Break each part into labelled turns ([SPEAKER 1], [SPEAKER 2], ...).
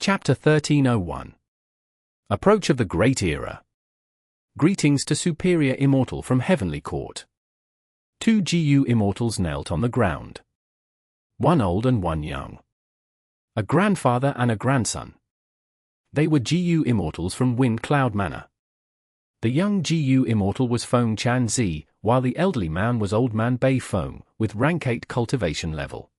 [SPEAKER 1] Chapter 1301. Approach of the Great Era. Greetings to Superior Immortal from Heavenly Court. 2 GU Immortals knelt on the ground. One old and one young. A grandfather and a grandson. They were GU Immortals from Wind Cloud Manor. The young GU Immortal was Feng Chan Zi, while the elderly man was Old Man Bei Feng, with rank 8 cultivation level.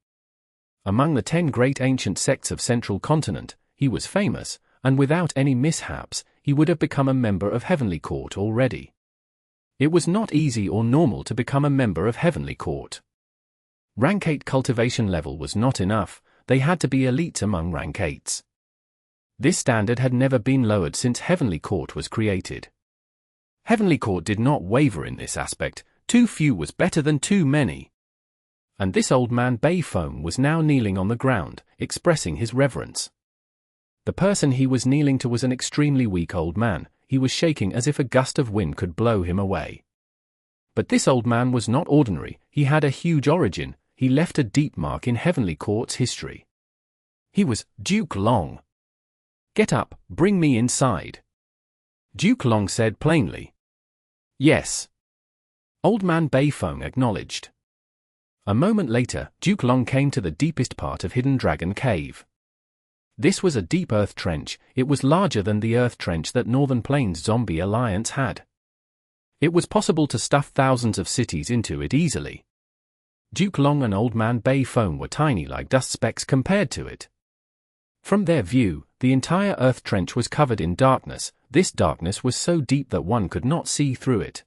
[SPEAKER 1] Among the 10 great ancient sects of Central Continent, he was famous, and without any mishaps, he would have become a member of Heavenly Court already. It was not easy or normal to become a member of Heavenly Court. Rank 8 cultivation level was not enough, they had to be elites among rank 8s. This standard had never been lowered since Heavenly Court was created. Heavenly Court did not waver in this aspect, too few was better than too many. And this Old Man Bei Feng was now kneeling on the ground, expressing his reverence. The person he was kneeling to was an extremely weak old man, he was shaking as if a gust of wind could blow him away. But this old man was not ordinary, he had a huge origin, he left a deep mark in Heavenly Court's history. He was Duke Long. "Get up, bring me inside." Duke Long said plainly. "Yes." Old Man Bei Feng acknowledged. A moment later, Duke Long came to the deepest part of Hidden Dragon Cave. This was a deep earth trench, it was larger than the earth trench that Northern Plains Zombie Alliance had. It was possible to stuff thousands of cities into it easily. Duke Long and Old Man Bei Feng were tiny like dust specks compared to it. From their view, the entire earth trench was covered in darkness, this darkness was so deep that one could not see through it.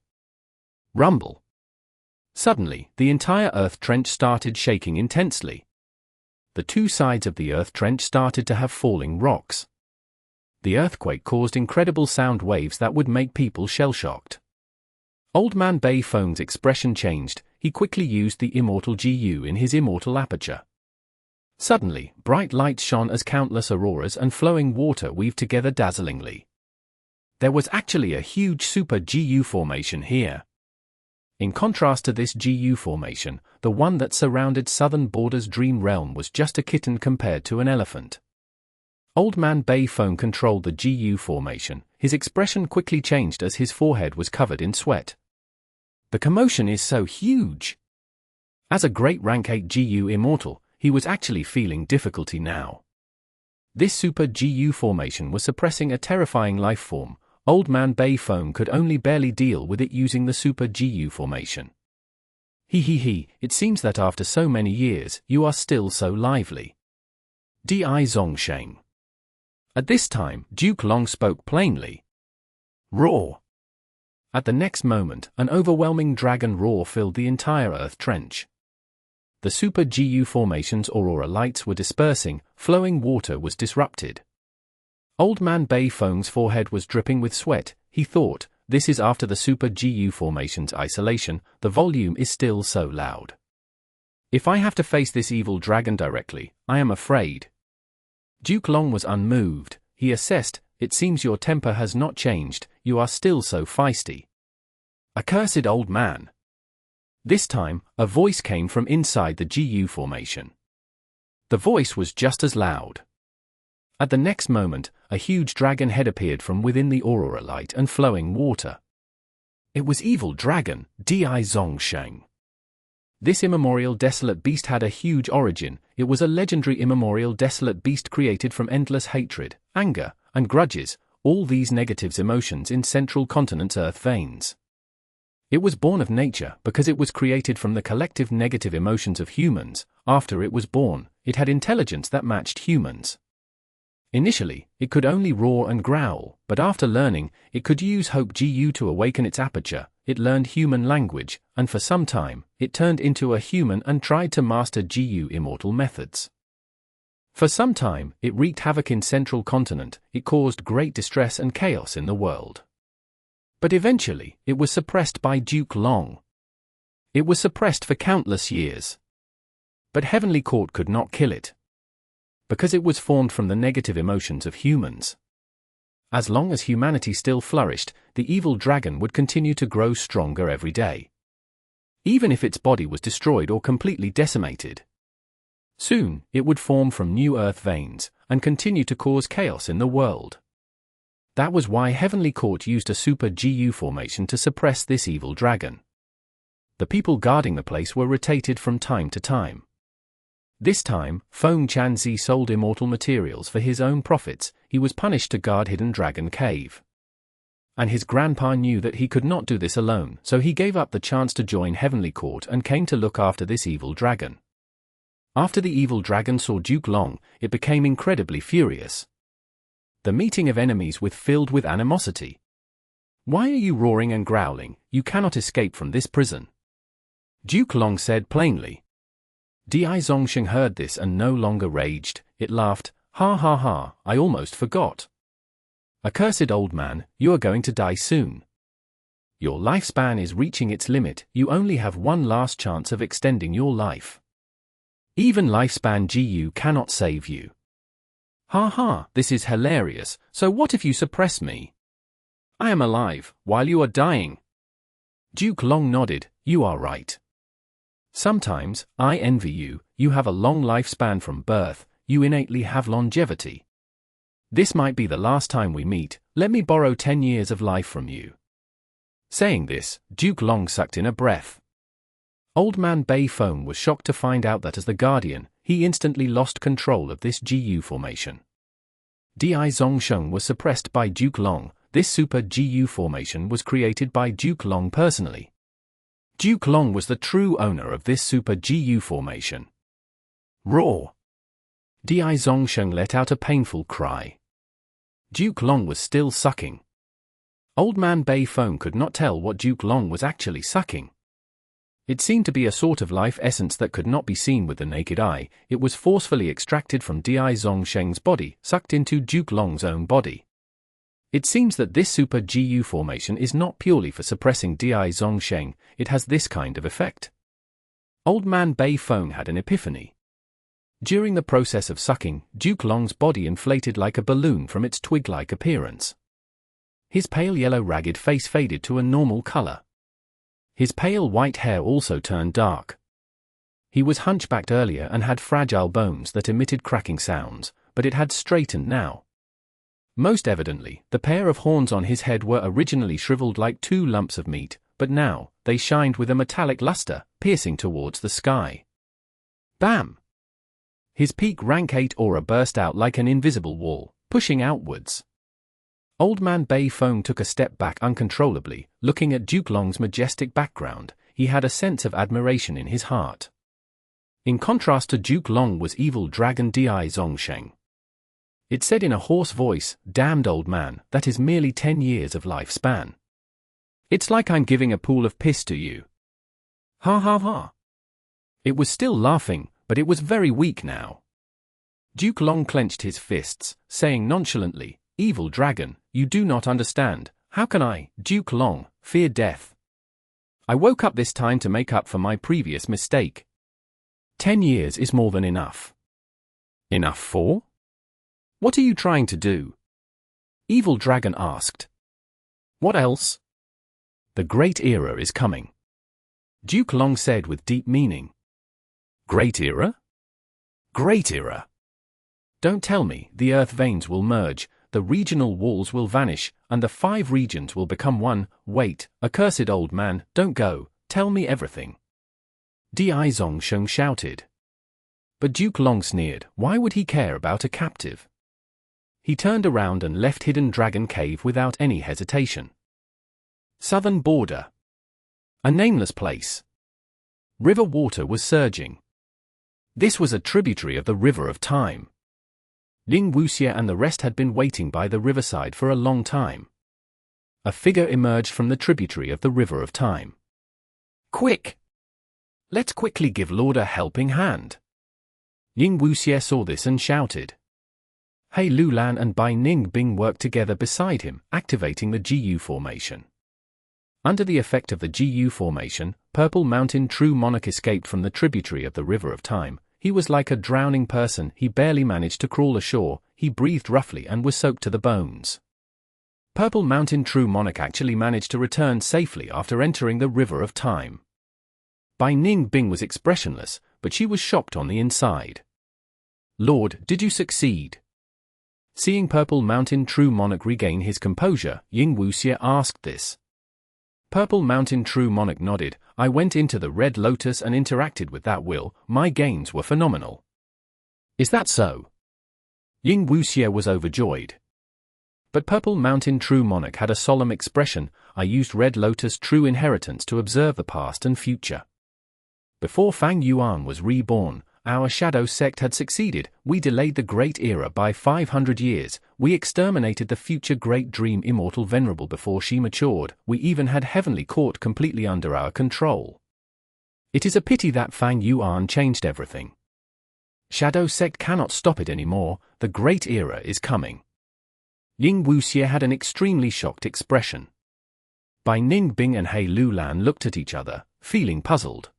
[SPEAKER 1] Rumble. Suddenly, the entire earth trench started shaking intensely. The two sides of the earth trench started to have falling rocks. The earthquake caused incredible sound waves that would make people shell-shocked. Old Man Bei Feng's expression changed, he quickly used the Immortal GU in his Immortal aperture. Suddenly, bright lights shone as countless auroras and flowing water weaved together dazzlingly. There was actually a huge Super GU formation here. In contrast to this GU formation, the one that surrounded Southern Border's Dream Realm was just a kitten compared to an elephant. Old Man Bei Feng controlled the GU formation, his expression quickly changed as his forehead was covered in sweat. The commotion is so huge. As a great rank 8 GU Immortal, he was actually feeling difficulty now. This Super GU formation was suppressing a terrifying life form. Old Man Bei Feng could only barely deal with it using the Super GU formation. It seems that after so many years, you are still so lively. Di Zong Shang. At this time, Duke Long spoke plainly. Roar. At the next moment, an overwhelming dragon roar filled the entire earth trench. The Super GU formation's aurora lights were dispersing, flowing water was disrupted. Old Man Bei Feng's forehead was dripping with sweat, he thought, this is after the Super GU formation's isolation, the volume is still so loud. If I have to face this evil dragon directly, I am afraid. Duke Long was unmoved, he assessed, it seems your temper has not changed, you are still so feisty. Accursed old man. This time, a voice came from inside the GU formation. The voice was just as loud. At the next moment, a huge dragon head appeared from within the aurora light and flowing water. It was Evil Dragon, Di Zong Shang. This immemorial desolate beast had a huge origin, it was a legendary immemorial desolate beast created from endless hatred, anger, and grudges, all these negative emotions in Central Continent's earth veins. It was born of nature because it was created from the collective negative emotions of humans. After it was born, it had intelligence that matched humans. Initially, it could only roar and growl, but after learning, it could use Hope GU to awaken its aperture, it learned human language, and for some time, it turned into a human and tried to master GU Immortal methods. For some time, it wreaked havoc in Central Continent, it caused great distress and chaos in the world. But eventually, it was suppressed by Duke Long. It was suppressed for countless years. But Heavenly Court could not kill it. Because it was formed from the negative emotions of humans. As long as humanity still flourished, the evil dragon would continue to grow stronger every day. Even if its body was destroyed or completely decimated. Soon, it would form from new earth veins, and continue to cause chaos in the world. That was why Heavenly Court used a Super GU formation to suppress this evil dragon. The people guarding the place were rotated from time to time. This time, Feng Chanzi sold immortal materials for his own profits. He was punished to guard Hidden Dragon Cave. And his grandpa knew that he could not do this alone, so he gave up the chance to join Heavenly Court and came to look after this evil dragon. After the evil dragon saw Duke Long, it became incredibly furious. The meeting of enemies filled with animosity. "Why are you roaring and growling? You cannot escape from this prison," Duke Long said plainly. Dai Zongsheng heard this and no longer raged. It laughed, "Ha ha ha, I almost forgot. Accursed old man, you are going to die soon. Your lifespan is reaching its limit, you only have one last chance of extending your life. Even lifespan GU cannot save you. Ha ha, this is hilarious, so what if you suppress me? I am alive, while you are dying." Duke Long nodded, "You are right. Sometimes, I envy you, you have a long lifespan from birth, you innately have longevity. This might be the last time we meet, let me borrow 10 years of life from you." Saying this, Duke Long sucked in a breath. Old Man Bei Feng was shocked to find out that as the Guardian, he instantly lost control of this GU formation. Dai Zongsheng was suppressed by Duke Long. This Super GU formation was created by Duke Long personally. Duke Long was the true owner of this Super GU formation. Roar! Dai Zongsheng let out a painful cry. Duke Long was still sucking. Old Man Bei Feng could not tell what Duke Long was actually sucking. It seemed to be a sort of life essence that could not be seen with the naked eye. It was forcefully extracted from Dai Zongsheng's body, sucked into Duke Long's own body. It seems that this Super GU formation is not purely for suppressing Dai Zongsheng, it has this kind of effect. Old Man Bei Feng had an epiphany. During the process of sucking, Duke Long's body inflated like a balloon from its twig-like appearance. His pale yellow ragged face faded to a normal color. His pale white hair also turned dark. He was hunchbacked earlier and had fragile bones that emitted cracking sounds, but it had straightened now. Most evidently, the pair of horns on his head were originally shriveled like two lumps of meat, but now, they shined with a metallic luster, piercing towards the sky. Bam! His peak rank 8 aura burst out like an invisible wall, pushing outwards. Old Man Bei Feng took a step back uncontrollably, looking at Duke Long's majestic background. He had a sense of admiration in his heart. In contrast to Duke Long was evil dragon Dai Zongsheng. It said in a hoarse voice, "Damned old man, that is merely 10 years of lifespan. It's like I'm giving a pool of piss to you." Ha ha ha. It was still laughing, but it was very weak now. Duke Long clenched his fists, saying nonchalantly, "Evil dragon, you do not understand. How can I, Duke Long, fear death? I woke up this time to make up for my previous mistake. 10 years is more than enough." "Enough for? What are you trying to do?" Evil dragon asked. "What else?" "The great era is coming," Duke Long said with deep meaning. "Great era? Great era? Don't tell me the earth veins will merge, the regional walls will vanish, and the 5 regions will become one. Wait, accursed old man, don't go, tell me everything." Dai Zongsheng shouted. But Duke Long sneered, why would he care about a captive? He turned around and left Hidden Dragon Cave without any hesitation. Southern border. A nameless place. River water was surging. This was a tributary of the River of Time. Ling Wuxia and the rest had been waiting by the riverside for a long time. A figure emerged from the tributary of the River of Time. "Quick! Let's quickly give Lord a helping hand." Ling Wuxia saw this and shouted. He Lulan and Bai Ningbing worked together beside him, activating the GU formation. Under the effect of the GU formation, Purple Mountain True Monarch escaped from the tributary of the River of Time. He was like a drowning person, he barely managed to crawl ashore, he breathed roughly and was soaked to the bones. Purple Mountain True Monarch actually managed to return safely after entering the River of Time. Bai Ningbing was expressionless, but she was shocked on the inside. "Lord, did you succeed?" Seeing Purple Mountain True Monarch regain his composure, Ying Wuxie asked this. Purple Mountain True Monarch nodded. "I went into the Red Lotus and interacted with that will. My gains were phenomenal." "Is that so?" Ying Wuxie was overjoyed. But Purple Mountain True Monarch had a solemn expression. "I used Red Lotus True Inheritance to observe the past and future. Before Fang Yuan was reborn, our shadow sect had succeeded. We delayed the Great Era by 500 years. We exterminated the future Great Dream Immortal Venerable before she matured. We even had Heavenly Court completely under our control. It is a pity that Fang Yuan changed everything. Shadow sect cannot stop it anymore. The Great Era is coming." Ying Wuxie had an extremely shocked expression. Bai Ningbing and He Lulan looked at each other, feeling puzzled.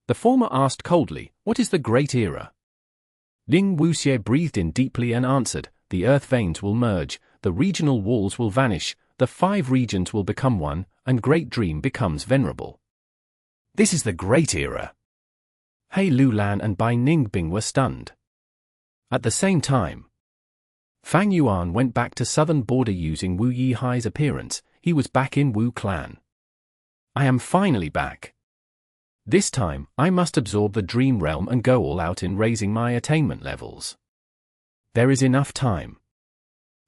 [SPEAKER 1] The former asked coldly, "What is the Great Era?" Ying Wuxie breathed in deeply and answered, "The earth veins will merge, the regional walls will vanish, the 5 regions will become one, and Great Dream becomes venerable. This is the Great Era." He Lulan and Bai Ningbing were stunned. At the same time, Fang Yuan went back to southern border using Wu Yihai's appearance. He was back in Wu Clan. "I am finally back. This time, I must absorb the Dream Realm and go all out in raising my attainment levels. There is enough time.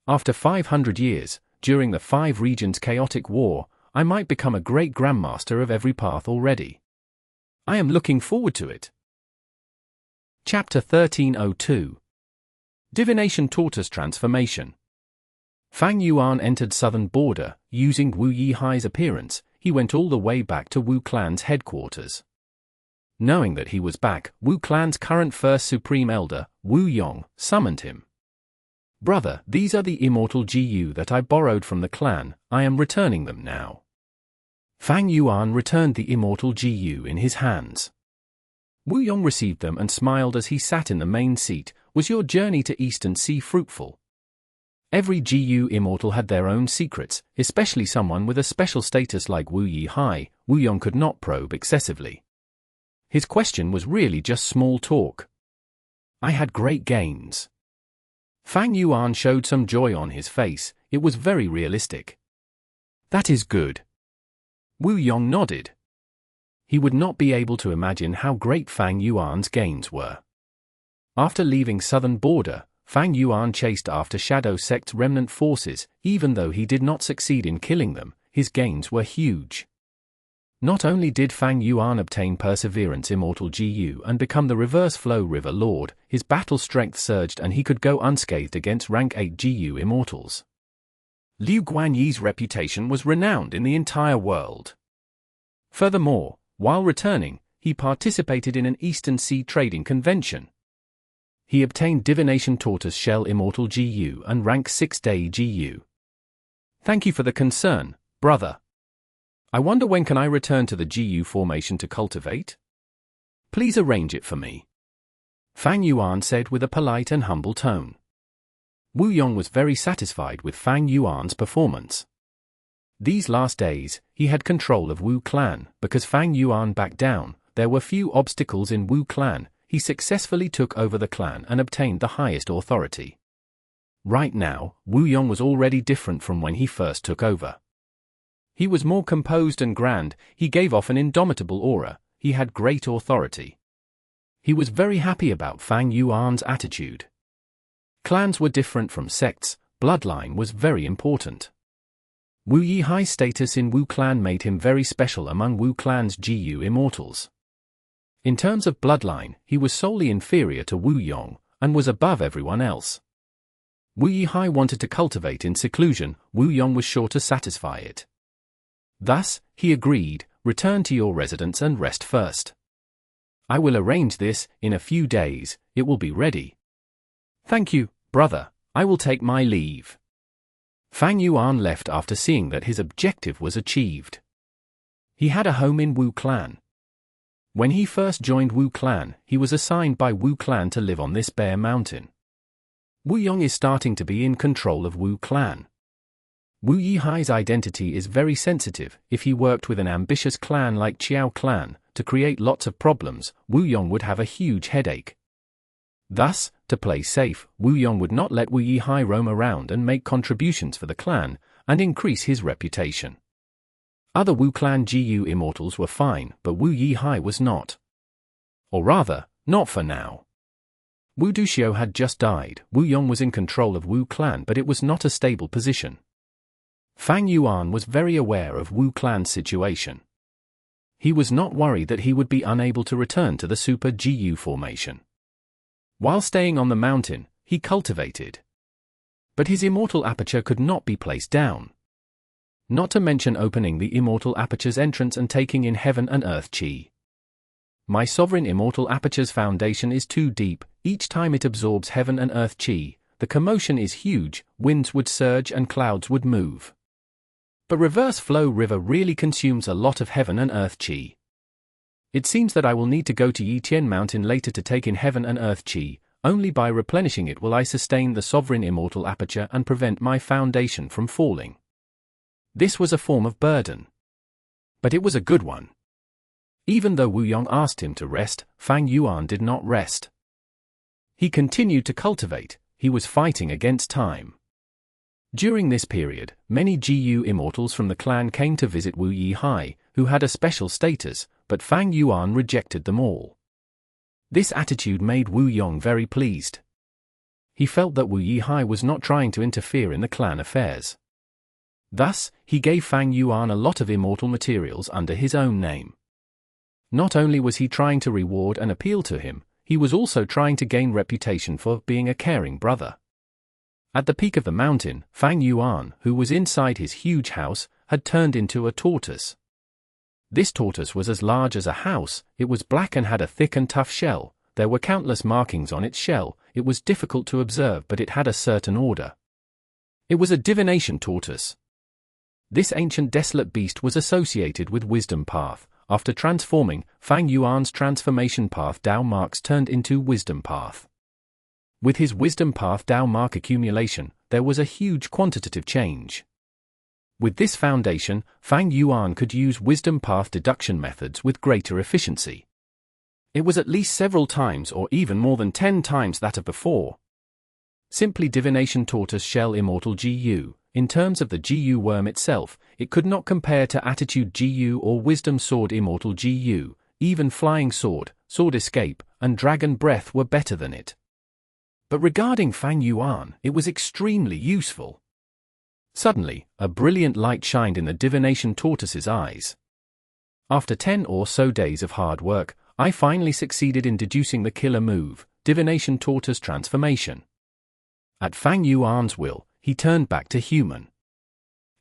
[SPEAKER 1] After 500 years, during the 5 regions chaotic war, I might become a great Grandmaster of every path already. I am looking forward to it." Chapter 1302. Divination Tortoise Transformation. Fang Yuan entered southern border, using Wu Yihai's appearance. He went all the way back to Wu Clan's headquarters. Knowing that he was back, Wu Clan's current first supreme elder, Wu Yong, summoned him. "Brother, these are the immortal GU that I borrowed from the clan. I am returning them now." Fang Yuan returned the immortal GU in his hands. Wu Yong received them and smiled as he sat in the main seat. "Was your journey to Eastern Sea fruitful?" Every GU immortal had their own secrets, especially someone with a special status like Wu Yihai. Wu Yong could not probe excessively. His question was really just small talk. "I had great gains." Fang Yuan showed some joy on his face. It was very realistic. "That is good." Wu Yong nodded. He would not be able to imagine how great Fang Yuan's gains were. After leaving southern border, Fang Yuan chased after Shadow Sect's remnant forces. Even though he did not succeed in killing them, his gains were huge. Not only did Fang Yuan obtain Perseverance Immortal GU and become the Reverse Flow River Lord, his battle strength surged and he could go unscathed against rank 8 GU Immortals. Liu Guanyi's reputation was renowned in the entire world. Furthermore, while returning, he participated in an Eastern Sea trading convention. He obtained Divination Tortoise Shell Immortal GU and rank 6 Day GU. "Thank you for the concern, brother. I wonder when can I return to the GU formation to cultivate? Please arrange it for me," Fang Yuan said with a polite and humble tone. Wu Yong was very satisfied with Fang Yuan's performance. These last days, he had control of Wu Clan. Because Fang Yuan backed down, there were few obstacles in Wu Clan. He successfully took over the clan and obtained the highest authority. Right now, Wu Yong was already different from when he first took over. He was more composed and grand. He gave off an indomitable aura. He had great authority. He was very happy about Fang Yuan's attitude. Clans were different from sects. Bloodline was very important. Wu Yihai's status in Wu Clan made him very special among Wu Clan's GU Immortals. In terms of bloodline, he was solely inferior to Wu Yong, and was above everyone else. Wu Yihai wanted to cultivate in seclusion. Wu Yong was sure to satisfy it. Thus, he agreed, "Return to your residence and rest first. I will arrange this. In a few days, it will be ready." "Thank you, brother. I will take my leave." Fang Yuan left after seeing that his objective was achieved. He had a home in Wu Clan. When he first joined Wu Clan, he was assigned by Wu Clan to live on this bare mountain. Wu Yong is starting to be in control of Wu Clan. Wu Yihai's identity is very sensitive. If he worked with an ambitious clan like Qiao Clan, to create lots of problems, Yong would have a huge headache. Thus, to play safe, Yong would not let Wu Yihai roam around and make contributions for the clan, and increase his reputation. Other Wu clan GU immortals were fine, but Wu Yihai was not. Or rather, not for now. Wu Duxiu had just died. Yong was in control of Wu clan, but it was not a stable position. Fang Yuan was very aware of Wu clan's situation. He was not worried that he would be unable to return to the Super GU formation. While staying on the mountain, he cultivated. But his immortal aperture could not be placed down. Not to mention opening the immortal aperture's entrance and taking in heaven and earth chi. My sovereign immortal aperture's foundation is too deep. Each time it absorbs heaven and earth chi, the commotion is huge, winds would surge and clouds would move. But reverse flow river really consumes a lot of heaven and earth chi. It seems that I will need to go to Yitian Mountain later to take in heaven and earth chi. Only by replenishing it will I sustain the sovereign immortal aperture and prevent my foundation from falling. This was a form of burden. But it was a good one. Even though Wu Yong asked him to rest, Fang Yuan did not rest. He continued to cultivate. He was fighting against time. During this period, many GU immortals from the clan came to visit Wu Yihai, who had a special status, but Fang Yuan rejected them all. This attitude made Wu Yong very pleased. He felt that Wu Yihai was not trying to interfere in the clan affairs. Thus, he gave Fang Yuan a lot of immortal materials under his own name. Not only was he trying to reward and appeal to him, he was also trying to gain reputation for being a caring brother. At the peak of the mountain, Fang Yuan, who was inside his huge house, had turned into a tortoise. This tortoise was as large as a house. It was black and had a thick and tough shell. There were countless markings on its shell. It was difficult to observe, but it had a certain order. It was a divination tortoise. This ancient desolate beast was associated with Wisdom Path. After transforming, Fang Yuan's transformation path Dao marks turned into Wisdom Path. With his Wisdom Path Dao mark accumulation, there was a huge quantitative change. With this foundation, Fang Yuan could use Wisdom Path deduction methods with greater efficiency. It was at least several times or even more than 10 times that of before. Simply Divination Tortoise Shell Immortal GU. In terms of the GU worm itself, it could not compare to Attitude GU or Wisdom Sword Immortal GU. Even Flying Sword, Sword Escape, and Dragon Breath were better than it. But regarding Fang Yuan, it was extremely useful. Suddenly, a brilliant light shined in the Divination Tortoise's eyes. After 10 or so days of hard work, I finally succeeded in deducing the killer move, Divination Tortoise Transformation. At Fang Yuan's will, he turned back to human.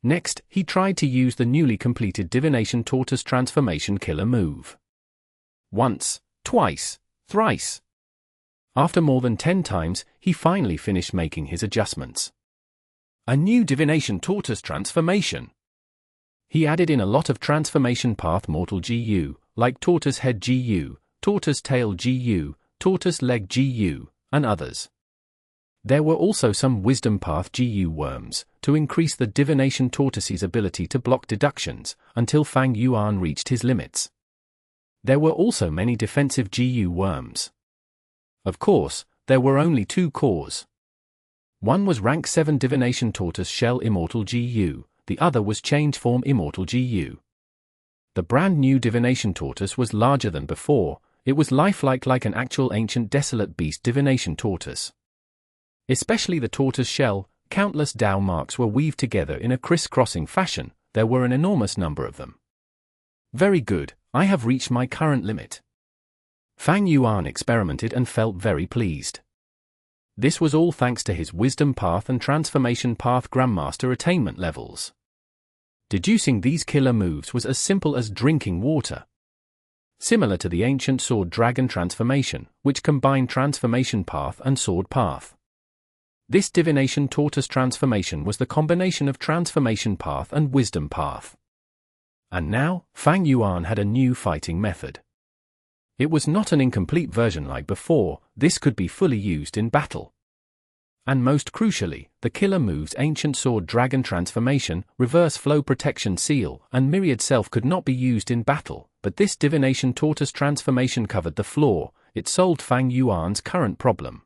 [SPEAKER 1] Next, he tried to use the newly completed Divination Tortoise Transformation killer move. Once, twice, thrice. After more than 10 times, he finally finished making his adjustments. A new Divination Tortoise Transformation. He added in a lot of Transformation Path Mortal GU, like Tortoise Head GU, Tortoise Tail GU, Tortoise Leg GU, and others. There were also some Wisdom Path GU worms, to increase the Divination Tortoise's ability to block deductions, until Fang Yuan reached his limits. There were also many defensive GU worms. Of course, there were only 2 cores. One was Rank 7 Divination Tortoise Shell Immortal GU, the other was Change Form Immortal GU. The brand new Divination Tortoise was larger than before. It was lifelike like an actual ancient desolate beast Divination Tortoise. Especially the tortoise shell, countless Dao marks were weaved together in a criss-crossing fashion. There were an enormous number of them. Very good, I have reached my current limit. Fang Yuan experimented and felt very pleased. This was all thanks to his Wisdom Path and Transformation Path Grandmaster attainment levels. Deducing these killer moves was as simple as drinking water. Similar to the ancient Sword Dragon Transformation, which combined Transformation Path and Sword Path. This Divination Tortoise Transformation was the combination of Transformation Path and Wisdom Path. And now, Fang Yuan had a new fighting method. It was not an incomplete version like before, this could be fully used in battle. And most crucially, the killer moves Ancient Sword Dragon Transformation, Reverse Flow Protection Seal, and Myriad Self could not be used in battle, but this Divination Tortoise transformation covered the flaw. It solved Fang Yuan's current problem.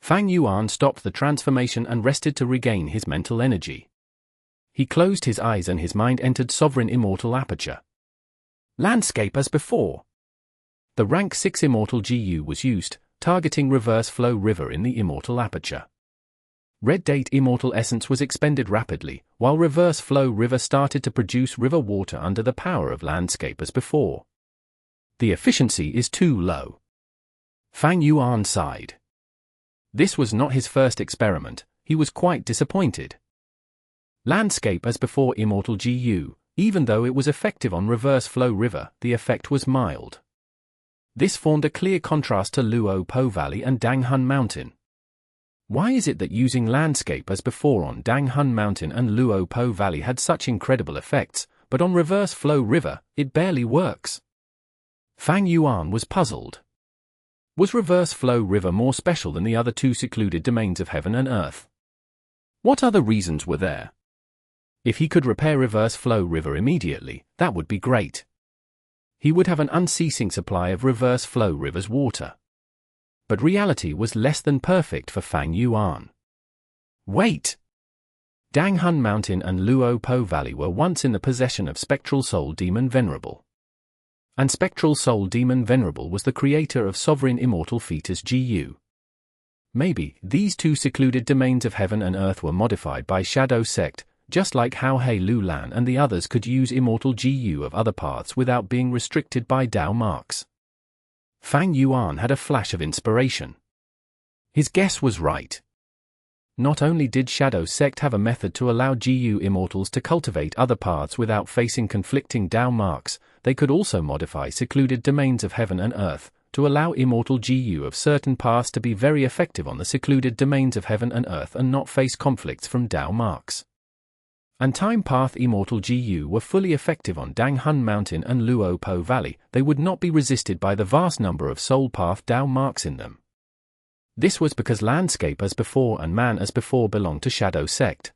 [SPEAKER 1] Fang Yuan stopped the transformation and rested to regain his mental energy. He closed his eyes and his mind entered Sovereign Immortal Aperture. Landscape as before. The rank 6 Immortal GU was used, targeting Reverse Flow River in the Immortal Aperture. Red Date Immortal Essence was expended rapidly, while Reverse Flow River started to produce river water under the power of Landscape as before. The efficiency is too low. Fang Yuan sighed. This was not his first experiment. He was quite disappointed. Landscape as before Immortal GU, even though it was effective on Reverse Flow River, the effect was mild. This formed a clear contrast to Luo Po Valley and Danghun Mountain. Why is it that using Landscape as before on Danghun Mountain and Luo Po Valley had such incredible effects, but on Reverse Flow River, it barely works? Fang Yuan was puzzled. Was Reverse Flow River more special than the other two secluded domains of heaven and earth? What other reasons were there? If he could repair Reverse Flow River immediately, that would be great. He would have an unceasing supply of Reverse Flow River's water. But reality was less than perfect for Fang Yuan. Wait! Danghun Mountain and Luo Po Valley were once in the possession of Spectral Soul Demon Venerable. And Spectral Soul Demon Venerable was the creator of Sovereign Immortal Fetus GU. Maybe these two secluded domains of heaven and earth were modified by Shadow Sect, just like how He Lu Lan and the others could use Immortal GU of other paths without being restricted by Dao marks. Fang Yuan had a flash of inspiration. His guess was right. Not only did Shadow Sect have a method to allow GU Immortals to cultivate other paths without facing conflicting Dao marks, they could also modify secluded domains of heaven and earth, to allow Immortal GU of certain paths to be very effective on the secluded domains of heaven and earth and not face conflicts from Dao marks. And Time Path Immortal GU were fully effective on Danghun Mountain and Luo Po Valley. They would not be resisted by the vast number of Soul Path Dao marks in them. This was because Landscape as before and Man as before belonged to Shadow Sect.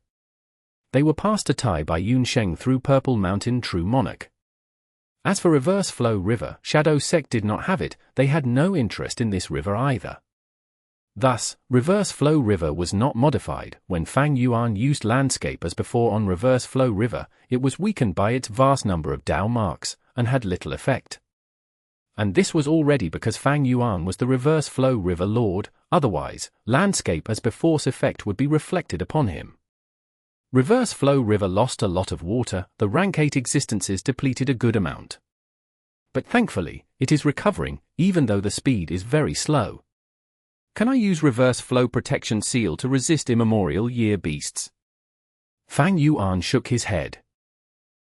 [SPEAKER 1] They were passed to Tai by Yun Sheng through Purple Mountain True Monarch. As for Reverse Flow River, Shadow Sect did not have it. They had no interest in this river either. Thus, Reverse Flow River was not modified. When Fang Yuan used Landscape as before on Reverse Flow River, it was weakened by its vast number of Dao marks, and had little effect. And this was already because Fang Yuan was the Reverse Flow River Lord, otherwise, Landscape as before's effect would be reflected upon him. Reverse Flow River lost a lot of water, the rank 8 existences depleted a good amount. But thankfully, it is recovering, even though the speed is very slow. Can I use Reverse Flow Protection Seal to resist Immemorial Year beasts? Fang Yuan shook his head.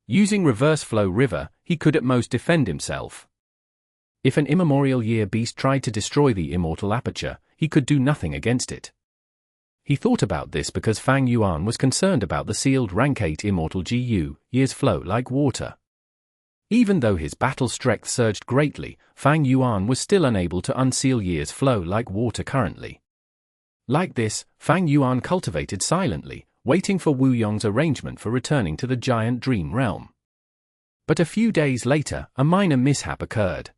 [SPEAKER 1] Using Reverse Flow River, he could at most defend himself. If an Immemorial Year beast tried to destroy the Immortal Aperture, he could do nothing against it. He thought about this because Fang Yuan was concerned about the sealed rank 8 Immortal GU, Year's flow like water. Even though his battle strength surged greatly, Fang Yuan was still unable to unseal Year's flow like water currently. Like this, Fang Yuan cultivated silently, waiting for Wu Yong's arrangement for returning to the giant dream realm. But a few days later, a minor mishap occurred.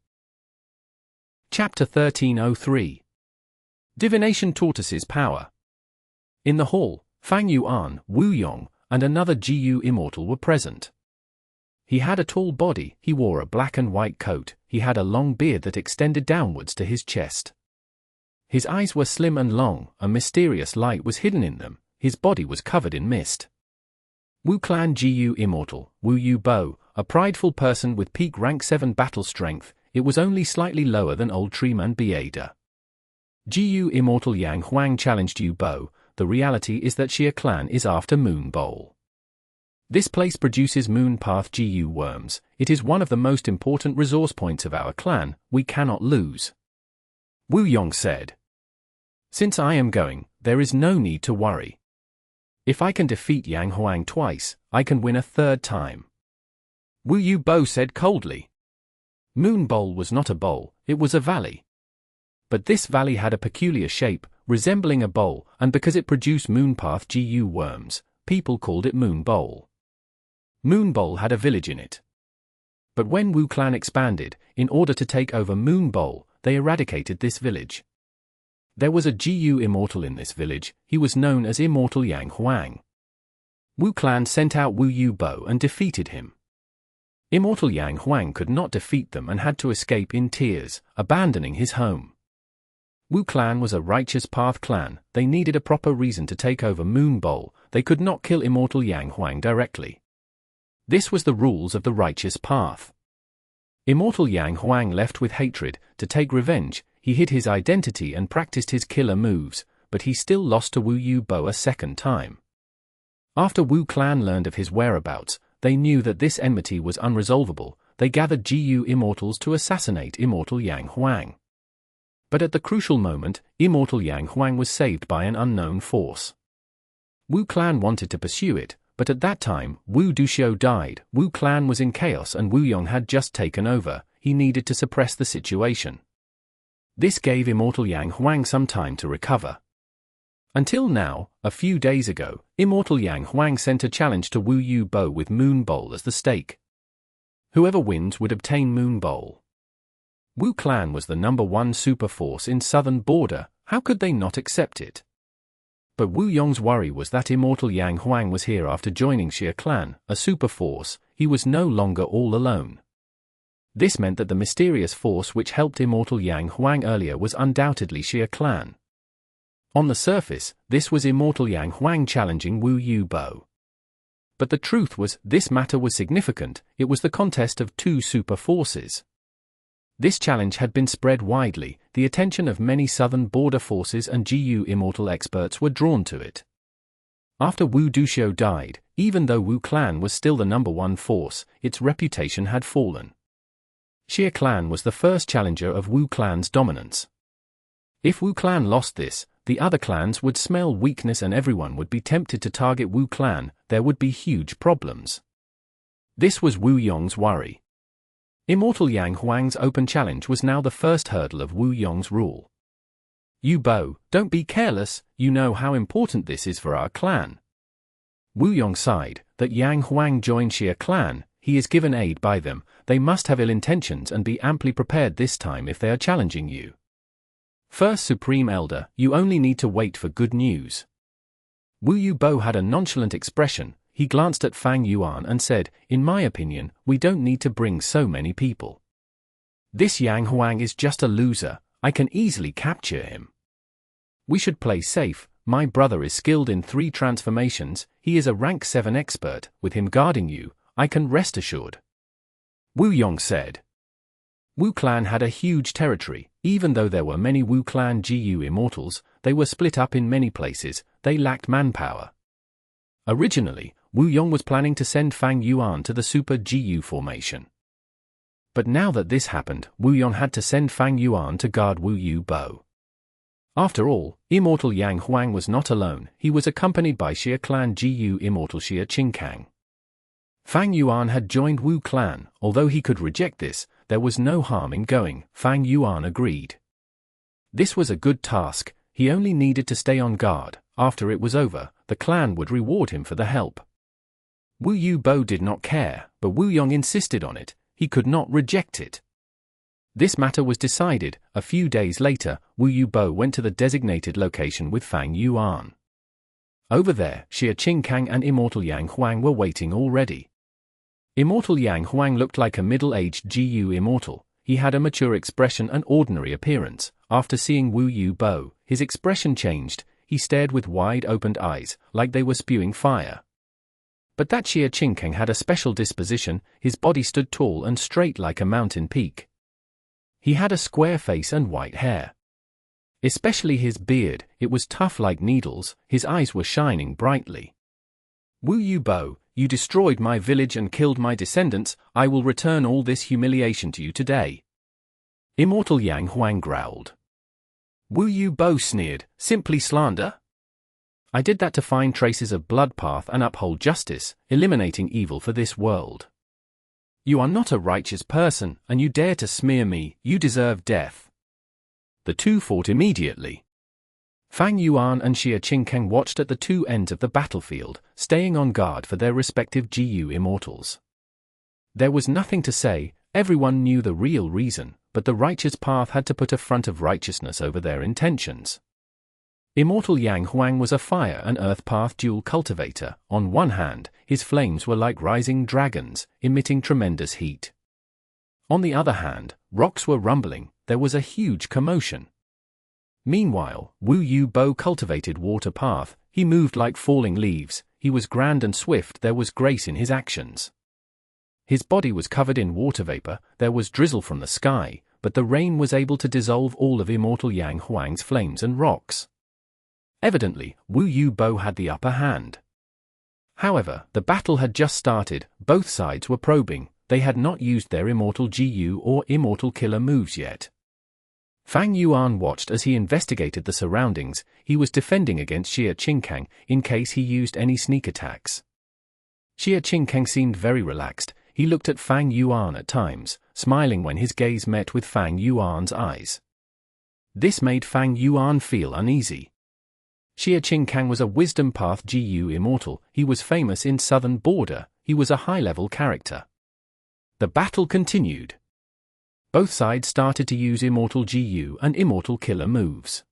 [SPEAKER 1] Chapter 1303. Divination Tortoise's Power. In the hall, Fang Yuan, Wu Yong, and another GU Immortal were present. He had a tall body, he wore a black and white coat, he had a long beard that extended downwards to his chest. His eyes were slim and long, a mysterious light was hidden in them, his body was covered in mist. Wu Clan GU Immortal, Wu Yu Bo, a prideful person with peak rank 7 battle strength, it was only slightly lower than old Treeman Bieda. GU Immortal Yang Huang challenged Yu Bo, the reality is that Xia Clan is after Moon Bowl. This place produces Moon Path GU worms, it is one of the most important resource points of our clan, we cannot lose. Wu Yong said. Since I am going, there is no need to worry. If I can defeat Yang Huang twice, I can win a third time. Wu Yu Bo said coldly. Moon Bowl was not a bowl, it was a valley. But this valley had a peculiar shape, resembling a bowl, and because it produced Moon Path GU worms, people called it Moon Bowl. Moon Bowl had a village in it. But when Wu clan expanded, in order to take over Moon Bowl, they eradicated this village. There was a GU Immortal in this village, he was known as Immortal Yang Huang. Wu clan sent out Wu Yu Bo and defeated him. Immortal Yang Huang could not defeat them and had to escape in tears, abandoning his home. Wu clan was a righteous path clan, they needed a proper reason to take over Moon Bowl, they could not kill Immortal Yang Huang directly. This was the rules of the righteous path. Immortal Yang Huang left with hatred, to take revenge, he hid his identity and practiced his killer moves, but he still lost to Wu Yu Bo a second time. After Wu clan learned of his whereabouts, they knew that this enmity was unresolvable, they gathered GU Immortals to assassinate Immortal Yang Huang. But at the crucial moment, Immortal Yang Huang was saved by an unknown force. Wu clan wanted to pursue it, but at that time, Wu Duxiu died, Wu clan was in chaos and Wu Yong had just taken over, he needed to suppress the situation. This gave Immortal Yang Huang some time to recover. Until now, a few days ago, Immortal Yang Huang sent a challenge to Wu Yu Bo with Moon Bowl as the stake. Whoever wins would obtain Moon Bowl. Wu clan was the #1 super force in southern border, how could they not accept it? But Wu Yong's worry was that Immortal Yang Huang was here after joining Xia clan, a super force, he was no longer all alone. This meant that the mysterious force which helped Immortal Yang Huang earlier was undoubtedly Xia clan. On the surface, this was Immortal Yang Huang challenging Wu Yu Bo. But the truth was, this matter was significant, it was the contest of two super forces. This challenge had been spread widely, the attention of many southern border forces and GU Immortal experts were drawn to it. After Wu Duxiu died, even though Wu clan was still the #1 force, its reputation had fallen. Xia clan was the first challenger of Wu clan's dominance. If Wu clan lost this, the other clans would smell weakness and everyone would be tempted to target Wu clan, there would be huge problems. This was Wu Yong's worry. Immortal Yang Huang's open challenge was now the first hurdle of Wu Yong's rule. Yu Bo, don't be careless, you know how important this is for our clan. Wu Yong sighed, that Yang Huang joined Xia clan, he is given aid by them, they must have ill intentions and be amply prepared this time if they are challenging you. First Supreme Elder, you only need to wait for good news. Wu Yu Bo had a nonchalant expression, he glanced at Fang Yuan and said, in my opinion, we don't need to bring so many people. This Yang Huang is just a loser, I can easily capture him. We should play safe, my brother is skilled in 3 transformations, he is a rank 7 expert, with him guarding you, I can rest assured. Wu Yong said. Wu clan had a huge territory, even though there were many Wu clan GU Immortals, they were split up in many places, they lacked manpower. Originally, Wu Yong was planning to send Fang Yuan to the Super GU formation. But now that this happened, Wu Yong had to send Fang Yuan to guard Wu Yu Bo. After all, Immortal Yang Huang was not alone, he was accompanied by Xia clan GU Immortal Xia Qingkang. Fang Yuan had joined Wu clan, although he could reject this, there was no harm in going, Fang Yuan agreed. This was a good task, he only needed to stay on guard, after it was over, the clan would reward him for the help. Wu Yu Bo did not care, but Wu Yong insisted on it, he could not reject it. This matter was decided, a few days later, Wu Yu Bo went to the designated location with Fang Yuan. Over there, Xia Qingkang and Immortal Yang Huang were waiting already. Immortal Yang Huang looked like a middle-aged GU Immortal, he had a mature expression and ordinary appearance, after seeing Wu Yu Bo, his expression changed, he stared with wide-opened eyes, like they were spewing fire. But that Xia Qingkang had a special disposition, his body stood tall and straight like a mountain peak. He had a square face and white hair. Especially his beard, it was tough like needles, his eyes were shining brightly. Wu Yu Bo, you destroyed my village and killed my descendants, I will return all this humiliation to you today. Immortal Yang Huang growled. Wu Yu Bo sneered, simply slander? I did that to find traces of blood path and uphold justice, eliminating evil for this world. You are not a righteous person, and you dare to smear me, you deserve death. The two fought immediately. Fang Yuan and Xia Qingkang watched at the two ends of the battlefield, staying on guard for their respective GU Immortals. There was nothing to say, everyone knew the real reason, but the righteous path had to put a front of righteousness over their intentions. Immortal Yang Huang was a fire and earth path dual cultivator. On one hand, his flames were like rising dragons, emitting tremendous heat. On the other hand, rocks were rumbling, there was a huge commotion. Meanwhile, Wu Yu Bo cultivated water path, he moved like falling leaves, he was grand and swift, there was grace in his actions. His body was covered in water vapor, there was drizzle from the sky, but the rain was able to dissolve all of Immortal Yang Huang's flames and rocks. Evidently, Wu Yu Bo had the upper hand. However, the battle had just started, both sides were probing, they had not used their Immortal GU or Immortal Killer moves yet. Fang Yuan watched as he investigated the surroundings, he was defending against Xia Qingkang in case he used any sneak attacks. Xia Qingkang seemed very relaxed, he looked at Fang Yuan at times, smiling when his gaze met with Fang Yuan's eyes. This made Fang Yuan feel uneasy. Xia Qingkang was a Wisdom Path GU Immortal, he was famous in Southern Border, he was a high-level character. The battle continued. Both sides started to use Immortal GU and Immortal Killer moves.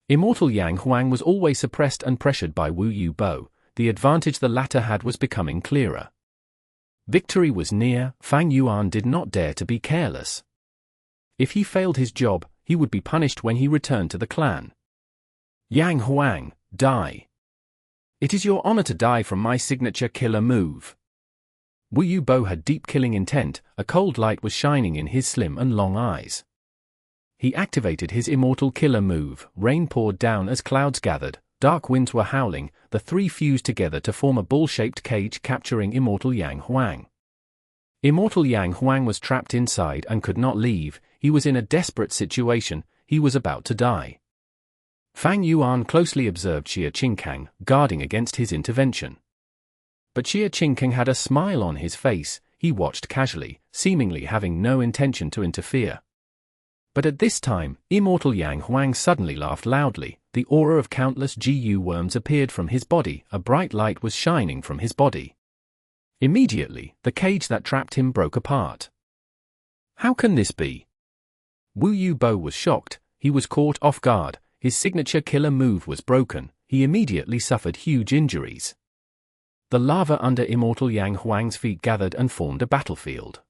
[SPEAKER 1] Immortal Yang Huang was always suppressed and pressured by Wu Yu Bo, the advantage the latter had was becoming clearer. Victory was near, Fang Yuan did not dare to be careless. If he failed his job, he would be punished when he returned to the clan. Yang Huang, die. It is your honor to die from my signature killer move. Wu Yu Bo had deep killing intent, a cold light was shining in his slim and long eyes. He activated his Immortal Killer move, rain poured down as clouds gathered, dark winds were howling, the three fused together to form a ball-shaped cage capturing Immortal Yang Huang. Immortal Yang Huang was trapped inside and could not leave, he was in a desperate situation, he was about to die. Fang Yuan closely observed Xia Qingkang, guarding against his intervention. But Xia Qingkang had a smile on his face, he watched casually, seemingly having no intention to interfere. But at this time, Immortal Yang Huang suddenly laughed loudly, the aura of countless GU worms appeared from his body, a bright light was shining from his body. Immediately, the cage that trapped him broke apart. How can this be? Wu Yu Bo was shocked, he was caught off guard, his signature killer move was broken, he immediately suffered huge injuries. The lava under Immortal Yang Huang's feet gathered and formed a battlefield.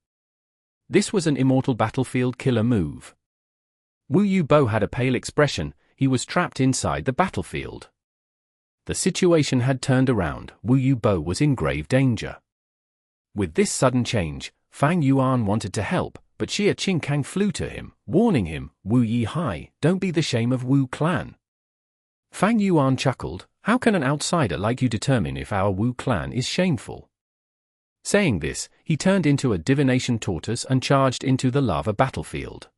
[SPEAKER 1] This was an Immortal Battlefield Killer move. Wu Yu Bo had a pale expression, he was trapped inside the battlefield. The situation had turned around, Wu Yu Bo was in grave danger. With this sudden change, Fang Yuan wanted to help, but Xia Qingkang flew to him, warning him, Wu Yi Hai, don't be the shame of Wu clan. Fang Yuan chuckled, how can an outsider like you determine if our Wu clan is shameful? Saying this, he turned into a Divination Tortoise and charged into the lava battlefield.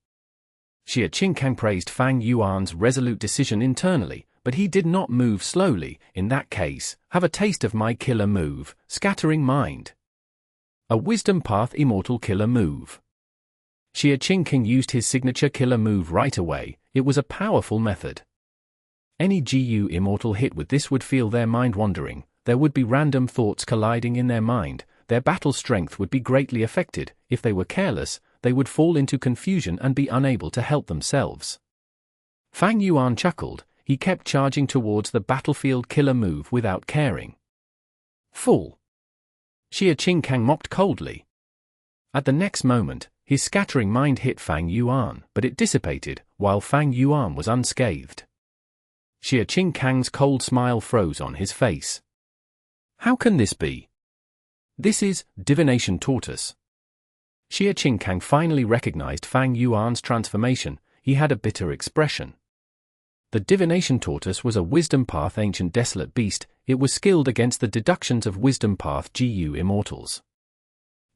[SPEAKER 1] Xia Qingkang praised Fang Yuan's resolute decision internally, but he did not move slowly, in that case, have a taste of my killer move, Scattering Mind. A Wisdom Path Immortal Killer move. Xia Qingkang used his signature killer move right away, it was a powerful method. Any GU Immortal hit with this would feel their mind wandering, there would be random thoughts colliding in their mind, their battle strength would be greatly affected, if they were careless, they would fall into confusion and be unable to help themselves. Fang Yuan chuckled, he kept charging towards the battlefield killer move without caring. Fool! Xia Qingkang mocked coldly. At the next moment, his scattering mind hit Fang Yuan, but it dissipated, while Fang Yuan was unscathed. Xia Qingkang's cold smile froze on his face. How can this be? This is Divination Tortoise. Xia Qingkang finally recognized Fang Yuan's transformation, he had a bitter expression. The Divination Tortoise was a Wisdom Path ancient desolate beast, it was skilled against the deductions of Wisdom Path GU Immortals.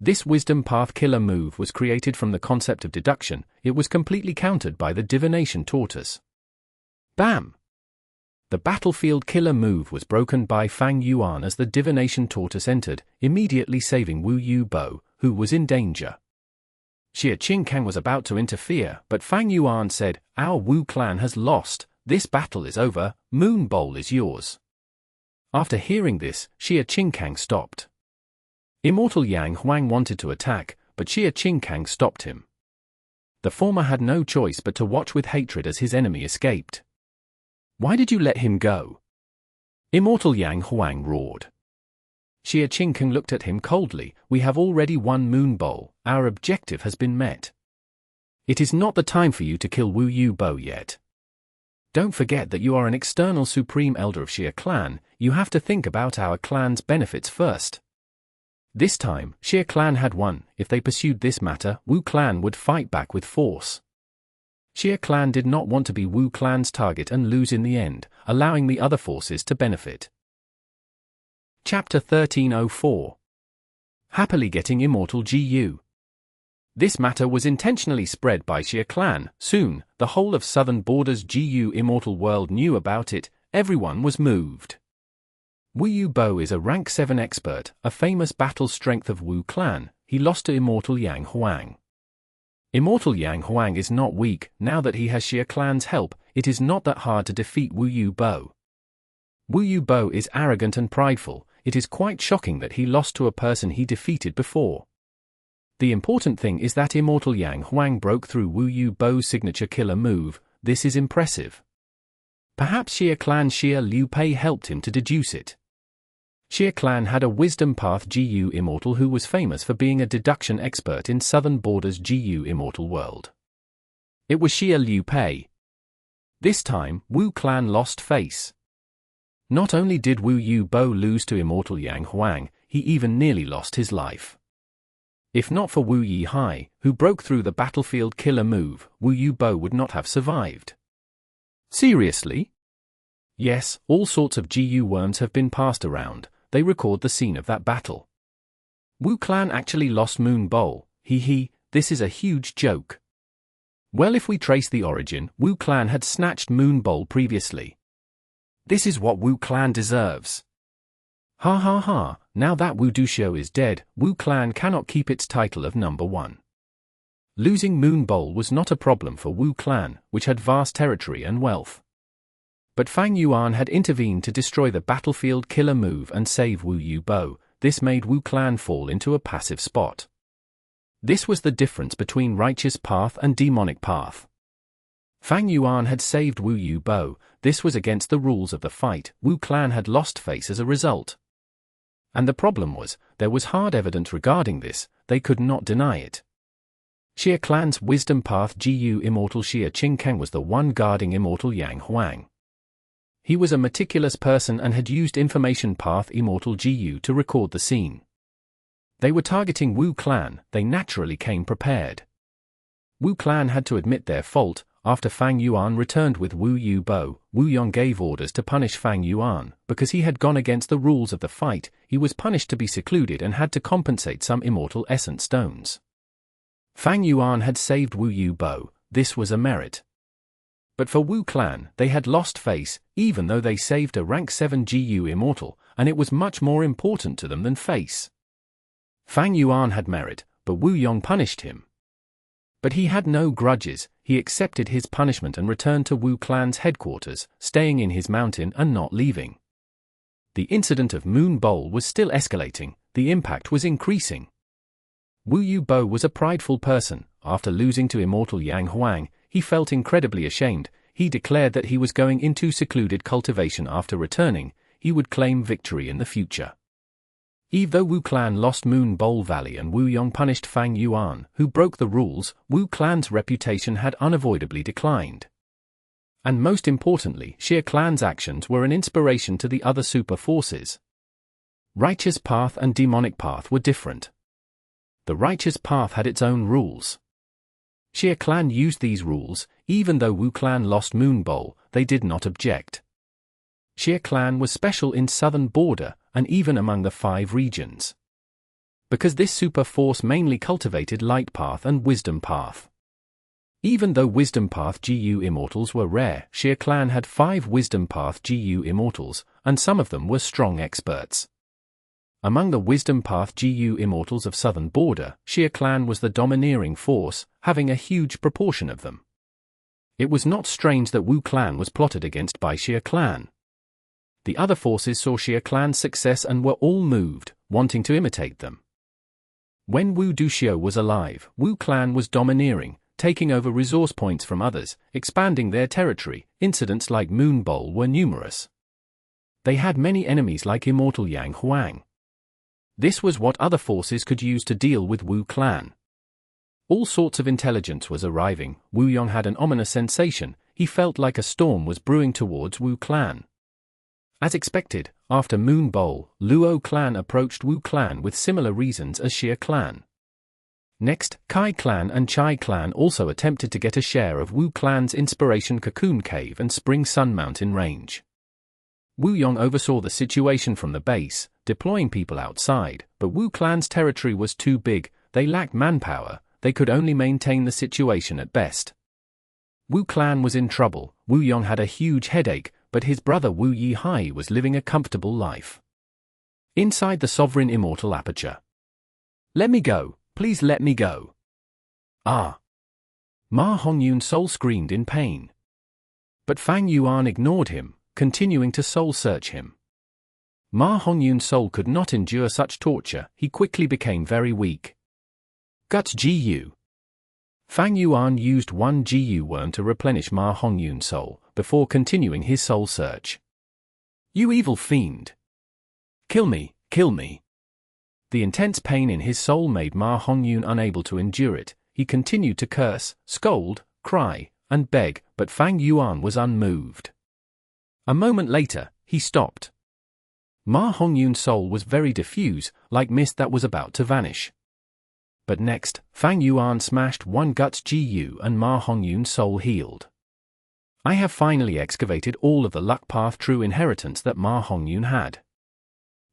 [SPEAKER 1] This Wisdom Path killer move was created from the concept of deduction, it was completely countered by the Divination Tortoise. Bam! The battlefield killer move was broken by Fang Yuan as the Divination Tortoise entered, immediately saving Wu Yu Bo, who was in danger. Xia Qingkang was about to interfere, but Fang Yuan said, our Wu clan has lost, this battle is over, Moon Bowl is yours. After hearing this, Xia Qingkang stopped. Immortal Yang Huang wanted to attack, but Xia Qingkang stopped him. The former had no choice but to watch with hatred as his enemy escaped. "Why did you let him go?" Immortal Yang Huang roared. Xia Qingkang looked at him coldly. "We have already won Moon Bowl. Our objective has been met. It is not the time for you to kill Wu Yu Bo yet. Don't forget that you are an external supreme elder of Xia clan. You have to think about our clan's benefits first." This time, Xia clan had won. If they pursued this matter, Wu clan would fight back with force. Xia clan did not want to be Wu clan's target and lose in the end, allowing the other forces to benefit. Chapter 1304. Happily Getting Immortal GU. This matter was intentionally spread by Xia clan. Soon, the whole of Southern Border's GU Immortal world knew about it. Everyone was moved. Wu Yu Bo is a rank 7 expert, a famous battle strength of Wu clan. He lost to Immortal Yang Huang. Immortal Yang Huang is not weak. Now that he has Xia clan's help, it is not that hard to defeat Wu Yu Bo. Wu Yu Bo is arrogant and prideful. It is quite shocking that he lost to a person he defeated before. The important thing is that Immortal Yang Huang broke through Wu Yu Bo's signature killer move. This is impressive. Perhaps Xia clan Xia Liu Pei helped him to deduce it. Xia clan had a Wisdom Path GU Immortal who was famous for being a deduction expert in Southern Border's GU Immortal world. It was Xia Liu Pei. This time, Wu clan lost face. Not only did Wu Yu Bo lose to Immortal Yang Huang, he even nearly lost his life. If not for Wu Yi Hai, who broke through the battlefield killer move, Wu Yu Bo would not have survived. Seriously? Yes, all sorts of GU worms have been passed around. They record the scene of that battle. Wu clan actually lost Moon Bowl. This is a huge joke. Well, if we trace the origin, Wu clan had snatched Moon Bowl previously. This is what Wu clan deserves. Ha ha ha, now that Wu Duxiu is dead, Wu clan cannot keep its title of number 1. Losing Moon Bowl was not a problem for Wu clan, which had vast territory and wealth. But Fang Yuan had intervened to destroy the battlefield killer move and save Wu Yu Bo. This made Wu clan fall into a passive spot. This was the difference between righteous path and demonic path. Fang Yuan had saved Wu Yu Bo. This was against the rules of the fight. Wu clan had lost face as a result. And the problem was, there was hard evidence regarding this. They could not deny it. Xia clan's Wisdom Path GU Immortal Xia Qingkang was the one guarding Immortal Yang Huang. He was a meticulous person and had used Information Path Immortal GU to record the scene. They were targeting Wu clan. They naturally came prepared. Wu clan had to admit their fault. After Fang Yuan returned with Wu Yu Bo, Wu Yong gave orders to punish Fang Yuan. Because he had gone against the rules of the fight, he was punished to be secluded and had to compensate some Immortal Essence Stones. Fang Yuan had saved Wu Yu Bo. This was a merit. But for Wu clan, they had lost face, even though they saved a rank 7 GU Immortal, and it was much more important to them than face. Fang Yuan had merit, but Wu Yong punished him. But he had no grudges. He accepted his punishment and returned to Wu clan's headquarters, staying in his mountain and not leaving. The incident of Moon Bowl was still escalating. The impact was increasing. Wu Yu Bo was a prideful person. After losing to Immortal Yang Huang, he felt incredibly ashamed. He declared that he was going into secluded cultivation. After returning, he would claim victory in the future. Even though Wu clan lost Moon Bowl Valley and Wu Yong punished Fang Yuan, who broke the rules, Wu clan's reputation had unavoidably declined. And most importantly, Xia clan's actions were an inspiration to the other super forces. Righteous Path and Demonic Path were different. The Righteous Path had its own rules. Xia clan used these rules. Even though Wu clan lost Moon Bowl, they did not object. Xia clan was special in Southern Border, and even among the 5 regions. Because this super force mainly cultivated Light Path and Wisdom Path. Even though Wisdom Path GU Immortals were rare, Xia clan had 5 Wisdom Path GU Immortals, and some of them were strong experts. Among the Wisdom Path GU Immortals of Southern Border, Xia clan was the domineering force, having a huge proportion of them. It was not strange that Wu clan was plotted against by Xia clan. The other forces saw Xia clan's success and were all moved, wanting to imitate them. When Wu Duxiu was alive, Wu clan was domineering, taking over resource points from others, expanding their territory. Incidents like Moon Bowl were numerous. They had many enemies like Immortal Yang Huang. This was what other forces could use to deal with Wu clan. All sorts of intelligence was arriving. Wu Yong had an ominous sensation. He felt like a storm was brewing towards Wu clan. As expected, after Moon Bowl, Luo clan approached Wu clan with similar reasons as Xia clan. Next, Kai clan and Chai clan also attempted to get a share of Wu clan's Inspiration Cocoon Cave and Spring Sun Mountain range. Wu Yong oversaw the situation from the base, deploying people outside, but Wu clan's territory was too big, they lacked manpower, they could only maintain the situation at best. Wu clan was in trouble. Wu Yong had a huge headache, but his brother Wu Yihai was living a comfortable life. Inside the sovereign immortal aperture. "Let me go, please let me go." "Ah!" Ma Hongyun's soul screamed in pain. But Fang Yuan ignored him, continuing to soul search him. Ma Hongyun's soul could not endure such torture. He quickly became very weak. Guts Gu. Fang Yuan used one Gu worm to replenish Ma Hongyun's soul, before continuing his soul search. "You evil fiend! Kill me, kill me!" The intense pain in his soul made Ma Hongyun unable to endure it. He continued to curse, scold, cry, and beg, but Fang Yuan was unmoved. A moment later, he stopped. Ma Hongyun's soul was very diffuse, like mist that was about to vanish. But next, Fang Yuan smashed one Guts Gu and Ma Hongyun's soul healed. "I have finally excavated all of the luck path true inheritance that Ma Hongyun had.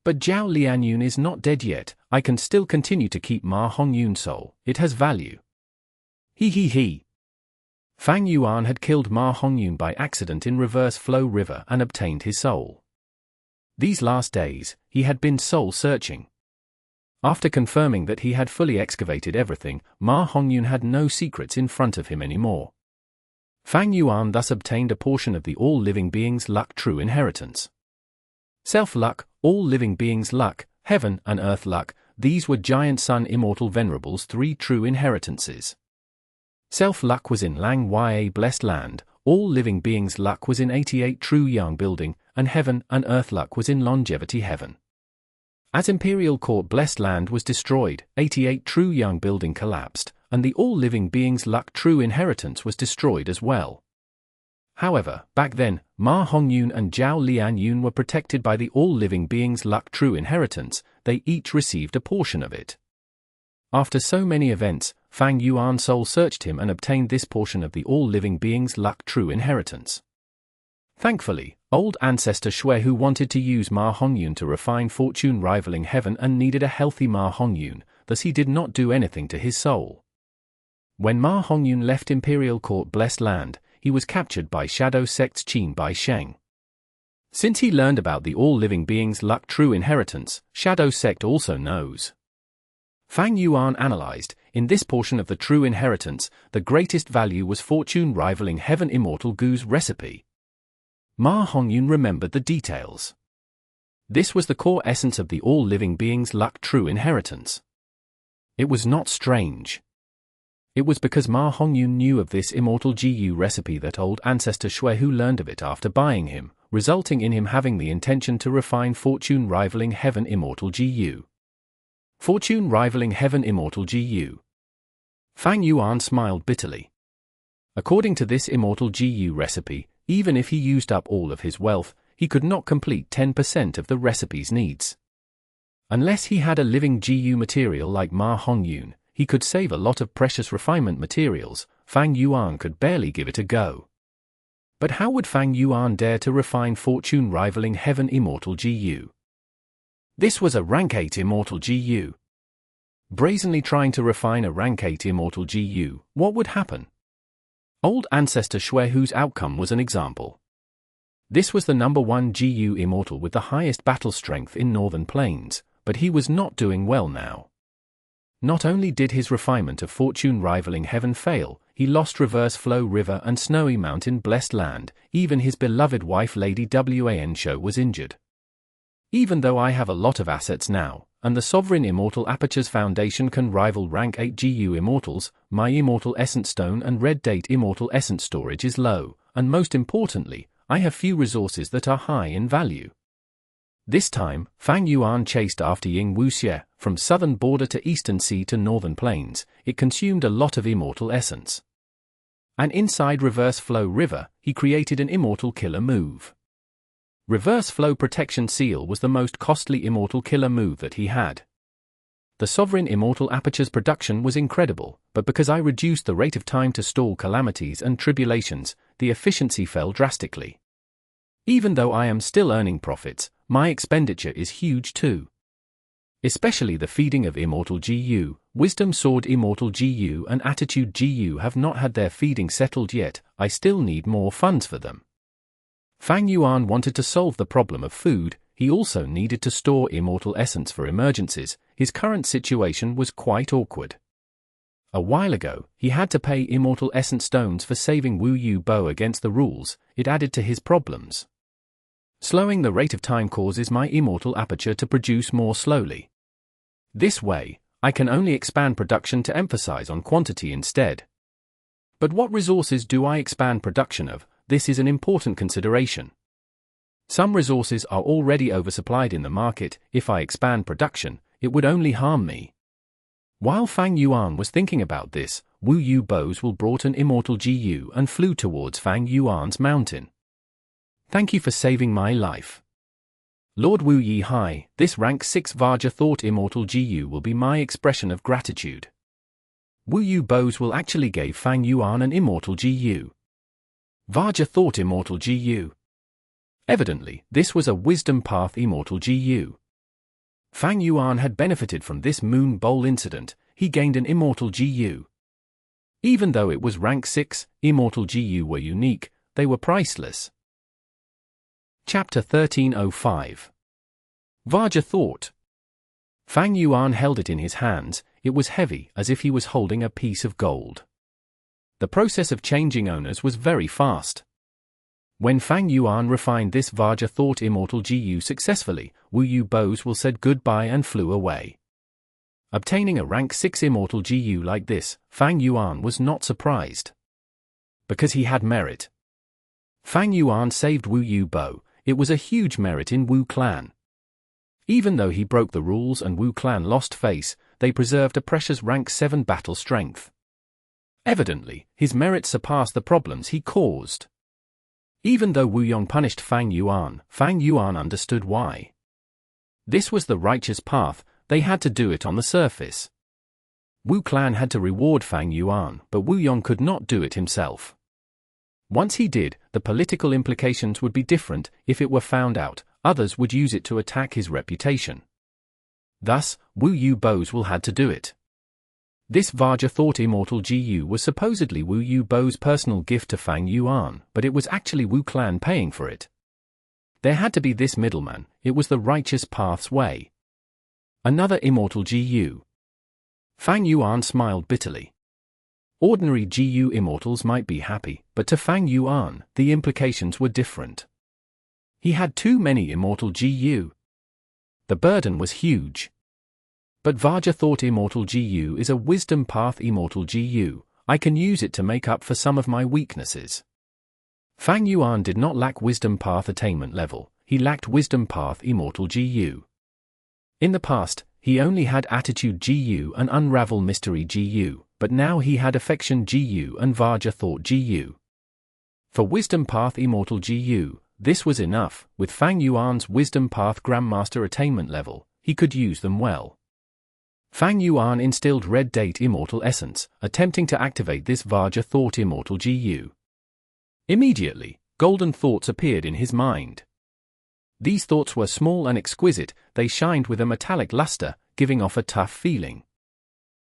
[SPEAKER 1] But Zhao Lianyun is not dead yet. I can still continue to keep Ma Hongyun's soul. It has value." He. Fang Yuan had killed Ma Hongyun by accident in Reverse Flow River and obtained his soul. These last days, he had been soul searching. After confirming that he had fully excavated everything, Ma Hongyun had no secrets in front of him anymore. Fang Yuan thus obtained a portion of the all-living beings' luck true inheritance. Self-luck, all-living beings' luck, heaven and earth luck, these were Giant Sun Immortal Venerable's 3 true inheritances. Self-luck was in Lang Ya Blessed Land, all-living beings' luck was in 88 True Yang Building, and heaven and earth luck was in Longevity Heaven. As Imperial Court Blessed Land was destroyed, 88 True Yang Building collapsed, and the all-living beings' luck true inheritance was destroyed as well. However, back then, Ma Hongyun and Zhao Lianyun were protected by the all-living beings' luck true inheritance. They each received a portion of it. After so many events, Fang Yuan soul searched him and obtained this portion of the all-living beings' luck true inheritance. Thankfully, old ancestor Shui who wanted to use Ma Hongyun to refine fortune rivaling heaven and needed a healthy Ma Hongyun, thus he did not do anything to his soul. When Ma Hongyun left Imperial Court Blessed Land, he was captured by Shadow Sect's Qin by Shang. Since he learned about the all-living beings' luck true inheritance, Shadow Sect also knows. Fang Yuan analyzed, in this portion of the true inheritance, the greatest value was fortune rivaling heaven Immortal Gu's recipe. Ma Hongyun remembered the details. This was the core essence of the all-living beings' luck true inheritance. It was not strange. It was because Ma Hongyun knew of this Immortal Gu recipe that old ancestor Shui Hu learned of it after buying him, resulting in him having the intention to refine fortune rivaling heaven Immortal Gu. Fortune rivaling heaven Immortal Gu. Fang Yuan smiled bitterly. According to this Immortal Gu recipe, even if he used up all of his wealth, he could not complete 10% of the recipe's needs. Unless he had a living Gu material like Ma Hongyun, he could save a lot of precious refinement materials. Fang Yuan could barely give it a go. But how would Fang Yuan dare to refine fortune rivaling heaven Immortal Gu? This was a rank 8 Immortal Gu. Brazenly trying to refine a rank 8 Immortal Gu, what would happen? Old ancestor Shui Hu's outcome was an example. This was the number 1 Gu Immortal with the highest battle strength in Northern Plains, but he was not doing well now. Not only did his refinement of fortune rivaling heaven fail, he lost Reverse Flow River and Snowy Mountain Blessed Land, even his beloved wife Lady Wan Shou was injured. Even though I have a lot of assets now, and the Sovereign Immortal Aperture's foundation can rival rank 8 GU Immortals, my Immortal Essence Stone and Red Date Immortal Essence storage is low, and most importantly, I have few resources that are high in value. This time, Fang Yuan chased after Ying Wuxie, from southern border to eastern sea to northern plains. It consumed a lot of Immortal Essence. And inside Reverse Flow River, he created an Immortal Killer move. Reverse Flow Protection Seal was the most costly Immortal Killer move that he had. The Sovereign Immortal Aperture's production was incredible, but because I reduced the rate of time to stall calamities and tribulations, the efficiency fell drastically. Even though I am still earning profits, my expenditure is huge too. Especially the feeding of Immortal GU, Wisdom Sword Immortal GU and Attitude GU have not had their feeding settled yet. I still need more funds for them. Fang Yuan wanted to solve the problem of food. He also needed to store Immortal Essence for emergencies. His current situation was quite awkward. A while ago, he had to pay Immortal Essence Stones for saving Wu Yu Bo against the rules. It added to his problems. Slowing the rate of time causes my Immortal Aperture to produce more slowly. This way, I can only expand production to emphasize on quantity instead. But what resources do I expand production of? This is an important consideration. Some resources are already oversupplied in the market. If I expand production, it would only harm me. While Fang Yuan was thinking about this, Wu Yu Bo's will brought an Immortal GU and flew towards Fang Yuan's mountain. Thank you for saving my life. Lord Wu Yi Hai, this rank 6 Vajra Thought Immortal GU will be my expression of gratitude. Wu Yu Bo's will actually gave Fang Yuan an Immortal GU. Vajra Thought Immortal GU. Evidently, this was a Wisdom Path Immortal GU. Fang Yuan had benefited from this Moon Bowl incident. He gained an Immortal GU. Even though it was rank 6, Immortal GU were unique, they were priceless. Chapter 1305. Vajra Thought. Fang Yuan held it in his hands. It was heavy, as if he was holding a piece of gold. The process of changing owners was very fast. When Fang Yuan refined this Vajra Thought Immortal GU successfully, Wu Yu Bo's will said goodbye and flew away. Obtaining a rank 6 Immortal GU like this, Fang Yuan was not surprised. Because he had merit. Fang Yuan saved Wu Yu Bo. It was a huge merit in Wu Clan. Even though he broke the rules and Wu Clan lost face, they preserved a precious rank 7 battle strength. Evidently, his merit surpassed the problems he caused. Even though Wu Yong punished Fang Yuan understood why. This was the righteous path. They had to do it on the surface. Wu Clan had to reward Fang Yuan, but Wu Yong could not do it himself. Once he did, the political implications would be different. If it were found out, others would use it to attack his reputation. Thus, Wu Yu Bo's will had to do it. This Vajra Thought Immortal GU was supposedly Wu Yu Bo's personal gift to Fang Yuan, but it was actually Wu Clan paying for it. There had to be this middleman. It was the righteous path's way. Another Immortal GU. Fang Yuan smiled bitterly. Ordinary GU Immortals might be happy, but to Fang Yuan, the implications were different. He had too many Immortal GU. The burden was huge. But Vajra Thought Immortal GU is a Wisdom Path Immortal GU. I can use it to make up for some of my weaknesses. Fang Yuan did not lack Wisdom Path Attainment level. He lacked Wisdom Path Immortal GU. In the past, he only had Attitude GU and Unravel Mystery GU, but now he had Affection GU and Vajra Thought GU. For Wisdom Path Immortal GU, this was enough. With Fang Yuan's Wisdom Path Grandmaster Attainment level, he could use them well. Fang Yuan instilled Red Date Immortal Essence, attempting to activate this Vajra Thought Immortal GU. Immediately, golden thoughts appeared in his mind. These thoughts were small and exquisite. They shined with a metallic luster, giving off a tough feeling.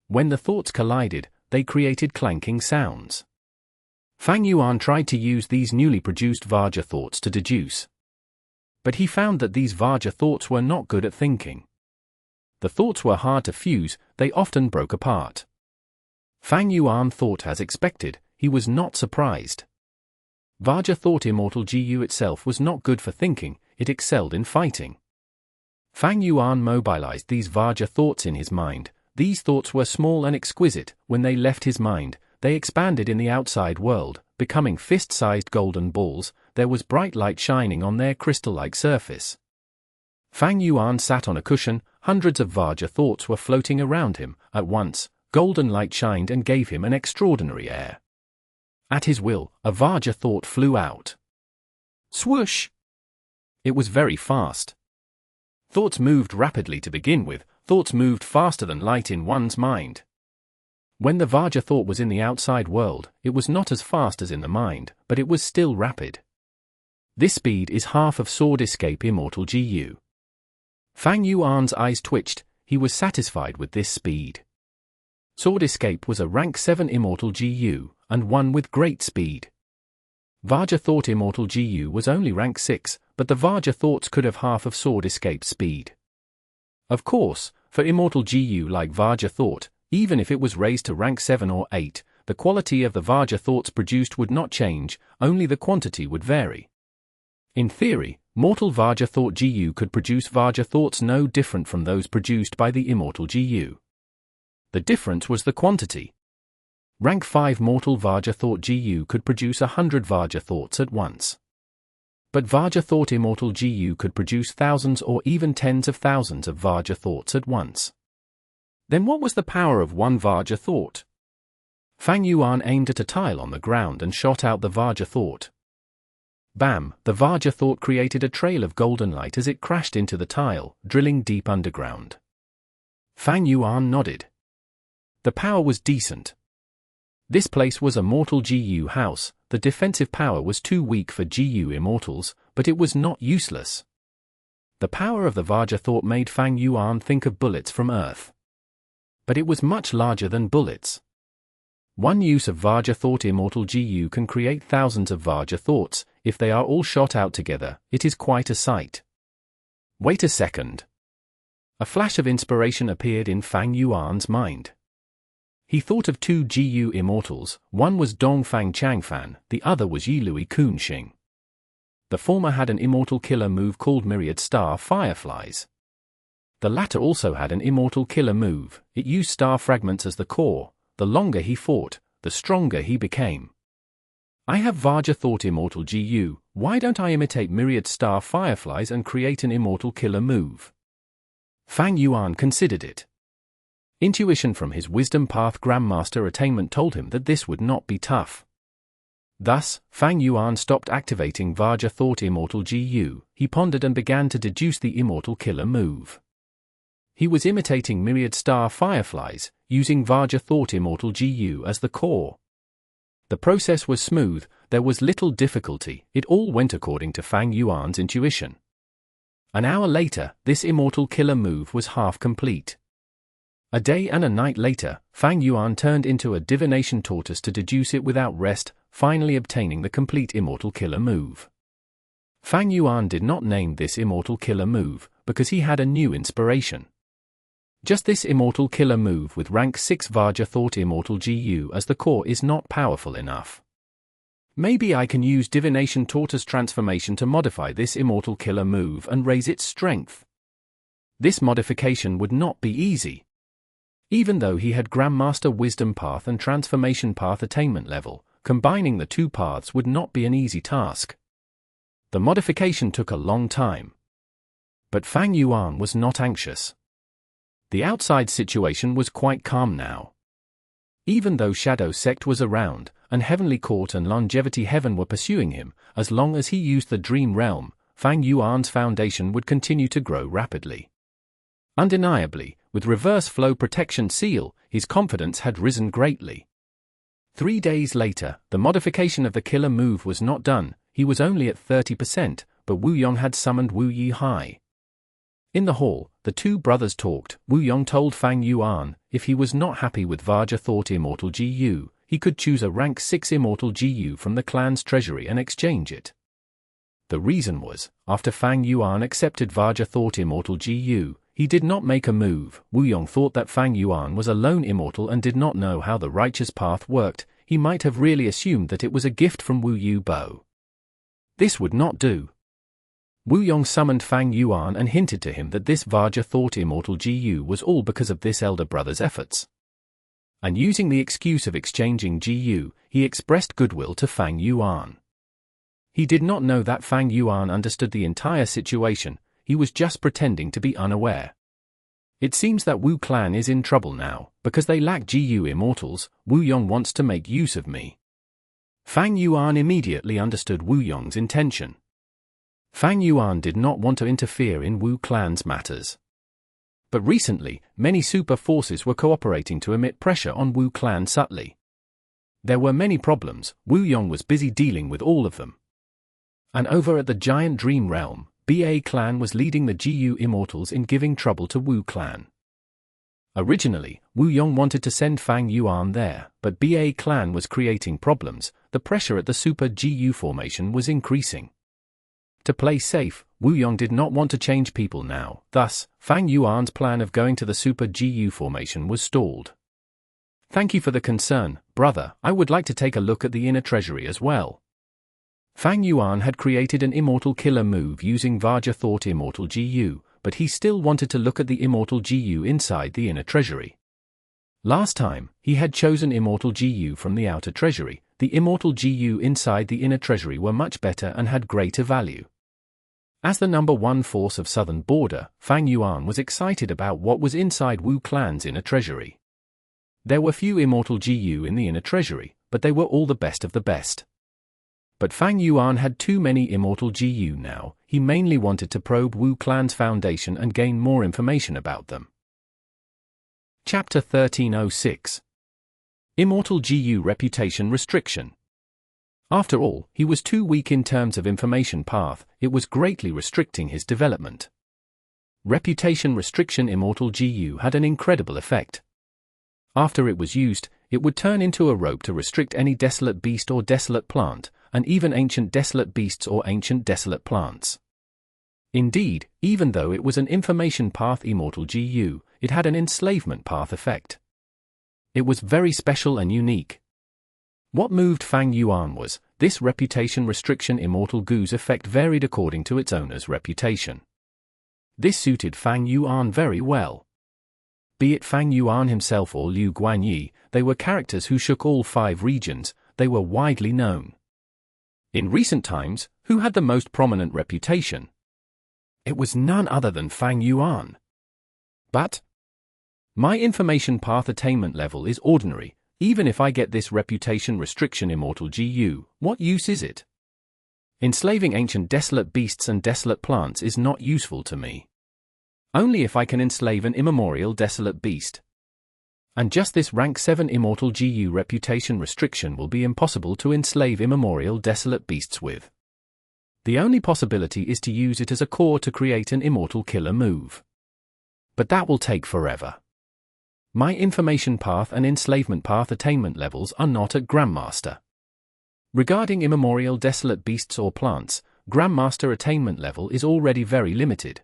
[SPEAKER 1] When the thoughts collided, they created clanking sounds. Fang Yuan tried to use these newly produced Vajra thoughts to deduce. But he found that these Vajra thoughts were not good at thinking. The thoughts were hard to fuse, they often broke apart. Fang Yuan thought as expected. He was not surprised. Vajra Thought Immortal GU itself was not good for thinking, it excelled in fighting. Fang Yuan mobilized these Vajra thoughts in his mind. These thoughts were small and exquisite. When they left his mind, they expanded in the outside world, becoming fist-sized golden balls. There was bright light shining on their crystal-like surface. Fang Yuan sat on a cushion. Hundreds of Vajra thoughts were floating around him. At once, golden light shined and gave him an extraordinary air. At his will, a Vajra thought flew out. Swoosh! It was very fast. Thoughts moved rapidly to begin with. Thoughts moved faster than light in one's mind. When the Vajra thought was in the outside world, it was not as fast as in the mind, but it was still rapid. This speed is half of Sword Escape Immortal GU. Fang Yuan's eyes twitched. He was satisfied with this speed. Sword Escape was a rank 7 Immortal GU, and one with great speed. Vajra Thought Immortal GU was only rank 6, but the Vajra Thoughts could have half of Sword Escape speed. Of course, for Immortal GU like Vajra Thought, even if it was raised to rank 7 or 8, the quality of the Vajra Thoughts produced would not change, only the quantity would vary. In theory, mortal Vajra Thought GU could produce Vajra Thoughts no different from those produced by the Immortal GU. The difference was the quantity. Rank 5 mortal Vajra Thought GU could produce 100 Vajra Thoughts at once. But Vajra Thought Immortal GU could produce thousands or even tens of thousands of Vajra Thoughts at once. Then what was the power of one Vajra Thought? Fang Yuan aimed at a tile on the ground and shot out the Vajra Thought. Bam! The Vajra Thought created a trail of golden light as it crashed into the tile, drilling deep underground. Fang Yuan nodded. The power was decent. This place was a mortal GU house. The defensive power was too weak for GU immortals, but it was not useless. The power of the Vajra Thought made Fang Yuan think of bullets from Earth. But it was much larger than bullets. One use of Vajra Thought Immortal GU can create thousands of Vajra Thoughts. If they are all shot out together, it is quite a sight. Wait a second. A flash of inspiration appeared in Fang Yuan's mind. He thought of two GU immortals. One was Dongfang Changfan, the other was Yilui Kunxing. The former had an immortal killer move called Myriad Star Fireflies. The latter also had an immortal killer move. It used star fragments as the core. The longer he fought, the stronger he became. I have Vajra Thought Immortal GU. Why don't I imitate Myriad Star Fireflies and create an immortal killer move? Fang Yuan considered it. Intuition from his wisdom path Grandmaster Attainment told him that this would not be tough. Thus, Fang Yuan stopped activating Vajra Thought Immortal GU. He pondered and began to deduce the immortal killer move. He was imitating Myriad Star Fireflies, using Vajra Thought Immortal GU as the core. The process was smooth. There was little difficulty. It all went according to Fang Yuan's intuition. An hour later, this immortal killer move was half complete. A day and a night later, Fang Yuan turned into a Divination Tortoise to deduce it without rest, finally obtaining the complete immortal killer move. Fang Yuan did not name this immortal killer move, because he had a new inspiration. Just this immortal killer move with rank 6 Vajra Thought Immortal GU as the core is not powerful enough. Maybe I can use Divination Tortoise transformation to modify this immortal killer move and raise its strength. This modification would not be easy. Even though he had Grandmaster Wisdom Path and Transformation Path attainment level, combining the two paths would not be an easy task. The modification took a long time. But Fang Yuan was not anxious. The outside situation was quite calm now. Even though Shadow Sect was around, and Heavenly Court and Longevity Heaven were pursuing him, as long as he used the Dream Realm, Fang Yuan's foundation would continue to grow rapidly. Undeniably, with Reverse Flow Protection Seal, his confidence had risen greatly. 3 days later, the modification of the killer move was not done. He was only at 30%, but Wu Yong had summoned Wu Yi Hai. In the hall, the two brothers talked. Wu Yong told Fang Yuan, if he was not happy with Vajra Thought Immortal GU, he could choose a rank 6 Immortal GU from the clan's treasury and exchange it. The reason was, after Fang Yuan accepted Vajra Thought Immortal GU, he did not make a move. Wu Yong thought that Fang Yuan was a lone immortal and did not know how the righteous path worked. He might have really assumed that it was a gift from Wu Yu Bo. This would not do. Wu Yong summoned Fang Yuan and hinted to him that this Vajra thought Immortal GU was all because of this elder brother's efforts. And using the excuse of exchanging GU, he expressed goodwill to Fang Yuan. He did not know that Fang Yuan understood the entire situation, he was just pretending to be unaware. It seems that Wu clan is in trouble now, because they lack GU immortals. Wu Yong wants to make use of me. Fang Yuan immediately understood Wu Yong's intention. Fang Yuan did not want to interfere in Wu clan's matters. But recently, many super forces were cooperating to emit pressure on Wu clan subtly. There were many problems, Wu Yong was busy dealing with all of them. And over at the Giant Dream Realm, BA clan was leading the GU immortals in giving trouble to Wu clan. Originally, Wu Yong wanted to send Fang Yuan there, but BA clan was creating problems, the pressure at the Super GU formation was increasing. To play safe, Wu Yong did not want to change people now, thus, Fang Yuan's plan of going to the Super GU formation was stalled. Thank you for the concern, brother, I would like to take a look at the inner treasury as well. Fang Yuan had created an immortal killer move using Vajra thought Immortal GU, but he still wanted to look at the Immortal GU inside the inner treasury. Last time, he had chosen Immortal GU from the outer treasury. The Immortal GU inside the inner treasury were much better and had greater value. As the number one force of southern border, Fang Yuan was excited about what was inside Wu clan's inner treasury. There were few Immortal GU in the inner treasury, but they were all the best of the best. But Fang Yuan had too many Immortal GU now, he mainly wanted to probe Wu clan's foundation and gain more information about them. Chapter 1306. Immortal GU Reputation Restriction. After all, he was too weak in terms of information path, it was greatly restricting his development. Reputation Restriction Immortal GU had an incredible effect. After it was used, it would turn into a rope to restrict any desolate beast or desolate plant, and even ancient desolate beasts or ancient desolate plants. Indeed, even though it was an information path Immortal GU, it had an enslavement path effect. It was very special and unique. What moved Fang Yuan was, this reputation restriction Immortal GU's effect varied according to its owner's reputation. This suited Fang Yuan very well. Be it Fang Yuan himself or Liu Guanyi, they were characters who shook all 5 regions, they were widely known. In recent times, who had the most prominent reputation? It was none other than Fang Yuan. But my information path attainment level is ordinary, even if I get this reputation restriction Immortal GU, what use is it? Enslaving ancient desolate beasts and desolate plants is not useful to me. Only if I can enslave an immemorial desolate beast. And just this rank 7 Immortal GU reputation restriction will be impossible to enslave immemorial desolate beasts with. The only possibility is to use it as a core to create an immortal killer move. But that will take forever. My information path and enslavement path attainment levels are not at Grandmaster. Regarding immemorial desolate beasts or plants, Grandmaster attainment level is already very limited.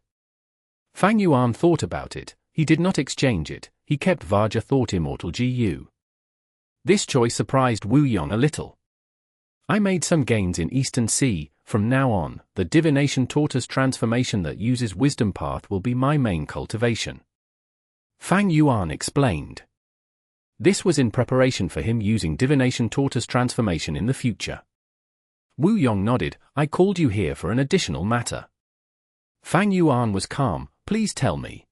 [SPEAKER 1] Fang Yuan thought about it, he did not exchange it, he kept Vajra thought Immortal GU. This choice surprised Wu Yong a little. I made some gains in Eastern Sea, from now on, the Divination Tortoise transformation that uses Wisdom Path will be my main cultivation. Fang Yuan explained. This was in preparation for him using Divination Tortoise transformation in the future. Wu Yong nodded, I called you here for an additional matter. Fang Yuan was calm, please tell me.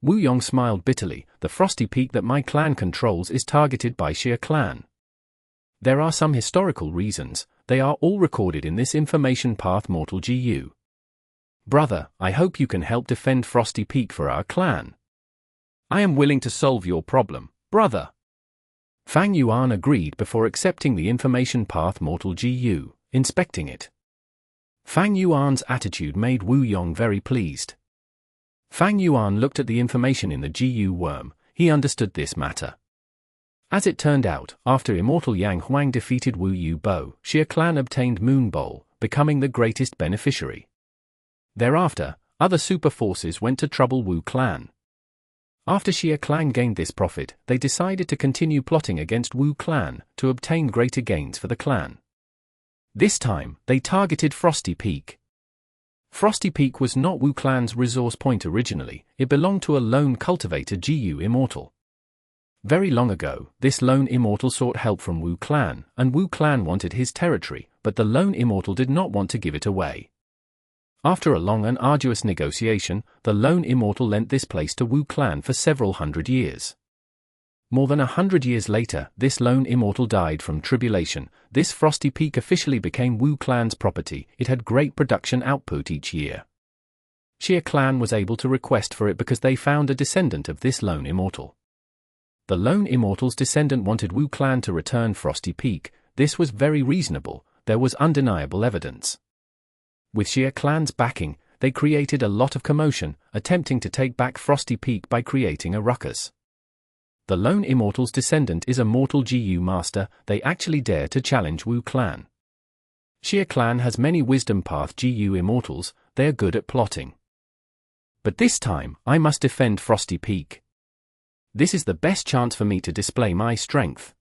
[SPEAKER 1] Wu Yong smiled bitterly, the Frosty Peak that my clan controls is targeted by Xia clan. There are some historical reasons, they are all recorded in this information path Mortal GU. Brother, I hope you can help defend Frosty Peak for our clan. I am willing to solve your problem, brother. Fang Yuan agreed before accepting the information path Mortal GU, inspecting it. Fang Yuan's attitude made Wu Yong very pleased. Fang Yuan looked at the information in the GU worm, he understood this matter. As it turned out, after Immortal Yang Huang defeated Wu Yu Bo, Xia clan obtained Moon Bowl, becoming the greatest beneficiary. Thereafter, other super forces went to trouble Wu clan. After Xia clan gained this profit, they decided to continue plotting against Wu clan, to obtain greater gains for the clan. This time, they targeted Frosty Peak. Frosty Peak was not Wu Clan's resource point originally, it belonged to a lone cultivator Gu Immortal. Very long ago, this lone immortal sought help from Wu Clan, and Wu Clan wanted his territory, but the lone immortal did not want to give it away. After a long and arduous negotiation, the lone immortal lent this place to Wu Clan for several hundred years. More than 100 years later, this lone immortal died from tribulation. This Frosty Peak officially became Wu Clan's property. It had great production output each year. Xia Clan was able to request for it because they found a descendant of this lone immortal. The lone immortal's descendant wanted Wu Clan to return Frosty Peak. This was very reasonable, there was undeniable evidence. With Xia Clan's backing, they created a lot of commotion, attempting to take back Frosty Peak by creating a ruckus. The lone immortal's descendant is a mortal GU master, they actually dare to challenge Wu Clan. Xia Clan has many wisdom path GU immortals, they are good at plotting. But this time, I must defend Frosty Peak. This is the best chance for me to display my strength.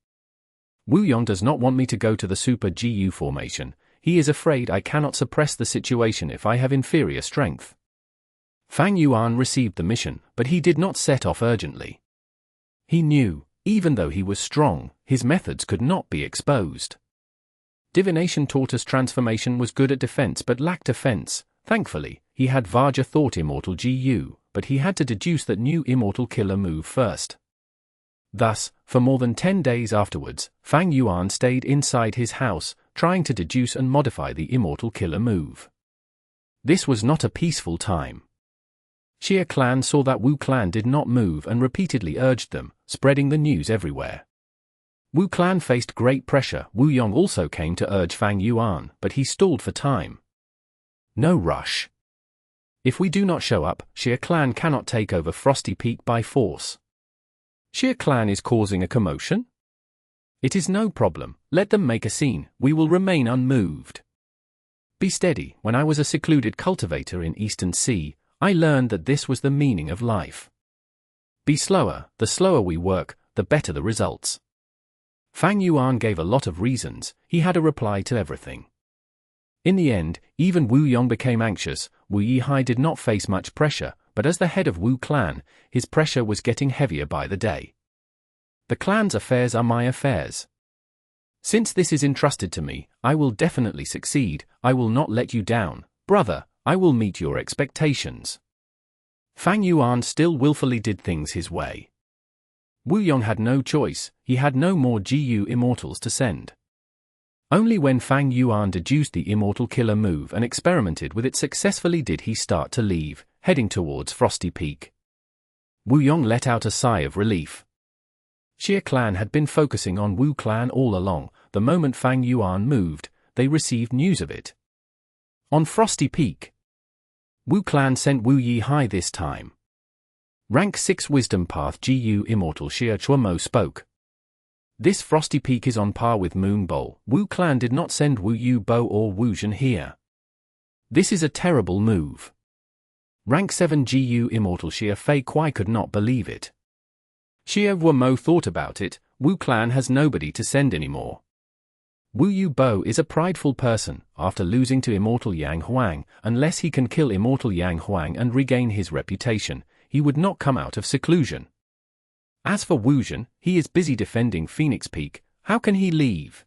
[SPEAKER 1] Wu Yong does not want me to go to the Super GU formation, he is afraid I cannot suppress the situation if I have inferior strength. Fang Yuan received the mission, but he did not set off urgently. He knew, even though he was strong, his methods could not be exposed. Divination Tortoise transformation was good at defense but lacked offense. Thankfully, he had Vajra thought Immortal GU, but he had to deduce that new Immortal killer move first. Thus, for more than 10 days afterwards, Fang Yuan stayed inside his house, trying to deduce and modify the Immortal killer move. This was not a peaceful time. Xia Clan saw that Wu Clan did not move and repeatedly urged them, spreading the news everywhere. Wu Clan faced great pressure. Wu Yong also came to urge Fang Yuan, but he stalled for time. No rush. If we do not show up, Xia Clan cannot take over Frosty Peak by force. Xia Clan is causing a commotion? It is no problem, let them make a scene, we will remain unmoved. Be steady. When I was a secluded cultivator in Eastern Sea, I learned that this was the meaning of life. Be slower, the slower we work, the better the results. Fang Yuan gave a lot of reasons, he had a reply to everything. In the end, even Wu Yong became anxious. Wu Yihai did not face much pressure, but as the head of Wu Clan, his pressure was getting heavier by the day. The clan's affairs are my affairs. Since this is entrusted to me, I will definitely succeed. I will not let you down, brother, I will meet your expectations. Fang Yuan still willfully did things his way. Wu Yong had no choice, he had no more GU immortals to send. Only when Fang Yuan deduced the immortal killer move and experimented with it successfully did he start to leave, heading towards Frosty Peak. Wu Yong let out a sigh of relief. Xia Clan had been focusing on Wu Clan all along. The moment Fang Yuan moved, they received news of it. On Frosty Peak, Wu Clan sent Wu Yihai this time. Rank 6 Wisdom Path GU Immortal Xia Chuamo spoke. This Frosty Peak is on par with Moon Bowl. Wu Clan did not send Wu Yu Bo or Wu Zhen here. This is a terrible move. Rank 7 GU Immortal Xia Fei Kuai could not believe it. Xia Mo thought about it. Wu Clan has nobody to send anymore. Wu Yu Bo is a prideful person. After losing to Immortal Yang Huang, unless he can kill Immortal Yang Huang and regain his reputation, he would not come out of seclusion. As for Wu Zhen, he is busy defending Phoenix Peak. How can he leave?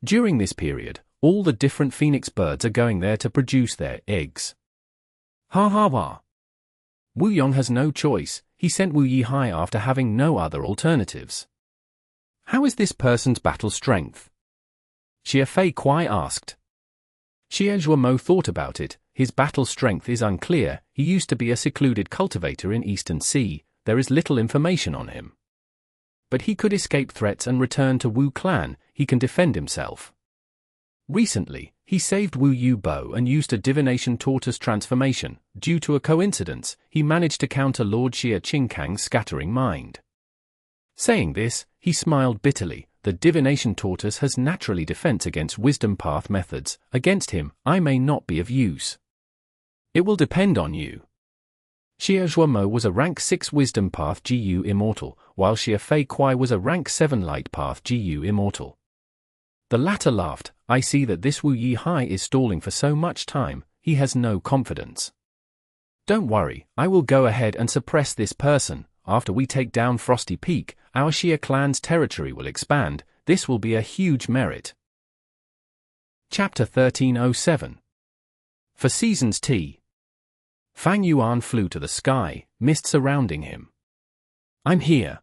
[SPEAKER 1] During this period, all the different phoenix birds are going there to produce their eggs. Ha ha ha. Wu Yong has no choice, he sent Wu Yihai after having no other alternatives. How is this person's battle strength? Xia Fei Kuai asked. Xia Zhuamo thought about it. His battle strength is unclear. He used to be a secluded cultivator in Eastern Sea. There is little information on him. But he could escape threats and return to Wu Clan. He can defend himself. Recently, he saved Wu Yu Bo and used a Divination Tortoise transformation. Due to a coincidence, he managed to counter Lord Xia Qingkang's scattering mind. Saying this, he smiled bitterly. The Divination Tortoise has naturally defense against Wisdom Path methods. Against him, I may not be of use. It will depend on you. Xia Zhuamo was a rank 6 Wisdom Path GU Immortal, while Xia Fei Kuai was a rank 7 Light Path GU Immortal. The latter laughed. I see that this Wu Yihai is stalling for so much time, he has no confidence. Don't worry, I will go ahead and suppress this person. After we take down Frosty Peak, our Xia clan's territory will expand. This will be a huge merit. Chapter 1307. For Seasons T. Fang Yuan flew to the sky, mist surrounding him. I'm here.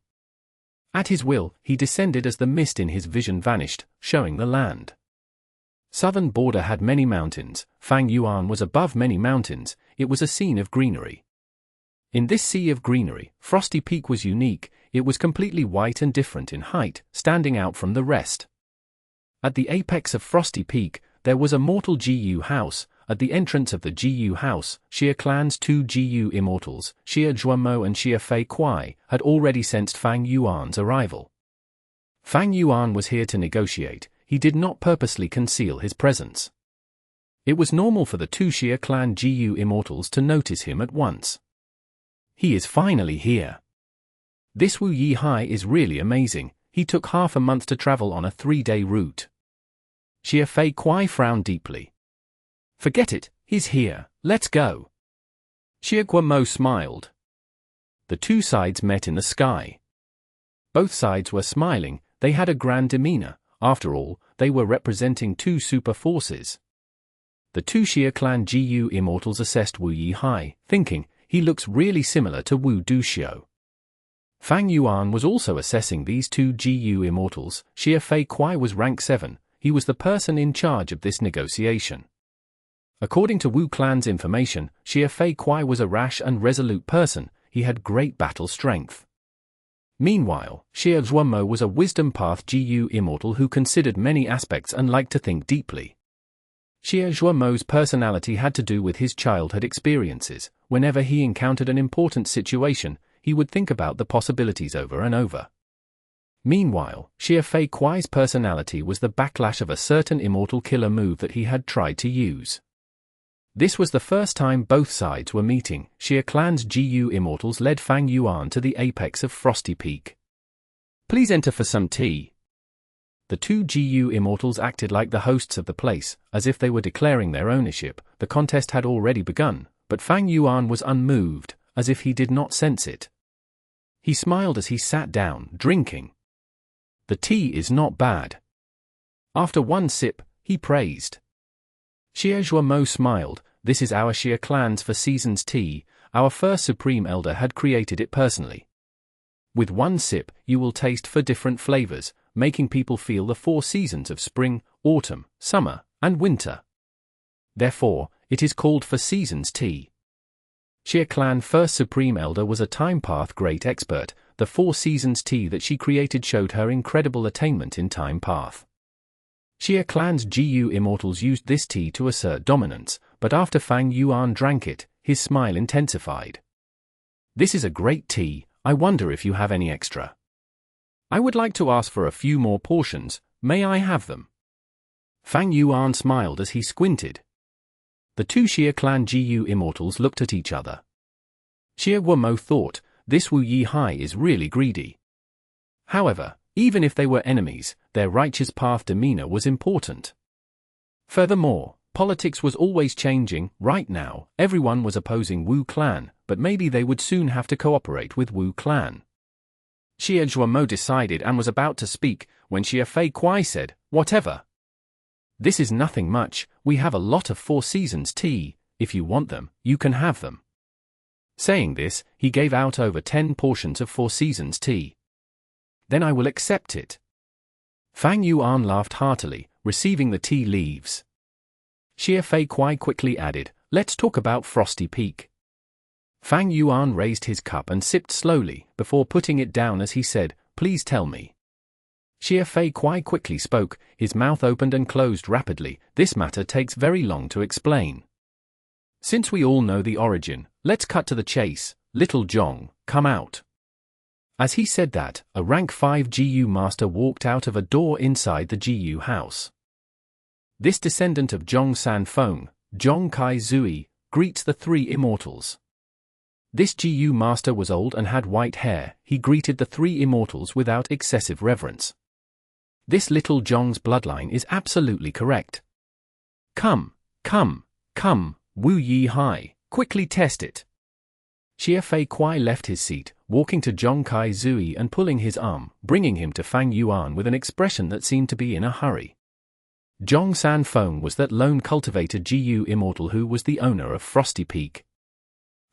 [SPEAKER 1] At his will, he descended as the mist in his vision vanished, showing the land. Southern border had many mountains. Fang Yuan was above many mountains. It was a scene of greenery. In this sea of greenery, Frosty Peak was unique. It was completely white and different in height, standing out from the rest. At the apex of Frosty Peak, there was a mortal GU house. At the entrance of the GU house, Xia clan's 2 GU immortals, Xia Zhuanmo and Xia Fei Kuai, had already sensed Fang Yuan's arrival. Fang Yuan was here to negotiate. He did not purposely conceal his presence. It was normal for the 2 Xia clan GU immortals to notice him at once. He is finally here. This Wu Yi Hai is really amazing. He took half a month to travel on a 3-day route. Xia Fei Kuai frowned deeply. Forget it, he's here, let's go. Xia Guamo smiled. The two sides met in the sky. Both sides were smiling. They had a grand demeanor. After all, they were representing 2 super forces. The 2 Xia clan GU immortals assessed Wu Yi Hai, thinking, he looks really similar to Wu Duxiu. Fang Yuan was also assessing these 2 GU immortals. Xia Fei Kuai was rank 7, he was the person in charge of this negotiation. According to Wu clan's information, Xia Fei Kuai was a rash and resolute person. He had great battle strength. Meanwhile, Xia Zhuanmo was a wisdom path GU immortal who considered many aspects and liked to think deeply. Xia Zhuanmo's personality had to do with his childhood experiences. Whenever he encountered an important situation, he would think about the possibilities over and over. Meanwhile, Xia Fei Kuai's personality was the backlash of a certain immortal killer move that he had tried to use. This was the first time both sides were meeting. Xia clan's GU immortals led Fang Yuan to the apex of Frosty Peak. Please enter for some tea. The 2 GU immortals acted like the hosts of the place, as if they were declaring their ownership. The contest had already begun, but Fang Yuan was unmoved, as if he did not sense it. He smiled as he sat down, drinking. The tea is not bad. After one sip, he praised. Xia Zhuanmo smiled. This is our Xia clan's for seasons tea. Our first Supreme Elder had created it personally. With one sip, you will taste 4 different flavors, making people feel the 4 seasons of spring, autumn, summer, and winter. Therefore, it is called for seasons tea. Xia clan first Supreme Elder was a time path great expert. The 4 seasons tea that she created showed her incredible attainment in time path. Xia clan's GU immortals used this tea to assert dominance, but after Fang Yuan drank it, his smile intensified. This is a great tea. I wonder if you have any extra. I would like to ask for a few more portions. May I have them? Fang Yuan smiled as he squinted. The 2 Xia clan GU immortals looked at each other. Xia Guamo thought, this Wu Yi Hai is really greedy. However, even if they were enemies, their righteous path demeanor was important. Furthermore, politics was always changing. Right now, everyone was opposing Wu clan, but maybe they would soon have to cooperate with Wu clan. Xia Zhuanmo decided and was about to speak, when Xia Fei Kuai said, whatever. This is nothing much. We have a lot of 4 seasons tea. If you want them, you can have them. Saying this, he gave out over 10 portions of 4 seasons tea. Then I will accept it. Fang Yuan laughed heartily, receiving the tea leaves. Xia Fei Kuai quickly added, let's talk about Frosty Peak. Fang Yuan raised his cup and sipped slowly, before putting it down as he said, please tell me. Xia Fei Kuai quickly spoke, his mouth opened and closed rapidly. This matter takes very long to explain. Since we all know the origin, let's cut to the chase. Little Yong, come out. As he said that, a rank 5 GU master walked out of a door inside the GU house. This descendant of Zhong San Feng, Zhong Kai Zui, greets the 3 immortals. This GU master was old and had white hair. He greeted the 3 immortals without excessive reverence. This little Zhong's bloodline is absolutely correct. Come, come, come, Wu Yi Hai, quickly test it. Xie Fei Kuai left his seat, walking to Zhong Kai Zui and pulling his arm, bringing him to Fang Yuan with an expression that seemed to be in a hurry. Zhong San Feng was that lone cultivator Gu Immortal who was the owner of Frosty Peak.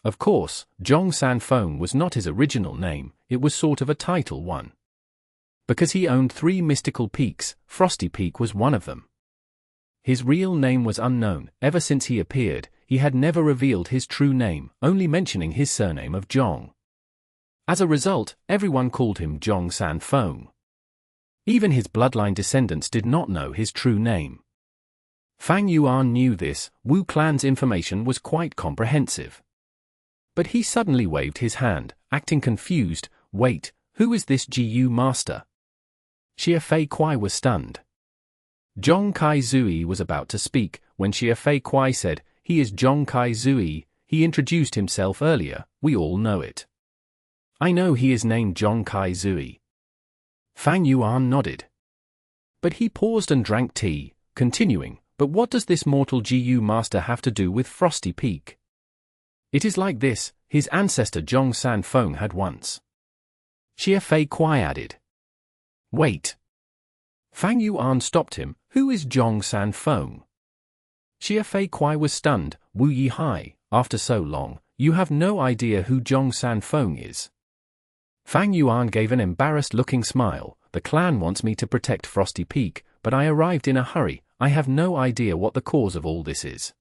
[SPEAKER 1] Of course, Zhong San Feng was not his original name, it was sort of a title one. Because he owned 3 mystical peaks, Frosty Peak was one of them. His real name was unknown. Ever since he appeared, he had never revealed his true name, only mentioning his surname of Zhong. As a result, everyone called him Zhong San Feng. Even his bloodline descendants did not know his true name. Fang Yuan knew this. Wu clan's information was quite comprehensive. But he suddenly waved his hand, acting confused. Wait, who is this Gu master? Xie Fei Kuai was stunned. Zhong Kai Zui was about to speak, when Xie Fei Kuai said, "He is Zhong Kai Zui, he introduced himself earlier, we all know it." "I know he is named Zhong Kai Zui." Fang Yuan nodded. But he paused and drank tea, continuing, "But what does this mortal Gu master have to do with Frosty Peak? It is like this, his ancestor Zhong San Feng had once." Xie Fei Kuai added. "Wait." Fang Yuan stopped him. "Who is Zhong San Feng?" Xie Fei Kuai was stunned. "Wu Yi Hai, after so long, you have no idea who Zhong San Feng is?" Fang Yuan gave an embarrassed-looking smile. "The clan wants me to protect Frosty Peak, but I arrived in a hurry. I have no idea what the cause of all this is.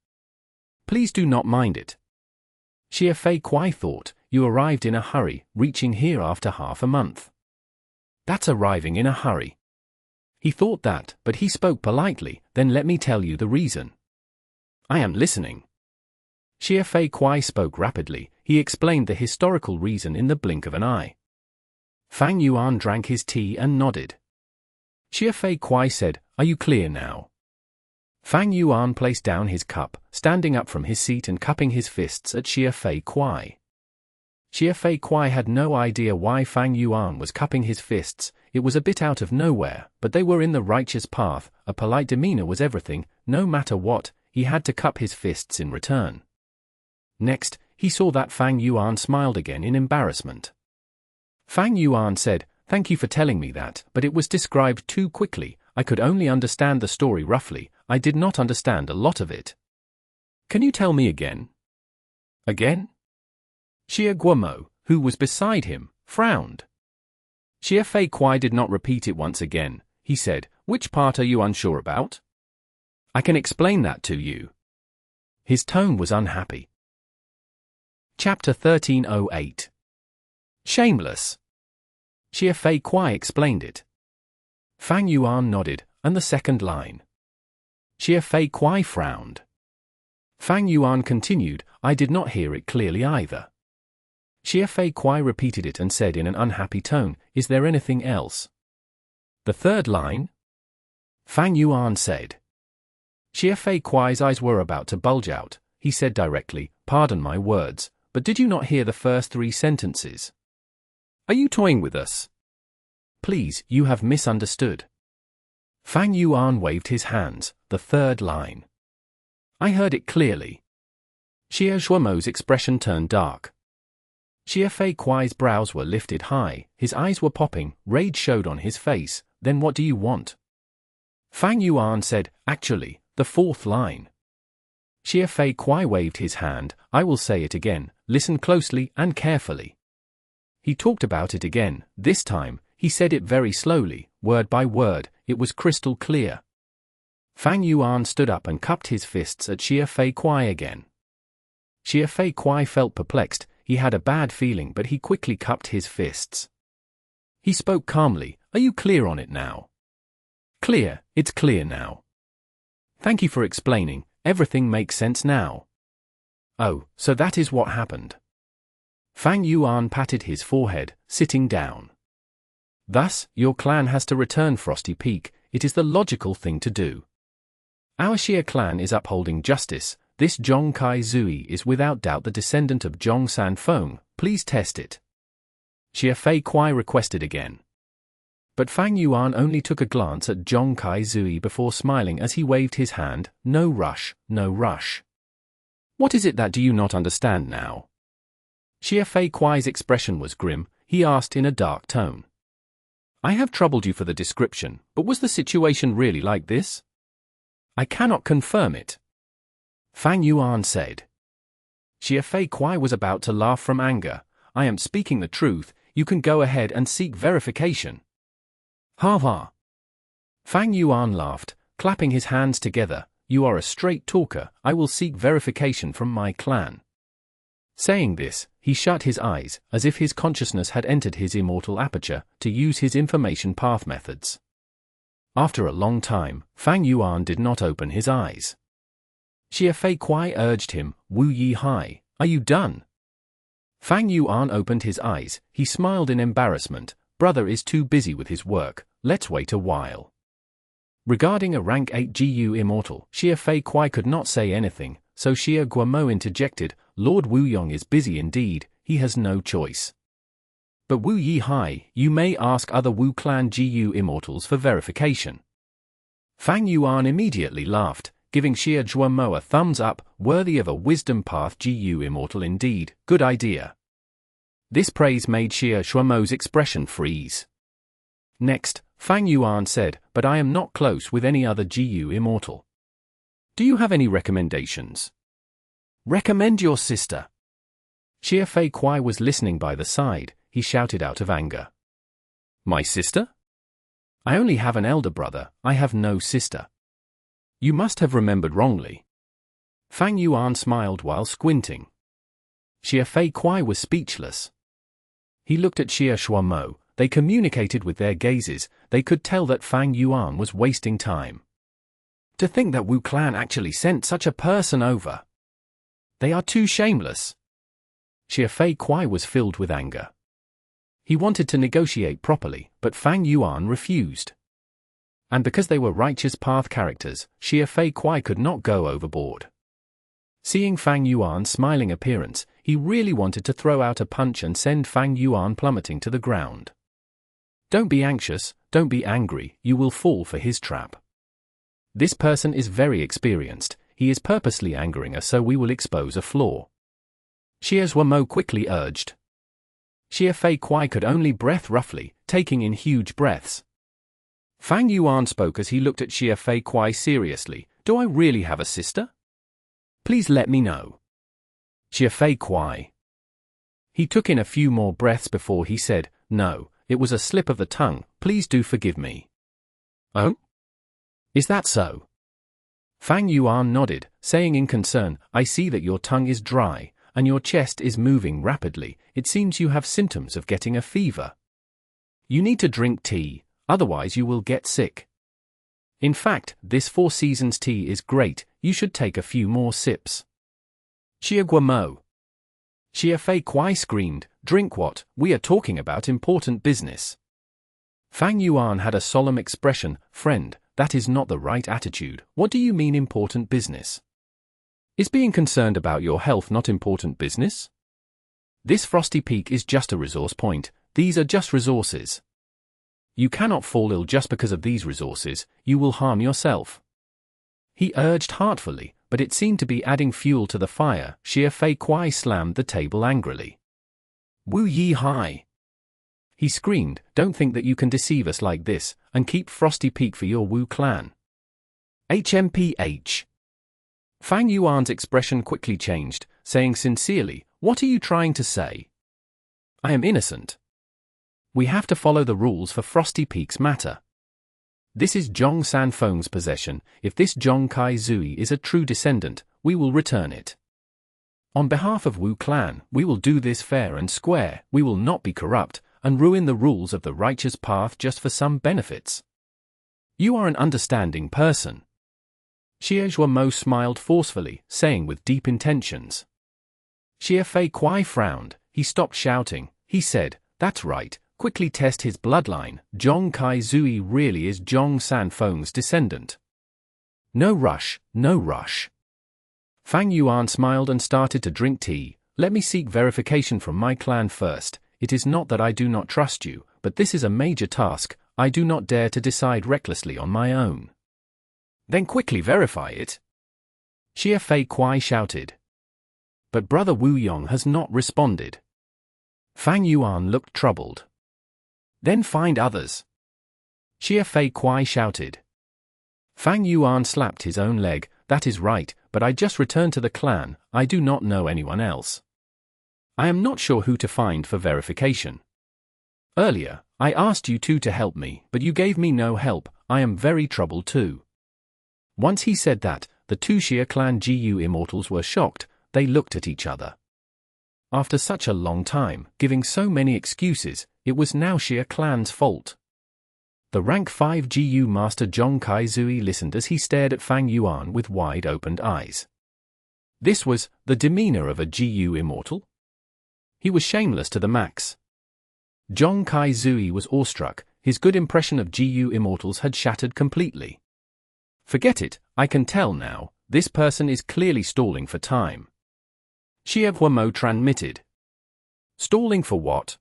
[SPEAKER 1] Please do not mind it." Xie Fei Kuai thought, "You arrived in a hurry, reaching here after half a month. That's arriving in a hurry." He thought that, but he spoke politely. "Then let me tell you the reason." "I am listening." Xie Fei Kuai spoke rapidly. He explained the historical reason in the blink of an eye. Fang Yuan drank his tea and nodded. Xie Fei Kuai said, "Are you clear now?" Fang Yuan placed down his cup, standing up from his seat and cupping his fists at Xie Fei Kuai. Xie Fei Kuai had no idea why Fang Yuan was cupping his fists. It was a bit out of nowhere, but they were in the righteous path. A polite demeanor was everything. No matter what, he had to cup his fists in return. Next, he saw that Fang Yuan smiled again in embarrassment. Fang Yuan said, "Thank you for telling me that, but it was described too quickly. I could only understand the story roughly. I did not understand a lot of it. Can you tell me again?" "Again?" Xie Guomo, who was beside him, frowned. Xie Fei Kuai did not repeat it once again. He said, "Which part are you unsure about? I can explain that to you." His tone was unhappy. Chapter 1308. Shameless. Xie Fei Kuai explained it. Fang Yuan nodded, and the second line. Xie Fei Kuai frowned. Fang Yuan continued, "I did not hear it clearly either." Xie Fei Kuai repeated it and said in an unhappy tone, "Is there anything else?" "The third line?" Fang Yuan said. Xie Fei Kuai's eyes were about to bulge out. He said directly, "Pardon my words, but did you not hear the first 3 sentences? Are you toying with us? Please, you have misunderstood." Fang Yuan waved his hands. "The third line. I heard it clearly." Xie Zhuomo's expression turned dark. Xie Fei Kuai's brows were lifted high, his eyes were popping, rage showed on his face. "Then what do you want?" Fang Yuan said, "Actually, the 4th line." Xie Fei Kuai waved his hand. "I will say it again, listen closely and carefully." He talked about it again. This time, he said it very slowly, word by word. It was crystal clear. Fang Yuan stood up and cupped his fists at Xie Fei Kuai again. Xie Fei Kuai felt perplexed. He had a bad feeling, but he quickly cupped his fists. He spoke calmly, "Are you clear on it now?" "Clear, it's clear now." "Thank you for explaining, everything makes sense now." "Oh, so that is what happened." Fang Yuan patted his forehead, sitting down. "Thus, your clan has to return Frosty Peak. It is the logical thing to do. Our Xie clan is upholding justice. This Zhong Kai Zui is without doubt the descendant of Zhong San Feng. Please test it." Xie Fei Kuai requested again. But Fang Yuan only took a glance at Zhong Kai Zui before smiling as he waved his hand. "No rush, no rush. What is it that do you not understand now? Xie Fei Kuai's expression was grim. He asked in a dark tone. I have troubled you for the description, but was the situation really like this? I cannot confirm it. Fang Yuan said. Xie Fei Kuai was about to laugh from anger. I am speaking the truth, you can go ahead and seek verification. Ha ha. Fang Yuan laughed, clapping his hands together. You are a straight talker, I will seek verification from my clan. Saying this, he shut his eyes, as if his consciousness had entered his immortal aperture, to use his information path methods. After a long time, Fang Yuan did not open his eyes. Xie Fei Kuai urged him, Wu Yi Hai, are you done? Fang Yuan opened his eyes, he smiled in embarrassment, brother is too busy with his work, let's wait a while. Regarding a rank 8 GU Immortal, Xie Fei Kuai could not say anything, so Xie Guamo interjected, Lord Wu Yong is busy indeed, he has no choice. But Wu Yi Hai, you may ask other Wu clan GU Immortals for verification. Fang Yuan immediately laughed, giving Xie Guamo a thumbs up, worthy of a Wisdom Path GU Immortal indeed, good idea. This praise made Xie Guamo's expression freeze. Next, Fang Yuan said, but I am not close with any other GU Immortal. Do you have any recommendations? Recommend your sister. Xie Fei Kuai was listening by the side, he shouted out of anger. My sister? I only have an elder brother, I have no sister. You must have remembered wrongly. Fang Yuan smiled while squinting. Xie Fei Kuai was speechless. He looked at Xie Guamo, they communicated with their gazes, they could tell that Fang Yuan was wasting time. To think that Wu clan actually sent such a person over. They are too shameless. Xie Fei Kuai was filled with anger. He wanted to negotiate properly, but Fang Yuan refused. And because they were righteous path characters, Xie Fei Kuai could not go overboard. Seeing Fang Yuan's smiling appearance, he really wanted to throw out a punch and send Fang Yuan plummeting to the ground. Don't be anxious, don't be angry, you will fall for his trap. This person is very experienced, he is purposely angering us so we will expose a flaw. Xie Guamo quickly urged. Xie Fei Kuai could only breath roughly, taking in huge breaths. Fang Yuan spoke as he looked at Xie Fei Kuai seriously, do I really have a sister? Please let me know. Xie Fei Kuai. He took in a few more breaths before he said, no, it was a slip of the tongue, please do forgive me. Oh? Is that so? Fang Yuan nodded, saying in concern, I see that your tongue is dry, and your chest is moving rapidly, it seems you have symptoms of getting a fever. You need to drink tea, otherwise you will get sick. In fact, this Four Seasons tea is great, you should take a few more sips. Xie Guamo. Xie Fei Kuai screamed, drink what, we are talking about important business. Fang Yuan had a solemn expression, friend, that is not the right attitude, what do you mean important business? Is being concerned about your health not important business? This Frosty Peak is just a resource point, these are just resources. You cannot fall ill just because of these resources, you will harm yourself. He urged heartfully, but it seemed to be adding fuel to the fire. Xie Fei Kuai slammed the table angrily. Wu Yi Hai. He screamed, don't think that you can deceive us like this, and keep Frosty Peak for your Wu clan. HMPH. Fang Yuan's expression quickly changed, saying sincerely, what are you trying to say? I am innocent. We have to follow the rules for Frosty Peak's matter. This is Zhong San Feng's possession, if this Zhong Kai Zui is a true descendant, we will return it. On behalf of Wu clan, we will do this fair and square, we will not be corrupt, and ruin the rules of the righteous path just for some benefits. You are an understanding person. Xie Guamo smiled forcefully, saying with deep intentions. Xie Fei Kuai frowned, he stopped shouting, he said, that's right, quickly test his bloodline, Zhong Kai Zui really is Zhong San Feng's descendant. No rush, no rush. Fang Yuan smiled and started to drink tea, let me seek verification from my clan first, it is not that I do not trust you, but this is a major task, I do not dare to decide recklessly on my own. Then quickly verify it. Xie Fei Kuai shouted. but brother Wu Yong has not responded. Fang Yuan looked troubled. Then find others. Xie Fei Kuai shouted. Fang Yuan slapped his own leg. That is right, but I just returned to the clan, I do not know anyone else. I am not sure who to find for verification. Earlier, I asked you two to help me, but you gave me no help, I am very troubled too. Once he said that, the two Xia clan GU immortals were shocked, they looked at each other. After such a long time, giving so many excuses, it was now Xia clan's fault. The rank 5 GU master Zhong Kaizui listened as he stared at Fang Yuan with wide-opened eyes. This was the demeanor of a GU immortal? He was shameless to the max. Zhong Kaizui was awestruck, his good impression of GU immortals had shattered completely. Forget it, I can tell now, this person is clearly stalling for time. Xie Huamo transmitted. Stalling for what?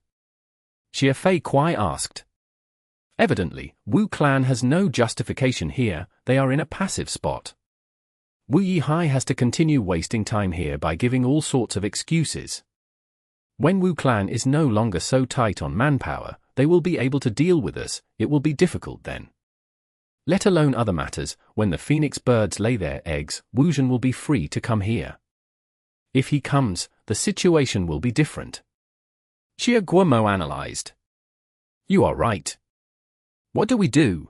[SPEAKER 1] Xie Fei Kuai asked. Evidently, Wu clan has no justification here, they are in a passive spot. Wu Yihai has to continue wasting time here by giving all sorts of excuses. When Wu clan is no longer so tight on manpower, they will be able to deal with us, it will be difficult then. Let alone other matters, when the phoenix birds lay their eggs, Wu Zhen will be free to come here. If he comes, the situation will be different. Xie Guomo analyzed. You are right. What do we do?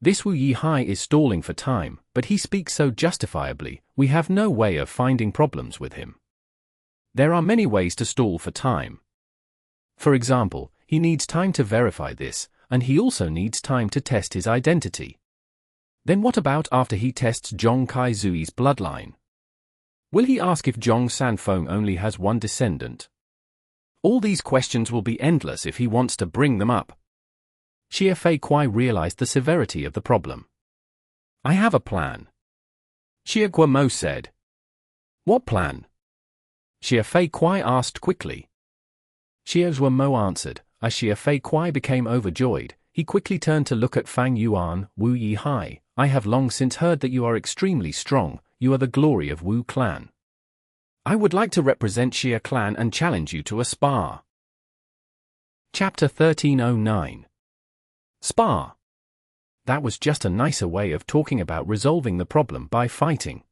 [SPEAKER 1] This Wu Yihai is stalling for time, but he speaks so justifiably, we have no way of finding problems with him. There are many ways to stall for time. For example, he needs time to verify this, and he also needs time to test his identity. Then what about after he tests Zhong Kaizui's bloodline? Will he ask if Zhong Sanfeng only has one descendant? All these questions will be endless if he wants to bring them up. Xie Fei Kuai realized the severity of the problem. I have a plan. Xie Guomo said. What plan? Xie Fei Kuai asked quickly. Xie Guomo answered. As Xie Fei Kuai became overjoyed, he quickly turned to look at Fang Yuan. Wu Yihai, I have long since heard that you are extremely strong, you are the glory of Wu clan. I would like to represent Xia clan and challenge you to a spar. Chapter 1309. Spar. That was just a nicer way of talking about resolving the problem by fighting.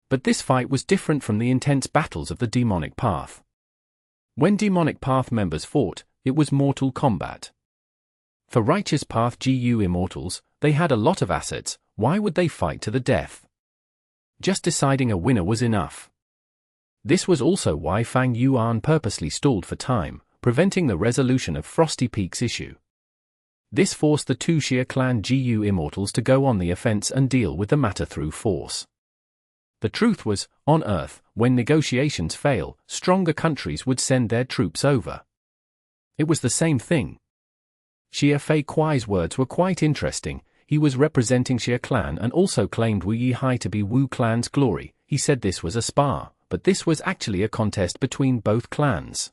[SPEAKER 1] But this fight was different from the intense battles of the demonic path. When demonic path members fought, it was mortal combat. For righteous path GU immortals, they had a lot of assets, why would they fight to the death? Just deciding a winner was enough. This was also why Fang Yuan purposely stalled for time, preventing the resolution of Frosty Peak's issue. This forced the two Xia clan GU immortals to go on the offense and deal with the matter through force. The truth was, on Earth, when negotiations fail, stronger countries would send their troops over. It was the same thing. Xie Fei Kuai's words were quite interesting. He was representing Xia clan and also claimed Wu Yihai to be Wu clan's glory. He said this was a spar, but this was actually a contest between both clans.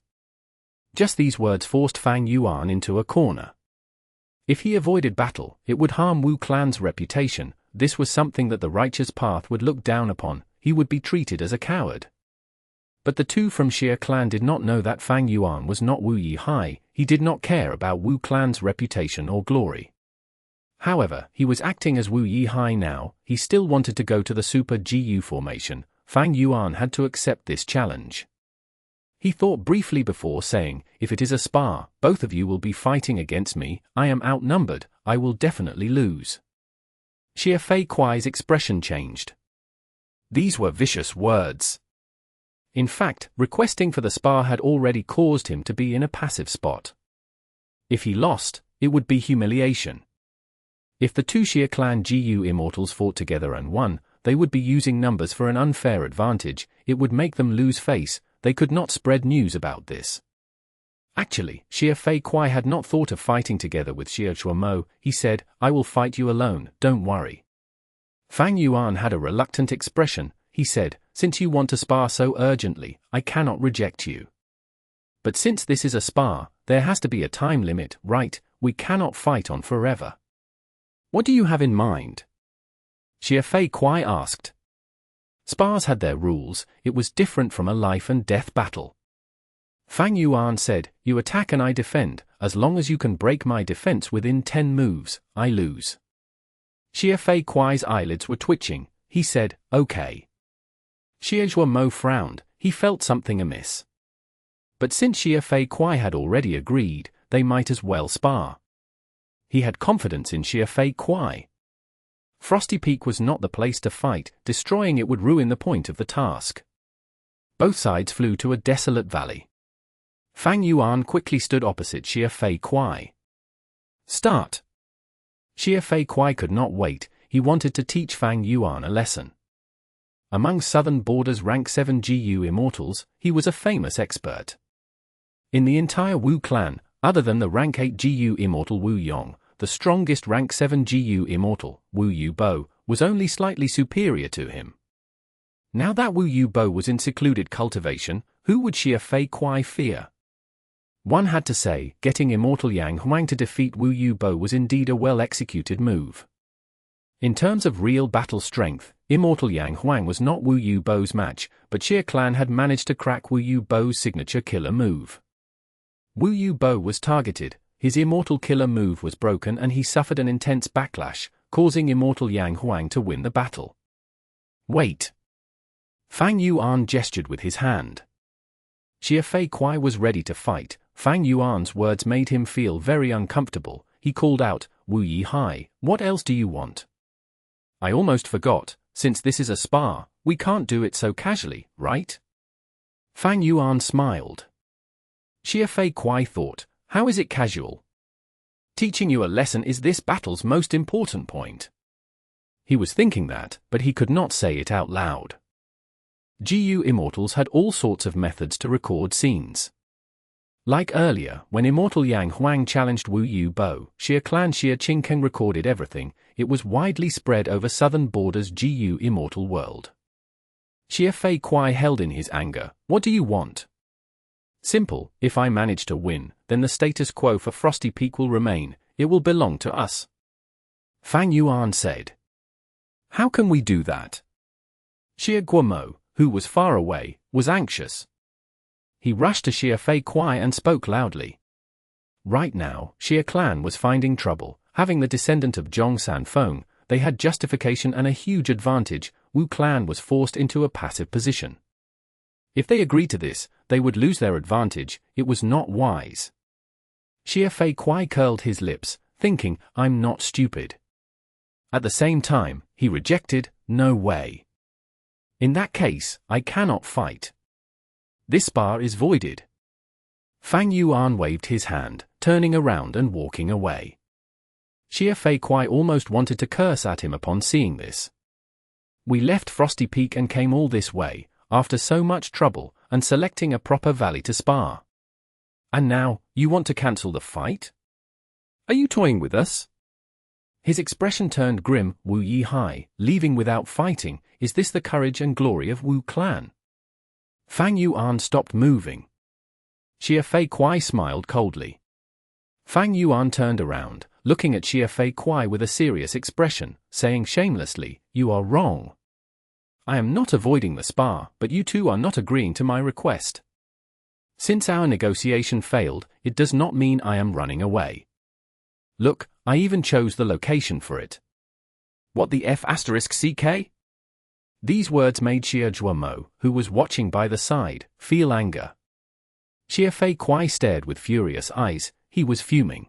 [SPEAKER 1] Just these words forced Fang Yuan into a corner. If he avoided battle, it would harm Wu clan's reputation. This was something that the righteous path would look down upon. He would be treated as a coward. But the two from Xia clan did not know that Fang Yuan was not Wu Yihai. He did not care about Wu clan's reputation or glory. However, he was acting as Wu Yihai now. He still wanted to go to the Super GU formation. Fang Yuan had to accept this challenge. He thought briefly before saying, if it is a spar, both of you will be fighting against me, I am outnumbered, I will definitely lose. Xie Fei Kuai's expression changed. These were vicious words. In fact, requesting for the spar had already caused him to be in a passive spot. If he lost, it would be humiliation. If the two Xia clan GU immortals fought together and won, they would be using numbers for an unfair advantage, it would make them lose face. They could not spread news about this. Actually, Xie Fei Kuai had not thought of fighting together with Xie Chuamo. He said, I will fight you alone, don't worry. Fang Yuan had a reluctant expression. He said, since you want to spar so urgently, I cannot reject you. But since this is a spar, there has to be a time limit, right? We cannot fight on forever. What do you have in mind? Xie Fei Kuai asked. Spars had their rules, it was different from a life and death battle. Fang Yuan said, "You attack and I defend, as long as you can break my defense within 10 moves, I lose." Xie Fei Kuai's eyelids were twitching, he said, "Okay." Xie Mo frowned, he felt something amiss. But since Xie Fei Kuai had already agreed, they might as well spar. He had confidence in Xie Fei Kuai. Frosty Peak was not the place to fight, destroying it would ruin the point of the task. Both sides flew to a desolate valley. Fang Yuan quickly stood opposite Xie Fei Kuai. "Start." Xie Fei Kuai could not wait, he wanted to teach Fang Yuan a lesson. Among Southern Border's rank 7 GU Immortals, he was a famous expert. In the entire Wu clan, other than the rank 8 GU Immortal Wu Yong, the strongest rank 7 GU Immortal, Wu Yu Bo, was only slightly superior to him. Now that Wu Yu Bo was in secluded cultivation, who would Xie Fei Kuai fear? One had to say, getting Immortal Yang Huang to defeat Wu Yu Bo was indeed a well-executed move. In terms of real battle strength, Immortal Yang Huang was not Wu Yu Bo's match, but Xie Clan had managed to crack Wu Yu Bo's signature killer move. Wu Yu Bo was targeted, his Immortal killer move was broken and he suffered an intense backlash, causing Immortal Yang Huang to win the battle. "Wait." Fang Yuan gestured with his hand. Xie Fei Kuai was ready to fight. Fang Yuan's words made him feel very uncomfortable. He called out, "Wu Yi Hai, what else do you want?" "I almost forgot, since this is a spar, we can't do it so casually, right?" Fang Yuan smiled. Xie Fei Kuai thought, how is it casual? Teaching you a lesson is this battle's most important point. He was thinking that, but he could not say it out loud. GU Immortals had all sorts of methods to record scenes. Like earlier, when Immortal Yang Huang challenged Wu Yu Bo, Xie Clan Xie Qingkeng recorded everything. It was widely spread over Southern Border's GU Immortal world. Xie Fei Kuai held in his anger. "What do you want?" "Simple, if I manage to win, then the status quo for Frosty Peak will remain, it will belong to us." Fang Yuan said. "How can we do that?" Xie Mo, who was far away, was anxious. He rushed to Xie Fei Kuai and spoke loudly. Right now, Xie Clan was finding trouble. Having the descendant of Zhong San Feng, they had justification and a huge advantage. Wu Clan was forced into a passive position. If they agreed to this, they would lose their advantage. It was not wise. Xie Fei Kuai curled his lips, thinking, I'm not stupid. At the same time, he rejected, no way. In that case, I cannot fight. This spar is voided. Fang Yuan waved his hand, turning around and walking away. Xie Fei Kuai almost wanted to curse at him upon seeing this. We left Frosty Peak and came all this way, after so much trouble, and selecting a proper valley to spar. And now, you want to cancel the fight? Are you toying with us? His expression turned grim. Wu Yi Hai, leaving without fighting, is this the courage and glory of Wu Clan? Fang Yuan stopped moving. Xie Fei Kuai smiled coldly. Fang Yuan turned around, looking at Xie Fei Kuai with a serious expression, saying shamelessly, you are wrong. I am not avoiding the spar, but you two are not agreeing to my request. Since our negotiation failed, it does not mean I am running away. Look, I even chose the location for it. What the F***CK? These words made Xie Mo, who was watching by the side, feel anger. Xie Fei Kuai stared with furious eyes, he was fuming.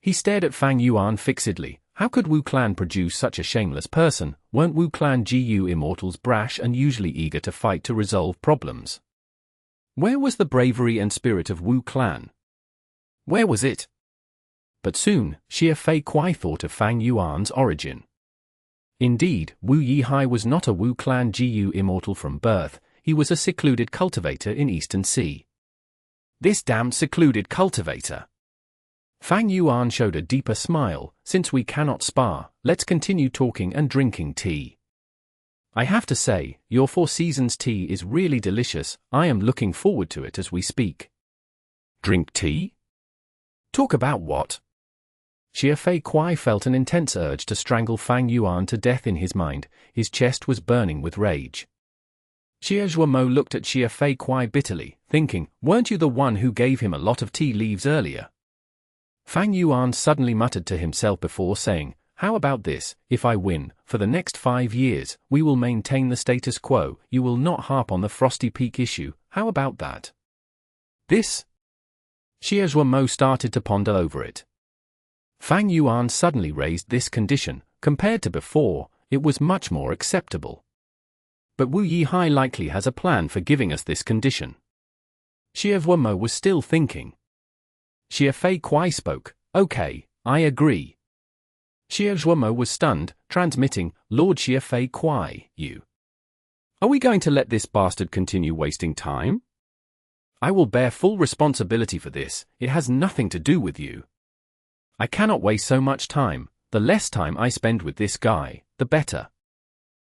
[SPEAKER 1] He stared at Fang Yuan fixedly. How could Wu Clan produce such a shameless person? Weren't Wu Clan GU Immortals brash and usually eager to fight to resolve problems? Where was the bravery and spirit of Wu Clan? Where was it? But soon, Xie Fei Kuai thought of Fang Yuan's origin. Indeed, Wu Yi Hai was not a Wu Clan GU Immortal from birth, he was a secluded cultivator in Eastern Sea. This damned secluded cultivator! Fang Yuan showed a deeper smile. Since we cannot spar, let's continue talking and drinking tea. I have to say, your Four Seasons tea is really delicious. I am looking forward to it as we speak. Drink tea? Talk about what? Xie Fei Kuai felt an intense urge to strangle Fang Yuan to death in his mind. His chest was burning with rage. Xie Zhuomo looked at Xie Fei Kuai bitterly, thinking, weren't you the one who gave him a lot of tea leaves earlier? Fang Yuan suddenly muttered to himself before saying, how about this, if I win, for the next 5 years, we will maintain the status quo, you will not harp on the Frosty Peak issue, how about that? This? Xie Zhuomo started to ponder over it. Fang Yuan suddenly raised this condition. Compared to before, it was much more acceptable. But Wu Yihai likely has a plan for giving us this condition. Xie Zhuomo was still thinking. Xie Fei Kuai spoke, okay, I agree. Xie Zhuomo was stunned, transmitting, Lord Xie Fei Kuai, you. Are we going to let this bastard continue wasting time? I will bear full responsibility for this, it has nothing to do with you. I cannot waste so much time, the less time I spend with this guy, the better.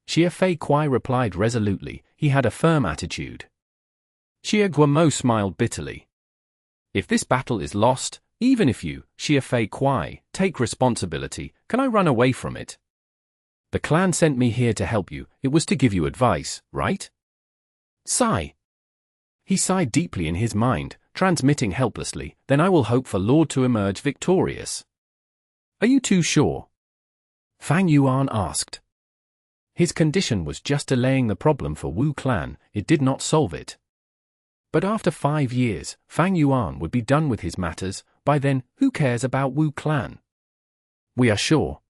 [SPEAKER 1] Xie Fei Kuai replied resolutely, he had a firm attitude. Xie Zhuomo smiled bitterly. If this battle is lost, even if you, Xie Fei Kuai, take responsibility, can I run away from it? The clan sent me here to help you, it was to give you advice, right? Sigh. He sighed deeply in his mind, transmitting helplessly, then I will hope for Lord to emerge victorious. Are you too sure? Fang Yuan asked. His condition was just delaying the problem for Wu clan, it did not solve it. But after 5 years, Fang Yuan would be done with his matters, by then, who cares about Wu clan? We are sure.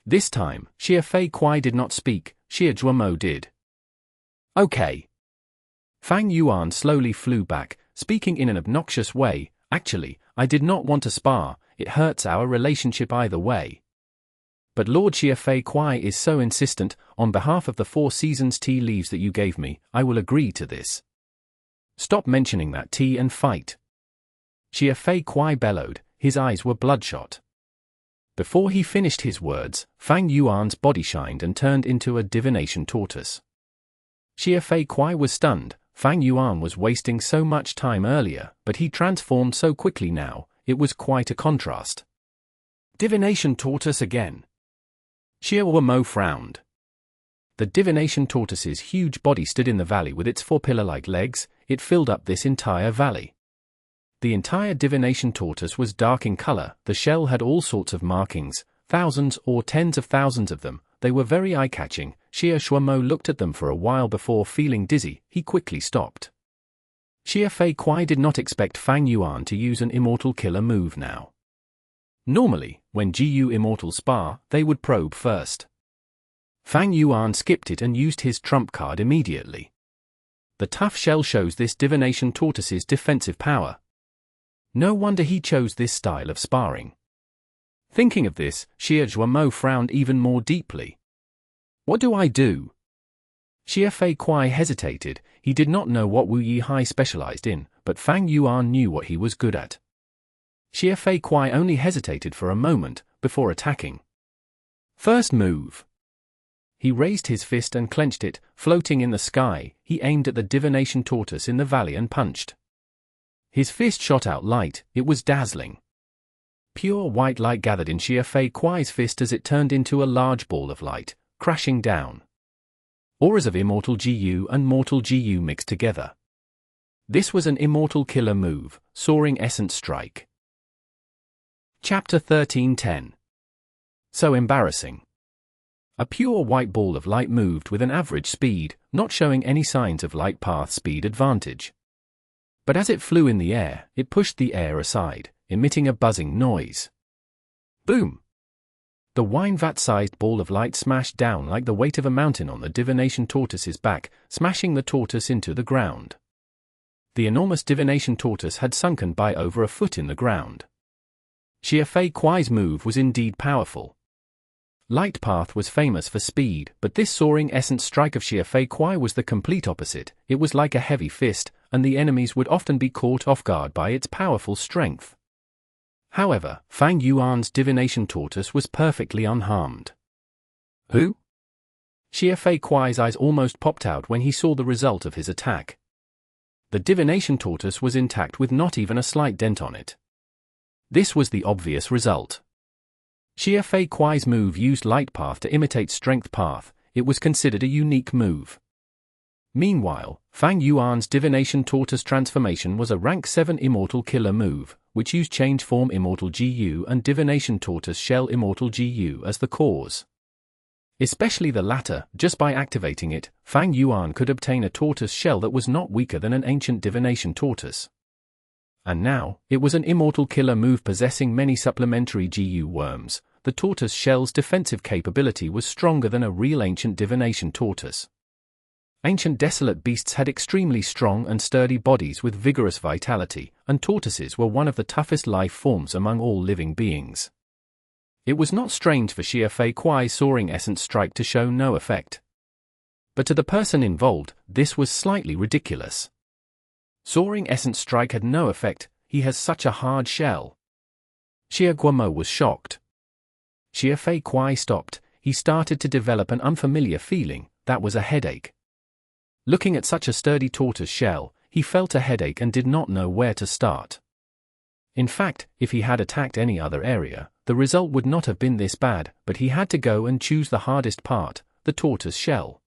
[SPEAKER 1] This time, Xie Fei Kuai did not speak, Xie Zhuomo did. Okay. Fang Yuan slowly flew back, speaking in an obnoxious way, actually, I did not want to spar, it hurts our relationship either way. But Lord Xie Fei Kuai is so insistent, on behalf of the 4 seasons tea leaves that you gave me, I will agree to this. Stop mentioning that tea and fight. Xie Fei Kuai bellowed, his eyes were bloodshot. Before he finished his words, Fang Yuan's body shined and turned into a divination tortoise. Xie Fei Kuai was stunned, Fang Yuan was wasting so much time earlier, but he transformed so quickly now, it was quite a contrast. Divination tortoise again. Xie Zhuomo frowned. The divination tortoise's huge body stood in the valley with its 4 pillar-like legs, it filled up this entire valley. The entire divination tortoise was dark in color, the shell had all sorts of markings, thousands or tens of thousands of them, they were very eye-catching. Xie Zhuomo looked at them for a while before feeling dizzy, he quickly stopped. Xie Fei Kuai did not expect Fang Yuan to use an immortal killer move now. Normally, when GU Immortal Spar, they would probe first. Fang Yuan skipped it and used his trump card immediately. The tough shell shows this divination tortoise's defensive power. No wonder he chose this style of sparring. Thinking of this, Xie Zhuomo frowned even more deeply. What do I do? Xie Fei Kuai hesitated, he did not know what Wu Yihai specialized in, but Fang Yuan knew what he was good at. Xie Fei Kuai only hesitated for a moment, before attacking. First move. He raised his fist and clenched it, floating in the sky, he aimed at the divination tortoise in the valley and punched. His fist shot out light, it was dazzling. Pure white light gathered in Xie Fei Kuai's fist as it turned into a large ball of light, crashing down. Auras of Immortal GU and Mortal GU mixed together. This was an immortal killer move, Soaring Essence Strike. Chapter 13:10. So embarrassing. A pure white ball of light moved with an average speed, not showing any signs of light path speed advantage. But as it flew in the air, it pushed the air aside, emitting a buzzing noise. Boom! The wine vat-sized ball of light smashed down like the weight of a mountain on the divination tortoise's back, smashing the tortoise into the ground. The enormous divination tortoise had sunken by over a foot in the ground. Xie Fei Kuai's move was indeed powerful. Light Path was famous for speed, but this soaring essence strike of Xie Fei Kuai was the complete opposite. It was like a heavy fist, and the enemies would often be caught off guard by its powerful strength. However, Fang Yuan's divination tortoise was perfectly unharmed. Who? Xie Fei Kuai's eyes almost popped out when he saw the result of his attack. The divination tortoise was intact with not even a slight dent on it. This was the obvious result. Xia Fei Kuai's move used Light Path to imitate Strength Path. It was considered a unique move. Meanwhile, Fang Yuan's Divination Tortoise transformation was a rank 7 Immortal killer move, which used Change Form Immortal GU and Divination Tortoise Shell Immortal GU as the cores. Especially the latter, just by activating it, Fang Yuan could obtain a tortoise shell that was not weaker than an ancient Divination Tortoise. And now, it was an Immortal killer move possessing many supplementary GU worms. The tortoise shell's defensive capability was stronger than a real ancient Divination Tortoise. Ancient desolate beasts had extremely strong and sturdy bodies with vigorous vitality, and tortoises were one of the toughest life forms among all living beings. It was not strange for Xia Fei Kuai's Soaring Essence Strike to show no effect. But to the person involved, this was slightly ridiculous. Soaring Essence Strike had no effect, he has such a hard shell. Xia Guomo was shocked. Xia Fei Kuai stopped. He started to develop an unfamiliar feeling, that was a headache. Looking at such a sturdy tortoise shell, he felt a headache and did not know where to start. In fact, if he had attacked any other area, the result would not have been this bad, but he had to go and choose the hardest part, the tortoise shell.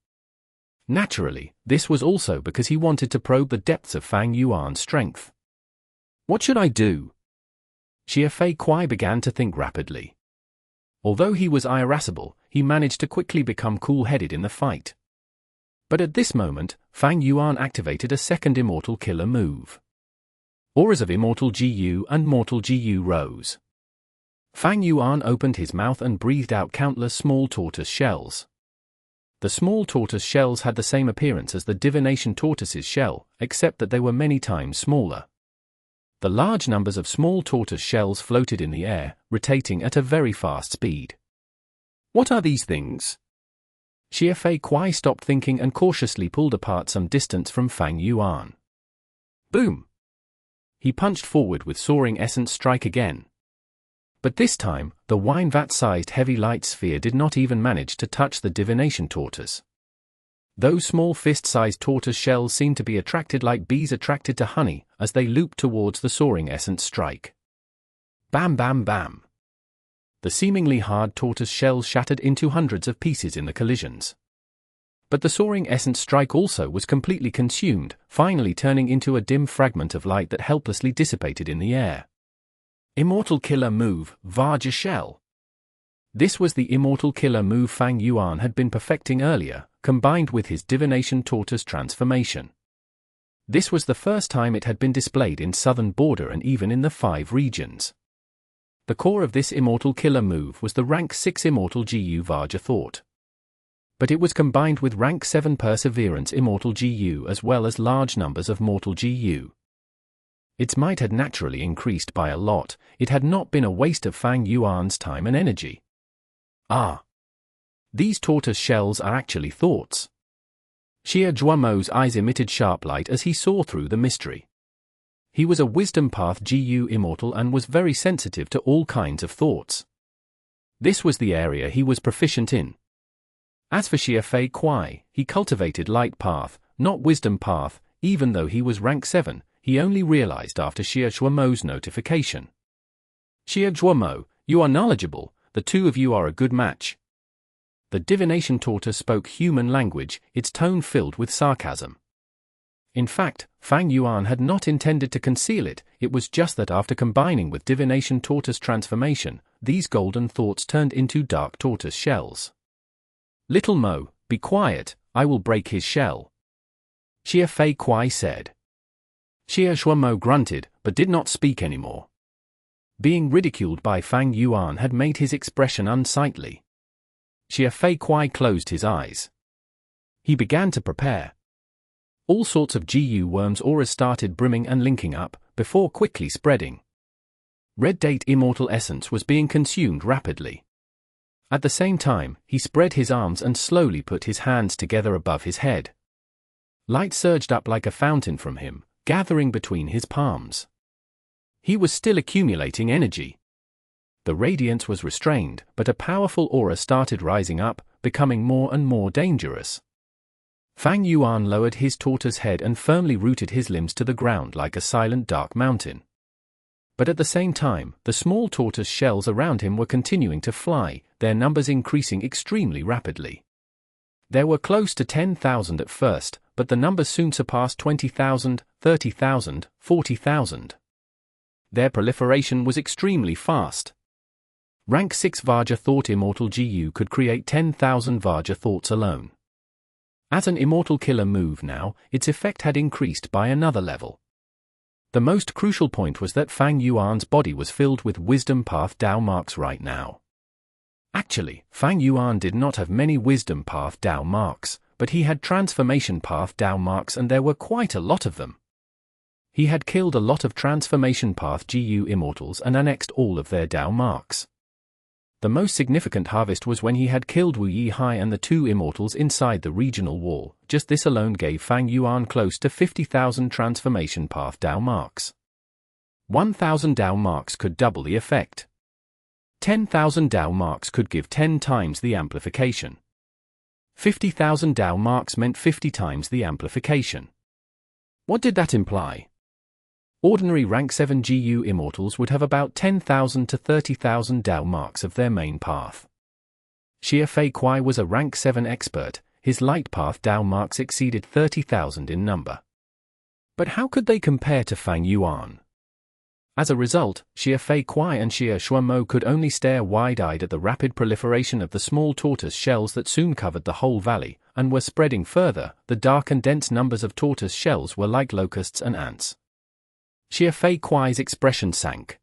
[SPEAKER 1] Naturally, this was also because he wanted to probe the depths of Fang Yuan's strength. What should I do? Xia Fei Kuai began to think rapidly. Although he was irascible, he managed to quickly become cool-headed in the fight. But at this moment, Fang Yuan activated a second Immortal killer move. Auras of Immortal GU and Mortal GU rose. Fang Yuan opened his mouth and breathed out countless small tortoise shells. The small tortoise shells had the same appearance as the Divination Tortoise's shell, except that they were many times smaller. The large numbers of small tortoise shells floated in the air, rotating at a very fast speed. What are these things? Xia Fei Kuai stopped thinking and cautiously pulled apart some distance from Fang Yuan. Boom! He punched forward with Soaring Essence Strike again. But this time, the wine vat-sized heavy light sphere did not even manage to touch the Divination Tortoise. Those small fist-sized tortoise shells seemed to be attracted like bees attracted to honey, as they looped towards the Soaring Essence Strike. Bam bam bam! The seemingly hard tortoise shells shattered into hundreds of pieces in the collisions. But the Soaring Essence Strike also was completely consumed, finally turning into a dim fragment of light that helplessly dissipated in the air. Immortal killer move, Vajra Shell. This was the Immortal killer move Fang Yuan had been perfecting earlier, combined with his Divination Tortoise transformation. This was the first time it had been displayed in Southern Border and even in the 5 regions. The core of this Immortal killer move was the rank 6 Immortal GU Vajra Thought. But it was combined with rank 7 Perseverance Immortal GU as well as large numbers of Mortal GU. Its might had naturally increased by a lot. It had not been a waste of Fang Yuan's time and energy. Ah! These tortoise shells are actually thoughts. Xia Zhuamo's eyes emitted sharp light as he saw through the mystery. He was a Wisdom Path GU Immortal and was very sensitive to all kinds of thoughts. This was the area he was proficient in. As for Xia Fei Kuai, he cultivated Light Path, not Wisdom Path. Even though he was rank 7, he only realized after Xia Zhuamo's notification. Xia Zhuamo, you are knowledgeable, the two of you are a good match. The Divination Tortoise spoke human language, its tone filled with sarcasm. In fact, Fang Yuan had not intended to conceal it, it was just that after combining with Divination Tortoise transformation, these golden thoughts turned into dark tortoise shells. Little Mo, be quiet, I will break his shell. Xia Fei Kuai said. Xia Zhuamo grunted, but did not speak anymore. Being ridiculed by Fang Yuan had made his expression unsightly. Xia Fei Kuai closed his eyes. He began to prepare. All sorts of GU worms auras started brimming and linking up, before quickly spreading. Red Date Immortal Essence was being consumed rapidly. At the same time, he spread his arms and slowly put his hands together above his head. Light surged up like a fountain from him, gathering between his palms. He was still accumulating energy. The radiance was restrained, but a powerful aura started rising up, becoming more and more dangerous. Fang Yuan lowered his tortoise head and firmly rooted his limbs to the ground like a silent dark mountain. But at the same time, the small tortoise shells around him were continuing to fly, their numbers increasing extremely rapidly. There were close to 10,000 at first, but the numbers soon surpassed 20,000, 30,000, 40,000. Their proliferation was extremely fast. Rank 6 Vajra thought Immortal GU could create 10,000 Vajra thoughts alone. As an Immortal killer move now, its effect had increased by another level. The most crucial point was that Fang Yuan's body was filled with Wisdom Path Dao marks right now. Actually, Fang Yuan did not have many Wisdom Path Dao marks, but he had Transformation Path Dao marks, and there were quite a lot of them. He had killed a lot of Transformation Path GU Immortals and annexed all of their Dao marks. The most significant harvest was when he had killed Wu Yihai and the 2 Immortals inside the regional wall. Just this alone gave Fang Yuan close to 50,000 Transformation Path Dao marks. 1,000 Dao marks could double the effect. 10,000 Dao marks could give 10 times the amplification. 50,000 Dao marks meant 50 times the amplification. What did that imply? Ordinary rank 7 GU Immortals would have about 10,000 to 30,000 Dao marks of their main path. Xie Fei Kuai was a rank 7 expert, his light path Dao marks exceeded 30,000 in number. But how could they compare to Fang Yuan? As a result, Xie Fei Kuai and Xie Shuamo could only stare wide-eyed at the rapid proliferation of the small tortoise shells that soon covered the whole valley, and were spreading further. The dark and dense numbers of tortoise shells were like locusts and ants. Xie Fei Kuai's expression sank.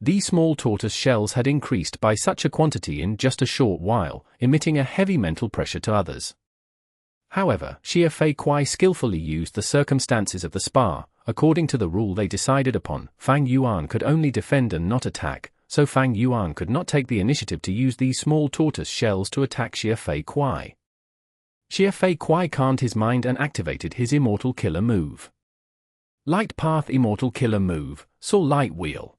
[SPEAKER 1] These small tortoise shells had increased by such a quantity in just a short while, emitting a heavy mental pressure to others. However, Xie Fei Kuai skillfully used the circumstances of the Spar. According to the rule they decided upon, Fang Yuan could only defend and not attack, so Fang Yuan could not take the initiative to use these small tortoise shells to attack Xie Fei Kuai. Xie Fei Kuai calmed his mind and activated his Immortal killer move. Light Path Immortal killer move, Saw Light Wheel.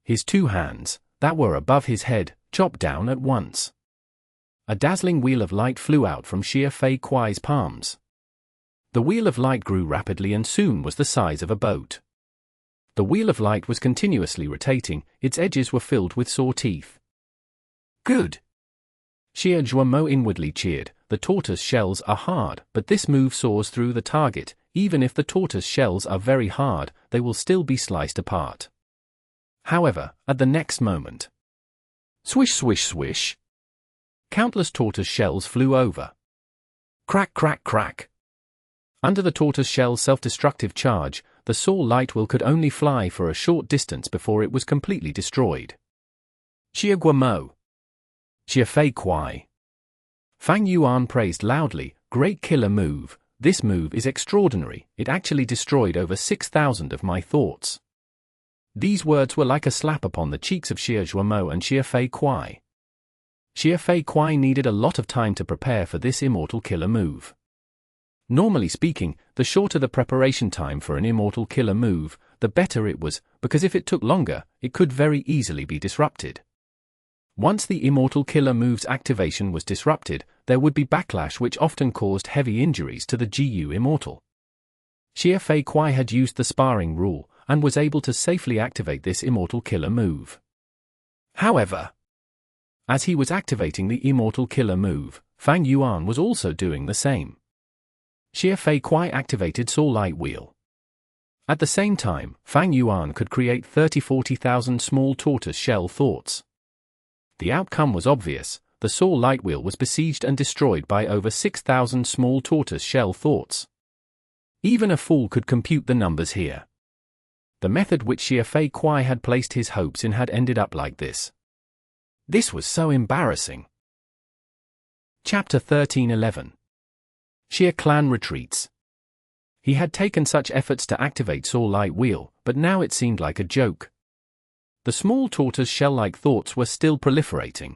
[SPEAKER 1] His 2 hands, that were above his head, chopped down at once. A dazzling wheel of light flew out from Xie Fei Kuai's palms. The wheel of light grew rapidly and soon was the size of a boat. The wheel of light was continuously rotating, its edges were filled with saw teeth. Good! Xie Zhuamo inwardly cheered. The tortoise shells are hard, but this move saws through the target. Even if the tortoise shells are very hard, they will still be sliced apart. However, at the next moment, swish swish swish, countless tortoise shells flew over. Crack crack crack. Under the tortoise shell's self-destructive charge, the saw light wheel could only fly for a short distance before it was completely destroyed. Xie Guamo. Xie Fei Kuai. Fang Yuan praised loudly, great killer move. This move is extraordinary, it actually destroyed over 6,000 of my thoughts. These words were like a slap upon the cheeks of Xie Zhuamo and Xie Fei Kuai. Xie Fei Kuai needed a lot of time to prepare for this Immortal killer move. Normally speaking, the shorter the preparation time for an Immortal killer move, the better it was, because if it took longer, it could very easily be disrupted. Once the Immortal killer move's activation was disrupted, there would be backlash which often caused heavy injuries to the GU Immortal. Xie Fei Kuai had used the sparring rule, and was able to safely activate this Immortal killer move. However, as he was activating the Immortal killer move, Fang Yuan was also doing the same. Xie Fei Kuai activated Saw Light Wheel. At the same time, Fang Yuan could create 30,000–40,000 small tortoise shell thoughts. The outcome was obvious. The Saw Light Wheel was besieged and destroyed by over 6,000 small tortoise shell thoughts. Even a fool could compute the numbers here. The method which Xie Fei Kuai had placed his hopes in had ended up like this. This was so embarrassing. Chapter 13:11. Xie Clan retreats. He had taken such efforts to activate Saw Light Wheel, but now it seemed like a joke. The small tortoise shell-like thoughts were still proliferating.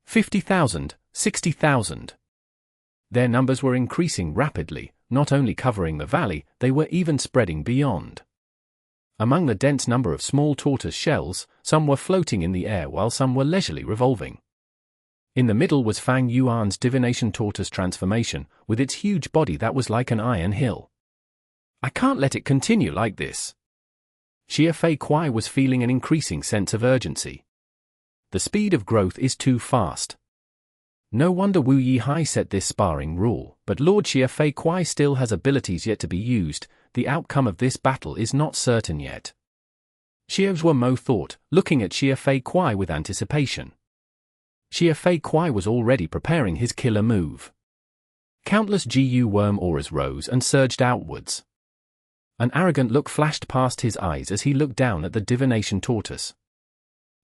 [SPEAKER 1] 50,000, 60,000. Their numbers were increasing rapidly, not only covering the valley, they were even spreading beyond. Among the dense number of small tortoise shells, some were floating in the air while some were leisurely revolving. In the middle was Fang Yuan's Divination tortoise transformation, with its huge body that was like an iron hill. I can't let it continue like this. Xia Fei Kuai was feeling an increasing sense of urgency. The speed of growth is too fast. No wonder Wu Yihai set this sparring rule, but Lord Xia Fei Kuai still has abilities yet to be used. The outcome of this battle is not certain yet. Xia Zhuo thought, looking at Xia Fei Kuai with anticipation. Xia Fei Kuai was already preparing his killer move. Countless GU worm auras rose and surged outwards. An arrogant look flashed past his eyes as he looked down at the Divination Tortoise.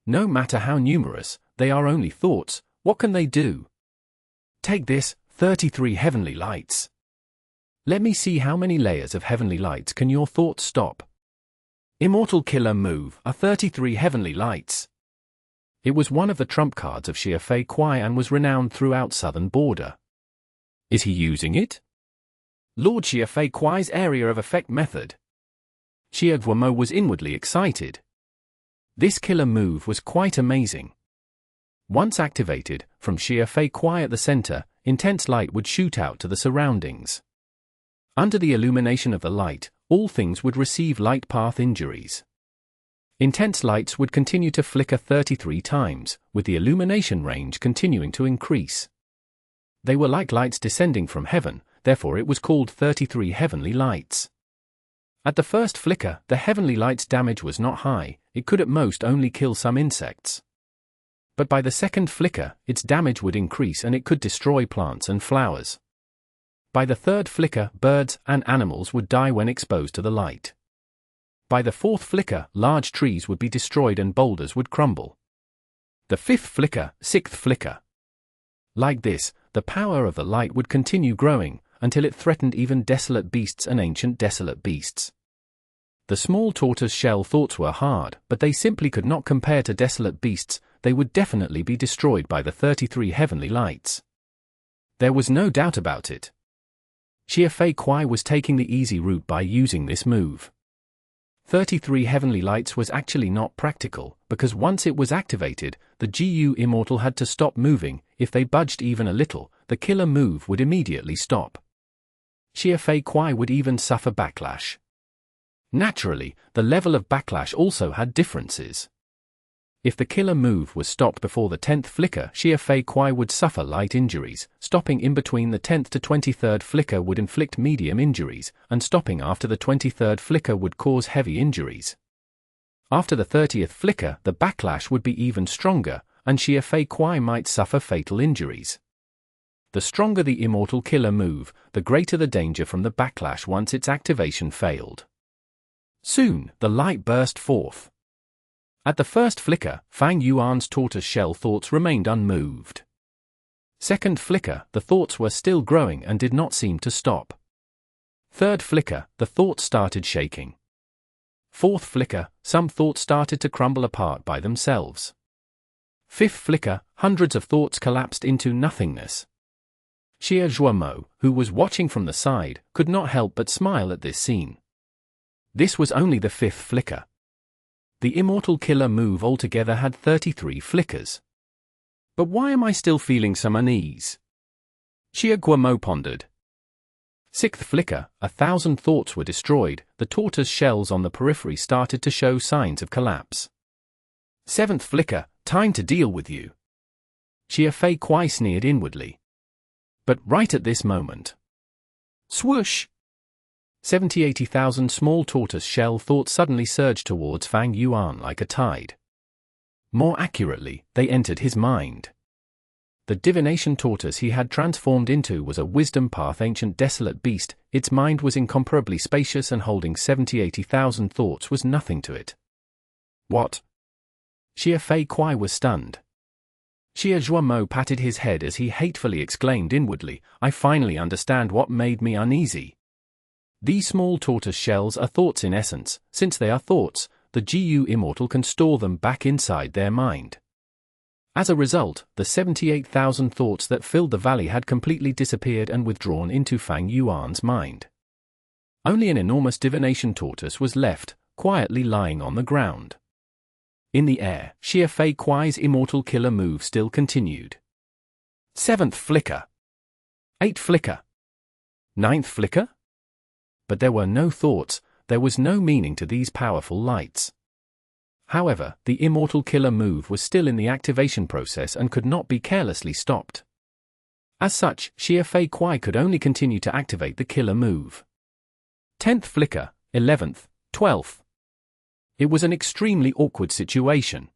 [SPEAKER 1] No matter how numerous, they are only thoughts. What can they do? Take this, 33 heavenly lights. Let me see how many layers of heavenly lights can your thoughts stop. Immortal killer move, a 33 heavenly lights. It was one of the trump cards of Xia Fei Kuai and was renowned throughout southern border. Is he using it? Lord Xia Fei Kuai's area of effect method. Xia Guomo was inwardly excited. This killer move was quite amazing. Once activated, from Xia Fei Kuai at the center, intense light would shoot out to the surroundings. Under the illumination of the light, all things would receive light path injuries. Intense lights would continue to flicker 33 times, with the illumination range continuing to increase. They were like lights descending from heaven, therefore it was called 33 heavenly lights. At the first flicker, the heavenly light's damage was not high, it could at most only kill some insects. But by the second flicker, its damage would increase and it could destroy plants and flowers. By the third flicker, birds and animals would die when exposed to the light. By the fourth flicker, large trees would be destroyed and boulders would crumble. The fifth flicker, sixth flicker. Like this, the power of the light would continue growing, until it threatened even desolate beasts and ancient desolate beasts. The small tortoise shell thoughts were hard, but they simply could not compare to desolate beasts. They would definitely be destroyed by the 33 heavenly lights. There was no doubt about it. Xia Fei Kuai was taking the easy route by using this move. 33 heavenly lights was actually not practical, because once it was activated, the GU Immortal had to stop moving. If they budged even a little, the killer move would immediately stop. Xia Fei Kuai would even suffer backlash. Naturally, the level of backlash also had differences. If the killer move was stopped before the 10th flicker, Xia Fei Kuai would suffer light injuries. Stopping in between the 10th to 23rd flicker would inflict medium injuries, and stopping after the 23rd flicker would cause heavy injuries. After the 30th flicker, the backlash would be even stronger, and Xia Fei Kuai might suffer fatal injuries. The stronger the immortal killer move, the greater the danger from the backlash once its activation failed. Soon, the light burst forth. At the first flicker, Fang Yuan's tortoise shell thoughts remained unmoved. Second flicker, the thoughts were still growing and did not seem to stop. Third flicker, the thoughts started shaking. Fourth flicker, some thoughts started to crumble apart by themselves. Fifth flicker, hundreds of thoughts collapsed into nothingness. Xia Zhuo, who was watching from the side, could not help but smile at this scene. This was only the fifth flicker. The immortal killer move altogether had 33 flickers. But why am I still feeling some unease? Xia Guomo pondered. Sixth flicker, 1,000 thoughts were destroyed, the tortoise shells on the periphery started to show signs of collapse. Seventh flicker, time to deal with you. Xia Fei Kuai sneered inwardly. But right at this moment. Swoosh! 70,000 small tortoise shell thoughts suddenly surged towards Fang Yuan like a tide. More accurately, they entered his mind. The divination tortoise he had transformed into was a wisdom path ancient desolate beast. Its mind was incomparably spacious and holding 70,000 thoughts was nothing to it. What? Xia Fei Kuai was stunned. Xia Zhuo patted his head as he hatefully exclaimed inwardly, I finally understand what made me uneasy. These small tortoise shells are thoughts in essence. Since they are thoughts, the GU Immortal can store them back inside their mind. As a result, the 78,000 thoughts that filled the valley had completely disappeared and withdrawn into Fang Yuan's mind. Only an enormous divination tortoise was left, quietly lying on the ground. In the air, Xia Fei Kuai's immortal killer move still continued. 7th flicker. 8th flicker. 9th flicker? But there were no thoughts. there was no meaning to these powerful lights. However, the Immortal Killer move was still in the activation process and could not be carelessly stopped. As such, Xia Fei Kuai could only continue to activate the killer move. 10th flicker, 11th, 12th. It was an extremely awkward situation.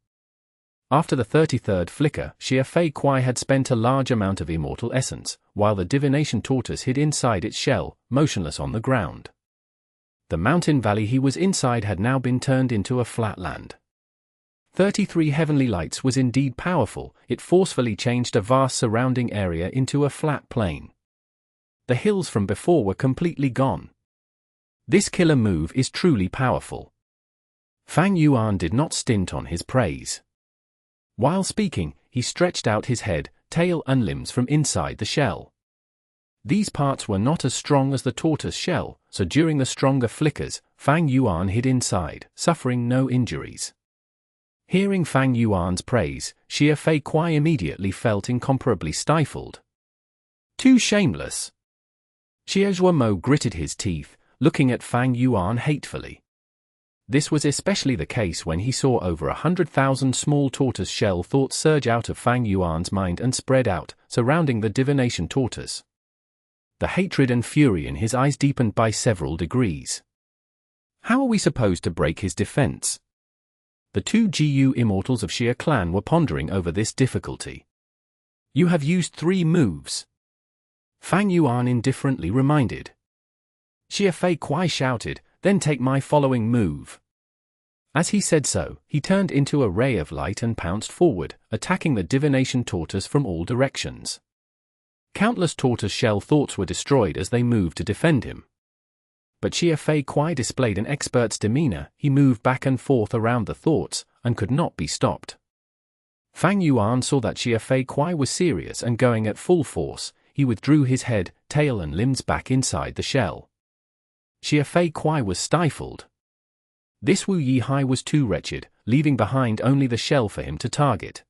[SPEAKER 1] After the 33rd flicker, Xia Fei Kuai had spent a large amount of Immortal Essence, while the Divination Tortoise hid inside its shell, motionless on the ground. The mountain valley he was inside had now been turned into a flat land. 33 heavenly lights was indeed powerful. It forcefully changed a vast surrounding area into a flat plain. The hills from before were completely gone. This killer move is truly powerful. Fang Yuan did not stint on his praise. While speaking, he stretched out his head, tail and limbs from inside the shell. These parts were not as strong as the tortoise shell, so during the stronger flickers, Fang Yuan hid inside, suffering no injuries. Hearing Fang Yuan's praise, Xia Fei Kuai immediately felt incomparably stifled. Too shameless. Xie Mo gritted his teeth, looking at Fang Yuan hatefully. This was especially the case when he saw over 100,000 small tortoise shell thoughts surge out of Fang Yuan's mind and spread out, surrounding the Divination Tortoise. The hatred and fury in his eyes deepened by several degrees. How are we supposed to break his defense? The two GU immortals of Xia clan were pondering over this difficulty. You have used 3 moves. Fang Yuan indifferently reminded. Xia Fei Kuai shouted, then take my following move. As he said so, he turned into a ray of light and pounced forward, attacking the Divination Tortoise from all directions. Countless tortoise shell thoughts were destroyed as they moved to defend him. But Xia Fei Kuai displayed an expert's demeanor. He moved back and forth around the thoughts, and could not be stopped. Fang Yuan saw that Xia Fei Kuai was serious and going at full force. He withdrew his head, tail and limbs back inside the shell. Xia Fei Kuai was stifled. This Wu Yihai was too wretched, leaving behind only the shell for him to target.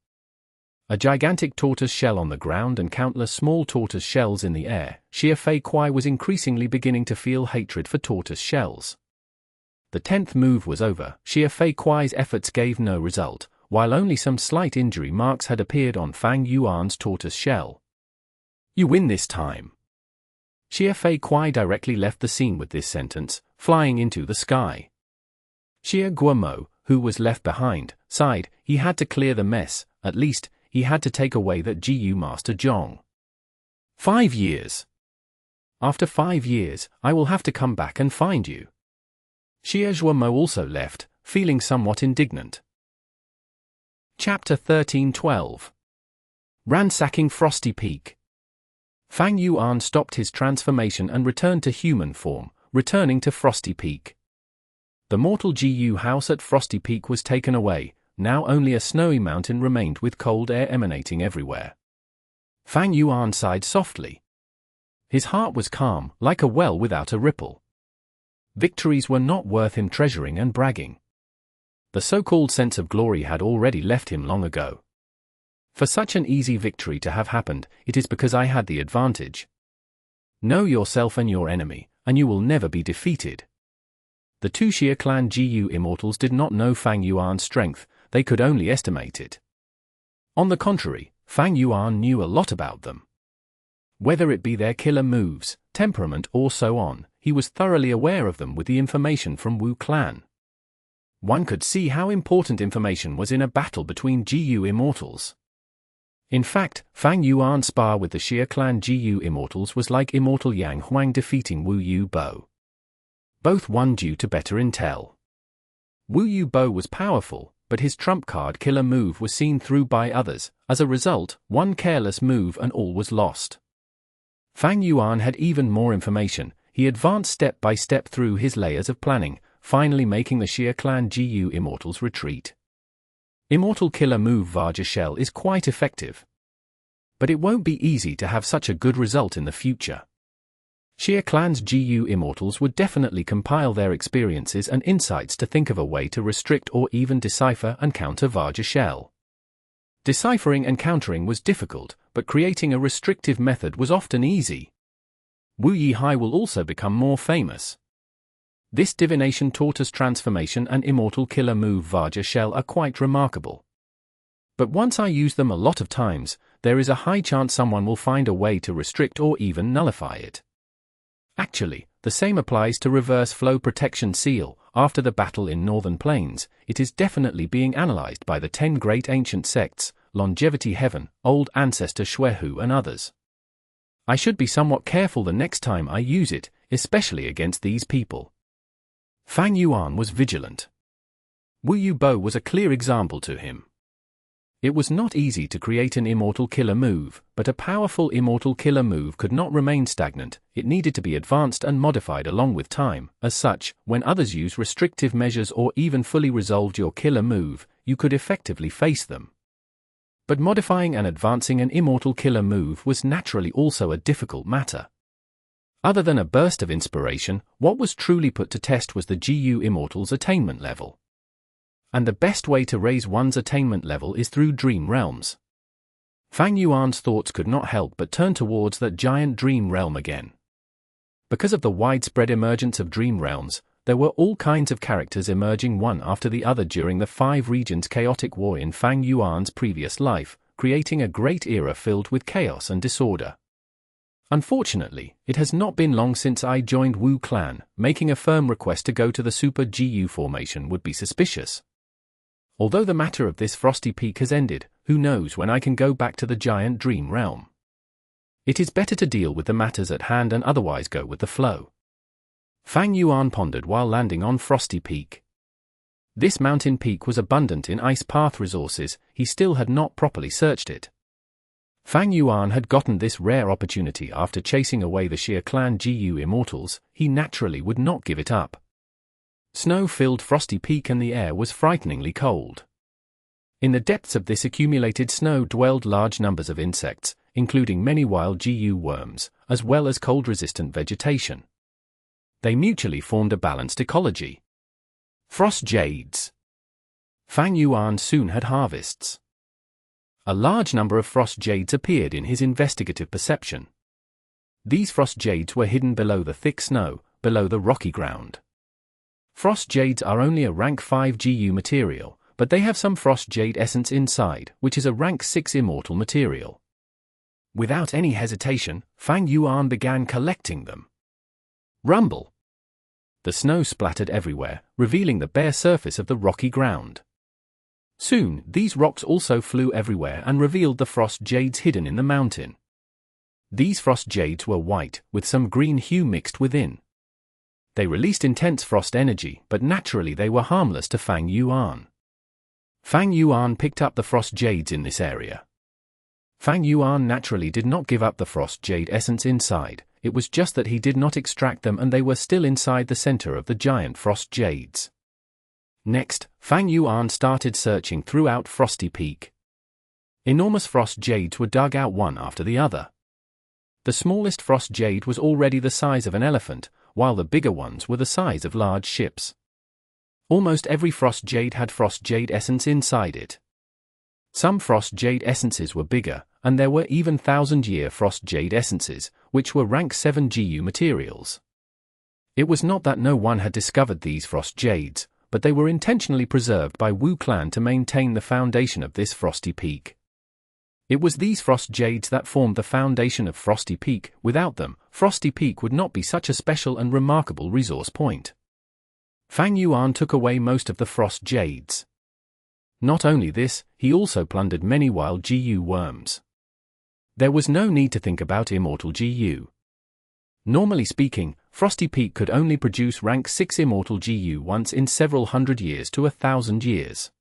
[SPEAKER 1] A gigantic tortoise shell on the ground and countless small tortoise shells in the air, Xia Fei Kuai was increasingly beginning to feel hatred for tortoise shells. The 10th move was over. Xia Fei Kuai's efforts gave no result, while only some slight injury marks had appeared on Fang Yuan's tortoise shell. You win this time. Xia Fei Kuai directly left the scene with this sentence, flying into the sky. Xia Guomo, who was left behind, sighed. He had to clear the mess. At least, he had to take away that GU Master Yong. 5 years. After 5 years, I will have to come back and find you. Xia Guomo also left, feeling somewhat indignant. Chapter 13:12. Ransacking Frosty Peak. Fang Yuan stopped his transformation and returned to human form, returning to Frosty Peak. The mortal GU house at Frosty Peak was taken away. Now only a snowy mountain remained with cold air emanating everywhere. Fang Yuan sighed softly. His heart was calm, like a well without a ripple. Victories were not worth him treasuring and bragging. The so-called sense of glory had already left him long ago. For such an easy victory to have happened, it is because I had the advantage. Know yourself and your enemy, and you will never be defeated. The two Xia clan GU immortals did not know Fang Yuan's strength. They could only estimate it. On the contrary, Fang Yuan knew a lot about them. Whether it be their killer moves, temperament or so on, he was thoroughly aware of them with the information from Wu clan. One could see how important information was in a battle between GU immortals. In fact, Fang Yuan's spar with the Xia clan GU immortals was like Immortal Yang Huang defeating Wu Yu Bo. Both won due to better intel. Wu Yu Bo was powerful, but his trump card killer move was seen through by others. As a result, one careless move and all was lost. Fang Yuan had even more information. He advanced step by step through his layers of planning, finally making the Xia clan GU immortals retreat. Immortal killer move Vajra shell is quite effective. But it won't be easy to have such a good result in the future. Xia clan's GU immortals would definitely compile their experiences and insights to think of a way to restrict or even decipher and counter Vajra shell. Deciphering and countering was difficult, but creating a restrictive method was often easy. Wu Yihai will also become more famous. This Divination Tortoise transformation and Immortal killer move Vajra shell are quite remarkable. But once I use them a lot of times, there is a high chance someone will find a way to restrict or even nullify it. Actually, the same applies to Reverse Flow Protection Seal. After the battle in Northern Plains, it is definitely being analyzed by the 10 great ancient sects, Longevity Heaven, Old Ancestor Shwehu and others. I should be somewhat careful the next time I use it, especially against these people. Fang Yuan was vigilant. Wu Yu Bo was a clear example to him. It was not easy to create an Immortal killer move, but a powerful Immortal killer move could not remain stagnant, it needed to be advanced and modified along with time. As such, when others use restrictive measures or even fully resolved your killer move, you could effectively face them. But modifying and advancing an Immortal killer move was naturally also a difficult matter. Other than a burst of inspiration, what was truly put to test was the GU Immortal's attainment level. And the best way to raise one's attainment level is through dream realms. Fang Yuan's thoughts could not help but turn towards that giant dream realm again. Because of the widespread emergence of dream realms, there were all kinds of characters emerging one after the other during the 5 regions chaotic war in Fang Yuan's previous life, creating a great era filled with chaos and disorder. Unfortunately, it has not been long since I joined Wu Clan. Making a firm request to go to the Super GU formation would be suspicious. Although the matter of this Frosty Peak has ended, who knows when I can go back to the giant dream realm. It is better to deal with the matters at hand and otherwise go with the flow. Fang Yuan pondered while landing on Frosty Peak. This mountain peak was abundant in ice path resources, he still had not properly searched it. Fang Yuan had gotten this rare opportunity after chasing away the Xia clan GU Immortals, he naturally would not give it up. Snow filled Frosty Peak and the air was frighteningly cold. In the depths of this accumulated snow dwelled large numbers of insects, including many wild GU worms, as well as cold-resistant vegetation. They mutually formed a balanced ecology. Frost Jades. Fang Yuan soon had harvests. A large number of Frost Jades appeared in his investigative perception. These Frost Jades were hidden below the thick snow, below the rocky ground. Frost Jades are only a rank 5 GU material, but they have some Frost Jade essence inside, which is a rank 6 Immortal material. Without any hesitation, Fang Yuan began collecting them. Rumble! The snow splattered everywhere, revealing the bare surface of the rocky ground. Soon, these rocks also flew everywhere and revealed the Frost Jades hidden in the mountain. These Frost Jades were white, with some green hue mixed within. They released intense frost energy, but naturally they were harmless to Fang Yuan. Fang Yuan picked up the Frost Jades in this area. Fang Yuan naturally did not give up the Frost Jade essence inside, it was just that he did not extract them and they were still inside the center of the giant Frost Jades. Next, Fang Yuan started searching throughout Frosty Peak. Enormous Frost Jades were dug out one after the other. The smallest Frost Jade was already the size of an elephant, while the bigger ones were the size of large ships. Almost every Frost Jade had Frost Jade essence inside it. Some Frost Jade essences were bigger, and there were even 1000-year Frost Jade essences, which were rank 7 GU materials. It was not that no one had discovered these Frost Jades, but they were intentionally preserved by Wu Clan to maintain the foundation of this Frosty Peak. It was these Frost Jades that formed the foundation of Frosty Peak. Without them, Frosty Peak would not be such a special and remarkable resource point. Fang Yuan took away most of the Frost Jades. Not only this, he also plundered many wild GU worms. There was no need to think about Immortal GU. Normally speaking, Frosty Peak could only produce rank 6 Immortal GU once in several hundred years to 1,000 years.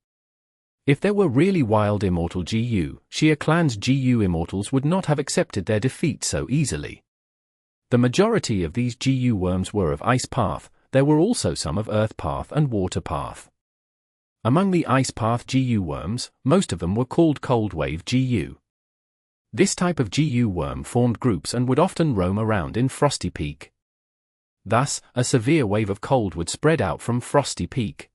[SPEAKER 1] If there were really wild Immortal GU, Xia Clan's GU Immortals would not have accepted their defeat so easily. The majority of these GU worms were of Ice Path, there were also some of Earth Path and Water Path. Among the Ice Path GU worms, most of them were called Cold Wave GU. This type of GU worm formed groups and would often roam around in Frosty Peak. Thus, a severe wave of cold would spread out from Frosty Peak.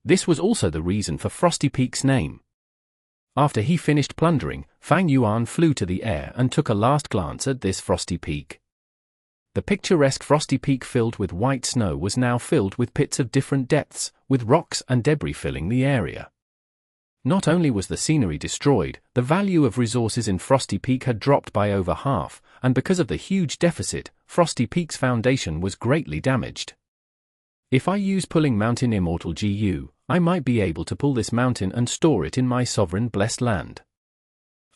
[SPEAKER 1] This was also the reason for Frosty Peak's name. After he finished plundering, Fang Yuan flew to the air and took a last glance at this Frosty Peak. The picturesque Frosty Peak filled with white snow was now filled with pits of different depths, with rocks and debris filling the area. Not only was the scenery destroyed, the value of resources in Frosty Peak had dropped by over half, and because of the huge deficit, Frosty Peak's foundation was greatly damaged. If I use pulling mountain Immortal GU, I might be able to pull this mountain and store it in my sovereign blessed land.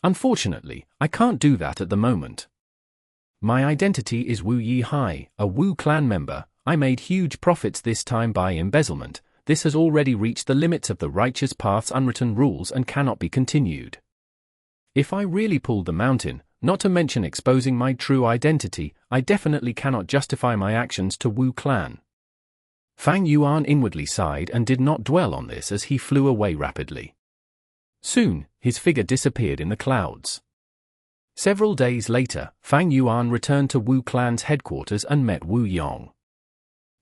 [SPEAKER 1] Unfortunately, I can't do that at the moment. My identity is Wu Yi Hai, a Wu clan member. I made huge profits this time by embezzlement. This has already reached the limits of the righteous path's unwritten rules and cannot be continued. If I really pulled the mountain, not to mention exposing my true identity, I definitely cannot justify my actions to Wu clan. Fang Yuan inwardly sighed and did not dwell on this as he flew away rapidly. Soon, his figure disappeared in the clouds. Several days later, Fang Yuan returned to Wu clan's headquarters and met Wu Yong.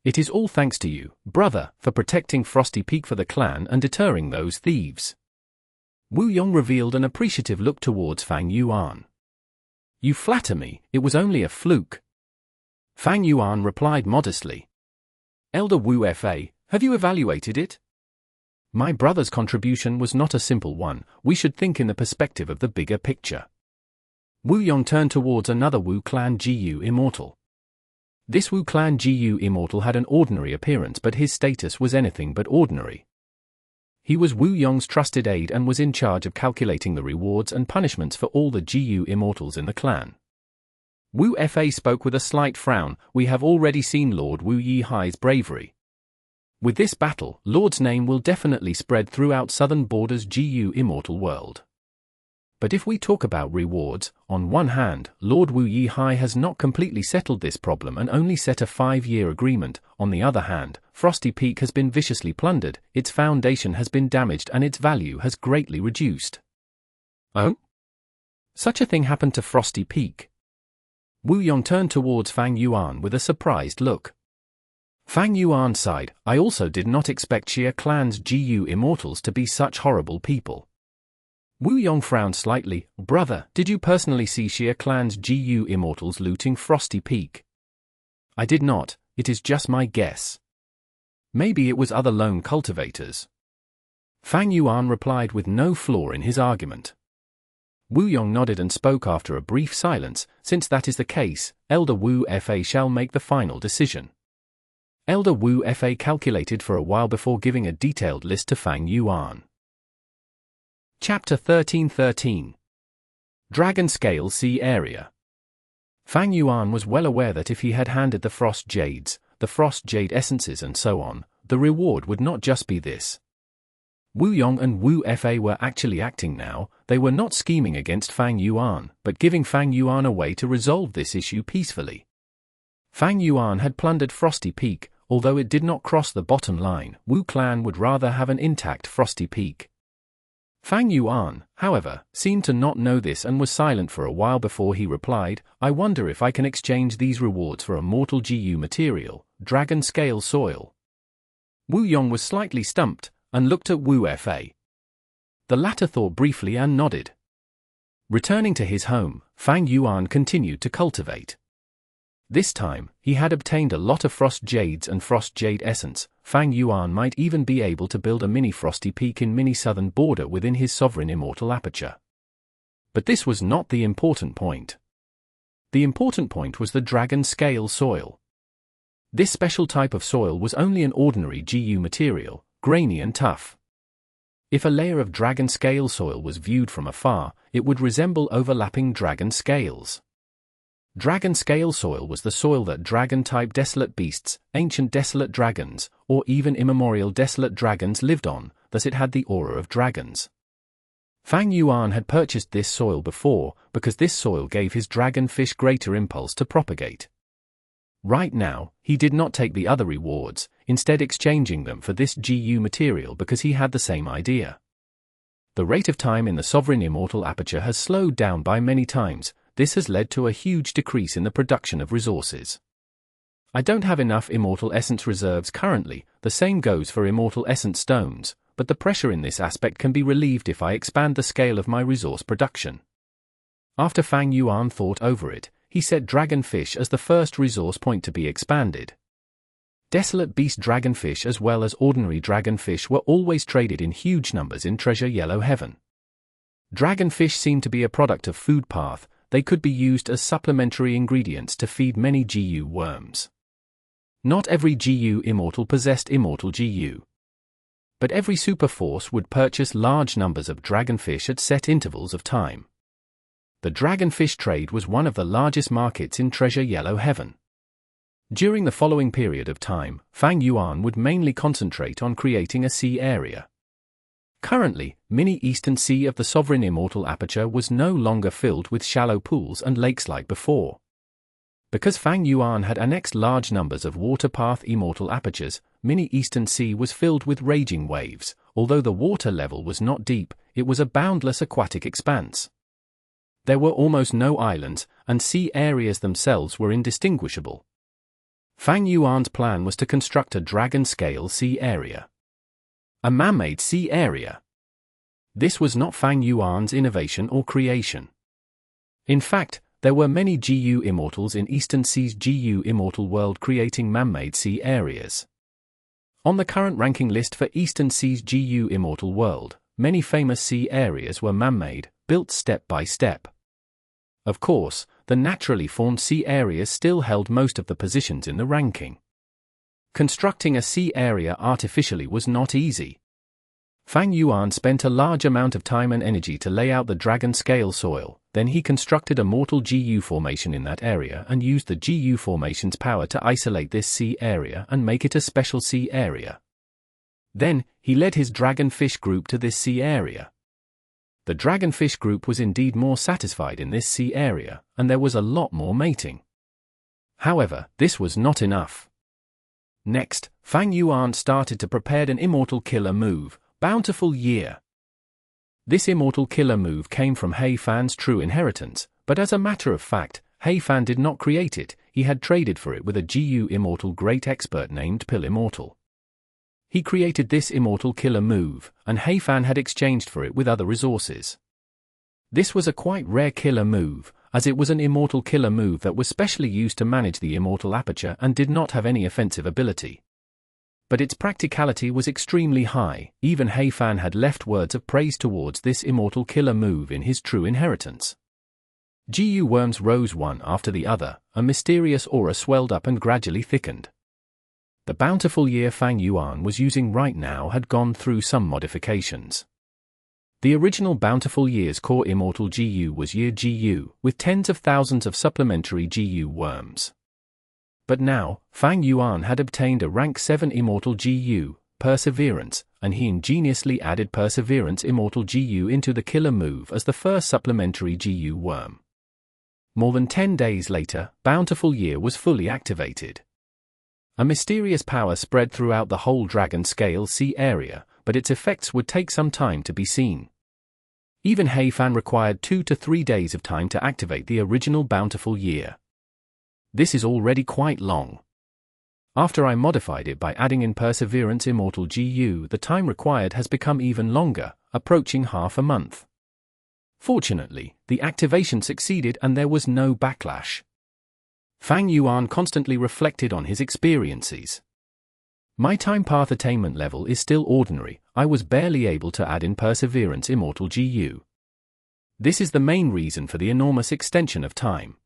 [SPEAKER 1] It is all thanks to you, brother, for protecting Frosty Peak for the clan and deterring those thieves. Wu Yong revealed an appreciative look towards Fang Yuan. You flatter me, it was only a fluke. Fang Yuan replied modestly. Elder Wu Fa, have you evaluated it? My brother's contribution was not a simple one. We should think in the perspective of the bigger picture. Wu Yong turned towards another Wu clan GU Immortal. This Wu clan GU Immortal had an ordinary appearance, but his status was anything but ordinary. He was Wu Yong's trusted aide and was in charge of calculating the rewards and punishments for all the GU Immortals in the clan. Wu Fa spoke with a slight frown. We have already seen Lord Wu Yi Hai's bravery. With this battle, Lord's name will definitely spread throughout southern borders GU Immortal world. But if we talk about rewards, on one hand, Lord Wu Yi Hai has not completely settled this problem and only set a 5-year agreement. On the other hand, Frosty Peak has been viciously plundered, its foundation has been damaged and its value has greatly reduced. Oh? Such a thing happened to Frosty Peak. Wu Yong turned towards Fang Yuan with a surprised look. Fang Yuan sighed. I also did not expect Xia clan's GU Immortals to be such horrible people. Wu Yong frowned slightly. Brother, did you personally see Xia clan's GU Immortals looting Frosty Peak? I did not, it is just my guess. Maybe it was other lone cultivators. Fang Yuan replied with no flaw in his argument. Wu Yong nodded and spoke after a brief silence. Since that is the case, Elder Wu Fa shall make the final decision. Elder Wu Fa calculated for a while before giving a detailed list to Fang Yuan. Chapter 1313. Dragon Scale Sea Area. Fang Yuan was well aware that if he had handed the Frost Jades, the Frost Jade Essences and so on, the reward would not just be this. Wu Yong and Wu Fa were actually acting now. They were not scheming against Fang Yuan, but giving Fang Yuan a way to resolve this issue peacefully. Fang Yuan had plundered Frosty Peak. Although it did not cross the bottom line, Wu clan would rather have an intact Frosty Peak. Fang Yuan, however, seemed to not know this and was silent for a while before he replied, I wonder if I can exchange these rewards for a mortal GU material, dragon scale soil. Wu Yong was slightly stumped, and looked at Wu Fa. The latter thought briefly and nodded. Returning to his home, Fang Yuan continued to cultivate. This time, he had obtained a lot of Frost Jades and Frost Jade Essence. Fang Yuan might even be able to build a mini Frosty Peak in mini southern border within his sovereign immortal aperture. But this was not the important point. The important point was the dragon scale soil. This special type of soil was only an ordinary GU material, grainy and tough. If a layer of dragon scale soil was viewed from afar, it would resemble overlapping dragon scales. Dragon scale soil was the soil that dragon-type desolate beasts, ancient desolate dragons, or even immemorial desolate dragons lived on, thus it had the aura of dragons. Fang Yuan had purchased this soil before, because this soil gave his dragonfish greater impulse to propagate. Right now, he did not take the other rewards, instead exchanging them for this GU material because he had the same idea. The rate of time in the sovereign immortal aperture has slowed down by many times. This has led to a huge decrease in the production of resources. I don't have enough immortal essence reserves currently. The same goes for immortal essence stones, but the pressure in this aspect can be relieved if I expand the scale of my resource production. After Fang Yuan thought over it, he set dragonfish as the first resource point to be expanded. Desolate beast dragonfish as well as ordinary dragonfish were always traded in huge numbers in Treasure Yellow Heaven. Dragonfish seemed to be a product of food path. They could be used as supplementary ingredients to feed many GU worms. Not every GU Immortal possessed Immortal GU. But every super force would purchase large numbers of dragonfish at set intervals of time. The dragonfish trade was one of the largest markets in Treasure Yellow Heaven. During the following period of time, Fang Yuan would mainly concentrate on creating a sea area. Currently, mini Eastern Sea of the Sovereign Immortal Aperture was no longer filled with shallow pools and lakes like before. Because Fang Yuan had annexed large numbers of water path Immortal Apertures, mini Eastern Sea was filled with raging waves. Although the water level was not deep, it was a boundless aquatic expanse. There were almost no islands, and sea areas themselves were indistinguishable. Fang Yuan's plan was to construct a dragon-scale sea area. A man-made sea area. This was not Fang Yuan's innovation or creation. In fact, there were many GU Immortals in Eastern Sea's GU Immortal world creating man-made sea areas. On the current ranking list for Eastern Sea's GU Immortal world, many famous sea areas were man-made, built step by step. Of course, the naturally formed sea areas still held most of the positions in the ranking. Constructing a sea area artificially was not easy. Fang Yuan spent a large amount of time and energy to lay out the dragon-scale soil, then he constructed a mortal GU formation in that area and used the GU formation's power to isolate this sea area and make it a special sea area. Then, he led his dragonfish group to this sea area. The dragonfish group was indeed more satisfied in this sea area, and there was a lot more mating. However, this was not enough. Next, Fang Yuan started to prepare an immortal killer move, Bountiful Year. This immortal killer move came from He Fan's true inheritance, but as a matter of fact, He Fan did not create it. He had traded for it with a GU Immortal great expert named Pill Immortal. He created this immortal killer move, and He Fan had exchanged for it with other resources. This was a quite rare killer move, as it was an immortal killer move that was specially used to manage the immortal aperture and did not have any offensive ability. But its practicality was extremely high. Even He Fan had left words of praise towards this immortal killer move in his true inheritance. GU worms rose one after the other, a mysterious aura swelled up and gradually thickened. The Bountiful Year Fang Yuan was using right now had gone through some modifications. The original Bountiful Year's core Immortal GU was Year GU, with tens of thousands of supplementary GU worms. But now, Fang Yuan had obtained a rank 7 Immortal GU, Perseverance, and he ingeniously added Perseverance Immortal GU into the killer move as the first supplementary GU worm. More than 10 days later, Bountiful Year was fully activated. A mysterious power spread throughout the whole dragon-scale sea area, but its effects would take some time to be seen. Even He Fan required 2 to 3 days of time to activate the original Bountiful Year. This is already quite long. After I modified it by adding in Perseverance Immortal GU, the time required has become even longer, approaching half a month. Fortunately, the activation succeeded and there was no backlash. Fang Yuan constantly reflected on his experiences. My time path attainment level is still ordinary. I was barely able to add in Perseverance Immortal GU. This is the main reason for the enormous extension of time.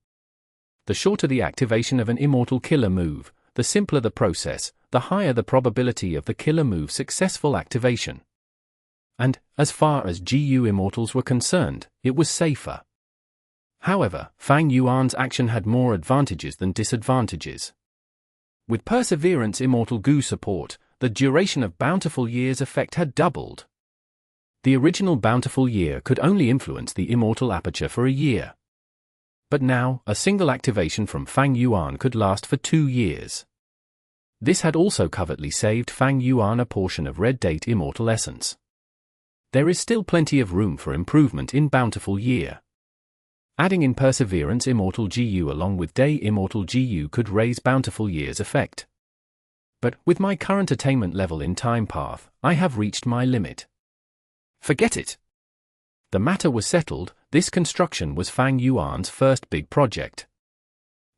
[SPEAKER 1] The shorter the activation of an immortal killer move, the simpler the process, the higher the probability of the killer move's successful activation. And, as far as GU Immortals were concerned, it was safer. However, Fang Yuan's action had more advantages than disadvantages. With Perseverance Immortal GU support, the duration of Bountiful Year's effect had doubled. The original Bountiful Year could only influence the immortal aperture for a year. But now, a single activation from Fang Yuan could last for 2 years. This had also covertly saved Fang Yuan a portion of Red Date Immortal Essence. There is still plenty of room for improvement in Bountiful Year. Adding in Perseverance Immortal GU along with Day Immortal GU could raise Bountiful Year's effect. But, with my current attainment level in Time Path, I have reached my limit. Forget it. The matter was settled. This construction was Fang Yuan's first big project.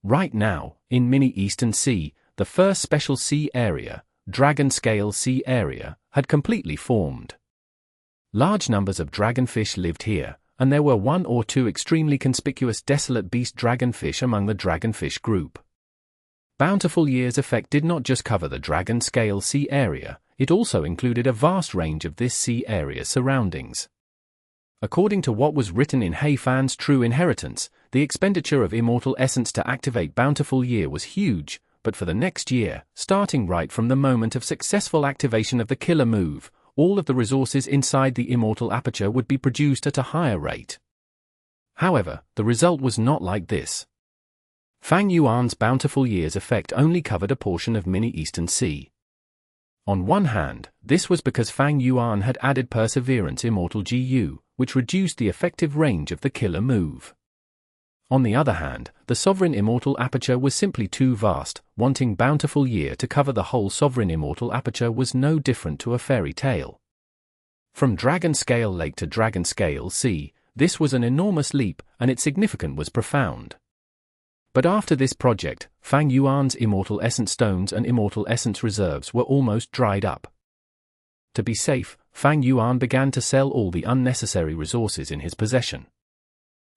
[SPEAKER 1] Right now, in Mini-Eastern Sea, the first special sea area, Dragon Scale Sea Area, had completely formed. Large numbers of dragonfish lived here, and there were one or two extremely conspicuous desolate beast dragonfish among the dragonfish group. Bountiful Year's effect did not just cover the Dragon Scale Sea Area, it also included a vast range of this sea area's surroundings. According to what was written in Hei Fan's True Inheritance, the expenditure of Immortal Essence to activate Bountiful Year was huge, but for the next year, starting right from the moment of successful activation of the killer move, all of the resources inside the Immortal Aperture would be produced at a higher rate. However, the result was not like this. Fang Yuan's Bountiful Year's effect only covered a portion of Mini-Eastern Sea. On one hand, this was because Fang Yuan had added Perseverance Immortal GU, which reduced the effective range of the killer move. On the other hand, the Sovereign Immortal Aperture was simply too vast, wanting Bountiful Year to cover the whole Sovereign Immortal Aperture was no different to a fairy tale. From Dragon Scale Lake to Dragon Scale Sea, this was an enormous leap, and its significance was profound. But after this project, Fang Yuan's Immortal Essence Stones and Immortal Essence Reserves were almost dried up. To be safe, Fang Yuan began to sell all the unnecessary resources in his possession.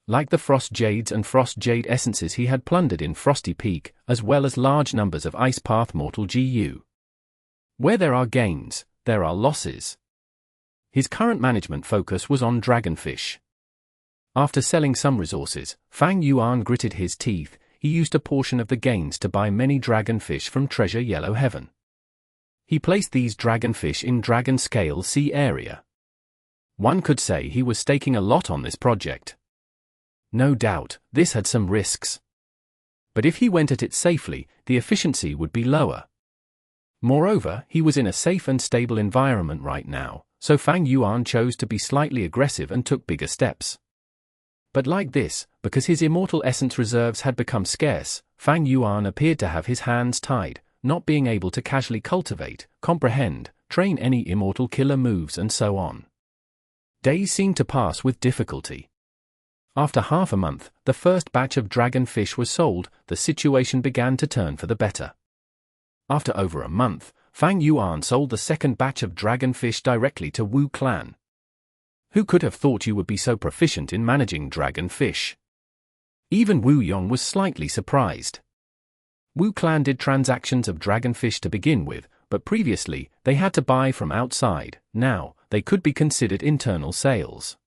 [SPEAKER 1] Like the Frost Jades and Frost Jade Essences he had plundered in Frosty Peak, as well as large numbers of Ice Path Mortal GU. Where there are gains, there are losses. His current management focus was on dragonfish. After selling some resources, Fang Yuan gritted his teeth. He used a portion of the gains to buy many dragonfish from Treasure Yellow Heaven. He placed these dragonfish in Dragon Scale Sea Area. One could say he was staking a lot on this project. No doubt, this had some risks. But if he went at it safely, the efficiency would be lower. Moreover, he was in a safe and stable environment right now, so Fang Yuan chose to be slightly aggressive and took bigger steps. But like this, because his Immortal Essence reserves had become scarce, Fang Yuan appeared to have his hands tied, not being able to casually cultivate, comprehend, train any immortal killer moves and so on. Days seemed to pass with difficulty. After half a month, the first batch of dragonfish was sold, the situation began to turn for the better. After over a month, Fang Yuan sold the second batch of dragonfish directly to Wu Clan. Who could have thought you would be so proficient in managing dragonfish? Even Wu Yong was slightly surprised. Wu Clan did transactions of dragonfish to begin with, but previously, they had to buy from outside. Now, they could be considered internal sales.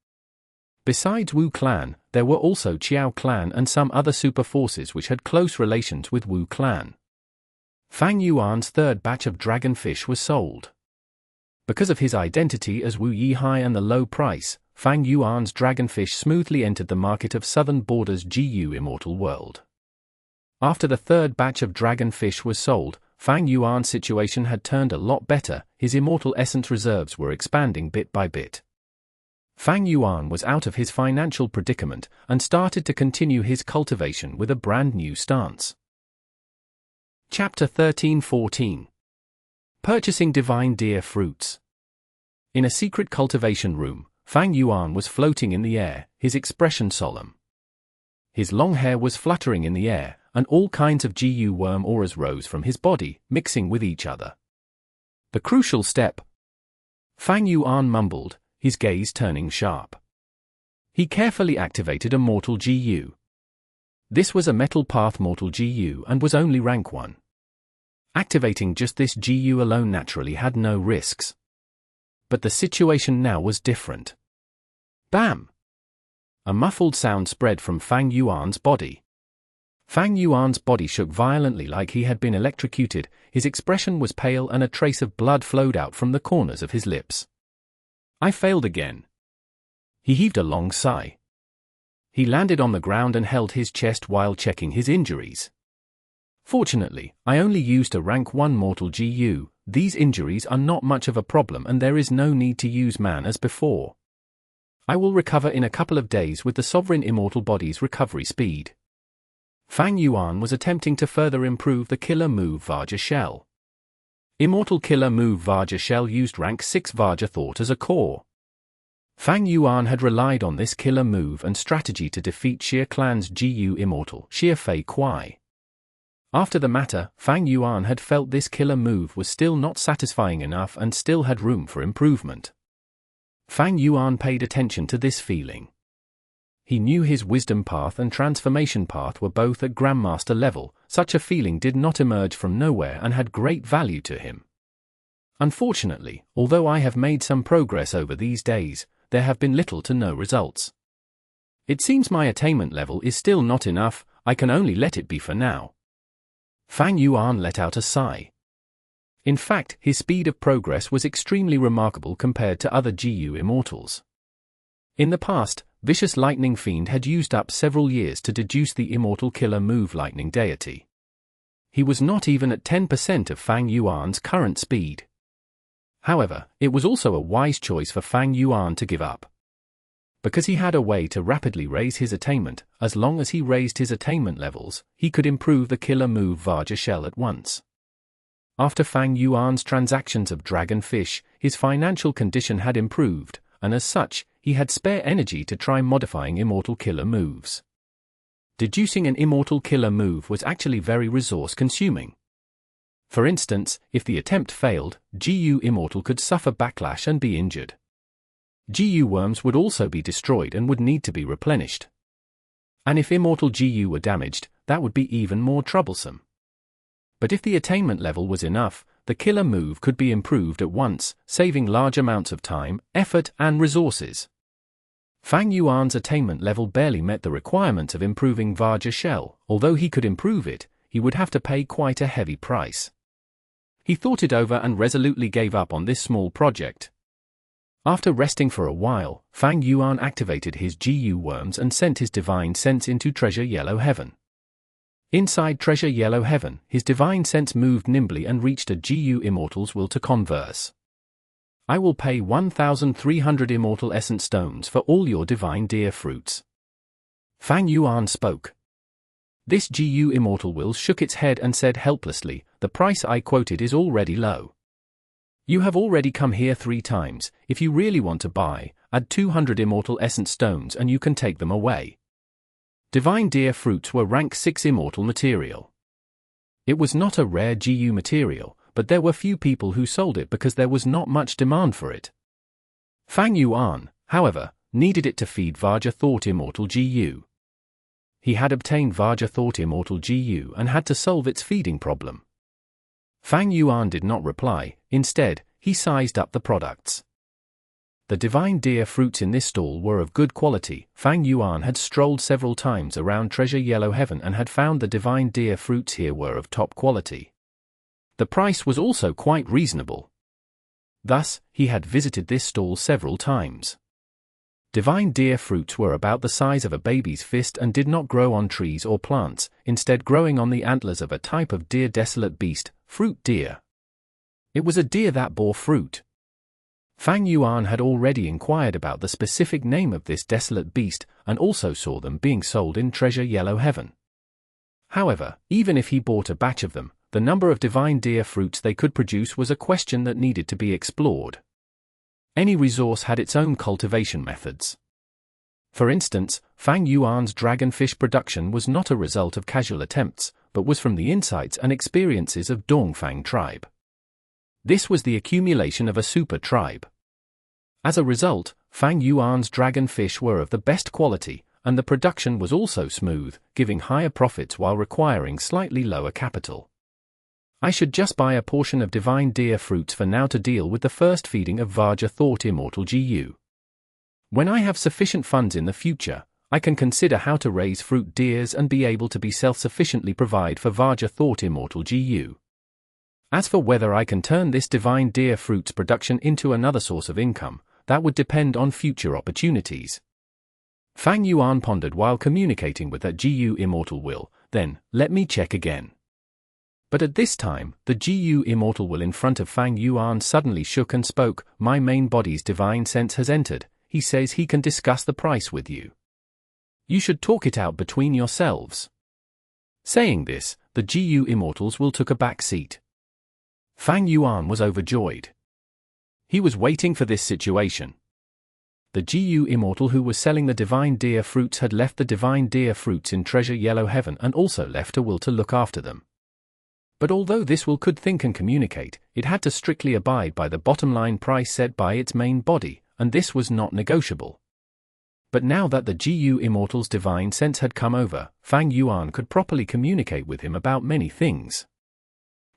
[SPEAKER 1] Besides Wu Clan, there were also Qiao Clan and some other super forces which had close relations with Wu Clan. Fang Yuan's third batch of dragonfish was sold. Because of his identity as Wu Yihai and the low price, Fang Yuan's dragonfish smoothly entered the market of Southern Borders GU Immortal World. After the third batch of dragonfish was sold, Fang Yuan's situation had turned a lot better, his Immortal Essence reserves were expanding bit by bit. Fang Yuan was out of his financial predicament and started to continue his cultivation with a brand new stance. Chapter 13-14. Purchasing Divine Deer Fruits. In a secret cultivation room, Fang Yuan was floating in the air, his expression solemn. His long hair was fluttering in the air, and all kinds of GU worm auras rose from his body, mixing with each other. The crucial step. Fang Yuan mumbled, his gaze turning sharp. He carefully activated a Mortal GU. This was a Metal Path Mortal GU and was only rank 1. Activating just this GU alone naturally had no risks. But the situation now was different. Bam! A muffled sound spread from Fang Yuan's body. Fang Yuan's body shook violently like he had been electrocuted, his expression was pale and a trace of blood flowed out from the corners of his lips. I failed again. He heaved a long sigh. He landed on the ground and held his chest while checking his injuries. Fortunately, I only used a rank 1 Mortal GU, these injuries are not much of a problem and there is no need to use man as before. I will recover in a couple of days with the Sovereign Immortal Body's recovery speed. Fang Yuan was attempting to further improve the killer move Vajra Shell. Immortal killer move Vajra Shell used rank 6 Vajra Thought as a core. Fang Yuan had relied on this killer move and strategy to defeat Xie Clan's GU Immortal Xie Fei Kuai. After the matter, Fang Yuan had felt this killer move was still not satisfying enough and still had room for improvement. Fang Yuan paid attention to this feeling. He knew his wisdom path and transformation path were both at Grandmaster level. Such a feeling did not emerge from nowhere and had great value to him. Unfortunately, although I have made some progress over these days, there have been little to no results. It seems my attainment level is still not enough. I can only let it be for now. Fang Yuan let out a sigh. In fact, his speed of progress was extremely remarkable compared to other GU immortals. In the past, Vicious Lightning Fiend had used up several years to deduce the immortal killer move Lightning Deity. He was not even at 10% of Fang Yuan's current speed. However, it was also a wise choice for Fang Yuan to give up. Because he had a way to rapidly raise his attainment, as long as he raised his attainment levels, he could improve the killer move Vajra Shell at once. After Fang Yuan's transactions of Dragonfish, his financial condition had improved, and as such, he had spare energy to try modifying immortal killer moves. Deducing an immortal killer move was actually very resource-consuming. For instance, if the attempt failed, GU Immortal could suffer backlash and be injured. GU worms would also be destroyed and would need to be replenished. And if Immortal GU were damaged, that would be even more troublesome. But if the attainment level was enough, the killer move could be improved at once, saving large amounts of time, effort, and resources. Fang Yuan's attainment level barely met the requirements of improving Vajra Shell. Although he could improve it, he would have to pay quite a heavy price. He thought it over and resolutely gave up on this small project. After resting for a while, Fang Yuan activated his GU worms and sent his divine sense into Treasure Yellow Heaven. Inside Treasure Yellow Heaven, his divine sense moved nimbly and reached a GU Immortal's will to converse. I will pay 1,300 Immortal Essence Stones for all your divine deer fruits. Fang Yuan spoke. This GU Immortal will shook its head and said helplessly, the price I quoted is already low. You have already come here 3 times. If you really want to buy, add 200 Immortal Essence Stones and you can take them away. Divine Deer Fruits were rank 6 Immortal material. It was not a rare GU material, but there were few people who sold it because there was not much demand for it. Fang Yuan, however, needed it to feed Vajra Thought Immortal GU. He had obtained Vajra Thought Immortal GU and had to solve its feeding problem. Fang Yuan did not reply. Instead, he sized up the products. The divine deer fruits in this stall were of good quality. Fang Yuan had strolled several times around Treasure Yellow Heaven and had found the divine deer fruits here were of top quality. The price was also quite reasonable. Thus, he had visited this stall several times. Divine deer fruits were about the size of a baby's fist and did not grow on trees or plants, instead growing on the antlers of a type of deer desolate beast, fruit deer. It was a deer that bore fruit. Fang Yuan had already inquired about the specific name of this desolate beast and also saw them being sold in Treasure Yellow Heaven. However, even if he bought a batch of them, the number of divine deer fruits they could produce was a question that needed to be explored. Any resource had its own cultivation methods. For instance, Fang Yuan's dragonfish production was not a result of casual attempts, but was from the insights and experiences of Dongfang tribe. This was the accumulation of a super tribe. As a result, Fang Yuan's dragonfish were of the best quality, and the production was also smooth, giving higher profits while requiring slightly lower capital. I should just buy a portion of divine deer fruits for now to deal with the first feeding of Vajra Thought Immortal GU. When I have sufficient funds in the future, I can consider how to raise fruit deers and be able to be self-sufficiently provide for Vajra Thought Immortal GU. As for whether I can turn this divine deer fruits production into another source of income, that would depend on future opportunities. Fang Yuan pondered while communicating with that GU Immortal will, then, let me check again. But at this time, the GU Immortal will in front of Fang Yuan suddenly shook and spoke, my main body's divine sense has entered, he says he can discuss the price with you. You should talk it out between yourselves. Saying this, the GU Immortals will took a back seat. Fang Yuan was overjoyed. He was waiting for this situation. The GU Immortal who was selling the divine deer fruits had left the divine deer fruits in Treasure Yellow Heaven and also left a will to look after them. But although this will could think and communicate, it had to strictly abide by the bottom line price set by its main body, and this was not negotiable. But now that the GU Immortal's divine sense had come over, Fang Yuan could properly communicate with him about many things.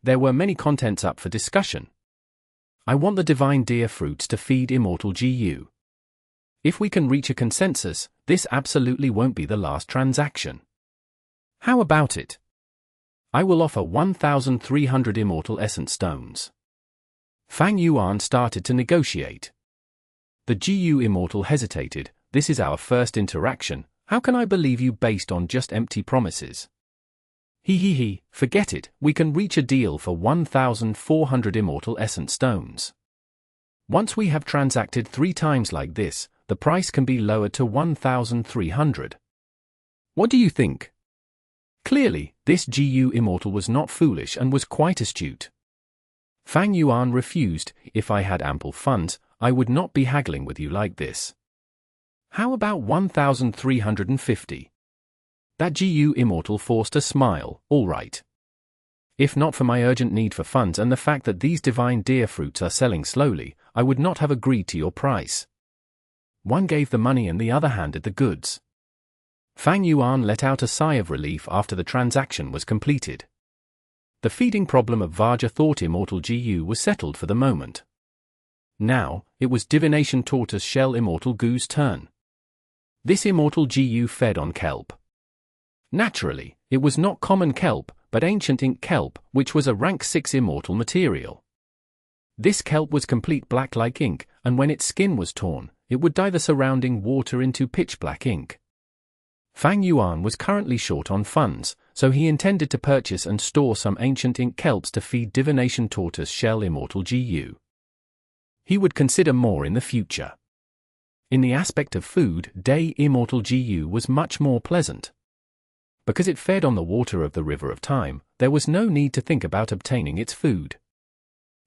[SPEAKER 1] There were many contents up for discussion. I want the divine deer fruits to feed Immortal GU. If we can reach a consensus, this absolutely won't be the last transaction. How about it? I will offer 1,300 Immortal Essence Stones. Fang Yuan started to negotiate. The GU Immortal hesitated. This is our first interaction. How can I believe you based on just empty promises? Forget it, we can reach a deal for 1,400 Immortal Essence Stones. Once we have transacted 3 times like this, the price can be lowered to 1,300. What do you think? Clearly, this GU Immortal was not foolish and was quite astute. Fang Yuan refused. If I had ample funds, I would not be haggling with you like this. How about 1,350? That GU Immortal forced a smile. All right. If not for my urgent need for funds and the fact that these divine deer fruits are selling slowly, I would not have agreed to your price. One gave the money and the other handed the goods. Fang Yuan let out a sigh of relief after the transaction was completed. The feeding problem of Vajra thought Immortal GU was settled for the moment. Now, it was Divination Tortoise Shell Immortal Gu's turn. This Immortal GU fed on kelp. Naturally, it was not common kelp, but ancient ink kelp, which was a rank 6 immortal material. This kelp was complete black like ink, and when its skin was torn, it would dye the surrounding water into pitch black ink. Fang Yuan was currently short on funds, so he intended to purchase and store some ancient ink kelps to feed Divination Tortoise Shell Immortal GU. He would consider more in the future. In the aspect of food, Day Immortal GU was much more pleasant. Because it fed on the water of the River of Time, there was no need to think about obtaining its food.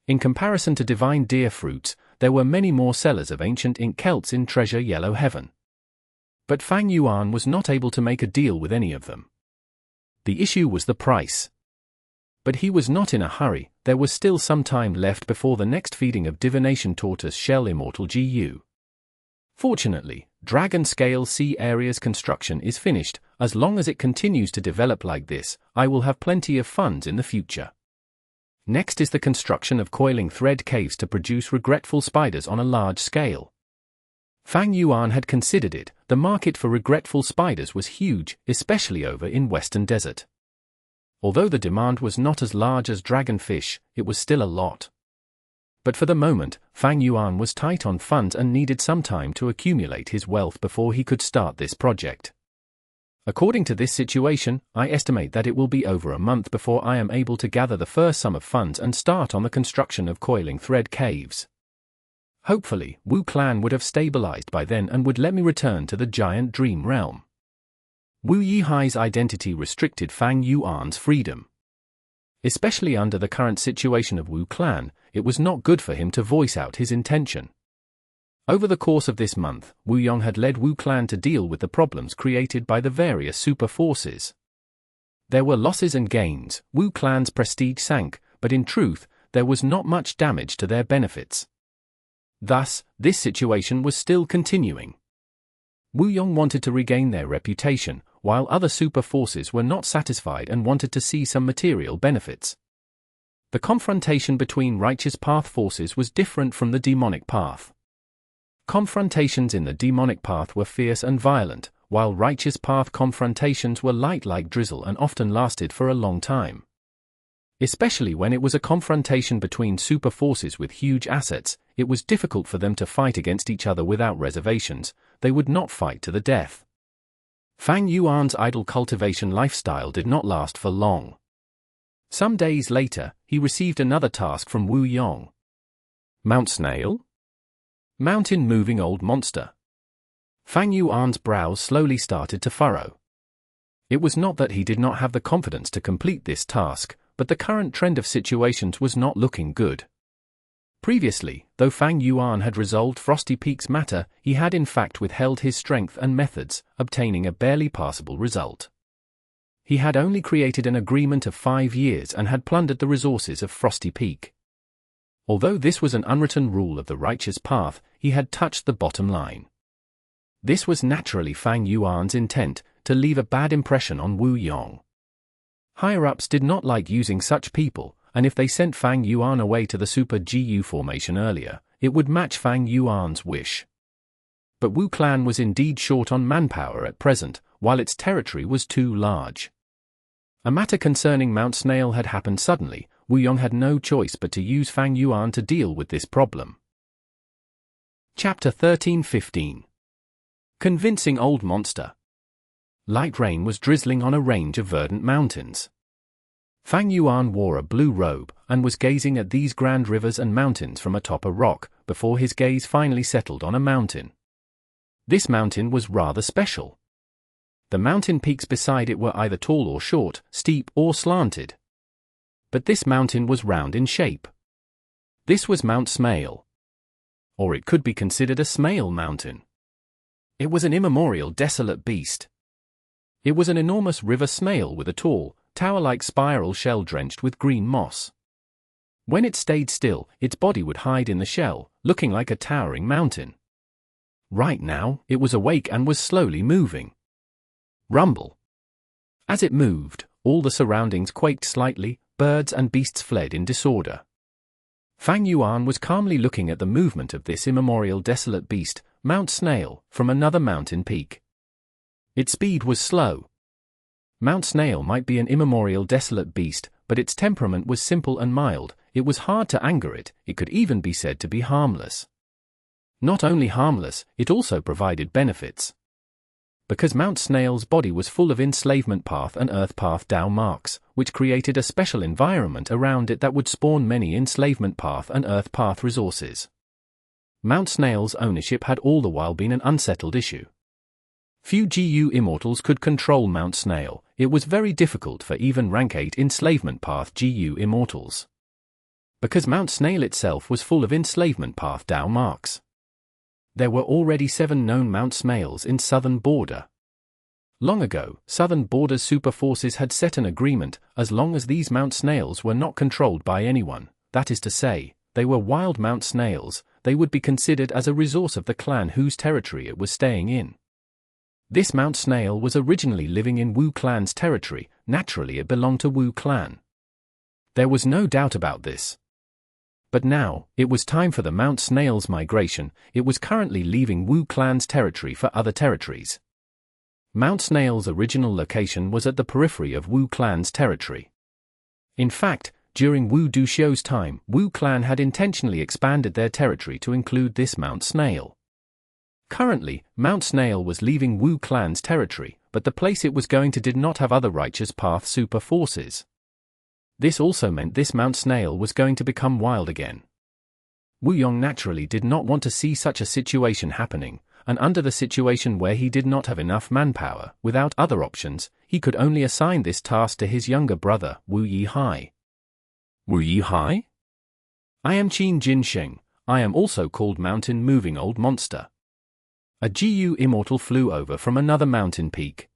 [SPEAKER 1] In comparison to divine deer fruits, there were many more sellers of ancient ink kelps in Treasure Yellow Heaven. But Fang Yuan was not able to make a deal with any of them. The issue was the price. But he was not in a hurry. There was still some time left before the next feeding of Divination Tortoise Shell Immortal GU. Fortunately, Dragon Scale Sea Area's construction is finished. As long as it continues to develop like this, I will have plenty of funds in the future. Next is the construction of coiling thread caves to produce regretful spiders on a large scale. Fang Yuan had considered it. The market for regretful spiders was huge, especially over in Western Desert. Although the demand was not as large as dragonfish, it was still a lot. But for the moment, Fang Yuan was tight on funds and needed some time to accumulate his wealth before he could start this project. According to this situation, I estimate that it will be over a month before I am able to gather the first sum of funds and start on the construction of coiling thread caves. Hopefully, Wu clan would have stabilized by then and would let me return to the giant dream realm. Wu Yihai's identity restricted Fang Yuan's freedom. Especially under the current situation of Wu clan, it was not good for him to voice out his intention. Over the course of this month, Wu Yong had led Wu clan to deal with the problems created by the various super forces. There were losses and gains. Wu clan's prestige sank, but in truth, there was not much damage to their benefits. Thus, this situation was still continuing. Wu Yong wanted to regain their reputation, while other super forces were not satisfied and wanted to see some material benefits. The confrontation between righteous path forces was different from the demonic path. Confrontations in the demonic path were fierce and violent, while righteous path confrontations were light like drizzle and often lasted for a long time. Especially when it was a confrontation between super forces with huge assets, it was difficult for them to fight against each other without reservations. They would not fight to the death. Fang Yuan's idle cultivation lifestyle did not last for long. Some days later, he received another task from Wu Yong. Mount Snail? Mountain moving old monster. Fang Yuan's brows slowly started to furrow. It was not that he did not have the confidence to complete this task, but the current trend of situations was not looking good. Previously, though Fang Yuan had resolved Frosty Peak's matter, he had in fact withheld his strength and methods, obtaining a barely passable result. He had only created an agreement of 5 years and had plundered the resources of Frosty Peak. Although this was an unwritten rule of the righteous path, he had touched the bottom line. This was naturally Fang Yuan's intent, to leave a bad impression on Wu Yong. Higher-ups did not like using such people, and if they sent Fang Yuan away to the Super GU formation earlier, it would match Fang Yuan's wish. But Wu clan was indeed short on manpower at present, while its territory was too large. A matter concerning Mount Snail had happened suddenly. Wu Yong had no choice but to use Fang Yuan to deal with this problem. Chapter 13-15. Convincing Old Monster. Light rain was drizzling on a range of verdant mountains. Fang Yuan wore a blue robe, and was gazing at these grand rivers and mountains from atop a rock, before his gaze finally settled on a mountain. This mountain was rather special. The mountain peaks beside it were either tall or short, steep or slanted. But this mountain was round in shape. This was Mount Smail. Or it could be considered a Smail mountain. It was an immemorial desolate beast. It was an enormous river Smail with a tall, tower-like spiral shell drenched with green moss. When it stayed still, its body would hide in the shell, looking like a towering mountain. Right now, it was awake and was slowly moving. Rumble. As it moved, all the surroundings quaked slightly, birds and beasts fled in disorder. Fang Yuan was calmly looking at the movement of this immemorial desolate beast, Mount Snail, from another mountain peak. Its speed was slow. Mount Snail might be an immemorial desolate beast, but its temperament was simple and mild. It was hard to anger it. It could even be said to be harmless. Not only harmless, it also provided benefits. Because Mount Snail's body was full of enslavement path and earth path Dao marks, which created a special environment around it that would spawn many enslavement path and earth path resources. Mount Snail's ownership had all the while been an unsettled issue. Few GU Immortals could control Mount Snail. It was very difficult for even rank 8 enslavement path GU Immortals. Because Mount Snail itself was full of enslavement path Dao marks. There were already 7 known Mount Snails in southern border. Long ago, southern border's super forces had set an agreement, as long as these Mount Snails were not controlled by anyone, that is to say, they were wild Mount Snails, they would be considered as a resource of the clan whose territory it was staying in. This Mount Snail was originally living in Wu clan's territory. Naturally it belonged to Wu clan. There was no doubt about this. But now, it was time for the Mount Snail's migration. It was currently leaving Wu clan's territory for other territories. Mount Snail's original location was at the periphery of Wu clan's territory. In fact, during Wu Duxiu's time, Wu clan had intentionally expanded their territory to include this Mount Snail. Currently, Mount Snail was leaving Wu clan's territory, but the place it was going to did not have other righteous path super forces. This also meant this Mount Snail was going to become wild again. Wu Yong naturally did not want to see such a situation happening, and under the situation where he did not have enough manpower, without other options, he could only assign this task to his younger brother, Wu Yihai. Wu Yihai? I am Qin Jin Sheng. I am also called Mountain Moving Old Monster. A GU Immortal flew over from another mountain peak.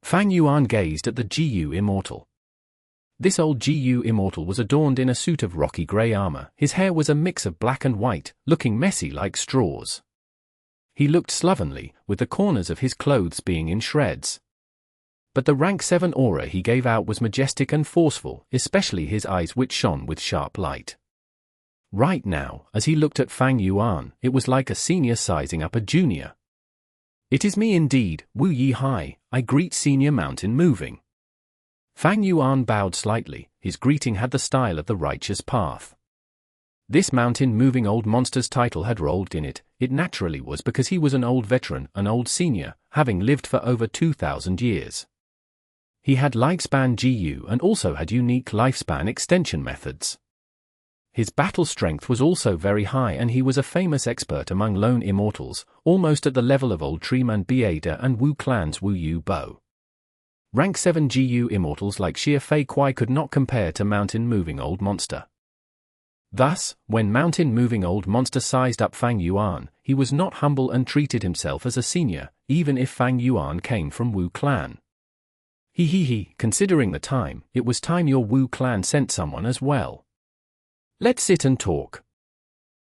[SPEAKER 1] Fang Yuan gazed at the GU Immortal. This old GU Immortal was adorned in a suit of rocky grey armor. His hair was a mix of black and white, looking messy like straws. He looked slovenly, with the corners of his clothes being in shreds. But the rank 7 aura he gave out was majestic and forceful, especially his eyes which shone with sharp light. Right now, as he looked at Fang Yuan, it was like a senior sizing up a junior. It is me indeed, Wu Yihai. I greet Senior Mountain Moving. Fang Yuan bowed slightly. His greeting had the style of the righteous path. This Mountain Moving Old Monster's title had rolled in it. It naturally was because he was an old veteran, an old senior, having lived for over 2,000 years. He had lifespan GU and also had unique lifespan extension methods. His battle strength was also very high and he was a famous expert among lone immortals, almost at the level of Old Treeman Bieda and Wu clan's Wu Yu Bo. Rank 7 GU immortals like Xie Fei Kuai could not compare to Mountain Moving Old Monster. Thus, when Mountain Moving Old Monster sized up Fang Yuan, he was not humble and treated himself as a senior, even if Fang Yuan came from Wu clan. Considering the time, it was time your Wu clan sent someone as well. Let's sit and talk.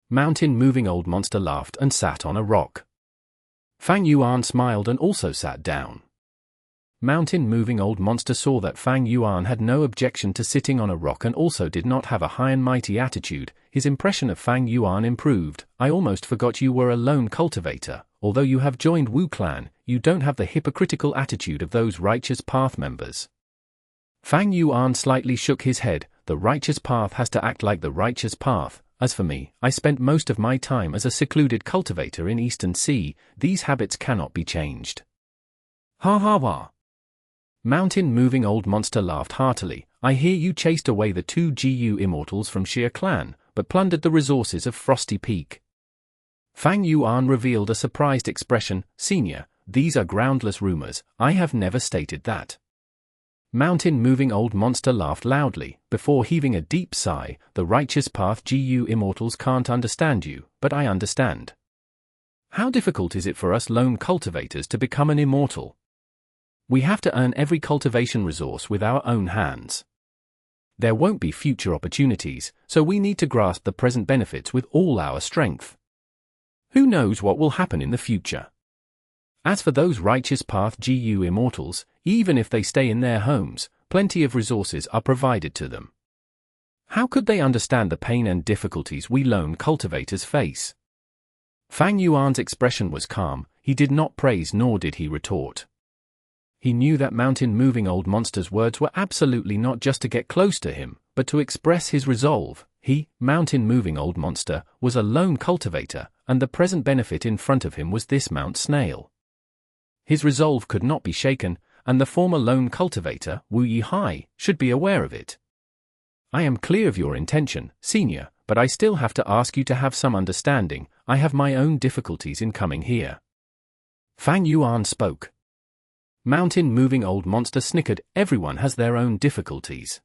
[SPEAKER 1] Mountain Moving Old Monster laughed and sat on a rock. Fang Yuan smiled and also sat down. Mountain Moving Old Monster saw that Fang Yuan had no objection to sitting on a rock and also did not have a high and mighty attitude. His impression of Fang Yuan improved. I almost forgot you were a lone cultivator. Although you have joined Wu clan, you don't have the hypocritical attitude of those Righteous Path members. Fang Yuan slightly shook his head. The Righteous Path has to act like the Righteous Path. As for me, I spent most of my time as a secluded cultivator in Eastern Sea. These habits cannot be changed. Ha ha ha. Mountain Moving Old Monster laughed heartily. I hear you chased away the 2 GU Immortals from Xia clan, but plundered the resources of Frosty Peak. Fang Yuan revealed a surprised expression. Senior, these are groundless rumors. I have never stated that. Mountain Moving Old Monster laughed loudly, before heaving a deep sigh. The Righteous Path GU Immortals can't understand you, but I understand. How difficult is it for us lone cultivators to become an immortal? We have to earn every cultivation resource with our own hands. There won't be future opportunities, so we need to grasp the present benefits with all our strength. Who knows what will happen in the future? As for those Righteous Path GU Immortals, even if they stay in their homes, plenty of resources are provided to them. How could they understand the pain and difficulties we lone cultivators face? Fang Yuan's expression was calm. He did not praise nor did he retort. He knew that Mountain Moving Old Monster's words were absolutely not just to get close to him, but to express his resolve. He, Mountain Moving Old Monster, was a lone cultivator, and the present benefit in front of him was this Mount Snail. His resolve could not be shaken, and the former lone cultivator, Wu Yihai, should be aware of it. I am clear of your intention, Senior, but I still have to ask you to have some understanding. I have my own difficulties in coming here. Fang Yuan spoke. Mountain Moving Old Monster snickered. Everyone has their own difficulties.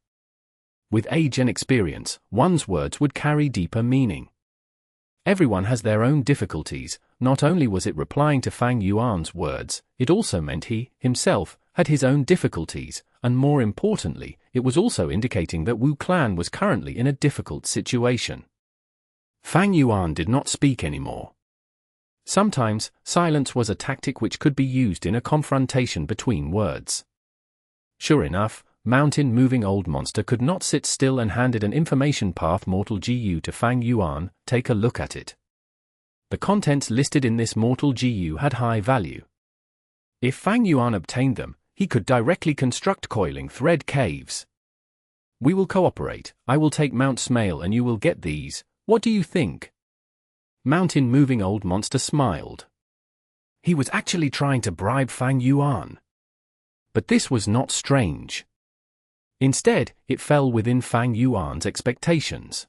[SPEAKER 1] With age and experience, one's words would carry deeper meaning. Everyone has their own difficulties. Not only was it replying to Fang Yuan's words, it also meant he, himself, had his own difficulties, and more importantly, it was also indicating that Wu clan was currently in a difficult situation. Fang Yuan did not speak anymore. Sometimes, silence was a tactic which could be used in a confrontation between words. Sure enough, Mountain Moving Old Monster could not sit still and handed an information path Mortal GU to Fang Yuan. Take a look at it. The contents listed in this Mortal GU had high value. If Fang Yuan obtained them, he could directly construct coiling thread caves. We will cooperate. I will take Mount Snail and you will get these. What do you think? Mountain Moving Old Monster smiled. He was actually trying to bribe Fang Yuan. But this was not strange. Instead, it fell within Fang Yuan's expectations.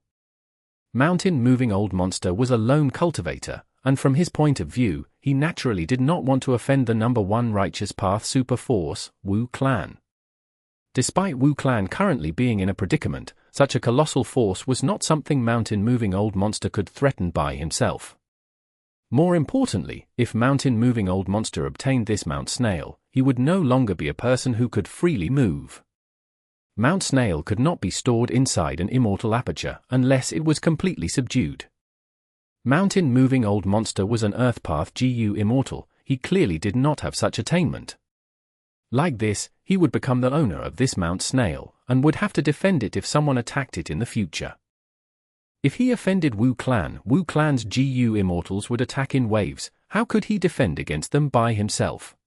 [SPEAKER 1] Mountain Moving Old Monster was a lone cultivator, and from his point of view, he naturally did not want to offend the #1 Righteous Path super force, Wu clan. Despite Wu clan currently being in a predicament, such a colossal force was not something Mountain Moving Old Monster could threaten by himself. More importantly, if Mountain Moving Old Monster obtained this Mount Snail, he would no longer be a person who could freely move. Mount Snail could not be stored inside an immortal aperture unless it was completely subdued. Mountain Moving Old Monster was an Earth Path GU Immortal. He clearly did not have such attainment. Like this, he would become the owner of this Mount Snail, and would have to defend it if someone attacked it in the future. If he offended Wu clan's GU Immortals would attack in waves. How could he defend against them by himself?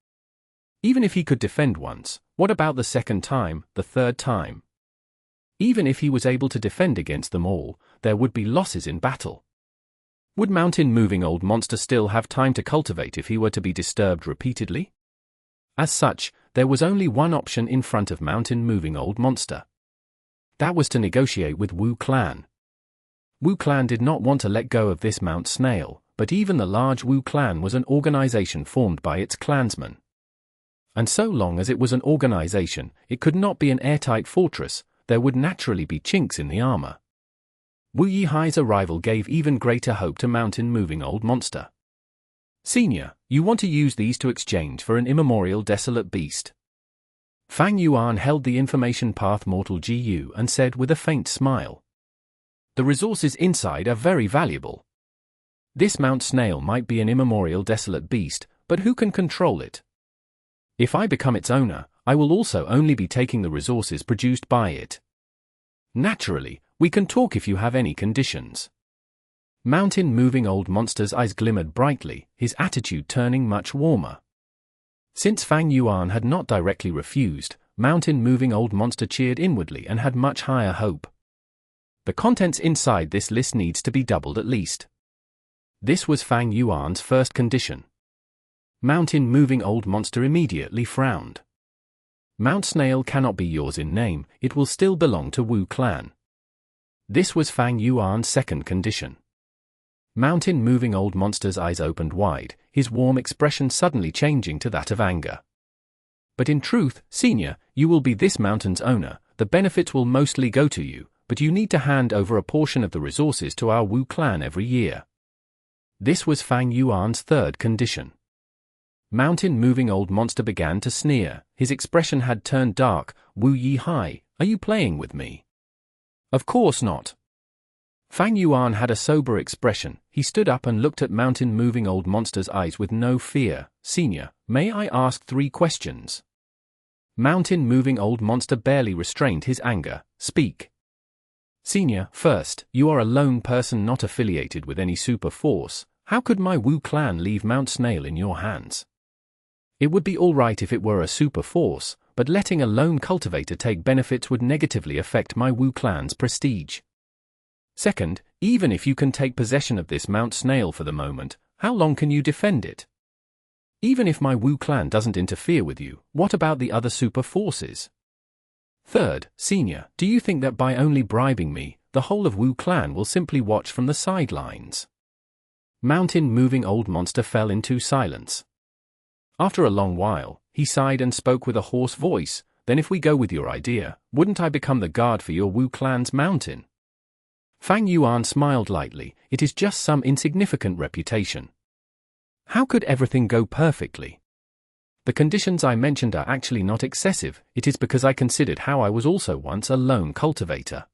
[SPEAKER 1] Even if he could defend once, what about the second time, the third time? Even if he was able to defend against them all, there would be losses in battle. Would Mountain Moving Old Monster still have time to cultivate if he were to be disturbed repeatedly? As such, there was only one option in front of Mountain Moving Old Monster. That was to negotiate with Wu clan. Wu clan did not want to let go of this Mount Snail, but even the large Wu clan was an organization formed by its clansmen. And so long as it was an organization, it could not be an airtight fortress. There would naturally be chinks in the armor. Wu Yihai's arrival gave even greater hope to Mountain Moving Old Monster. Senior, you want to use these to exchange for an immemorial desolate beast. Fang Yuan held the information path Mortal GU and said with a faint smile. The resources inside are very valuable. This Mount Snail might be an immemorial desolate beast, but who can control it? If I become its owner, I will also only be taking the resources produced by it. Naturally, we can talk if you have any conditions. Mountain Moving Old Monster's eyes glimmered brightly, his attitude turning much warmer. Since Fang Yuan had not directly refused, Mountain Moving Old Monster cheered inwardly and had much higher hope. The contents inside this list needs to be doubled at least. This was Fang Yuan's first condition. Mountain Moving Old Monster immediately frowned. Mount Snail cannot be yours in name, it will still belong to Wu clan. This was Fang Yuan's second condition. Mountain Moving Old Monster's eyes opened wide, his warm expression suddenly changing to that of anger. But in truth, Senior, you will be this mountain's owner, the benefits will mostly go to you, but you need to hand over a portion of the resources to our Wu clan every year. This was Fang Yuan's third condition. Mountain Moving Old Monster began to sneer, his expression had turned dark. Wu Yi Hai, are you playing with me? Of course not. Fang Yuan had a sober expression, he stood up and looked at Mountain Moving Old Monster's eyes with no fear. Senior, may I ask 3 questions? Mountain Moving Old Monster barely restrained his anger. Speak. Senior, first, you are a lone person not affiliated with any super force. How could my Wu clan leave Mount Snail in your hands? It would be alright if it were a super force, but letting a lone cultivator take benefits would negatively affect my Wu clan's prestige. Second, even if you can take possession of this Mount Snail for the moment, how long can you defend it? Even if my Wu clan doesn't interfere with you, what about the other super forces? Third, Senior, do you think that by only bribing me, the whole of Wu clan will simply watch from the sidelines? Mountain Moving Old Monster fell into silence. After a long while, he sighed and spoke with a hoarse voice. Then if we go with your idea, wouldn't I become the guard for your Wu clan's mountain? Fang Yuan smiled lightly, it is just some insignificant reputation. How could everything go perfectly? The conditions I mentioned are actually not excessive, it is because I considered how I was also once a lone cultivator.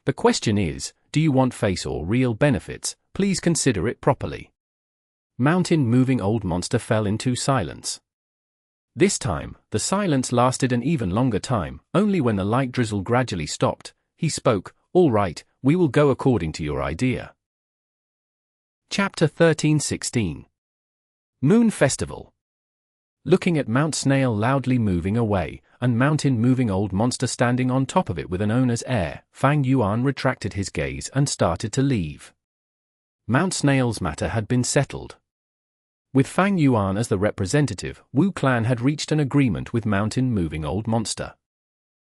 [SPEAKER 1] The question is, do you want face or real benefits? Please consider it properly. Mountain Moving Old Monster fell into silence. This time, the silence lasted an even longer time. Only when the light drizzle gradually stopped, he spoke. All right, we will go according to your idea. Chapter 13:16. Moon Festival. Looking at Mount Snail loudly moving away, and Mountain Moving Old Monster standing on top of it with an owner's air, Fang Yuan retracted his gaze and started to leave. Mount Snail's matter had been settled. With Fang Yuan as the representative, Wu clan had reached an agreement with Mountain Moving Old Monster.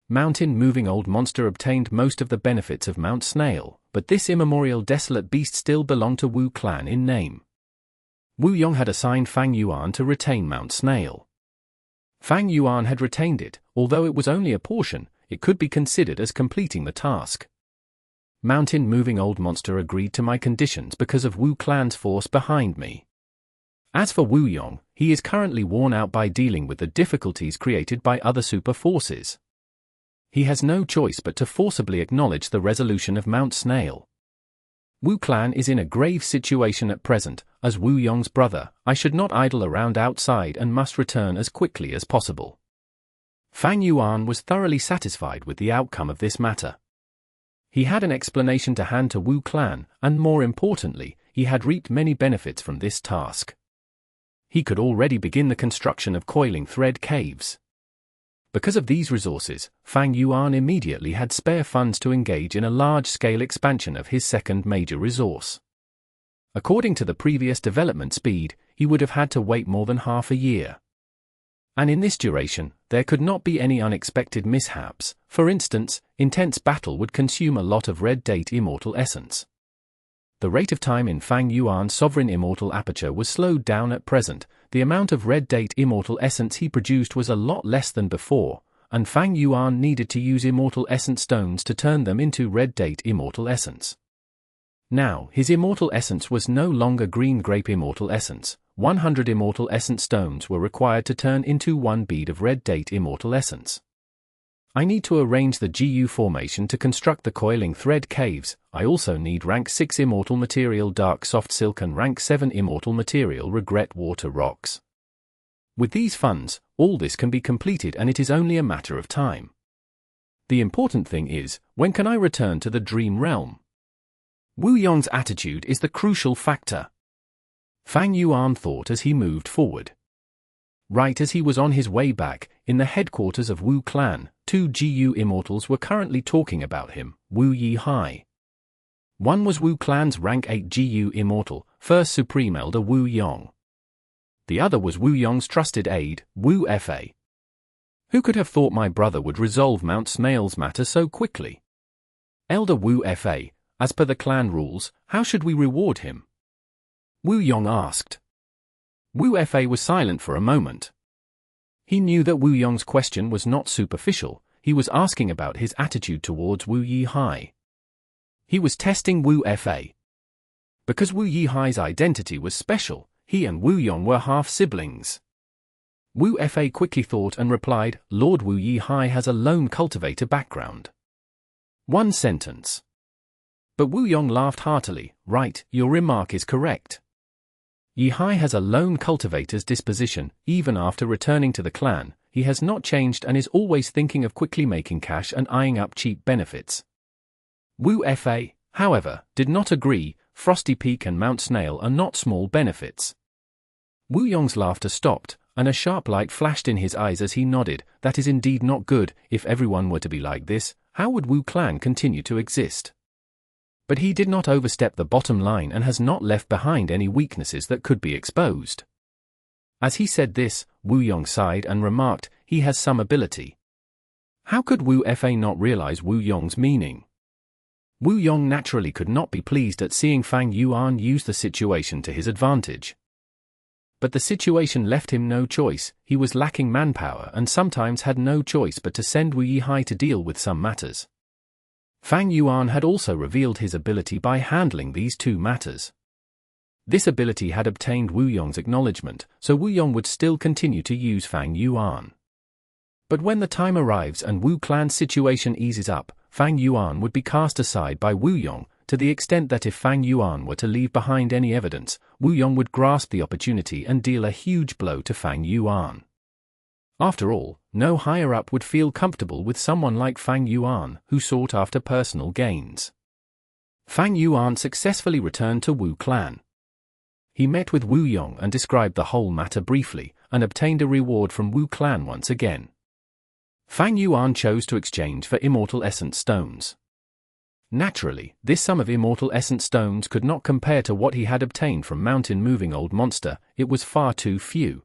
[SPEAKER 1] Mountain Moving Old Monster obtained most of the benefits of Mount Snail, but this immemorial desolate beast still belonged to Wu clan in name. Wu Yong had assigned Fang Yuan to retain Mount Snail. Fang Yuan had retained it, although it was only a portion, it could be considered as completing the task. Mountain Moving Old Monster agreed to my conditions because of Wu clan's force behind me. As for Wu Yong, he is currently worn out by dealing with the difficulties created by other super forces. He has no choice but to forcibly acknowledge the resolution of Mount Snail. Wu clan is in a grave situation at present. As Wu Yong's brother, I should not idle around outside and must return as quickly as possible. Fang Yuan was thoroughly satisfied with the outcome of this matter. He had an explanation to hand to Wu clan, and more importantly, he had reaped many benefits from this task. He could already begin the construction of coiling thread caves. Because of these resources, Fang Yuan immediately had spare funds to engage in a large-scale expansion of his second major resource. According to the previous development speed, he would have had to wait more than half a year. And in this duration, there could not be any unexpected mishaps. For instance, intense battle would consume a lot of red date immortal essence. The rate of time in Fang Yuan's sovereign immortal aperture was slowed down at present. The amount of red date immortal essence he produced was a lot less than before, and Fang Yuan needed to use immortal essence stones to turn them into red date immortal essence. Now, his immortal essence was no longer green grape immortal essence, 100 Immortal Essence Stones were required to turn into 1 bead of red date Immortal Essence. I need to arrange the GU formation to construct the coiling thread caves. I also need rank 6 Immortal Material Dark Soft Silk and rank 7 Immortal Material Regret Water Rocks. With these funds, all this can be completed and it is only a matter of time. The important thing is, when can I return to the Dream Realm? Wu Yong's attitude is the crucial factor. Fang Yuan thought as he moved forward. Right as he was on his way back, in the headquarters of Wu Clan, 2 GU Immortals were currently talking about him, Wu Yihai. One was Wu Clan's rank 8 GU Immortal, First Supreme Elder Wu Yong. The other was Wu Yong's trusted aide, Wu Fa. Who could have thought my brother would resolve Mount Snail's matter so quickly? Elder Wu Fa, as per the clan rules, how should we reward him? Wu Yong asked. Wu Fa was silent for a moment. He knew that Wu Yong's question was not superficial, he was asking about his attitude towards Wu Yihai. He was testing Wu Fa. Because Wu Yihai's identity was special, he and Wu Yong were half-siblings. Wu Fa quickly thought and replied, Lord Wu Yihai has a lone cultivator background. 1 sentence. But Wu Yong laughed heartily, right, your remark is correct. Yihai has a lone cultivator's disposition. Even after returning to the clan, he has not changed and is always thinking of quickly making cash and eyeing up cheap benefits. Wu Fa, however, did not agree. Frosty Peak and Mount Snail are not small benefits. Wu Yong's laughter stopped, and a sharp light flashed in his eyes as he nodded. That is indeed not good. If everyone were to be like this, how would Wu Clan continue to exist? But he did not overstep the bottom line and has not left behind any weaknesses that could be exposed. As he said this, Wu Yong sighed and remarked, he has some ability. How could Wu Fa not realize Wu Yong's meaning? Wu Yong naturally could not be pleased at seeing Fang Yuan use the situation to his advantage. But the situation left him no choice. He was lacking manpower and sometimes had no choice but to send Wu Yihai to deal with some matters. Fang Yuan had also revealed his ability by handling these 2 matters. This ability had obtained Wu Yong's acknowledgement, so Wu Yong would still continue to use Fang Yuan. But when the time arrives and Wu Clan's situation eases up, Fang Yuan would be cast aside by Wu Yong, to the extent that if Fang Yuan were to leave behind any evidence, Wu Yong would grasp the opportunity and deal a huge blow to Fang Yuan. After all, no higher-up would feel comfortable with someone like Fang Yuan, who sought after personal gains. Fang Yuan successfully returned to Wu Clan. He met with Wu Yong and described the whole matter briefly, and obtained a reward from Wu Clan once again. Fang Yuan chose to exchange for Immortal Essence Stones. Naturally, this sum of Immortal Essence Stones could not compare to what he had obtained from mountain-moving old monster. It was far too few.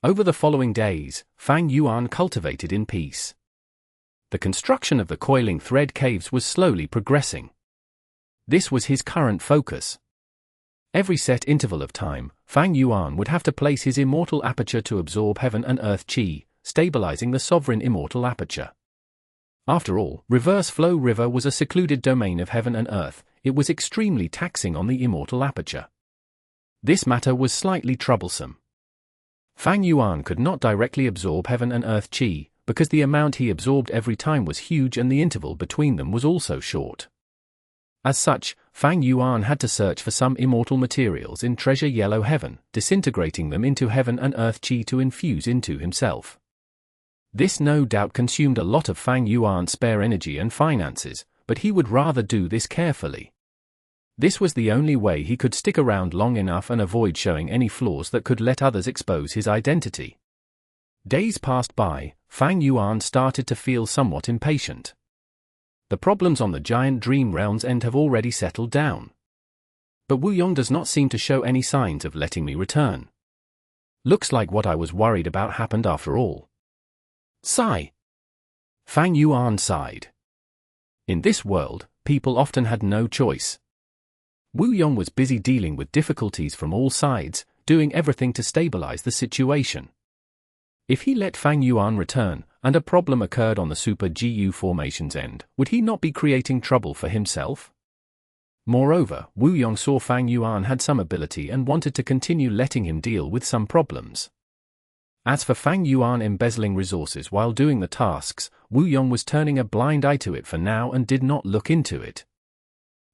[SPEAKER 1] Over the following days, Fang Yuan cultivated in peace. The construction of the coiling thread caves was slowly progressing. This was his current focus. Every set interval of time, Fang Yuan would have to place his immortal aperture to absorb heaven and earth qi, stabilizing the sovereign immortal aperture. After all, Reverse Flow River was a secluded domain of heaven and earth. It was extremely taxing on the immortal aperture. This matter was slightly troublesome. Fang Yuan could not directly absorb heaven and earth qi, because the amount he absorbed every time was huge and the interval between them was also short. As such, Fang Yuan had to search for some immortal materials in Treasure Yellow Heaven, disintegrating them into heaven and earth qi to infuse into himself. This no doubt consumed a lot of Fang Yuan's spare energy and finances, but he would rather do this carefully. This was the only way he could stick around long enough and avoid showing any flaws that could let others expose his identity. Days passed by. Fang Yuan started to feel somewhat impatient. The problems on the giant Dream Realm's end have already settled down. But Wu Yong does not seem to show any signs of letting me return. Looks like what I was worried about happened after all. Sigh. Fang Yuan sighed. In this world, people often had no choice. Wu Yong was busy dealing with difficulties from all sides, doing everything to stabilize the situation. If he let Fang Yuan return, and a problem occurred on the Super GU formation's end, would he not be creating trouble for himself? Moreover, Yong saw Fang Yuan had some ability and wanted to continue letting him deal with some problems. As for Fang Yuan embezzling resources while doing the tasks, Yong was turning a blind eye to it for now and did not look into it.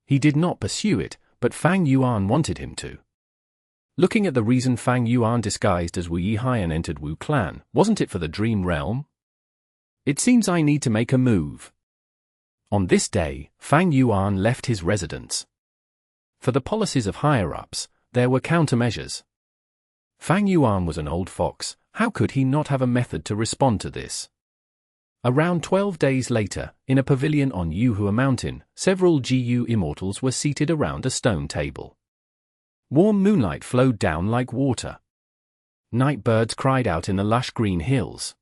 [SPEAKER 1] He did not pursue it, but Fang Yuan wanted him to. Looking at the reason Fang Yuan disguised as Wu Yihan entered Wu clan, wasn't it for the dream realm? It seems I need to make a move. On this day, Fang Yuan left his residence. For the policies of higher-ups, there were countermeasures. Fang Yuan was an old fox, how could he not have a method to respond to this? Around 12 days later, in a pavilion on Yuhua Mountain, several GU immortals were seated around a stone table. Warm moonlight flowed down like water. Night birds cried out in the lush green hills.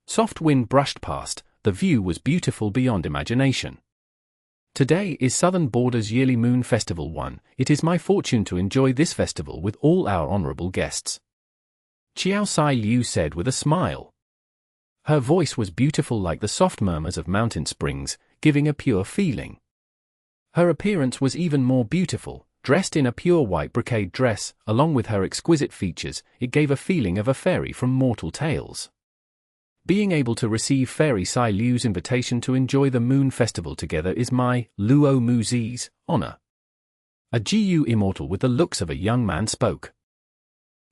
[SPEAKER 1] Soft wind brushed past, the view was beautiful beyond imagination. Today is Southern Border's yearly Moon Festival 1. It is my fortune to enjoy this festival with all our honorable guests. Qiao Sai Liu said with a smile. Her voice was beautiful like the soft murmurs of mountain springs, giving a pure feeling. Her appearance was even more beautiful, dressed in a pure white brocade dress, along with her exquisite features, it gave a feeling of a fairy from mortal tales. Being able to receive Fairy Sai Liu's invitation to enjoy the Moon Festival together is my, Luo Muzi's, honor. A GU immortal with the looks of a young man spoke.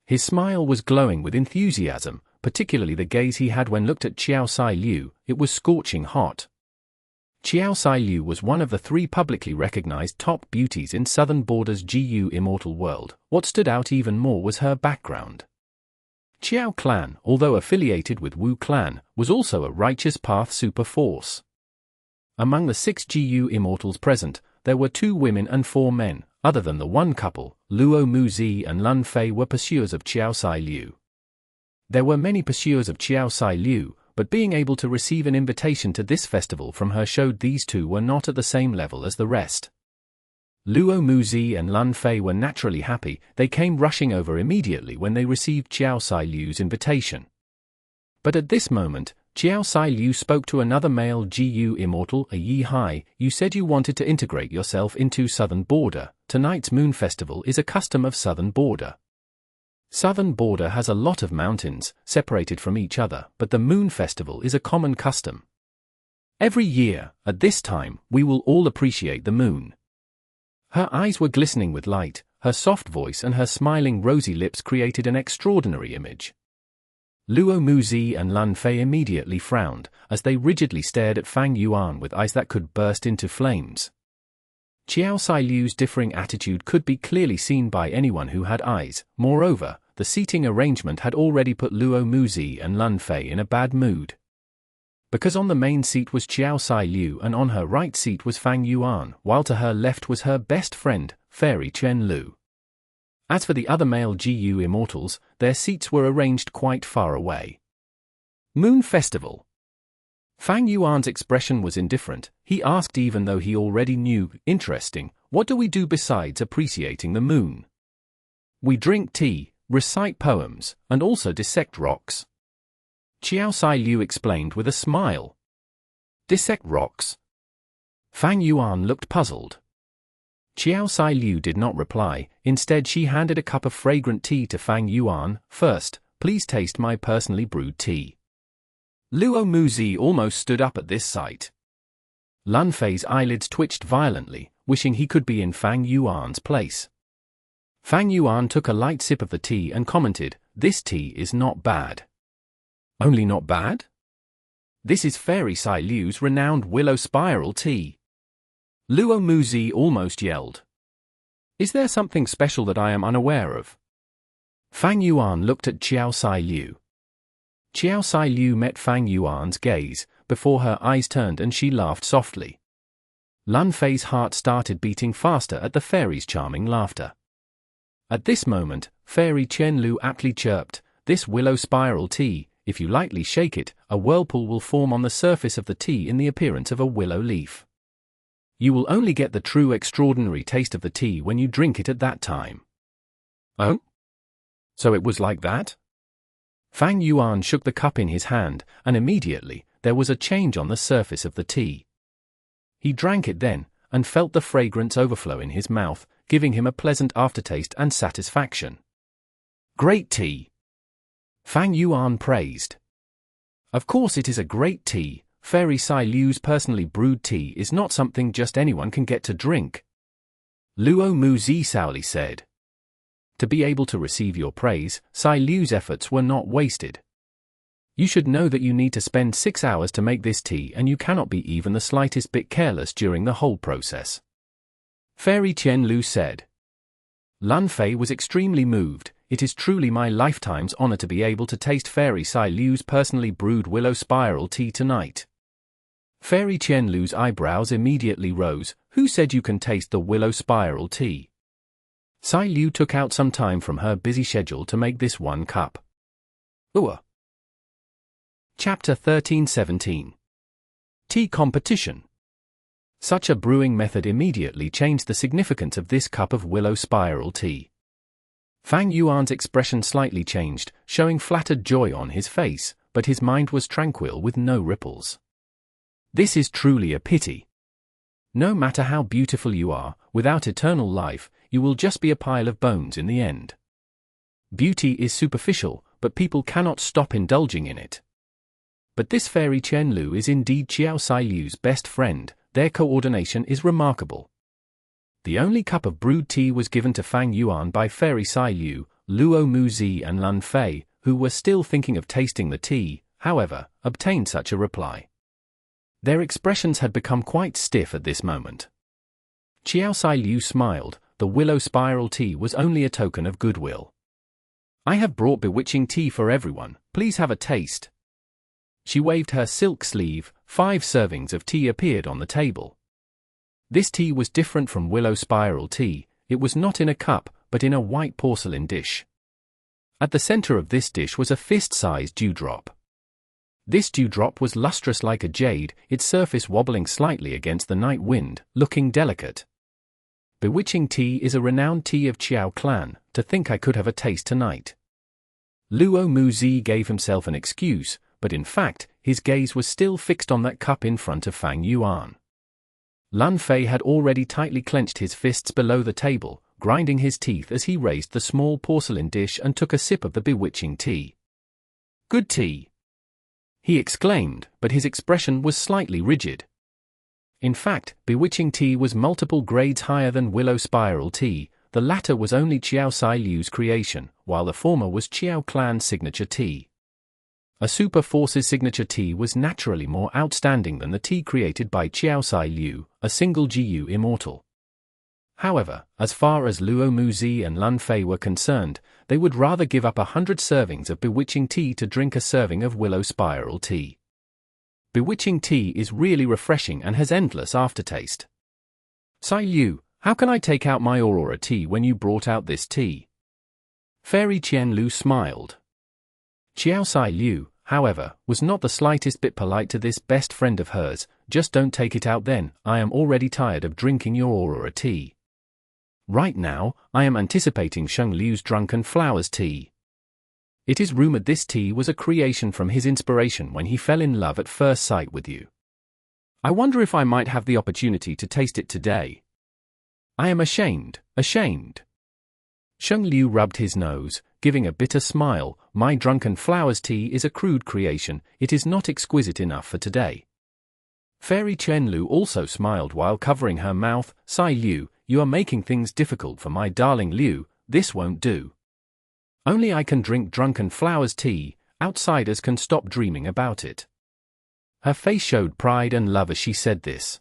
[SPEAKER 1] His smile was glowing with enthusiasm, particularly the gaze he had when looked at Qiao Sai Liu, it was scorching hot. Qiao Sai Liu was one of the 3 publicly recognized top beauties in Southern Border's GU immortal world. What stood out even more was her background. Qiao clan, although affiliated with Wu clan, was also a righteous path super force. Among the 6 GU immortals present, there were 2 women and 4 men. Other than the one couple, Luo Muzi and Lun Fei were pursuers of Qiao Sai Liu. There were many pursuers of Qiao Sai Liu, but being able to receive an invitation to this festival from her showed these 2 were not at the same level as the rest. Luo Muzi and Lun Fei were naturally happy, they came rushing over immediately when they received Qiao Sai Liu's invitation. But at this moment, Qiao Sai Liu spoke to another male GU immortal, a Yi Hai. You said you wanted to integrate yourself into Southern Border. Tonight's Moon Festival is a custom of Southern Border. Southern Border has a lot of mountains, separated from each other, but the Moon Festival is a common custom. Every year, at this time, we will all appreciate the moon. Her eyes were glistening with light, her soft voice and her smiling rosy lips created an extraordinary image. Luo Muzi and Lun Fei immediately frowned, as they rigidly stared at Fang Yuan with eyes that could burst into flames. Qiao Sai Liu's differing attitude could be clearly seen by anyone who had eyes. Moreover, the seating arrangement had already put Luo Muzi and Lun Fei in a bad mood. Because on the main seat was Qiao Sai Liu and on her right seat was Fang Yuan, while to her left was her best friend, Fairy Chen Lu. As for the other male GU immortals, their seats were arranged quite far away. Moon Festival. Fang Yuan's expression was indifferent, he asked even though he already knew. Interesting, what do we do besides appreciating the moon? We drink tea, recite poems, and also dissect rocks. Qiao Sai Liu explained with a smile. Dissect rocks? Fang Yuan looked puzzled. Qiao Sai Liu did not reply, instead she handed a cup of fragrant tea to Fang Yuan. First, please taste my personally brewed tea. Luo Muzi almost stood up at this sight. Lun Fei's eyelids twitched violently, wishing he could be in Fang Yuan's place. Fang Yuan took a light sip of the tea and commented, "This tea is not bad." Only not bad? This is Fairy Sai Liu's renowned willow spiral tea. Luo Muzi almost yelled. Is there something special that I am unaware of? Fang Yuan looked at Qiao Sai Liu. Qiao Sai Liu met Fang Yuan's gaze, before her eyes turned and she laughed softly. Lun Fei's heart started beating faster at the fairy's charming laughter. At this moment, Fairy Chen Lu aptly chirped, "This willow spiral tea, if you lightly shake it, a whirlpool will form on the surface of the tea in the appearance of a willow leaf. You will only get the true extraordinary taste of the tea when you drink it at that time." Oh? So it was like that? Fang Yuan shook the cup in his hand, and immediately, there was a change on the surface of the tea. He drank it then, and felt the fragrance overflow in his mouth, giving him a pleasant aftertaste and satisfaction. Great tea! Fang Yuan praised. Of course it is a great tea. Fairy Sai Liu's personally brewed tea is not something just anyone can get to drink. Luo Mu Zi sourly said. To be able to receive your praise, Sai Liu's efforts were not wasted. You should know that you need to spend 6 hours to make this tea, and you cannot be even the slightest bit careless during the whole process. Fairy Qian Lu said. Lun Fei was extremely moved. It is truly my lifetime's honor to be able to taste Fairy Sai Liu's personally brewed willow spiral tea tonight. Fairy Qian Lu's eyebrows immediately rose. Who said you can taste the willow spiral tea? Sai Liu took out some time from her busy schedule to make this 1 cup. Chapter 13-17. Tea Competition. Such a brewing method immediately changed the significance of this cup of willow spiral tea. Fang Yuan's expression slightly changed, showing flattered joy on his face, but his mind was tranquil with no ripples. This is truly a pity. No matter how beautiful you are, without eternal life, you will just be a pile of bones in the end. Beauty is superficial, but people cannot stop indulging in it. But this Fairy Qian Lu is indeed Qiao Sai Liu's best friend. Their coordination is remarkable. The only cup of brewed tea was given to Fang Yuan by Fairy Sai Liu, Luo Mu Zi and Lun Fei, who were still thinking of tasting the tea, however, obtained such a reply. Their expressions had become quite stiff at this moment. Qiao Sai Liu smiled. The willow spiral tea was only a token of goodwill. I have brought bewitching tea for everyone, please have a taste. She waved her silk sleeve. 5 servings of tea appeared on the table. This tea was different from willow spiral tea. It was not in a cup, but in a white porcelain dish. At the center of this dish was a fist-sized dewdrop. This dewdrop was lustrous like a jade, its surface wobbling slightly against the night wind, looking delicate. Bewitching tea is a renowned tea of Qiao clan. To think I could have a taste tonight. Luo Mu Zi gave himself an excuse, but in fact, his gaze was still fixed on that cup in front of Fang Yuan. Lun Fei had already tightly clenched his fists below the table, grinding his teeth as he raised the small porcelain dish and took a sip of the bewitching tea. Good tea! He exclaimed, but his expression was slightly rigid. In fact, bewitching tea was multiple grades higher than willow spiral tea. The latter was only Qiao Sai Liu's creation, while the former was Qiao clan's signature tea. A Super Force's signature tea was naturally more outstanding than the tea created by Qiao Sai Liu, a single GU Immortal. However, as far as Luo Mu Zi and Lun Fei were concerned, they would rather give up 100 servings of bewitching tea to drink a serving of willow spiral tea. Bewitching tea is really refreshing and has endless aftertaste. Sai Liu, how can I take out my Aurora tea when you brought out this tea? Fairy Qian Lu smiled. Qiao Sai Liu, however, was not the slightest bit polite to this best friend of hers. Just don't take it out then, I am already tired of drinking your Aurora tea. Right now, I am anticipating Shang Liu's Drunken Flowers tea. It is rumored this tea was a creation from his inspiration when he fell in love at first sight with you. I wonder if I might have the opportunity to taste it today. I am ashamed. Shang Liu rubbed his nose, giving a bitter smile. My Drunken Flowers tea is a crude creation, it is not exquisite enough for today. Fairy Qian Lu also smiled while covering her mouth. Sai Liu, you are making things difficult for my darling Liu, this won't do. Only I can drink Drunken Flowers tea, outsiders can stop dreaming about it. Her face showed pride and love as she said this.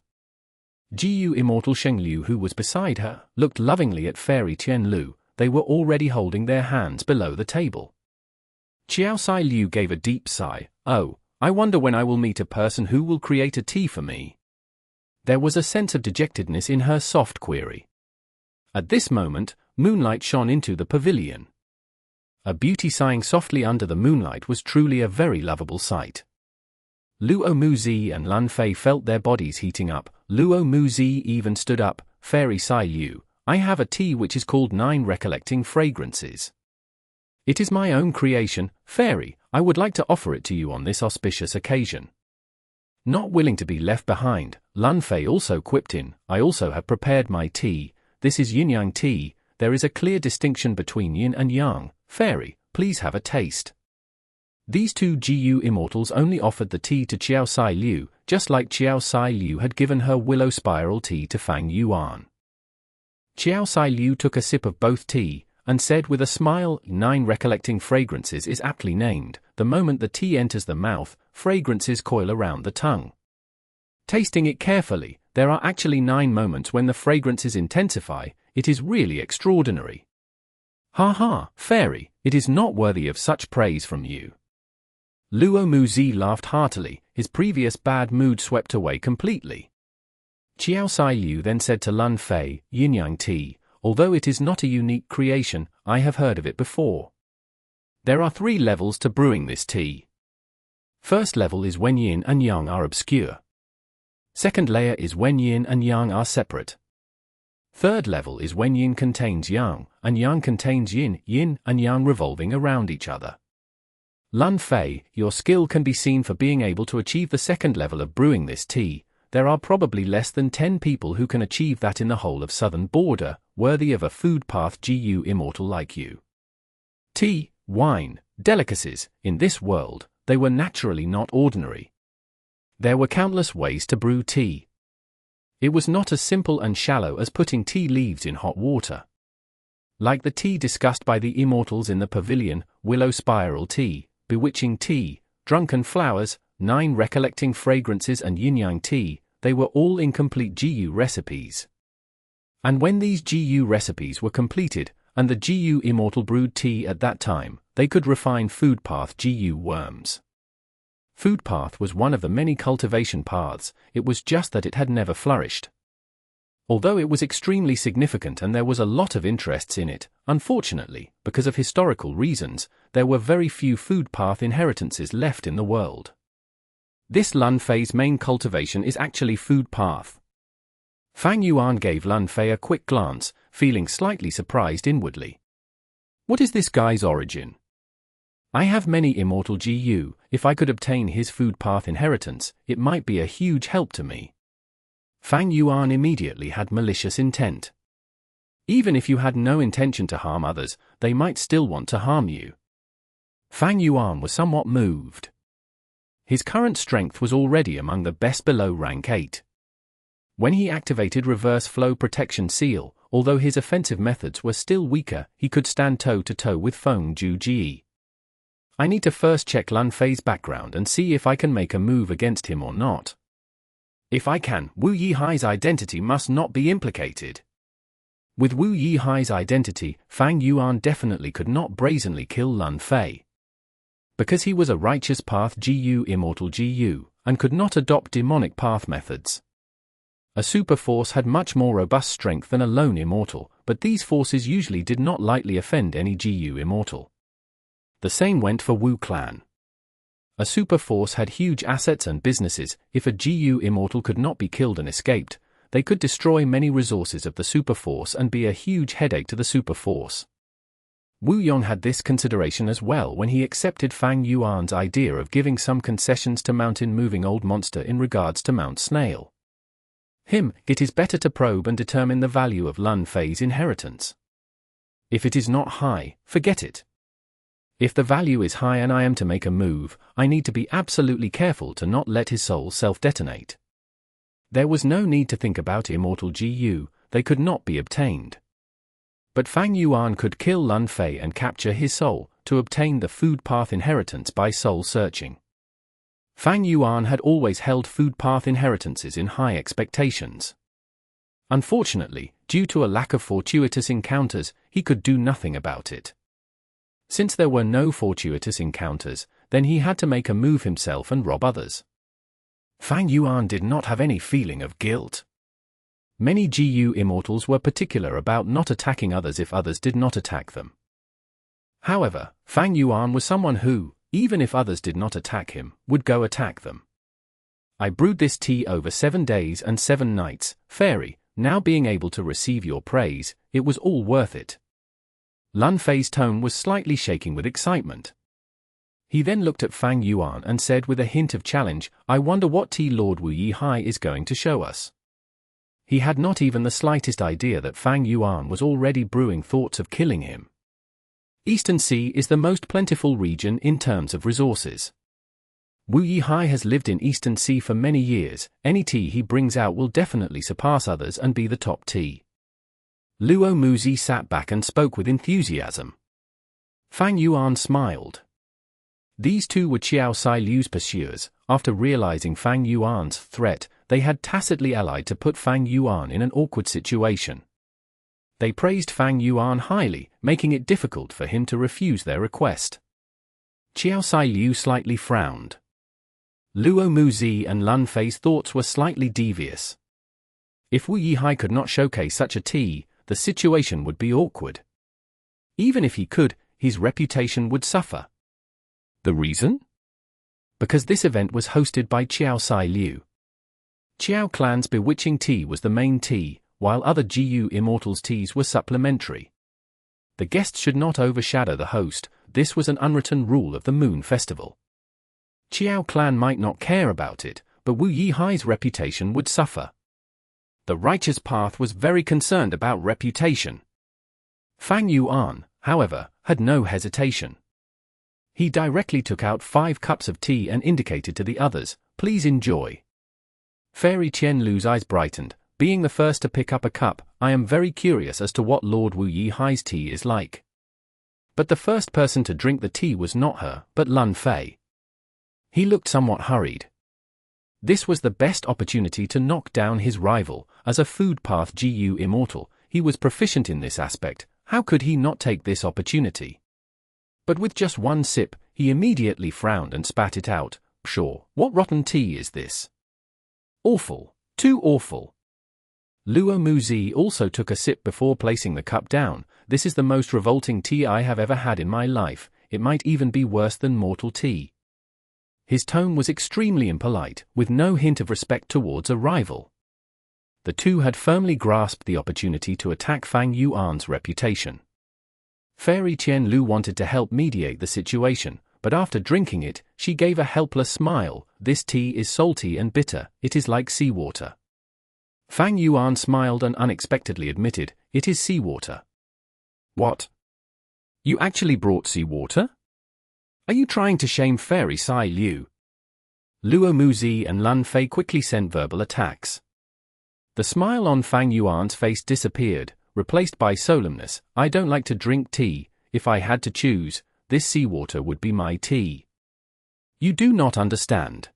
[SPEAKER 1] GU Immortal Sheng Liu, who was beside her, looked lovingly at Fairy Qian Lu. They were already holding their hands below the table. Qiao Sai Liu gave a deep sigh. Oh, I wonder when I will meet a person who will create a tea for me. There was a sense of dejectedness in her soft query. At this moment, moonlight shone into the pavilion. A beauty sighing softly under the moonlight was truly a very lovable sight. Luo Mu Zi and Lun Fei felt their bodies heating up. Luo Mu Zi even stood up. Fairy Sai Liu, I have a tea which is called 9 Recollecting Fragrances. It is my own creation, Fairy, I would like to offer it to you on this auspicious occasion. Not willing to be left behind, Lun Fei also quipped in, I also have prepared my tea. This is yin-yang tea. There is a clear distinction between yin and yang. Fairy, please have a taste. These two GU immortals only offered the tea to Qiao Sai Liu, just like Qiao Sai Liu had given her willow spiral tea to Fang Yuan. Qiao Sai Liu took a sip of both tea, and said with a smile, 9 recollecting fragrances is aptly named. The moment the tea enters the mouth, fragrances coil around the tongue. Tasting it carefully, there are actually 9 moments when the fragrances intensify. It is really extraordinary. Ha ha, Fairy, it is not worthy of such praise from you. Luo Muzi laughed heartily, his previous bad mood swept away completely. Qiao Sai Liu then said to Lun Fei, yin-yang tea, although it is not a unique creation, I have heard of it before. There are 3 levels to brewing this tea. First level is when yin and yang are obscure. Second layer is when yin and yang are separate. Third level is when yin contains yang, and yang contains yin, yin and yang revolving around each other. Lun Fei, your skill can be seen for being able to achieve the second level of brewing this tea. There are probably less than 10 people who can achieve that in the whole of Southern Border, worthy of a food path GU immortal like you. Tea, wine, delicacies, in this world, they were naturally not ordinary. There were countless ways to brew tea. It was not as simple and shallow as putting tea leaves in hot water. Like the tea discussed by the immortals in the pavilion, willow spiral tea, bewitching tea, drunken flowers, 9 recollecting fragrances and yin-yang tea, they were all incomplete GU recipes. And when these GU recipes were completed, and the GU immortal brewed tea at that time, they could refine food path GU worms. Food path was one of the many cultivation paths, it was just that it had never flourished. Although it was extremely significant and there was a lot of interests in it, unfortunately, because of historical reasons, there were very few food path inheritances left in the world. This Lun Fei's main cultivation is actually food path. Fang Yuan gave Lun Fei a quick glance, feeling slightly surprised inwardly. What is this guy's origin? I have many immortal GU, if I could obtain his food path inheritance, it might be a huge help to me. Fang Yuan immediately had malicious intent. Even if you had no intention to harm others, they might still want to harm you. Fang Yuan was somewhat moved. His current strength was already among the best below rank 8. When he activated Reverse Flow Protection Seal, although his offensive methods were still weaker, he could stand toe-to-toe with Feng Ju-Ji. I need to first check Lun Fei's background and see if I can make a move against him or not. If I can, Wu Yihai's identity must not be implicated. With Wu Yihai's identity, Fang Yuan definitely could not brazenly kill Lun Fei. Because he was a righteous path GU immortal GU, and could not adopt demonic path methods. A super force had much more robust strength than a lone immortal, but these forces usually did not lightly offend any GU immortal. The same went for Wu clan. A super force had huge assets and businesses. If a GU immortal could not be killed and escaped, they could destroy many resources of the super force and be a huge headache to the super force. Wu Yong had this consideration as well when he accepted Fang Yuan's idea of giving some concessions to Mountain Moving Old Monster in regards to Mount Snail. It is better to probe and determine the value of Lun Fei's inheritance. If it is not high, forget it. If the value is high and I am to make a move, I need to be absolutely careful to not let his soul self-detonate. There was no need to think about immortal GU, they could not be obtained. But Fang Yuan could kill Lun Fei and capture his soul, to obtain the food path inheritance by soul searching. Fang Yuan had always held food path inheritances in high expectations. Unfortunately, due to a lack of fortuitous encounters, he could do nothing about it. Since there were no fortuitous encounters, then he had to make a move himself and rob others. Fang Yuan did not have any feeling of guilt. Many GU immortals were particular about not attacking others if others did not attack them. However, Fang Yuan was someone who, even if others did not attack him, would go attack them. I brewed this tea over 7 days and 7 nights, Fairy, now being able to receive your praise, it was all worth it. Lun Fei's tone was slightly shaking with excitement. He then looked at Fang Yuan and said with a hint of challenge, "I wonder what tea Lord Wu Yihai is going to show us." He had not even the slightest idea that Fang Yuan was already brewing thoughts of killing him. Eastern Sea is the most plentiful region in terms of resources. Wu Yihai has lived in Eastern Sea for many years. Any tea he brings out will definitely surpass others and be the top tea. Luo Muzi sat back and spoke with enthusiasm. Fang Yuan smiled. These two were Qiao Sai Liu's pursuers. After realizing Fang Yuan's threat, they had tacitly allied to put Fang Yuan in an awkward situation. They praised Fang Yuan highly, making it difficult for him to refuse their request. Qiao Sai Liu slightly frowned. Luo Muzi and Lun Fei's thoughts were slightly devious. If Wu Yihai could not showcase such a tea, the situation would be awkward. Even if he could, his reputation would suffer. The reason? Because this event was hosted by Qiao Sai Liu. Qiao Clan's bewitching tea was the main tea, while other GU Immortals' teas were supplementary. The guests should not overshadow the host. This was an unwritten rule of the Moon Festival. Qiao Clan might not care about it, but Wu Yihai's reputation would suffer. The righteous path was very concerned about reputation. Fang Yuan, however, had no hesitation. He directly took out 5 cups of tea and indicated to the others, "Please enjoy." Fairy Qian Lu's eyes brightened. Being the first to pick up a cup, I am very curious as to what Lord Wu Yihai's tea is like. But the first person to drink the tea was not her, but Lun Fei. He looked somewhat hurried. This was the best opportunity to knock down his rival. As a food path GU Immortal, he was proficient in this aspect. How could he not take this opportunity? But with just one sip, he immediately frowned and spat it out. "Pshaw, what rotten tea is this? Awful, too awful." Luo Muzi also took a sip before placing the cup down. "This is the most revolting tea I have ever had in my life. It might even be worse than mortal tea." His tone was extremely impolite, with no hint of respect towards a rival. The two had firmly grasped the opportunity to attack Fang Yuan's reputation. Fairy Qian Lu wanted to help mediate the situation, but after drinking it, she gave a helpless smile. "This tea is salty and bitter, it is like seawater." Fang Yuan smiled and unexpectedly admitted, "It is seawater." "What? You actually brought seawater? Are you trying to shame Fairy Sai Liu?" Luo Muzi and Lun Fei quickly sent verbal attacks. The smile on Fang Yuan's face disappeared, replaced by solemnness. "I don't like to drink tea. If I had to choose, this seawater would be my tea. You do not understand.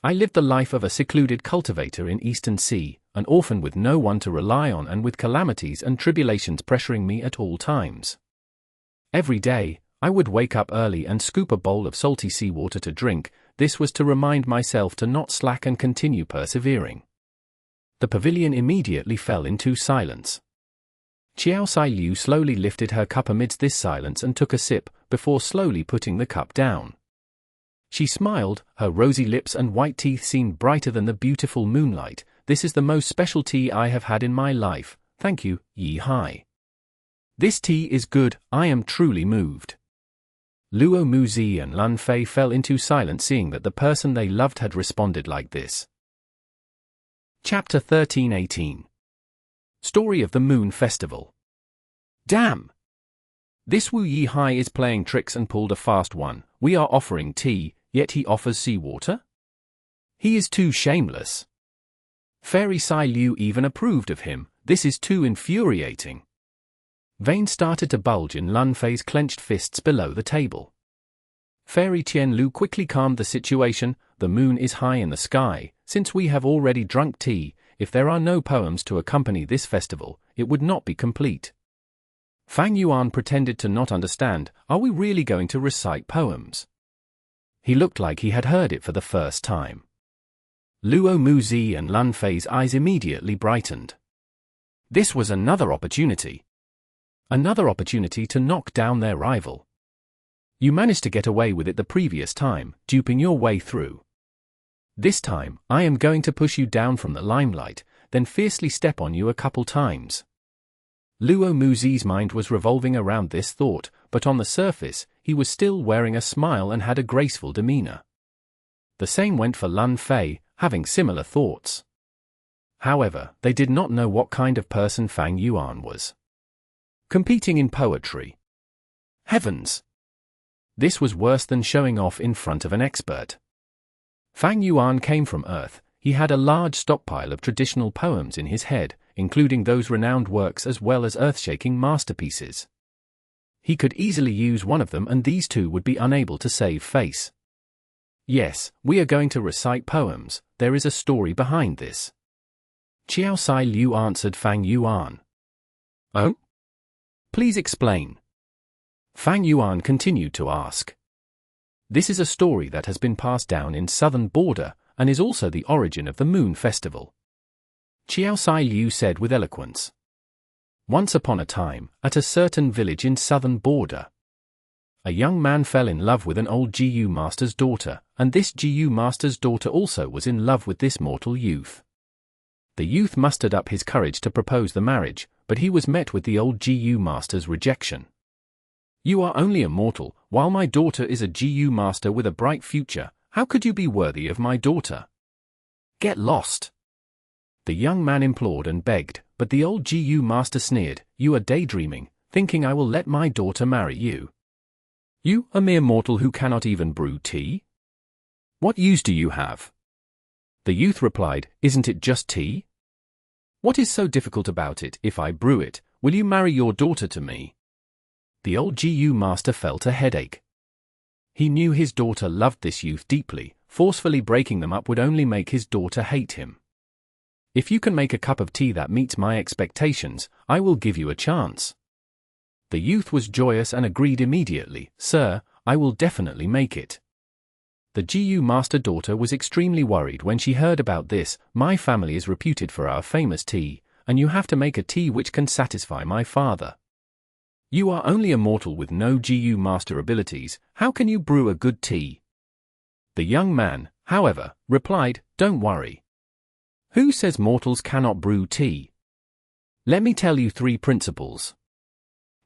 [SPEAKER 1] I lived the life of a secluded cultivator in Eastern Sea, an orphan with no one to rely on and with calamities and tribulations pressuring me at all times. Every day, I would wake up early and scoop a bowl of salty seawater to drink. This was to remind myself to not slack and continue persevering." The pavilion immediately fell into silence. Qiao Sai Liu slowly lifted her cup amidst this silence and took a sip, before slowly putting the cup down. She smiled, her rosy lips and white teeth seemed brighter than the beautiful moonlight. "This is the most special tea I have had in my life. Thank you, Yihai. This tea is good, I am truly moved." Luo Muzi and Lun Fei fell into silence seeing that the person they loved had responded like this. Chapter 13-18. Story of the Moon Festival. Damn! This Wu Yihai is playing tricks and pulled a fast one. We are offering tea, yet he offers seawater? He is too shameless. Fairy Sai Liu even approved of him. This is too infuriating. Veins started to bulge in Lun Fei's clenched fists below the table. Fairy Qian Lu quickly calmed the situation. "The moon is high in the sky. Since we have already drunk tea, if there are no poems to accompany this festival, it would not be complete." Fang Yuan pretended to not understand. "Are we really going to recite poems?" He looked like he had heard it for the first time. Luo Muzi and Lun Fei's eyes immediately brightened. This was another opportunity. Another opportunity to knock down their rival. You managed to get away with it the previous time, duping your way through. This time, I am going to push you down from the limelight, then fiercely step on you a couple times. Luo Muzi's mind was revolving around this thought, but on the surface, he was still wearing a smile and had a graceful demeanor. The same went for Lun Fei, having similar thoughts. However, they did not know what kind of person Fang Yuan was. Competing in poetry. Heavens! This was worse than showing off in front of an expert. Fang Yuan came from Earth. He had a large stockpile of traditional poems in his head, including those renowned works as well as earth-shaking masterpieces. He could easily use one of them and these two would be unable to save face. Yes, we are going to recite poems, there is a story behind this. Qiao Sai Liu answered Fang Yuan. Oh? Please explain. Fang Yuan continued to ask. This is a story that has been passed down in southern border, and is also the origin of the Moon Festival. Qiao Sai Liu said with eloquence. Once upon a time, at a certain village in southern border, a young man fell in love with an old GU master's daughter, and this GU master's daughter also was in love with this mortal youth. The youth mustered up his courage to propose the marriage, but he was met with the old GU master's rejection. You are only a mortal, while my daughter is a GU master with a bright future. How could you be worthy of my daughter? Get lost. The young man implored and begged, but the old GU master sneered, you are daydreaming, thinking I will let my daughter marry you. You, a mere mortal who cannot even brew tea? What use do you have? The youth replied, isn't it just tea? What is so difficult about it? If I brew it, will you marry your daughter to me? The old GU master felt a headache. He knew his daughter loved this youth deeply, forcefully breaking them up would only make his daughter hate him. If you can make a cup of tea that meets my expectations, I will give you a chance. The youth was joyous and agreed immediately, sir, I will definitely make it. The GU master daughter was extremely worried when she heard about this. My family is reputed for our famous tea, and you have to make a tea which can satisfy my father. You are only a mortal with no GU master abilities, how can you brew a good tea? The young man, however, replied, don't worry. Who says mortals cannot brew tea? Let me tell you 3 principles.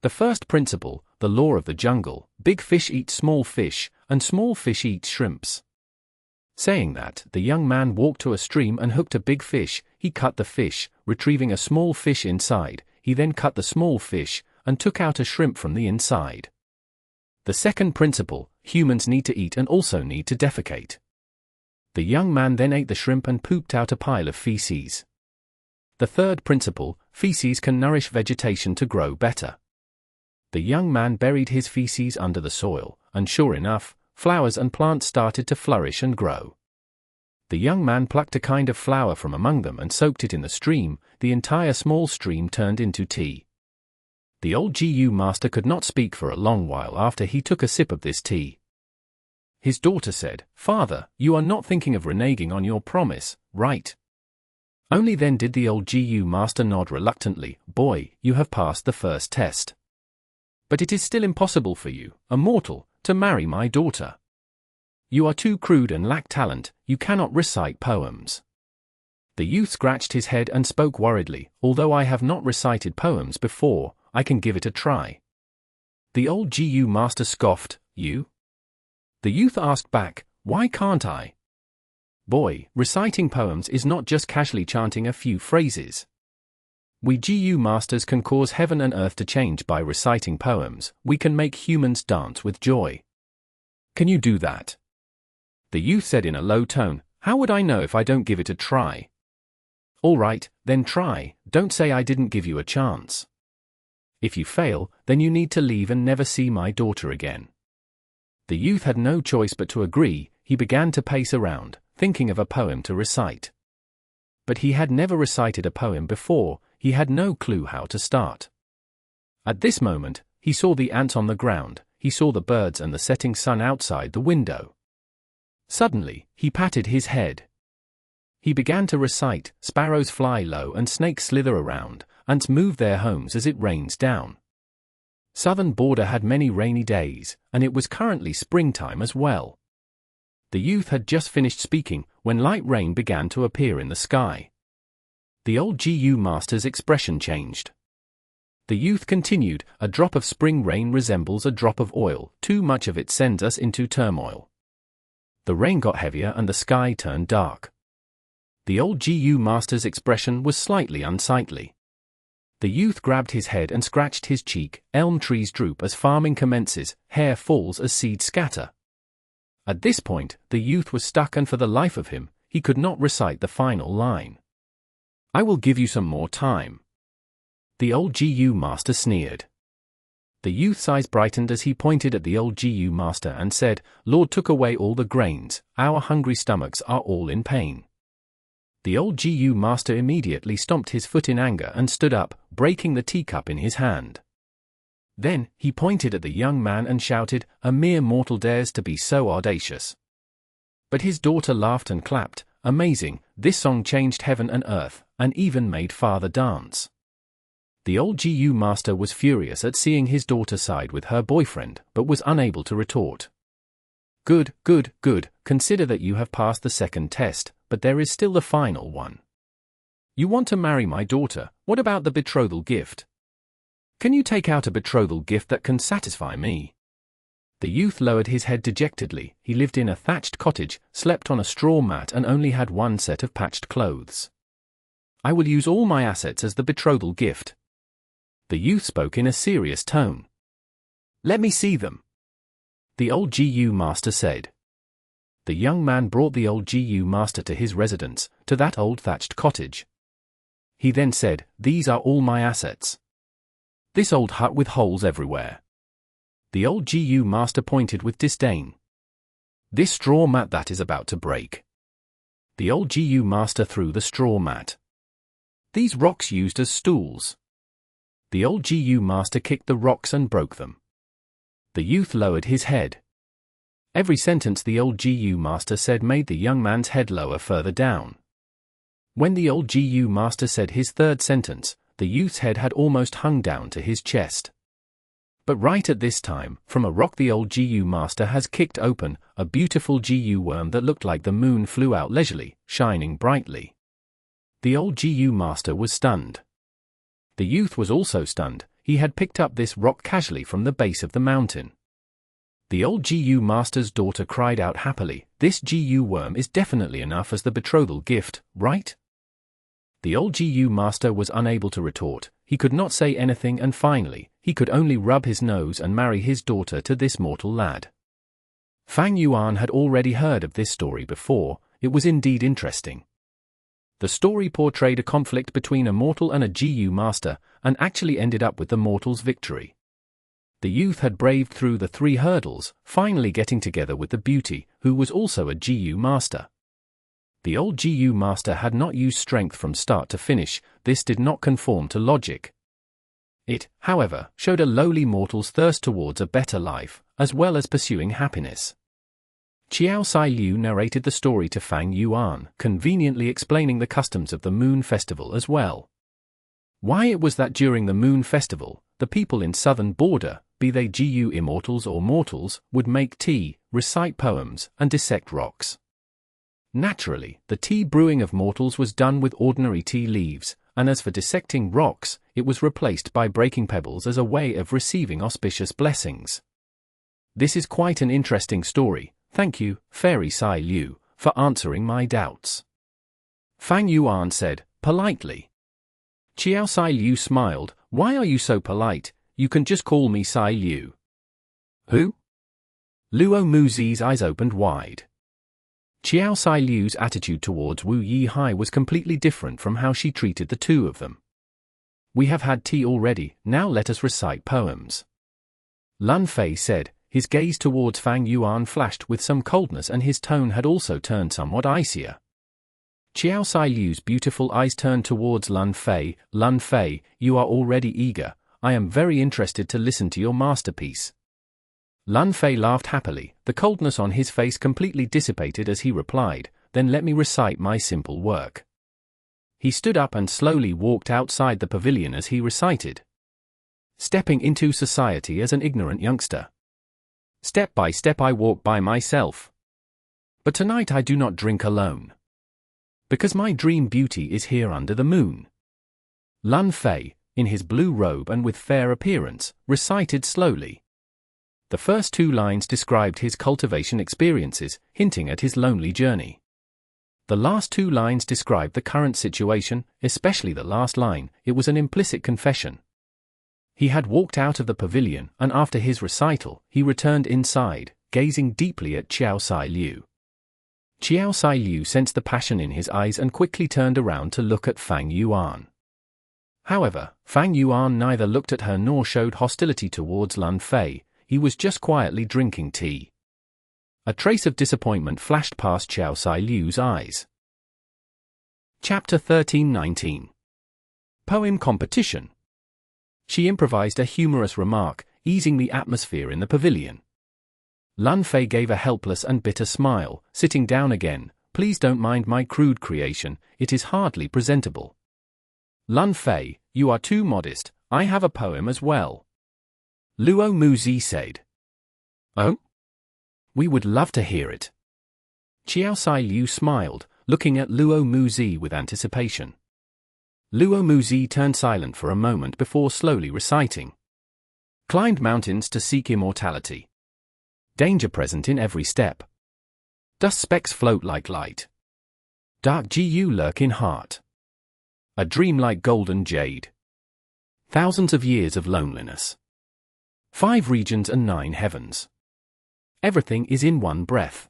[SPEAKER 1] The first principle, the law of the jungle, big fish eat small fish, and small fish eat shrimps. Saying that, the young man walked to a stream and hooked a big fish. He cut the fish, retrieving a small fish inside. He then cut the small fish, and took out a shrimp from the inside. The second principle, humans need to eat and also need to defecate. The young man then ate the shrimp and pooped out a pile of feces. The third principle, feces can nourish vegetation to grow better. The young man buried his feces under the soil, and sure enough, flowers and plants started to flourish and grow. The young man plucked a kind of flower from among them and soaked it in the stream. The entire small stream turned into tea. The old GU master could not speak for a long while after he took a sip of this tea. His daughter said, Father, you are not thinking of reneging on your promise, right? Only then did the old GU master nod reluctantly, Boy, you have passed the first test. But it is still impossible for you, a mortal, to marry my daughter. You are too crude and lack talent, you cannot recite poems. The youth scratched his head and spoke worriedly, although I have not recited poems before, I can give it a try. The old GU master scoffed, you? The youth asked back, why can't I? Boy, reciting poems is not just casually chanting a few phrases. We GU masters can cause heaven and earth to change by reciting poems. We can make humans dance with joy. Can you do that? The youth said in a low tone, how would I know if I don't give it a try? All right, then try, don't say I didn't give you a chance. If you fail, then you need to leave and never see my daughter again. The youth had no choice but to agree. He began to pace around, thinking of a poem to recite. But he had never recited a poem before, he had no clue how to start. At this moment, he saw the ants on the ground, he saw the birds and the setting sun outside the window. Suddenly, he patted his head. He began to recite, sparrows fly low and snakes slither around, ants move their homes as it rains down. Southern border had many rainy days, and it was currently springtime as well. The youth had just finished speaking, when light rain began to appear in the sky. The old GU master's expression changed. The youth continued, "A drop of spring rain resembles a drop of oil, too much of it sends us into turmoil." The rain got heavier and the sky turned dark. The old GU master's expression was slightly unsightly. The youth grabbed his head and scratched his cheek. Elm trees droop as farming commences, hair falls as seeds scatter. At this point, the youth was stuck, and for the life of him, he could not recite the final line. "I will give you some more time." The old GU master sneered. The youth's eyes brightened as he pointed at the old GU master and said, "Lord took away all the grains, our hungry stomachs are all in pain." The old GU master immediately stomped his foot in anger and stood up, breaking the teacup in his hand. Then, he pointed at the young man and shouted, "A mere mortal dares to be so audacious." But his daughter laughed and clapped. Amazing, this song changed heaven and earth, and even made father dance. The old GU master was furious at seeing his daughter side with her boyfriend, but was unable to retort. Good, good, good, consider that you have passed the second test, but there is still the final one. You want to marry my daughter, what about the betrothal gift? Can you take out a betrothal gift that can satisfy me? The youth lowered his head dejectedly. He lived in a thatched cottage, slept on a straw mat and only had one set of patched clothes. I will use all my assets as the betrothal gift. The youth spoke in a serious tone. Let me see them. The old GU master said. The young man brought the old GU master to his residence, to that old thatched cottage. He then said, "These are all my assets. This old hut with holes everywhere." The old GU master pointed with disdain. "This straw mat that is about to break." The old GU master threw the straw mat. "These rocks used as stools." The old GU master kicked the rocks and broke them. The youth lowered his head. Every sentence the old GU master said made the young man's head lower further down. When the old GU master said his third sentence, the youth's head had almost hung down to his chest. But right at this time, from a rock the old GU master has kicked open, a beautiful GU worm that looked like the moon flew out leisurely, shining brightly. The old GU master was stunned. The youth was also stunned. He had picked up this rock casually from the base of the mountain. The old GU master's daughter cried out happily, "This GU worm is definitely enough as the betrothal gift, right?" The old GU master was unable to retort. He could not say anything, and finally, he could only rub his nose and marry his daughter to this mortal lad. Fang Yuan had already heard of this story before. It was indeed interesting. The story portrayed a conflict between a mortal and a GU master, and actually ended up with the mortal's victory. The youth had braved through the 3 hurdles, finally getting together with the beauty, who was also a GU master. The old GU master had not used strength from start to finish. This did not conform to logic. It, however, showed a lowly mortal's thirst towards a better life, as well as pursuing happiness. Qiao Sai Liu narrated the story to Fang Yuan, conveniently explaining the customs of the Moon Festival as well. Why it was that during the Moon Festival, the people in southern border, be they GU immortals or mortals, would make tea, recite poems, and dissect rocks. Naturally, the tea brewing of mortals was done with ordinary tea leaves, and as for dissecting rocks, it was replaced by breaking pebbles as a way of receiving auspicious blessings. This is quite an interesting story. Thank you, Fairy Sai Liu, for answering my doubts. Fang Yuan said, politely. Qiao Sai Liu smiled. Why are you so polite? You can just call me Sai Liu. Who? Luo Muzi's eyes opened wide. Qiao Sai Liu's attitude towards Wu Yihai was completely different from how she treated the two of them. We have had tea already, now let us recite poems. Lun Fei said. His gaze towards Fang Yuan flashed with some coldness, and his tone had also turned somewhat icier. Qiao Sai Liu's beautiful eyes turned towards Lun Fei. Lun Fei, you are already eager. I am very interested to listen to your masterpiece. Lun Fei laughed happily. The coldness on his face completely dissipated as he replied, then let me recite my simple work. He stood up and slowly walked outside the pavilion as he recited. Stepping into society as an ignorant youngster. Step by step I walk by myself. But tonight I do not drink alone. Because my dream beauty is here under the moon. Lun Fei, in his blue robe and with fair appearance, recited slowly. The first 2 lines described his cultivation experiences, hinting at his lonely journey. The last 2 lines described the current situation, especially the last line. It was an implicit confession. He had walked out of the pavilion, and after his recital, he returned inside, gazing deeply at Qiao Sai Liu. Qiao Sai Liu sensed the passion in his eyes and quickly turned around to look at Fang Yuan. However, Fang Yuan neither looked at her nor showed hostility towards Lun Fei. He was just quietly drinking tea. A trace of disappointment flashed past Qiao Sai Liu's eyes. Chapter 13-19. Poem Competition. She improvised a humorous remark, easing the atmosphere in the pavilion. Lun Fei gave a helpless and bitter smile, sitting down again. Please don't mind my crude creation, it is hardly presentable. Lun Fei, you are too modest, I have a poem as well. Luo Muzi said. Oh? We would love to hear it. Qiao Sai Liu smiled, looking at Luo Muzi with anticipation. Luo Muzi turned silent for a moment before slowly reciting. Climbed mountains to seek immortality. Danger present in every step. Dust specks float like light. Dark Gu lurk in heart. A dream like golden jade. Thousands of years of loneliness. 5 regions and 9 heavens. Everything is in one breath.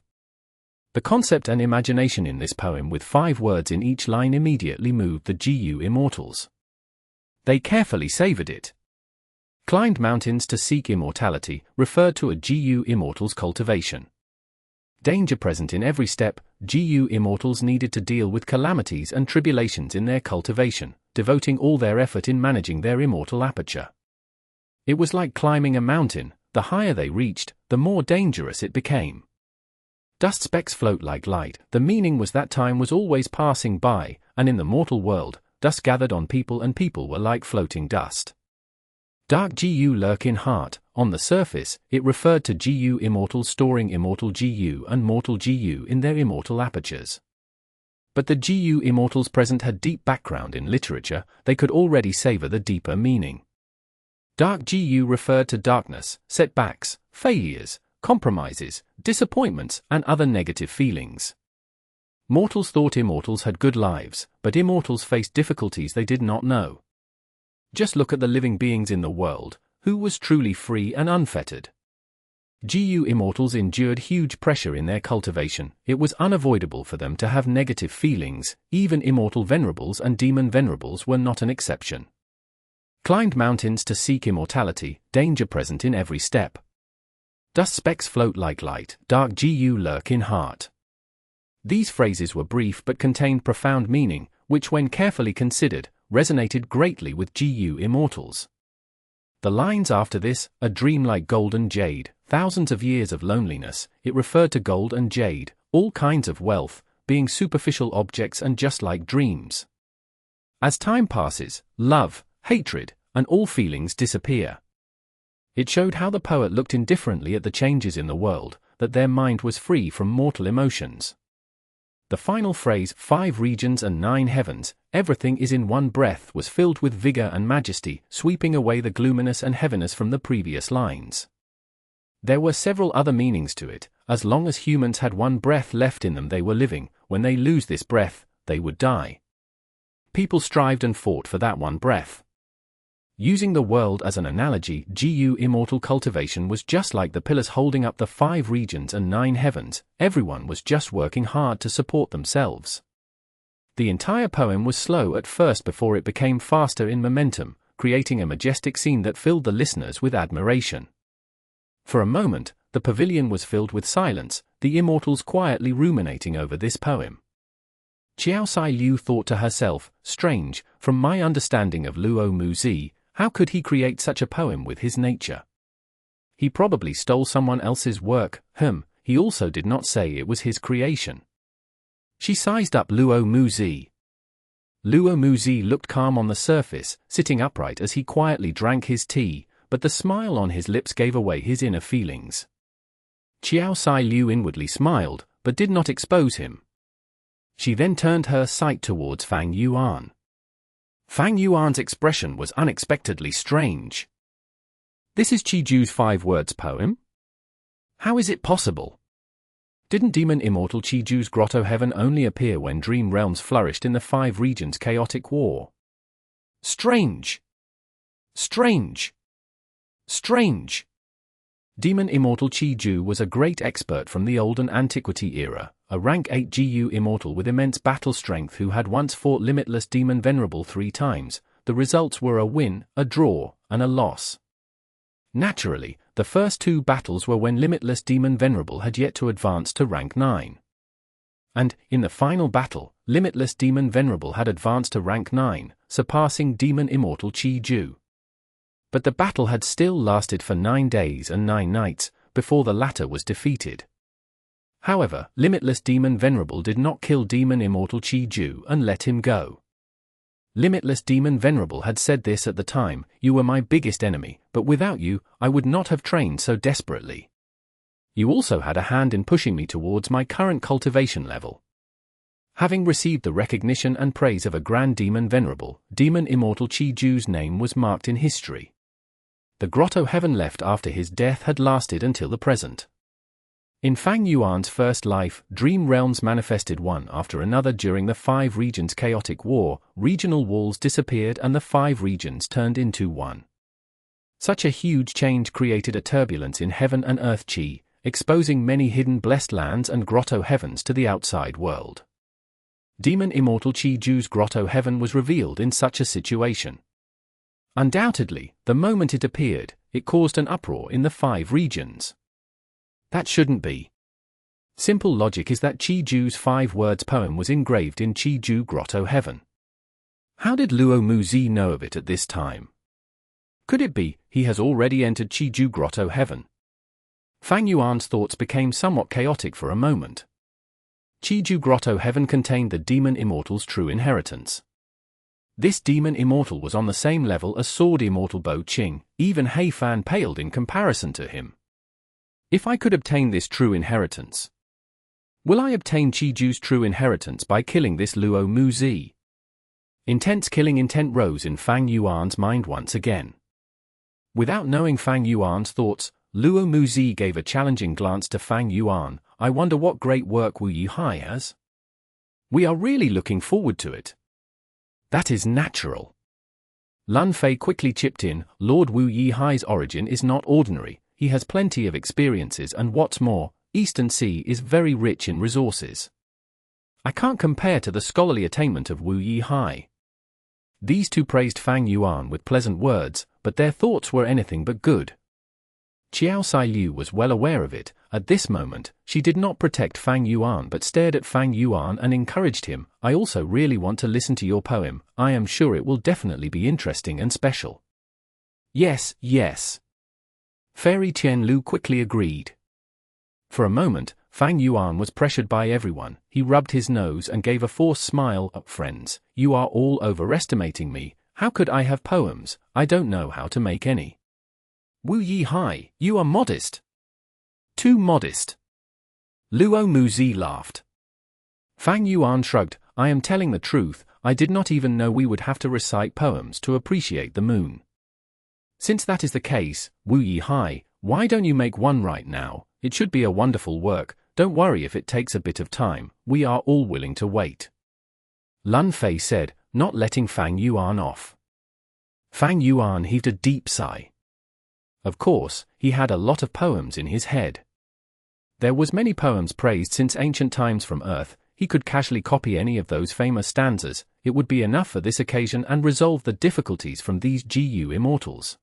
[SPEAKER 1] The concept and imagination in this poem with 5 words in each line immediately moved the Gu immortals. They carefully savored it. Climbed mountains to seek immortality referred to a Gu immortal's cultivation. Danger present in every step, Gu immortals needed to deal with calamities and tribulations in their cultivation, devoting all their effort in managing their immortal aperture. It was like climbing a mountain. The higher they reached, the more dangerous it became. Dust specks float like light. The meaning was that time was always passing by, and in the mortal world, dust gathered on people and people were like floating dust. Dark Gu lurk in heart. On the surface, it referred to Gu immortals storing immortal Gu and mortal Gu in their immortal apertures. But the Gu immortals present had deep background in literature. They could already savor the deeper meaning. Dark Gu referred to darkness, setbacks, failures, compromises, disappointments, and other negative feelings. Mortals thought immortals had good lives, but immortals faced difficulties they did not know. Just look at the living beings in the world, who was truly free and unfettered. Gu immortals endured huge pressure in their cultivation. It was unavoidable for them to have negative feelings. Even immortal venerables and demon venerables were not an exception. Climbed mountains to seek immortality, danger present in every step. Dust specks float like light, dark Gu lurk in heart. These phrases were brief but contained profound meaning, which when carefully considered, resonated greatly with Gu immortals. The lines after this, a dream like golden jade, thousands of years of loneliness, it referred to gold and jade, all kinds of wealth, being superficial objects and just like dreams. As time passes, love, hatred, and all feelings disappear. It showed how the poet looked indifferently at the changes in the world, that their mind was free from mortal emotions. The final phrase, 5 regions and 9 heavens, everything is in one breath, was filled with vigor and majesty, sweeping away the gloominess and heaviness from the previous lines. There were several other meanings to it. As long as humans had one breath left in them, they were living. When they lose this breath, they would die. People strived and fought for that one breath. Using the world as an analogy, Gu immortal cultivation was just like the pillars holding up the 5 regions and 9 heavens. Everyone was just working hard to support themselves. The entire poem was slow at first before it became faster in momentum, creating a majestic scene that filled the listeners with admiration. For a moment, the pavilion was filled with silence, the immortals quietly ruminating over this poem. Qiao Sai Liu thought to herself, strange, from my understanding of Luo Muzi, how could he create such a poem with his nature? He probably stole someone else's work. He also did not say it was his creation. She sized up Luo Muzi. Luo Muzi looked calm on the surface, sitting upright as he quietly drank his tea, but the smile on his lips gave away his inner feelings. Qiao Sai Liu inwardly smiled, but did not expose him. She then turned her sight towards Fang Yuan. Fang Yuan's expression was unexpectedly strange. This is Qiju's 5 words poem? How is it possible? Didn't Demon Immortal Qiju's Grotto Heaven only appear when Dream Realms flourished in the 5 regions' chaotic war? Strange! Strange! Strange! Demon Immortal Qiju was a great expert from the Olden Antiquity era, a rank 8 GU Immortal with immense battle strength who had once fought Limitless Demon Venerable 3 times. The results were a win, a draw, and a loss. Naturally, the first 2 battles were when Limitless Demon Venerable had yet to advance to rank 9. And, in the final battle, Limitless Demon Venerable had advanced to rank 9, surpassing Demon Immortal Qiju. But the battle had still lasted for 9 days and 9 nights, before the latter was defeated. However, Limitless Demon Venerable did not kill Demon Immortal Qiju and let him go. Limitless Demon Venerable had said this at the time: "You were my biggest enemy, but without you, I would not have trained so desperately. You also had a hand in pushing me towards my current cultivation level." Having received the recognition and praise of a Grand Demon Venerable, Demon Immortal Qiju's name was marked in history. The Grotto Heaven left after his death had lasted until the present. In Fang Yuan's first life, Dream Realms manifested one after another during the 5 regions' chaotic war. Regional walls disappeared and the 5 regions turned into one. Such a huge change created a turbulence in heaven and earth Qi, exposing many hidden blessed lands and Grotto Heavens to the outside world. Demon Immortal Qiju's Grotto Heaven was revealed in such a situation. Undoubtedly, the moment it appeared, it caused an uproar in the 5 regions. That shouldn't be. Simple logic is that Qiju's 5 words poem was engraved in Qiju Grotto Heaven. How did Luo Muzi know of it at this time? Could it be he has already entered Qiju Grotto Heaven? Fang Yuan's thoughts became somewhat chaotic for a moment. Qiju Grotto Heaven contained the Demon Immortal's true inheritance. This Demon Immortal was on the same level as Sword Immortal Bo Qing. Even Hei Fan paled in comparison to him. If I could obtain this true inheritance, will I obtain Qiju's true inheritance by killing this Luo Muzi? Intense killing intent rose in Fang Yuan's mind once again. Without knowing Fang Yuan's thoughts, Luo Muzi gave a challenging glance to Fang Yuan. "I wonder what great work Wu Yihai has. We are really looking forward to it." "That is natural." Lun Fei quickly chipped in. "Lord Wu Yihai's origin is not ordinary. He has plenty of experiences and what's more, Eastern Sea is very rich in resources. I can't compare to the scholarly attainment of Wu Yihai." These two praised Fang Yuan with pleasant words, but their thoughts were anything but good. Qiao Sai Liu was well aware of it. At this moment, she did not protect Fang Yuan but stared at Fang Yuan and encouraged him. "I also really want to listen to your poem. I am sure it will definitely be interesting and special." "Yes, yes." Fairy Qian Lu quickly agreed. For a moment, Fang Yuan was pressured by everyone. He rubbed his nose and gave a forced smile. "Friends, you are all overestimating me. How could I have poems? I don't know how to make any." "Wu Yihai, you are modest." "Too modest." Luo Muzi laughed. Fang Yuan shrugged. "I am telling the truth, I did not even know we would have to recite poems to appreciate the moon. Since that is the case, Wu Yihai, why don't you make one right now? It should be a wonderful work. Don't worry if it takes a bit of time, we are all willing to wait." Lun Fei said, not letting Fang Yuan off. Fang Yuan heaved a deep sigh. Of course, he had a lot of poems in his head. There was many poems praised since ancient times from Earth. He could casually copy any of those famous stanzas. It would be enough for this occasion and resolve the difficulties from these GU immortals.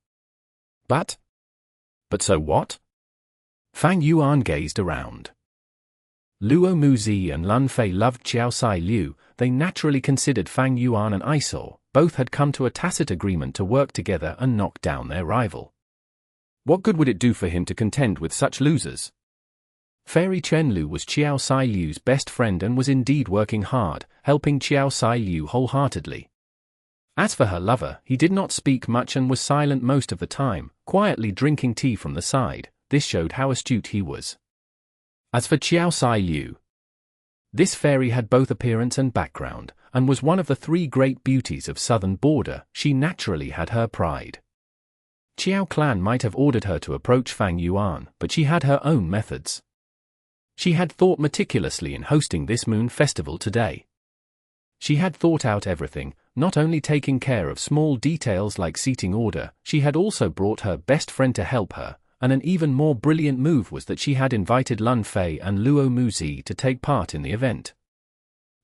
[SPEAKER 1] But so what? Fang Yuan gazed around. Luo Muzi and Lun Fei loved Qiao Sai Liu. They naturally considered Fang Yuan an eyesore. Both had come to a tacit agreement to work together and knock down their rival. What good would it do for him to contend with such losers? Fairy Chen Lu was Qiao Sai Liu's best friend and was indeed working hard, helping Qiao Sai Liu wholeheartedly. As for her lover, he did not speak much and was silent most of the time, quietly drinking tea from the side. This showed how astute he was. As for Qiao Sai Liu, This fairy had both appearance and background, and was one of the three great beauties of southern border. She naturally had her pride. Qiao clan might have ordered her to approach Fang Yuan, but she had her own methods. She had thought meticulously in hosting this moon festival today. She had thought out everything, not only taking care of small details like seating order, she had also brought her best friend to help her, and an even more brilliant move was that she had invited Lun Fei and Luo Muzi to take part in the event.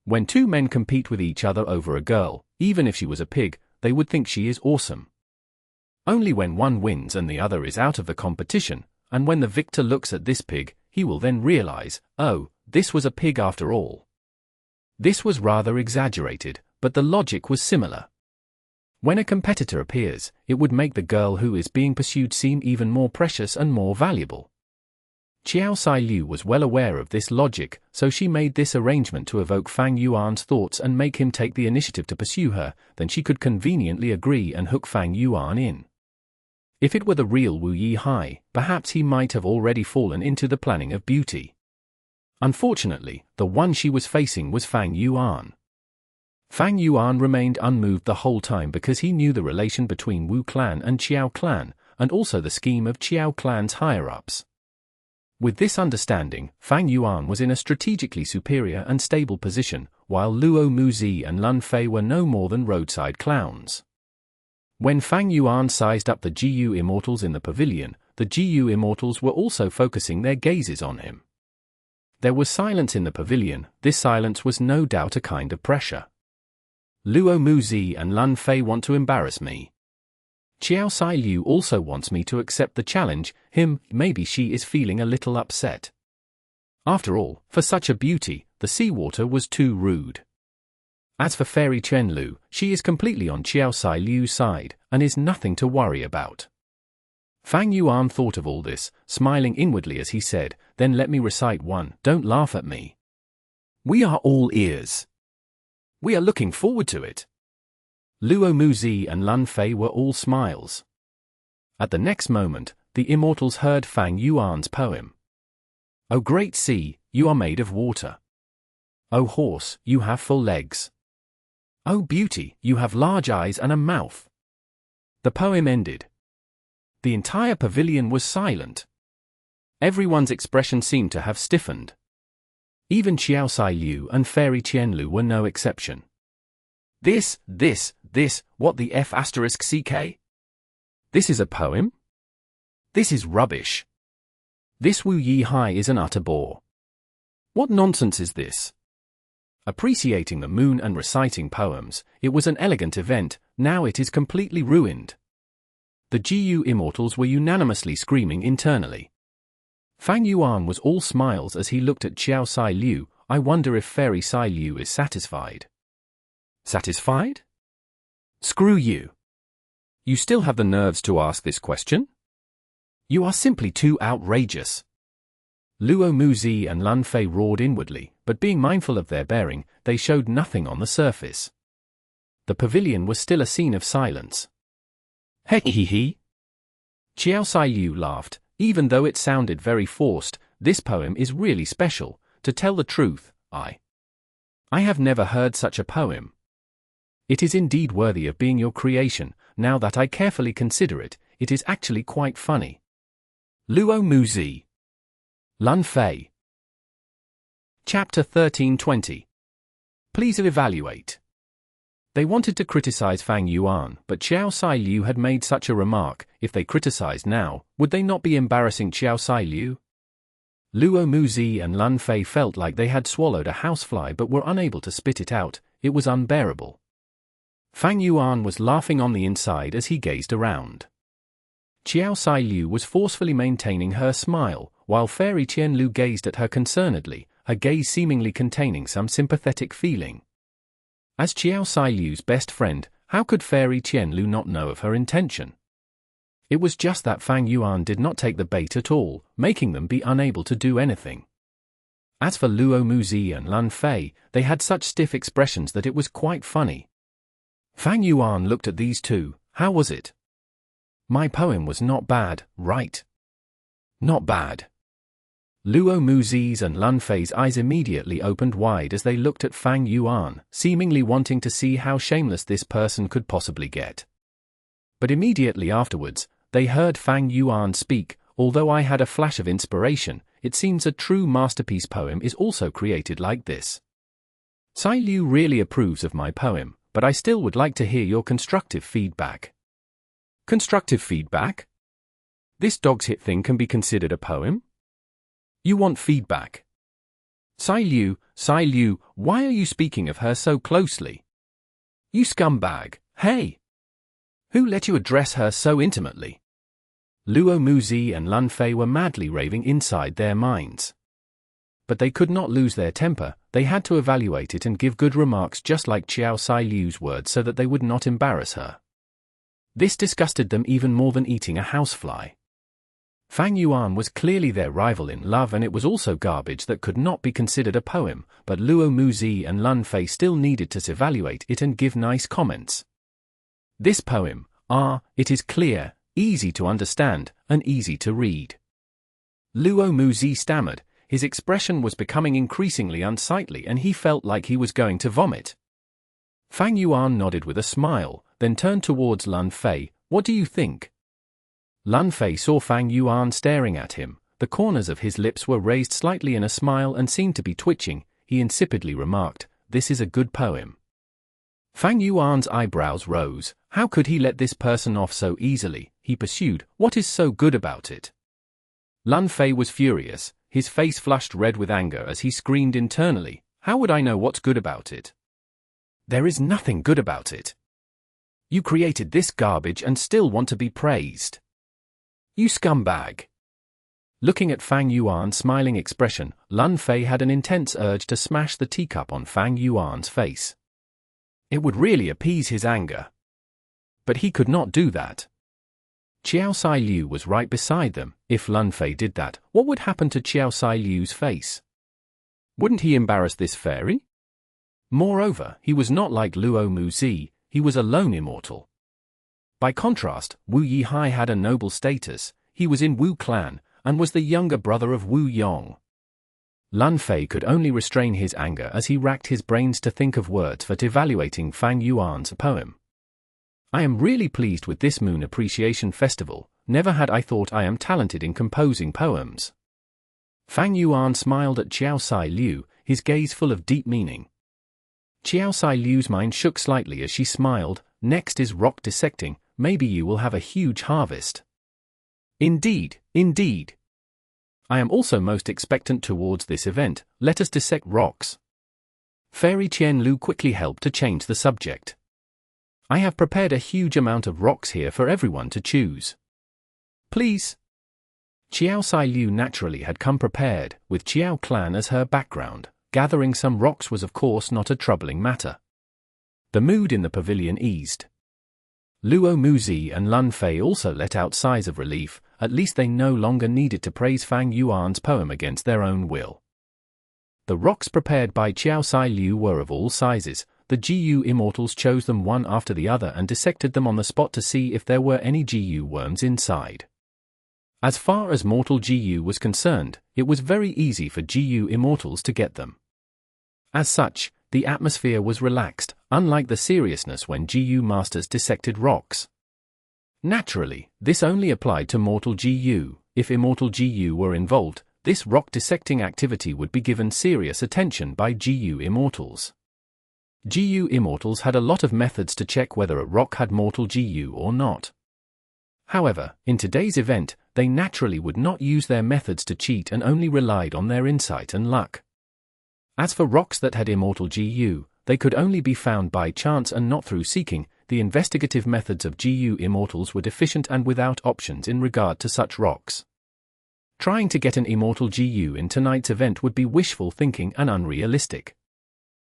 [SPEAKER 1] When two men compete with each other over a girl, even if she was a pig, they would think she is awesome. Only when one wins and the other is out of the competition, and when the victor looks at this pig, he will then realize, oh, this was a pig after all. This was rather exaggerated, but the logic was similar. When a competitor appears, it would make the girl who is being pursued seem even more precious and more valuable. Qiao Sai Liu was well aware of this logic, so she made this arrangement to evoke Fang Yuan's thoughts and make him take the initiative to pursue her, then she could conveniently agree and hook Fang Yuan in. If it were the real Wu Yi Hai, perhaps he might have already fallen into the planning of beauty. Unfortunately, the one she was facing was Fang Yuan. Fang Yuan remained unmoved the whole time because he knew the relation between Wu clan and Qiao clan, and also the scheme of Qiao clan's higher-ups. With this understanding, Fang Yuan was in a strategically superior and stable position, while Luo Muzi and Lun Fei were no more than roadside clowns. When Fang Yuan sized up the GU Immortals in the pavilion, the GU Immortals were also focusing their gazes on him. There was silence in the pavilion. This silence was no doubt a kind of pressure. Luo Muzi and Lun Fei want to embarrass me. Qiao Sai Liu also wants me to accept the challenge. Maybe she is feeling a little upset. After all, for such a beauty, the seawater was too rude. As for Fairy Qianlu, she is completely on Qiao Sai Liu's side, and is nothing to worry about. Fang Yuan thought of all this, smiling inwardly as he said, then let me recite one, don't laugh at me. We are all ears. We are looking forward to it. Luo Muzi and Lun Fei were all smiles. At the next moment, the immortals heard Fang Yuan's poem. O great sea, you are made of water. O horse, you have full legs. O beauty, you have large eyes and a mouth. The poem ended. The entire pavilion was silent. Everyone's expression seemed to have stiffened. Even Qiao Sai Liu and Fairy Qianlu were no exception. This, what the F***CK? This is a poem? This is rubbish. This Wu Yi Hai is an utter bore. What nonsense is this? Appreciating the moon and reciting poems, it was an elegant event, now it is completely ruined. The GU Immortals were unanimously screaming internally. Fang Yuan was all smiles as he looked at Qiao Sai Liu. I wonder if Fairy Sai Liu is satisfied. Satisfied? Screw you. You still have the nerves to ask this question? You are simply too outrageous. Luo Muzi and Lun Fei roared inwardly, but being mindful of their bearing, they showed nothing on the surface. The pavilion was still a scene of silence. He. Qiao Sai Liu laughed. Even though it sounded very forced, this poem is really special. To tell the truth, I have never heard such a poem. It is indeed worthy of being your creation. Now that I carefully consider it, it is actually quite funny. Luo Muzi. Lun Fei. Chapter 1320. Please evaluate. They wanted to criticize Fang Yuan, but Qiao Sai Liu had made such a remark. If they criticized now, would they not be embarrassing Qiao Sai Liu? Luo Muzi and Lun Fei felt like they had swallowed a housefly but were unable to spit it out. It was unbearable. Fang Yuan was laughing on the inside as he gazed around. Qiao Sai Liu was forcefully maintaining her smile, while Fairy Qianlu gazed at her concernedly, her gaze seemingly containing some sympathetic feeling. As Qiao Sai Liu's best friend, how could Fairy Qianlu not know of her intention? It was just that Fang Yuan did not take the bait at all, making them be unable to do anything. As for Luo Muzi and Lun Fei, they had such stiff expressions that it was quite funny. Fang Yuan looked at these two. How was it? My poem was not bad, right? Not bad. Luo Muzi's and Lun Fei's eyes immediately opened wide as they looked at Fang Yuan, seemingly wanting to see how shameless this person could possibly get. But immediately afterwards, they heard Fang Yuan speak. Although I had a flash of inspiration, it seems a true masterpiece poem is also created like this. Sai Liu really approves of my poem, but I still would like to hear your constructive feedback. Constructive feedback? This dog's hit thing can be considered a poem? You want feedback? Sai Liu, why are you speaking of her so closely? You scumbag, hey! Who let you address her so intimately? Luo Muzi and Lun Fei were madly raving inside their minds. But they could not lose their temper. They had to evaluate it and give good remarks just like Qiao Sai Liu's words so that they would not embarrass her. This disgusted them even more than eating a housefly. Fang Yuan was clearly their rival in love, and it was also garbage that could not be considered a poem, but Luo Muzi and Lun Fei still needed to evaluate it and give nice comments. This poem, it is clear, easy to understand, and easy to read. Luo Muzi stammered. His expression was becoming increasingly unsightly and he felt like he was going to vomit. Fang Yuan nodded with a smile, then turned towards Lun Fei. What do you think? Lun Fei saw Fang Yuan staring at him. The corners of his lips were raised slightly in a smile and seemed to be twitching. He insipidly remarked, "This is a good poem." Fang Yuan's eyebrows rose. How could he let this person off so easily? He pursued, "What is so good about it?" Lun Fei was furious. His face flushed red with anger as he screamed internally, "How would I know what's good about it? There is nothing good about it. You created this garbage and still want to be praised. You scumbag." Looking at Fang Yuan's smiling expression, Lun Fei had an intense urge to smash the teacup on Fang Yuan's face. It would really appease his anger. But he could not do that. Qiao Sai Liu was right beside them. If Lun Fei did that, what would happen to Qiao Sai Liu's face? Wouldn't he embarrass this fairy? Moreover, he was not like Luo Muzi, he was a lone immortal. By contrast, Wu Yihai had a noble status. He was in Wu clan, and was the younger brother of Wu Yong. Lun Fei could only restrain his anger as he racked his brains to think of words for evaluating Fang Yuan's poem. I am really pleased with this Moon Appreciation Festival. Never had I thought I am talented in composing poems. Fang Yuan smiled at Qiao Sai Liu, his gaze full of deep meaning. Qiao Sai Liu's mind shook slightly as she smiled. Next is rock dissecting. Maybe you will have a huge harvest. Indeed, indeed. I am also most expectant towards this event. Let us dissect rocks. Fairy Qian Lu quickly helped to change the subject. I have prepared a huge amount of rocks here for everyone to choose. Please. Qiao Sai Liu naturally had come prepared, with Qiao clan as her background. Gathering some rocks was of course not a troubling matter. The mood in the pavilion eased. Luo Muzi and Lun Fei also let out sighs of relief. At least they no longer needed to praise Fang Yuan's poem against their own will. The rocks prepared by Qiao Sai Liu were of all sizes. The GU Immortals chose them one after the other and dissected them on the spot to see if there were any GU worms inside. As far as mortal GU was concerned, it was very easy for GU Immortals to get them. As such, the atmosphere was relaxed, unlike the seriousness when GU Masters dissected rocks. Naturally, this only applied to mortal GU. If immortal GU were involved, this rock dissecting activity would be given serious attention by GU Immortals. GU Immortals had a lot of methods to check whether a rock had mortal GU or not. However, in today's event, they naturally would not use their methods to cheat and only relied on their insight and luck. As for rocks that had immortal GU, they could only be found by chance and not through seeking. The investigative methods of GU Immortals were deficient and without options in regard to such rocks. Trying to get an immortal GU in tonight's event would be wishful thinking and unrealistic.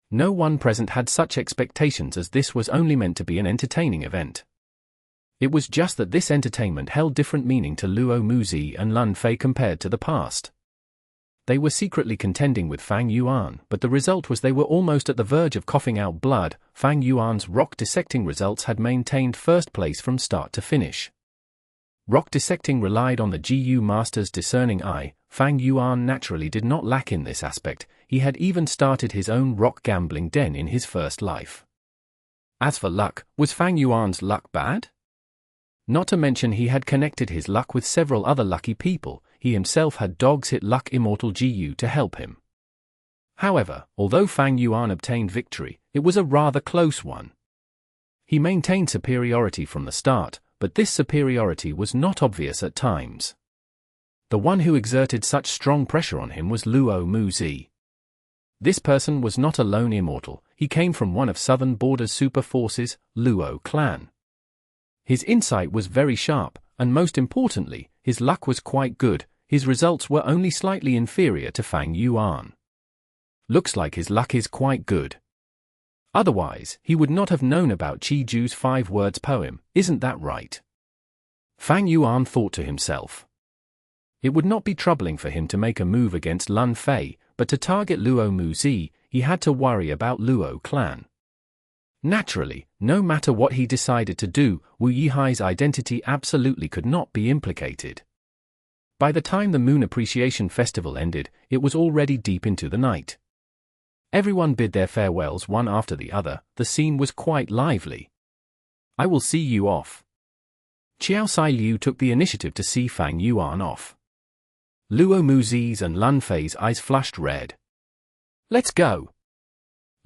[SPEAKER 1] No one present had such expectations, as this was only meant to be an entertaining event. It was just that this entertainment held different meaning to Luo Muzi and Lun Fei compared to the past. They were secretly contending with Fang Yuan, but the result was they were almost at the verge of coughing out blood. Fang Yuan's rock dissecting results had maintained first place from start to finish. Rock dissecting relied on the GU Master's discerning eye. Fang Yuan naturally did not lack in this aspect. He had even started his own rock gambling den in his first life. As for luck, was Fang Yuan's luck bad? Not to mention he had connected his luck with several other lucky people. He himself had dogs hit luck Immortal GU to help him. However, although Fang Yuan obtained victory, it was a rather close one. He maintained superiority from the start, but this superiority was not obvious at times. The one who exerted such strong pressure on him was Luo Muzi. This person was not a lone immortal, he came from one of Southern Border's super forces, Luo clan. His insight was very sharp, and most importantly, his luck was quite good. His results were only slightly inferior to Fang Yuan. Looks like his luck is quite good. Otherwise, he would not have known about Qiju's 5 words poem, isn't that right? Fang Yuan thought to himself. It would not be troubling for him to make a move against Lun Fei, but to target Luo Muzi, he had to worry about Luo clan. Naturally, no matter what he decided to do, Wu Yihai's identity absolutely could not be implicated. By the time the Moon Appreciation Festival ended, it was already deep into the night. Everyone bid their farewells one after the other. The scene was quite lively. I will see you off. Qiao Sai Liu took the initiative to see Fang Yuan off. Luo Muzi's and Lun Fei's eyes flushed red. Let's go.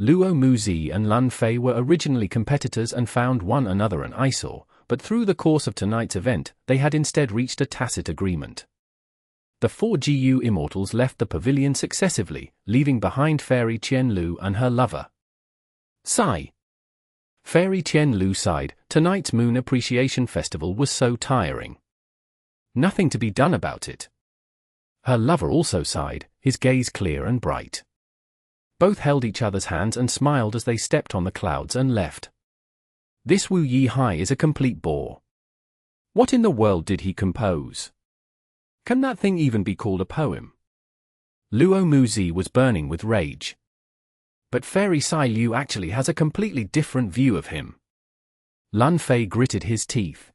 [SPEAKER 1] Luo Muzi and Lun Fei were originally competitors and found one another an eyesore, but through the course of tonight's event, they had instead reached a tacit agreement. The 4 GU immortals left the pavilion successively, leaving behind Fairy Qianlu and her lover. Sigh. Fairy Qianlu sighed. Tonight's Moon Appreciation Festival was so tiring. Nothing to be done about it. Her lover also sighed, his gaze clear and bright. Both held each other's hands and smiled as they stepped on the clouds and left. This Wu Yihai is a complete bore. What in the world did he compose? Can that thing even be called a poem? Luo Muzi was burning with rage. But Fairy Sai Liu actually has a completely different view of him. Lun Fei gritted his teeth.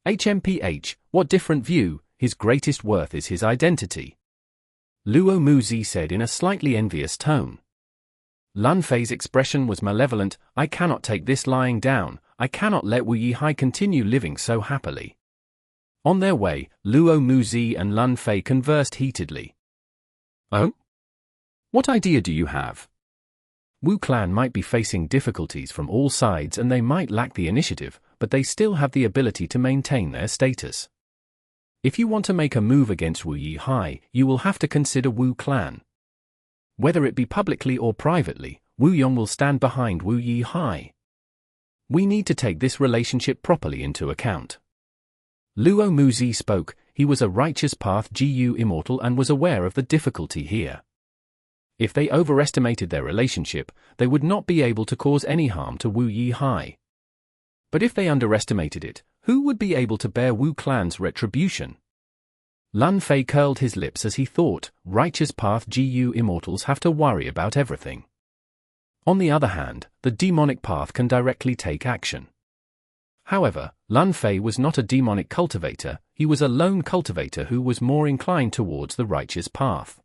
[SPEAKER 1] HMPH, what different view? His greatest worth is his identity. Luo Muzi said in a slightly envious tone. Lun Fei's expression was malevolent. I cannot take this lying down. I cannot let Wu Yihai continue living so happily. On their way, Luo Muzi and Lun Fei conversed heatedly. Oh? What idea do you have? Wu clan might be facing difficulties from all sides and they might lack the initiative, but they still have the ability to maintain their status. If you want to make a move against Wu Yihai, you will have to consider Wu clan. Whether it be publicly or privately, Wu Yong will stand behind Wu Yihai. We need to take this relationship properly into account. Luo Muzi spoke. He was a righteous path GU immortal and was aware of the difficulty here. If they overestimated their relationship, they would not be able to cause any harm to Wu Yihai. But if they underestimated it, who would be able to bear Wu clan's retribution? Lun Fei curled his lips as he thought, righteous path GU immortals have to worry about everything. On the other hand, the demonic path can directly take action. However, Lun Fei was not a demonic cultivator, he was a lone cultivator who was more inclined towards the righteous path.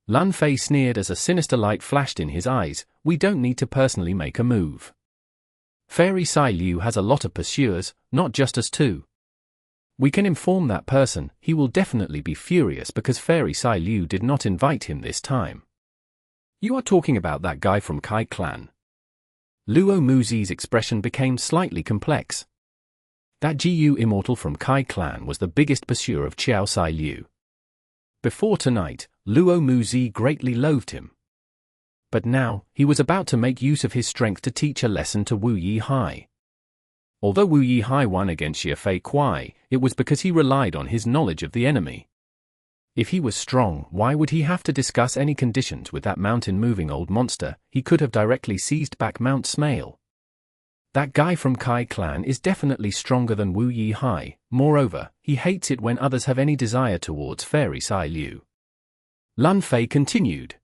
[SPEAKER 1] Lun Fei sneered as a sinister light flashed in his eyes. We don't need to personally make a move. Fairy Sai Liu has a lot of pursuers, not just us two. We can inform that person. He will definitely be furious because Fairy Sai Liu did not invite him this time. You are talking about that guy from Kai clan. Luo Muzi's expression became slightly complex. That GU immortal from Kai clan was the biggest pursuer of Qiao Sai Liu. Before tonight, Luo Muzi greatly loathed him. But now, he was about to make use of his strength to teach a lesson to Wu Yihai. Although Wu Yihai won against Fei Kuai, it was because he relied on his knowledge of the enemy. If he was strong, why would he have to discuss any conditions with that mountain-moving old monster? He could have directly seized back Mount Smale. That guy from Kai clan is definitely stronger than Wu Yihai. Moreover, he hates it when others have any desire towards Fairy Sai Liu. Lun Fei continued.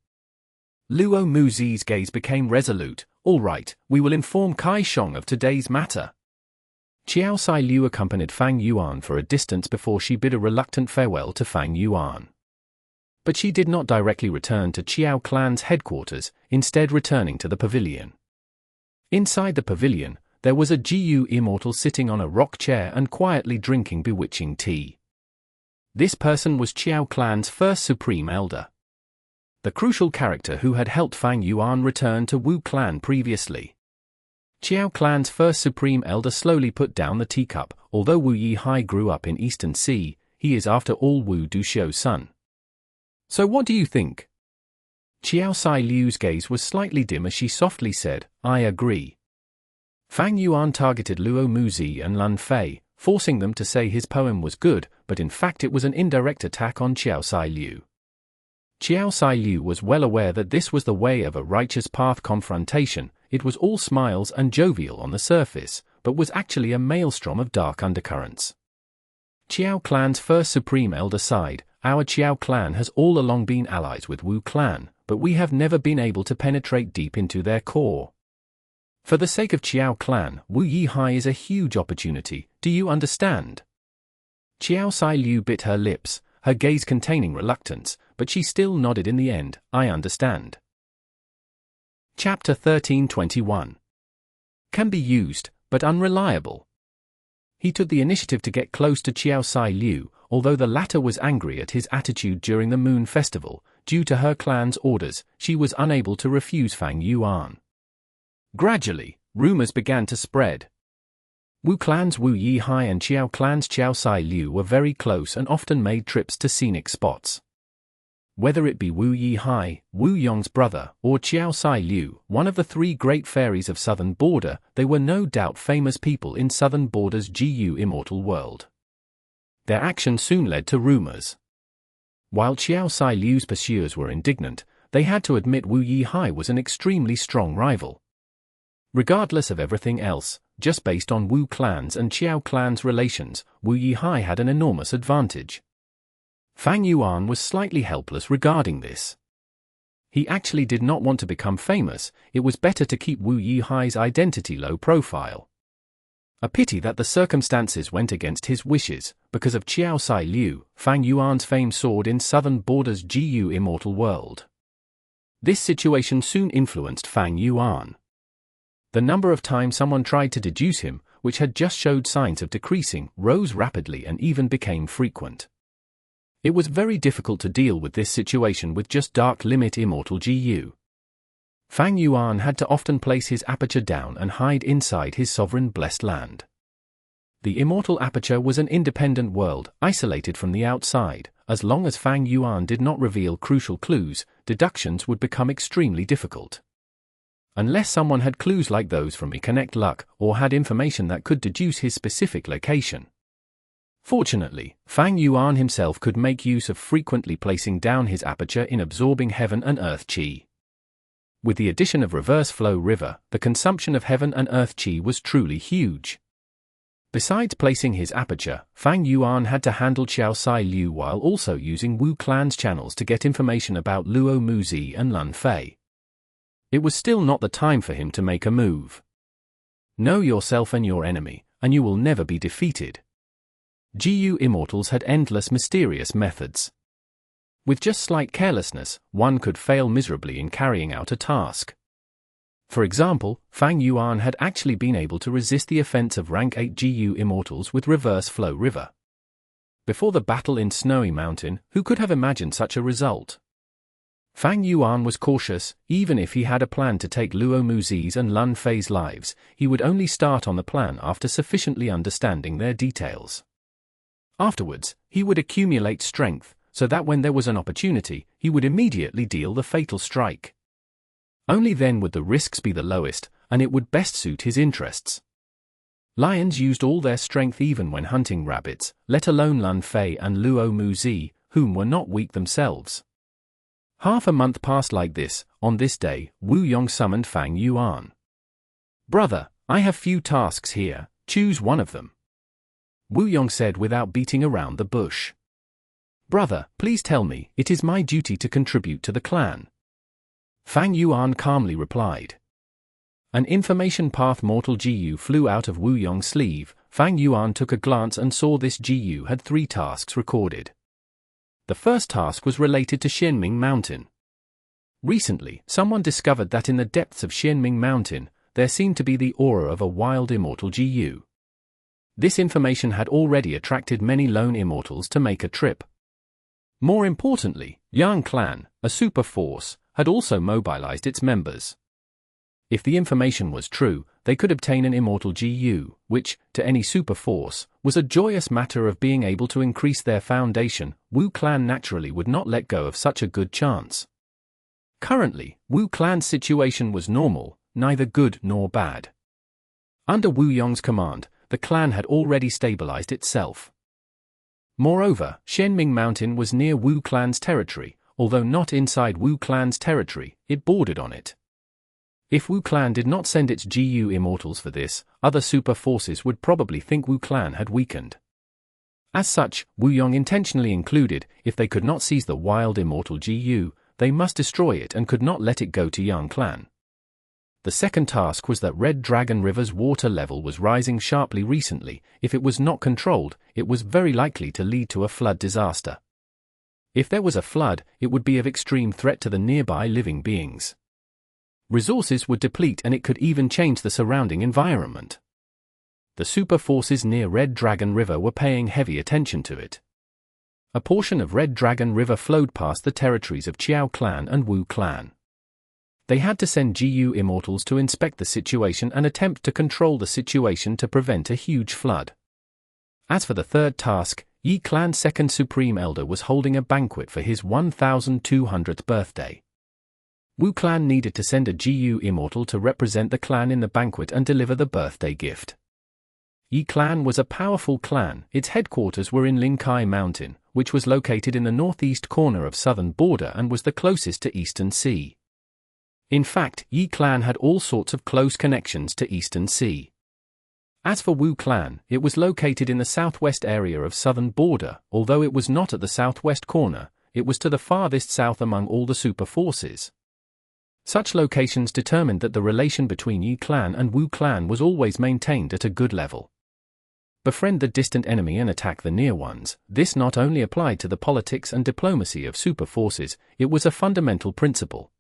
[SPEAKER 1] Luo Muzi's gaze became resolute. All right, we will inform Kai Shang of today's matter. Qiao Sai Liu accompanied Fang Yuan for a distance before she bid a reluctant farewell to Fang Yuan. But she did not directly return to Qiao clan's headquarters, instead returning to the pavilion. Inside the pavilion, there was a GU Immortal sitting on a rock chair and quietly drinking bewitching tea. This person was Qiao clan's first Supreme Elder, the crucial character who had helped Fang Yuan return to Wu clan previously. Qiao clan's first Supreme Elder slowly put down the teacup. Although Wu Yihai grew up in Eastern Sea, he is after all Wu Duxiu's son. So what do you think? Qiao Sai Liu's gaze was slightly dim as she softly said, I agree. Fang Yuan targeted Luo Muzi and Lun Fei, forcing them to say his poem was good, but in fact it was an indirect attack on Qiao Sai Liu. Qiao Sai Liu was well aware that this was the way of a righteous path confrontation. It was all smiles and jovial on the surface, but was actually a maelstrom of dark undercurrents. Qiao clan's first Supreme Elder sighed, our Qiao clan has all along been allies with Wu clan, but we have never been able to penetrate deep into their core. For the sake of Qiao clan, Wu Yihai is a huge opportunity, do you understand? Qiao Sai Liu bit her lips, her gaze containing reluctance, but she still nodded in the end, I understand. Chapter 13:21. Can be used, but unreliable. He took the initiative to get close to Qiao Sai Liu, although the latter was angry at his attitude during the Moon Festival. Due to her clan's orders, she was unable to refuse Fang Yuan. Gradually, rumors began to spread. Wu clan's Wu Yihai and Qiao clan's Qiao Sai Liu were very close and often made trips to scenic spots. Whether it be Wu Yihai, Wu Yong's brother, or Qiao Sai Liu, one of the three great fairies of Southern Border, they were no doubt famous people in Southern Border's GU Immortal world. Their action soon led to rumors. While Qiao Sai Liu's pursuers were indignant, they had to admit Wu Yihai was an extremely strong rival. Regardless of everything else, just based on Wu clan's and Qiao clan's relations, Wu Yihai had an enormous advantage. Fang Yuan was slightly helpless regarding this. He actually did not want to become famous, it was better to keep Wu Yihai's identity low profile. A pity that the circumstances went against his wishes. Because of Qiao Sai Liu, Fang Yuan's fame soared in Southern Border's GU Immortal world. This situation soon influenced Fang Yuan. The number of times someone tried to deduce him, which had just showed signs of decreasing, rose rapidly and even became frequent. It was very difficult to deal with this situation with just Dark Limit Immortal GU. Fang Yuan had to often place his aperture down and hide inside his sovereign blessed land. The Immortal aperture was an independent world, isolated from the outside. As long as Fang Yuan did not reveal crucial clues, deductions would become extremely difficult. Unless someone had clues like those from Reconnect Luck, or had information that could deduce his specific location. Fortunately, Fang Yuan himself could make use of frequently placing down his aperture in absorbing heaven and earth qi. With the addition of reverse flow river, the consumption of heaven and earth qi was truly huge. Besides placing his aperture, Fang Yuan had to handle Qiao Sai Liu while also using Wu clan's channels to get information about Luo Muzi and Lun Fei. It was still not the time for him to make a move. Know yourself and your enemy, and you will never be defeated. GU Immortals had endless mysterious methods. With just slight carelessness, one could fail miserably in carrying out a task. For example, Fang Yuan had actually been able to resist the offense of rank 8 GU Immortals with reverse flow river. Before the battle in Snowy Mountain, who could have imagined such a result? Fang Yuan was cautious. Even if he had a plan to take Luo Muzi's and Lun Fei's lives, he would only start on the plan after sufficiently understanding their details. Afterwards, he would accumulate strength, so that when there was an opportunity, he would immediately deal the fatal strike. Only then would the risks be the lowest, and it would best suit his interests. Lions used all their strength even when hunting rabbits, let alone Lun Fei and Luo Muzi, whom were not weak themselves. Half a month passed like this. On this day, Wu Yong summoned Fang Yuan. Brother, I have few tasks here, choose one of them. Wu Yong said without beating around the bush. Brother, please tell me, it is my duty to contribute to the clan. Fang Yuan calmly replied. An information path mortal GU flew out of Wu Yong's sleeve. Fang Yuan took a glance and saw this GU had 3 tasks recorded. The first task was related to Xianming Mountain. Recently, someone discovered that in the depths of Xianming Mountain, there seemed to be the aura of a wild immortal GU. This information had already attracted many lone immortals to make a trip. More importantly, Yang Clan, a super force, had also mobilized its members. If the information was true, they could obtain an immortal GU, which, to any super force, was a joyous matter of being able to increase their foundation. Wu Clan naturally would not let go of such a good chance. Currently, Wu Clan's situation was normal, neither good nor bad. Under Wu Yong's command, the clan had already stabilized itself. Moreover, Xianming Mountain was near Wu Clan's territory, although not inside Wu Clan's territory, it bordered on it. If Wu Clan did not send its GU immortals for this, other super forces would probably think Wu Clan had weakened. As such, Wu Yong intentionally included, if they could not seize the wild immortal GU, they must destroy it and could not let it go to Yang Clan. The second task was that Red Dragon River's water level was rising sharply recently. If it was not controlled, it was very likely to lead to a flood disaster. If there was a flood, it would be of extreme threat to the nearby living beings. Resources would deplete and it could even change the surrounding environment. The super forces near Red Dragon River were paying heavy attention to it. A portion of Red Dragon River flowed past the territories of Qiao Clan and Wu Clan. They had to send GU immortals to inspect the situation and attempt to control the situation to prevent a huge flood. As for the third task, Yi Clan's second Supreme Elder was holding a banquet for his 1200th birthday. Wu Clan needed to send a GU immortal to represent the clan in the banquet and deliver the birthday gift. Yi Clan was a powerful clan. Its headquarters were in Linkai Mountain, which was located in the northeast corner of southern border and was the closest to Eastern Sea. In fact, Yi Clan had all sorts of close connections to Eastern Sea. As for Wu Clan, it was located in the southwest area of southern border. Although it was not at the southwest corner, it was to the farthest south among all the super forces. Such locations determined that the relation between Yi Clan and Wu Clan was always maintained at a good level. Befriend the distant enemy and attack the near ones. This not only applied to the politics and diplomacy of super forces, it was a fundamental principle.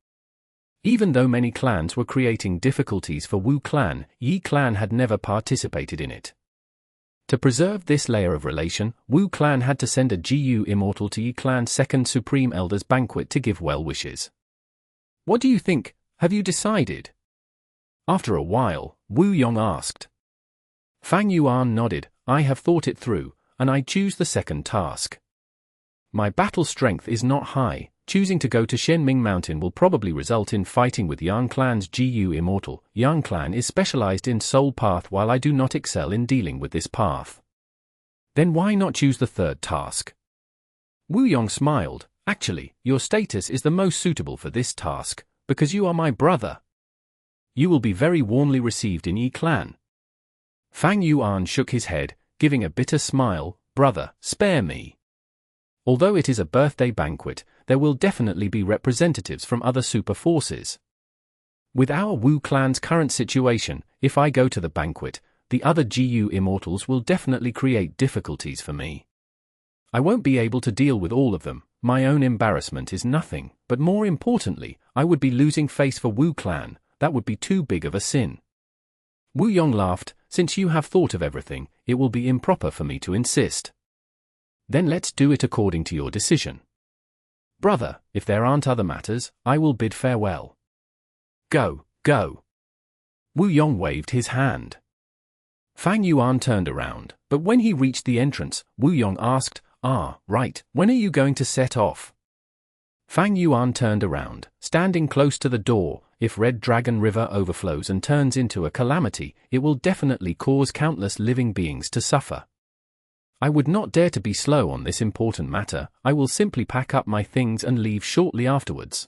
[SPEAKER 1] Even though many clans were creating difficulties for Wu Clan, Yi Clan had never participated in it. To preserve this layer of relation, Wu Clan had to send a GU immortal to Yi Clan's second Supreme Elder's banquet to give well wishes. What do you think? Have you decided? After a while, Wu Yong asked. Fang Yuan nodded. I have thought it through, and I choose the second task. My battle strength is not high. Choosing to go to Xianming Mountain will probably result in fighting with Yang Clan's GU immortal. Yang Clan is specialized in soul path while I do not excel in dealing with this path. Then why not choose the third task? Wu Yong smiled. Actually, your status is the most suitable for this task, because you are my brother. You will be very warmly received in Yi Clan. Fang Yuan shook his head, giving a bitter smile. Brother, spare me. Although it is a birthday banquet, there will definitely be representatives from other super forces. With our Wu Clan's current situation, if I go to the banquet, the other GU immortals will definitely create difficulties for me. I won't be able to deal with all of them. My own embarrassment is nothing, but more importantly, I would be losing face for Wu Clan. That would be too big of a sin. Wu Yong laughed. Since you have thought of everything, it will be improper for me to insist. Then let's do it according to your decision. Brother, if there aren't other matters, I will bid farewell. Go, go. Wu Yong waved his hand. Fang Yuan turned around, but when he reached the entrance, Wu Yong asked, right, when are you going to set off? Fang Yuan turned around, standing close to the door. If Red Dragon River overflows and turns into a calamity, it will definitely cause countless living beings to suffer. I would not dare to be slow on this important matter. I will simply pack up my things and leave shortly afterwards.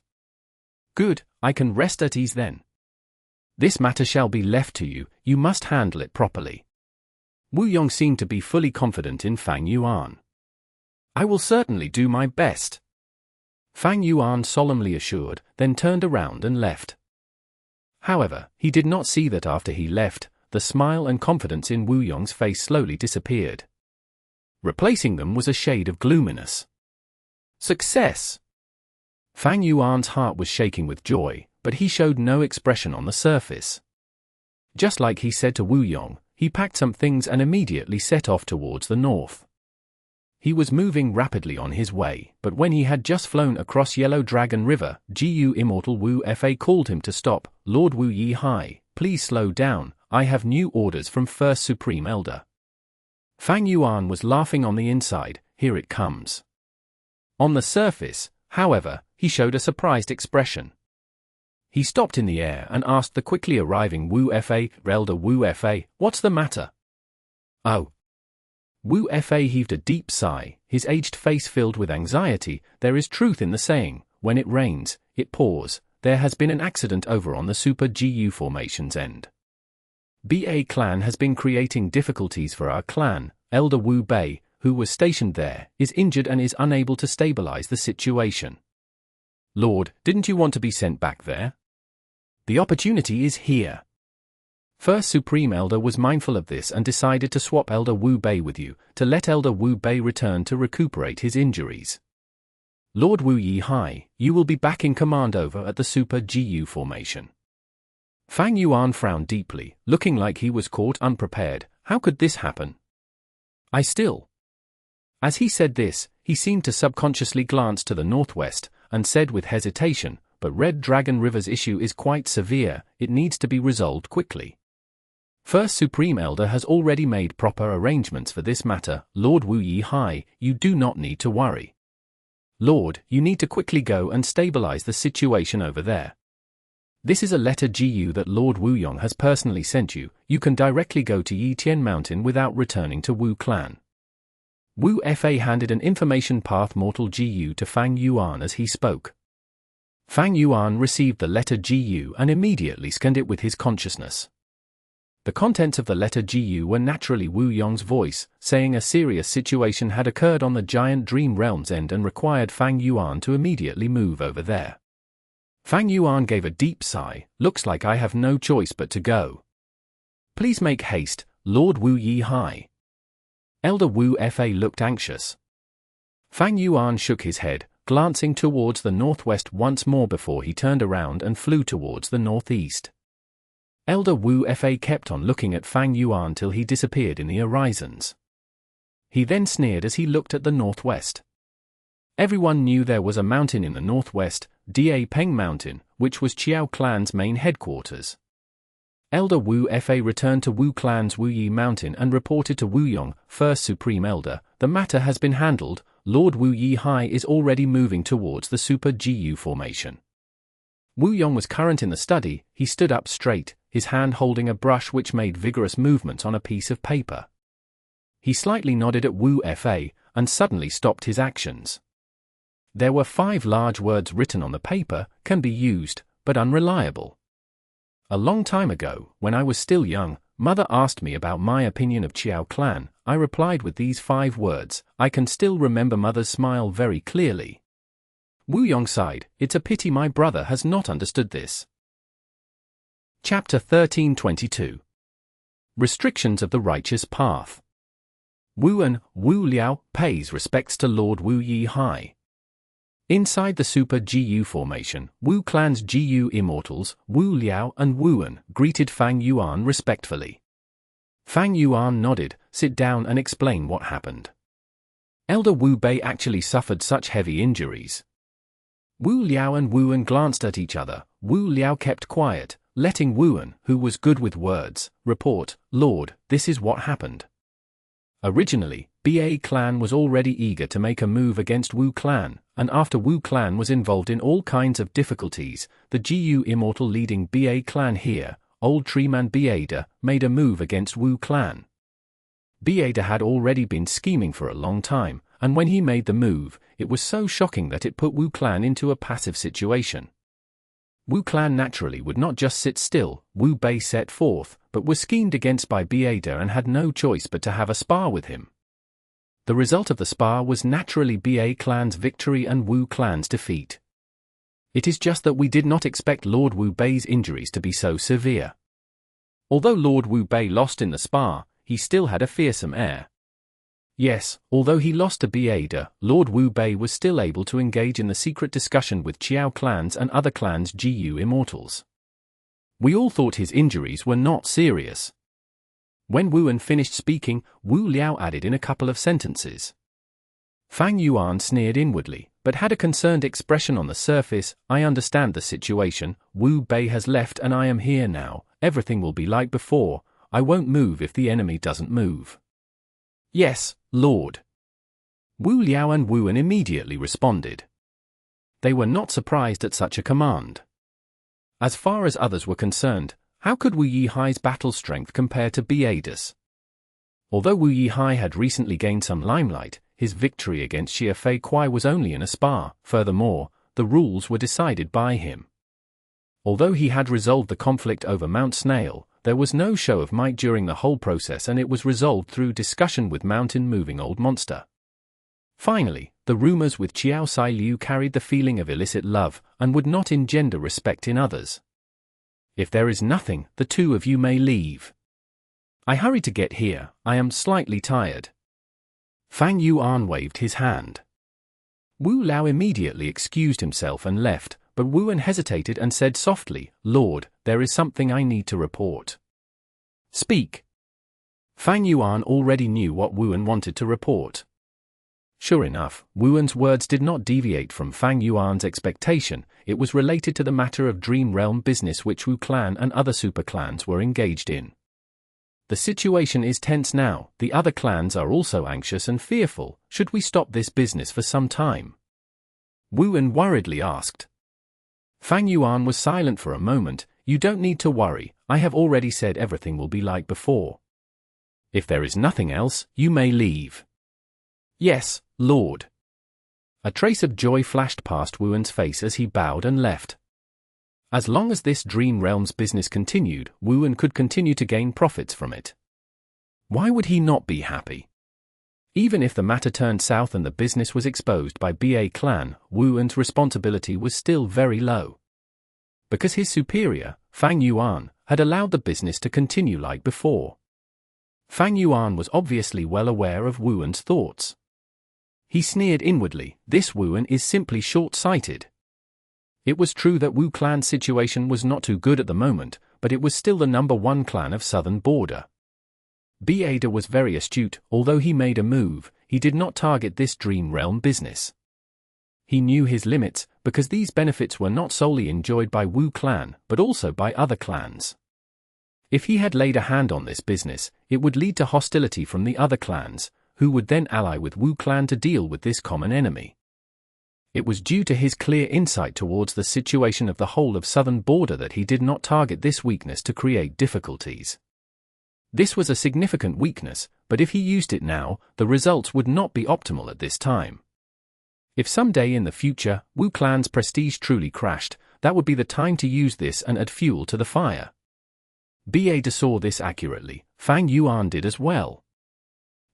[SPEAKER 1] Good, I can rest at ease then. This matter shall be left to you. You must handle it properly. Wu Yong seemed to be fully confident in Fang Yuan. I will certainly do my best. Fang Yuan solemnly assured, then turned around and left. However, he did not see that after he left, the smile and confidence in Wu Yong's face slowly disappeared. Replacing them was a shade of gloominess. Success! Fang Yuan's heart was shaking with joy, but he showed no expression on the surface. Just like he said to Wu Yong, he packed some things and immediately set off towards the north. He was moving rapidly on his way, but when he had just flown across Yellow Dragon River, Gu Immortal Wu Fa called him to stop. Lord Wu Yi Hai, please slow down, I have new orders from First Supreme Elder. Fang Yuan was laughing on the inside, here it comes. On the surface, however, he showed a surprised expression. He stopped in the air and asked the quickly arriving Wu Fa, Elder Wu Fa, what's the matter? Oh. Wu Fa heaved a deep sigh, his aged face filled with anxiety. There is truth in the saying, when it rains, it pours. There has been an accident over on the Super GU formation's end. BA clan has been creating difficulties for our clan. Elder Wu Bei, who was stationed there, is injured and is unable to stabilize the situation. Lord, didn't you want to be sent back there? The opportunity is here. First Supreme Elder was mindful of this and decided to swap Elder Wu Bei with you, to let Elder Wu Bei return to recuperate his injuries. Lord Wu Yi Hai, you will be back in command over at the Super GU formation. Fang Yuan frowned deeply, looking like he was caught unprepared. How could this happen? As he said this, he seemed to subconsciously glance to the northwest, and said with hesitation, but Red Dragon River's issue is quite severe, it needs to be resolved quickly. First Supreme Elder has already made proper arrangements for this matter. Lord Wu Yi Hai, you do not need to worry. Lord, you need to quickly go and stabilize the situation over there. This is a letter GU that Lord Wu Yong has personally sent you. You can directly go to Yitian Mountain without returning to Wu Clan. Wu Fa handed an information path mortal GU to Fang Yuan as he spoke. Fang Yuan received the letter GU and immediately scanned it with his consciousness. The contents of the letter GU were naturally Wu Yong's voice, saying a serious situation had occurred on the giant Dream Realm's end and required Fang Yuan to immediately move over there. Fang Yuan gave a deep sigh. Looks like I have no choice but to go. Please make haste, Lord Wu Yi Hai. Elder Wu Fa looked anxious. Fang Yuan shook his head, glancing towards the northwest once more before he turned around and flew towards the northeast. Elder Wu Fa kept on looking at Fang Yuan till he disappeared in the horizons. He then sneered as he looked at the northwest. Everyone knew there was a mountain in the northwest, Da Peng Mountain, which was Qiao clan's main headquarters. Elder Wu Fa returned to Wu clan's Wu Yi Mountain and reported to Wu Yong, First Supreme Elder, the matter has been handled. Lord Wu Yi Hai is already moving towards the Super GU formation. Wu Yong was current in the study. He stood up straight, his hand holding a brush which made vigorous movements on a piece of paper. He slightly nodded at Wu Fa, and suddenly stopped his actions. There were 5 large words written on the paper, can be used, but unreliable. A long time ago, when I was still young, Mother asked me about my opinion of Qiao clan. I replied with these 5 words. I can still remember Mother's smile very clearly. Wu Yong sighed, it's a pity my brother has not understood this. Chapter 1322. Restrictions of the Righteous Path. Wu Liao pays respects to Lord Wu Yi Hai. Inside the Super GU formation, Wu clan's GU Immortals, Wu Liao and Wuan, greeted Fang Yuan respectfully. Fang Yuan nodded, sit down and explain what happened. Elder Wu Bei actually suffered such heavy injuries. Wu Liao and Wuan glanced at each other. Wu Liao kept quiet, letting Wuan, who was good with words, report, Lord, this is what happened. Originally, BA clan was already eager to make a move against Wu clan, and after Wu clan was involved in all kinds of difficulties, the GU Immortal leading BA clan here, Old Treeman Beada, made a move against Wu clan. Beada had already been scheming for a long time, and when he made the move, it was so shocking that it put Wu clan into a passive situation. Wu clan naturally would not just sit still. Wu Bei set forth, but was schemed against by Beada and had no choice but to have a spar with him. The result of the spar was naturally BA clan's victory and Wu clan's defeat. It is just that we did not expect Lord Wu Bei's injuries to be so severe. Although Lord Wu Bei lost in the spar, he still had a fearsome air. Yes, although he lost to Jade, Lord Wu Bei was still able to engage in the secret discussion with Qiao clans and other clans' GU Immortals. We all thought his injuries were not serious. When Yuan finished speaking, Wu Liao added in a couple of sentences. Fang Yuan sneered inwardly, but had a concerned expression on the surface. I understand the situation, Wu Bei has left and I am here now, everything will be like before, I won't move if the enemy doesn't move. Yes, Lord. Wu Liao and Yuan immediately responded. They were not surprised at such a command. As far as others were concerned, how could Wu Yihai's battle strength compare to Jade's? Although Wu Yihai had recently gained some limelight, his victory against Xie Fei Kuai was only in a spar. Furthermore, the rules were decided by him. Although he had resolved the conflict over Mount Snail, there was no show of might during the whole process and it was resolved through discussion with mountain-moving old monster. Finally, the rumors with Qiao Sai Liu carried the feeling of illicit love and would not engender respect in others. If there is nothing, the two of you may leave. I hurry to get here, I am slightly tired. Fang Yuan waved his hand. Wu Liao immediately excused himself and left, but Yuan hesitated and said softly, Lord, there is something I need to report. Speak. Fang Yuan already knew what Yuan wanted to report. Sure enough, Yuan's words did not deviate from Fang Yuan's expectation. It was related to the matter of Dream Realm business which Wu clan and other super clans were engaged in. The situation is tense now, the other clans are also anxious and fearful. Should we stop this business for some time? Yuan worriedly asked. Fang Yuan was silent for a moment. You don't need to worry, I have already said everything will be like before. If there is nothing else, you may leave. Yes, Lord. A trace of joy flashed past Yuan's face as he bowed and left. As long as this Dream Realm's business continued, Yuan could continue to gain profits from it. Why would he not be happy? Even if the matter turned south and the business was exposed by BA clan, Yuan's responsibility was still very low. Because his superior, Fang Yuan, had allowed the business to continue like before. Fang Yuan was obviously well aware of Yuan's thoughts. He sneered inwardly, this Yuan is simply short-sighted. It was true that Wu clan's situation was not too good at the moment, but it was still the #1 clan of southern border. Jade was very astute. Although he made a move, he did not target this Dream Realm business. He knew his limits, because these benefits were not solely enjoyed by Wu clan, but also by other clans. If he had laid a hand on this business, it would lead to hostility from the other clans, who would then ally with Wu clan to deal with this common enemy. It was due to his clear insight towards the situation of the whole of southern border that he did not target this weakness to create difficulties. This was a significant weakness, but if he used it now, the results would not be optimal at this time. If someday in the future, Wu clan's prestige truly crashed, that would be the time to use this and add fuel to the fire. Jade saw this accurately, Fang Yuan did as well.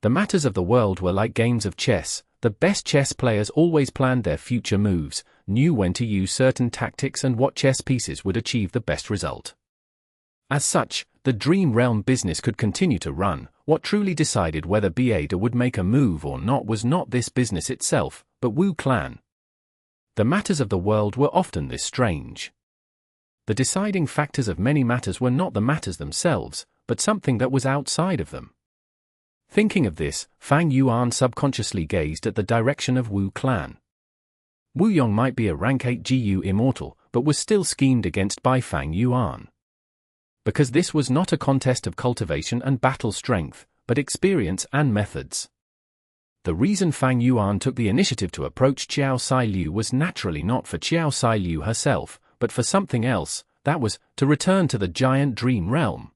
[SPEAKER 1] The matters of the world were like games of chess. The best chess players always planned their future moves, knew when to use certain tactics and what chess pieces would achieve the best result. As such, the Dream Realm business could continue to run. What truly decided whether Jade would make a move or not was not this business itself, but Wu clan. The matters of the world were often this strange. The deciding factors of many matters were not the matters themselves, but something that was outside of them. Thinking of this, Fang Yuan subconsciously gazed at the direction of Wu clan. Wu Yong might be a rank 8 GU Immortal, but was still schemed against by Fang Yuan. Because this was not a contest of cultivation and battle strength, but experience and methods. The reason Fang Yuan took the initiative to approach Qiao Sai Liu was naturally not for Qiao Sai Liu herself, but for something else, that was, to return to the giant Dream Realm.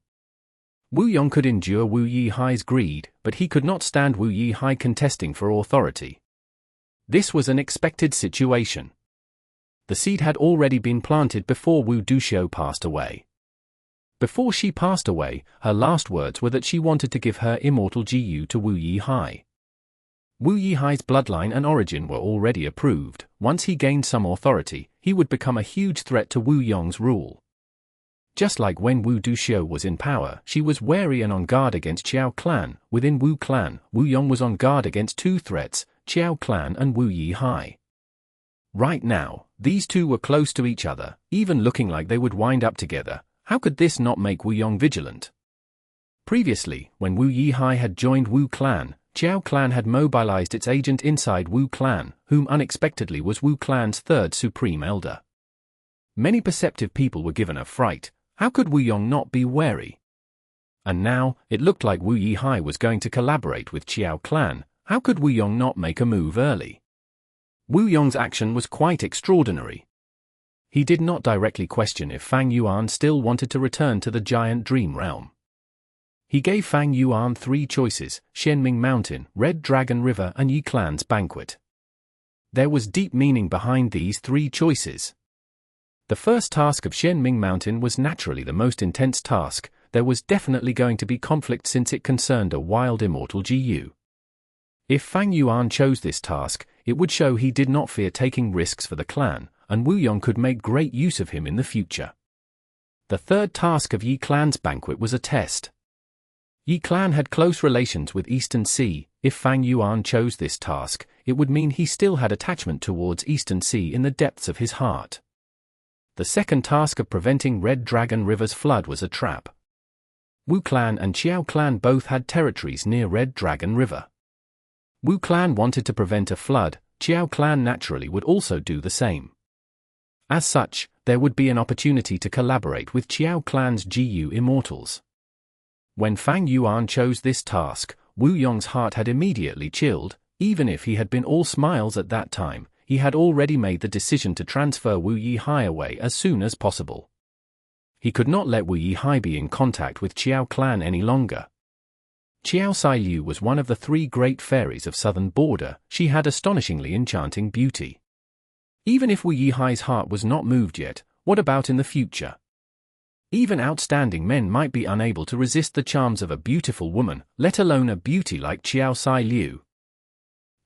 [SPEAKER 1] Wu Yong could endure Wu Yihai's greed, but he could not stand Wu Yihai contesting for authority. This was an expected situation. The seed had already been planted before Wu Duxiu passed away. Before she passed away, her last words were that she wanted to give her immortal GU to Wu Yihai. Wu Yihai's bloodline and origin were already approved. Once he gained some authority, he would become a huge threat to Wu Yong's rule. Just like when Wu Duxiu was in power, she was wary and on guard against Qiao clan. Within Wu clan, Wu Yong was on guard against two threats, Qiao clan and Wu Yihai. Right now, these two were close to each other, even looking like they would wind up together. How could this not make Wu Yong vigilant? Previously, when Wu Yihai had joined Wu clan, Qiao clan had mobilized its agent inside Wu clan, whom unexpectedly was Wu clan's third supreme elder. Many perceptive people were given a fright. How could Wu Yong not be wary? And now, it looked like Wu Yihai was going to collaborate with Qiao clan. How could Wu Yong not make a move early? Wu Yong's action was quite extraordinary. He did not directly question if Fang Yuan still wanted to return to the giant dream realm. He gave Fang Yuan three choices: Shenming Mountain, Red Dragon River and Yi Clan's Banquet. There was deep meaning behind these three choices. The first task of Shenming Mountain was naturally the most intense task. There was definitely going to be conflict since it concerned a wild immortal GU. If Fang Yuan chose this task, it would show he did not fear taking risks for the clan, and Wu Yong could make great use of him in the future. The third task of Yi Clan's Banquet was a test. Yi Clan had close relations with Eastern Sea. If Fang Yuan chose this task, it would mean he still had attachment towards Eastern Sea in the depths of his heart. The second task of preventing Red Dragon River's flood was a trap. Wu clan and Qiao clan both had territories near Red Dragon River. Wu clan wanted to prevent a flood, Qiao clan naturally would also do the same. As such, there would be an opportunity to collaborate with Qiao clan's GU Immortals. When Fang Yuan chose this task, Wu Yong's heart had immediately chilled. Even if he had been all smiles at that time, he had already made the decision to transfer Wu Yihai away as soon as possible. He could not let Wu Yihai be in contact with Qiao clan any longer. Qiao Sailu was one of the three great fairies of southern border. She had astonishingly enchanting beauty. Even if Wu Yihai's heart was not moved yet, what about in the future? Even outstanding men might be unable to resist the charms of a beautiful woman, let alone a beauty like Qiao Sailu.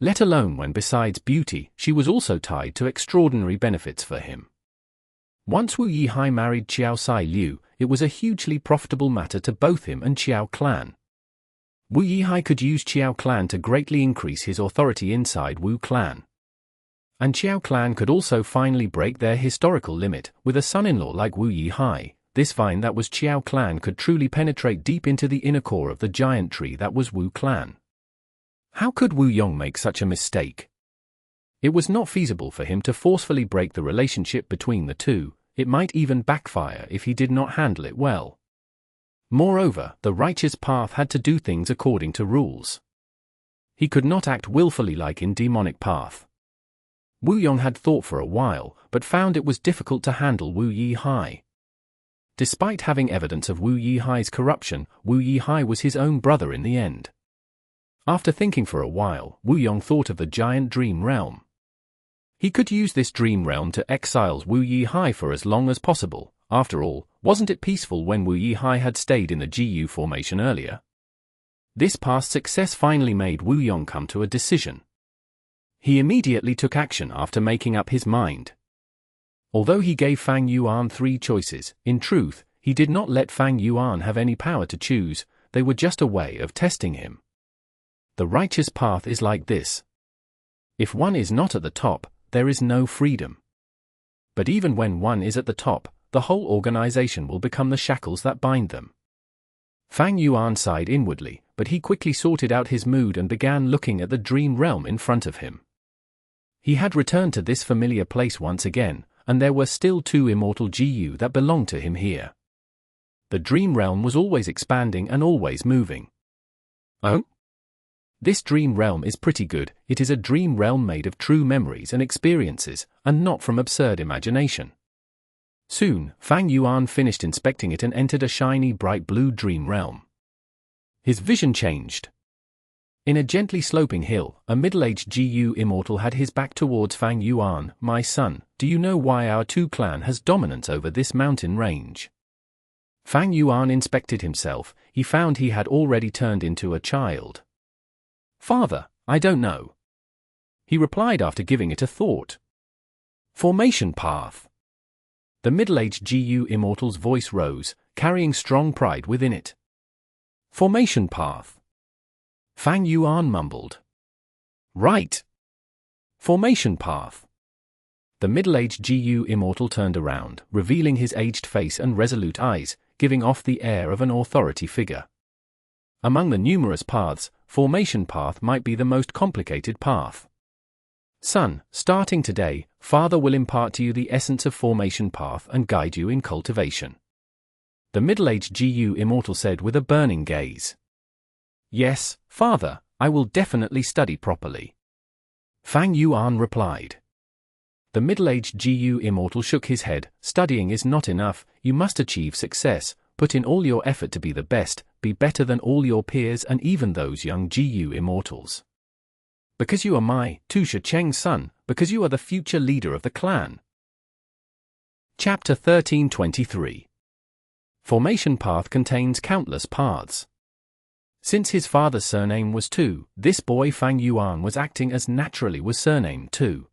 [SPEAKER 1] Let alone when besides beauty, she was also tied to extraordinary benefits for him. Once Wu Yihai married Qiao Sailu, it was a hugely profitable matter to both him and Qiao clan. Wu Yihai could use Qiao clan to greatly increase his authority inside Wu clan. And Qiao clan could also finally break their historical limit. With a son-in-law like Wu Yihai, this vine that was Qiao clan could truly penetrate deep into the inner core of the giant tree that was Wu clan. How could Wu Yong make such a mistake? It was not feasible for him to forcefully break the relationship between the two. It might even backfire if he did not handle it well. Moreover, the righteous path had to do things according to rules. He could not act willfully like in demonic path. Wu Yong had thought for a while, but found it was difficult to handle Wu Yihai. Despite having evidence of Wu Yihai's corruption, Wu Yihai was his own brother in the end. After thinking for a while, Wu Yong thought of the giant dream realm. He could use this dream realm to exile Wu Yihai for as long as possible. After all, wasn't it peaceful when Wu Yihai had stayed in the GU formation earlier? This past success finally made Wu Yong come to a decision. He immediately took action after making up his mind. Although he gave Fang Yuan three choices, in truth, he did not let Fang Yuan have any power to choose. They were just a way of testing him. The righteous path is like this. If one is not at the top, there is no freedom. But even when one is at the top, the whole organization will become the shackles that bind them. Fang Yuan sighed inwardly, but he quickly sorted out his mood and began looking at the dream realm in front of him. He had returned to this familiar place once again, and there were still two immortal GU that belonged to him here. The dream realm was always expanding and always moving. Oh? This dream realm is pretty good. It is a dream realm made of true memories and experiences, and not from absurd imagination. Soon, Fang Yuan finished inspecting it and entered a shiny bright blue dream realm. His vision changed. In a gently sloping hill, a middle-aged GU immortal had his back towards Fang Yuan. "My son, do you know why our two clan has dominance over this mountain range?" Fang Yuan inspected himself. He found he had already turned into a child. "Father, I don't know," he replied after giving it a thought. "Formation path." The middle-aged GU Immortal's voice rose, carrying strong pride within it. Formation path. Fang Yuan mumbled. Right. Formation path. The middle-aged GU Immortal turned around, revealing his aged face and resolute eyes, giving off the air of an authority figure. Among the numerous paths, formation path might be the most complicated path. Son, starting today, Father will impart to you the essence of formation path and guide you in cultivation. The middle-aged GU Immortal said with a burning gaze. Yes, Father, I will definitely study properly. Fang Yuan replied. The middle-aged GU Immortal shook his head. Studying is not enough, you must achieve success, put in all your effort to be the best, be better than all your peers and even those young GU Immortals. Because you are my, Tu Sheng's son, because you are the future leader of the clan. Chapter 1323. Formation path contains countless paths. Since his father's surname was Tu, this boy Fang Yuan was acting as naturally was surnamed Tu.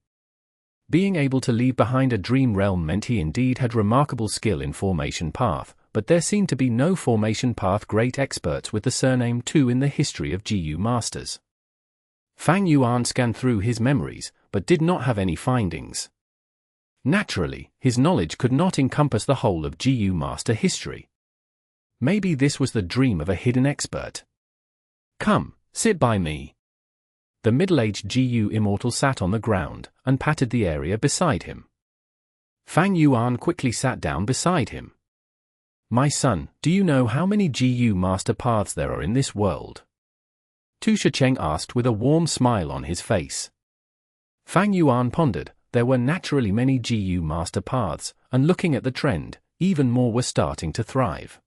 [SPEAKER 1] Being able to leave behind a dream realm meant he indeed had remarkable skill in formation path, but there seemed to be no formation path great experts with the surname Tu in the history of GU masters. Fang Yuan scanned through his memories, but did not have any findings. Naturally, his knowledge could not encompass the whole of GU master history. Maybe this was the dream of a hidden expert. Come, sit by me. The middle-aged GU Immortal sat on the ground, and patted the area beside him. Fang Yuan quickly sat down beside him. My son, do you know how many GU master paths there are in this world? Tu Sheng asked with a warm smile on his face. Fang Yuan pondered. There were naturally many GU master paths, and looking at the trend, even more were starting to thrive.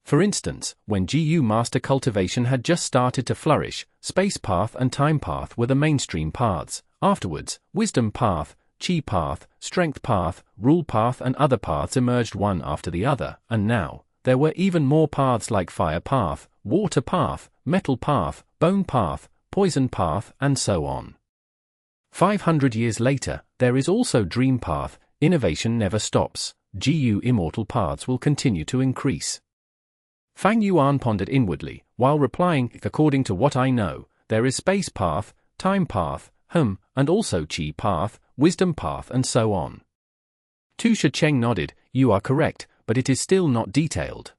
[SPEAKER 1] For instance, when GU master cultivation had just started to flourish, space path and time path were the mainstream paths. Afterwards, wisdom path, Qi path, strength path, rule path and other paths emerged one after the other, and now, there were even more paths like fire path, water path, metal path, bone path, poison path, and so on. 500 years later, there is also dream path. Innovation never stops. GU Immortal paths will continue to increase. Fang Yuan pondered inwardly, while replying, according to what I know, there is space path, time path, and also Qi path, wisdom path and so on. Tu Sheng nodded. You are correct, but it is still not detailed.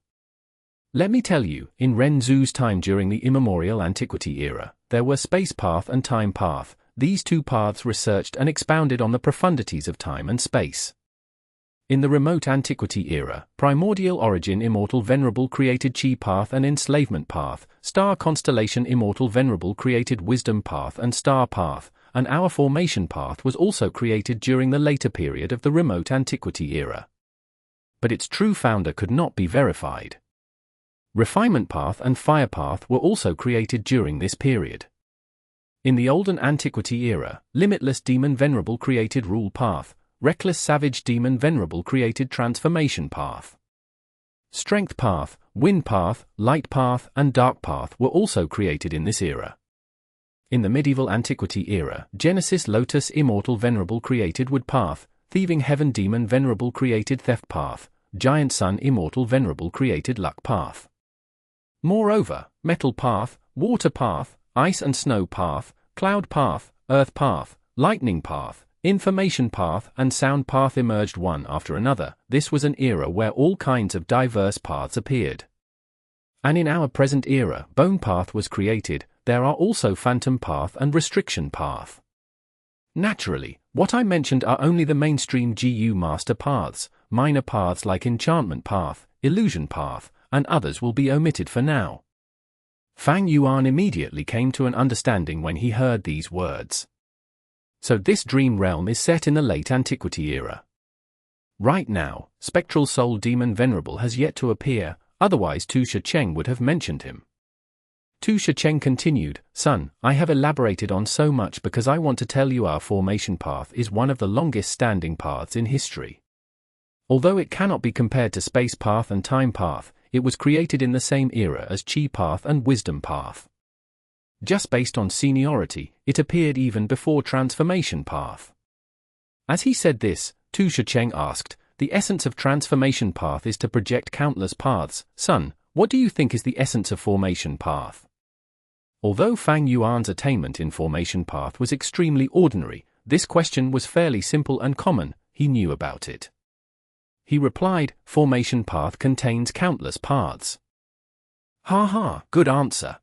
[SPEAKER 1] Let me tell you, in Ren Zhu's time during the immemorial antiquity era, there were space path and time path. These two paths researched and expounded on the profundities of time and space. In the remote antiquity era, primordial origin Immortal Venerable created Qi path and enslavement path, star constellation Immortal Venerable created wisdom path and star path, and our formation path was also created during the later period of the remote antiquity era. But its true founder could not be verified. Refinement path and fire path were also created during this period. In the olden antiquity era, limitless demon Venerable created rule path, reckless savage demon Venerable created transformation path. Strength path, wind path, light path, and dark path were also created in this era. In the medieval antiquity era, Genesis Lotus Immortal Venerable created wood path, thieving heaven demon Venerable created theft path, giant sun Immortal Venerable created luck path. Moreover, metal path, water path, ice and snow path, cloud path, earth path, lightning path, information path and sound path emerged one after another. This was an era where all kinds of diverse paths appeared. And in our present era, bone path was created. There are also phantom path and restriction path. Naturally, what I mentioned are only the mainstream GU master paths. Minor paths like enchantment path, illusion path, and others will be omitted for now. Fang Yuan immediately came to an understanding when he heard these words. So this dream realm is set in the late antiquity era. Right now, spectral soul demon Venerable has yet to appear, otherwise Tu Sheng would have mentioned him. Tu Sheng continued, Son, I have elaborated on so much because I want to tell you our formation path is one of the longest standing paths in history. Although it cannot be compared to space path and time path, it was created in the same era as Qi path and wisdom path. Just based on seniority, it appeared even before transformation path. As he said this, Tu Sheng asked, The essence of transformation path is to project countless paths. Son, what do you think is the essence of formation path? Although Fang Yuan's attainment in formation path was extremely ordinary, this question was fairly simple and common. He knew about it. He replied, formation path contains countless paths. Ha ha, good answer.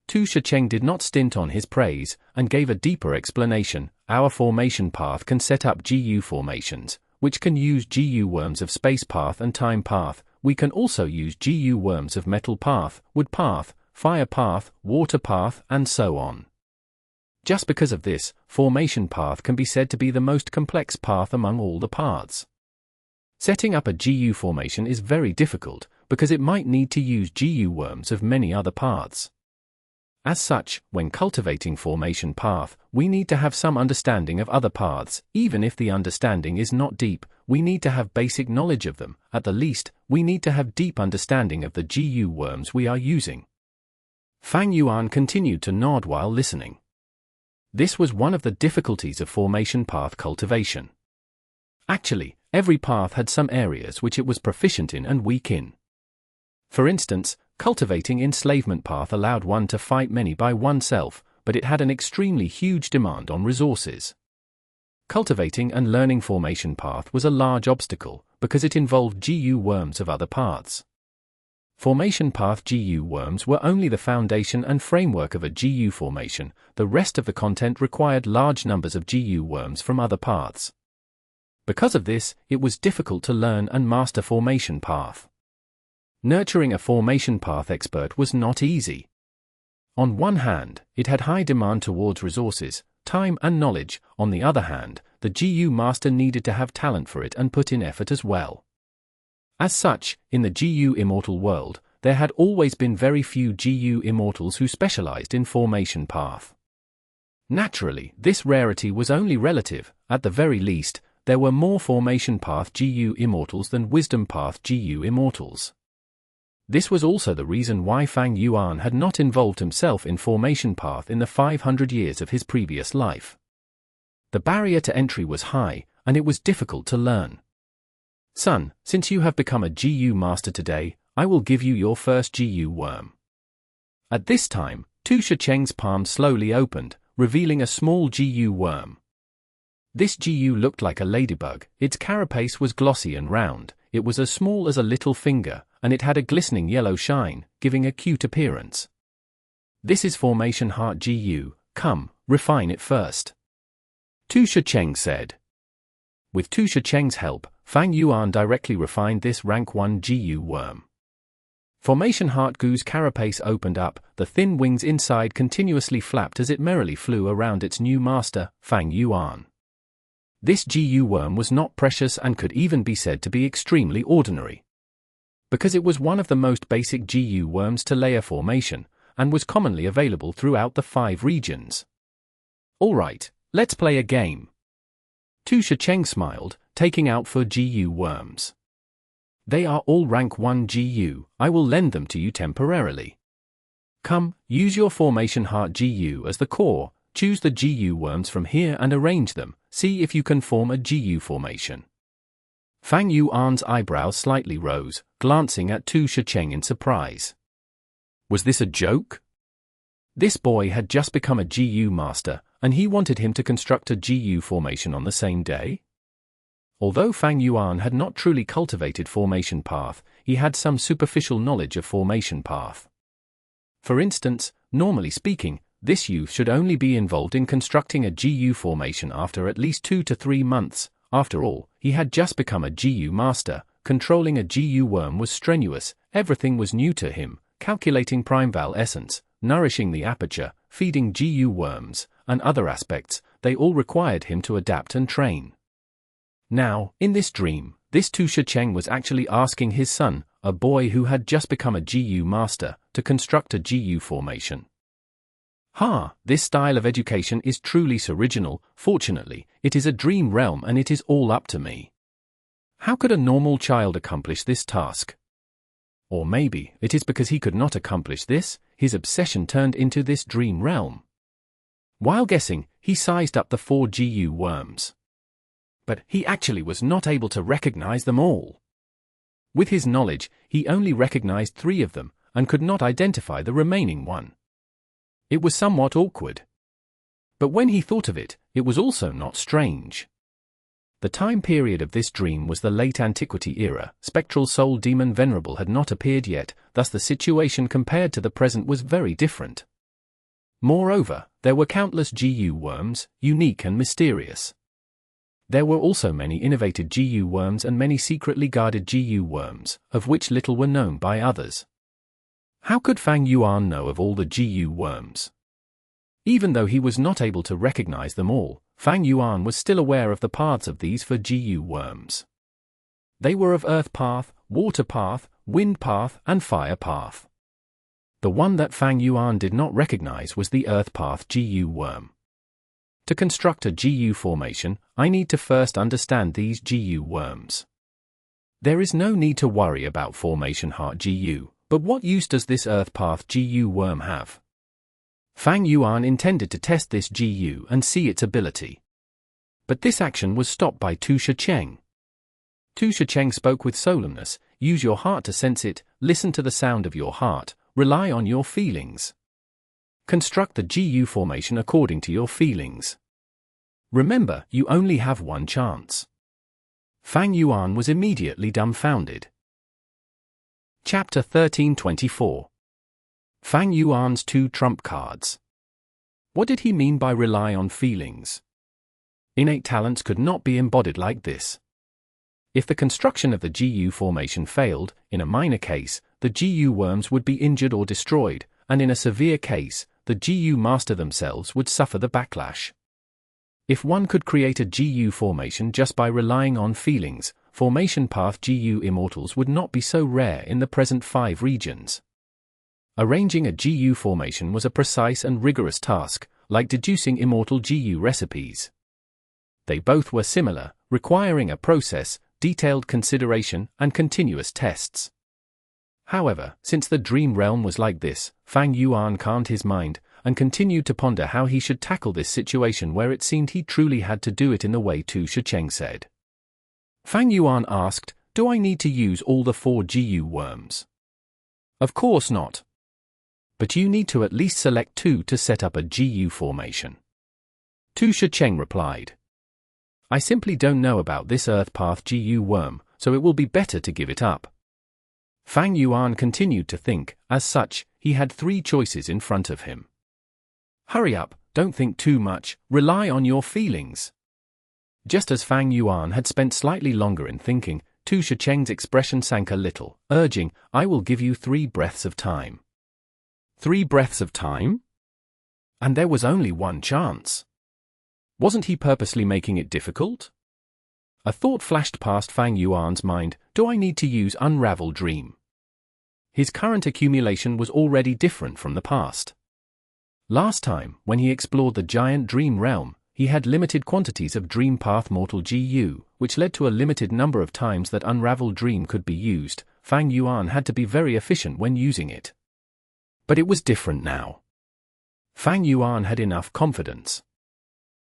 [SPEAKER 1] Tu Shicheng did not stint on his praise, and gave a deeper explanation. Our formation path can set up GU formations, which can use GU worms of space path and time path. We can also use GU worms of metal path, wood path, fire path, water path, and so on. Just because of this, formation path can be said to be the most complex path among all the paths. Setting up a GU formation is very difficult, because it might need to use GU worms of many other paths. As such, when cultivating formation path, we need to have some understanding of other paths. Even if the understanding is not deep, we need to have basic knowledge of them. At the least, we need to have deep understanding of the GU worms we are using. Fang Yuan continued to nod while listening. This was one of the difficulties of formation path cultivation. Actually, every path had some areas which it was proficient in and weak in. For instance, cultivating enslavement path allowed one to fight many by oneself, but it had an extremely huge demand on resources. Cultivating and learning formation path was a large obstacle, because it involved GU worms of other paths. Formation path GU worms were only the foundation and framework of a GU formation. The rest of the content required large numbers of GU worms from other paths. Because of this, it was difficult to learn and master formation path. Nurturing a formation path expert was not easy. On one hand, it had high demand towards resources, time and knowledge. On the other hand, the GU master needed to have talent for it and put in effort as well. As such, in the GU Immortal world, there had always been very few GU Immortals who specialized in formation path. Naturally, this rarity was only relative. At the very least, there were more formation path GU Immortals than wisdom path GU Immortals. This was also the reason why Fang Yuan had not involved himself in formation path in the 500 years of his previous life. The barrier to entry was high, and it was difficult to learn. Son, since you have become a GU master today, I will give you your first GU worm. At this time, Tu Shicheng's palm slowly opened, revealing a small GU worm. This GU looked like a ladybug. Its carapace was glossy and round. It was as small as a little finger, and it had a glistening yellow shine, giving a cute appearance. This is Formation Heart GU. Come, refine it first. Tu Shicheng said. With Tu Shicheng's help, Fang Yuan directly refined this rank 1 GU worm. Formation Heart GU's carapace opened up, the thin wings inside continuously flapped as it merrily flew around its new master, Fang Yuan. This GU worm was not precious and could even be said to be extremely ordinary. Because it was one of the most basic GU worms to layer formation, and was commonly available throughout the 5 regions. Alright, let's play a game. Tu Shicheng smiled, taking out 4 GU worms. They are all rank 1 GU, I will lend them to you temporarily. Come, use your Formation Heart GU as the core, choose the GU worms from here and arrange them, see if you can form a GU formation. Fang Yuan's eyebrows slightly rose, glancing at Tu Shicheng in surprise. Was this a joke? This boy had just become a GU master, and he wanted him to construct a GU formation on the same day? Although Fang Yuan had not truly cultivated formation path, he had some superficial knowledge of formation path. For instance, normally speaking, this youth should only be involved in constructing a GU formation after at least 2 to 3 months. After all, he had just become a GU master. Controlling a GU worm was strenuous, everything was new to him, calculating primeval essence, nourishing the aperture, feeding GU worms, and other aspects. They all required him to adapt and train. Now, in this dream, this Tu Shicheng was actually asking his son, a boy who had just become a GU master, to construct a GU formation. This style of education is truly original. Fortunately, it is a dream realm and it is all up to me. How could a normal child accomplish this task? Or maybe, it is because he could not accomplish this, his obsession turned into this dream realm. While guessing, he sized up the 4 GU worms. But he actually was not able to recognize them all. With his knowledge, he only recognized 3 of them, and could not identify the remaining one. It was somewhat awkward. But when he thought of it, it was also not strange. The time period of this dream was the late antiquity era. Spectral soul demon Venerable had not appeared yet, thus the situation compared to the present was very different. Moreover, there were countless GU worms, unique and mysterious. There were also many innovated GU worms and many secretly guarded GU worms, of which little were known by others. How could Fang Yuan know of all the GU worms? Even though he was not able to recognize them all, Fang Yuan was still aware of the paths of these 4 GU worms. They were of Earth Path, Water Path, Wind Path, and Fire Path. The one that Fang Yuan did not recognize was the Earth Path GU worm. To construct a GU formation, I need to first understand these GU worms. There is no need to worry about formation heart GU, but what use does this Earth Path GU worm have? Fang Yuan intended to test this GU and see its ability. But this action was stopped by Tu Shacheng. Tu Shacheng spoke with solemnness: use your heart to sense it, listen to the sound of your heart, rely on your feelings. Construct the GU formation according to your feelings. Remember, you only have one chance. Fang Yuan was immediately dumbfounded. Chapter 1324. Fang Yuan's 2 trump cards. What did he mean by rely on feelings? Innate talents could not be embodied like this. If the construction of the GU formation failed, in a minor case, the GU worms would be injured or destroyed, and in a severe case, the GU master themselves would suffer the backlash. If one could create a GU formation just by relying on feelings, formation path GU immortals would not be so rare in the present 5 regions. Arranging a GU formation was a precise and rigorous task, like deducing immortal GU recipes. They both were similar, requiring a process, detailed consideration, and continuous tests. However, since the dream realm was like this, Fang Yuan calmed his mind, and continued to ponder how he should tackle this situation where it seemed he truly had to do it in the way Tu Shacheng said. Fang Yuan asked, "Do I need to use all the 4 GU worms?" "Of course not. But you need to at least select 2 to set up a GU formation." Tu Shacheng replied. "I simply don't know about this Earth Path GU worm, so it will be better to give it up." Fang Yuan continued to think. As such, he had 3 choices in front of him. Hurry up, don't think too much, rely on your feelings. Just as Fang Yuan had spent slightly longer in thinking, Tu Shacheng's expression sank a little, urging, "I will give you 3 breaths of time." 3 breaths of time? And there was only one chance. Wasn't he purposely making it difficult? A thought flashed past Fang Yuan's mind: do I need to use Unravel Dream? His current accumulation was already different from the past. Last time, when he explored the giant dream realm, he had limited quantities of Dream Path Mortal GU, which led to a limited number of times that Unravel Dream could be used. Fang Yuan had to be very efficient when using it. But it was different now. Fang Yuan had enough confidence.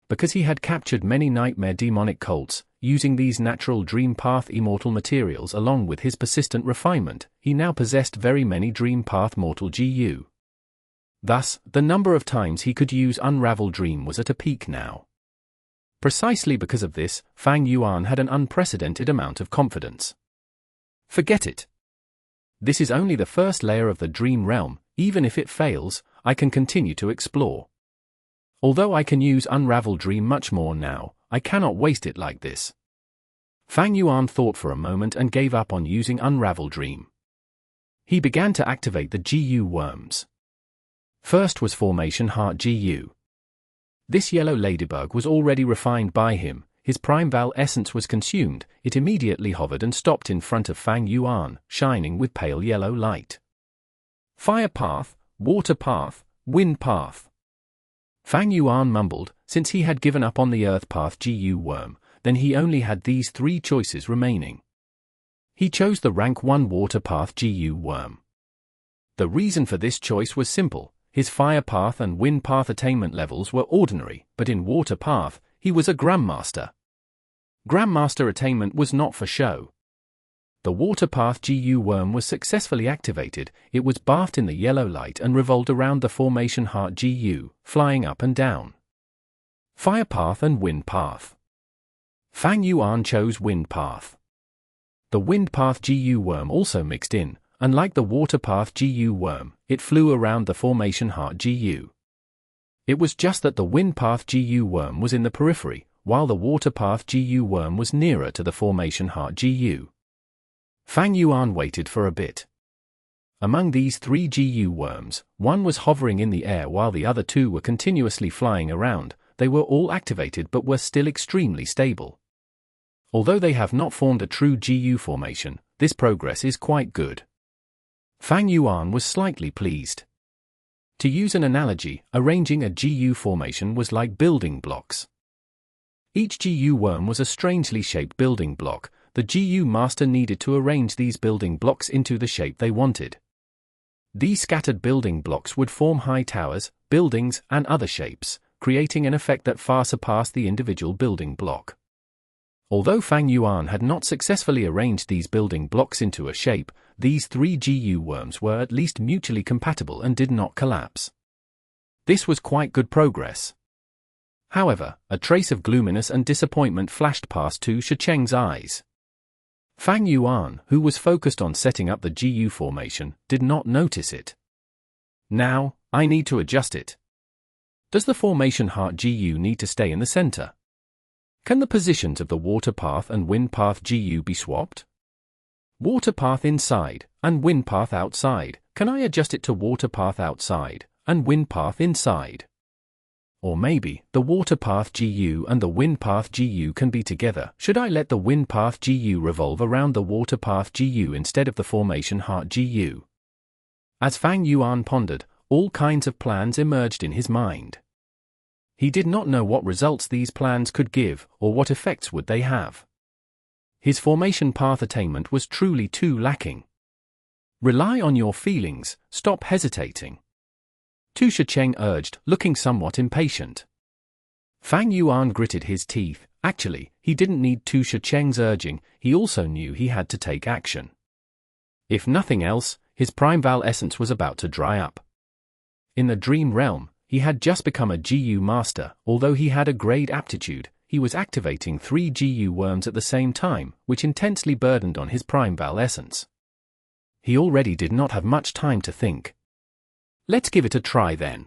[SPEAKER 1] Because he had captured many nightmare demonic cults, using these natural Dream Path immortal materials along with his persistent refinement, he now possessed very many Dream Path Mortal GU. Thus, the number of times he could use Unravel Dream was at a peak now. Precisely because of this, Fang Yuan had an unprecedented amount of confidence. Forget it. This is only the first layer of the dream realm. Even if it fails, I can continue to explore. Although I can use Unravel Dream much more now, I cannot waste it like this. Fang Yuan thought for a moment and gave up on using Unravel Dream. He began to activate the GU worms. First was Formation Heart GU. This yellow ladybug was already refined by him. His Prime Val essence was consumed. It immediately hovered and stopped in front of Fang Yuan, shining with pale yellow light. Fire Path, Water Path, Wind Path. Fang Yuan mumbled. Since he had given up on the Earth Path GU worm, then he only had these 3 choices remaining. He chose the rank 1 Water Path GU worm. The reason for this choice was simple. His Fire Path and Wind Path attainment levels were ordinary, but in Water Path, he was a Grandmaster. Grandmaster Attainment was not for show. The Water Path GU worm was successfully activated. It was bathed in the yellow light and revolved around the formation Heart GU, flying up and down. Fire Path and Wind Path. Fang Yuan chose Wind Path. The Wind Path GU worm also mixed in. Unlike the Water Path GU worm, it flew around the formation Heart GU. It was just that the Wind Path GU worm was in the periphery, while the Water Path GU worm was nearer to the formation Heart GU. Fang Yuan waited for a bit. Among these 3 GU worms, one was hovering in the air while the other 2 were continuously flying around. They were all activated but were still extremely stable. Although they have not formed a true GU formation, this progress is quite good. Fang Yuan was slightly pleased. To use an analogy, arranging a GU formation was like building blocks. Each GU worm was a strangely shaped building block. The GU master needed to arrange these building blocks into the shape they wanted. These scattered building blocks would form high towers, buildings, and other shapes, creating an effect that far surpassed the individual building block. Although Fang Yuan had not successfully arranged these building blocks into a shape, these 3 GU worms were at least mutually compatible and did not collapse. This was quite good progress. However, a trace of gloominess and disappointment flashed past Tu Shicheng's eyes. Fang Yuan, who was focused on setting up the GU formation, did not notice it. Now, I need to adjust it. Does the formation Heart GU need to stay in the center? Can the positions of the Water Path and Wind Path GU be swapped? Water Path inside, and Wind Path outside. Can I adjust it to Water Path outside, and Wind Path inside? Or maybe, the Water Path GU and the Wind Path GU can be together. Should I let the Wind Path GU revolve around the Water Path GU instead of the formation Heart GU? As Fang Yuan pondered, all kinds of plans emerged in his mind. He did not know what results these plans could give, or what effects would they have. His formation path attainment was truly too lacking. Rely on your feelings, stop hesitating. Tu Shicheng urged, looking somewhat impatient. Fang Yuan gritted his teeth. Actually, he didn't need Tu Shicheng's urging, he also knew he had to take action. If nothing else, his Primeval essence was about to dry up. In the dream realm, he had just become a GU master. Although he had a grade aptitude, he was activating 3 GU worms at the same time, which intensely burdened on his Primeval essence. He already did not have much time to think. Let's give it a try then.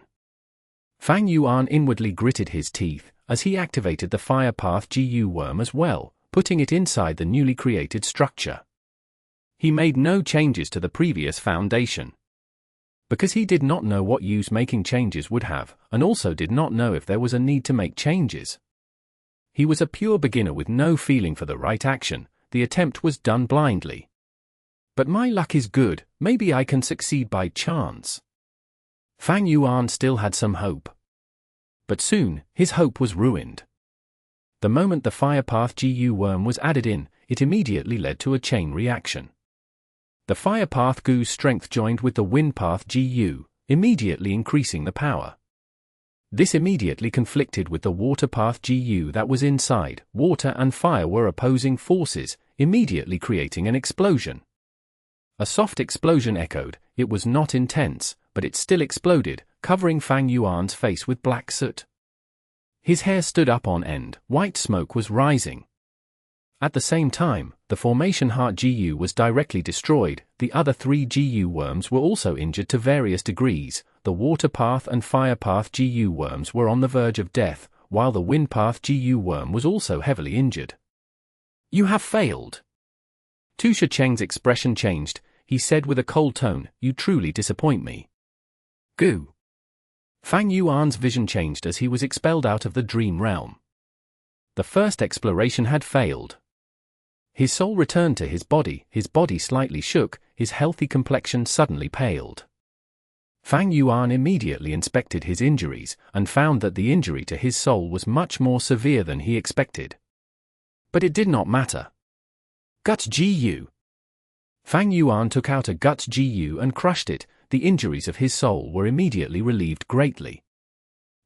[SPEAKER 1] Fang Yuan inwardly gritted his teeth, as he activated the Fire Path GU worm as well, putting it inside the newly created structure. He made no changes to the previous foundation. Because he did not know what use making changes would have, and also did not know if there was a need to make changes. He was a pure beginner with no feeling for the right action. The attempt was done blindly. But my luck is good, maybe I can succeed by chance. Fang Yuan still had some hope. But soon, his hope was ruined. The moment the Fire Path GU worm was added in, it immediately led to a chain reaction. The Fire Path GU's strength joined with the Wind Path GU, immediately increasing the power. This immediately conflicted with the Water Path GU that was inside. Water and fire were opposing forces, immediately creating an explosion. A soft explosion echoed. It was not intense, but it still exploded, covering Fang Yuan's face with black soot. His hair stood up on end, white smoke was rising. At the same time, the formation Heart GU was directly destroyed. The other 3 GU worms were also injured to various degrees. The Water Path and Fire Path GU worms were on the verge of death, while the Wind Path GU worm was also heavily injured. You have failed. Tu Shicheng's expression changed. He said with a cold tone, you truly disappoint me. Goo. Fang Yuan's vision changed as he was expelled out of the dream realm. The first exploration had failed. His soul returned to his body slightly shook, his healthy complexion suddenly paled. Fang Yuan immediately inspected his injuries, and found that the injury to his soul was much more severe than he expected. But it did not matter. Guts GU. Fang Yuan took out a Guts GU and crushed it. The injuries of his soul were immediately relieved greatly.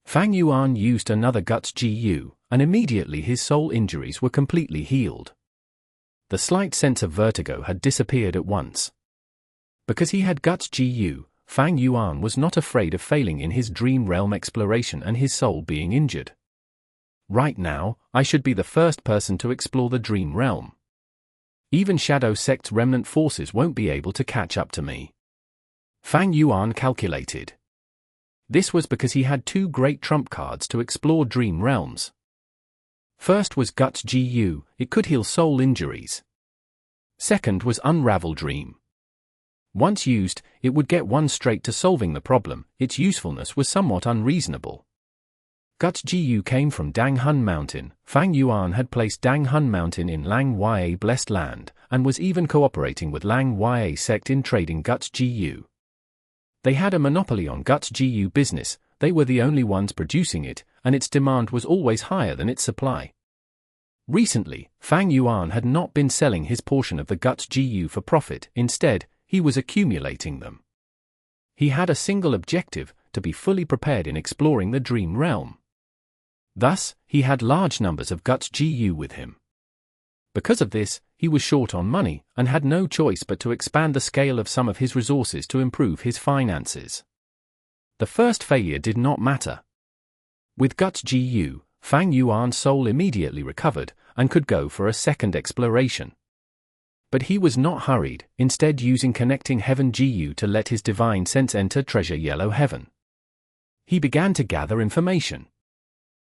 [SPEAKER 1] Fang Yuan used another Guts GU, and immediately his soul injuries were completely healed. The slight sense of vertigo had disappeared at once. Because he had Guts GU, Fang Yuan was not afraid of failing in his dream realm exploration and his soul being injured. Right now, I should be the first person to explore the dream realm. Even Shadow Sect's remnant forces won't be able to catch up to me. Fang Yuan calculated. This was because he had two great trump cards to explore dream realms. First was Guts GU, it could heal soul injuries. Second was Unravel Dream. Once used, it would get one straight to solving the problem. Its usefulness was somewhat unreasonable. Guts GU came from Dang Hun Mountain. Fang Yuan had placed Dang Hun Mountain in Lang Ya Blessed Land, and was even cooperating with Lang Ya sect in trading Guts GU. They had a monopoly on Guts GU business, they were the only ones producing it, and its demand was always higher than its supply. Recently, Fang Yuan had not been selling his portion of the Guts GU for profit, instead, he was accumulating them. He had a single objective, to be fully prepared in exploring the dream realm. Thus, he had large numbers of Guts GU with him. Because of this, he was short on money, and had no choice but to expand the scale of some of his resources to improve his finances. The first failure did not matter. With Guts GU, Fang Yuan's soul immediately recovered, and could go for a second exploration. But he was not hurried, instead using Connecting Heaven GU to let his divine sense enter Treasure Yellow Heaven. He began to gather information.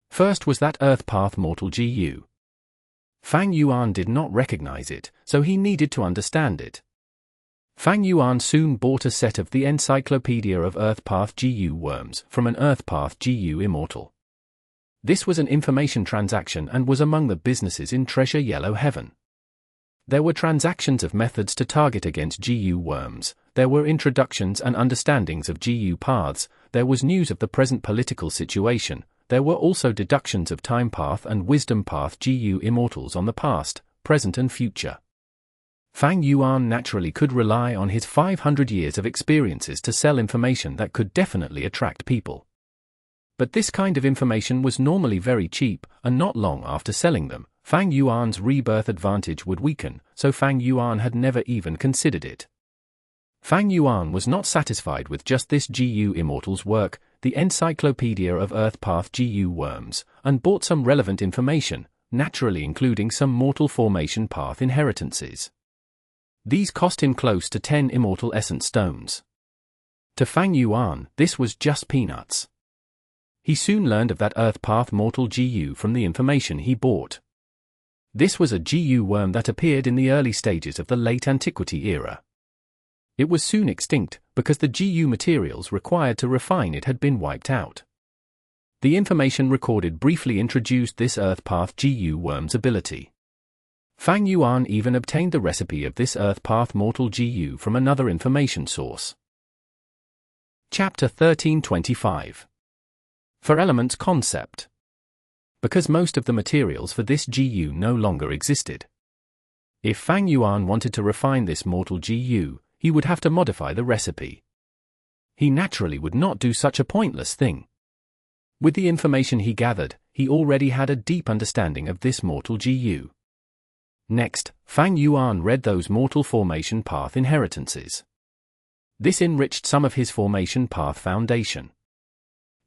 [SPEAKER 1] First was that Earth Path Mortal GU. Fang Yuan did not recognize it, so he needed to understand it. Fang Yuan soon bought a set of the Encyclopedia of Earth Path GU worms from an Earth Path GU Immortal. This was an information transaction and was among the businesses in Treasure Yellow Heaven. There were transactions of methods to target against GU worms, there were introductions and understandings of GU paths, there was news of the present political situation, there were also deductions of Time Path and Wisdom Path GU Immortals on the past, present and future. Fang Yuan naturally could rely on his 500 years of experiences to sell information that could definitely attract people. But this kind of information was normally very cheap, and not long after selling them, Fang Yuan's rebirth advantage would weaken, so Fang Yuan had never even considered it. Fang Yuan was not satisfied with just this GU Immortal's work, the Encyclopedia of Earth Path GU worms, and bought some relevant information, naturally including some mortal formation path inheritances. These cost him close to 10 immortal essence stones. To Fang Yuan, this was just peanuts. He soon learned of that Earth Path Mortal GU from the information he bought. This was a GU worm that appeared in the early stages of the Late Antiquity era. It was soon extinct, because the GU materials required to refine it had been wiped out. The information recorded briefly introduced this Earth Path GU worm's ability. Fang Yuan even obtained the recipe of this Earth Path Mortal GU from another information source. Chapter 1325. For Elements Concept. Because most of the materials for this GU no longer existed. If Fang Yuan wanted to refine this mortal GU, he would have to modify the recipe. He naturally would not do such a pointless thing. With the information he gathered, he already had a deep understanding of this mortal GU. Next, Fang Yuan read those mortal formation path inheritances. This enriched some of his formation path foundation.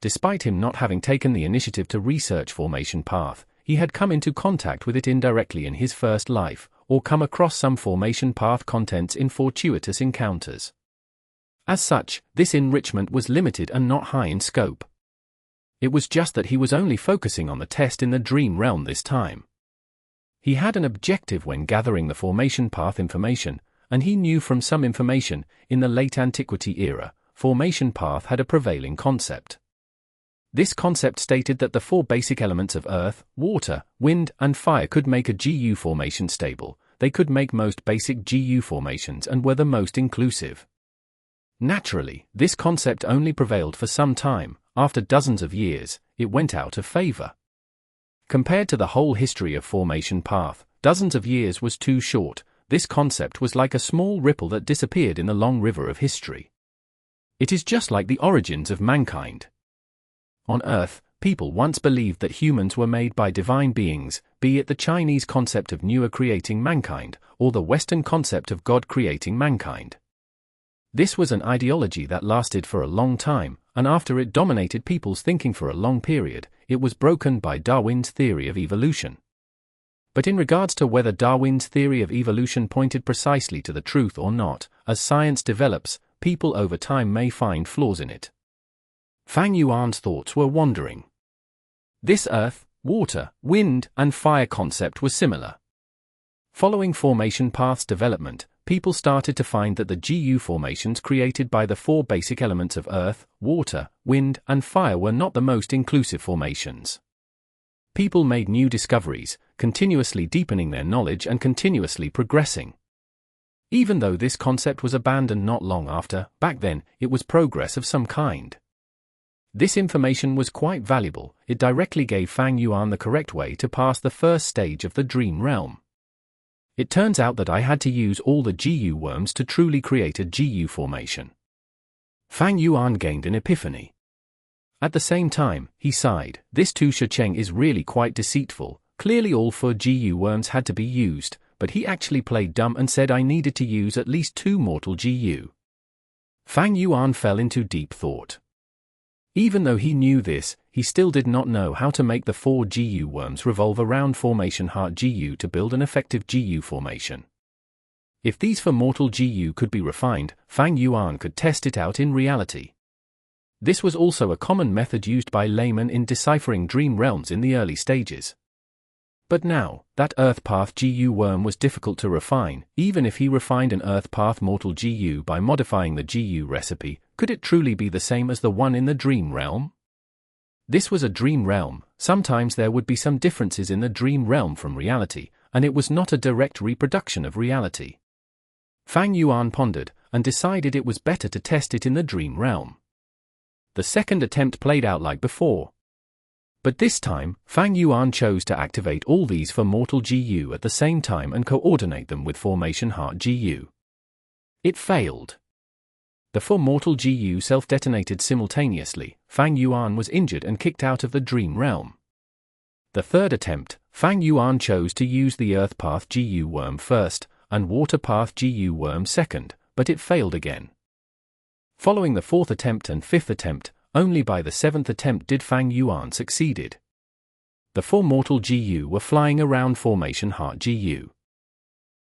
[SPEAKER 1] Despite him not having taken the initiative to research formation path, he had come into contact with it indirectly in his first life, or come across some formation path contents in fortuitous encounters. As such, this enrichment was limited and not high in scope. It was just that he was only focusing on the test in the dream realm this time. He had an objective when gathering the formation path information, and he knew from some information, in the Late Antiquity era, formation path had a prevailing concept. This concept stated that the four basic elements of earth, water, wind, and fire could make a GU formation stable. They could make most basic GU formations and were the most inclusive. Naturally, this concept only prevailed for some time. After dozens of years, it went out of favor. Compared to the whole history of formation path, dozens of years was too short. This concept was like a small ripple that disappeared in the long river of history. It is just like the origins of mankind. On Earth, people once believed that humans were made by divine beings, be it the Chinese concept of Nuer creating mankind, or the Western concept of God creating mankind. This was an ideology that lasted for a long time, and after it dominated people's thinking for a long period, it was broken by Darwin's theory of evolution. But in regards to whether Darwin's theory of evolution pointed precisely to the truth or not, as science develops, people over time may find flaws in it. Fang Yuan's thoughts were wandering. This earth, water, wind, and fire concept was similar. Following formation path's development, people started to find that the GU formations created by the four basic elements of earth, water, wind, and fire were not the most inclusive formations. People made new discoveries, continuously deepening their knowledge and continuously progressing. Even though this concept was abandoned not long after, back then, it was progress of some kind. This information was quite valuable. It directly gave Fang Yuan the correct way to pass the first stage of the dream realm. It turns out that I had to use all the GU worms to truly create a GU formation. Fang Yuan gained an epiphany. At the same time, he sighed. This Tu Sheng is really quite deceitful. Clearly all 4 GU worms had to be used, but he actually played dumb and said I needed to use at least 2 mortal GU. Fang Yuan fell into deep thought. Even though he knew this, he still did not know how to make the 4 GU worms revolve around formation heart GU to build an effective GU formation. If these 4 mortal GU could be refined, Fang Yuan could test it out in reality. This was also a common method used by laymen in deciphering dream realms in the early stages. But now, that Earth Path GU worm was difficult to refine. Even if he refined an Earth Path mortal GU by modifying the GU recipe, could it truly be the same as the one in the dream realm? This was a dream realm. Sometimes there would be some differences in the dream realm from reality, and it was not a direct reproduction of reality. Fang Yuan pondered, and decided it was better to test it in the dream realm. The second attempt played out like before. But this time, Fang Yuan chose to activate all these 4 mortal GU at the same time and coordinate them with formation heart GU. It failed. The 4 mortal GU self-detonated simultaneously. Fang Yuan was injured and kicked out of the dream realm. The third attempt, Fang Yuan chose to use the Earth Path GU worm first, and Water Path GU worm second, but it failed again. Following the 4th attempt and 5th attempt, only by the 7th attempt did Fang Yuan succeeded. The 4 mortal GU were flying around formation heart GU.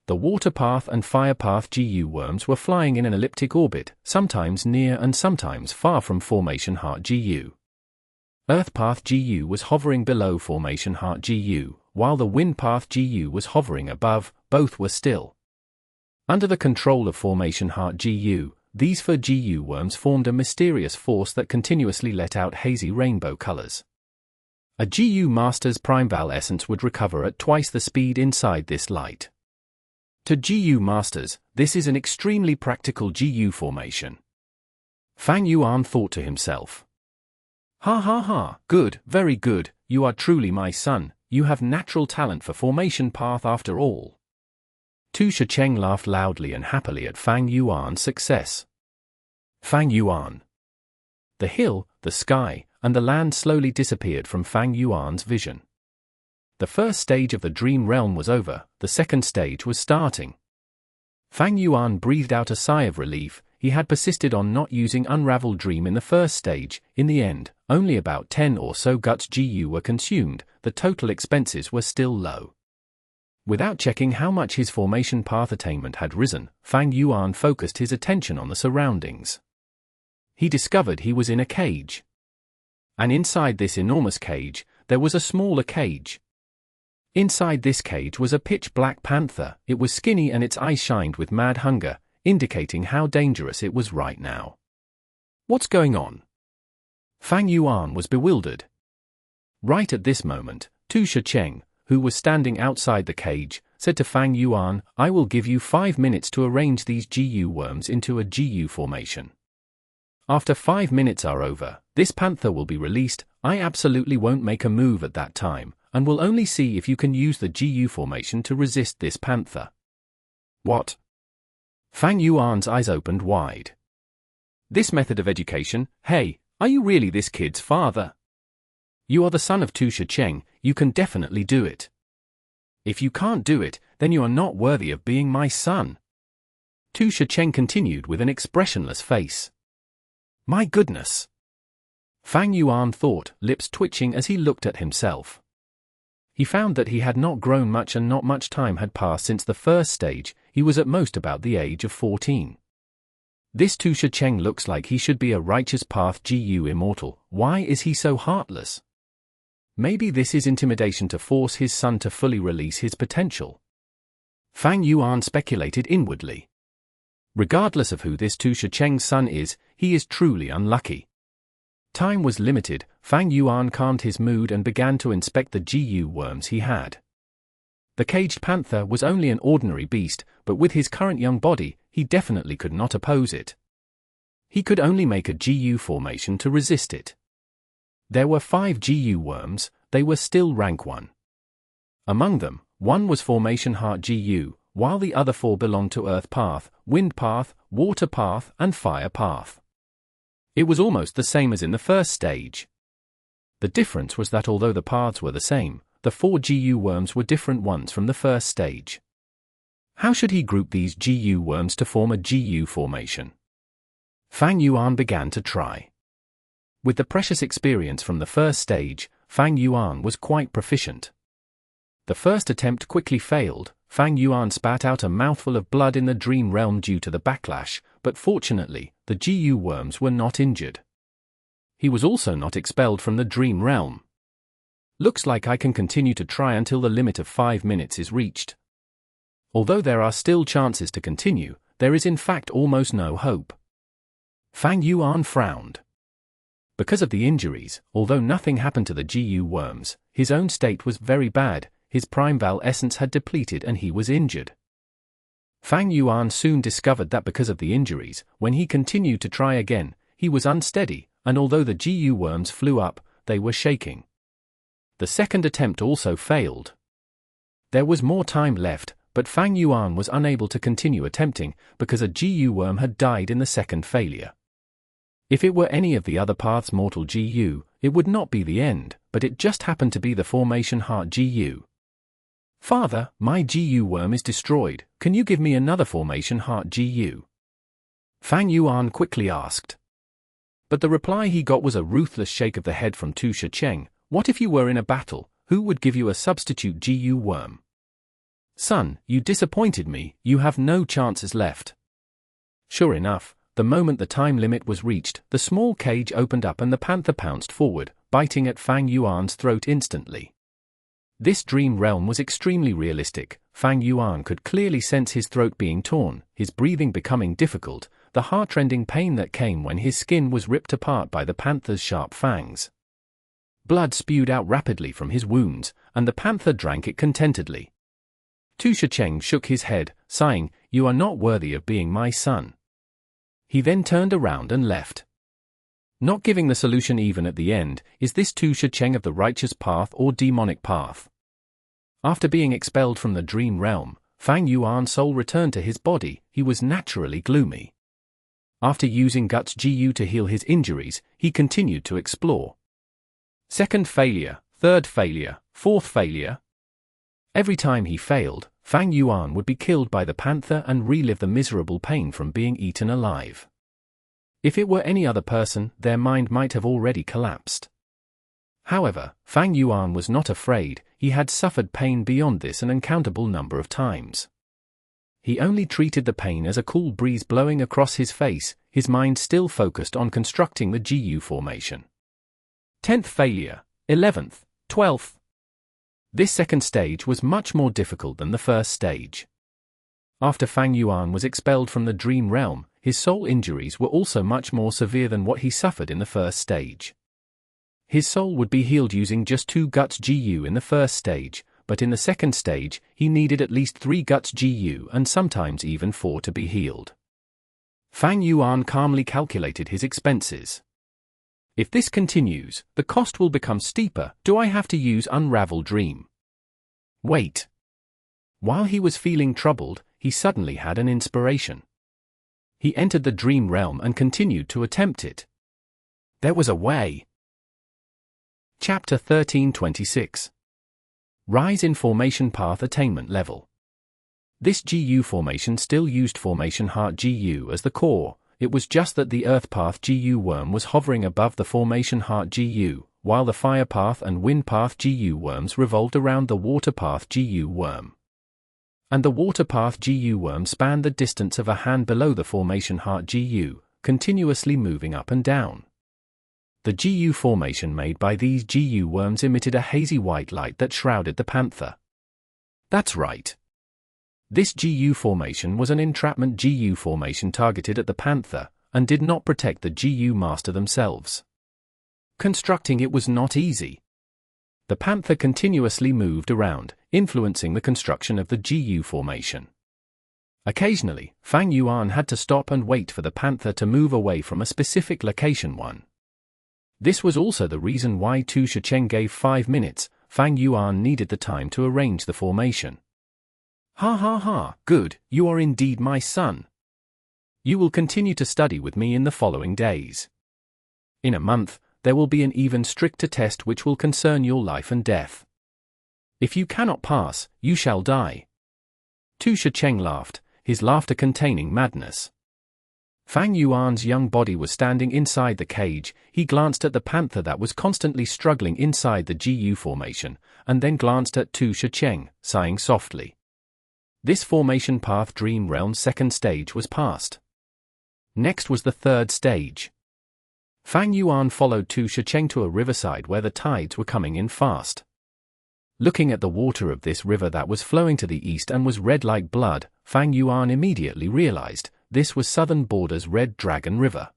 [SPEAKER 1] The Water Path and Fire Path GU worms were flying in an elliptic orbit, sometimes near and sometimes far from formation heart GU. Earth Path GU was hovering below formation heart GU, while the Wind Path GU was hovering above. Both were still. Under the control of formation heart GU, these 4 GU worms formed a mysterious force that continuously let out hazy rainbow colors. A GU Master's Primeval essence would recover at twice the speed inside this light. To GU Masters, this is an extremely practical GU formation. Fang Yuan thought to himself. Ha ha ha, good, very good, you are truly my son, you have natural talent for formation path after all. Tu Sheng laughed loudly and happily at Fang Yuan's success. Fang Yuan. The hill, the sky, and the land slowly disappeared from Fang Yuan's vision. The first stage of the dream realm was over, the second stage was starting. Fang Yuan breathed out a sigh of relief. He had persisted on not using Unravel Dream in the first stage. In the end, only about 10 or so guts GU were consumed. The total expenses were still low. Without checking how much his formation path attainment had risen, Fang Yuan focused his attention on the surroundings. He discovered he was in a cage. And inside this enormous cage, there was a smaller cage. Inside this cage was a pitch-black panther. It was skinny and its eyes shined with mad hunger, indicating how dangerous it was right now. What's going on? Fang Yuan was bewildered. Right at this moment, Tu Sheng, who was standing outside the cage, said to Fang Yuan, I will give you 5 minutes to arrange these GU worms into a GU formation. After 5 minutes are over, this panther will be released. I absolutely won't make a move at that time, and will only see if you can use the GU formation to resist this panther. What? Fang Yuan's eyes opened wide. This method of education, hey, are you really this kid's father? You are the son of Tu Shacheng, you can definitely do it. If you can't do it, then you are not worthy of being my son. Tu Shacheng continued with an expressionless face. My goodness! Fang Yuan thought, lips twitching as he looked at himself. He found that he had not grown much and not much time had passed since the first stage. He was at most about the age of 14. This Tu Shacheng looks like he should be a righteous path GU immortal. Why is he so heartless? Maybe this is intimidation to force his son to fully release his potential. Fang Yuan speculated inwardly. Regardless of who this Tu Shacheng's son is, he is truly unlucky. Time was limited. Fang Yuan calmed his mood and began to inspect the GU worms he had. The caged panther was only an ordinary beast, but with his current young body, he definitely could not oppose it. He could only make a GU formation to resist it. There were 5 GU worms, they were still rank 1. Among them, one was formation Heart GU, while the other 4 belonged to Earth Path, Wind Path, Water Path, and Fire Path. It was almost the same as in the first stage. The difference was that although the paths were the same, the 4 GU worms were different ones from the first stage. How should he group these GU worms to form a GU formation? Fang Yuan began to try. With the precious experience from the first stage, Fang Yuan was quite proficient. The first attempt quickly failed. Fang Yuan spat out a mouthful of blood in the dream realm due to the backlash, but fortunately, the GU worms were not injured. He was also not expelled from the dream realm. Looks like I can continue to try until the limit of 5 minutes is reached. Although there are still chances to continue, there is in fact almost no hope. Fang Yuan frowned. Because of the injuries, although nothing happened to the GU worms, his own state was very bad. His Primeval essence had depleted and he was injured. Fang Yuan soon discovered that because of the injuries, when he continued to try again, he was unsteady, and although the GU worms flew up, they were shaking. The second attempt also failed. There was more time left, but Fang Yuan was unable to continue attempting because a GU worm had died in the second failure. If it were any of the other path's mortal GU, it would not be the end, but it just happened to be the formation Heart GU. Father, my GU worm is destroyed, can you give me another formation Heart GU? Fang Yuan quickly asked. But the reply he got was a ruthless shake of the head from Tu Shacheng. What if you were in a battle, who would give you a substitute GU worm? Son, you disappointed me, you have no chances left. Sure enough, the moment the time limit was reached, the small cage opened up and the panther pounced forward, biting at Fang Yuan's throat instantly. This dream realm was extremely realistic. Fang Yuan could clearly sense his throat being torn, his breathing becoming difficult, the heart-rending pain that came when his skin was ripped apart by the panther's sharp fangs. Blood spewed out rapidly from his wounds, and the panther drank it contentedly. Tu Shacheng shook his head, sighing, "You are not worthy of being my son." He then turned around and left. Not giving the solution even at the end, is this Tu Shacheng of the righteous path or demonic path? After being expelled from the dream realm, Fang Yuan's soul returned to his body. He was naturally gloomy. After using Guts GU to heal his injuries, he continued to explore. Second failure, third failure, fourth failure. Every time he failed, Fang Yuan would be killed by the panther and relive the miserable pain from being eaten alive. If it were any other person, their mind might have already collapsed. However, Fang Yuan was not afraid. He had suffered pain beyond this an uncountable number of times. He only treated the pain as a cool breeze blowing across his face, his mind still focused on constructing the GU formation. 10th failure, 11th, 12th. This second stage was much more difficult than the first stage. After Fang Yuan was expelled from the dream realm, his soul injuries were also much more severe than what he suffered in the first stage. His soul would be healed using just 2 Guts GU in the first stage, but in the second stage, he needed at least 3 Guts GU and sometimes even 4 to be healed. Fang Yuan calmly calculated his expenses. If this continues, the cost will become steeper. Do I have to use Unravel Dream? Wait. While he was feeling troubled, he suddenly had an inspiration. He entered the dream realm and continued to attempt it. There was a way. Chapter 1326. Rise in Formation Path Attainment Level. This GU formation still used Formation Heart GU as the core. It was just that the Earth Path GU worm was hovering above the Formation Heart GU, while the Fire Path and Wind Path GU worms revolved around the Water Path GU worm. And the Water Path GU worm spanned the distance of a hand below the Formation Heart GU, continuously moving up and down. The GU formation made by these GU worms emitted a hazy white light that shrouded the panther. That's right. This GU formation was an entrapment GU formation targeted at the panther, and did not protect the GU master themselves. Constructing it was not easy. The panther continuously moved around, influencing the construction of the GU formation. Occasionally, Fang Yuan had to stop and wait for the panther to move away from a specific location. This was also the reason why Tu Shicheng gave 5 minutes. Fang Yuan needed the time to arrange the formation. Ha ha ha, good, you are indeed my son. You will continue to study with me in the following days. In a month, there will be an even stricter test which will concern your life and death. If you cannot pass, you shall die. Tu Shicheng laughed, his laughter containing madness. Fang Yuan's young body was standing inside the cage. He glanced at the panther that was constantly struggling inside the GU formation, and then glanced at Tu Shicheng, sighing softly. This Formation Path Dream Realm's second stage was passed. Next was the third stage. Fang Yuan followed Tu Shicheng to a riverside where the tides were coming in fast. Looking at the water of this river that was flowing to the east and was red like blood, Fang Yuan immediately realized this was Southern Border's Red Dragon River.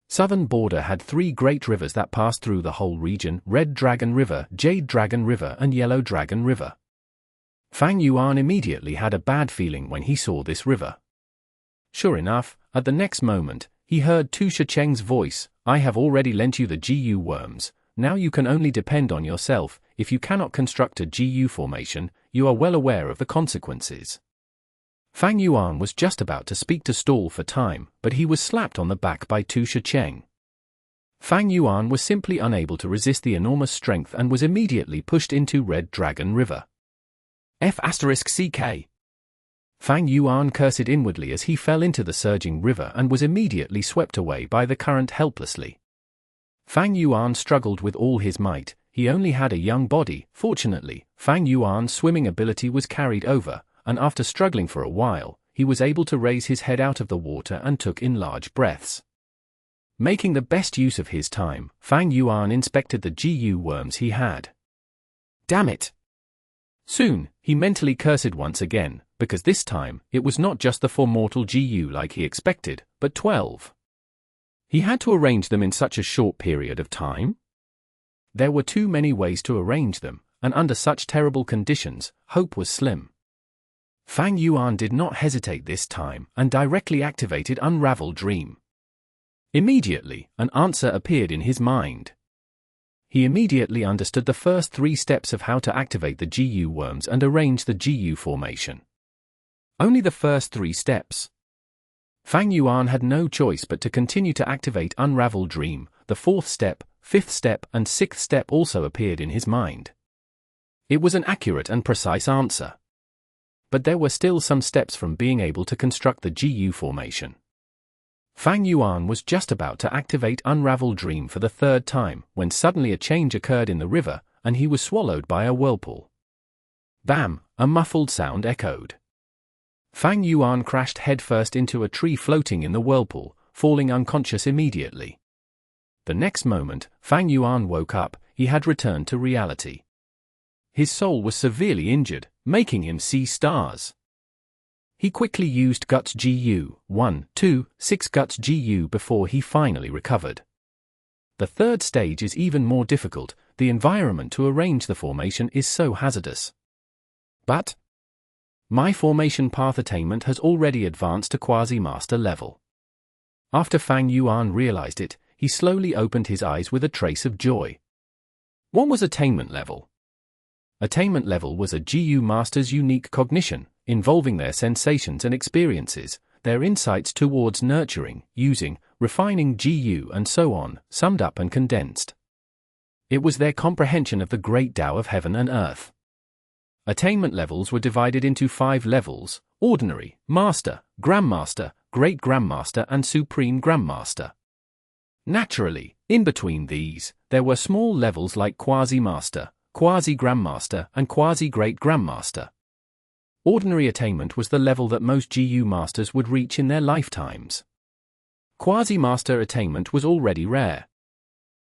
[SPEAKER 1] Southern Border had 3 great rivers that passed through the whole region: Red Dragon River, Jade Dragon River, and Yellow Dragon River. Fang Yuan immediately had a bad feeling when he saw this river. Sure enough, at the next moment, he heard Tu Shicheng's voice. I have already lent you the GU worms, now you can only depend on yourself. If you cannot construct a GU formation, you are well aware of the consequences. Fang Yuan was just about to speak to stall for time, but he was slapped on the back by Tu Shicheng. Fang Yuan was simply unable to resist the enormous strength and was immediately pushed into Red Dragon River. F***CK. Fang Yuan cursed inwardly as he fell into the surging river and was immediately swept away by the current helplessly. Fang Yuan struggled with all his might. He only had a young body. Fortunately, Fang Yuan's swimming ability was carried over, and after struggling for a while, he was able to raise his head out of the water and took in large breaths. Making the best use of his time, Fang Yuan inspected the GU worms he had. Damn it! Soon, he mentally cursed once again, because this time, it was not just the 4 mortal GU like he expected, but 12. He had to arrange them in such a short period of time? There were too many ways to arrange them, and under such terrible conditions, hope was slim. Fang Yuan did not hesitate this time, and directly activated Unravel Dream. Immediately, an answer appeared in his mind. He immediately understood the first 3 steps of how to activate the GU worms and arrange the GU formation. Only the first 3 steps. Fang Yuan had no choice but to continue to activate Unravel Dream. The 4th step, 5th step, and 6th step also appeared in his mind. It was an accurate and precise answer. But there were still some steps from being able to construct the GU formation. Fang Yuan was just about to activate Unravel Dream for the 3rd time, when suddenly a change occurred in the river, and he was swallowed by a whirlpool. Bam! A muffled sound echoed. Fang Yuan crashed headfirst into a tree floating in the whirlpool, falling unconscious immediately. The next moment, Fang Yuan woke up. He had returned to reality. His soul was severely injured, making him see stars. He quickly used Guts GU, 1, 2, 6 Guts GU before he finally recovered. The 3rd stage is even more difficult. The environment to arrange the formation is so hazardous. But my Formation Path Attainment has already advanced to Quasi-Master level. After Fang Yuan realized it, he slowly opened his eyes with a trace of joy. What was Attainment level? Attainment level was a GU Master's unique cognition, involving their sensations and experiences, their insights towards nurturing, using, refining GU and so on, summed up and condensed. It was their comprehension of the great Tao of heaven and earth. Attainment levels were divided into 5 levels: Ordinary, Master, Grandmaster, Great Grandmaster and Supreme Grandmaster. Naturally, in between these, there were small levels like Quasi-Master, Quasi-Grandmaster and Quasi-Great Grandmaster. Ordinary attainment was the level that most GU masters would reach in their lifetimes. Quasi-Master attainment was already rare.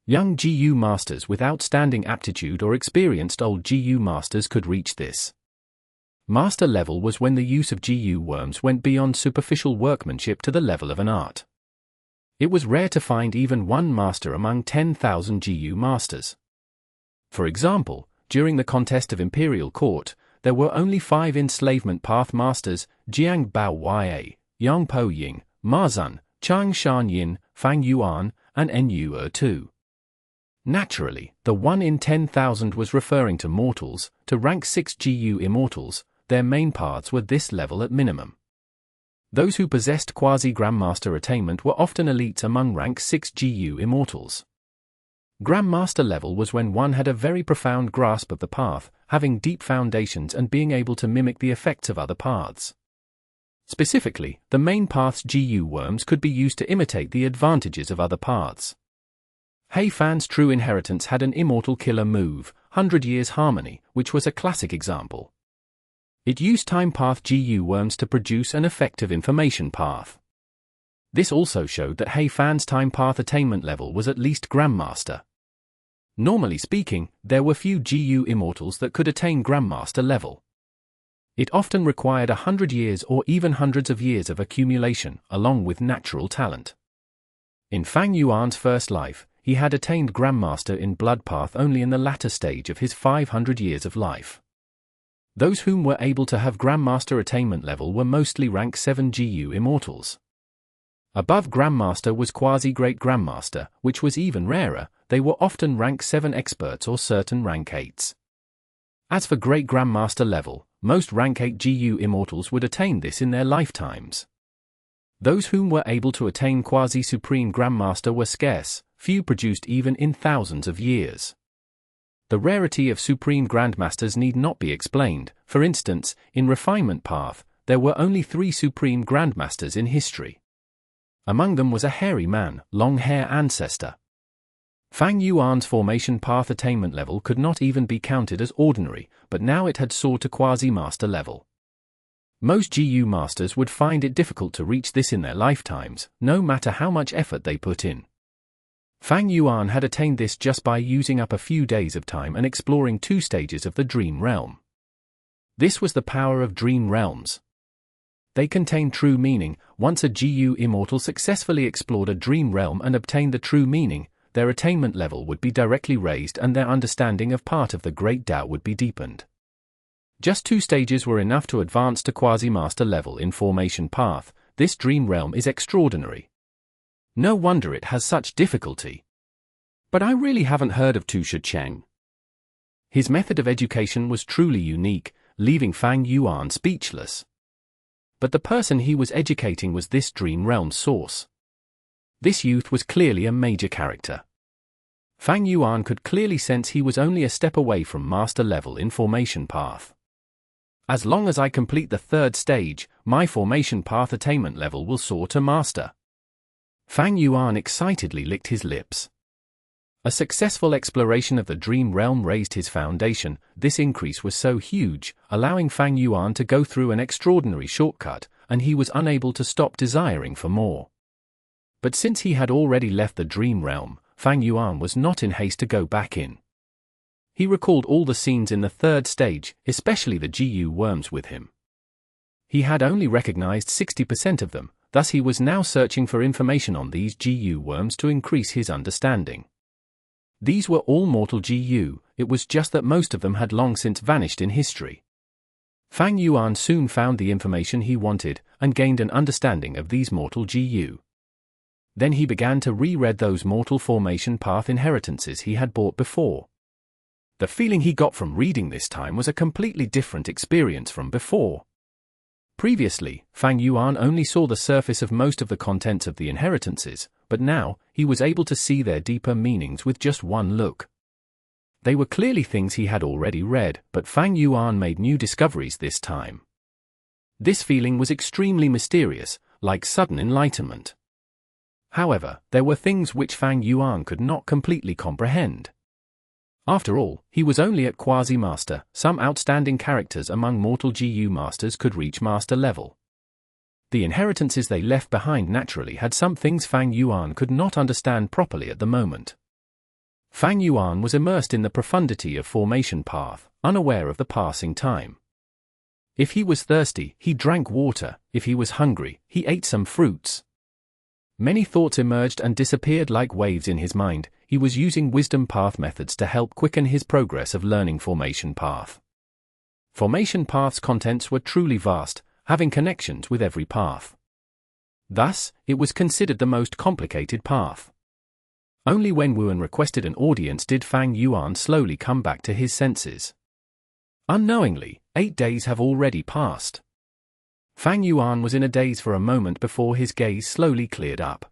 [SPEAKER 1] Young GU masters with outstanding aptitude or experienced old GU masters could reach this. Master level was when the use of GU worms went beyond superficial workmanship to the level of an art. It was rare to find even one master among 10,000 GU masters. For example, during the contest of Imperial Court, there were only 5 enslavement path masters: Jiang Bao Ya, Yang Po Ying, Ma Zun, Chang Shan Yin, Fang Yuan, and Nu Tu. Naturally, the 1 in 10,000 was referring to mortals. To rank 6 GU immortals, their main paths were this level at minimum. Those who possessed Quasi-Grandmaster attainment were often elites among rank 6 GU immortals. Grandmaster level was when one had a very profound grasp of the path, having deep foundations and being able to mimic the effects of other paths. Specifically, the main path's GU worms could be used to imitate the advantages of other paths. Hei Fan's true inheritance had an immortal killer move, 100 Years Harmony, which was a classic example. It used time path GU worms to produce an effective information path. This also showed that Hei Fan's time path attainment level was at least Grandmaster. Normally speaking, there were few GU immortals that could attain Grandmaster level. It often required 100 years or even hundreds of years of accumulation, along with natural talent. In Fang Yuan's first life, he had attained Grandmaster in Blood Path only in the latter stage of his 500 years of life. Those whom were able to have Grandmaster attainment level were mostly rank 7 GU immortals. Above Grandmaster was Quasi-Great Grandmaster, which was even rarer. They were often rank 7 experts or certain rank 8s. As for Great Grandmaster level, most rank 8 GU immortals would attain this in their lifetimes. Those whom were able to attain Quasi-Supreme Grandmaster were scarce, few produced even in thousands of years. The rarity of Supreme Grandmasters need not be explained. For instance, in Refinement Path, there were only 3 Supreme Grandmasters in history. Among them was a hairy man, long-hair ancestor. Fang Yuan's Formation Path attainment level could not even be counted as ordinary, but now it had soared to Quasi-Master level. Most GU masters would find it difficult to reach this in their lifetimes, no matter how much effort they put in. Fang Yuan had attained this just by using up a few days of time and exploring 2 stages of the Dream Realm. This was the power of Dream Realms. They contain true meaning. Once a GU immortal successfully explored a Dream Realm and obtained the true meaning, their attainment level would be directly raised and their understanding of part of the Great Tao would be deepened. Just 2 stages were enough to advance to Quasi-Master level in Formation Path. This Dream Realm is extraordinary. No wonder it has such difficulty. But I really haven't heard of Tusha Cheng. His method of education was truly unique, leaving Fang Yuan speechless. But the person he was educating was this Dream Realm source. This youth was clearly a major character. Fang Yuan could clearly sense he was only a step away from master level in Formation Path. As long as I complete the 3rd stage, my Formation Path attainment level will soar to master. Fang Yuan excitedly licked his lips. A successful exploration of the Dream Realm raised his foundation. This increase was so huge, allowing Fang Yuan to go through an extraordinary shortcut, and he was unable to stop desiring for more. But since he had already left the Dream Realm, Fang Yuan was not in haste to go back in. He recalled all the scenes in the 3rd stage, especially the GU worms with him. He had only recognized 60% of them, thus he was now searching for information on these GU worms to increase his understanding. These were all mortal GU, it was just that most of them had long since vanished in history. Fang Yuan soon found the information he wanted, and gained an understanding of these mortal GU. Then he began to reread those mortal Formation Path inheritances he had bought before. The feeling he got from reading this time was a completely different experience from before. Previously, Fang Yuan only saw the surface of most of the contents of the inheritances, but now, he was able to see their deeper meanings with just one look. They were clearly things he had already read, but Fang Yuan made new discoveries this time. This feeling was extremely mysterious, like sudden enlightenment. However, there were things which Fang Yuan could not completely comprehend. After all, he was only at Quasi-Master. Some outstanding characters among mortal GU Masters could reach Master level. The inheritances they left behind naturally had some things Fang Yuan could not understand properly at the moment. Fang Yuan was immersed in the profundity of formation path, unaware of the passing time. If he was thirsty, he drank water. If he was hungry, he ate some fruits. Many thoughts emerged and disappeared like waves in his mind. He was using wisdom path methods to help quicken his progress of learning formation path. Formation path's contents were truly vast, having connections with every path. Thus, it was considered the most complicated path. Only when Yuan requested an audience did Fang Yuan slowly come back to his senses. Unknowingly, 8 days have already passed. Fang Yuan was in a daze for a moment before his gaze slowly cleared up.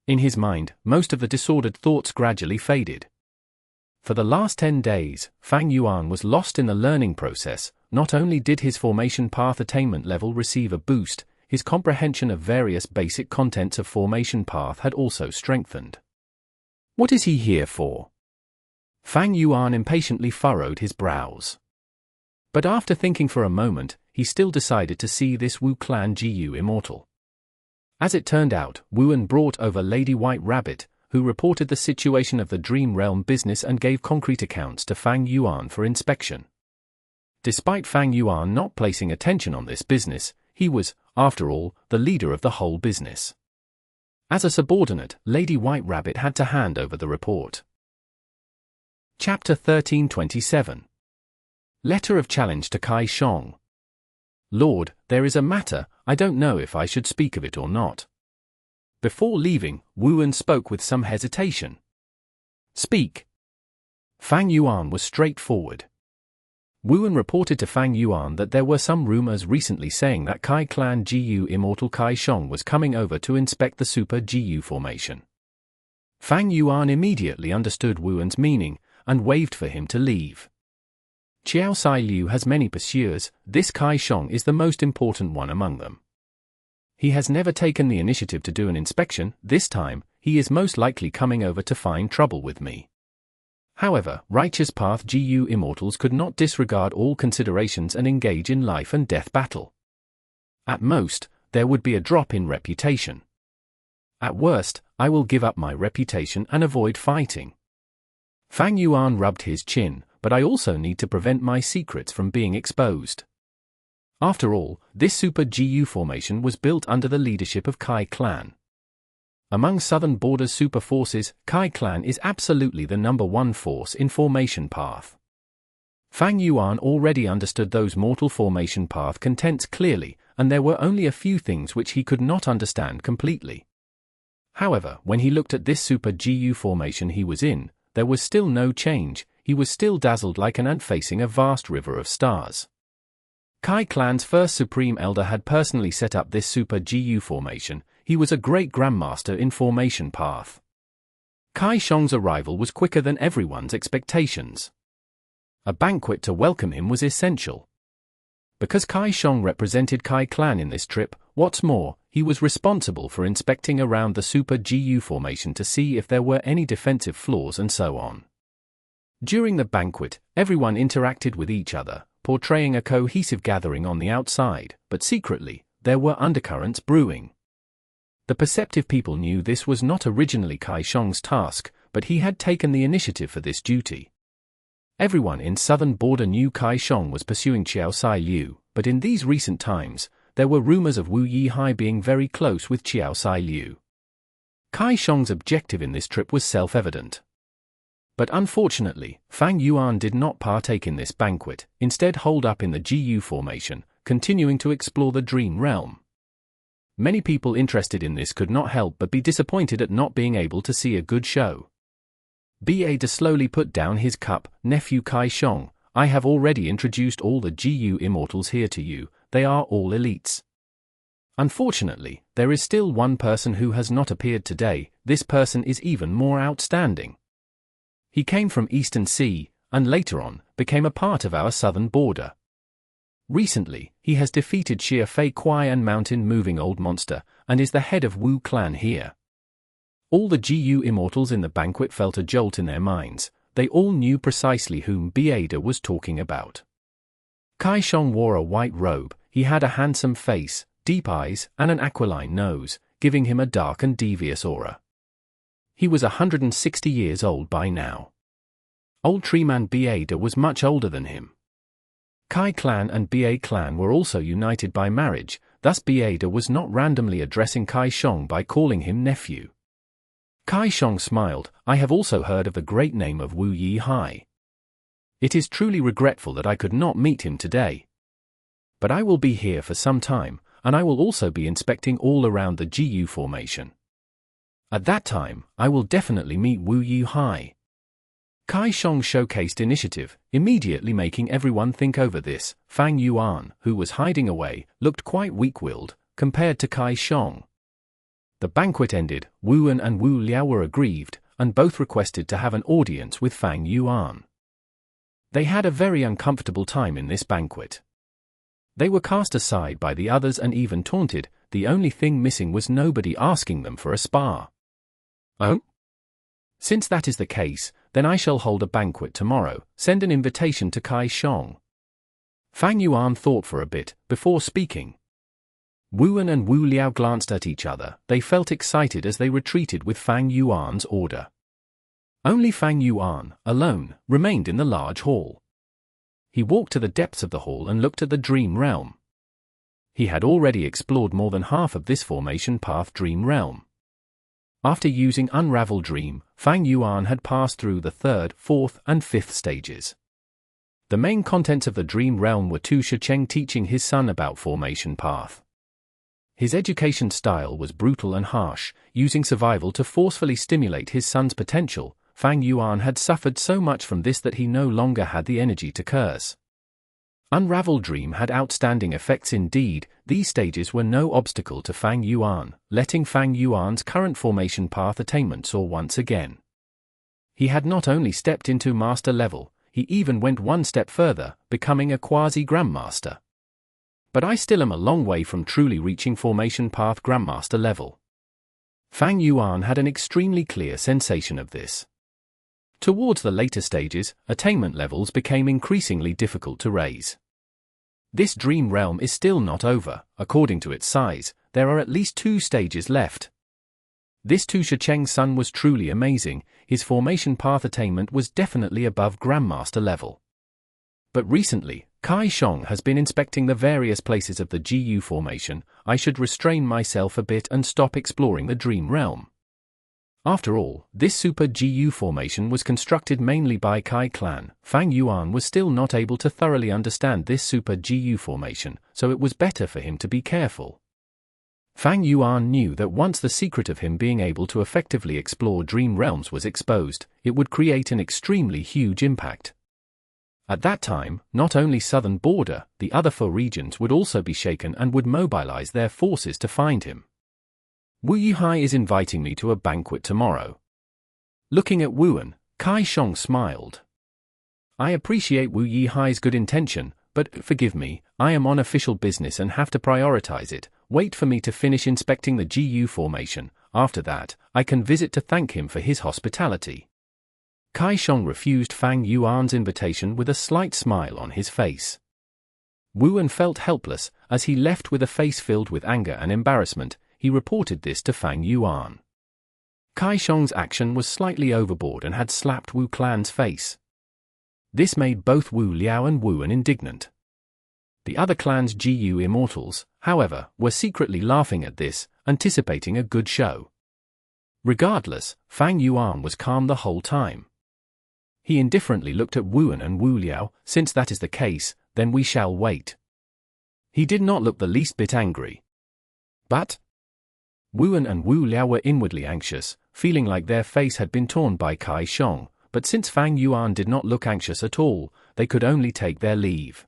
[SPEAKER 1] In his mind, most of the disordered thoughts gradually faded. For the last 10 days, Fang Yuan was lost in the learning process. Not only did his formation path attainment level receive a boost, his comprehension of various basic contents of formation path had also strengthened. What is he here for? Fang Yuan impatiently furrowed his brows. But after thinking for a moment, he still decided to see this Wu clan GU Immortal. As it turned out, Yuan brought over Lady White Rabbit, who reported the situation of the Dream Realm business and gave concrete accounts to Fang Yuan for inspection. Despite Fang Yuan not placing attention on this business, he was, after all, the leader of the whole business. As a subordinate, Lady White Rabbit had to hand over the report. Chapter 1327. Letter of Challenge to Kai Shang. Lord, there is a matter, I don't know if I should speak of it or not. Before leaving, Yuan spoke with some hesitation. Speak. Fang Yuan was straightforward. Yuan reported to Fang Yuan that there were some rumors recently saying that Kai clan GU Immortal Kai Shang was coming over to inspect the Super GU formation. Fang Yuan immediately understood Yuan's meaning, and waved for him to leave. Qiao Sai Liu has many pursuers, this Kai Shang is the most important one among them. He has never taken the initiative to do an inspection. This time, he is most likely coming over to find trouble with me. However, Righteous Path GU Immortals could not disregard all considerations and engage in life and death battle. At most, there would be a drop in reputation. At worst, I will give up my reputation and avoid fighting. Fang Yuan rubbed his chin, but I also need to prevent my secrets from being exposed. After all, this Super GU formation was built under the leadership of Kai clan. Among Southern Border's super forces, Kai clan is absolutely the #1 force in formation path. Fang Yuan already understood those mortal formation path contents clearly, and there were only a few things which he could not understand completely. However, when he looked at this Super GU formation he was in, there was still no change. He was still dazzled like an ant facing a vast river of stars. Kai clan's first Supreme Elder had personally set up this Super GU formation. He was a great Grandmaster in formation path. Kai Shang's arrival was quicker than everyone's expectations. A banquet to welcome him was essential. Because Kai Shang represented Kai clan in this trip, what's more, he was responsible for inspecting around the Super GU formation to see if there were any defensive flaws and so on. During the banquet, everyone interacted with each other, portraying a cohesive gathering on the outside, but secretly, there were undercurrents brewing. The perceptive people knew this was not originally Kai Shang's task, but he had taken the initiative for this duty. Everyone in Southern Border knew Kai Shang was pursuing Qiao Sai Liu, but in these recent times, there were rumors of Wu Yihai being very close with Qiao Sai Liu. Kai Shang's objective in this trip was self-evident. But unfortunately, Fang Yuan did not partake in this banquet, instead holed up in the GU formation, continuing to explore the Dream Realm. Many people interested in this could not help but be disappointed at not being able to see a good show. Ba slowly put down his cup. Nephew Kai Shang, I have already introduced all the GU Immortals here to you, they are all elites. Unfortunately, there is still one person who has not appeared today. This person is even more outstanding. He came from Eastern Sea, and later on, became a part of our southern border. Recently, he has defeated Xia Fei Kuai and Mountain Moving Old Monster, and is the head of Wu clan here. All the GU immortals in the banquet felt a jolt in their minds. They all knew precisely whom Bada was talking about. Kai Shang wore a white robe. He had a handsome face, deep eyes, and an aquiline nose, giving him a dark and devious aura. He was 160 years old by now. Old Treeman Bada was much older than him. Kai clan and Ba clan were also united by marriage, thus Bada was not randomly addressing Kai Shang by calling him nephew. Kai Shang smiled. I have also heard of the great name of Wu Yihai. It is truly regretful that I could not meet him today. But I will be here for some time, and I will also be inspecting all around the GU formation. At that time, I will definitely meet Wu Yihai. Kai Shang showcased initiative, immediately making everyone think over this. Fang Yuan, who was hiding away, looked quite weak-willed, compared to Kai Shang. The banquet ended. Wuan and Wu Liao were aggrieved, and both requested to have an audience with Fang Yuan. They had a very uncomfortable time in this banquet. They were cast aside by the others and even taunted. The only thing missing was nobody asking them for a spar. Oh? Since that is the case, then I shall hold a banquet tomorrow. Send an invitation to Kai Shang. Fang Yuan thought for a bit, before speaking. Wuan and Wu Liao glanced at each other. They felt excited as they retreated with Fang Yuan's order. Only Fang Yuan, alone, remained in the large hall. He walked to the depths of the hall and looked at the dream realm. He had already explored more than half of this formation path dream realm. After using Unravel Dream, Fang Yuan had passed through the 3rd, 4th, and 5th stages. The main contents of the dream realm were Tu Shicheng teaching his son about formation path. His education style was brutal and harsh, using survival to forcefully stimulate his son's potential. Fang Yuan had suffered so much from this that he no longer had the energy to curse. Unravel Dream had outstanding effects indeed. These stages were no obstacle to Fang Yuan, letting Fang Yuan's current formation path attainment soar once again. He had not only stepped into master level, he even went one step further, becoming a quasi-Grandmaster. But I still am a long way from truly reaching formation path Grandmaster level. Fang Yuan had an extremely clear sensation of this. Towards the later stages, attainment levels became increasingly difficult to raise. This dream realm is still not over. According to its size, there are at least 2 stages left. This Tu Shicheng's son was truly amazing. His formation path attainment was definitely above Grandmaster level. But recently, Kai Shang has been inspecting the various places of the GU formation. I should restrain myself a bit and stop exploring the dream realm. After all, this super GU formation was constructed mainly by Kai clan. Fang Yuan was still not able to thoroughly understand this super GU formation, so it was better for him to be careful. Fang Yuan knew that once the secret of him being able to effectively explore dream realms was exposed, it would create an extremely huge impact. At that time, not only southern border, the other 4 regions would also be shaken and would mobilize their forces to find him. Wu Yihai is inviting me to a banquet tomorrow. Looking at Wuan, Kai Shang smiled. I appreciate Wu Yihai's good intention, but forgive me, I am on official business and have to prioritize it. Wait for me to finish inspecting the GU formation. After that, I can visit to thank him for his hospitality. Kai Shang refused Fang Yuan's invitation with a slight smile on his face. Wuan felt helpless, as he left with a face filled with anger and embarrassment. He reported this to Fang Yuan. Kai Shang's action was slightly overboard and had slapped Wu clan's face. This made both Wu Liao and Wuan indignant. The other clan's GU immortals, however, were secretly laughing at this, anticipating a good show. Regardless, Fang Yuan was calm the whole time. He indifferently looked at Wuan and Wu Liao. Since that is the case, then we shall wait. He did not look the least bit angry. But Wuan and Wu Liao were inwardly anxious, feeling like their face had been torn by Kai Shang, but since Fang Yuan did not look anxious at all, they could only take their leave.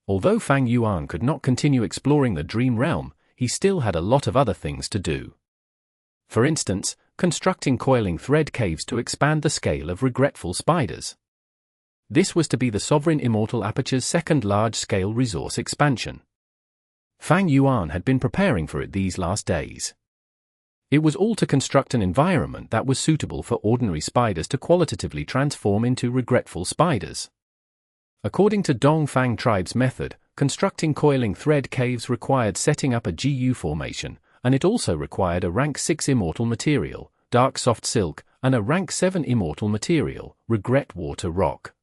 [SPEAKER 1] Although Fang Yuan could not continue exploring the dream realm, he still had a lot of other things to do. For instance, constructing coiling thread caves to expand the scale of regretful spiders. This was to be the Sovereign Immortal Aperture's second large-scale resource expansion. Fang Yuan had been preparing for it these last days. It was all to construct an environment that was suitable for ordinary spiders to qualitatively transform into regretful spiders. According to Dongfang Tribe's method, constructing coiling thread caves required setting up a GU formation, and it also required a rank 6 immortal material, dark soft silk, and a rank 7 immortal material, regret water rock.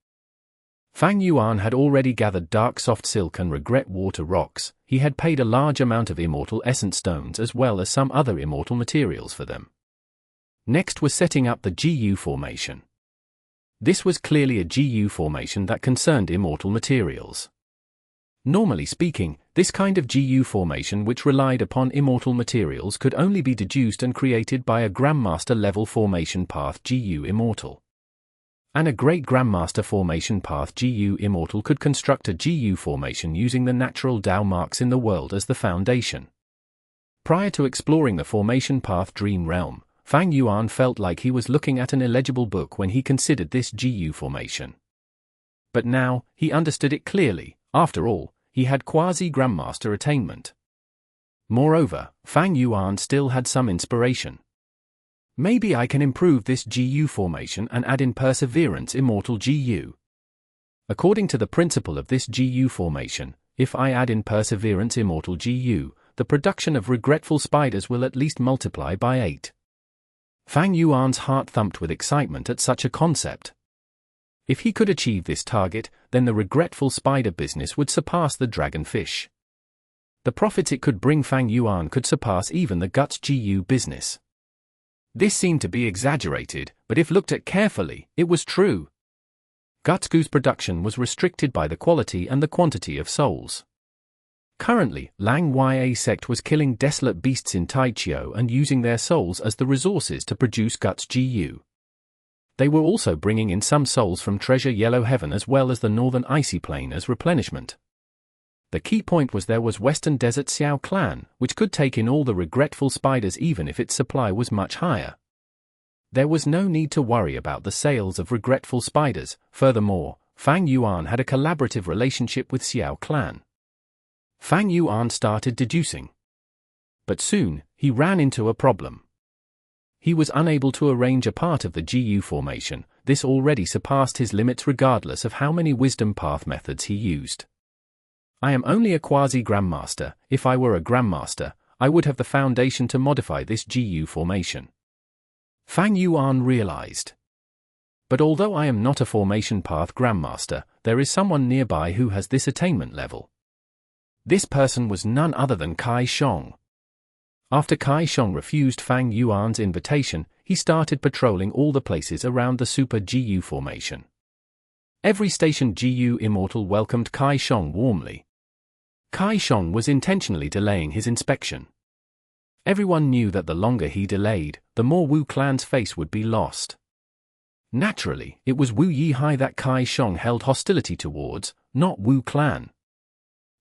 [SPEAKER 1] Fang Yuan had already gathered dark soft silk and regret water rocks. He had paid a large amount of immortal essence stones as well as some other immortal materials for them. Next was setting up the GU formation. This was clearly a GU formation that concerned immortal materials. Normally speaking, this kind of GU formation which relied upon immortal materials could only be deduced and created by a Grandmaster level formation path GU Immortal. And a great Grandmaster formation path GU Immortal could construct a GU formation using the natural Dao marks in the world as the foundation. Prior to exploring the formation path dream realm, Fang Yuan felt like he was looking at an illegible book when he considered this GU formation. But now, he understood it clearly. After all, he had quasi-Grandmaster attainment. Moreover, Fang Yuan still had some inspiration. Maybe I can improve this GU formation and add in Perseverance Immortal GU. According to the principle of this GU formation, if I add in Perseverance Immortal GU, the production of regretful spiders will at least multiply by 8. Fang Yuan's heart thumped with excitement at such a concept. If he could achieve this target, then the regretful spider business would surpass the dragonfish. The profits it could bring Fang Yuan could surpass even the guts GU business. This seemed to be exaggerated, but if looked at carefully, it was true. Gutsgu's production was restricted by the quality and the quantity of souls. Currently, Lang Ya sect was killing desolate beasts in Qiao and using their souls as the resources to produce Guts GU. They were also bringing in some souls from Treasure Yellow Heaven as well as the Northern Icy Plain as replenishment. The key point was there was Western Desert Xiao clan, which could take in all the regretful spiders even if its supply was much higher. There was no need to worry about the sales of regretful spiders. Furthermore, Fang Yuan had a collaborative relationship with Xiao clan. Fang Yuan started deducing. But soon, he ran into a problem. He was unable to arrange a part of the GU formation. This already surpassed his limits regardless of how many wisdom path methods he used. I am only a quasi-Grandmaster. If I were a Grandmaster, I would have the foundation to modify this GU formation. Fang Yuan realized. But although I am not a formation path Grandmaster, there is someone nearby who has this attainment level. This person was none other than Qiao. After Qiao refused Fang Yuan's invitation, he started patrolling all the places around the Super GU formation. Every station GU Immortal welcomed Qiao warmly. Qiao was intentionally delaying his inspection. Everyone knew that the longer he delayed, the more Wu clan's face would be lost. Naturally, it was Wu Yihai that Qiao held hostility towards, not Wu clan.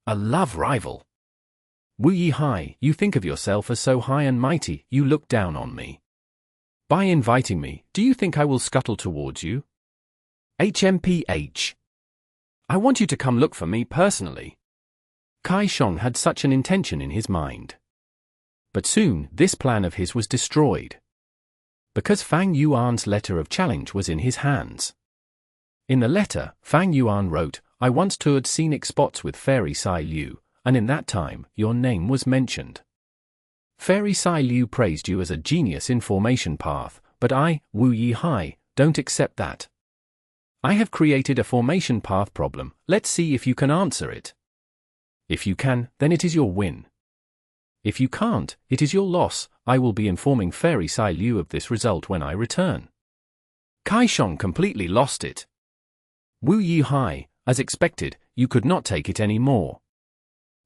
[SPEAKER 1] A love rival. Wu Yihai, you think of yourself as so high and mighty, you look down on me. By inviting me, do you think I will scuttle towards you? HMPH. I want you to come look for me personally. Qiao had such an intention in his mind. But soon, this plan of his was destroyed. Because Fang Yuan's letter of challenge was in his hands. In the letter, Fang Yuan wrote, I once toured scenic spots with Fairy Sai Liu, and in that time, your name was mentioned. Fairy Sai Liu praised you as a genius in formation path, but I, Wu Yihai, don't accept that. I have created a formation path problem. Let's see if you can answer it. If you can, then it is your win. If you can't, it is your loss. I will be informing Fairy Sai Liu of this result when I return. Qiao completely lost it. Wu Yihai, as expected, you could not take it any more.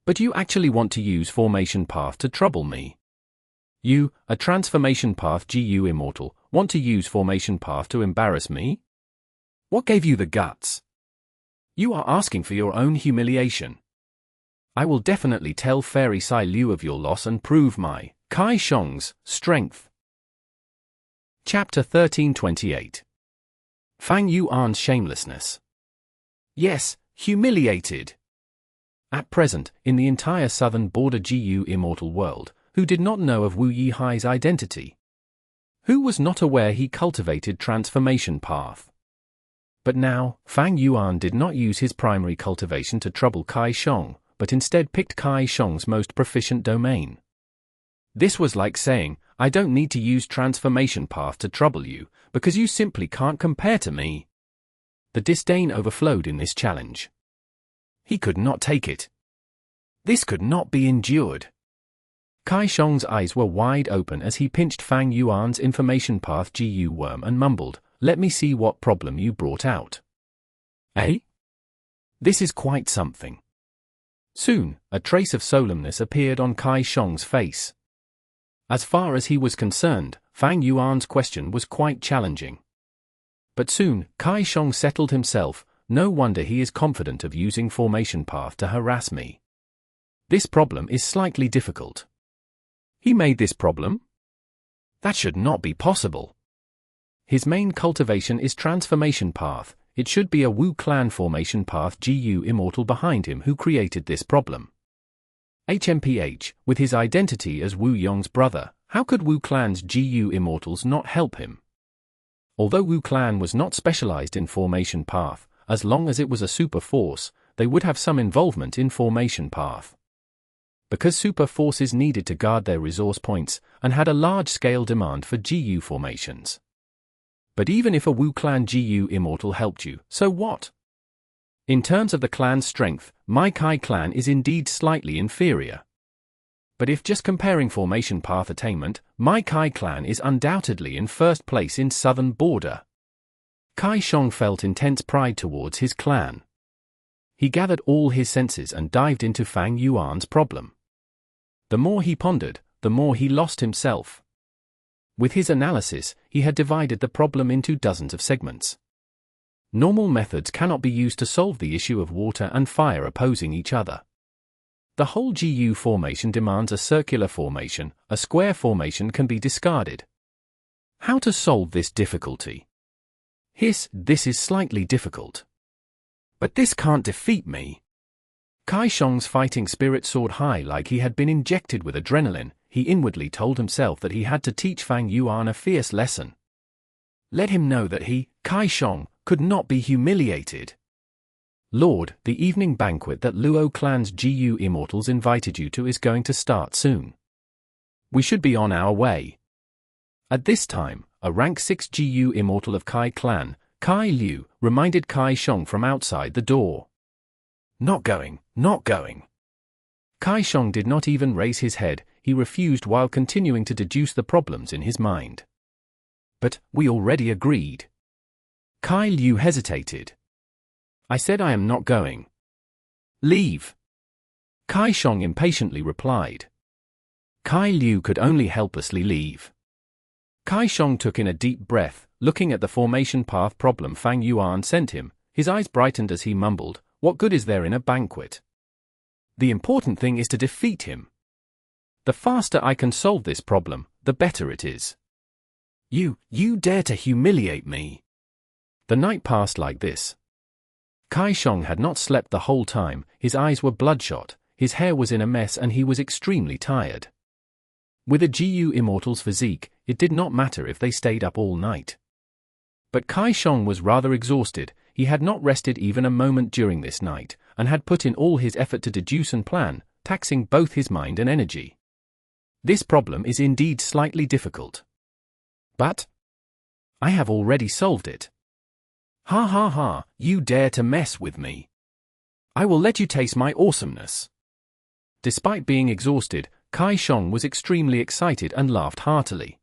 [SPEAKER 1] But you actually want to use formation path to trouble me. You, a transformation path GU Immortal, want to use formation path to embarrass me? What gave you the guts? You are asking for your own humiliation. I will definitely tell Fairy Sai Liu of your loss and prove my, Qiao's, strength. Chapter 1328. Fang Yuan's Shamelessness. Yes, humiliated. At present, in the entire southern border GU Immortal world, who did not know of Wu Yihai's identity? Who was not aware he cultivated transformation path? But now, Fang Yuan did not use his primary cultivation to trouble Kai Shang, but instead picked Kai Shang's most proficient domain. This was like saying, I don't need to use transformation path to trouble you, because you simply can't compare to me. The disdain overflowed in this challenge. He could not take it. This could not be endured. Kai Shang's eyes were wide open as he pinched Fang Yuan's information path GU worm and mumbled, let me see what problem you brought out. Eh? This is quite something. Soon, a trace of solemnness appeared on Kai Shang's face. As far as he was concerned, Fang Yuan's question was quite challenging. But soon, Kai Shang settled himself, no wonder he is confident of using formation path to harass me. This problem is slightly difficult. He made this problem? That should not be possible. His main cultivation is transformation path, it should be a Wu clan formation path GU Immortal behind him who created this problem. HMPH, with his identity as Wu Yong's brother, how could Wu clan's GU Immortals not help him? Although Wu clan was not specialized in formation path, as long as it was a super force, they would have some involvement in formation path. Because super forces needed to guard their resource points, and had a large-scale demand for GU formations. But even if a Wu clan GU Immortal helped you, so what? In terms of the clan's strength, my Kai clan is indeed slightly inferior. But if just comparing formation path attainment, my Kai clan is undoubtedly in first place in southern border. Kai Shang felt intense pride towards his clan. He gathered all his senses and dived into Fang Yuan's problem. The more he pondered, the more he lost himself. With his analysis, he had divided the problem into dozens of segments. Normal methods cannot be used to solve the issue of water and fire opposing each other. The whole GU formation demands a circular formation, a square formation can be discarded. How to solve this difficulty? This is slightly difficult. But this can't defeat me. Kai Shang's fighting spirit soared high like he had been injected with adrenaline. He inwardly told himself that he had to teach Fang Yuan a fierce lesson. Let him know that he, Kai Shang, could not be humiliated. Lord, the evening banquet that Luo clan's GU Immortals invited you to is going to start soon. We should be on our way. At this time, a rank 6 GU Immortal of Kai clan, Kai Liu, reminded Kai Shang from outside the door. Not going, not going. Kai Shang did not even raise his head, he refused while continuing to deduce the problems in his mind. But, we already agreed. Kai Liu hesitated. I said I am not going. Leave. Kai Shang impatiently replied. Kai Liu could only helplessly leave. Kai Shang took in a deep breath, looking at the formation path problem Fang Yuan sent him, his eyes brightened as he mumbled, what good is there in a banquet? The important thing is to defeat him. The faster I can solve this problem, the better it is. You dare to humiliate me. The night passed like this. Kai Shang had not slept the whole time, his eyes were bloodshot, his hair was in a mess and he was extremely tired. With a GU Immortal's physique, it did not matter if they stayed up all night. But Kai Shang was rather exhausted, he had not rested even a moment during this night, and had put in all his effort to deduce and plan, taxing both his mind and energy. This problem is indeed slightly difficult. But I have already solved it. Ha ha ha, you dare to mess with me. I will let you taste my awesomeness. Despite being exhausted, Kai Shang was extremely excited and laughed heartily.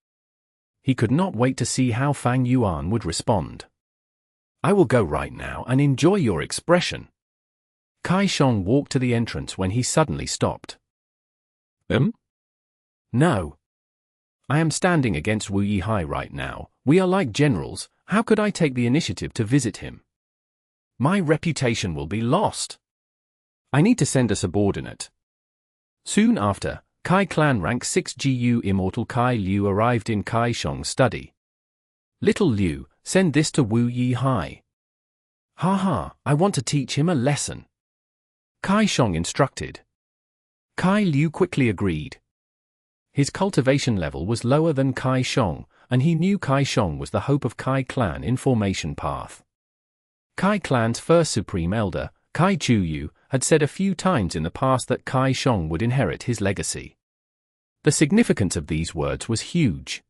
[SPEAKER 1] He could not wait to see how Fang Yuan would respond. I will go right now and enjoy your expression. Kai Shang walked to the entrance when he suddenly stopped. No. I am standing against Wu Yihai right now, we are like generals, how could I take the initiative to visit him? My reputation will be lost. I need to send a subordinate. Soon after, Kai clan rank 6 GU Immortal Kai Liu arrived in Kai Shang's study. Little Liu, send this to Wu Yi Hai. Ha ha, I want to teach him a lesson. Kai Shang instructed. Kai Liu quickly agreed. His cultivation level was lower than Kai Shang, and he knew Kai Shang was the hope of Kai clan in formation path. Kai clan's first supreme elder, Kai Chuyu, had said a few times in the past that Kai Shang would inherit his legacy. The significance of these words was huge.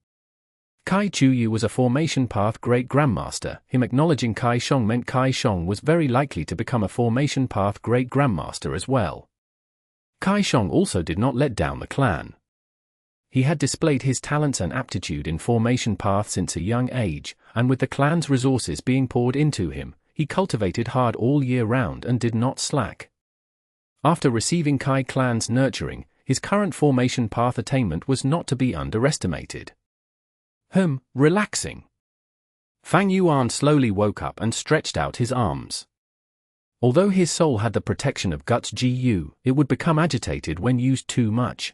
[SPEAKER 1] Kai Chuyu was a formation path great grandmaster. Him acknowledging Kai Shang meant Kai Shang was very likely to become a formation path great grandmaster as well. Kai Shang also did not let down the clan. He had displayed his talents and aptitude in formation path since a young age, and with the clan's resources being poured into him, he cultivated hard all year round and did not slack. After receiving Kai clan's nurturing, his current formation path attainment was not to be underestimated. Relaxing. Fang Yuan slowly woke up and stretched out his arms. Although his soul had the protection of Guts Gu, it would become agitated when used too much.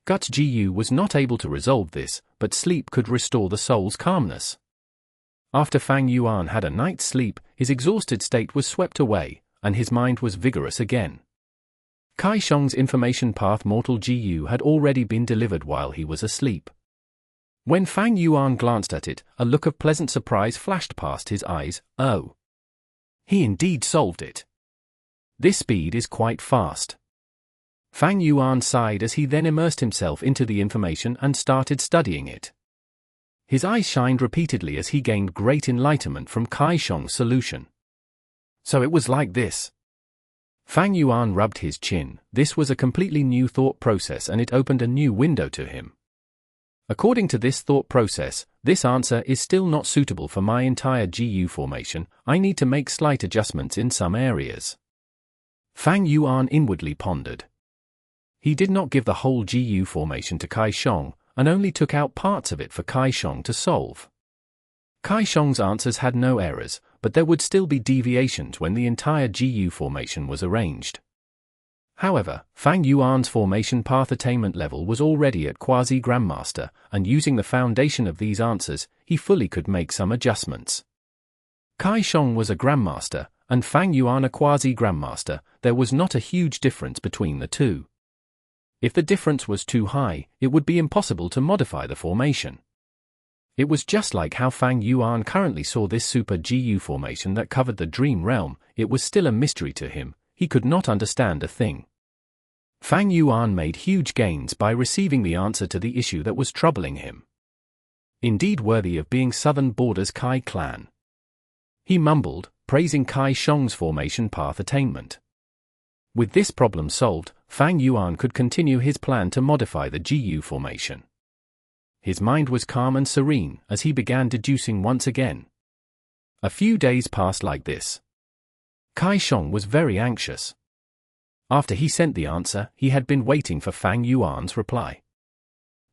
[SPEAKER 1] Guts Gu was not able to resolve this, but sleep could restore the soul's calmness. After Fang Yuan had a night's sleep, his exhausted state was swept away, and his mind was vigorous again. Kai Shang's information path Mortal Gu had already been delivered while he was asleep. When Fang Yuan glanced at it, a look of pleasant surprise flashed past his eyes. Oh! He indeed solved it. This speed is quite fast. Fang Yuan sighed as he then immersed himself into the information and started studying it. His eyes shined repeatedly as he gained great enlightenment from Kai Shang's solution. So it was like this. Fang Yuan rubbed his chin. This was a completely new thought process and it opened a new window to him. According to this thought process, this answer is still not suitable for my entire GU formation. I need to make slight adjustments in some areas. Fang Yuan inwardly pondered. He did not give the whole GU formation to Kai Shang, and only took out parts of it for Kai Shang to solve. Kai Shang's answers had no errors, but there would still be deviations when the entire GU formation was arranged. However, Fang Yuan's formation path attainment level was already at quasi-grandmaster, and using the foundation of these answers, he fully could make some adjustments. Kai Shang was a grandmaster, and Fang Yuan a quasi-grandmaster. There was not a huge difference between the two. If the difference was too high, it would be impossible to modify the formation. It was just like how Fang Yuan currently saw this super GU formation that covered the dream realm. It was still a mystery to him. He could not understand a thing. Fang Yuan made huge gains by receiving the answer to the issue that was troubling him. Indeed worthy of being Southern Borders Kai clan. He mumbled, praising Kai Shang's formation path attainment. With this problem solved, Fang Yuan could continue his plan to modify the GU formation. His mind was calm and serene as he began deducing once again. A few days passed like this. Kai Shang was very anxious. After he sent the answer, he had been waiting for Fang Yuan's reply.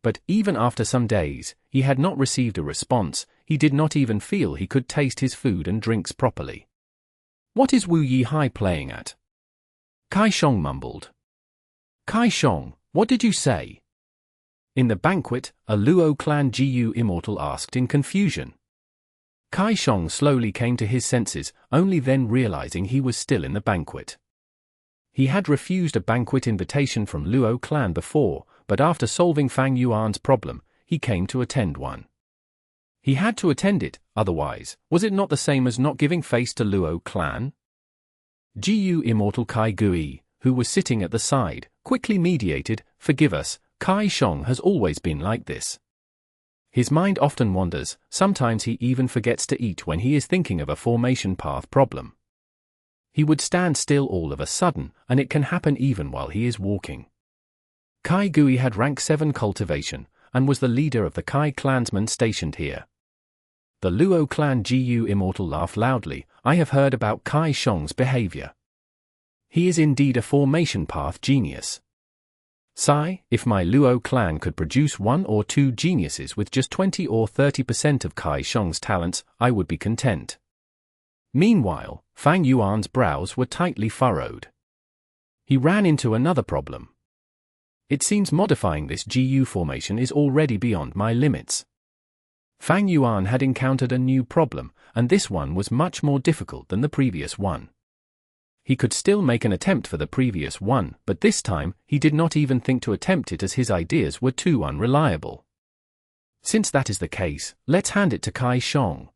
[SPEAKER 1] But even after some days, he had not received a response. He did not even feel he could taste his food and drinks properly. What is Wu Yi Hai playing at? Kai Shang mumbled. Kai Shang, what did you say? In the banquet, a Luo clan GU Immortal asked in confusion. Kai Shang slowly came to his senses, only then realizing he was still in the banquet. He had refused a banquet invitation from Luo clan before, but after solving Fang Yuan's problem, he came to attend one. He had to attend it, otherwise, was it not the same as not giving face to Luo clan? GU Immortal Kai Gui, who was sitting at the side, quickly mediated, "Forgive us, Kai Shang has always been like this. His mind often wanders, sometimes he even forgets to eat when he is thinking of a formation path problem. He would stand still all of a sudden, and it can happen even while he is walking." Kai Gui had rank 7 cultivation, and was the leader of the Kai clansmen stationed here. The Luo clan GU Immortal laughed loudly. "I have heard about Kai Shang's behavior. He is indeed a formation path genius. Sigh, if my Luo clan could produce 1 or 2 geniuses with just 20 or 30% of Kai Shang's talents, I would be content." Meanwhile, Fang Yuan's brows were tightly furrowed. He ran into another problem. It seems modifying this GU formation is already beyond my limits. Fang Yuan had encountered a new problem, and this one was much more difficult than the previous one. He could still make an attempt for the previous one, but this time, he did not even think to attempt it as his ideas were too unreliable. Since that is the case, let's hand it to Qiao.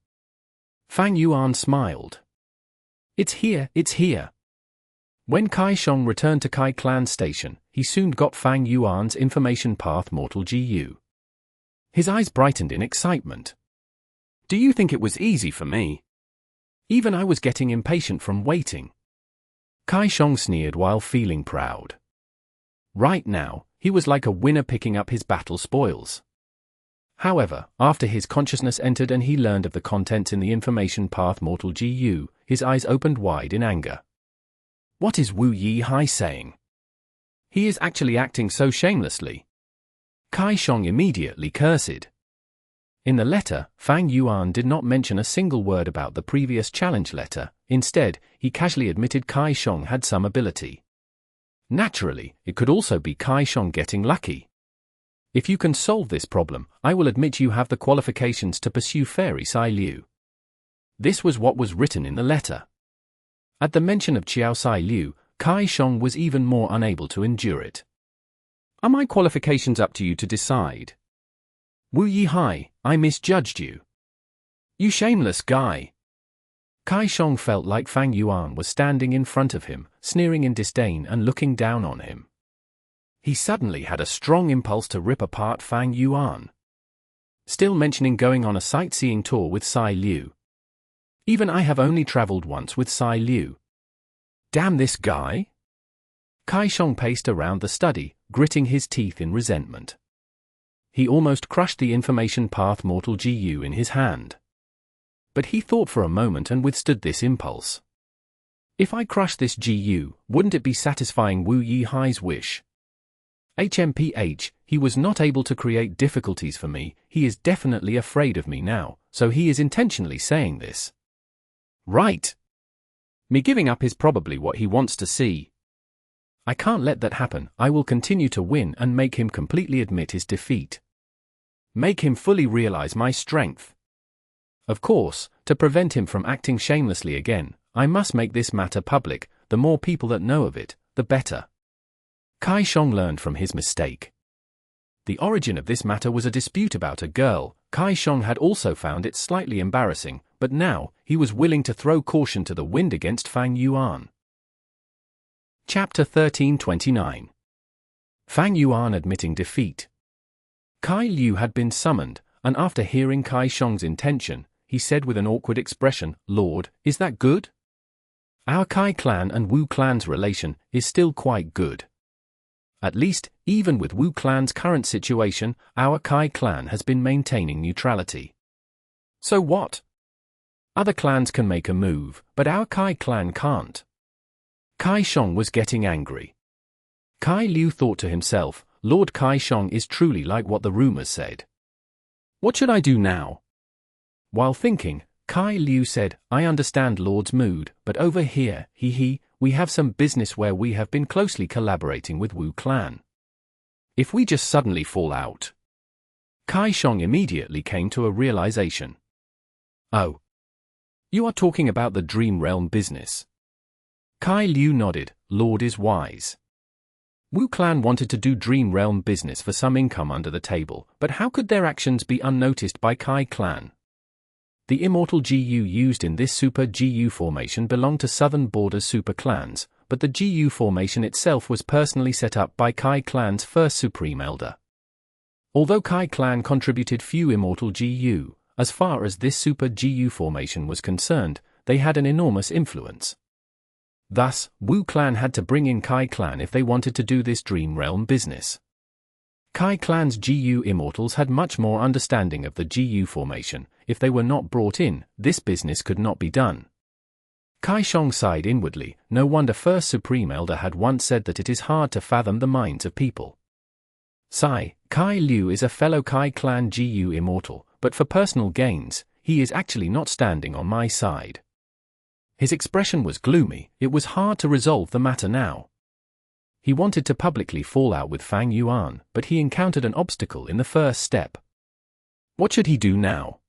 [SPEAKER 1] Fang Yuan smiled. It's here, it's here. When Qiao returned to Kai Clan Station, he soon got Fang Yuan's information path Mortal GU. His eyes brightened in excitement. Do you think it was easy for me? Even I was getting impatient from waiting. Qiao sneered while feeling proud. Right now, he was like a winner picking up his battle spoils. However, after his consciousness entered and he learned of the contents in the information path Mortal GU, his eyes opened wide in anger. What is Wu Yihai saying? He is actually acting so shamelessly. Qiao immediately cursed. In the letter, Fang Yuan did not mention a single word about the previous challenge letter. Instead, he casually admitted Qiao had some ability. Naturally, it could also be Qiao getting lucky. If you can solve this problem, I will admit you have the qualifications to pursue Fairy Sai Liu. This was what was written in the letter. At the mention of Qiao Sai Liu, Qiao was even more unable to endure it. Are my qualifications up to you to decide? Wu Yihai, I misjudged you. You shameless guy. Qiao felt like Fang Yuan was standing in front of him, sneering in disdain and looking down on him. He suddenly had a strong impulse to rip apart Fang Yuan. Still mentioning going on a sightseeing tour with Sai Liu. Even I have only traveled once with Sai Liu. Damn this guy! Qiao paced around the study, gritting his teeth in resentment. He almost crushed the information path Mortal GU in his hand. But he thought for a moment and withstood this impulse. If I crush this GU, wouldn't it be satisfying Wu Yihai's wish? HMPH, he was not able to create difficulties for me, he is definitely afraid of me now, so he is intentionally saying this. Right. Me giving up is probably what he wants to see. I can't let that happen. I will continue to win and make him completely admit his defeat. Make him fully realize my strength. Of course, to prevent him from acting shamelessly again, I must make this matter public. The more people that know of it, the better. Qiao learned from his mistake. The origin of this matter was a dispute about a girl. Qiao had also found it slightly embarrassing, but now, he was willing to throw caution to the wind against Fang Yuan. Chapter 1329. Fang Yuan admitting defeat. Kai Liu had been summoned, and after hearing Qiao's intention, he said with an awkward expression, Lord, is that good? Our Kai clan and Wu clan's relation is still quite good. At least, even with Wu clan's current situation, our Kai clan has been maintaining neutrality. So what? Other clans can make a move, but our Kai clan can't. Qiao was getting angry. Kai Liu thought to himself, Lord Qiao is truly like what the rumors said. What should I do now? While thinking, Kai Liu said, I understand Lord's mood, but over here, we have some business where we have been closely collaborating with Wu clan. If we just suddenly fall out. Qiao immediately came to a realization. Oh. You are talking about the Dream Realm business. Kai Liu nodded, Lord is wise. Wu clan wanted to do Dream Realm business for some income under the table, but how could their actions be unnoticed by Kai clan? The Immortal GU used in this Super GU formation belonged to Southern Borders super clans, but the GU formation itself was personally set up by Kai clan's first Supreme Elder. Although Kai clan contributed few Immortal GU, as far as this Super GU formation was concerned, they had an enormous influence. Thus, Wu clan had to bring in Kai clan if they wanted to do this Dream Realm business. Kai clan's GU Immortals had much more understanding of the GU formation. If they were not brought in, this business could not be done. Qiao sighed inwardly. No wonder First Supreme Elder had once said that it is hard to fathom the minds of people. Kai Liu is a fellow Kai clan GU Immortal, but for personal gains, he is actually not standing on my side. His expression was gloomy. It was hard to resolve the matter now. He wanted to publicly fall out with Fang Yuan, but he encountered an obstacle in the first step. What should he do now?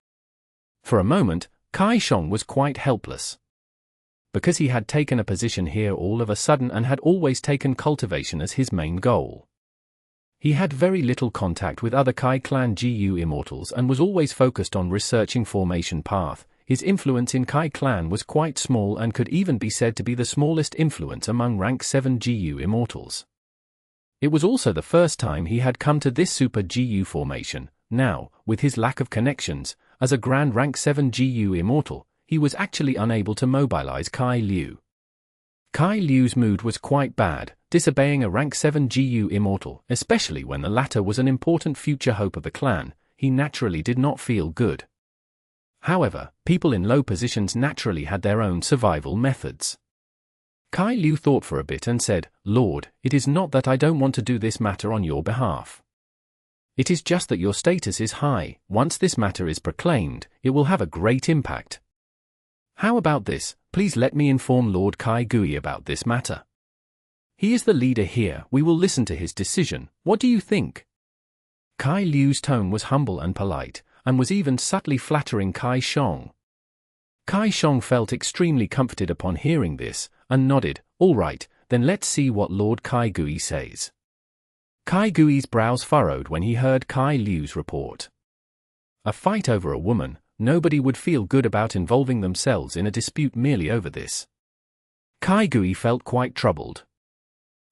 [SPEAKER 1] For a moment, Qiao was quite helpless. Because he had taken a position here all of a sudden and had always taken cultivation as his main goal. He had very little contact with other Kai clan GU immortals and was always focused on researching formation path. His influence in Kai clan was quite small and could even be said to be the smallest influence among rank 7 GU immortals. It was also the first time he had come to this super GU formation. Now, with his lack of connections, as a grand rank 7 GU immortal, he was actually unable to mobilize Kai Liu. Kai Liu's mood was quite bad, disobeying a rank 7 GU immortal, especially when the latter was an important future hope of the clan. He naturally did not feel good. However, people in low positions naturally had their own survival methods. Kai Liu thought for a bit and said, "Lord, it is not that I don't want to do this matter on your behalf. It is just that your status is high. Once this matter is proclaimed, it will have a great impact. How about this? Please let me inform Lord Kai Gui about this matter. He is the leader here, we will listen to his decision. What do you think?" Kai Liu's tone was humble and polite, and was even subtly flattering Qiao. Qiao felt extremely comforted upon hearing this, and nodded. "All right, then let's see what Lord Kai Gui says." Kai Gui's brows furrowed when he heard Kai Liu's report. A fight over a woman, nobody would feel good about involving themselves in a dispute merely over this. Kai Gui felt quite troubled.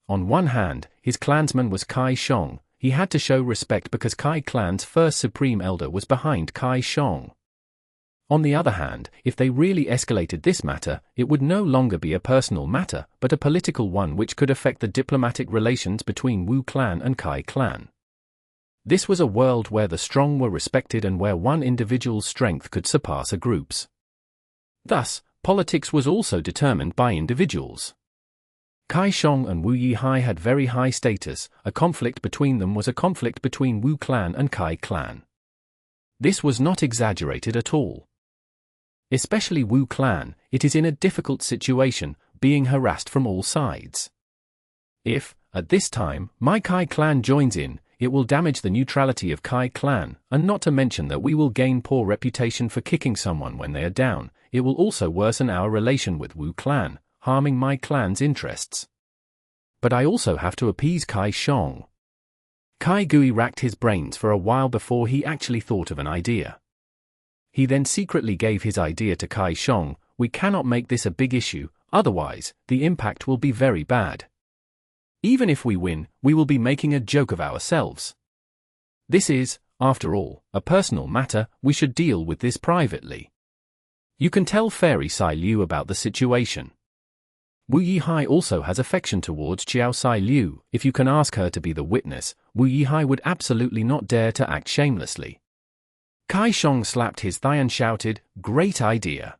[SPEAKER 1] On one hand, his clansman was Qiao. He had to show respect because Kai clan's first supreme elder was behind Qiao. On the other hand, if they really escalated this matter, it would no longer be a personal matter, but a political one which could affect the diplomatic relations between Wu clan and Kai clan. This was a world where the strong were respected and where one individual's strength could surpass a group's. Thus, politics was also determined by individuals. Qiao and Wu Yihai had very high status. A conflict between them was a conflict between Wu clan and Kai clan. This was not exaggerated at all. Especially Wu clan, it is in a difficult situation, being harassed from all sides. If, at this time, my Kai clan joins in, it will damage the neutrality of Kai clan, and not to mention that we will gain poor reputation for kicking someone when they are down. It will also worsen our relation with Wu clan, harming my clan's interests. But I also have to appease Qiao. Kai Gui racked his brains for a while before he actually thought of an idea. He then secretly gave his idea to Qiao. "We cannot make this a big issue, otherwise, the impact will be very bad. Even if we win, we will be making a joke of ourselves. This is, after all, a personal matter. We should deal with this privately. You can tell Fairy Sai Liu about the situation. Wu Yihai also has affection towards Qiao Sai Liu. If you can ask her to be the witness, Wu Yihai would absolutely not dare to act shamelessly." Qiao slapped his thigh and shouted, "Great idea."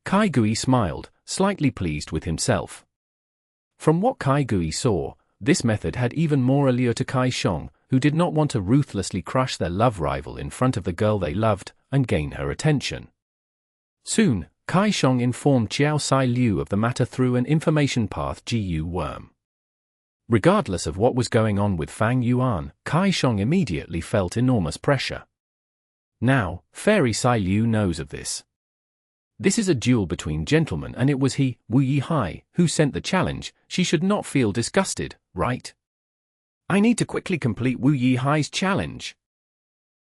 [SPEAKER 1] Kai Gui smiled, slightly pleased with himself. From what Kai Gui saw, this method had even more allure to Qiao, who did not want to ruthlessly crush their love rival in front of the girl they loved, and gain her attention. Soon, Qiao informed Qiao Sai Liu of the matter through an information path GU worm. Regardless of what was going on with Fang Yuan, Qiao immediately felt enormous pressure. Now, Fairy Sai Liu knows of this. This is a duel between gentlemen and it was he, Wu Yihai, who sent the challenge. She should not feel disgusted, right? I need to quickly complete Wu Yihai's challenge.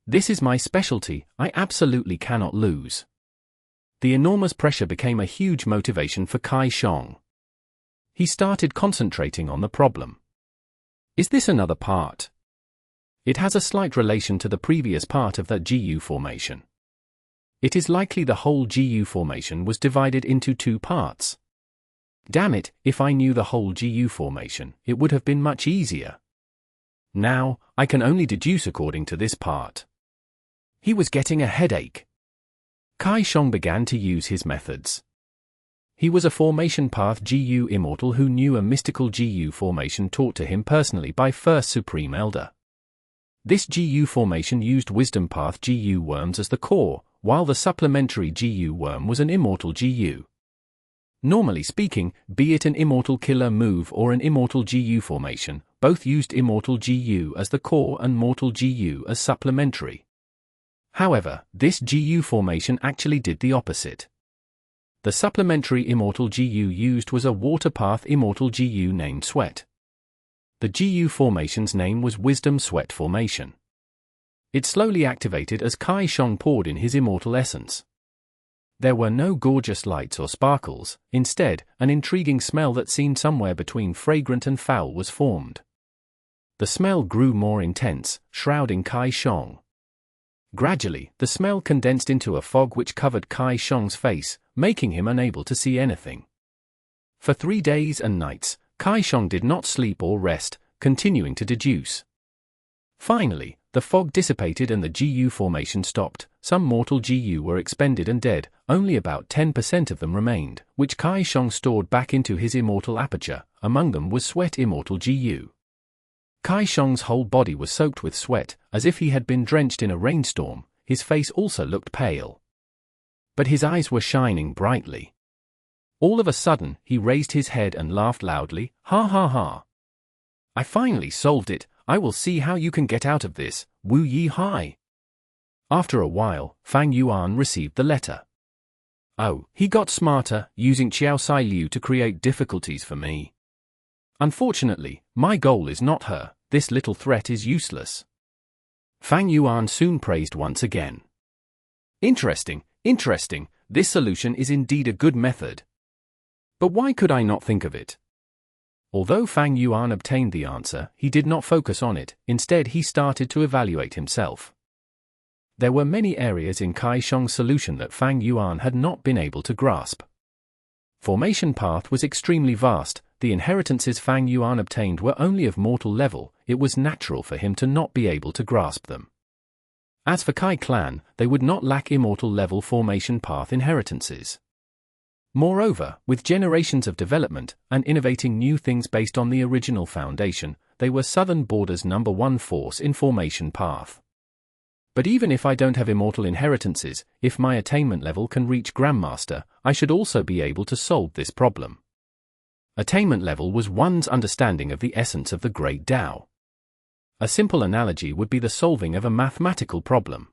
[SPEAKER 1] This is my specialty, I absolutely cannot lose. The enormous pressure became a huge motivation for Qiao. He started concentrating on the problem. Is this another part? It has a slight relation to the previous part of that GU formation. It is likely the whole GU formation was divided into two parts. Damn it, if I knew the whole GU formation, it would have been much easier. Now, I can only deduce according to this part. He was getting a headache. Qiao began to use his methods. He was a formation path GU immortal who knew a mystical GU formation taught to him personally by First Supreme Elder. This GU formation used wisdom path GU worms as the core, while the supplementary GU worm was an immortal GU. Normally speaking, be it an immortal killer move or an immortal GU formation, both used immortal GU as the core and mortal GU as supplementary. However, this GU formation actually did the opposite. The supplementary Immortal GU used was a water path Immortal GU named Sweat. The GU formation's name was Wisdom Sweat Formation. It slowly activated as Shang poured in his immortal essence. There were no gorgeous lights or sparkles, instead, an intriguing smell that seemed somewhere between fragrant and foul was formed. The smell grew more intense, shrouding Shang. Gradually, the smell condensed into a fog which covered Shang's face, making him unable to see anything. For 3 days and nights, Shang did not sleep or rest, continuing to deduce. Finally, the fog dissipated and the GU formation stopped. Some mortal GU were expended and dead, only about 10% of them remained, which Shang stored back into his immortal aperture. Among them was Sweat Immortal GU. Shang's whole body was soaked with sweat, as if he had been drenched in a rainstorm. His face also looked pale. But his eyes were shining brightly. All of a sudden, he raised his head and laughed loudly, "Ha ha ha! I finally solved it. I will see how you can get out of this, Wu Yi Hai." After a while, Fang Yuan received the letter. Oh, he got smarter, using Qiao Sai Liu to create difficulties for me. Unfortunately, my goal is not her. This little threat is useless. Fang Yuan soon praised once again. Interesting, interesting, this solution is indeed a good method. But why could I not think of it? Although Fang Yuan obtained the answer, he did not focus on it. Instead, he started to evaluate himself. There were many areas in Shang's solution that Fang Yuan had not been able to grasp. Formation path was extremely vast. The inheritances Fang Yuan obtained were only of mortal level. It was natural for him to not be able to grasp them. As for clan, they would not lack immortal level formation path inheritances. Moreover, with generations of development and innovating new things based on the original foundation, they were Southern Border's #1 force in formation path. But even if I don't have immortal inheritances, if my attainment level can reach Grandmaster, I should also be able to solve this problem. Attainment level was one's understanding of the essence of the Great Tao. A simple analogy would be the solving of a mathematical problem.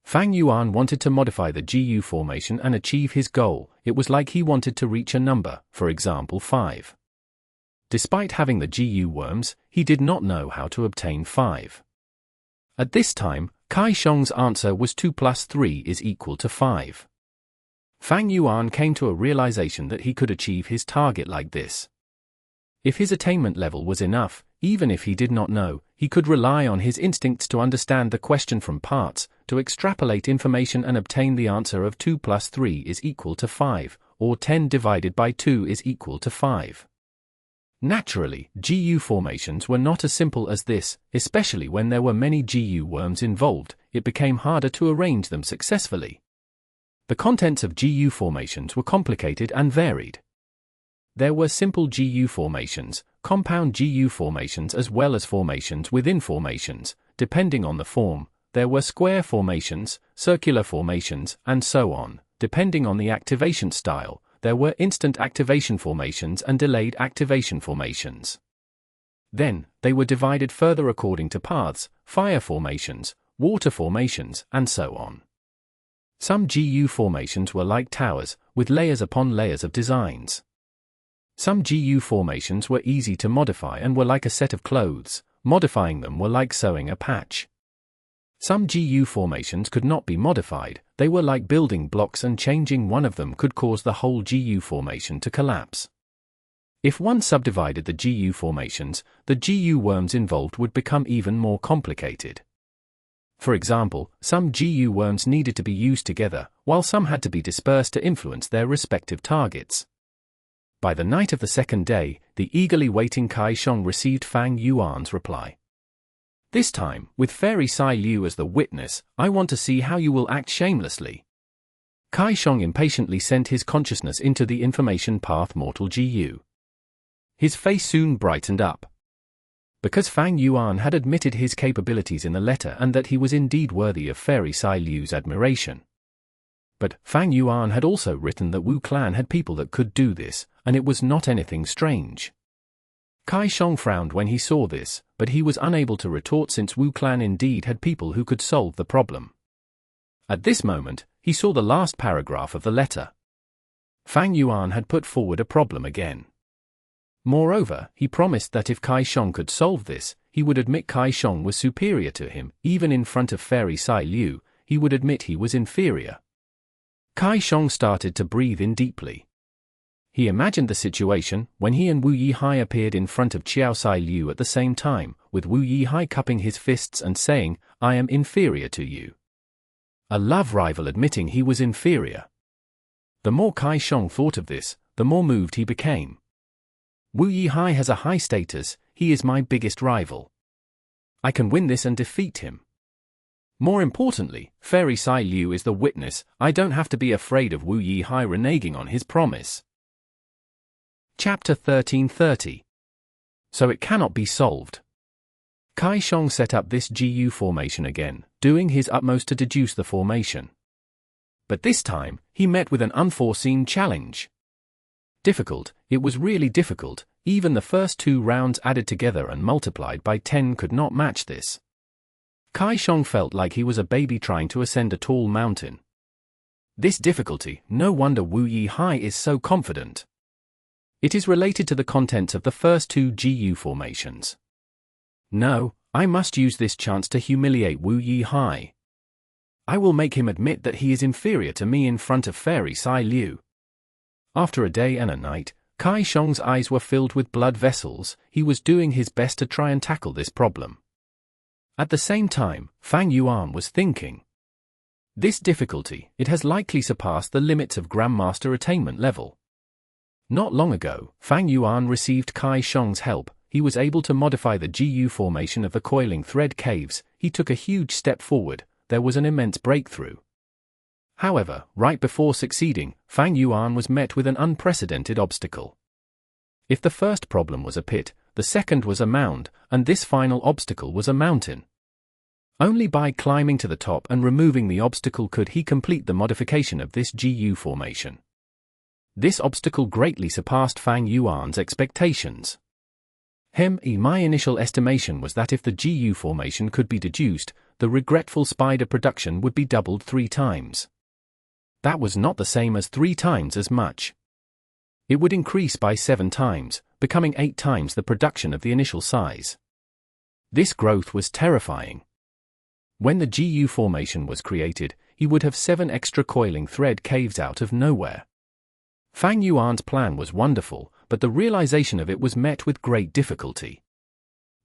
[SPEAKER 1] Fang Yuan wanted to modify the GU formation and achieve his goal. It was like he wanted to reach a number, for example 5. Despite having the GU worms, he did not know how to obtain 5. At this time, Shang's answer was 2 + 3 is equal to 5. Fang Yuan came to a realization that he could achieve his target like this. If his attainment level was enough, even if he did not know, he could rely on his instincts to understand the question from parts, to extrapolate information and obtain the answer of 2 + 3 is equal to 5, or 10 divided by 2 is equal to 5. Naturally, GU formations were not as simple as this, especially when there were many GU worms involved. It became harder to arrange them successfully. The contents of GU formations were complicated and varied. There were simple GU formations, compound GU formations as well as formations within formations. Depending on the form, there were square formations, circular formations, and so on. Depending on the activation style, there were instant activation formations and delayed activation formations. Then, they were divided further according to paths, fire formations, water formations, and so on. Some GU formations were like towers, with layers upon layers of designs. Some GU formations were easy to modify and were like a set of clothes. Modifying them were like sewing a patch. Some GU formations could not be modified. They were like building blocks and changing one of them could cause the whole GU formation to collapse. If one subdivided the GU formations, the GU worms involved would become even more complicated. For example, some GU worms needed to be used together, while some had to be dispersed to influence their respective targets. By the night of the second day, the eagerly waiting Shang received Fang Yuan's reply. This time, with Fairy Sai Liu as the witness, I want to see how you will act shamelessly. Shang impatiently sent his consciousness into the information path mortal GU. His face soon brightened up. Because Fang Yuan had admitted his capabilities in the letter and that he was indeed worthy of Fairy Sai Liu's admiration. But Fang Yuan had also written that Wu clan had people that could do this, and it was not anything strange. Shang frowned when he saw this, but he was unable to retort since Wu clan indeed had people who could solve the problem. At this moment, he saw the last paragraph of the letter. Fang Yuan had put forward a problem again. Moreover, he promised that if Kaishong could solve this, he would admit Kaishong was superior to him. Even in front of Fairy Sai Liu, he would admit he was inferior. Kaishong started to breathe in deeply. He imagined the situation when he and Wu Yihai appeared in front of Qiao Sai Liu at the same time, with Wu Yihai cupping his fists and saying, "I am inferior to you." A love rival admitting he was inferior. The more Kaishong thought of this, the more moved he became. Wu Yihai has a high status, he is my biggest rival. I can win this and defeat him. More importantly, Fairy Sai Liu is the witness. I don't have to be afraid of Wu Yihai reneging on his promise. Chapter 1330. So it cannot be solved. Kaishong set up this GU formation again, doing his utmost to deduce the formation. But this time, he met with an unforeseen challenge. Difficult, it was really difficult. Even the first 2 rounds added together and multiplied by 10 could not match this. Kaishong felt like he was a baby trying to ascend a tall mountain. This difficulty, no wonder Wu Yihai is so confident. It is related to the contents of the first 2 GU formations. No, I must use this chance to humiliate Wu Yihai. I will make him admit that he is inferior to me in front of Fairy Sai Liu. After a day and a night, Kaishong's eyes were filled with blood vessels. He was doing his best to try and tackle this problem. At the same time, Fang Yuan was thinking. This difficulty, it has likely surpassed the limits of Grandmaster attainment level. Not long ago, Fang Yuan received Kaishong's help. He was able to modify the GU formation of the coiling thread caves. He took a huge step forward. There was an immense breakthrough. However, right before succeeding, Fang Yuan was met with an unprecedented obstacle. If the first problem was a pit, the second was a mound, and this final obstacle was a mountain. Only by climbing to the top and removing the obstacle could he complete the modification of this GU formation. This obstacle greatly surpassed Fang Yuan's expectations. My initial estimation was that if the GU formation could be deduced, the regretful spider production would be doubled 3 times. That was not the same as 3 times as much. It would increase by 7 times, becoming 8 times the production of the initial size. This growth was terrifying. When the GU formation was created, he would have 7 extra coiling thread caves out of nowhere. Fang Yuan's plan was wonderful, but the realization of it was met with great difficulty.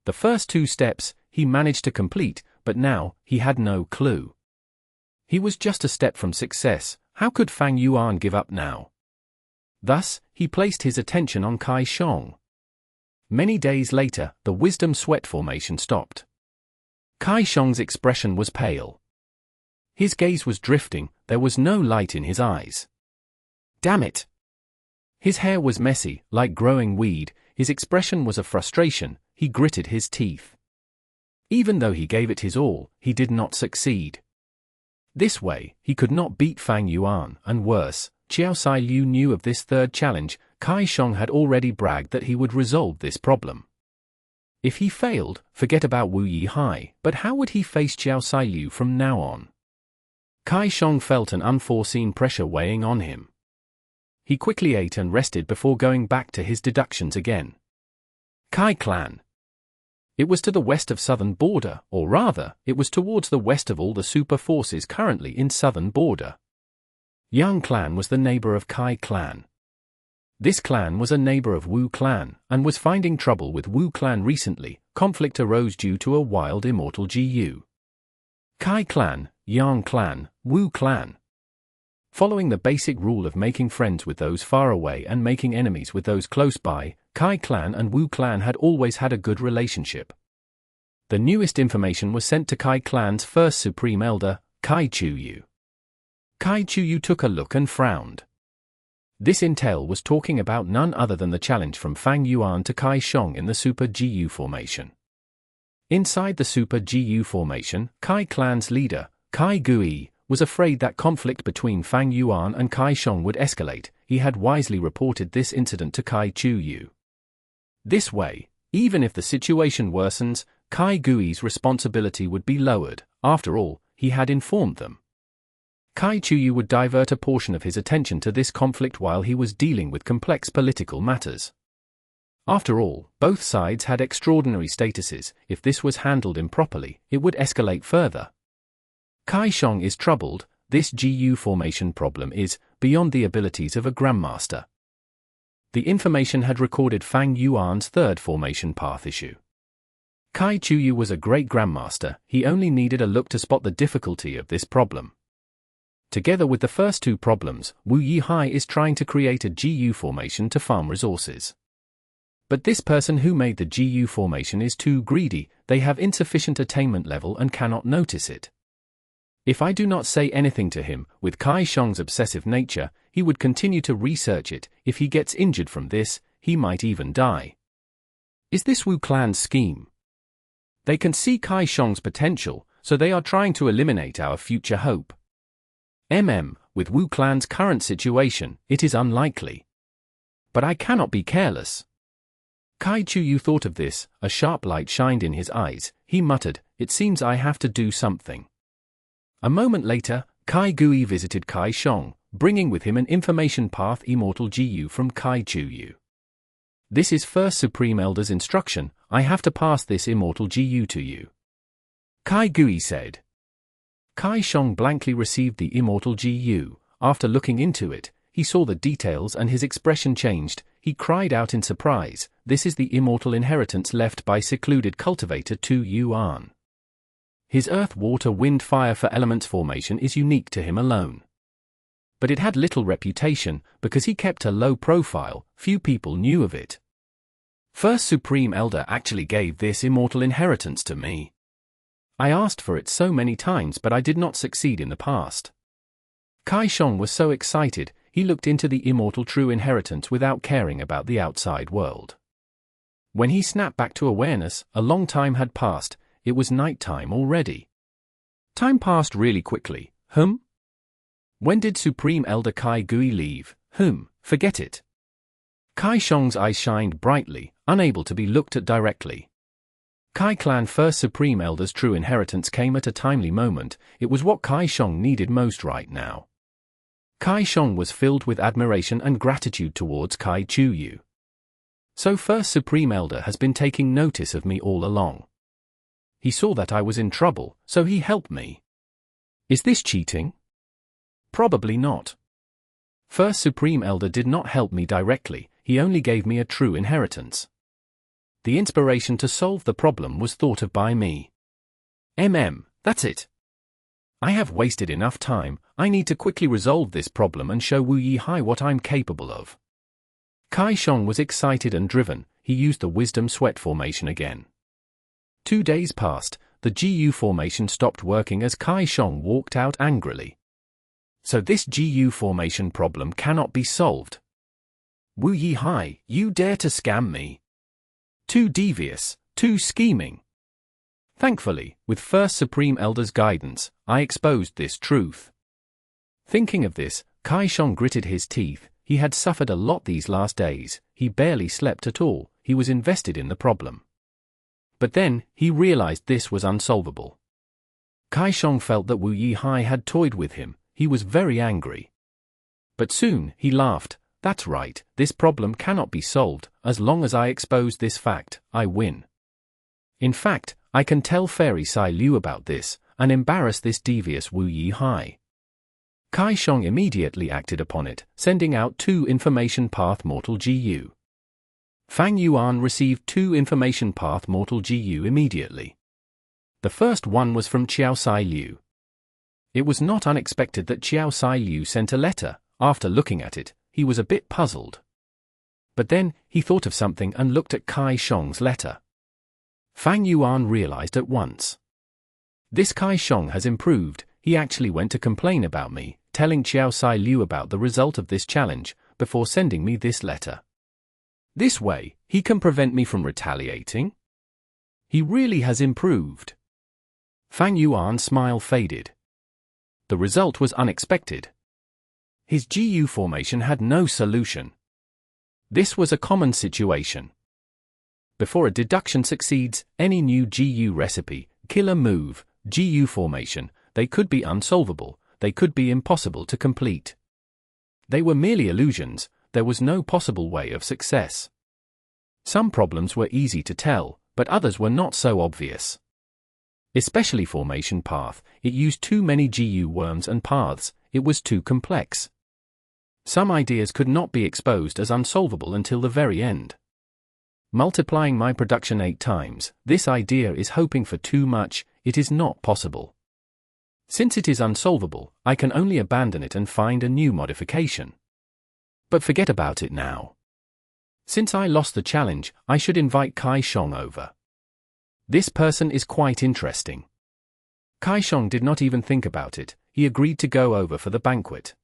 [SPEAKER 1] The first 2 steps, he managed to complete, but now, he had no clue. He was just a step from success. How could Fang Yuan give up now? Thus, he placed his attention on Kaishong. Many days later, the wisdom sweat formation stopped. Kaishong's expression was pale. His gaze was drifting, there was no light in his eyes. Damn it! His hair was messy, like growing weed. His expression was of frustration. He gritted his teeth. Even though he gave it his all, he did not succeed. This way, he could not beat Fang Yuan, and worse, Qiao Sai Liu knew of this third challenge. Kaishong had already bragged that he would resolve this problem. If he failed, forget about Wu Yihai, but how would he face Qiao Sai Liu from now on? Kaishong felt an unforeseen pressure weighing on him. He quickly ate and rested before going back to his deductions again. Kai clan. It was to the west of southern border, or rather, it was towards the west of all the super forces currently in southern border. Yang clan was the neighbor of Kai clan. This clan was a neighbor of Wu clan, and was finding trouble with Wu clan recently. Conflict arose due to a wild immortal GU. Kai clan, Yang clan, Wu clan. Following the basic rule of making friends with those far away and making enemies with those close by, Kai clan and Wu clan had always had a good relationship. The newest information was sent to Kai clan's first supreme elder, Kai Chuyu. Kai Chuyu took a look and frowned. This intel was talking about none other than the challenge from Fang Yuan to Kaishong in the Super GU formation. Inside the Super GU formation, Kai clan's leader, Kai Gui, was afraid that conflict between Fang Yuan and Kaishong would escalate. He had wisely reported this incident to Kai Chuyu. This way, even if the situation worsens, Kai Gui's responsibility would be lowered. After all, he had informed them. Qiao would divert a portion of his attention to this conflict while he was dealing with complex political matters. After all, both sides had extraordinary statuses. If this was handled improperly, it would escalate further. Shang is troubled. This GU formation problem is beyond the abilities of a Grandmaster. The information had recorded Fang Yuan's third formation path issue. Qiao was a great Grandmaster. He only needed a look to spot the difficulty of this problem. Together with the first two problems, Wu Yihai is trying to create a GU formation to farm resources. But this person who made the GU formation is too greedy. They have insufficient attainment level and cannot notice it. If I do not say anything to him, with Shang's obsessive nature, he would continue to research it. If he gets injured from this, he might even die. Is this Wu clan's scheme? They can see Shang's potential, so they are trying to eliminate our future hope. With Wu clan's current situation, it is unlikely. But I cannot be careless. Qiao thought of this. A sharp light shined in his eyes. He muttered, "It seems I have to do something." A moment later, Qiao visited Shang, bringing with him an information path Immortal GU from Qiao. "This is First Supreme Elder's instruction. I have to pass this Immortal GU to you," Qiao said. Shang blankly received the Immortal GU. After looking into it, he saw the details and his expression changed. He cried out in surprise, "This is the immortal inheritance left by secluded cultivator to Yuan. His earth, water, wind, fire for elements formation is unique to him alone." But it had little reputation, because he kept a low profile. Few people knew of it. First Supreme Elder actually gave this immortal inheritance to me. I asked for it so many times, but I did not succeed in the past. Shang was so excited, he looked into the immortal true inheritance without caring about the outside world. When he snapped back to awareness, a long time had passed. It was night time already. Time passed really quickly. When did Supreme Elder Qiao leave? Forget it. Shang's eyes shined brightly, unable to be looked at directly. Clan First Supreme Elder's true inheritance came at a timely moment. It was what Shang needed most right now. Shang was filled with admiration and gratitude towards Qiao. So First Supreme Elder has been taking notice of me all along. He saw that I was in trouble, so he helped me. Is this cheating? Probably not. First Supreme Elder did not help me directly. He only gave me a true inheritance. The inspiration to solve the problem was thought of by me. That's it. I have wasted enough time. I need to quickly resolve this problem and show Wu Yihai what I'm capable of. Shang was excited and driven. He used the Wisdom Sweat formation again. 2 days passed. The GU formation stopped working as Shang walked out angrily. So this GU formation problem cannot be solved. Wu Yihai, you dare to scam me? Too devious, too scheming. Thankfully, with First Supreme Elder's guidance, I exposed this truth. Thinking of this, Shang gritted his teeth. He had suffered a lot these last days. He barely slept at all. He was invested in the problem. But then, he realized this was unsolvable. Shang felt that Wu Yihai had toyed with him. He was very angry. But soon, he laughed. That's right, this problem cannot be solved. As long as I expose this fact, I win. In fact, I can tell Fairy Sai Liu about this, and embarrass this devious Wu Yihai. Shang immediately acted upon it, sending out 2 information path mortal GU. Fang Yuan received 2 information path mortal GU immediately. The first one was from Qiao Sai Liu. It was not unexpected that Qiao Sai Liu sent a letter. After looking at it, he was a bit puzzled. But then, he thought of something and looked at Shang's letter. Fang Yuan realized at once. This Shang has improved. He actually went to complain about me, telling Qiao Sai Liu about the result of this challenge, before sending me this letter. This way, he can prevent me from retaliating? He really has improved. Fang Yuan's smile faded. The result was unexpected. His GU formation had no solution. This was a common situation. Before a deduction succeeds, any new GU recipe, killer move, GU formation, they could be unsolvable. they could be impossible to complete. They were merely illusions, there was no possible way of success. Some problems were easy to tell, but others were not so obvious. Especially formation path, it used too many GU worms and paths, it was too complex. Some ideas could not be exposed as unsolvable until the very end. Multiplying my production 8 times, this idea is hoping for too much, it is not possible. Since it is unsolvable, I can only abandon it and find a new modification. But forget about it now. Since I lost the challenge, I should invite Shang over. This person is quite interesting. Shang did not even think about it, he agreed to go over for the banquet.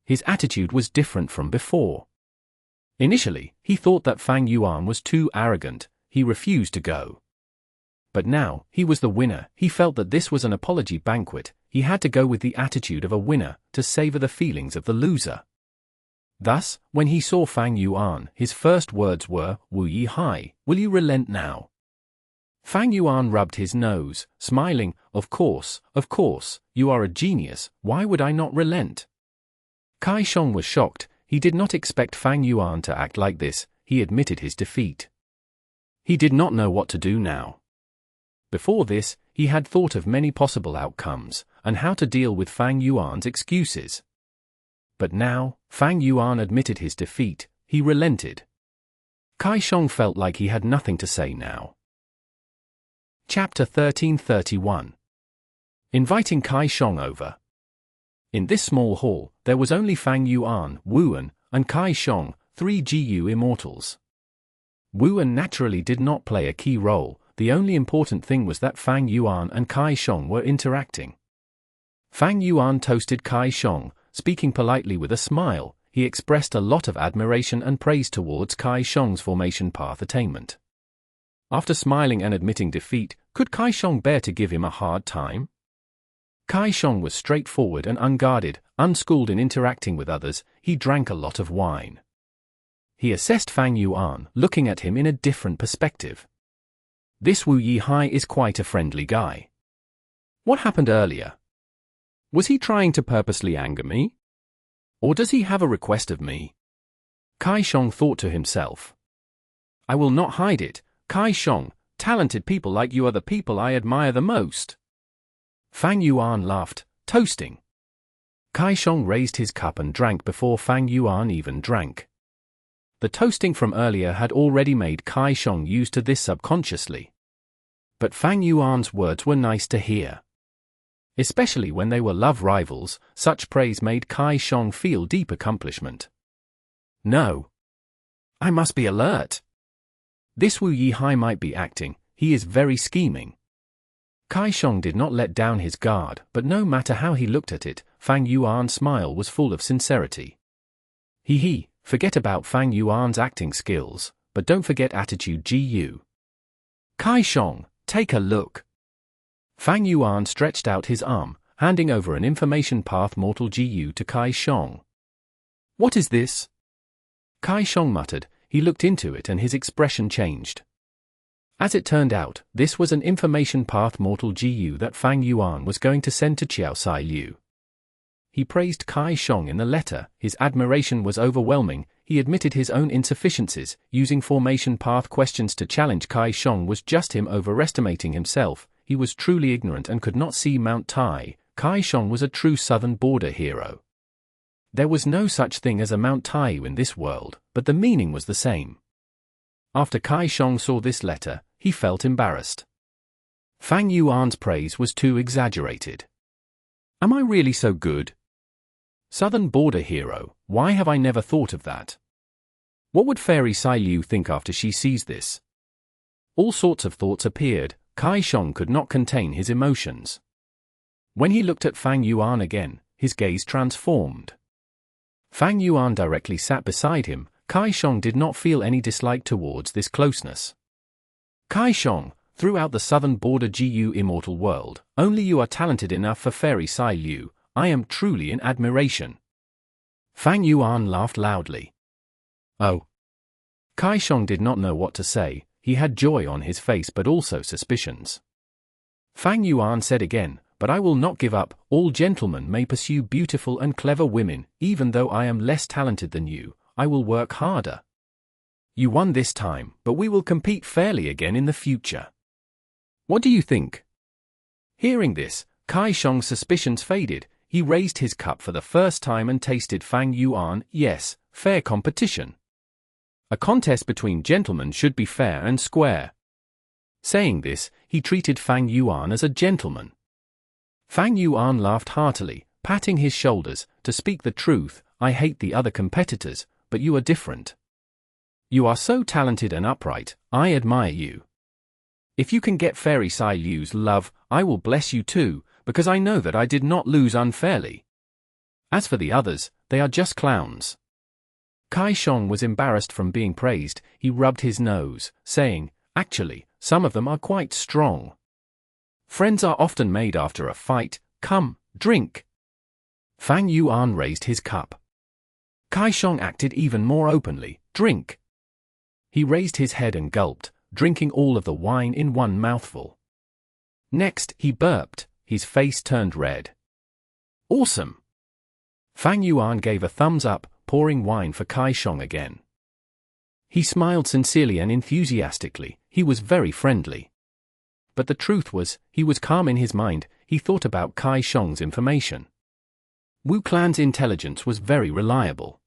[SPEAKER 1] His attitude was different from before. Initially, he thought that Fang Yuan was too arrogant, he refused to go. But now, he was the winner, he felt that this was an apology banquet, he had to go with the attitude of a winner, to savor the feelings of the loser. Thus, when he saw Fang Yuan, his first words were, "Wu Yi Hai, will you relent now?" Fang Yuan rubbed his nose, smiling, of course, you are a genius, why would I not relent? Shang was shocked, he did not expect Fang Yuan to act like this, he admitted his defeat. He did not know what to do now. Before this, he had thought of many possible outcomes, and how to deal with Fang Yuan's excuses. But now, Fang Yuan admitted his defeat, he relented. Shang felt like he had nothing to say now. Chapter 1331. Inviting Shang over. In this small hall, there was only Fang Yuan, Wuan, and Shang, 3 GU immortals. Wuan naturally did not play a key role, the only important thing was that Fang Yuan and Shang were interacting. Fang Yuan toasted Shang, speaking politely with a smile, he expressed a lot of admiration and praise towards Shang's formation path attainment. After smiling and admitting defeat, could Shang bear to give him a hard time? Shang was straightforward and unguarded, unschooled in interacting with others, he drank a lot of wine. He assessed Fang Yuan, looking at him in a different perspective. This Wu Yi Hai is quite a friendly guy. What happened earlier? Was he trying to purposely anger me? Or does he have a request of me? Shang thought to himself. I will not hide it, Shang, talented people like you are the people I admire the most. Fang Yuan laughed, toasting. Shang raised his cup and drank before Fang Yuan even drank. The toasting from earlier had already made Shang used to this subconsciously. But Fang Yuan's words were nice to hear. Especially when they were love rivals, such praise made Shang feel deep accomplishment. No. I must be alert. This Wu Yi Hai might be acting, he is very scheming. Shang did not let down his guard, but no matter how he looked at it, Fang Yuan's smile was full of sincerity. Forget about Fang Yuan's acting skills, but don't forget attitude GU. Shang, take a look. Fang Yuan stretched out his arm, handing over an information path mortal GU to Shang. What is this? Shang muttered, he looked into it and his expression changed. As it turned out, this was an information path mortal GU that Fang Yuan was going to send to Qiao Sai Liu. He praised Shang in the letter, his admiration was overwhelming, he admitted his own insufficiencies, using formation path questions to challenge Shang was just him overestimating himself, he was truly ignorant and could not see Mount Tai, Shang was a true southern border hero. There was no such thing as a Mount Tai in this world, but the meaning was the same. After Shang saw this letter, he felt embarrassed. Fang Yuan's praise was too exaggerated. Am I really so good? Southern border hero, why have I never thought of that? What would Fairy Sai Liu think after she sees this? All sorts of thoughts appeared, Shang could not contain his emotions. When he looked at Fang Yuan again, his gaze transformed. Fang Yuan directly sat beside him, Shang did not feel any dislike towards this closeness. Shang, throughout the southern border GU immortal world, only you are talented enough for Fairy Sai Liu, I am truly in admiration. Fang Yuan laughed loudly. Oh. Shang did not know what to say, he had joy on his face but also suspicions. Fang Yuan said again, but I will not give up. All gentlemen may pursue beautiful and clever women, even though I am less talented than you, I will work harder. You won this time, but we will compete fairly again in the future. What do you think? Hearing this, Kaishong's suspicions faded. He raised his cup for the first time and tasted Fang Yuan. Yes, fair competition. A contest between gentlemen should be fair and square. Saying this, he treated Fang Yuan as a gentleman. Fang Yuan laughed heartily, patting his shoulders. To speak the truth, I hate the other competitors, but you are different. You are so talented and upright, I admire you. If you can get Fairy Sai Liu's love, I will bless you too, because I know that I did not lose unfairly. As for the others, they are just clowns. Kaishong was embarrassed from being praised. He rubbed his nose, saying, actually, some of them are quite strong. Friends are often made after a fight. Come, drink. Fang Yuan raised his cup. Kaishong acted even more openly. Drink. He raised his head and gulped, drinking all of the wine in one mouthful. Next, he burped. His face turned red. Awesome! Fang Yuan gave a thumbs up, pouring wine for Kaishong again. He smiled sincerely and enthusiastically. He was very friendly. But the truth was, he was calm in his mind. He thought about Kaishong's information. Wu Clan's intelligence was very reliable.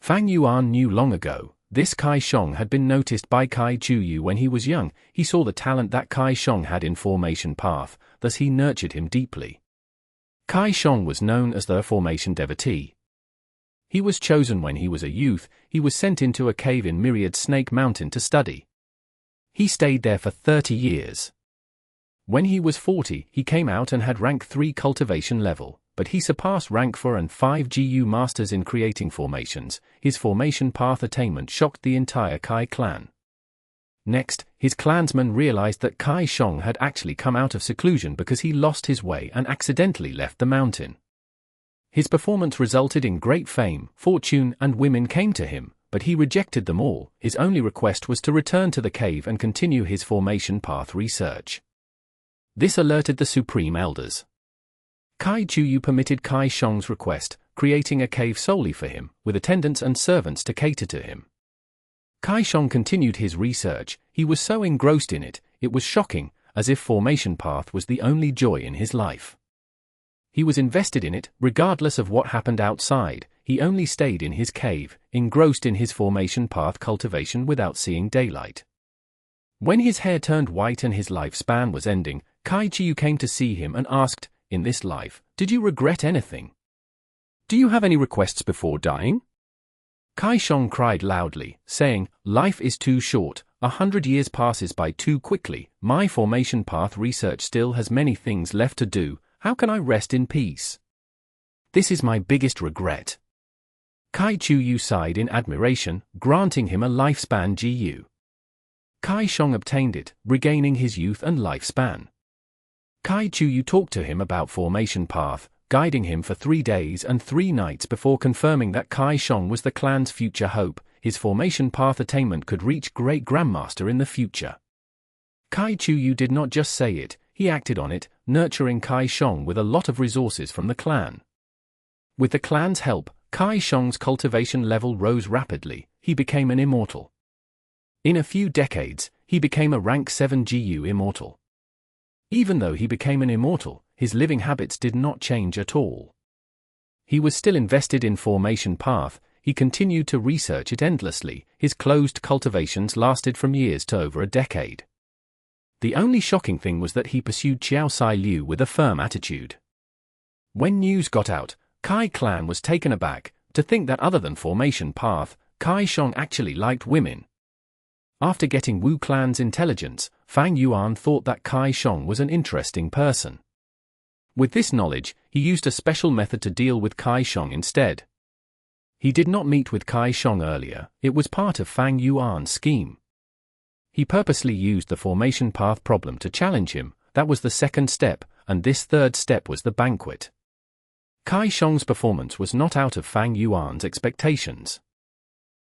[SPEAKER 1] Fang Yuan knew long ago, this Kaishong had been noticed by Kai Chuyu when he was young. He saw the talent that Kaishong had in formation path, thus he nurtured him deeply. Kaishong was known as the formation devotee. He was chosen when he was a youth. He was sent into a cave in Myriad Snake Mountain to study. He stayed there for 30 years. When he was 40, he came out and had rank 3 cultivation level, but he surpassed rank 4 and 5 GU masters in creating formations. His formation path attainment shocked the entire Kai clan. Next, his clansmen realized that Kaishong had actually come out of seclusion because he lost his way and accidentally left the mountain. His performance resulted in great fame, fortune, and women came to him, but he rejected them all. His only request was to return to the cave and continue his formation path research. This alerted the Supreme Elders. Kai Chuyu permitted Kaishong's request, creating a cave solely for him, with attendants and servants to cater to him. Kaishong continued his research. He was so engrossed in it, it was shocking, as if formation path was the only joy in his life. He was invested in it, regardless of what happened outside. He only stayed in his cave, engrossed in his formation path cultivation without seeing daylight. When his hair turned white and his lifespan was ending, Kai Chiyu came to see him and asked, in this life, did you regret anything? Do you have any requests before dying? Kaishong cried loudly, saying, life is too short, 100 years passes by too quickly, my formation path research still has many things left to do, how can I rest in peace? This is my biggest regret. Kai Chuyu sighed in admiration, granting him a lifespan GU. Kaishong obtained it, regaining his youth and lifespan. Kai Chuyu talked to him about formation path, guiding him for 3 days and 3 nights before confirming that Kaishong was the clan's future hope. His formation path attainment could reach Great Grandmaster in the future. Kai Chuyu did not just say it, he acted on it, nurturing Kaishong with a lot of resources from the clan. With the clan's help, Kaishong's cultivation level rose rapidly. He became an immortal. In a few decades, he became a rank 7 GU immortal. Even though he became an immortal, his living habits did not change at all. He was still invested in formation path. He continued to research it endlessly. His closed cultivations lasted from years to over a decade. The only shocking thing was that he pursued Qiao Sai Liu with a firm attitude. When news got out, Kai clan was taken aback to think that other than formation path, Kaishong actually liked women. After getting Wu clan's intelligence, Fang Yuan thought that Kaishong was an interesting person. With this knowledge, he used a special method to deal with Kaishong instead. He did not meet with Kaishong earlier, it was part of Fang Yuan's scheme. He purposely used the formation path problem to challenge him. That was the second step, and this third step was the banquet. Kaishong's performance was not out of Fang Yuan's expectations.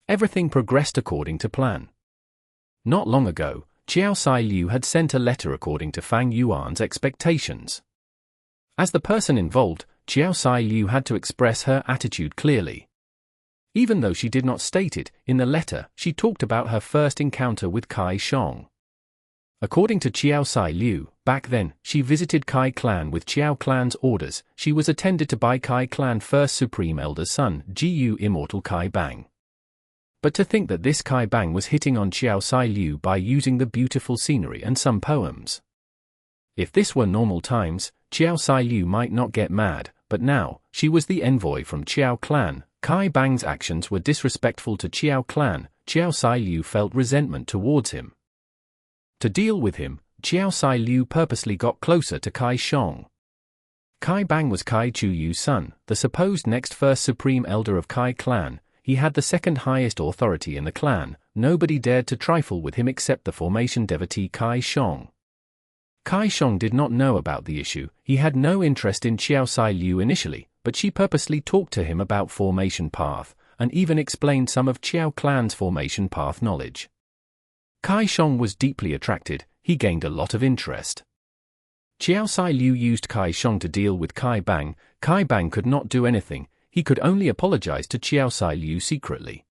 [SPEAKER 1] Everything progressed according to plan. Not long ago, Qiao Sai Liu had sent a letter according to Fang Yuan's expectations. As the person involved, Qiao Sai Liu had to express her attitude clearly. Even though she did not state it, in the letter, she talked about her first encounter with Kai Shang. According to Qiao Sai Liu, back then, she visited Kai clan with Qiao clan's orders. She was attended to by Kai clan first Supreme Elder's son, Gu Immortal Kai Bang. But to think that this Kai Bang was hitting on Qiao Sai Liu by using the beautiful scenery and some poems. If this were normal times, Qiao Sai Liu might not get mad, but now, she was the envoy from Qiao clan. Kai Bang's actions were disrespectful to Qiao clan. Qiao Sai Liu felt resentment towards him. To deal with him, Qiao Sai Liu purposely got closer to Kai Shang. Kai Bang was Kai Chuyu's son, the supposed next first supreme elder of Kai clan. He had the second highest authority in the clan. Nobody dared to trifle with him except the formation devotee Kai Shang. Kai Shang did not know about the issue. He had no interest in Qiao Sai Liu initially, but she purposely talked to him about formation path, and even explained some of Qiao clan's formation path knowledge. Kai Shang was deeply attracted. He gained a lot of interest. Qiao Sai Liu used Kai Shang to deal with Kai Bang. Kai Bang could not do anything. He could only apologize to Qiao Sai Liu secretly.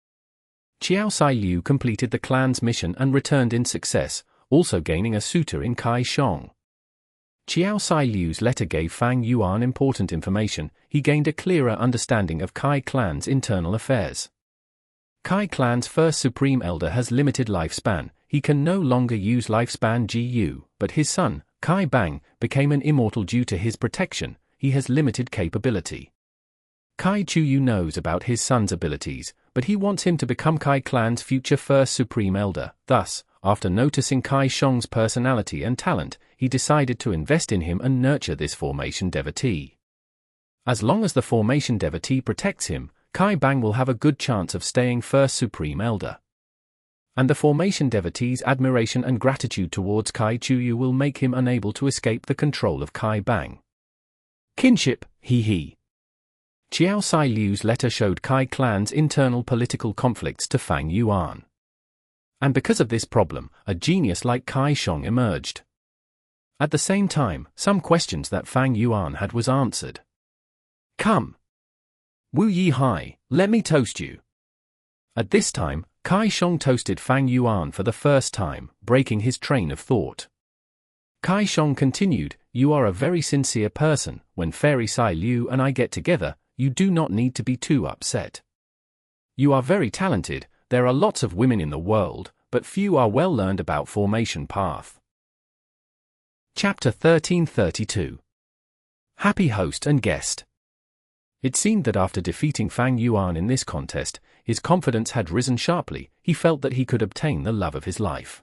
[SPEAKER 1] Qiao Sai Liu completed the clan's mission and returned in success, also gaining a suitor in Kai Shang. Qiao Sai Liu's letter gave Fang Yuan important information. He gained a clearer understanding of Kai clan's internal affairs. Kai clan's first supreme elder has limited lifespan. He can no longer use lifespan GU, but his son, Kai Bang, became an immortal due to his protection. He has limited capability. Kai Chuyu knows about his son's abilities, but he wants him to become Kai clan's future first supreme elder. Thus, after noticing Kai Shang's personality and talent, he decided to invest in him and nurture this formation devotee. As long as the formation devotee protects him, Kai Bang will have a good chance of staying first supreme elder. And the formation devotee's admiration and gratitude towards Kai Chuyu will make him unable to escape the control of Kai Bang. Kinship, he. Qiao Sai Liu's letter showed Kai clan's internal political conflicts to Fang Yuan. And because of this problem, a genius like Kai Shang emerged. At the same time, some questions that Fang Yuan had was answered. Come. Wu Yi Hai, let me toast you. At this time, Kai Shang toasted Fang Yuan for the first time, breaking his train of thought. Kai Shang continued, you are a very sincere person. When Fairy Sai Liu and I get together, you do not need to be too upset. You are very talented. There are lots of women in the world, but few are well learned about formation path. Chapter 1332. Happy Host and Guest. It seemed that after defeating Fang Yuan in this contest, his confidence had risen sharply. He felt that he could obtain the love of his life.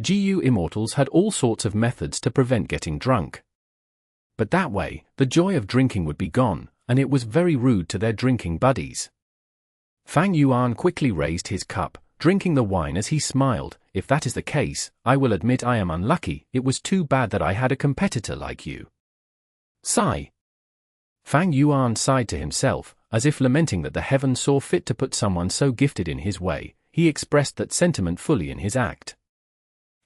[SPEAKER 1] GU Immortals had all sorts of methods to prevent getting drunk. But that way, the joy of drinking would be gone, and it was very rude to their drinking buddies. Fang Yuan quickly raised his cup, drinking the wine as he smiled. If that is the case, I will admit I am unlucky. It was too bad that I had a competitor like you. Sigh. Fang Yuan sighed to himself, as if lamenting that the heavens saw fit to put someone so gifted in his way. He expressed that sentiment fully in his act.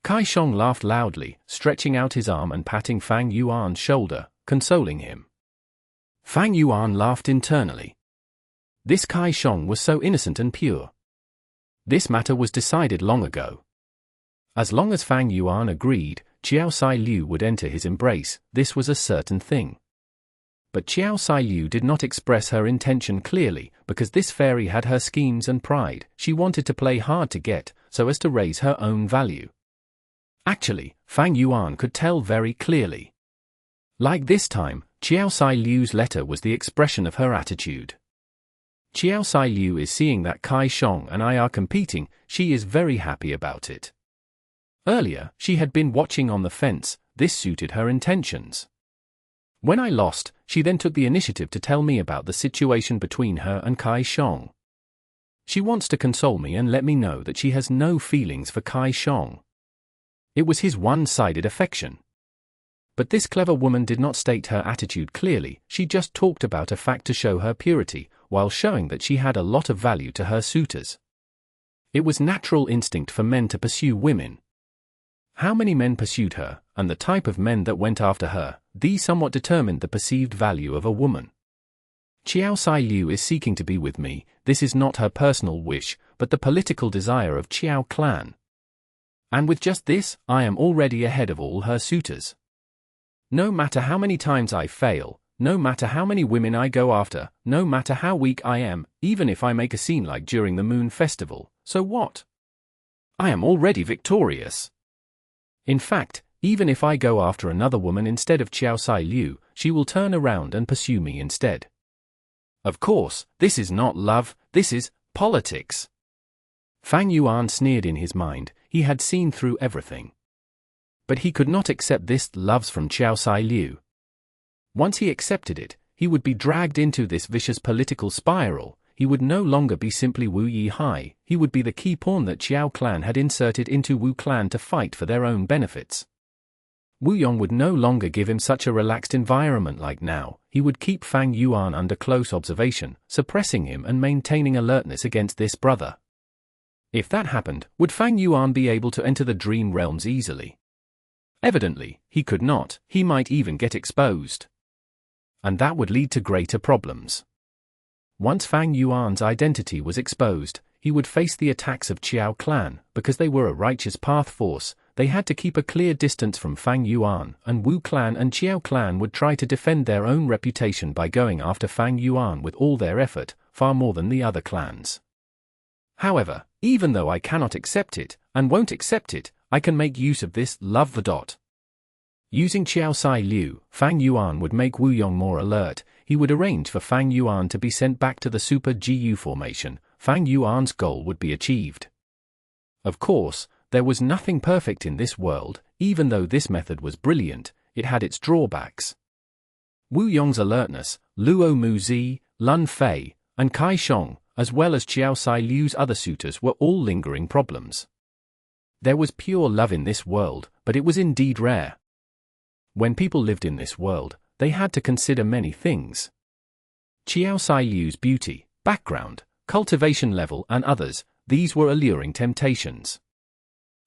[SPEAKER 1] Kai Shang laughed loudly, stretching out his arm and patting Fang Yuan's shoulder, consoling him. Fang Yuan laughed internally. This Kai Shang was so innocent and pure. This matter was decided long ago. As long as Fang Yuan agreed, Qiao Sai Liu would enter his embrace. This was a certain thing. But Qiao Sai Liu did not express her intention clearly, because this fairy had her schemes and pride. She wanted to play hard to get, so as to raise her own value. Actually, Fang Yuan could tell very clearly. Like this time, Qiao Sai Liu's letter was the expression of her attitude. Qiao Sai Liu is seeing that Kai Shang and I are competing. She is very happy about it. Earlier, she had been watching on the fence. This suited her intentions. When I lost, she then took the initiative to tell me about the situation between her and Kai Shang. She wants to console me and let me know that she has no feelings for Kai Shang. It was his one-sided affection. But this clever woman did not state her attitude clearly. She just talked about a fact to show her purity, while showing that she had a lot of value to her suitors. It was natural instinct for men to pursue women. How many men pursued her, and the type of men that went after her, these somewhat determined the perceived value of a woman. Qiao Sai Liu is seeking to be with me, this is not her personal wish, but the political desire of Qiao clan. And with just this, I am already ahead of all her suitors. No matter how many times I fail, no matter how many women I go after, no matter how weak I am, even if I make a scene like during the Moon Festival, so what? I am already victorious. In fact, even if I go after another woman instead of Qiao Sai Liu, she will turn around and pursue me instead. Of course, this is not love, this is politics. Fang Yuan sneered in his mind, he had seen through everything. But he could not accept this loves from Qiao Sai Liu. Once he accepted it, he would be dragged into this vicious political spiral. He would no longer be simply Wu Yihai, he would be the key pawn that Qiao clan had inserted into Wu clan to fight for their own benefits. Wu Yong would no longer give him such a relaxed environment like now, he would keep Fang Yuan under close observation, suppressing him and maintaining alertness against this brother. If that happened, would Fang Yuan be able to enter the dream realms easily? Evidently, he could not, he might even get exposed. And that would lead to greater problems. Once Fang Yuan's identity was exposed, he would face the attacks of Qiao clan, because they were a righteous path force. They had to keep a clear distance from Fang Yuan, and Wu clan and Qiao clan would try to defend their own reputation by going after Fang Yuan with all their effort, far more than the other clans. However, even though I cannot accept it, and won't accept it, I can make use of this love the dot. Using Qiao Sai Liu, Fang Yuan would make Wu Yong more alert, he would arrange for Fang Yuan to be sent back to the Super GU formation, Fang Yuan's goal would be achieved. Of course, there was nothing perfect in this world, even though this method was brilliant, it had its drawbacks. Wu Yong's alertness, Luo Muzi, Lun Fei, and Kai Shang, as well as Qiao Sai Liu's other suitors were all lingering problems. There was pure love in this world, but it was indeed rare. When people lived in this world, they had to consider many things. Qiao Sai Liu's beauty, background, cultivation level and others, these were alluring temptations.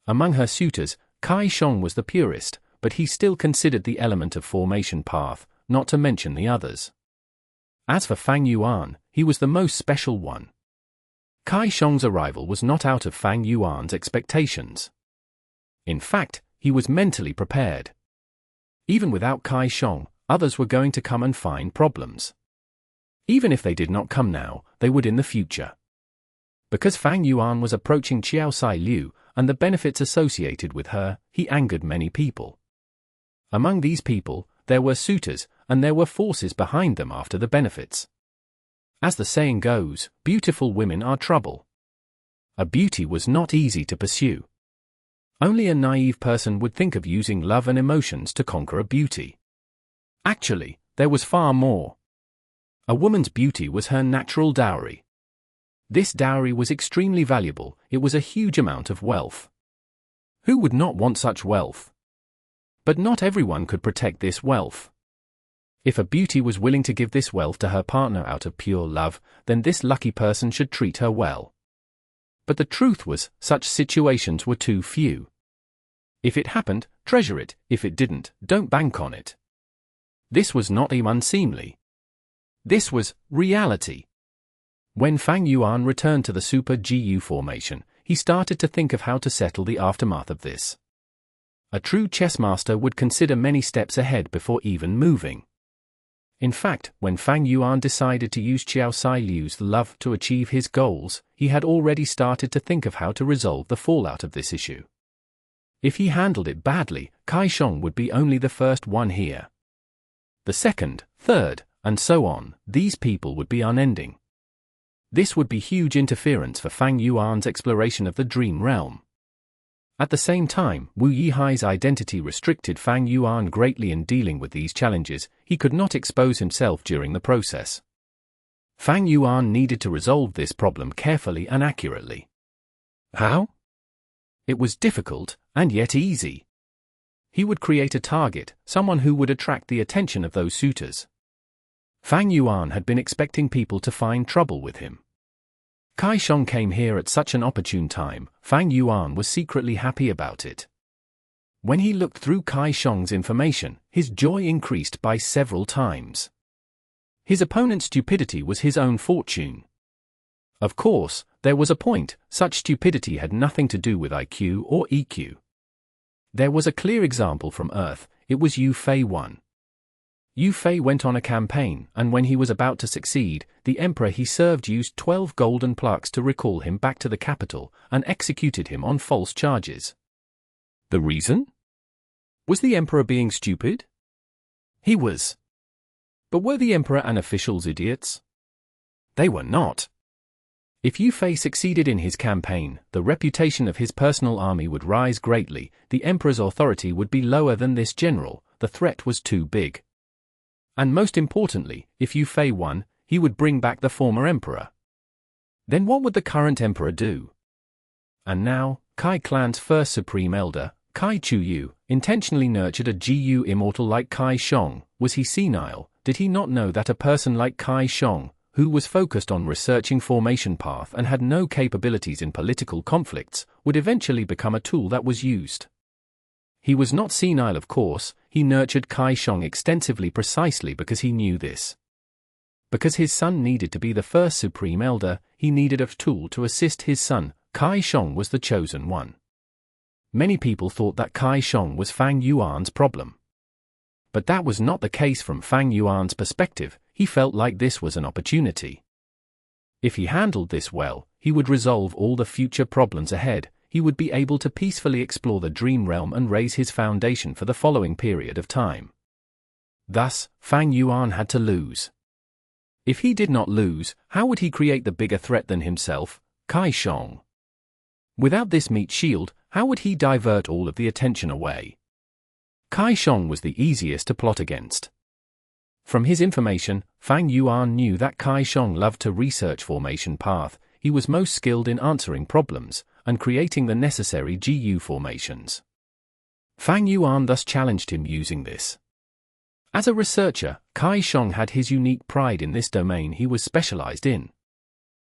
[SPEAKER 1] Among her suitors, Kai Shang was the purest, but he still considered the element of formation path, not to mention the others. As for Fang Yuan, he was the most special one. Kai Shang's arrival was not out of Fang Yuan's expectations. In fact, he was mentally prepared. Even without Kai Shang, others were going to come and find problems. Even if they did not come now, they would in the future. Because Fang Yuan was approaching Qiao Sai Liu, and the benefits associated with her, he angered many people. Among these people, there were suitors, and there were forces behind them after the benefits. As the saying goes, beautiful women are trouble. A beauty was not easy to pursue. Only a naive person would think of using love and emotions to conquer a beauty. Actually, there was far more. A woman's beauty was her natural dowry. This dowry was extremely valuable, it was a huge amount of wealth. Who would not want such wealth? But not everyone could protect this wealth. If a beauty was willing to give this wealth to her partner out of pure love, then this lucky person should treat her well. But the truth was, such situations were too few. If it happened, treasure it, if it didn't, don't bank on it. This was not unseemly. This was reality. When Fang Yuan returned to the Super GU formation, he started to think of how to settle the aftermath of this. A true chess master would consider many steps ahead before even moving. In fact, when Fang Yuan decided to use Qiao Sai Liu's love to achieve his goals, he had already started to think of how to resolve the fallout of this issue. If he handled it badly, Kai Shang would be only the first one here. The second, third, and so on, these people would be unending. This would be huge interference for Fang Yuan's exploration of the dream realm. At the same time, Wu Yihai's identity restricted Fang Yuan greatly in dealing with these challenges, he could not expose himself during the process. Fang Yuan needed to resolve this problem carefully and accurately. How? It was difficult, and yet easy. He would create a target, someone who would attract the attention of those suitors. Fang Yuan had been expecting people to find trouble with him. Kai Shang came here at such an opportune time, Fang Yuan was secretly happy about it. When he looked through Shang's information, his joy increased by several times. His opponent's stupidity was his own fortune. Of course, there was a point, such stupidity had nothing to do with IQ or EQ. There was a clear example from Earth, it was Yu Fei 1. Yu Fei went on a campaign, and when he was about to succeed, the emperor he served used 12 golden plaques to recall him back to the capital, and executed him on false charges. The reason? Was the emperor being stupid? He was. But were the emperor and officials idiots? They were not. If Yu Fei succeeded in his campaign, the reputation of his personal army would rise greatly, the emperor's authority would be lower than this general, the threat was too big. And most importantly, if Yu Fei won, he would bring back the former emperor. Then what would the current emperor do? And now, Kai clan's first supreme elder, Kai Chu-yu, intentionally nurtured a GU immortal like Kai Shang. Was he senile? Did he not know that a person like Kai Shang, who was focused on researching formation path and had no capabilities in political conflicts, would eventually become a tool that was used? He was not senile, of course. He nurtured Kai Shang extensively precisely because he knew this. Because his son needed to be the first supreme elder, he needed a tool to assist his son. Kai Shang was the chosen one. Many people thought that Kai Shang was Fang Yuan's problem. But that was not the case from Fang Yuan's perspective. He felt like this was an opportunity. If he handled this well, he would resolve all the future problems ahead. He would be able to peacefully explore the dream realm and raise his foundation for the following period of time. Thus, Fang Yuan had to lose. If he did not lose, how would he create the bigger threat than himself, Kai Shang? Without this meat shield, how would he divert all of the attention away? Kai Shang was the easiest to plot against. From his information, Fang Yuan knew that Kai Shang loved to research formation path. He was most skilled in answering problems and creating the necessary GU formations. Fang Yuan thus challenged him using this. As a researcher, Kai Shang had his unique pride in this domain he was specialized in.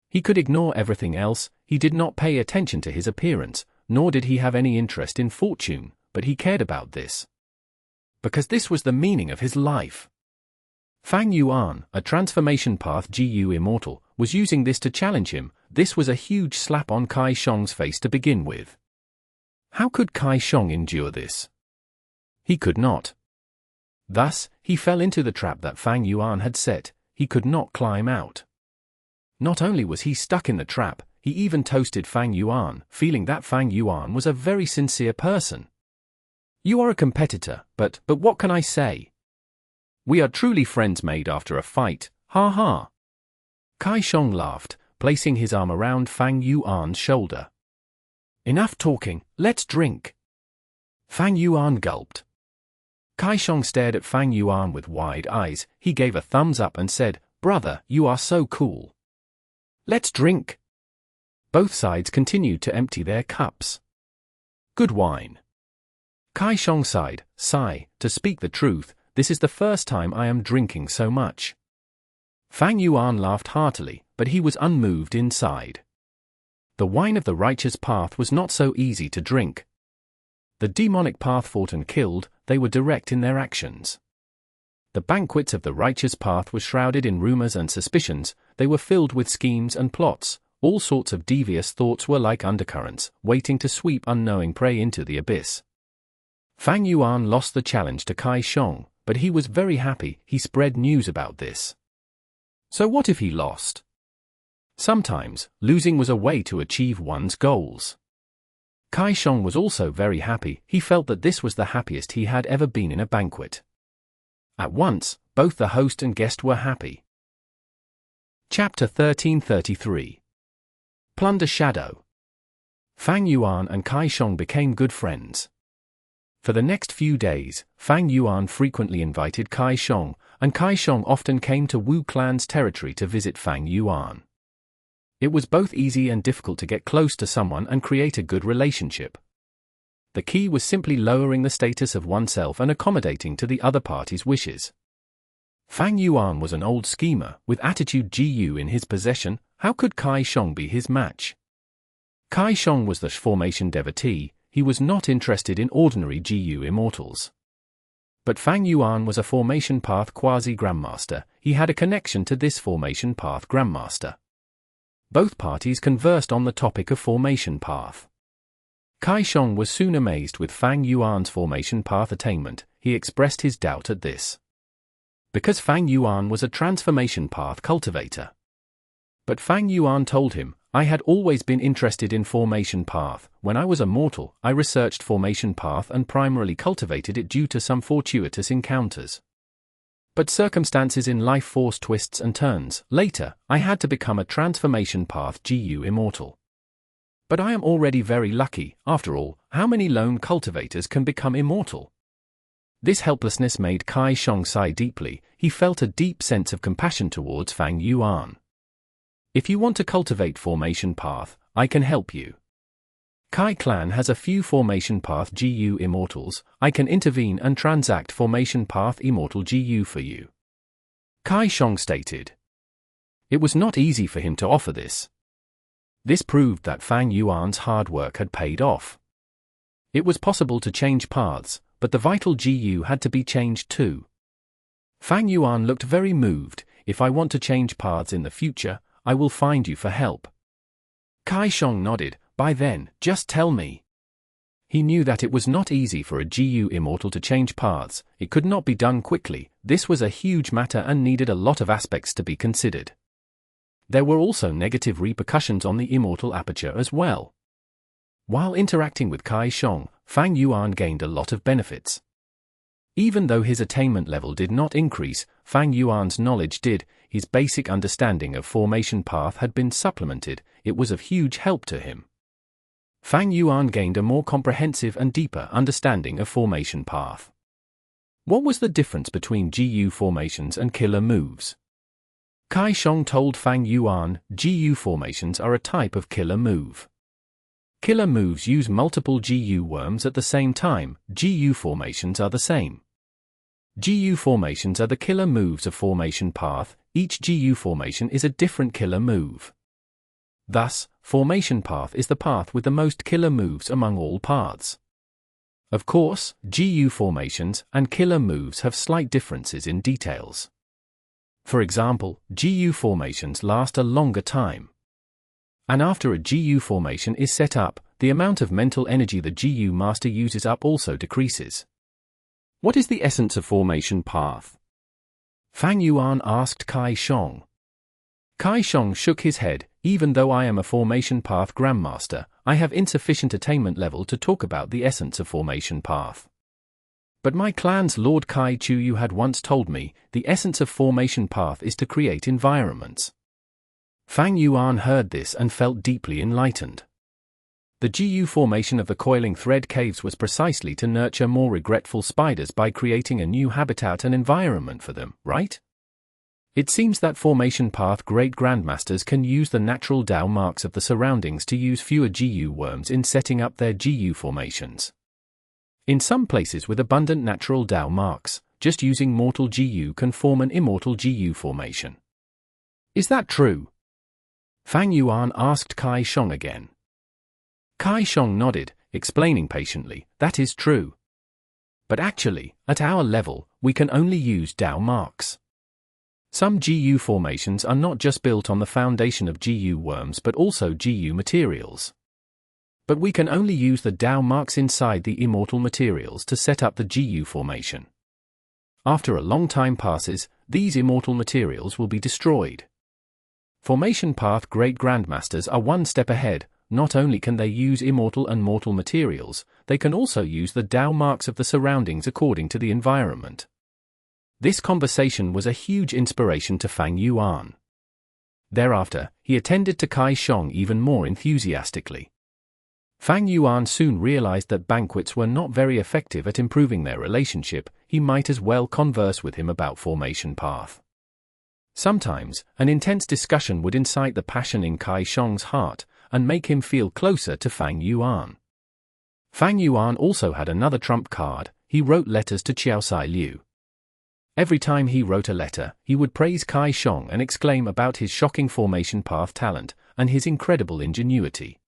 [SPEAKER 1] He could ignore everything else. He did not pay attention to his appearance, nor did he have any interest in fortune, but he cared about this. Because this was the meaning of his life. Fang Yuan, a transformation path GU immortal, was using this to challenge him. This was a huge slap on Kai Shang's face to begin with. How could Kai Shang endure this? He could not. Thus, he fell into the trap that Fang Yuan had set. He could not climb out. Not only was he stuck in the trap, he even toasted Fang Yuan, feeling that Fang Yuan was a very sincere person. You are a competitor, but what can I say? We are truly friends made after a fight, ha ha. Kai Shang laughed, placing his arm around Fang Yuan's shoulder. Enough talking, let's drink. Fang Yuan gulped. Kai Shang stared at Fang Yuan with wide eyes. He gave a thumbs up and said, "Brother, you are so cool. Let's drink." Both sides continued to empty their cups. Good wine. Kai Shang sighed, to speak the truth, this is the first time I am drinking so much. Fang Yuan laughed heartily, but he was unmoved inside. The wine of the righteous path was not so easy to drink. The demonic path fought and killed, they were direct in their actions. The banquets of the righteous path were shrouded in rumors and suspicions, they were filled with schemes and plots, all sorts of devious thoughts were like undercurrents, waiting to sweep unknowing prey into the abyss. Fang Yuan lost the challenge to Kai Shang, but he was very happy. He spread news about this. So what if he lost? Sometimes, losing was a way to achieve one's goals. Kai Shang was also very happy. He felt that this was the happiest he had ever been in a banquet. At once, both the host and guest were happy. Chapter 1333. Plunder Shadow. Fang Yuan and Kai Shang became good friends. For the next few days, Fang Yuan frequently invited Kai Shang, and Kai Shang often came to Wu clan's territory to visit Fang Yuan. It was both easy and difficult to get close to someone and create a good relationship. The key was simply lowering the status of oneself and accommodating to the other party's wishes. Fang Yuan was an old schemer, with attitude GU in his possession. How could Kai Shang be his match? Kai Shang was the formation devotee. he was not interested in ordinary GU Immortals. But Fang Yuan was a Formation Path quasi-Grandmaster. He had a connection to this Formation Path Grandmaster. Both parties conversed on the topic of Formation Path. Shang was soon amazed with Fang Yuan's Formation Path attainment. He expressed his doubt at this, because Fang Yuan was a Transformation Path cultivator. But Fang Yuan told him, I had always been interested in Formation Path. When I was a mortal, I researched Formation Path and primarily cultivated it due to some fortuitous encounters. But circumstances in life forced twists and turns. Later, I had to become a Transformation Path GU Immortal. But I am already very lucky. After all, how many lone cultivators can become immortal? This helplessness made Shang sigh deeply. He felt a deep sense of compassion towards Fang Yuan. If you want to cultivate Formation Path, I can help you. Clan has a few Formation Path GU Immortals. I can intervene and transact Formation Path Immortal GU for you. Shang stated. It was not easy for him to offer this. This proved that Fang Yuan's hard work had paid off. It was possible to change paths, but the vital GU had to be changed too. Fang Yuan looked very moved. If I want to change paths in the future, I will find you for help. Shang nodded. By then, just tell me. He knew that it was not easy for a GU Immortal to change paths. It could not be done quickly. This was a huge matter and needed a lot of aspects to be considered. There were also negative repercussions on the Immortal aperture as well. While interacting with Shang, Fang Yuan gained a lot of benefits. Even though his attainment level did not increase, Fang Yuan's knowledge did. His basic understanding of Formation Path had been supplemented. It was of huge help to him. Fang Yuan gained a more comprehensive and deeper understanding of Formation Path. What was the difference between GU formations and killer moves? Shang told Fang Yuan, GU formations are a type of killer move. Killer moves use multiple GU worms at the same time. GU formations are the same. GU formations are the killer moves of Formation Path. Each GU formation is a different killer move. Thus, Formation Path is the path with the most killer moves among all paths. Of course, GU formations and killer moves have slight differences in details. For example, GU formations last a longer time. And after a GU formation is set up, the amount of mental energy the GU master uses up also decreases. What is the essence of Formation Path? Fang Yuan asked Shang. Shang shook his head. Even though I am a Formation Path Grandmaster, I have insufficient attainment level to talk about the essence of Formation Path. But my clan's Lord Qiao had once told me, the essence of Formation Path is to create environments. Fang Yuan heard this and felt deeply enlightened. The GU formation of the Coiling Thread Caves was precisely to nurture more regretful spiders by creating a new habitat and environment for them, right? It seems that Formation Path Great Grandmasters can use the natural Dao marks of the surroundings to use fewer GU worms in setting up their GU formations. In some places with abundant natural Dao marks, just using mortal GU can form an immortal GU formation. Is that true? Fang Yuan asked Shang again. Shang nodded, explaining patiently, that is true. But actually, at our level, we can only use Dao marks. Some GU formations are not just built on the foundation of GU worms but also GU materials. But we can only use the Dao marks inside the immortal materials to set up the GU formation. After a long time passes, these immortal materials will be destroyed. Formation Path Great Grandmasters are one step ahead. Not only can they use immortal and mortal materials, they can also use the Dao marks of the surroundings according to the environment. This conversation was a huge inspiration to Fang Yuan. Thereafter, he attended to Shang even more enthusiastically. Fang Yuan soon realized that banquets were not very effective at improving their relationship. He might as well converse with him about Formation Path. Sometimes, an intense discussion would incite the passion in Shang's heart and make him feel closer to Fang Yuan. Fang Yuan also had another trump card. He wrote letters to Qiao Liu. Every time he wrote a letter, he would praise Shang and exclaim about his shocking Formation Path talent and his incredible ingenuity.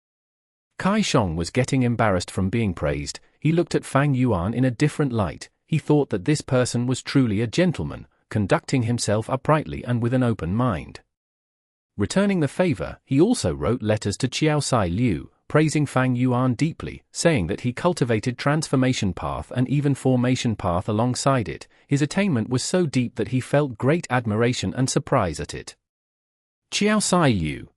[SPEAKER 1] Shang was getting embarrassed from being praised. He looked at Fang Yuan in a different light. He thought that this person was truly a gentleman, conducting himself uprightly and with an open mind. Returning the favor, he also wrote letters to Qiao Liu, praising Fang Yuan deeply, saying that he cultivated transformation path and even formation path alongside it. His attainment was so deep that he felt great admiration and surprise at it. Qiao Liu.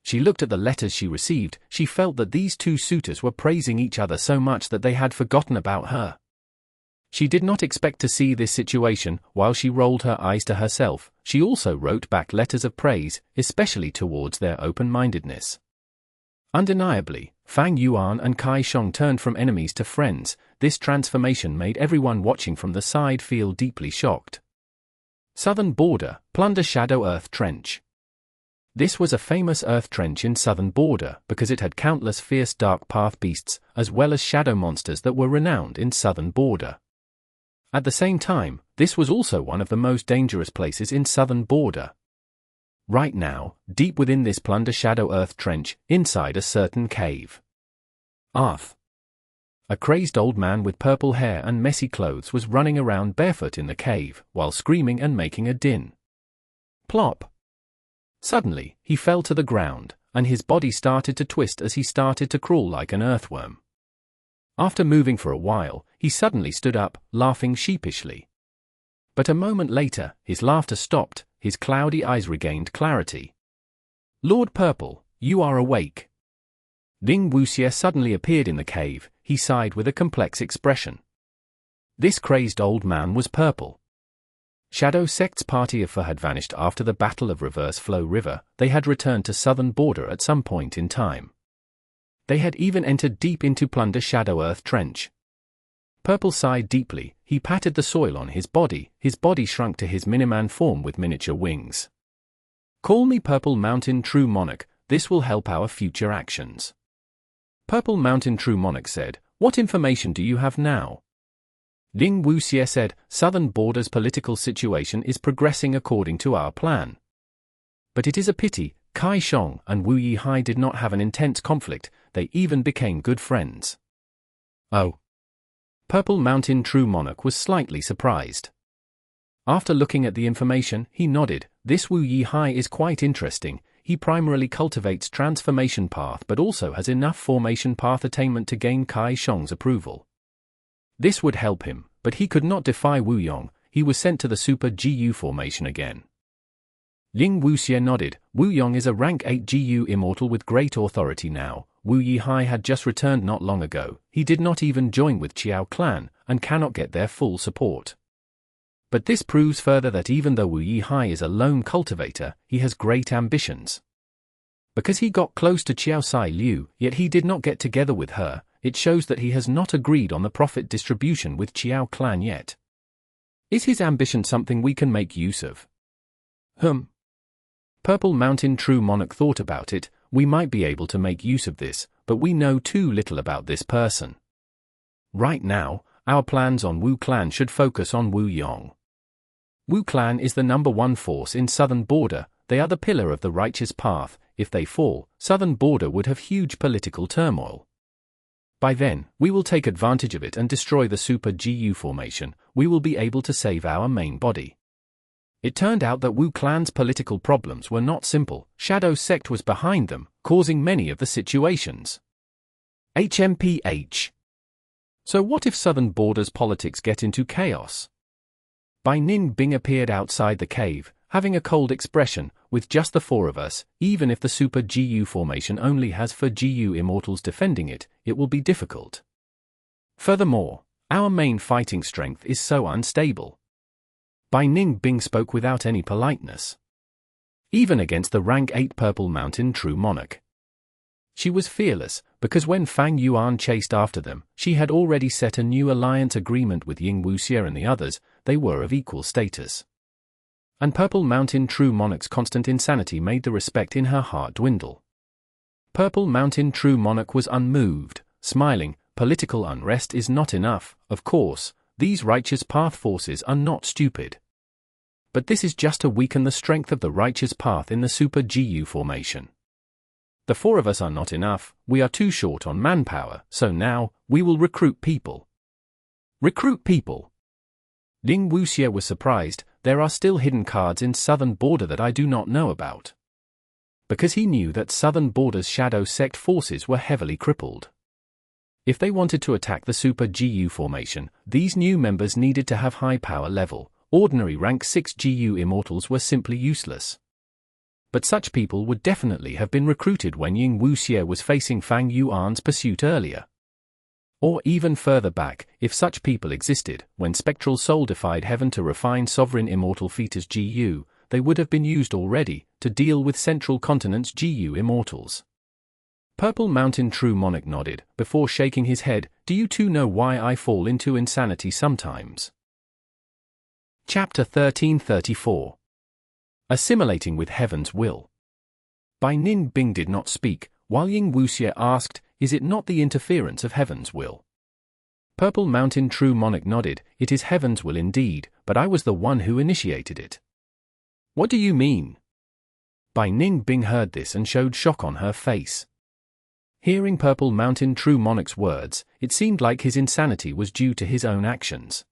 [SPEAKER 1] She looked at the letters she received. She felt that these two suitors were praising each other so much that they had forgotten about her. She did not expect to see this situation. While she rolled her eyes to herself, she also wrote back letters of praise, especially towards their open-mindedness. Undeniably, Fang Yuan and Shang turned from enemies to friends. This transformation made everyone watching from the side feel deeply shocked. Southern Border, Plunder Shadow Earth Trench. This was a famous earth trench in Southern Border because it had countless fierce dark path beasts, as well as shadow monsters that were renowned in Southern Border. At the same time, this was also one of the most dangerous places in Southern Border. Right now, deep within this Plunder Shadow Earth Trench, inside a certain cave. Arth. A crazed old man with purple hair and messy clothes was running around barefoot in the cave, while screaming and making a din. Plop. Suddenly, he fell to the ground, and his body started to twist as he started to crawl like an earthworm. After moving for a while, he suddenly stood up, laughing sheepishly. But a moment later, his laughter stopped, his cloudy eyes regained clarity. Lord Purple, you are awake. Ling Wuxie suddenly appeared in the cave. He sighed with a complex expression. This crazed old man was Purple. Shadow Sect's party of 4 had vanished after the Battle of Reverse Flow River. They had returned to Southern Border at some point in time. They had even entered deep into Plunder Shadow Earth Trench. Purple sighed deeply. He patted the soil on his body. His body shrunk to his Miniman form with miniature wings. Call me Purple Mountain True Monarch. This will help our future actions. Purple Mountain True Monarch said, what information do you have now? Ling Wuxie said, Southern Border's political situation is progressing according to our plan. But it is a pity, Shang and Wu Yihai did not have an intense conflict, they even became good friends. Oh. Purple Mountain True Monarch was slightly surprised. After looking at the information, he nodded. This Wu Yihai is quite interesting. He primarily cultivates transformation path but also has enough formation path attainment to gain Shang's approval. This would help him, but he could not defy Wu Yong. He was sent to the Super GU formation again. Ling Wuxie nodded. Wu Yong is a rank 8 GU immortal with great authority now. Wu Yihai had just returned not long ago. He did not even join with Qiao clan, and cannot get their full support. But this proves further that even though Wu Yihai is a lone cultivator, he has great ambitions. Because he got close to Qiao Liu, yet he did not get together with her, it shows that he has not agreed on the profit distribution with Qiao clan yet. Is his ambition something we can make use of? Purple Mountain True Monarch thought about it. We might be able to make use of this, but we know too little about this person. Right now, our plans on Wu clan should focus on Wu Yong. Wu clan is the #1 force in Southern Border. They are the pillar of the righteous path. If they fall, Southern Border would have huge political turmoil. By then, we will take advantage of it and destroy the Super GU formation. We will be able to save our main body. It turned out that Wu clan's political problems were not simple. Shadow Sect was behind them, causing many of the situations. HMPH. So what if Southern Border's politics get into chaos? Bai Ning Bing appeared outside the cave, having a cold expression. With just the 4 of us, even if the Super GU formation only has 4 GU immortals defending it, it will be difficult. Furthermore, our main fighting strength is so unstable. Bai Ning Bing spoke without any politeness. Even against the rank 8 Purple Mountain True Monarch. She was fearless, because when Fang Yuan chased after them, she had already set a new alliance agreement with Ling Wuxie and the others. They were of equal status. And Purple Mountain True Monarch's constant insanity made the respect in her heart dwindle. Purple Mountain True Monarch was unmoved, smiling. Political unrest is not enough, of course. These righteous path forces are not stupid. But this is just to weaken the strength of the righteous path in the Super GU formation. The 4 of us are not enough, we are too short on manpower, so now, we will recruit people. Recruit people? Ying Wuxie was surprised. There are still hidden cards in Southern Border that I do not know about. Because he knew that Southern Border's Shadow Sect forces were heavily crippled. If they wanted to attack the Super GU formation, these new members needed to have high power level. Ordinary rank 6 GU Immortals were simply useless. But such people would definitely have been recruited when Ying Wuxie was facing Fang Yuan's pursuit earlier. Or even further back, if such people existed, when Spectral Soul defied heaven to refine Sovereign Immortal Fetus GU, they would have been used already, to deal with Central Continent's GU Immortals. Purple Mountain True Monarch nodded, before shaking his head. Do you two know why I fall into insanity sometimes? Chapter 1334. Assimilating with Heaven's Will. Bai Ning Bing did not speak, while Ying Wuxie asked, is it not the interference of Heaven's will? Purple Mountain True Monarch nodded, it is Heaven's will indeed, but I was the one who initiated it. What do you mean? Bai Ning Bing heard this and showed shock on her face. Hearing Purple Mountain True Monarch's words, it seemed like his insanity was due to his own actions.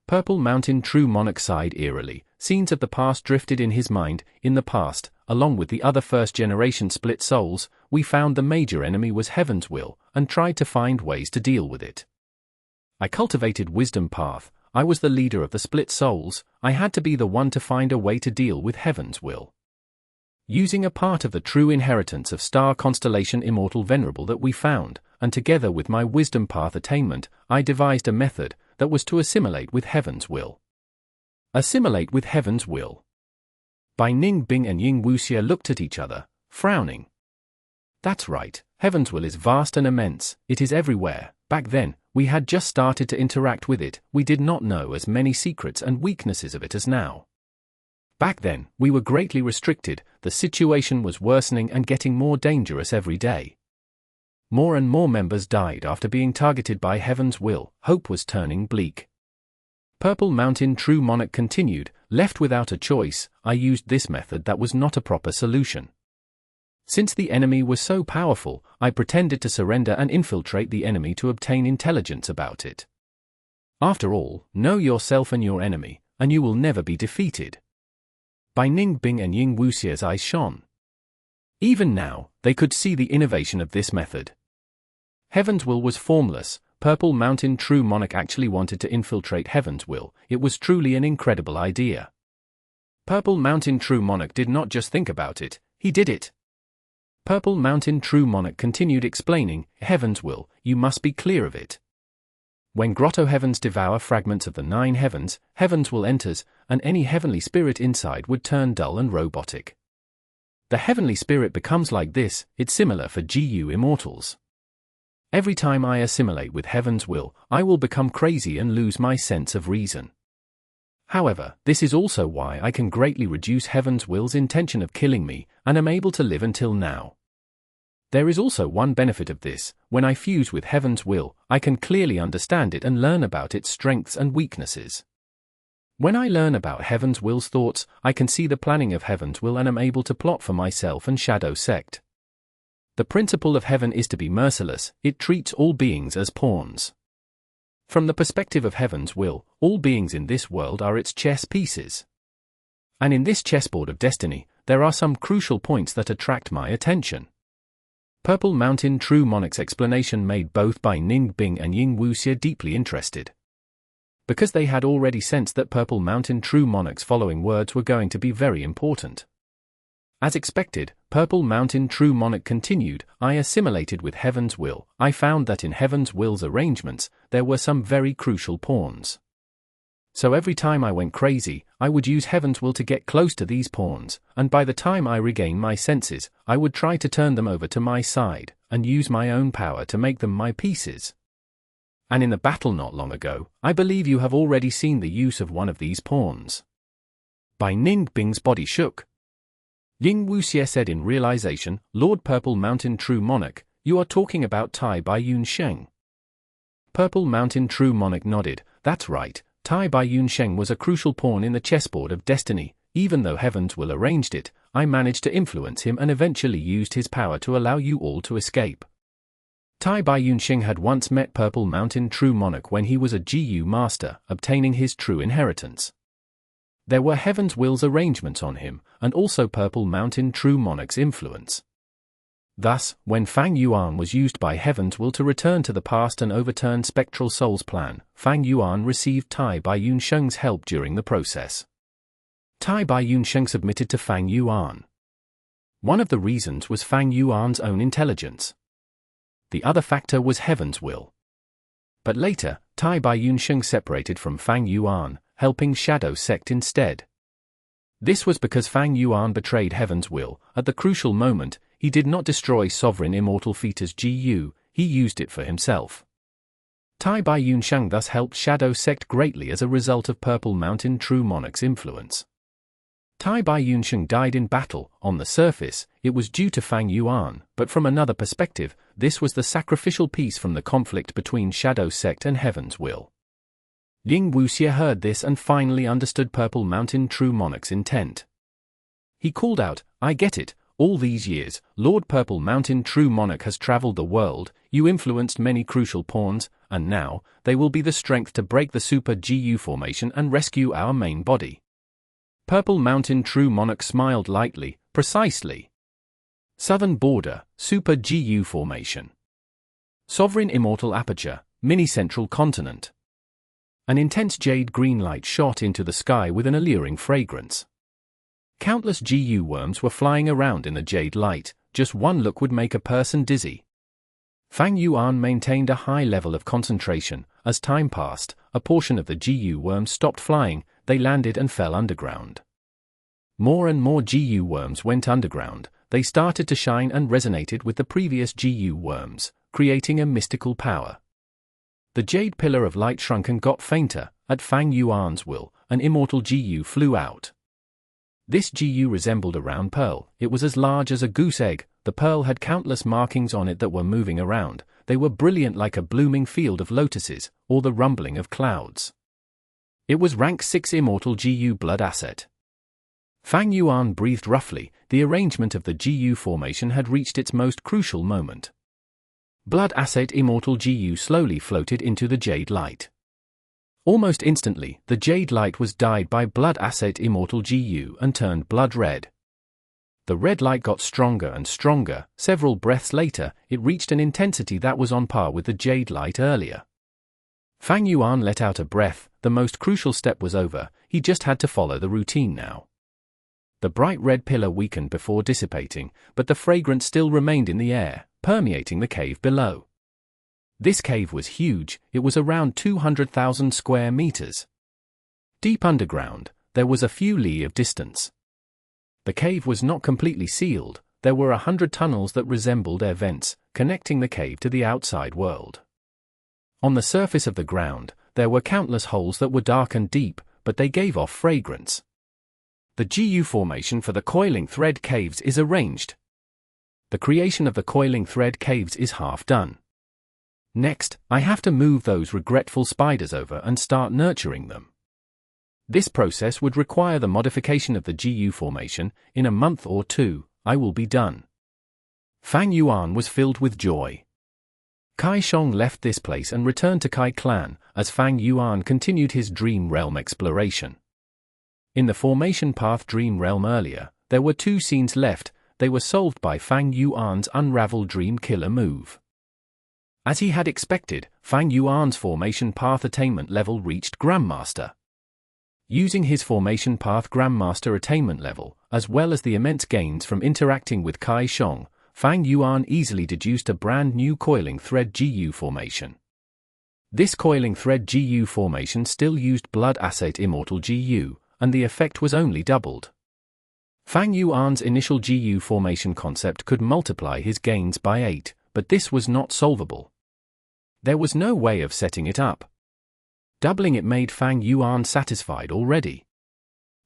[SPEAKER 1] Purple Mountain True Monarch sighed eerily. Scenes of the past drifted in his mind. In the past, along with the other first-generation split souls, we found the major enemy was Heaven's will, and tried to find ways to deal with it. I cultivated Wisdom Path. I was the leader of the split souls. I had to be the one to find a way to deal with Heaven's will. Using a part of the true inheritance of Star Constellation Immortal Venerable that we found, and together with my Wisdom Path attainment, I devised a method that was to assimilate with Heaven's will. Assimilate with Heaven's will. Bai Ning Bing and Ying Wuxie looked at each other, frowning. That's right, Heaven's will is vast and immense, it is everywhere. Back then, we had just started to interact with it, we did not know as many secrets and weaknesses of it as now. Back then, we were greatly restricted, the situation was worsening and getting more dangerous every day. More and more members died after being targeted by Heaven's will, hope was turning bleak. Purple Mountain True Monarch continued, left without a choice, I used this method that was not a proper solution. Since the enemy was so powerful, I pretended to surrender and infiltrate the enemy to obtain intelligence about it. After all, know yourself and your enemy, and you will never be defeated. Bai Ning Bing and Ying Wuxie's eyes shone. Even now, they could see the innovation of this method. Heaven's will was formless. Purple Mountain True Monarch actually wanted to infiltrate Heaven's will. It was truly an incredible idea. Purple Mountain True Monarch did not just think about it, he did it. Purple Mountain True Monarch continued explaining, Heaven's will, you must be clear of it. When Grotto Heavens devour fragments of the 9 heavens, Heaven's will enters, and any heavenly spirit inside would turn dull and robotic. The heavenly spirit becomes like this, it's similar for GU Immortals. Every time I assimilate with Heaven's will, I will become crazy and lose my sense of reason. However, this is also why I can greatly reduce Heaven's will's intention of killing me, and am able to live until now. There is also one benefit of this, when I fuse with Heaven's will, I can clearly understand it and learn about its strengths and weaknesses. When I learn about Heaven's will's thoughts, I can see the planning of Heaven's will and am able to plot for myself and Shadow Sect. The principle of heaven is to be merciless, it treats all beings as pawns. From the perspective of Heaven's will, all beings in this world are its chess pieces. And in this chessboard of destiny, there are some crucial points that attract my attention. Purple Mountain True Monarch's explanation made both Bai Ning Bing and Ying Wuxie deeply interested. Because they had already sensed that Purple Mountain True Monarch's following words were going to be very important. As expected, Purple Mountain True Monarch continued, I assimilated with Heaven's will. I found that in Heaven's will's arrangements, there were some very crucial pawns. So every time I went crazy, I would use Heaven's will to get close to these pawns, and by the time I regain my senses, I would try to turn them over to my side, and use my own power to make them my pieces. And in the battle not long ago, I believe you have already seen the use of one of these pawns. Bai Ning Bing's body shook. Ying Wuxie said in realization, Lord Purple Mountain True Monarch, you are talking about Tai Baiyun Sheng. Purple Mountain True Monarch nodded, that's right, Tai Baiyun Sheng was a crucial pawn in the chessboard of destiny, even though Heaven's will arranged it, I managed to influence him and eventually used his power to allow you all to escape. Tai Baiyunxing had once met Purple Mountain True Monarch when he was a GU master, obtaining his true inheritance. There were Heaven's Will's arrangements on him, and also Purple Mountain True Monarch's influence. Thus, when Fang Yuan was used by Heaven's Will to return to the past and overturn Spectral Soul's plan, Fang Yuan received Tai Baiyunsheng's help during the process. Tai Baiyunsheng submitted to Fang Yuan. One of the reasons was Fang Yuan's own intelligence. The other factor was Heaven's Will. But later, Tai Baiyunsheng separated from Fang Yuan, helping Shadow Sect instead. This was because Fang Yuan betrayed Heaven's Will. At the crucial moment, he did not destroy Sovereign Immortal Fetus GU, he used it for himself. Tai Baiyunsheng thus helped Shadow Sect greatly as a result of Purple Mountain True Monarch's influence. Tai Baiyunsheng died in battle. On the surface, it was due to Fang Yuan, but from another perspective, this was the sacrificial piece from the conflict between Shadow Sect and Heaven's Will. Ying Wuxie heard this and finally understood Purple Mountain True Monarch's intent. He called out, "I get it. All these years, Lord Purple Mountain True Monarch has traveled the world, you influenced many crucial pawns, and now, they will be the strength to break the Super GU formation and rescue our main body." Purple Mountain True Monarch smiled lightly, precisely. Southern Border, Super GU Formation. Sovereign Immortal Aperture, Mini-Central Continent. An intense jade green light shot into the sky with an alluring fragrance. Countless GU worms were flying around in the jade light, just one look would make a person dizzy. Fang Yuan maintained a high level of concentration. As time passed, a portion of the GU worms stopped flying, they landed and fell underground. More and more GU worms went underground, they started to shine and resonated with the previous GU worms, creating a mystical power. The jade pillar of light shrunk and got fainter. At Fang Yuan's will, an immortal GU flew out. This GU resembled a round pearl. It was as large as a goose egg. The pearl had countless markings on it that were moving around. They were brilliant like a blooming field of lotuses, or the rumbling of clouds. It was rank 6 immortal GU blood asset. Fang Yuan breathed roughly. The arrangement of the GU formation had reached its most crucial moment. Blood asset immortal GU slowly floated into the jade light. Almost instantly, the jade light was dyed by blood asset immortal GU and turned blood red. The red light got stronger and stronger. Several breaths later, it reached an intensity that was on par with the jade light earlier. Fang Yuan let out a breath. The most crucial step was over. He just had to follow the routine now. The bright red pillar weakened before dissipating, but the fragrance still remained in the air, permeating the cave below. This cave was huge. It was around 200,000 square meters. Deep underground, there was a few li of distance. The cave was not completely sealed. There were 100 tunnels that resembled air vents, connecting the cave to the outside world. On the surface of the ground, there were countless holes that were dark and deep, but they gave off fragrance. The GU formation for the Coiling Thread Caves is arranged. The creation of the Coiling Thread Caves is half done. Next, I have to move those regretful spiders over and start nurturing them. This process would require the modification of the GU formation. In a month or two, I will be done. Fang Yuan was filled with joy. Kai Shang left this place and returned to Kai Clan, as Fang Yuan continued his Dream Realm exploration. In the Formation Path Dream Realm earlier, there were 2 scenes left. They were solved by Fang Yuan's Unravel Dream Killer move. As he had expected, Fang Yuan's Formation Path Attainment level reached Grandmaster. Using his Formation Path Grandmaster Attainment level, as well as the immense gains from interacting with Kai Shang, Fang Yuan easily deduced a brand new Coiling Thread GU formation. This Coiling Thread GU formation still used Blood Asset Immortal GU, and the effect was only doubled. Fang Yuan's initial GU formation concept could multiply his gains by 8, but this was not solvable. There was no way of setting it up. Doubling it made Fang Yuan satisfied already.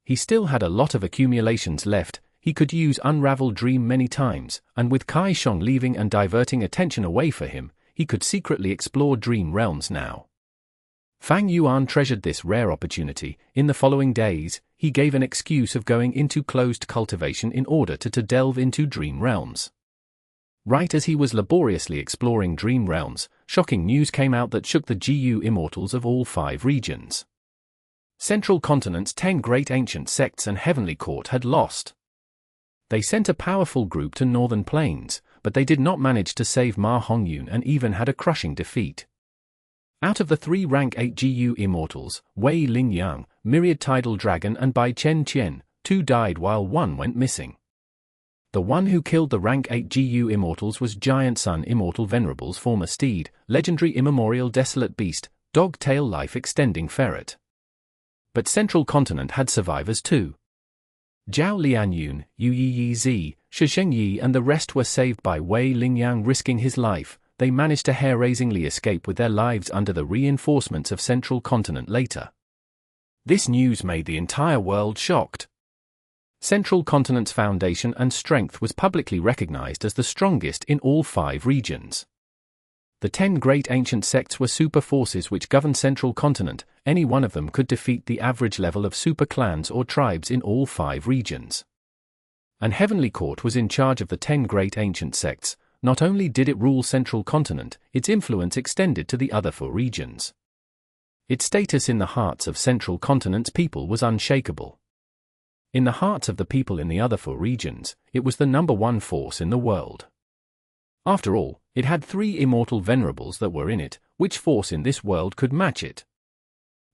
[SPEAKER 1] He still had a lot of accumulations left. He could use Unravel Dream many times, and with Kai Shang leaving and diverting attention away for him, he could secretly explore dream realms now. Fang Yuan treasured this rare opportunity. In the following days, he gave an excuse of going into closed cultivation in order to delve into dream realms. Right as he was laboriously exploring dream realms, shocking news came out that shook the GU immortals of all 5 regions. Central Continent's 10 great ancient sects and Heavenly Court had lost. They sent a powerful group to Northern Plains, but they did not manage to save Ma Hongyun and even had a crushing defeat. Out of the 3 rank 8 GU immortals, Wei Lingyang, Myriad Tidal Dragon and Bai Chen Qian, 2 died while 1 went missing. The one who killed the rank 8 GU immortals was Giant Sun Immortal Venerable's former steed, legendary immemorial Desolate Beast, Dog Tail Life Extending Ferret. But Central Continent had survivors too. Zhao Lianyun, Yu Yi Zi, Shisheng Yi and the rest were saved by Wei Lingyang risking his life. They managed to hair-raisingly escape with their lives under the reinforcements of Central Continent later. This news made the entire world shocked. Central Continent's foundation and strength was publicly recognized as the strongest in all 5 regions. The 10 great ancient sects were super forces which governed Central Continent. Any one of them could defeat the average level of super clans or tribes in all 5 regions. And Heavenly Court was in charge of the 10 great ancient sects. Not only did it rule Central Continent, its influence extended to the other 4 regions. Its status in the hearts of Central Continent's people was unshakable. In the hearts of the people in the other 4 regions, it was the #1 force in the world. After all, it had 3 immortal venerables that were in it. Which force in this world could match it?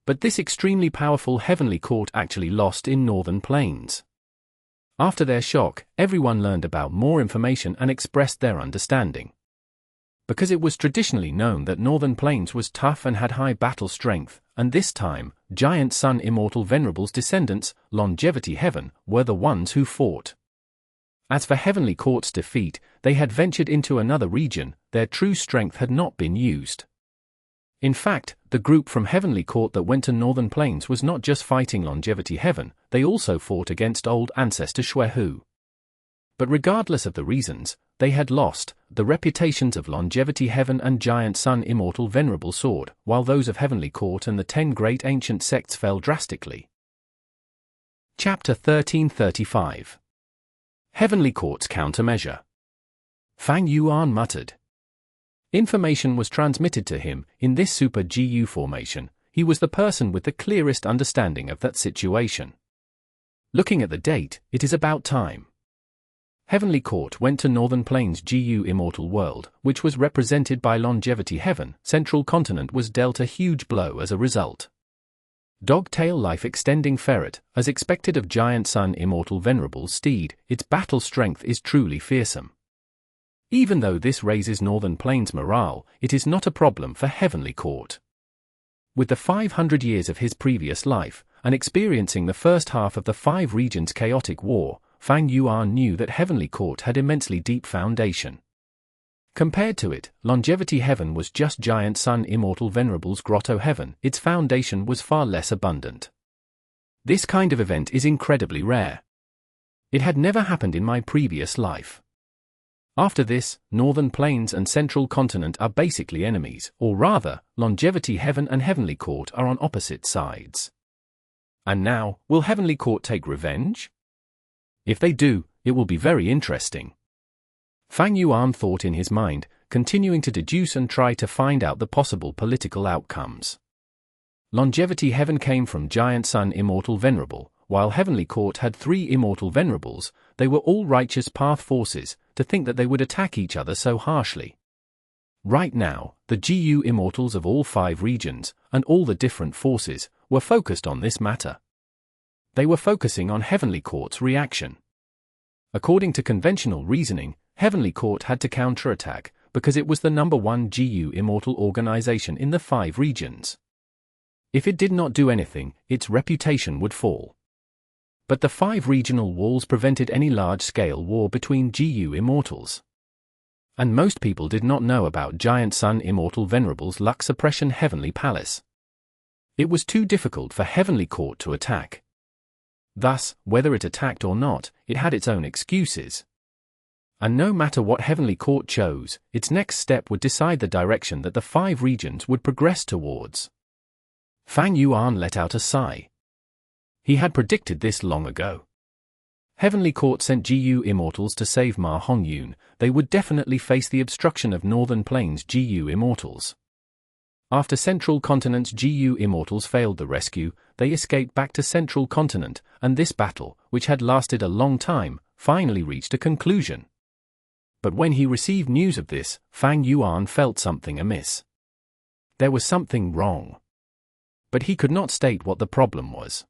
[SPEAKER 1] But this extremely powerful Heavenly Court actually lost in Northern Plains. After their shock, everyone learned about more information and expressed their understanding. Because it was traditionally known that Northern Plains was tough and had high battle strength, and this time, Giant Sun Immortal Venerable's descendants, Longevity Heaven, were the ones who fought. As for Heavenly Court's defeat, they had ventured into another region. Their true strength had not been used. In fact, the group from Heavenly Court that went to Northern Plains was not just fighting Longevity Heaven, they also fought against old ancestor Xuehu. But regardless of the reasons, they had lost. The reputations of Longevity Heaven and Giant Sun Immortal Venerable soared, while those of Heavenly Court and the 10 great ancient sects fell drastically. Chapter 1335. Heavenly Court's Countermeasure. Fang Yuan muttered. Information was transmitted to him. In this Super GU formation, he was the person with the clearest understanding of that situation. Looking at the date, it is about time. Heavenly Court went to Northern Plains GU Immortal World, which was represented by Longevity Heaven. Central Continent was dealt a huge blow as a result. Dog Tail Life Extending Ferret, as expected of Giant Sun Immortal Venerable's steed, its battle strength is truly fearsome. Even though this raises Northern Plains morale, it is not a problem for Heavenly Court. With the 500 years of his previous life, and experiencing the first half of the 5 regions' chaotic war, Fang Yuan knew that Heavenly Court had immensely deep foundation. Compared to it, Longevity Heaven was just Giant Sun Immortal Venerable's Grotto Heaven. Its foundation was far less abundant. This kind of event is incredibly rare. It had never happened in my previous life. After this, Northern Plains and Central Continent are basically enemies, or rather, Longevity Heaven and Heavenly Court are on opposite sides. And now, will Heavenly Court take revenge? If they do, it will be very interesting. Fang Yuan thought in his mind, continuing to deduce and try to find out the possible political outcomes. Longevity Heaven came from Giant Sun Immortal Venerable, while Heavenly Court had 3 Immortal Venerables. They were all righteous path forces. To think that they would attack each other so harshly. Right now, the GU immortals of all 5 regions, and all the different forces, were focused on this matter. They were focusing on Heavenly Court's reaction. According to conventional reasoning, Heavenly Court had to counterattack, because it was the #1 GU immortal organization in the 5 regions. If it did not do anything, its reputation would fall. But the 5 regional walls prevented any large-scale war between GU immortals. And most people did not know about Giant Sun Immortal Venerable's luck suppression Heavenly Palace. It was too difficult for Heavenly Court to attack. Thus, whether it attacked or not, it had its own excuses. And no matter what Heavenly Court chose, its next step would decide the direction that the 5 regions would progress towards. Fang Yuan let out a sigh. He had predicted this long ago. Heavenly Court sent GU Immortals to save Ma Hongyun. They would definitely face the obstruction of Northern Plains GU Immortals. After Central Continent's GU Immortals failed the rescue, they escaped back to Central Continent, and this battle, which had lasted a long time, finally reached a conclusion. But when he received news of this, Fang Yuan felt something amiss. There was something wrong. But he could not state what the problem was.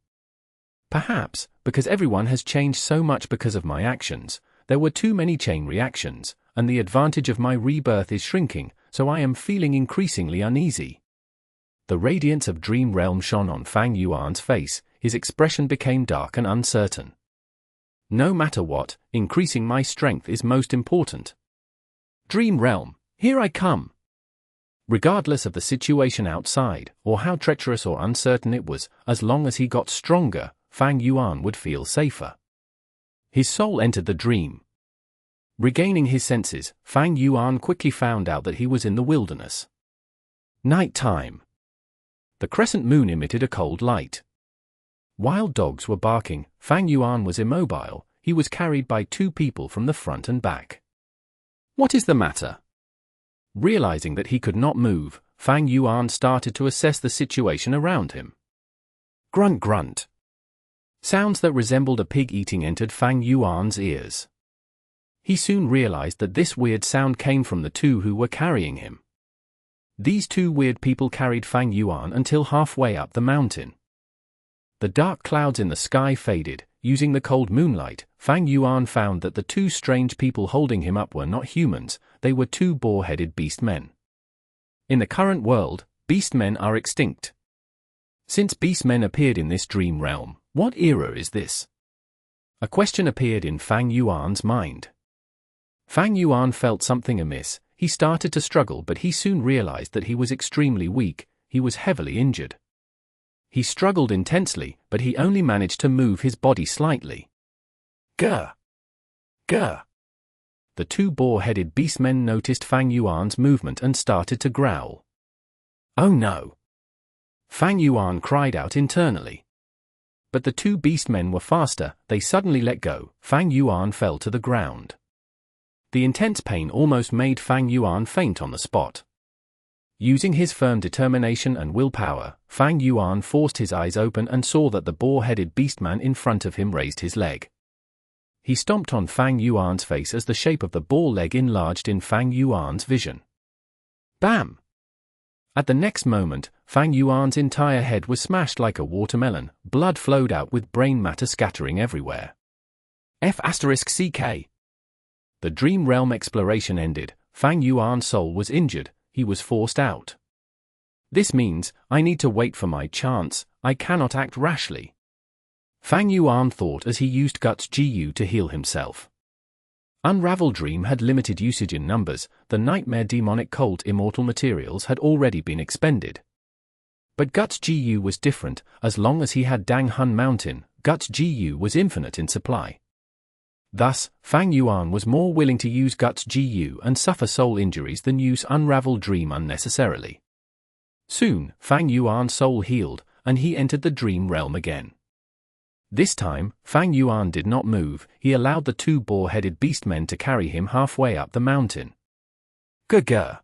[SPEAKER 1] Perhaps, because everyone has changed so much because of my actions, there were too many chain reactions, and the advantage of my rebirth is shrinking, so I am feeling increasingly uneasy. The radiance of Dream Realm shone on Fang Yuan's face, his expression became dark and uncertain. No matter what, increasing my strength is most important. Dream Realm, here I come. Regardless of the situation outside, or how treacherous or uncertain it was, as long as he got stronger, Fang Yuan would feel safer. His soul entered the dream. Regaining his senses, Fang Yuan quickly found out that he was in the wilderness. Night time. The crescent moon emitted a cold light. Wild dogs were barking. Fang Yuan was immobile. He was carried by two people from the front and back. What is the matter? Realizing that he could not move, Fang Yuan started to assess the situation around him. Grunt grunt. Sounds that resembled a pig eating entered Fang Yuan's ears. He soon realized that this weird sound came from the two who were carrying him. These two weird people carried Fang Yuan until halfway up the mountain. The dark clouds in the sky faded. Using the cold moonlight, Fang Yuan found that the two strange people holding him up were not humans, they were two boar-headed beastmen. In the current world, beastmen are extinct. Since beastmen appeared in this dream realm, what era is this? A question appeared in Fang Yuan's mind. Fang Yuan felt something amiss. He started to struggle, but he soon realized that he was extremely weak. He was heavily injured. He struggled intensely, but he only managed to move his body slightly. Grr! Grr! The two boar-headed beastmen noticed Fang Yuan's movement and started to growl. Oh no! Fang Yuan cried out internally. But the two beastmen were faster. They suddenly let go. Fang Yuan fell to the ground. The intense pain almost made Fang Yuan faint on the spot. Using his firm determination and willpower, Fang Yuan forced his eyes open and saw that the boar-headed beastman in front of him raised his leg. He stomped on Fang Yuan's face as the shape of the boar leg enlarged in Fang Yuan's vision. Bam! At the next moment, Fang Yuan's entire head was smashed like a watermelon. Blood flowed out with brain matter scattering everywhere. F***CK. The dream realm exploration ended. Fang Yuan's soul was injured. He was forced out. This means, I need to wait for my chance. I cannot act rashly. Fang Yuan thought as he used Guts GU to heal himself. Unravel Dream had limited usage in numbers. The Nightmare Demonic Cult Immortal materials had already been expended. But Guts GU was different. As long as he had Dang Hun Mountain, Guts GU was infinite in supply. Thus, Fang Yuan was more willing to use Guts GU and suffer soul injuries than use Unravel Dream unnecessarily. Soon, Fang Yuan's soul healed, and he entered the dream realm again. This time, Fang Yuan did not move. He allowed the two boar-headed beastmen to carry him halfway up the mountain. Grr.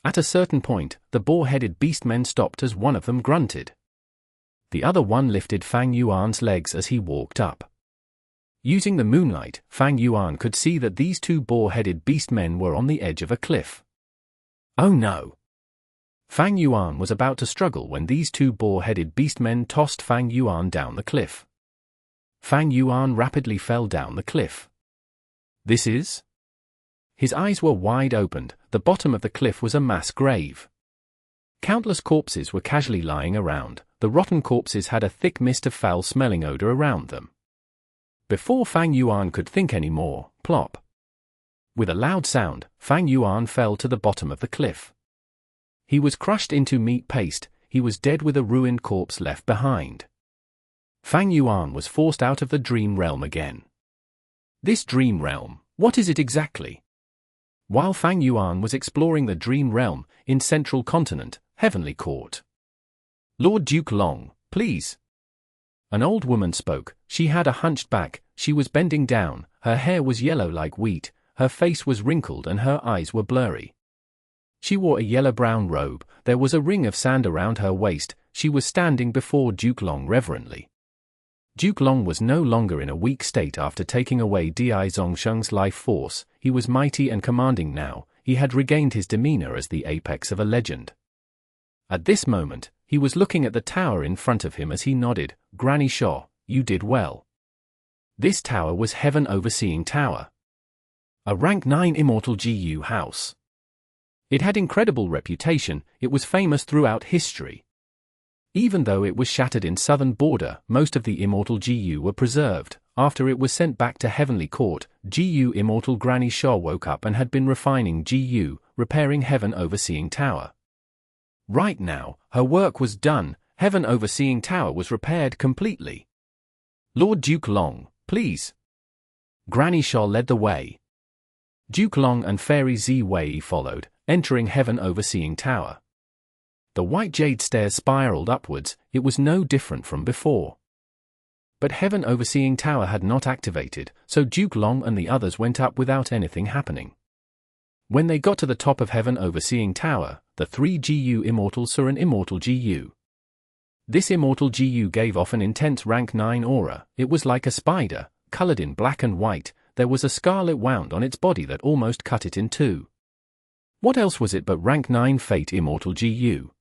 [SPEAKER 1] At a certain point, the boar-headed beastmen stopped as one of them grunted. The other one lifted Fang Yuan's legs as he walked up. Using the moonlight, Fang Yuan could see that these two boar-headed beastmen were on the edge of a cliff. Oh no! Fang Yuan was about to struggle when these two boar-headed beastmen tossed Fang Yuan down the cliff. Fang Yuan rapidly fell down the cliff. This is? His eyes were wide opened. The bottom of the cliff was a mass grave. Countless corpses were casually lying around. The rotten corpses had a thick mist of foul-smelling odor around them. Before Fang Yuan could think any more, plop. With a loud sound, Fang Yuan fell to the bottom of the cliff. He was crushed into meat paste. He was dead with a ruined corpse left behind. Fang Yuan was forced out of the dream realm again. This dream realm, what is it exactly? While Fang Yuan was exploring the dream realm, in Central Continent, Heavenly Court. Lord Duke Long, please. An old woman spoke. She had a hunched back, she was bending down, her hair was yellow like wheat, her face was wrinkled and her eyes were blurry. She wore a yellow-brown robe, there was a ring of sand around her waist, she was standing before Duke Long reverently. Duke Long was no longer in a weak state after taking away Di Zongsheng's life force, he was mighty and commanding now, he had regained his demeanor as the apex of a legend. At this moment, he was looking at the tower in front of him as he nodded, Granny Shaw, you did well. This tower was Heaven Overseeing Tower. A rank 9 Immortal GU house. It had incredible reputation, it was famous throughout history. Even though it was shattered in southern border, most of the Immortal GU were preserved. After it was sent back to Heavenly Court, GU Immortal Granny Shaw woke up and had been refining GU, repairing Heaven Overseeing Tower. Right now, her work was done, Heaven Overseeing Tower was repaired completely. Lord Duke Long, please. Granny Shaw led the way. Duke Long and Fairy Zi Wei followed, entering Heaven Overseeing Tower. The white jade stairs spiraled upwards, it was no different from before. But Heaven Overseeing Tower had not activated, so Duke Long and the others went up without anything happening. When they got to the top of Heaven Overseeing Tower, the 3 GU Immortals saw an Immortal GU. This Immortal GU gave off an intense rank 9 aura, it was like a spider, colored in black and white, there was a scarlet wound on its body that almost cut it in two. What else was it but rank 9 Fate Immortal GU?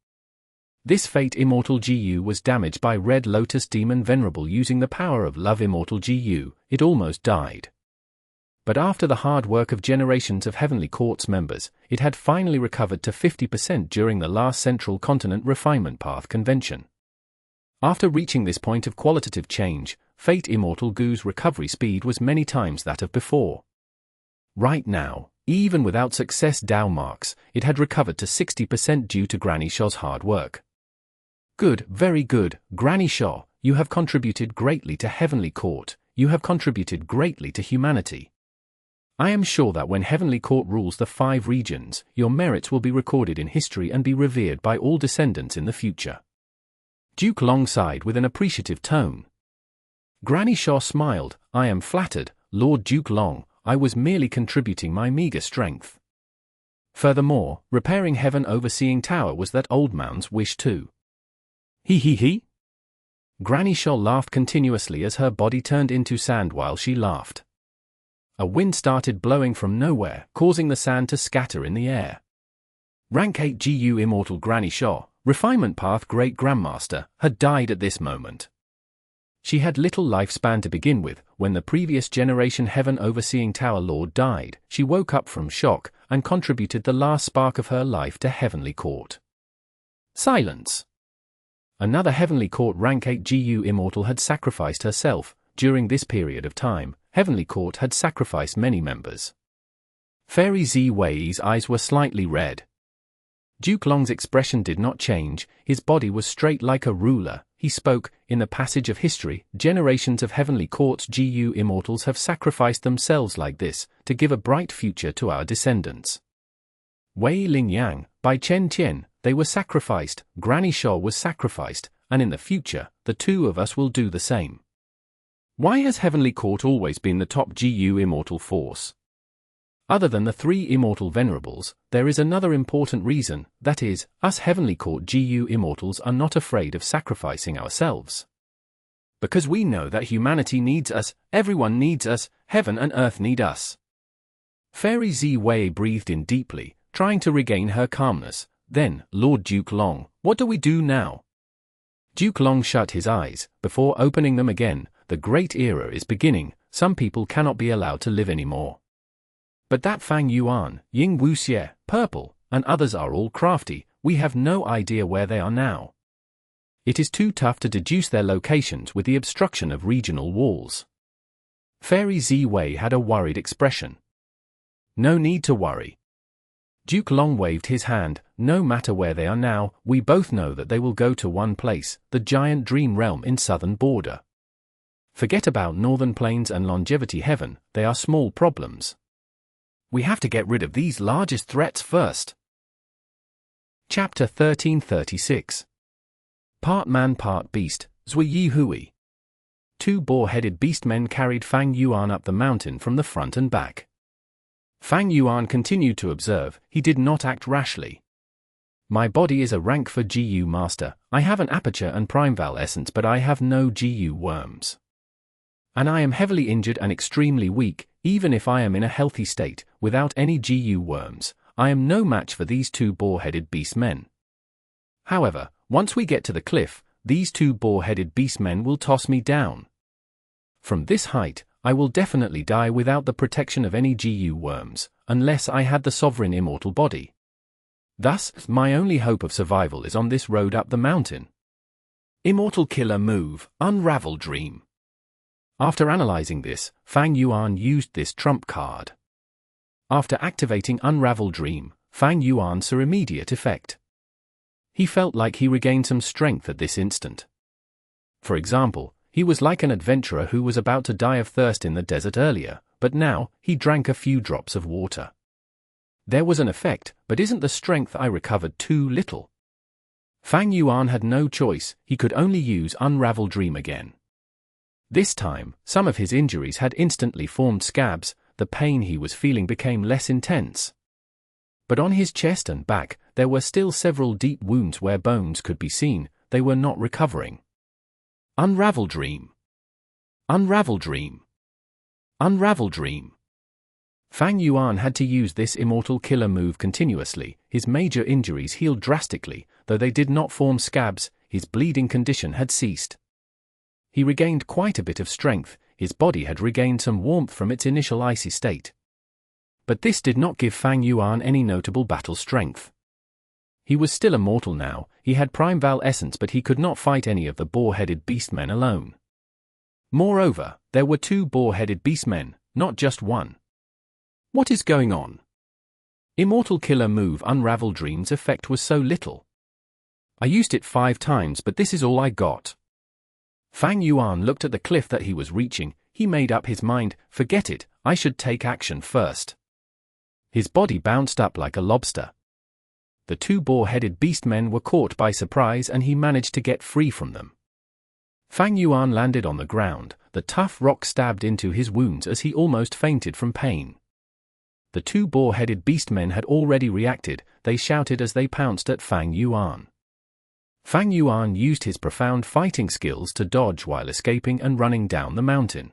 [SPEAKER 1] This Fate Immortal GU was damaged by Red Lotus Demon Venerable using the power of Love Immortal GU, it almost died. But after the hard work of generations of Heavenly Court's members, it had finally recovered to 50% during the last Central Continent Refinement Path Convention. After reaching this point of qualitative change, Fate Immortal GU's recovery speed was many times that of before. Right now, even without success Dao marks, it had recovered to 60% due to Granny Shaw's hard work. Good, very good, Granny Shaw, you have contributed greatly to Heavenly Court, you have contributed greatly to humanity. I am sure that when Heavenly Court rules the 5 regions, your merits will be recorded in history and be revered by all descendants in the future. Duke Long sighed with an appreciative tone. Granny Shaw smiled, I am flattered, Lord Duke Long, I was merely contributing my meager strength. Furthermore, repairing Heaven Overseeing Tower was that old man's wish too. He. Granny Shaw laughed continuously as her body turned into sand while she laughed. A wind started blowing from nowhere, causing the sand to scatter in the air. Rank 8 GU Immortal Granny Shaw, Refinement Path Great Grandmaster, had died at this moment. She had little lifespan to begin with. When the previous generation Heaven Overseeing Tower Lord died, she woke up from shock, and contributed the last spark of her life to Heavenly Court. Silence. Another Heavenly Court Rank 8 GU Immortal had sacrificed herself. During this period of time, Heavenly Court had sacrificed many members. Fairy Zi Wei's eyes were slightly red. Duke Long's expression did not change, his body was straight like a ruler. He spoke, in the passage of history, generations of Heavenly Court's GU Immortals have sacrificed themselves like this, to give a bright future to our descendants. Wei Ling Yang, by Chen Tian, they were sacrificed, Granny Shaw was sacrificed, and in the future, the two of us will do the same. Why has Heavenly Court always been the top GU Immortal force? Other than the 3 Immortal Venerables, there is another important reason, that is, us Heavenly Court GU Immortals are not afraid of sacrificing ourselves. Because we know that humanity needs us, everyone needs us, heaven and earth need us. Fairy Zi Wei breathed in deeply, trying to regain her calmness. Then, Lord Duke Long, what do we do now? Duke Long shut his eyes. Before opening them again, the great era is beginning, some people cannot be allowed to live anymore. But that Fang Yuan, Ying Wuxie, Purple, and others are all crafty, we have no idea where they are now. It is too tough to deduce their locations with the obstruction of regional walls. Fairy Zi Wei had a worried expression. No need to worry. Duke Long waved his hand, no matter where they are now, we both know that they will go to one place, the giant dream realm in southern border. Forget about Northern Plains and Longevity Heaven, they are small problems. We have to get rid of these largest threats first. Chapter 1336. Part Man Part Beast, Zui Yi Hui. two boar-headed beastmen carried Fang Yuan up the mountain from the front and back. Fang Yuan continued to observe. He did not act rashly. My body is a rank for GU Master. I have an aperture and primeval essence, but I have no GU worms. And I am heavily injured and extremely weak. Even if I am in a healthy state, without any GU worms, I am no match for these two boar-headed beastmen. However, once we get to the cliff, these two boar-headed beastmen will toss me down. From this height, I will definitely die without the protection of any GU worms, unless I had the sovereign immortal body. Thus, my only hope of survival is on this road up the mountain. Immortal killer move, Unravel Dream. After analyzing this, Fang Yuan used this trump card. After activating Unravel Dream, Fang Yuan saw immediate effect. He felt like he regained some strength at this instant. For example, he was like an adventurer who was about to die of thirst in the desert earlier, but now, he drank a few drops of water. There was an effect, but isn't the strength I recovered too little? Fang Yuan had no choice, he could only use Unravel Dream again. This time, some of his injuries had instantly formed scabs. The pain he was feeling became less intense. But on his chest and back, there were still several deep wounds where bones could be seen. They were not recovering. Unravel Dream. Unravel Dream. Unravel Dream. Fang Yuan had to use this immortal killer move continuously. His major injuries healed drastically, though they did not form scabs. His bleeding condition had ceased. He regained quite a bit of strength. His body had regained some warmth from its initial icy state. But this did not give Fang Yuan any notable battle strength. He was still immortal now. He had primeval essence, but he could not fight any of the boar-headed beastmen alone. Moreover, there were two boar-headed beastmen, not just one. What is going on? Immortal killer move Unravel Dream's effect was so little. I used it 5 times, but this is all I got. Fang Yuan looked at the cliff that he was reaching. He made up his mind, forget it, I should take action first. His body bounced up like a lobster. The two boar-headed beastmen were caught by surprise and he managed to get free from them. Fang Yuan landed on the ground. The tough rock stabbed into his wounds as he almost fainted from pain. The two boar-headed beastmen had already reacted. They shouted as they pounced at Fang Yuan. Fang Yuan used his profound fighting skills to dodge while escaping and running down the mountain.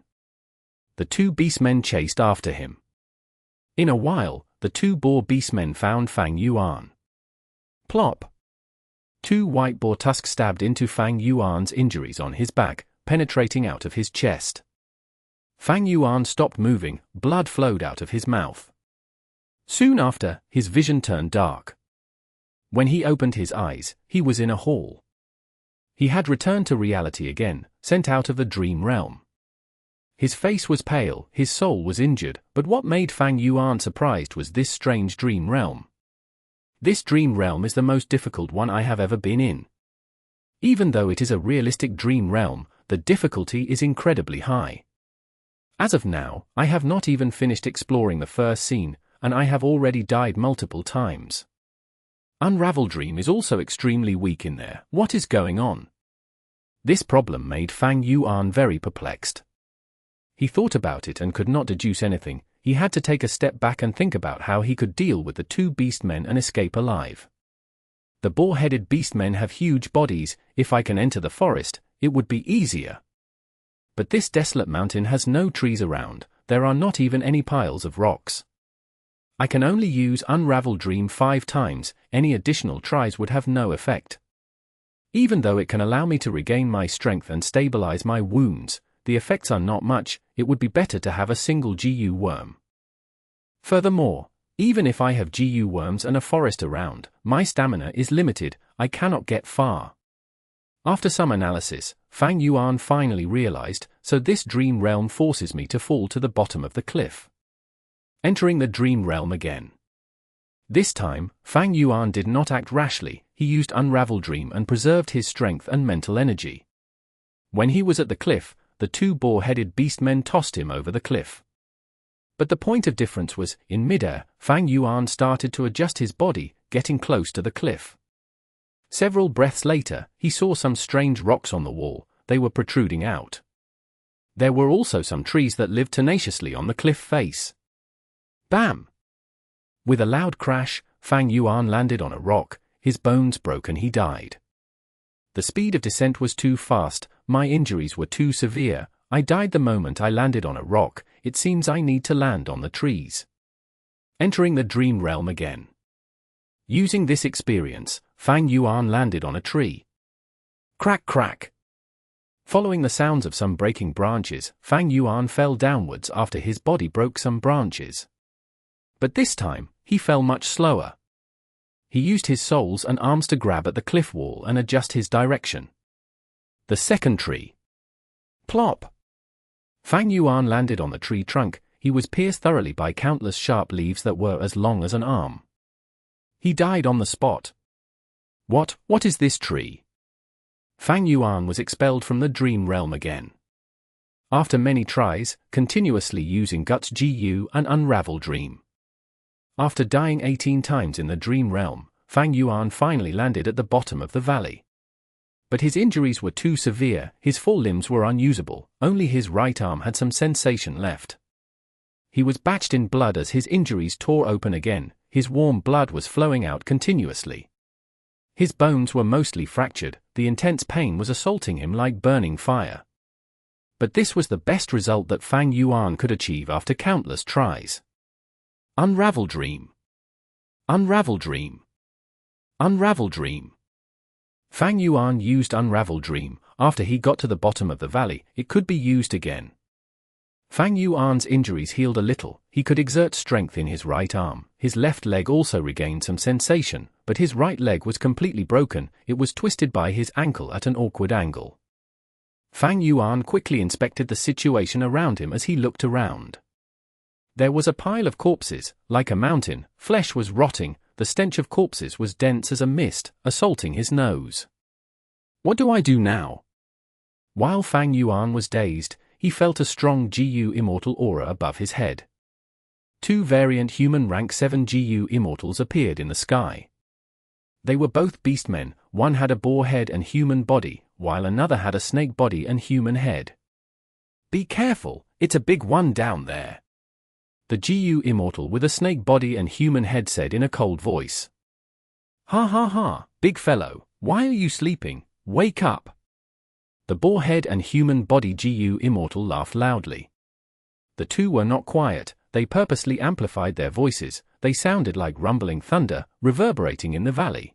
[SPEAKER 1] The two beastmen chased after him. In a while, the two boar beastmen found Fang Yuan. Plop! 2 white boar tusks stabbed into Fang Yuan's injuries on his back, penetrating out of his chest. Fang Yuan stopped moving, blood flowed out of his mouth. Soon after, his vision turned dark. When he opened his eyes, he was in a hall. He had returned to reality again, sent out of the dream realm. His face was pale, his soul was injured, but what made Fang Yuan surprised was this strange dream realm. This dream realm is the most difficult one I have ever been in. Even though it is a realistic dream realm, the difficulty is incredibly high. As of now, I have not even finished exploring the first scene, and I have already died multiple times. Unravel Dream is also extremely weak in there. What is going on? This problem made Fang Yuan very perplexed. He thought about it and could not deduce anything. He had to take a step back and think about how he could deal with the two beastmen and escape alive. The boar-headed beastmen have huge bodies. If I can enter the forest, it would be easier. But this desolate mountain has no trees around. There are not even any piles of rocks. I can only use Unravel Dream 5 times. Any additional tries would have no effect. Even though it can allow me to regain my strength and stabilize my wounds, the effects are not much. It would be better to have a single GU worm. Furthermore, even if I have GU worms and a forest around, my stamina is limited. I cannot get far. After some analysis, Fang Yuan finally realized, so this dream realm forces me to fall to the bottom of the cliff. Entering the dream realm again. This time, Fang Yuan did not act rashly. He used Unravel Dream and preserved his strength and mental energy. When he was at the cliff, the two boar-headed beastmen tossed him over the cliff. But the point of difference was, in midair, Fang Yuan started to adjust his body, getting close to the cliff. Several breaths later, he saw some strange rocks on the wall. They were protruding out. There were also some trees that lived tenaciously on the cliff face. Bam! With a loud crash, Fang Yuan landed on a rock, his bones broke and he died. The speed of descent was too fast, my injuries were too severe, I died the moment I landed on a rock, it seems I need to land on the trees. Entering the dream realm again. Using this experience, Fang Yuan landed on a tree. Crack crack! Following the sounds of some breaking branches, Fang Yuan fell downwards after his body broke some branches. But this time, he fell much slower. He used his soles and arms to grab at the cliff wall and adjust his direction. The second tree. Plop! Fang Yuan landed on the tree trunk, he was pierced thoroughly by countless sharp leaves that were as long as an arm. He died on the spot. What is this tree? Fang Yuan was expelled from the dream realm again. After many tries, continuously using Guts GU and Unravel Dream. After dying 18 times in the dream realm, Fang Yuan finally landed at the bottom of the valley. But his injuries were too severe, his four limbs were unusable, only his right arm had some sensation left. He was bathed in blood as his injuries tore open again, his warm blood was flowing out continuously. His bones were mostly fractured, the intense pain was assaulting him like burning fire. But this was the best result that Fang Yuan could achieve after countless tries. Unravel Dream. Unravel Dream. Unravel Dream. Fang Yuan used Unravel Dream. After he got to the bottom of the valley, it could be used again. Fang Yuan's injuries healed a little, he could exert strength in his right arm, his left leg also regained some sensation, but his right leg was completely broken, it was twisted by his ankle at an awkward angle. Fang Yuan quickly inspected the situation around him as he looked around. There was a pile of corpses, like a mountain, flesh was rotting, the stench of corpses was dense as a mist, assaulting his nose. What do I do now? While Fang Yuan was dazed, he felt a strong GU Immortal aura above his head. Two variant human rank 7 GU Immortals appeared in the sky. They were both beastmen, one had a boar head and human body, while another had a snake body and human head. Be careful, it's a big one down there. The GU Immortal with a snake body and human head said in a cold voice. Ha ha ha, big fellow, why are you sleeping? Wake up. The boar head and human body GU Immortal laughed loudly. The two were not quiet, they purposely amplified their voices, they sounded like rumbling thunder, reverberating in the valley.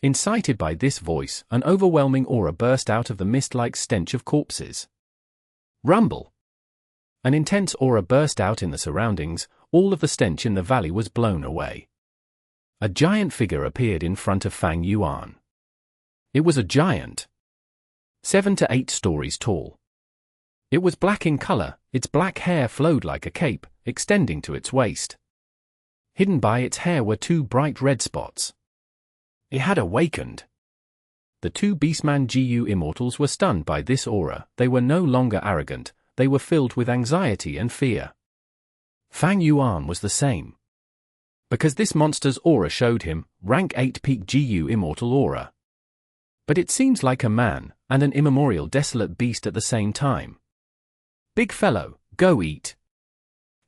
[SPEAKER 1] Incited by this voice, an overwhelming aura burst out of the mist-like stench of corpses. Rumble! An intense aura burst out in the surroundings, all of the stench in the valley was blown away. A giant figure appeared in front of Fang Yuan. It was a giant. 7 to 8 stories tall. It was black in color, its black hair flowed like a cape, extending to its waist. Hidden by its hair were two bright red spots. It had awakened. The two Beastman GU Immortals were stunned by this aura, they were no longer arrogant, they were filled with anxiety and fear. Fang Yuan was the same. Because this monster's aura showed him, rank 8 peak GU Immortal aura. But it seems like a man, and an immemorial desolate beast at the same time. Big fellow, go eat.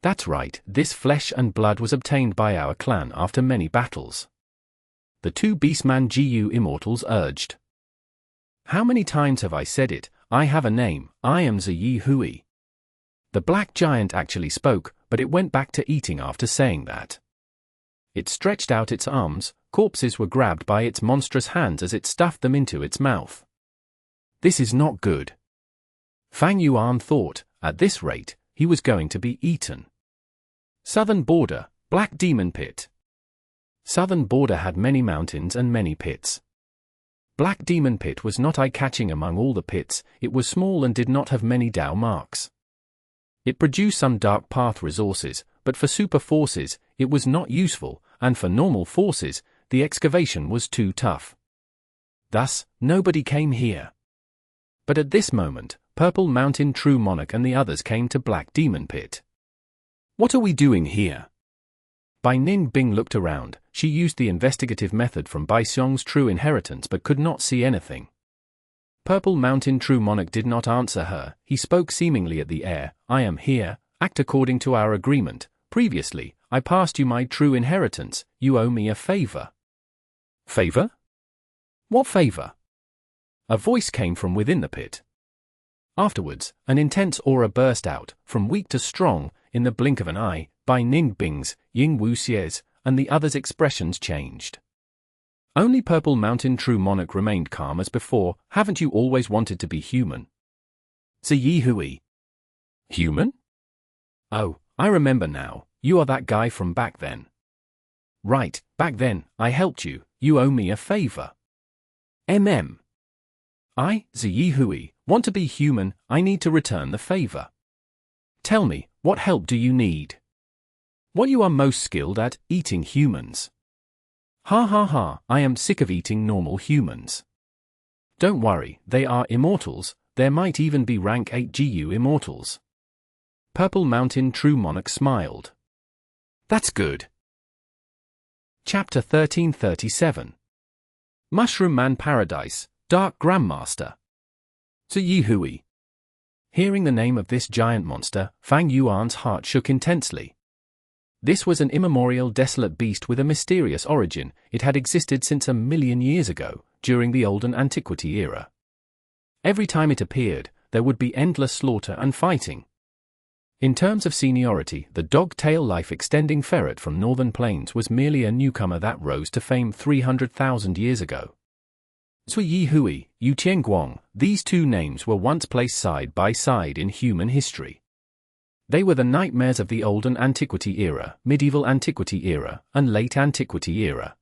[SPEAKER 1] That's right, this flesh and blood was obtained by our clan after many battles. The two Beastman GU Immortals urged. How many times have I said it, I have a name, I am Ziyi Hui. The black giant actually spoke, but it went back to eating after saying that. It stretched out its arms, corpses were grabbed by its monstrous hands as it stuffed them into its mouth. This is not good. Fang Yuan thought, at this rate, he was going to be eaten. Southern border, Black Demon Pit. Southern border had many mountains and many pits. Black Demon Pit was not eye-catching among all the pits, it was small and did not have many Dao marks. It produced some dark path resources, but for super forces, it was not useful, and for normal forces, the excavation was too tough. Thus, nobody came here. But at this moment, Purple Mountain True Monarch and the others came to Black Demon Pit. What are we doing here? Bai Ning Bing looked around, she used the investigative method from Bai Xiong's True Inheritance but could not see anything. Purple Mountain True Monarch did not answer her. He spoke seemingly at the air. I am here. Act according to our agreement. Previously, I passed you my true inheritance. You owe me a favor. Favor? What favor? A voice came from within the pit. Afterwards, an intense aura burst out, from weak to strong, in the blink of an eye, by Ning Bing's, Ying Wuxie's, and the others' expressions changed. Only Purple Mountain True Monarch remained calm as before. Haven't you always wanted to be human? Ziyi Hui. Human? Oh, I remember now. You are that guy from back then. Right, back then, I helped you. You owe me a favor. I, Ziyi Hui, want to be human. I need to return the favor. Tell me, what help do you need? What you are most skilled at, eating humans. Ha ha ha, I am sick of eating normal humans. Don't worry, they are immortals. There might even be rank 8 GU immortals. Purple Mountain True Monarch smiled. That's good. Chapter 1337. Mushroomman Paradise, Dark Grandmaster. Ziyi Hui. Hearing the name of this giant monster, Fang Yuan's heart shook intensely. This was an immemorial desolate beast with a mysterious origin. It had existed since 1,000,000 years ago, during the Olden Antiquity era. Every time it appeared, there would be endless slaughter and fighting. In terms of seniority, the dog-tail life-extending ferret from northern plains was merely a newcomer that rose to fame 300,000 years ago. Ziyi Hui, Yu Tianguang, these two names were once placed side by side in human history. They were the nightmares of the Olden Antiquity era, Medieval Antiquity era, and Late Antiquity era.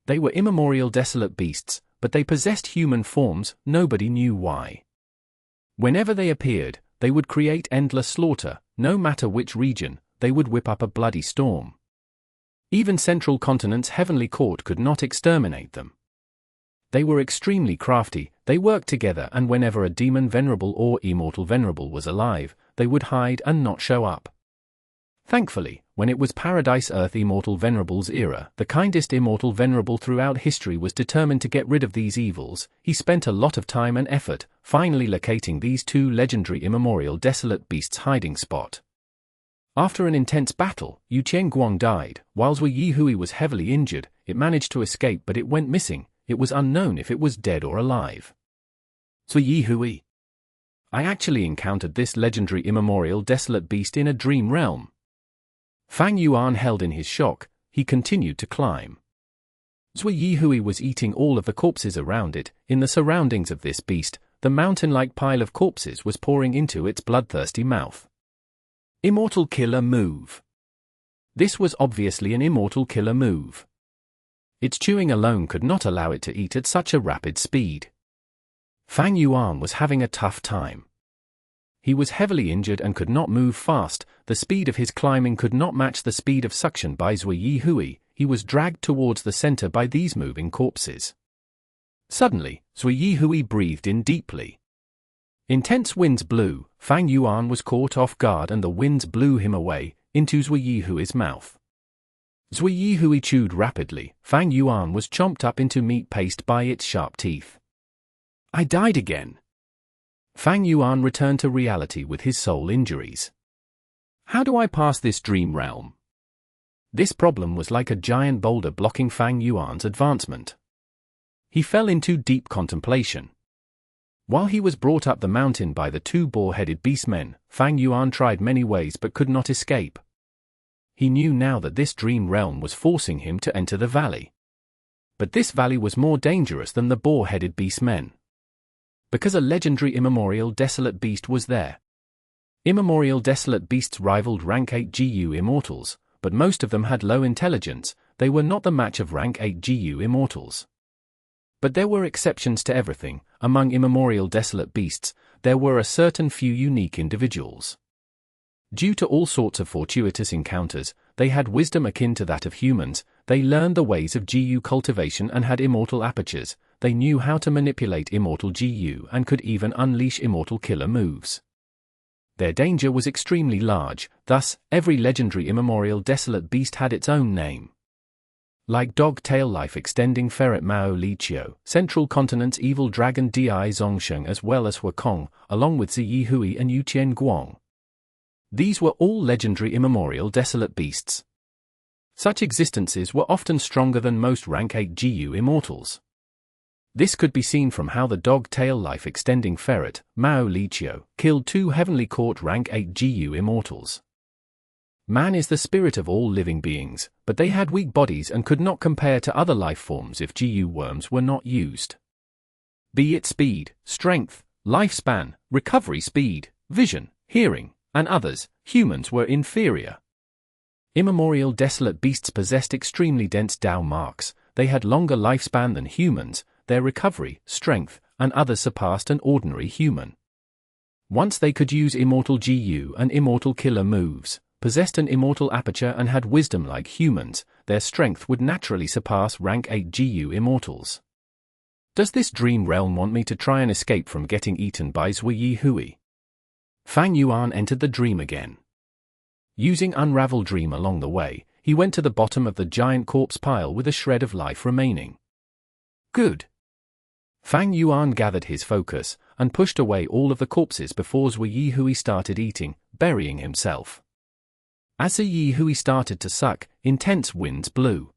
[SPEAKER 1] They were immemorial desolate beasts, but they possessed human forms. Nobody knew why. Whenever they appeared, they would create endless slaughter. No matter which region, they would whip up a bloody storm. Even Central Continent's Heavenly Court could not exterminate them. They were extremely crafty. They worked together, and whenever a demon venerable or immortal venerable was alive, they would hide and not show up. Thankfully, when it was Paradise Earth Immortal Venerable's era, the kindest immortal venerable throughout history was determined to get rid of these evils. He spent a lot of time and effort, finally locating these two legendary immemorial desolate beasts' hiding spot. After an intense battle, Yu Tianguang died. While Ziyi Hui was heavily injured, it managed to escape, but it went missing. It was unknown if it was dead or alive. Ziyi Hui. I actually encountered this legendary immemorial desolate beast in a dream realm. Fang Yuan held in his shock. He continued to climb. Ziyi Hui was eating all of the corpses around it. In the surroundings of this beast, the mountain-like pile of corpses was pouring into its bloodthirsty mouth. Immortal killer move. This was obviously an immortal killer move. Its chewing alone could not allow it to eat at such a rapid speed. Fang Yuan was having a tough time. He was heavily injured and could not move fast. The speed of his climbing could not match the speed of suction by Ziyi Hui. He was dragged towards the center by these moving corpses. Suddenly, Ziyi Hui breathed in deeply. Intense winds blew. Fang Yuan was caught off guard, and the winds blew him away, into Ziyi Hui's mouth. Ziyi Hui chewed rapidly. Fang Yuan was chomped up into meat paste by its sharp teeth. I died again. Fang Yuan returned to reality with his soul injuries. How do I pass this dream realm? This problem was like a giant boulder blocking Fang Yuan's advancement. He fell into deep contemplation. While he was brought up the mountain by the two boar-headed beastmen, Fang Yuan tried many ways but could not escape. He knew now that this dream realm was forcing him to enter the valley. But this valley was more dangerous than the boar-headed beastmen. Because a legendary immemorial desolate beast was there. Immemorial desolate beasts rivaled rank 8 GU immortals, but most of them had low intelligence. They were not the match of rank 8 GU immortals. But there were exceptions to everything. Among immemorial desolate beasts, there were a certain few unique individuals. Due to all sorts of fortuitous encounters, they had wisdom akin to that of humans. They learned the ways of GU cultivation and had immortal apertures. They knew how to manipulate immortal GU and could even unleash immortal killer moves. Their danger was extremely large, thus, every legendary immemorial desolate beast had its own name. like dog tail life-extending ferret Mao Li Qiao, Central Continent's evil dragon Di Zongsheng, as well as Huakong, along with Ziyi Hui and Yutian Guang. These were all legendary immemorial desolate beasts. Such existences were often stronger than most rank 8 GU immortals. This could be seen from how the dog-tail life-extending ferret, Mao Li Qiao, killed 2 heavenly court rank 8 GU immortals. Man is the spirit of all living beings, but they had weak bodies and could not compare to other life forms if GU worms were not used. Be it speed, strength, lifespan, recovery speed, vision, hearing, and others, humans were inferior. Immemorial desolate beasts possessed extremely dense Dao marks, they had longer lifespan than humans, their recovery, strength, and others surpassed an ordinary human. Once they could use immortal GU and immortal killer moves, possessed an immortal aperture and had wisdom like humans, their strength would naturally surpass rank 8 GU immortals. Does this dream realm want me to try and escape from getting eaten by Ziyi Hui? Fang Yuan entered the dream again. Using Unravel Dream along the way, he went to the bottom of the giant corpse pile with a shred of life remaining. Good. Fang Yuan gathered his focus, and pushed away all of the corpses before Ziyi Hui started eating, burying himself. As Ziyi Hui started to suck, intense winds blew.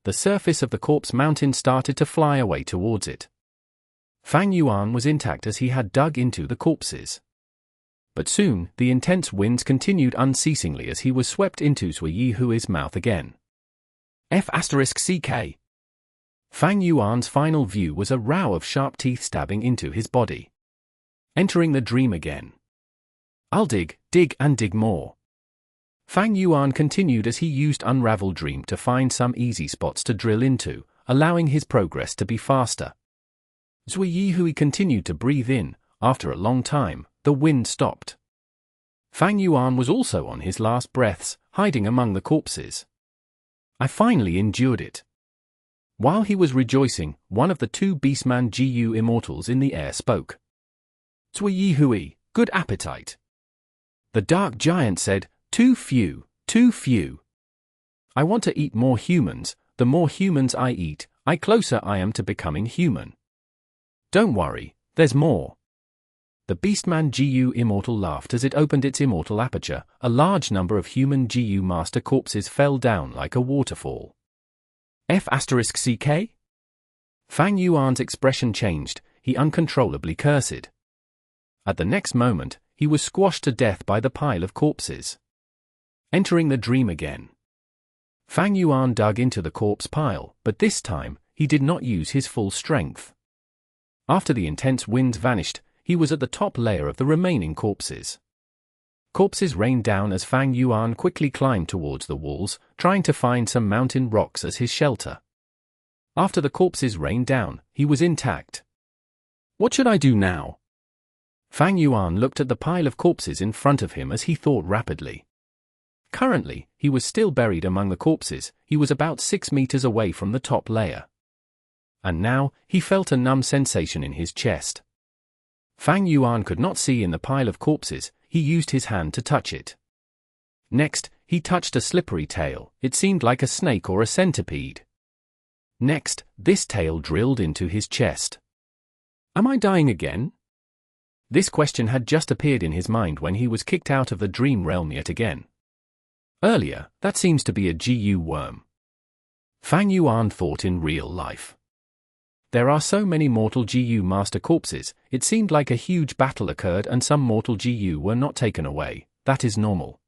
[SPEAKER 1] The surface of the corpse mountain started to fly away towards it. Fang Yuan was intact as he had dug into the corpses. But soon, the intense winds continued unceasingly as he was swept into Ziyi Hui's mouth again. F***CK. Fang Yuan's final view was a row of sharp teeth stabbing into his body. Entering the dream again. I'll dig, and dig more. Fang Yuan continued as he used Unravel Dream to find some easy spots to drill into, allowing his progress to be faster. Ziyi Hui continued to breathe in. After a long time, the wind stopped. Fang Yuan was also on his last breaths, hiding among the corpses. I finally endured it. While he was rejoicing, one of the 2 Beastman GU immortals in the air spoke. Ziyi Hui, good appetite. The dark giant said, too few, too few. I want to eat more humans, the more humans I eat, the closer I am to becoming human. Don't worry, there's more. The Beastman GU immortal laughed as it opened its immortal aperture. A large number of human GU master corpses fell down like a waterfall. F***CK? Fang Yuan's expression changed, he uncontrollably cursed. At the next moment, he was squashed to death by the pile of corpses. Entering the dream again. Fang Yuan dug into the corpse pile, but this time, he did not use his full strength. After the intense winds vanished, he was at the top layer of the remaining corpses. Corpses rained down as Fang Yuan quickly climbed towards the walls, trying to find some mountain rocks as his shelter. After the corpses rained down, he was intact. What should I do now? Fang Yuan looked at the pile of corpses in front of him as he thought rapidly. Currently, he was still buried among the corpses, he was about 6 meters away from the top layer. And now, he felt a numb sensation in his chest. Fang Yuan could not see in the pile of corpses, he used his hand to touch it. Next, he touched a slippery tail, it seemed like a snake or a centipede. Next, this tail drilled into his chest. Am I dying again? This question had just appeared in his mind when he was kicked out of the dream realm yet again. Earlier, that seems to be a GU worm. Fang Yuan thought in real life. There are so many mortal GU master corpses, it seemed like a huge battle occurred and some mortal GU were not taken away, that is normal.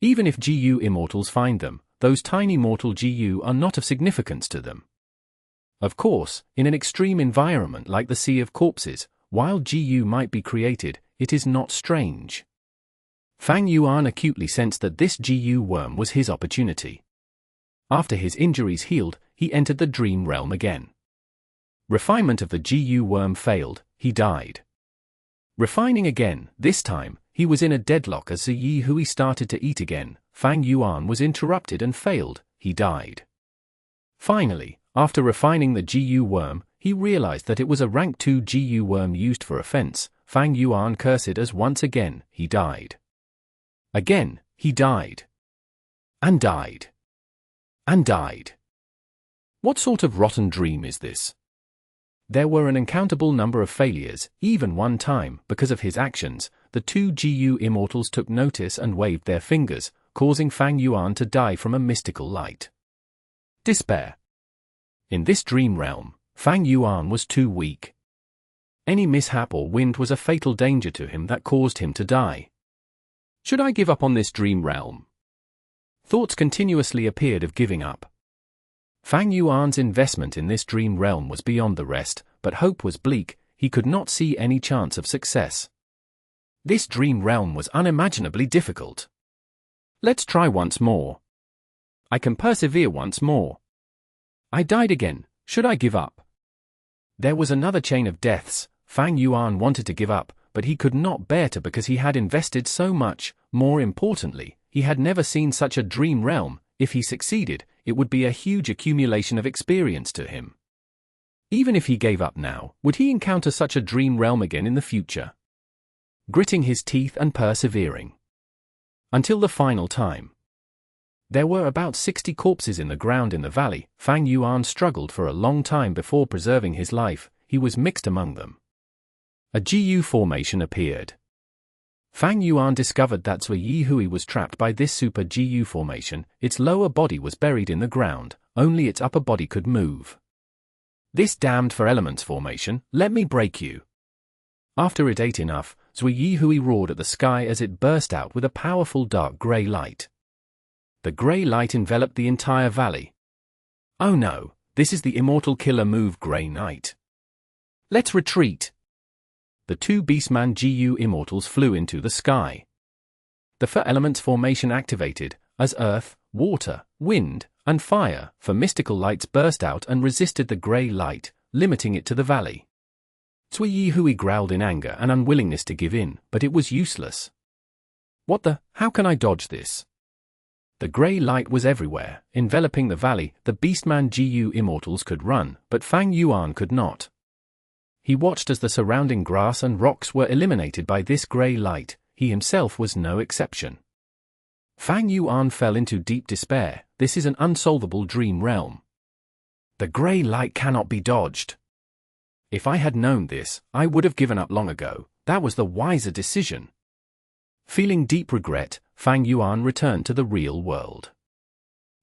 [SPEAKER 1] Even if GU immortals find them, those tiny mortal GU are not of significance to them. Of course, in an extreme environment like the Sea of Corpses, while GU might be created, it is not strange. Fang Yuan acutely sensed that this GU worm was his opportunity. After his injuries healed, he entered the dream realm again. Refinement of the GU worm failed, he died. Refining again, this time, he was in a deadlock as Ziyi Hui started to eat again. Fang Yuan was interrupted and failed, he died. Finally, after refining the GU worm, he realized that it was a rank 2 GU worm used for offense. Fang Yuan cursed as once again, he died. Again, he died. And died. And died. What sort of rotten dream is this? There were an uncountable number of failures, even one time, because of his actions. The two GU immortals took notice and waved their fingers, causing Fang Yuan to die from a mystical light. Despair. In this dream realm, Fang Yuan was too weak. Any mishap or wind was a fatal danger to him that caused him to die. Should I give up on this dream realm? Thoughts continuously appeared of giving up. Fang Yuan's investment in this dream realm was beyond the rest, but hope was bleak. He could not see any chance of success. This dream realm was unimaginably difficult. Let's try once more. I can persevere once more. I died again. Should I give up? There was another chain of deaths. Fang Yuan wanted to give up, but he could not bear to because he had invested so much. More importantly, he had never seen such a dream realm. If he succeeded, it would be a huge accumulation of experience to him. Even if he gave up now, would he encounter such a dream realm again in the future? Gritting his teeth and persevering. Until the final time. There were about 60 corpses in the ground in the valley. Fang Yuan struggled for a long time before preserving his life. He was mixed among them. A GU formation appeared. Fang Yuan discovered that Zui Yihui was trapped by this super GU formation. Its lower body was buried in the ground, only its upper body could move. This damned for elements formation, let me break you. After it ate enough, Zui Yihui roared at the sky as it burst out with a powerful dark grey light. The grey light enveloped the entire valley. Oh no, this is the immortal killer move Grey Knight. Let's retreat. The two Beastman GU immortals flew into the sky. The four elements formation activated, as earth, water, wind, and fire, for mystical lights burst out and resisted the grey light, limiting it to the valley. Zui Yihui growled in anger and unwillingness to give in, but it was useless. What the? How can I dodge this? The grey light was everywhere, enveloping the valley. The Beastman GU immortals could run, but Fang Yuan could not. He watched as the surrounding grass and rocks were eliminated by this grey light. He himself was no exception. Fang Yuan fell into deep despair. This is an unsolvable dream realm. The grey light cannot be dodged. If I had known this, I would have given up long ago. That was the wiser decision. Feeling deep regret, Fang Yuan returned to the real world.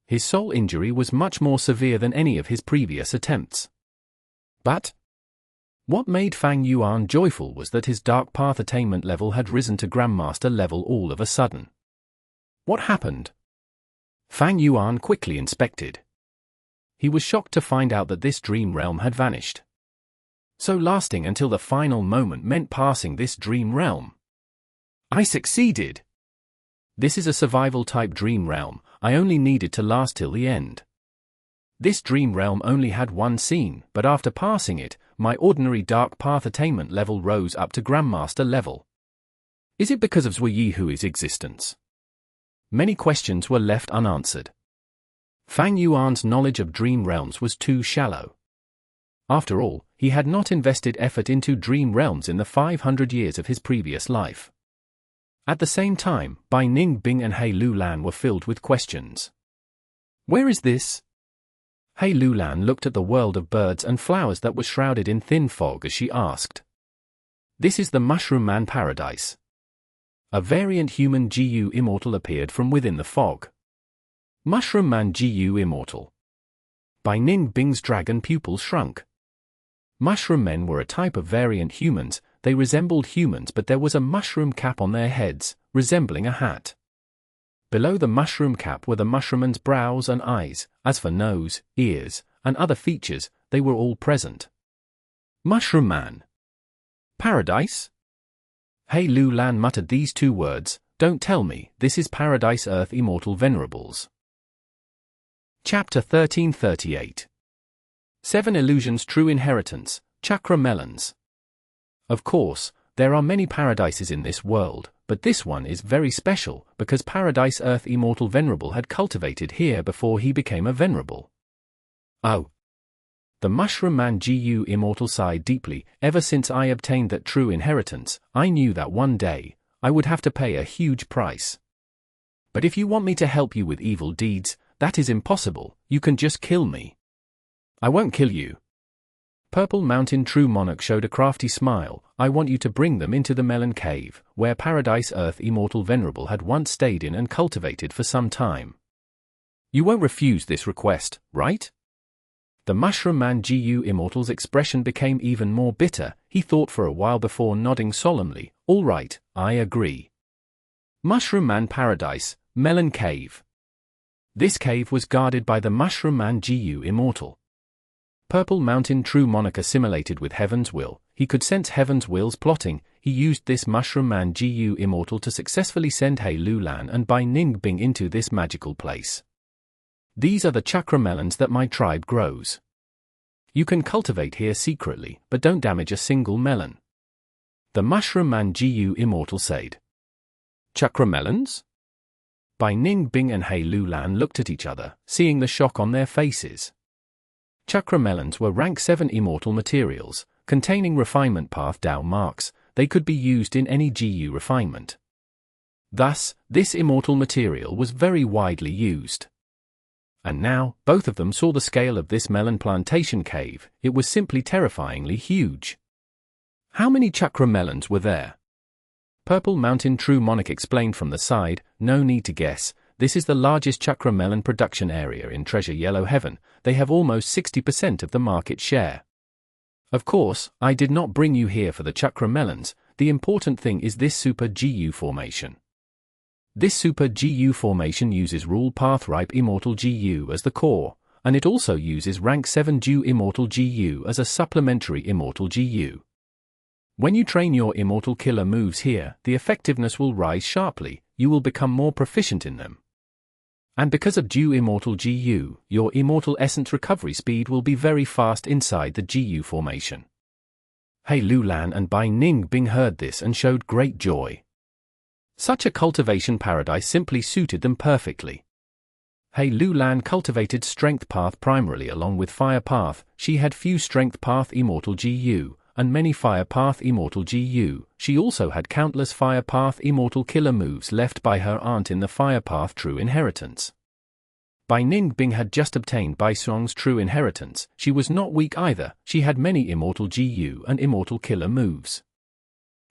[SPEAKER 1] His soul injury was much more severe than any of his previous attempts. But what made Fang Yuan joyful was that his Dark Path attainment level had risen to Grandmaster level all of a sudden. What happened? Fang Yuan quickly inspected. He was shocked to find out that this dream realm had vanished. So lasting until the final moment meant passing this dream realm. I succeeded! This is a survival-type dream realm. I only needed to last till the end. This dream realm only had one scene, but after passing it, my ordinary Dark Path attainment level rose up to Grandmaster level. Is it because of Zui Yihui's existence? Many questions were left unanswered. Fang Yuan's knowledge of dream realms was too shallow. After all, he had not invested effort into dream realms in the 500 years of his previous life. At the same time, Bai Ning Bing and He Lulan were filled with questions. Where is this? He Lulan looked at the world of birds and flowers that was shrouded in thin fog as she asked. This is the Mushroomman paradise. A variant human GU immortal appeared from within the fog. Mushroomman GU immortal. Bai Ning Bing's dragon pupils shrunk. Mushroom men were a type of variant humans. They resembled humans, but there was a mushroom cap on their heads, resembling a hat. Below the mushroom cap were the mushroomman's brows and eyes. As for nose, ears, and other features, they were all present. Mushroomman. Paradise? He Lulan muttered these two words. Don't tell me, this is Paradise Earth Immortal Venerables. Chapter 1338. 7 Illusions True Inheritance, Chakra Melons. Of course, there are many paradises in this world, but this one is very special because Paradise Earth Immortal Venerable had cultivated here before he became a venerable. Oh. The Mushroomman GU Immortal sighed deeply. Ever since I obtained that true inheritance, I knew that one day, I would have to pay a huge price. But if you want me to help you with evil deeds, that is impossible. You can just kill me. I won't kill you. Purple Mountain True Monarch showed a crafty smile. I want you to bring them into the Melon Cave, where Paradise Earth Immortal Venerable had once stayed in and cultivated for some time. You won't refuse this request, right? The Mushroomman GU Immortal's expression became even more bitter. He thought for a while before nodding solemnly. All right, I agree. Mushroomman Paradise, Melon Cave. This cave was guarded by the Mushroomman GU Immortal. Purple Mountain True Monarch assimilated with Heaven's Will. He could sense Heaven's Will's plotting. He used this Mushroomman GU Immortal to successfully send He Lulan and Bai Ningbing into this magical place. These are the Chakra melons that my tribe grows. You can cultivate here secretly, but don't damage a single melon. The Mushroomman GU Immortal said. Chakra melons? Bai Ningbing and He Lulan looked at each other, seeing the shock on their faces. Chakra melons were rank 7 immortal materials, containing refinement path Dao marks. They could be used in any GU refinement. Thus, this immortal material was very widely used. And now, both of them saw the scale of this melon plantation cave. It was simply terrifyingly huge. How many chakra melons were there? Purple Mountain True Monarch explained from the side. No need to guess. This is the largest chakra melon production area in Treasure Yellow Heaven. They have almost 60% of the market share. Of course, I did not bring you here for the chakra melons. The important thing is this Super GU formation. This Super GU formation uses Rule Path Ripe Immortal GU as the core, and it also uses Rank 7 Dew Immortal GU as a supplementary Immortal GU. When you train your Immortal Killer moves here, the effectiveness will rise sharply. You will become more proficient in them. And because of Dew Immortal GU, your Immortal Essence recovery speed will be very fast inside the GU formation. He Lulan and Bai Ningbing heard this and showed great joy. Such a cultivation paradise simply suited them perfectly. He Lulan cultivated Strength Path primarily along with Fire Path. She had few Strength Path Immortal GU, and many Fire Path Immortal GU. She also had countless Fire Path Immortal Killer moves left by her aunt in the Fire Path True Inheritance. Bai Ningbing had just obtained Bai Song's True Inheritance. She was not weak either. She had many Immortal GU and Immortal Killer moves.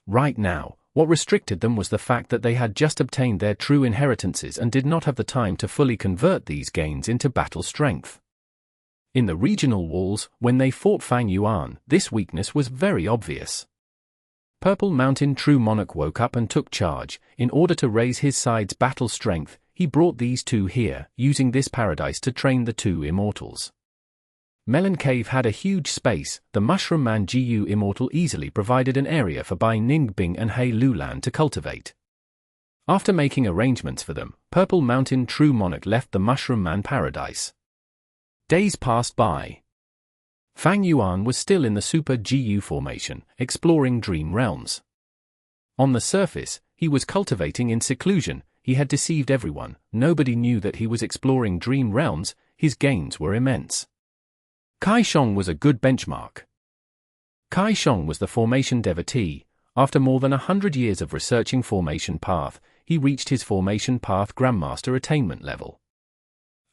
[SPEAKER 1] Right now, what restricted them was the fact that they had just obtained their True Inheritances and did not have the time to fully convert these gains into battle strength. In the regional walls, when they fought Fang Yuan, this weakness was very obvious. Purple Mountain True Monarch woke up and took charge. In order to raise his side's battle strength, he brought these two here, using this paradise to train the two immortals. Melon Cave had a huge space. The Mushroomman GU Immortal easily provided an area for Bai Ningbing and He Lulan to cultivate. After making arrangements for them, Purple Mountain True Monarch left the Mushroomman paradise. Days passed by. Fang Yuan was still in the Super GU formation, exploring dream realms. On the surface, he was cultivating in seclusion. He had deceived everyone. Nobody knew that he was exploring dream realms. His gains were immense. Kai Shang was a good benchmark. Kai Shang was the formation devotee. After more than 100 years of researching formation path, he reached his formation path Grandmaster attainment level.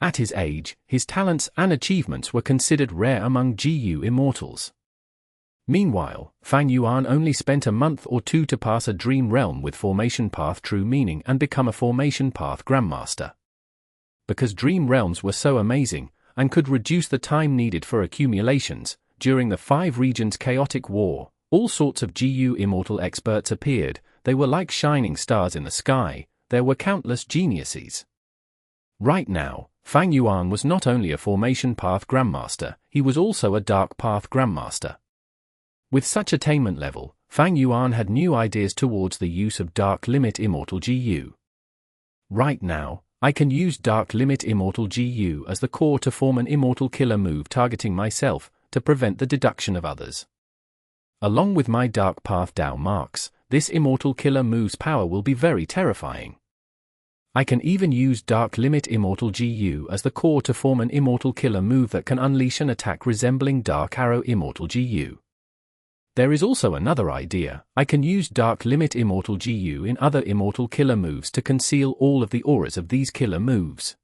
[SPEAKER 1] At his age, his talents and achievements were considered rare among GU immortals. Meanwhile, Fang Yuan only spent a month or two to pass a dream realm with formation path true meaning and become a formation path Grandmaster. Because dream realms were so amazing, and could reduce the time needed for accumulations, during the 5 regions chaotic war, all sorts of GU immortal experts appeared. They were like shining stars in the sky. There were countless geniuses. Right now, Fang Yuan was not only a formation path Grandmaster, he was also a dark path Grandmaster. With such attainment level, Fang Yuan had new ideas towards the use of Dark Limit Immortal GU. Right now, I can use Dark Limit Immortal GU as the core to form an Immortal Killer move targeting myself, to prevent the deduction of others. Along with my Dark Path Dao marks, this Immortal Killer move's power will be very terrifying. I can even use Dark Limit Immortal GU as the core to form an Immortal Killer move that can unleash an attack resembling Dark Arrow Immortal GU. There is also another idea. I can use Dark Limit Immortal GU in other Immortal Killer moves to conceal all of the auras of these killer moves.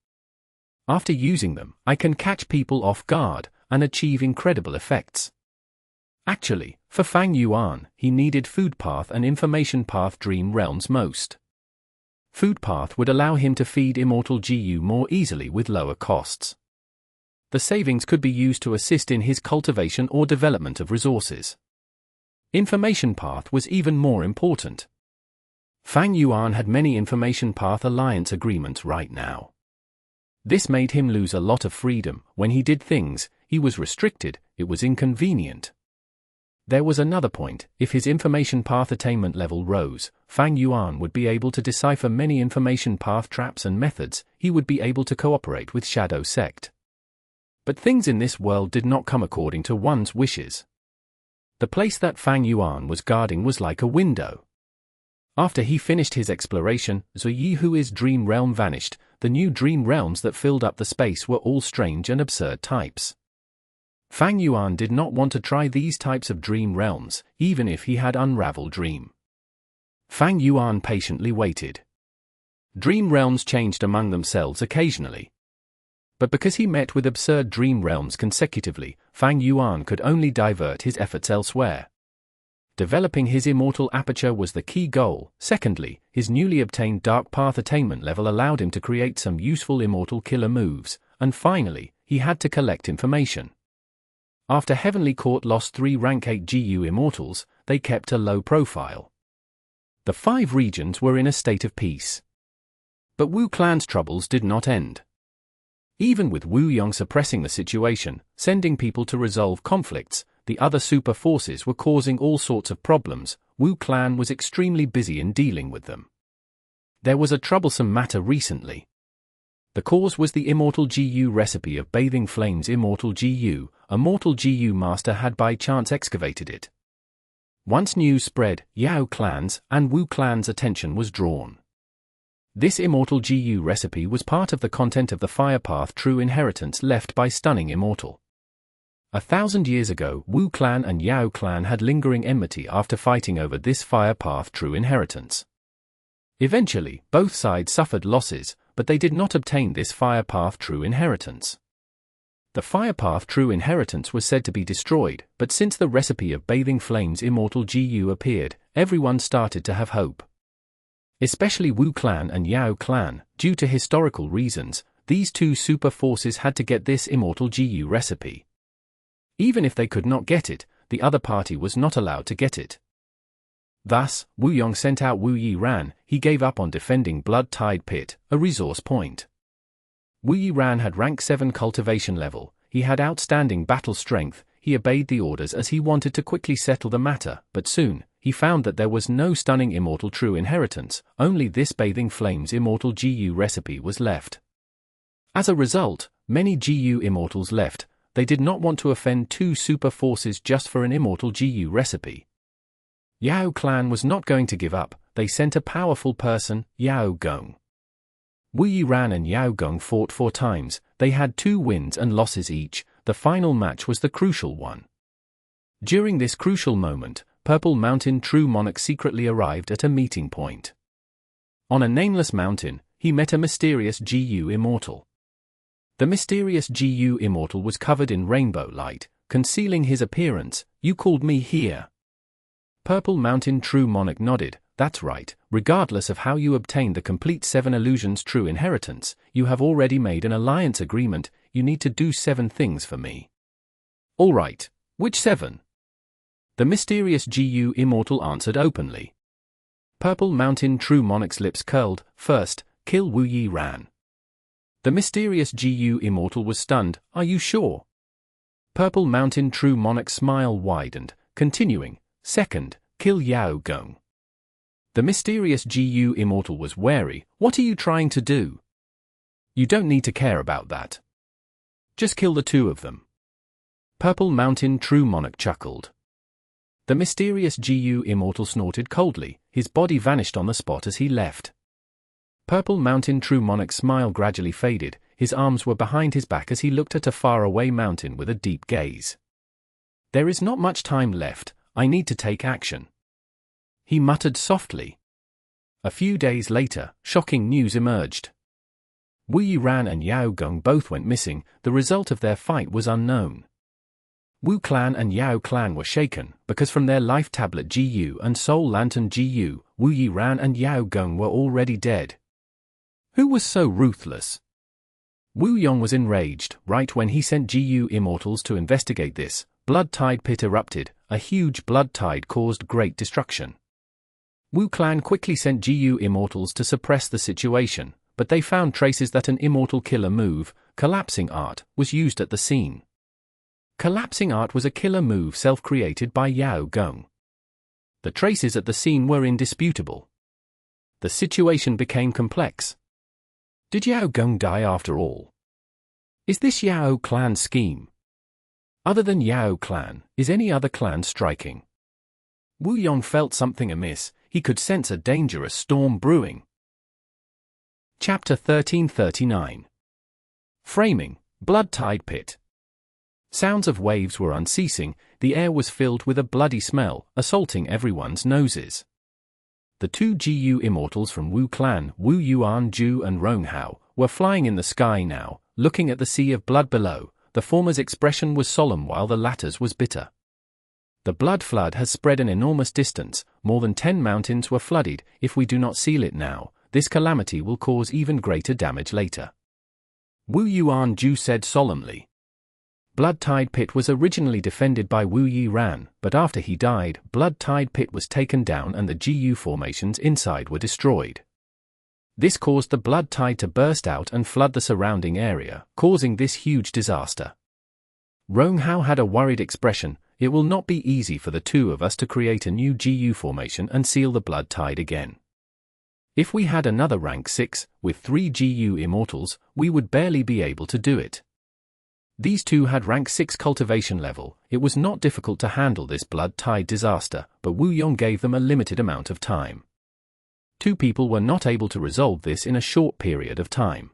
[SPEAKER 1] After using them, I can catch people off guard. and achieve incredible effects. Actually, for Fang Yuan, he needed Food Path and Information Path Dream Realms most. Food Path would allow him to feed Immortal GU more easily with lower costs. The savings could be used to assist in his cultivation or development of resources. Information Path was even more important. Fang Yuan had many Information Path Alliance agreements right now. This made him lose a lot of freedom. When he did things, he was restricted, it was inconvenient. There was another point: if his Information Path attainment level rose, Fang Yuan would be able to decipher many Information Path traps and methods. He would be able to cooperate with Shadow Sect. But things in this world did not come according to one's wishes. The place that Fang Yuan was guarding was like a window. After he finished his exploration, Zuyihui's dream realm vanished. The new dream realms that filled up the space were all strange and absurd types. Fang Yuan did not want to try these types of dream realms, even if he had Unravel Dream. Fang Yuan patiently waited. Dream realms changed among themselves occasionally. But because he met with absurd dream realms consecutively, Fang Yuan could only divert his efforts elsewhere. Developing his immortal aperture was the key goal. Secondly, his newly obtained Dark Path attainment level allowed him to create some useful immortal killer moves. And finally, he had to collect information. After Heavenly Court lost 3 rank 8 GU immortals, they kept a low profile. The 5 regions were in a state of peace. But Wu Clan's troubles did not end. Even with Wu Yong suppressing the situation, sending people to resolve conflicts, the other super forces were causing all sorts of problems. Wu Clan was extremely busy in dealing with them. There was a troublesome matter recently. The cause was the Immortal GU recipe of Bathing Flames Immortal GU. A mortal GU master had by chance excavated it. Once news spread, Yao Clan's and Wu Clan's attention was drawn. This Immortal GU recipe was part of the content of the Fire Path True Inheritance left by Stunning Immortal. 1,000 years ago, Wu Clan and Yao Clan had lingering enmity after fighting over this Fire Path True Inheritance. Eventually, both sides suffered losses, but they did not obtain this Fire Path True Inheritance. The Fire Path True Inheritance was said to be destroyed, but since the recipe of Bathing Flames Immortal GU appeared, everyone started to have hope. Especially Wu Clan and Yao Clan. Due to historical reasons, these two super forces had to get this Immortal GU recipe. Even if they could not get it, the other party was not allowed to get it. Thus, Wu Yong sent out Wu Yiran. He gave up on defending Blood Tide Pit, a resource point. Wu Yiran had rank 7 cultivation level. He had outstanding battle strength. He obeyed the orders as he wanted to quickly settle the matter, but soon, he found that there was no Stunning Immortal True Inheritance. Only this Bathing Flames Immortal GU recipe was left. As a result, many GU immortals left. They did not want to offend two super forces just for an Immortal GU recipe. Yao Clan was not going to give up. They sent a powerful person, Yao Gong. Wu Yiran and Yao Gong fought 4 times. They had 2 wins and losses each. The final match was the crucial one. During this crucial moment, Purple Mountain True Monarch secretly arrived at a meeting point. On a nameless mountain, he met a mysterious GU immortal. The mysterious GU immortal was covered in rainbow light, concealing his appearance. "You called me here." Purple Mountain True Monarch nodded. "That's right. Regardless of how you obtained the complete 7 illusions true inheritance, you have already made an alliance agreement. You need to do 7 things for me." "All right. Which 7? The mysterious GU immortal answered openly. Purple Mountain True Monarch's lips curled. "First, kill Wu Yiran." The mysterious GU immortal was stunned. "Are you sure?" Purple Mountain True Monarch's smile widened, continuing. "Second, kill Yao Gong." The mysterious GU immortal was wary. "What are you trying to do?" "You don't need to care about that. Just kill the 2 of them." Purple Mountain True Monarch chuckled. The mysterious GU immortal snorted coldly. His body vanished on the spot as he left. Purple Mountain True Monarch's smile gradually faded. His arms were behind his back as he looked at a faraway mountain with a deep gaze. "There is not much time left. I need to take action," he muttered softly. A few days later, shocking news emerged. Wu Yiran and Yao Gong both went missing. The result of their fight was unknown. Wu clan and Yao clan were shaken, because from their life tablet Gu and soul lantern Gu, Wu Yiran and Yao Gong were already dead. Who was so ruthless? Wu Yong was enraged. Right when he sent Gu Immortals to investigate this, blood tide pit erupted. A huge blood tide caused great destruction. Wu clan quickly sent Gu Immortals to suppress the situation, but they found traces that an immortal killer move, collapsing art, was used at the scene. Collapsing art was a killer move self-created by Yao Gong. The traces at the scene were indisputable. The situation became complex. Did Yao Gong die after all? Is this Yao clan's scheme? Other than Yao clan, is any other clan striking? Wu Yong felt something amiss. He could sense a dangerous storm brewing. Chapter 1339. Framing, Blood Tide Pit. Sounds of waves were unceasing. The air was filled with a bloody smell, assaulting everyone's noses. The two Gu Immortals from Wu clan, Wu Yuan Ju and Rong Hao, were flying in the sky now, looking at the sea of blood below. The former's expression was solemn while the latter's was bitter. The blood flood has spread an enormous distance. More than 10 mountains were flooded. If we do not seal it now, this calamity will cause even greater damage later. Wu Yuan Ju said solemnly. Blood Tide Pit was originally defended by Wu Yiran, but after he died, Blood Tide Pit was taken down and the Gu formations inside were destroyed. This caused the blood tide to burst out and flood the surrounding area, causing this huge disaster. Rong Hao had a worried expression. It will not be easy for the two of us to create a new Gu formation and seal the blood tide again. If we had another rank 6, with 3 Gu Immortals, we would barely be able to do it. These two had rank 6 cultivation level. It was not difficult to handle this blood tide disaster, but Wu Yong gave them a limited amount of time. Two people were not able to resolve this in a short period of time.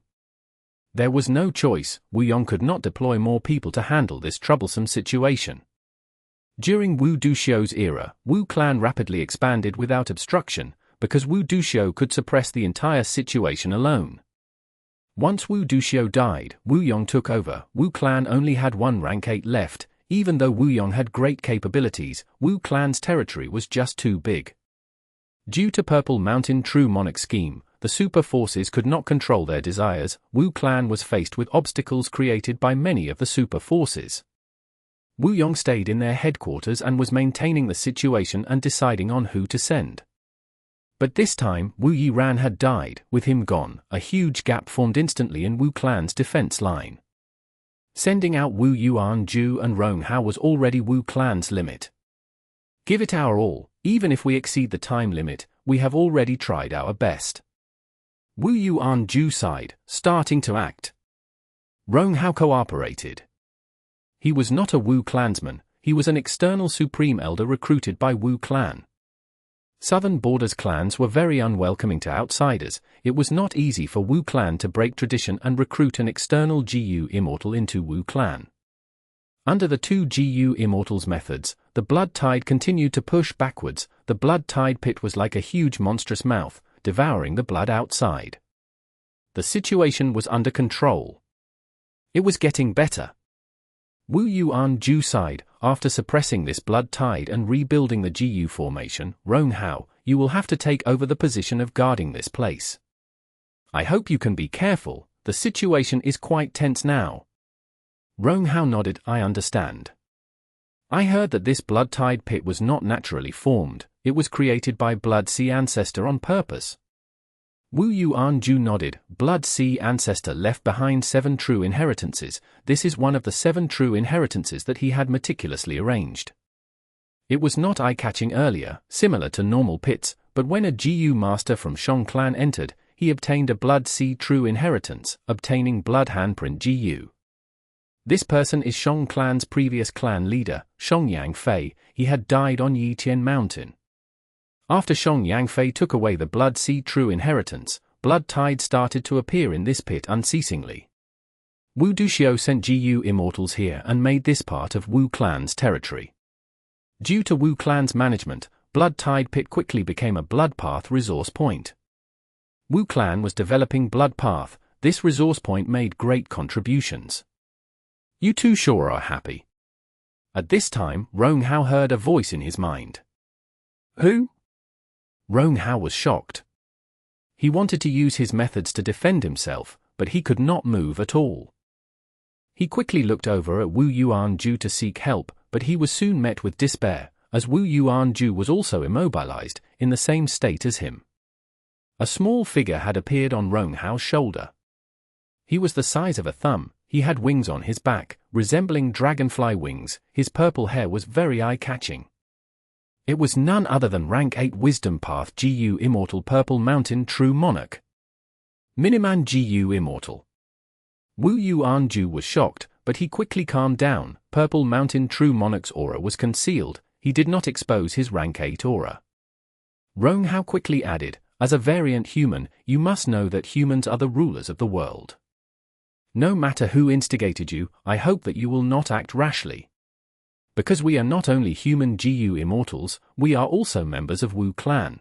[SPEAKER 1] There was no choice. Wu Yong could not deploy more people to handle this troublesome situation. During Wu Duxiu's era, Wu clan rapidly expanded without obstruction, because Wu Duxiu could suppress the entire situation alone. Once Wu Duxiu died, Wu Yong took over. Wu clan only had one rank 8 left. Even though Wu Yong had great capabilities, Wu clan's territory was just too big. Due to Purple Mountain True Monarch scheme, the super forces could not control their desires. Wu clan was faced with obstacles created by many of the super forces. Wu Yong stayed in their headquarters and was maintaining the situation and deciding on who to send. But this time, Wu Yiran had died. With him gone, a huge gap formed instantly in Wu clan's defense line. Sending out Wu Yuan Ju and Rong Hao was already Wu clan's limit. Give it our all. Even if we exceed the time limit, we have already tried our best. Wu Yuan Ju sighed, starting to act. Rong Hao cooperated. He was not a Wu clansman. He was an external supreme elder recruited by Wu clan. Southern borders clans were very unwelcoming to outsiders. It was not easy for Wu clan to break tradition and recruit an external Gu Immortal into Wu clan. Under the two Gu Immortals' methods, the blood tide continued to push backwards. The blood tide pit was like a huge monstrous mouth, devouring the blood outside. The situation was under control. It was getting better. Wu Yuan Ju sighed. After suppressing this blood tide and rebuilding the Gu formation, Rong Hao, you will have to take over the position of guarding this place. I hope you can be careful. The situation is quite tense now. Rong Hao nodded. I understand. I heard that this blood tide pit was not naturally formed. It was created by Blood Sea Ancestor on purpose. Wu Yuan Ju nodded. Blood Sea Ancestor left behind 7 true inheritances. This is one of the 7 true inheritances that he had meticulously arranged. It was not eye-catching earlier, similar to normal pits, but when a Gu master from Shang clan entered, he obtained a Blood Sea true inheritance, obtaining Blood Handprint Gu. This person is Shang clan's previous clan leader, Shang Yangfei. He had died on Yitian Mountain. After Shang Yangfei took away the Blood Sea true inheritance, blood tide started to appear in this pit unceasingly. Wu Duxiu sent Gu Immortals here and made this part of Wu clan's territory. Due to Wu clan's management, Blood Tide Pit quickly became a Blood Path resource point. Wu clan was developing Blood Path. This resource point made great contributions. You two sure are happy. At this time, Rong Hao heard a voice in his mind. Who? Rong Hao was shocked. He wanted to use his methods to defend himself, but he could not move at all. He quickly looked over at Wu Yuanju to seek help, but he was soon met with despair, as Wu Yuanju was also immobilized, in the same state as him. A small figure had appeared on Rong Hao's shoulder. He was the size of a thumb, he had wings on his back, resembling dragonfly wings, his purple hair was very eye-catching. It was none other than Rank 8 Wisdom Path GU Immortal Purple Mountain True Monarch. Miniman GU Immortal. Wu Yuanju was shocked, but he quickly calmed down. Purple Mountain True Monarch's aura was concealed, he did not expose his Rank 8 aura. Rong Hao quickly added, as a variant human, you must know that humans are the rulers of the world. No matter who instigated you, I hope that you will not act rashly. Because we are not only human GU immortals, we are also members of Wu Clan.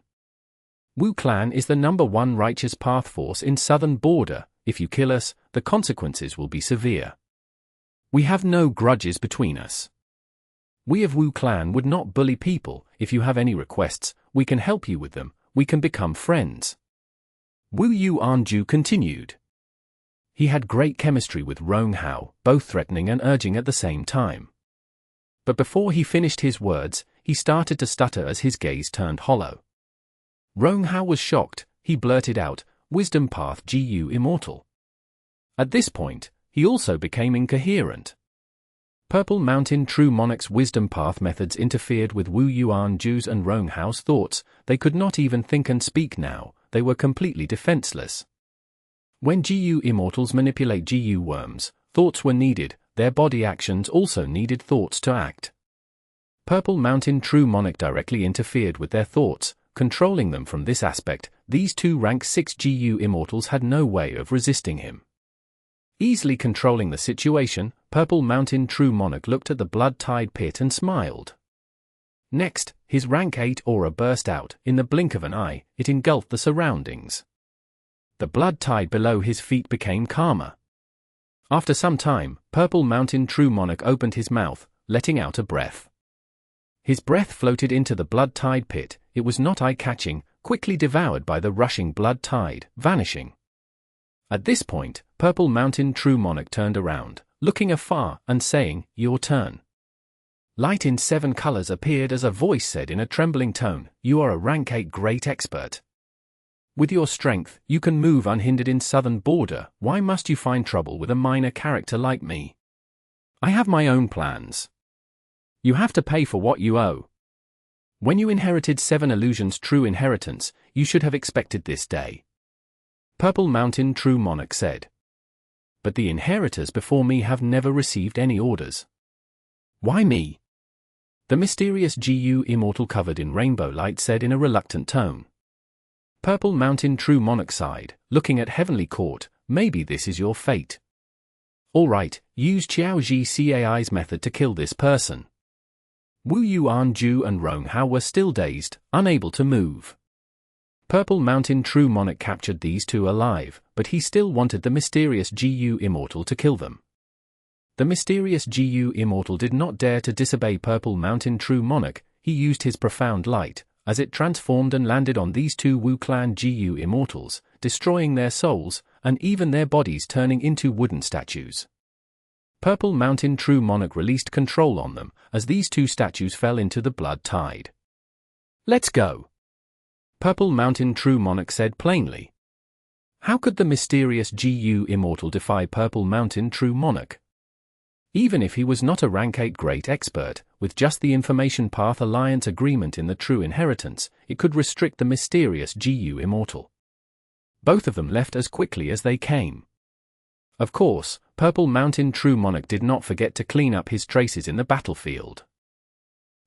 [SPEAKER 1] Wu Clan is the #1 righteous path force in southern border. If you kill us, the consequences will be severe. We have no grudges between us. We of Wu Clan would not bully people. If you have any requests, we can help you with them, we can become friends. Wu Yuanju continued. He had great chemistry with Rong Hao, both threatening and urging at the same time. But before he finished his words, he started to stutter as his gaze turned hollow. Rong Hao was shocked, he blurted out, Wisdom Path GU Immortal. At this point, he also became incoherent. Purple Mountain True Monarch's Wisdom Path methods interfered with Wu Yuanju's and Rong Hao's thoughts, they could not even think and speak now, they were completely defenseless. When GU Immortals manipulate GU worms, thoughts were needed, their body actions also needed thoughts to act. Purple Mountain True Monarch directly interfered with their thoughts, controlling them from this aspect. These two Rank 6 GU Immortals had no way of resisting him. Easily controlling the situation, Purple Mountain True Monarch looked at the blood-tide pit and smiled. Next, his Rank 8 aura burst out. In the blink of an eye, it engulfed the surroundings. The blood tide below his feet became calmer. After some time, Purple Mountain True Monarch opened his mouth, letting out a breath. His breath floated into the blood tide pit. It was not eye-catching, quickly devoured by the rushing blood tide, vanishing. At this point, Purple Mountain True Monarch turned around, looking afar, and saying, "Your turn." Light in 7 colors appeared as a voice said in a trembling tone, "You are a Rank 8 great expert. With your strength, you can move unhindered in southern border. Why must you find trouble with a minor character like me? I have my own plans. You have to pay for what you owe. When you inherited 7 illusions true inheritance, you should have expected this day." Purple Mountain True Monarch said. "But the inheritors before me have never received any orders. Why me?" The mysterious GU Immortal covered in rainbow light said in a reluctant tone. Purple Mountain True Monarch sighed, looking at Heavenly Court, "Maybe this is your fate. All right, use Qiao Zhi method to kill this person." Wu Yuanju and Rong Hao were still dazed, unable to move. Purple Mountain True Monarch captured these two alive, but he still wanted the mysterious GU Immortal to kill them. The mysterious GU Immortal did not dare to disobey Purple Mountain True Monarch. He used his profound light, as it transformed and landed on these two Wu Clan GU Immortals, destroying their souls, and even their bodies turning into wooden statues. Purple Mountain True Monarch released control on them, as these two statues fell into the blood tide. "Let's go," Purple Mountain True Monarch said plainly. How could the mysterious GU Immortal defy Purple Mountain True Monarch? Even if he was not a Rank 8 great expert, with just the Information Path Alliance agreement in the True Inheritance, it could restrict the mysterious GU Immortal. Both of them left as quickly as they came. Of course, Purple Mountain True Monarch did not forget to clean up his traces in the battlefield.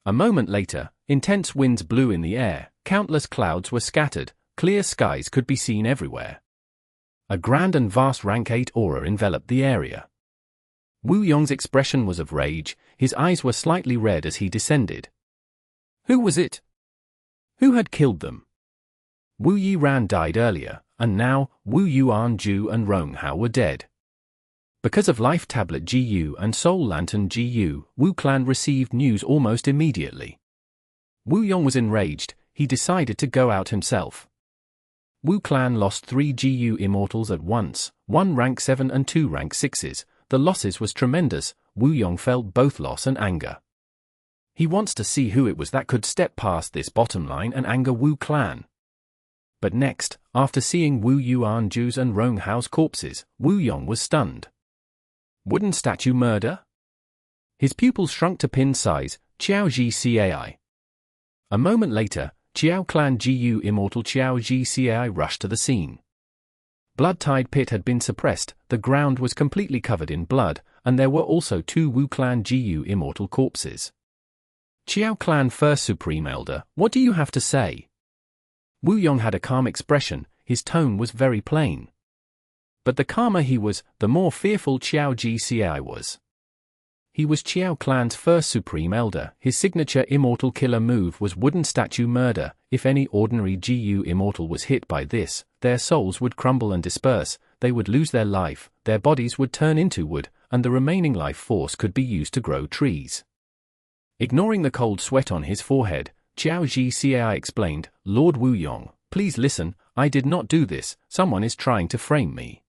[SPEAKER 1] A moment later, intense winds blew in the air, countless clouds were scattered, clear skies could be seen everywhere. A grand and vast Rank 8 aura enveloped the area. Wu Yong's expression was of rage, his eyes were slightly red as he descended. Who was it? Who had killed them? Wu Yiran died earlier, and now, Wu Yuanju and Rong Hao were dead. Because of Life Tablet GU and Soul Lantern GU, Wu Clan received news almost immediately. Wu Yong was enraged. He decided to go out himself. Wu Clan lost 3 GU Immortals at once, 1 rank 7 and 2 rank 6s. The losses was tremendous. Wu Yong felt both loss and anger. He wants to see who it was that could step past this bottom line and anger Wu Clan. But next, after seeing Wu Yuan Ju's and Rong Hao's corpses, Wu Yong was stunned. Wooden statue murder? His pupils shrunk to pin size. Qiao Ji Cai. A moment later, Qiao Clan GU Immortal Qiao Ji Cai rushed to the scene. Blood-Tide Pit had been suppressed, the ground was completely covered in blood, and there were also 2 Wu Clan GU Immortal corpses. Qiao Clan First Supreme Elder, what do you have to say? Wu Yong had a calm expression, his tone was very plain. But the calmer he was, the more fearful Qiao Ji Cai was. He was Qiao Clan's first Supreme Elder. His signature Immortal killer move was Wooden Statue Murder. If any ordinary GU Immortal was hit by this, their souls would crumble and disperse, they would lose their life, their bodies would turn into wood, and the remaining life force could be used to grow trees. Ignoring the cold sweat on his forehead, Qiao Ji Cai explained, Lord Wu Yong, please listen, I did not do this, someone is trying to frame me.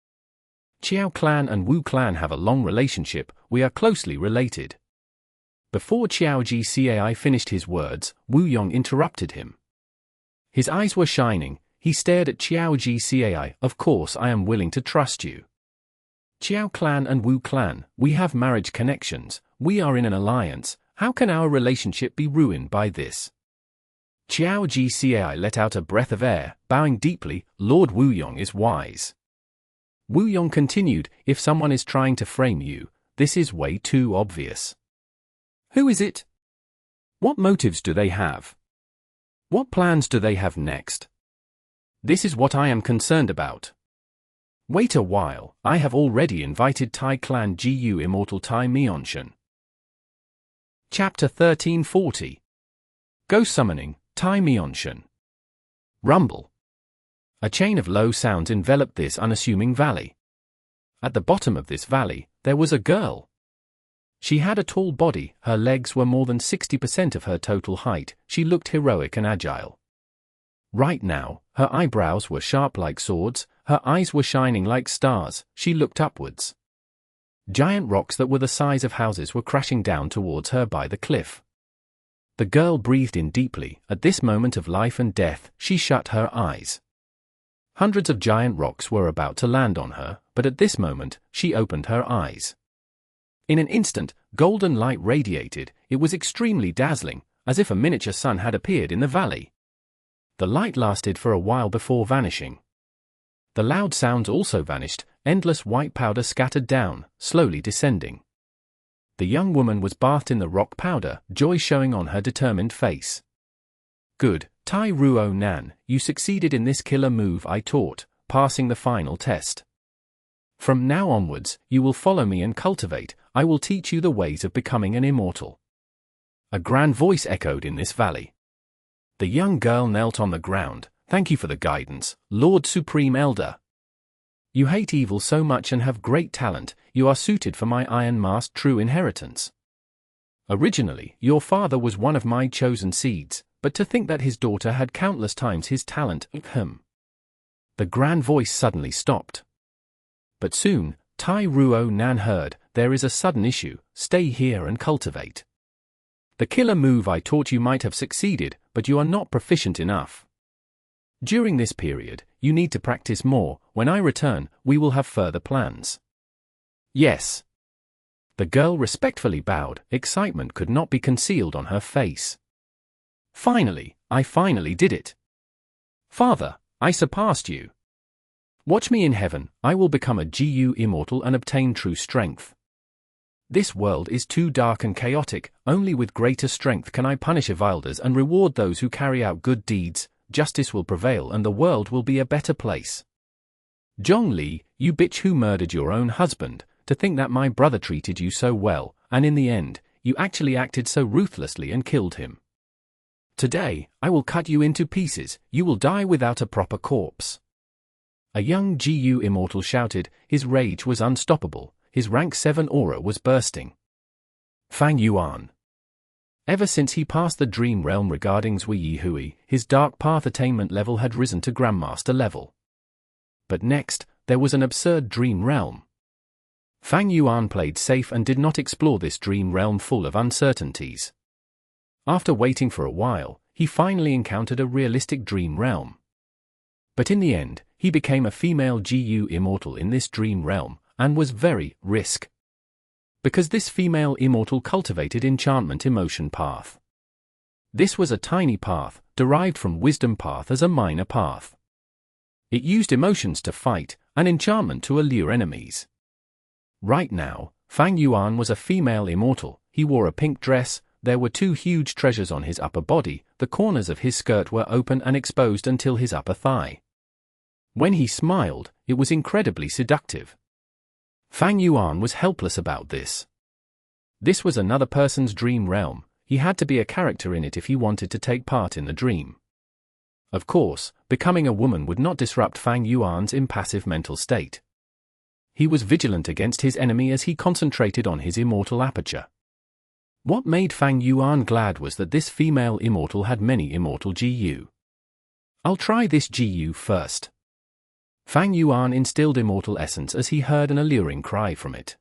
[SPEAKER 1] Qiao Clan and Wu Clan have a long relationship, we are closely related. Before Qiao Ji Cai finished his words, Wu Yong interrupted him. His eyes were shining, he stared at Qiao Ji Cai, of course I am willing to trust you. Qiao Clan and Wu Clan, we have marriage connections, we are in an alliance, how can our relationship be ruined by this? Qiao Ji Cai let out a breath of air, bowing deeply, Lord Wu Yong is wise. Wu Yong continued, if someone is trying to frame you, this is way too obvious. Who is it? What motives do they have? What plans do they have next? This is what I am concerned about. Wait a while, I have already invited Tai Clan GU Immortal Tai Mian. Chapter 1340. Ghost Summoning, Tai Mian. Rumble. A chain of low sounds enveloped this unassuming valley. At the bottom of this valley, there was a girl. She had a tall body, her legs were more than 60% of her total height, she looked heroic and agile. Right now, her eyebrows were sharp like swords, her eyes were shining like stars, she looked upwards. Giant rocks that were the size of houses were crashing down towards her by the cliff. The girl breathed in deeply, at this moment of life and death, she shut her eyes. Hundreds of giant rocks were about to land on her, but at this moment, she opened her eyes. In an instant, golden light radiated, it was extremely dazzling, as if a miniature sun had appeared in the valley. The light lasted for a while before vanishing. The loud sounds also vanished, endless white powder scattered down, slowly descending. The young woman was bathed in the rock powder, joy showing on her determined face. Good, Tai Ruo Nan, you succeeded in this killer move I taught, passing the final test. From now onwards, you will follow me and cultivate, I will teach you the ways of becoming an immortal. A grand voice echoed in this valley. The young girl knelt on the ground, thank you for the guidance, Lord Supreme Elder. You hate evil so much and have great talent, you are suited for my Iron Mask true inheritance. Originally, your father was one of my chosen seeds, but to think that his daughter had countless times his talent, The grand voice suddenly stopped. But soon, Tai Ruo Nan heard, there is a sudden issue, stay here and cultivate. The killer move I taught you might have succeeded, but you are not proficient enough. During this period, you need to practice more, when I return, we will have further plans. Yes. The girl respectfully bowed, excitement could not be concealed on her face. Finally, I finally did it. Father, I surpassed you. Watch me in heaven, I will become a GU Immortal and obtain true strength. This world is too dark and chaotic, only with greater strength can I punish evildoers and reward those who carry out good deeds, justice will prevail and the world will be a better place. Zhong Li, you bitch who murdered your own husband, to think that my brother treated you so well, and in the end, you actually acted so ruthlessly and killed him. Today, I will cut you into pieces, you will die without a proper corpse. A young GU Immortal shouted, his rage was unstoppable, his rank 7 aura was bursting. Fang Yuan. Ever since he passed the dream realm regarding Zui Yi Hui, his dark path attainment level had risen to Grandmaster level. But next, there was an absurd dream realm. Fang Yuan played safe and did not explore this dream realm full of uncertainties. After waiting for a while, he finally encountered a realistic dream realm. But in the end, he became a female GU immortal in this dream realm, and was very risk. Because this female immortal cultivated enchantment emotion path. This was a tiny path, derived from wisdom path as a minor path. It used emotions to fight, and enchantment to allure enemies. Right now, Fang Yuan was a female immortal. He wore a pink dress, there were 2 huge treasures on his upper body, the corners of his skirt were open and exposed until his upper thigh. When he smiled, it was incredibly seductive. Fang Yuan was helpless about this. This was another person's dream realm, he had to be a character in it if he wanted to take part in the dream. Of course, becoming a woman would not disrupt Fang Yuan's impassive mental state. He was vigilant against his enemy as he concentrated on his immortal aperture. What made Fang Yuan glad was that this female immortal had many immortal GU. I'll try this GU first. Fang Yuan instilled immortal essence as he heard an alluring cry from it.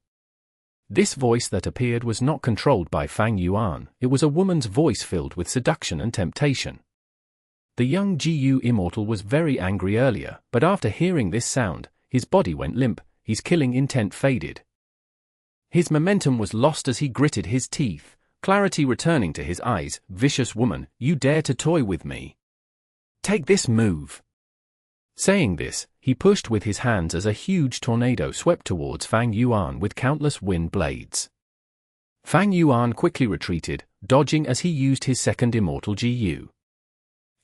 [SPEAKER 1] This voice that appeared was not controlled by Fang Yuan, it was a woman's voice filled with seduction and temptation. The young GU immortal was very angry earlier, but after hearing this sound, his body went limp, his killing intent faded. His momentum was lost as he gritted his teeth, clarity returning to his eyes. Vicious woman, you dare to toy with me? Take this move. Saying this, he pushed with his hands as a huge tornado swept towards Fang Yuan with countless wind blades. Fang Yuan quickly retreated, dodging as he used his second immortal GU.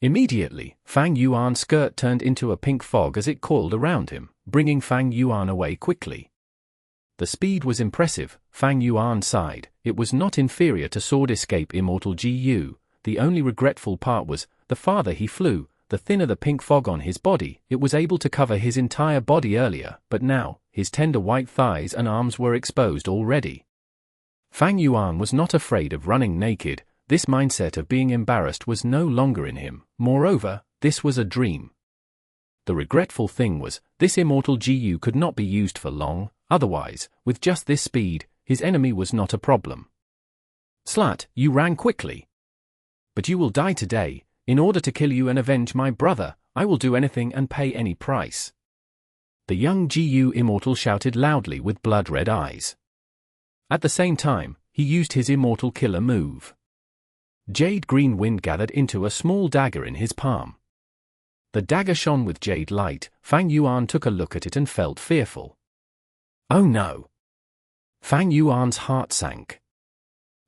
[SPEAKER 1] Immediately, Fang Yuan's skirt turned into a pink fog as it coiled around him, bringing Fang Yuan away quickly. The speed was impressive. Fang Yuan sighed. It was not inferior to Sword Escape Immortal GU. The only regretful part was, the farther he flew, the thinner the pink fog on his body. It was able to cover his entire body earlier, but now, his tender white thighs and arms were exposed already. Fang Yuan was not afraid of running naked. This mindset of being embarrassed was no longer in him. Moreover, this was a dream. The regretful thing was, this immortal GU could not be used for long, otherwise, with just this speed, his enemy was not a problem. Slut, you ran quickly. But you will die today. In order to kill you and avenge my brother, I will do anything and pay any price. The young GU immortal shouted loudly with blood-red eyes. At the same time, he used his immortal killer move. Jade green wind gathered into a small dagger in his palm. The dagger shone with jade light. Fang Yuan took a look at it and felt fearful. Oh no! Fang Yuan's heart sank.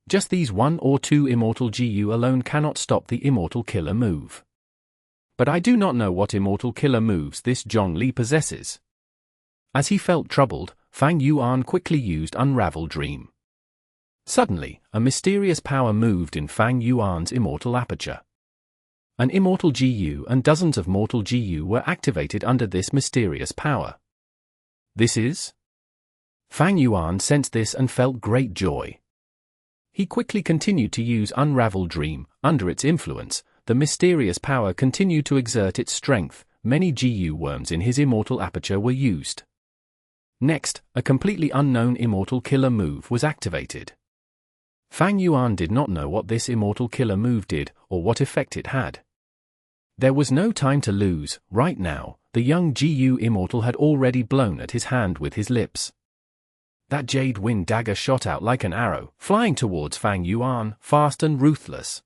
[SPEAKER 1] Just these 1 or 2 immortal GU alone cannot stop the immortal killer move. But I do not know what immortal killer moves this Zhongli possesses. As he felt troubled, Fang Yuan quickly used Unravel Dream. Suddenly, a mysterious power moved in Fang Yuan's immortal aperture. An immortal GU and dozens of mortal GU were activated under this mysterious power. This is? Fang Yuan sensed this and felt great joy. He quickly continued to use Unravel Dream. Under its influence, the mysterious power continued to exert its strength. Many GU worms in his immortal aperture were used. Next, a completely unknown immortal killer move was activated. Fang Yuan did not know what this immortal killer move did, or what effect it had. There was no time to lose. Right now, the young GU immortal had already blown at his hand with his lips. That jade wind dagger shot out like an arrow, flying towards Fang Yuan, fast and ruthless.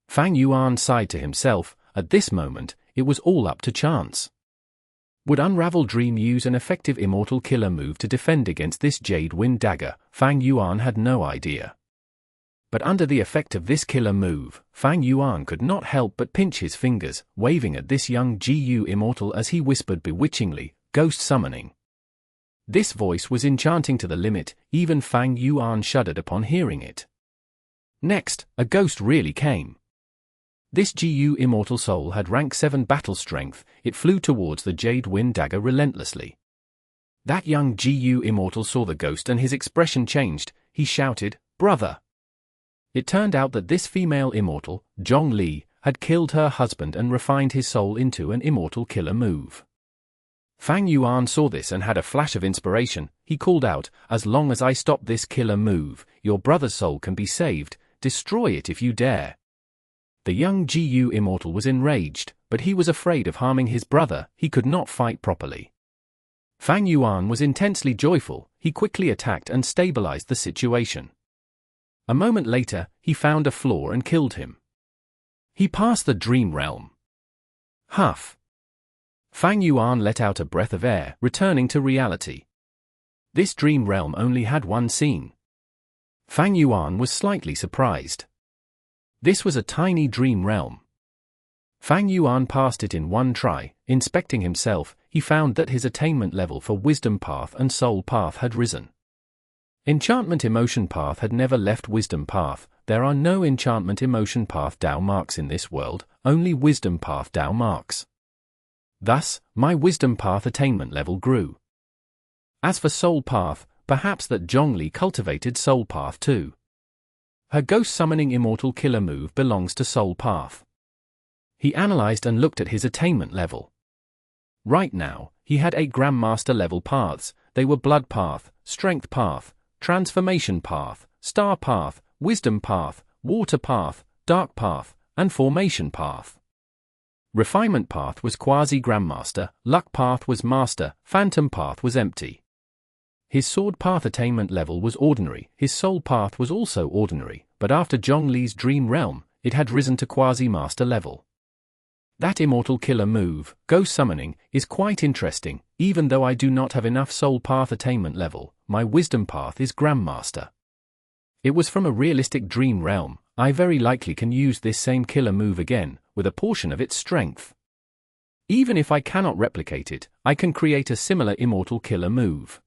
[SPEAKER 1] Fang Yuan sighed to himself. At this moment, it was all up to chance. Would Unravel Dream use an effective immortal killer move to defend against this jade wind dagger? Fang Yuan had no idea. But under the effect of this killer move, Fang Yuan could not help but pinch his fingers, waving at this young GU immortal as he whispered bewitchingly, "Ghost summoning." This voice was enchanting to the limit. Even Fang Yuan shuddered upon hearing it. Next, a ghost really came. This GU immortal soul had rank 7 battle strength. It flew towards the jade wind dagger relentlessly. That young GU Immortal saw the ghost and his expression changed. He shouted, "Brother!" It turned out that this female Immortal, Zhong Li, had killed her husband and refined his soul into an Immortal killer move. Fang Yuan saw this and had a flash of inspiration. He called out, "As long as I stop this killer move, your brother's soul can be saved. Destroy it if you dare." The young GU Immortal was enraged, but he was afraid of harming his brother. He could not fight properly. Fang Yuan was intensely joyful. He quickly attacked and stabilized the situation. A moment later, he found a flaw and killed him. He passed the dream realm. Huff. Fang Yuan let out a breath of air, returning to reality. This dream realm only had one scene. Fang Yuan was slightly surprised. This was a tiny dream realm. Fang Yuan passed it in one try. Inspecting himself, he found that his attainment level for Wisdom Path and Soul Path had risen. Enchantment Emotion Path had never left Wisdom Path. There are no Enchantment Emotion Path Dao marks in this world, only Wisdom Path Dao marks. Thus, my Wisdom Path attainment level grew. As for Soul Path, perhaps that Zhong Li cultivated Soul Path too. Her ghost summoning Immortal killer move belongs to Soul Path. He analyzed and looked at his attainment level. Right now, he had 8 Grandmaster level paths. They were Blood Path, Strength Path, Transformation Path, Star Path, Wisdom Path, Water Path, Dark Path, and Formation Path. Refinement Path was Quasi-Grandmaster, Luck Path was Master, Phantom Path was Empty. His Sword Path attainment level was ordinary. His Soul Path was also ordinary, but after Zhong Li's Dream Realm, it had risen to Quasi-Master level. That Immortal killer move, Ghost Summoning, is quite interesting. Even though I do not have enough Soul Path attainment level, my Wisdom Path is Grandmaster. It was from a realistic Dream Realm. I very likely can use this same killer move again, with a portion of its strength. Even if I cannot replicate it, I can create a similar Immortal killer move.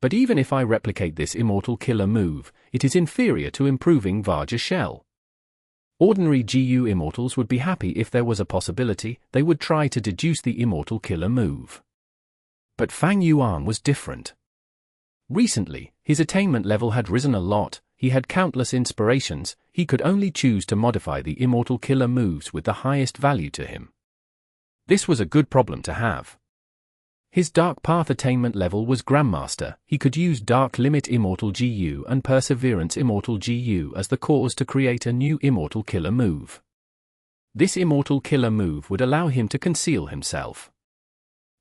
[SPEAKER 1] But even if I replicate this Immortal killer move, it is inferior to improving Vajra shell. Ordinary GU Immortals would be happy if there was a possibility. They would try to deduce the Immortal killer move. But Fang Yuan was different. Recently, his attainment level had risen a lot. He had countless inspirations. He could only choose to modify the Immortal killer moves with the highest value to him. This was a good problem to have. His Dark Path attainment level was Grandmaster. He could use Dark Limit Immortal GU and Perseverance Immortal GU as the cause to create a new Immortal killer move. This Immortal killer move would allow him to conceal himself.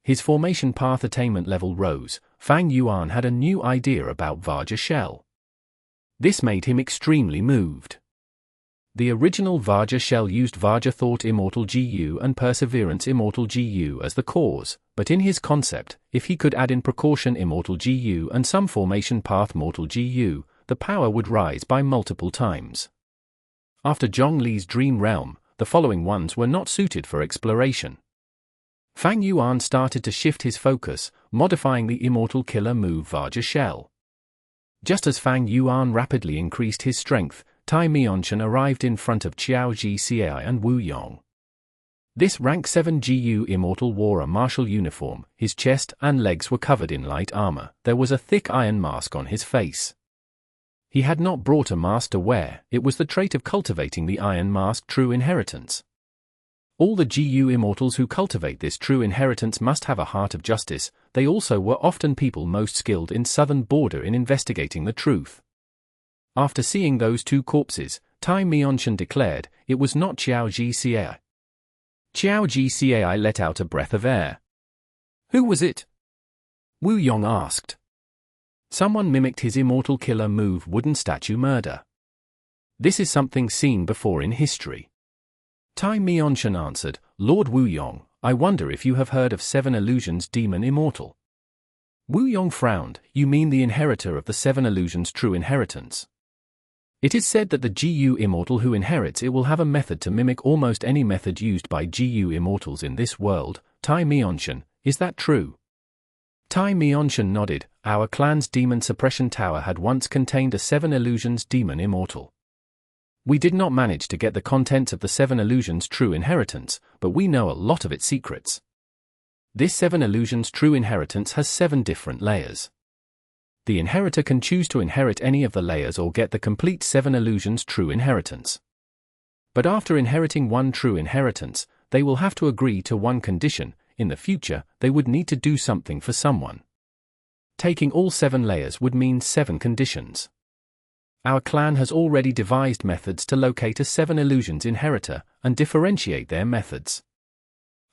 [SPEAKER 1] His Formation Path attainment level rose. Fang Yuan had a new idea about Vajra shell. This made him extremely moved. The original Vajra shell used Vajra Thought Immortal GU and Perseverance Immortal GU as the cause, but in his concept, if he could add in Precaution Immortal GU and some Formation Path Mortal GU, the power would rise by multiple times. After Zhong Li's Dream Realm, the following ones were not suited for exploration. Fang Yuan started to shift his focus, modifying the Immortal killer move Vajra shell. Just as Fang Yuan rapidly increased his strength, Tai Mian arrived in front of Qiao Cai and Wu Yong. This rank 7 GU Immortal wore a martial uniform. His chest and legs were covered in light armor. There was a thick iron mask on his face. He had not brought a mask to wear. It was the trait of cultivating the iron mask true inheritance. All the GU Immortals who cultivate this true inheritance must have a heart of justice. They also were often people most skilled in southern border in investigating the truth. After seeing those 2 corpses, Tai Mian declared, it was not Qiao Cai. Qiao Cai let out a breath of air. Who was it? Wu Yong asked. Someone mimicked his Immortal killer move Wooden Statue Murder. This is something seen before in history. Tai Mian answered, Lord Wu Yong, I wonder if you have heard of 7 Illusions Demon Immortal. Wu Yong frowned. You mean the inheritor of the 7 Illusions true inheritance? It is said that the GU Immortal who inherits it will have a method to mimic almost any method used by GU Immortals in this world. Tai Mian, is that true? Tai Mian nodded. Our clan's demon suppression tower had once contained a 7 Illusions Demon Immortal. We did not manage to get the contents of the 7 Illusions true inheritance, but we know a lot of its secrets. This 7 illusions true inheritance has 7 different layers. The inheritor can choose to inherit any of the layers or get the complete 7 illusions true inheritance. But after inheriting one true inheritance, they will have to agree to one condition. In the future, they would need to do something for someone. Taking all 7 layers would mean 7 conditions. Our clan has already devised methods to locate a 7 illusions inheritor and differentiate their methods.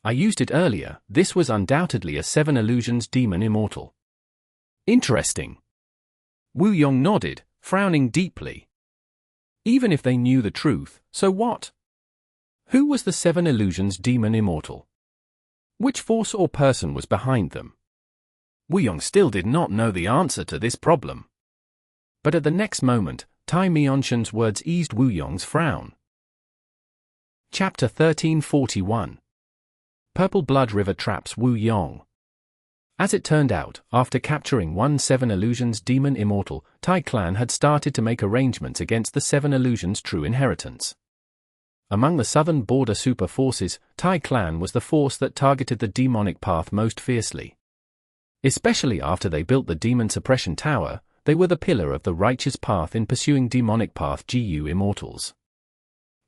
[SPEAKER 1] I used it earlier. This was undoubtedly a 7 illusions demon immortal. Interesting. Yong nodded, frowning deeply. Even if they knew the truth, so what? Who was the 7 illusions demon immortal? Which force or person was behind them? Yong still did not know the answer to this problem. But at the next moment, Tai Mianshen's words eased Yong's frown. Chapter 1341. Purple Blood River traps Yong. As it turned out, after capturing one 7 illusions demon immortal, Tai clan had started to make arrangements against the 7 illusions true inheritance. Among the southern border super forces, Tai clan was the force that targeted the demonic path most fiercely. Especially after they built the demon suppression tower, they were the pillar of the righteous path in pursuing demonic path GU immortals.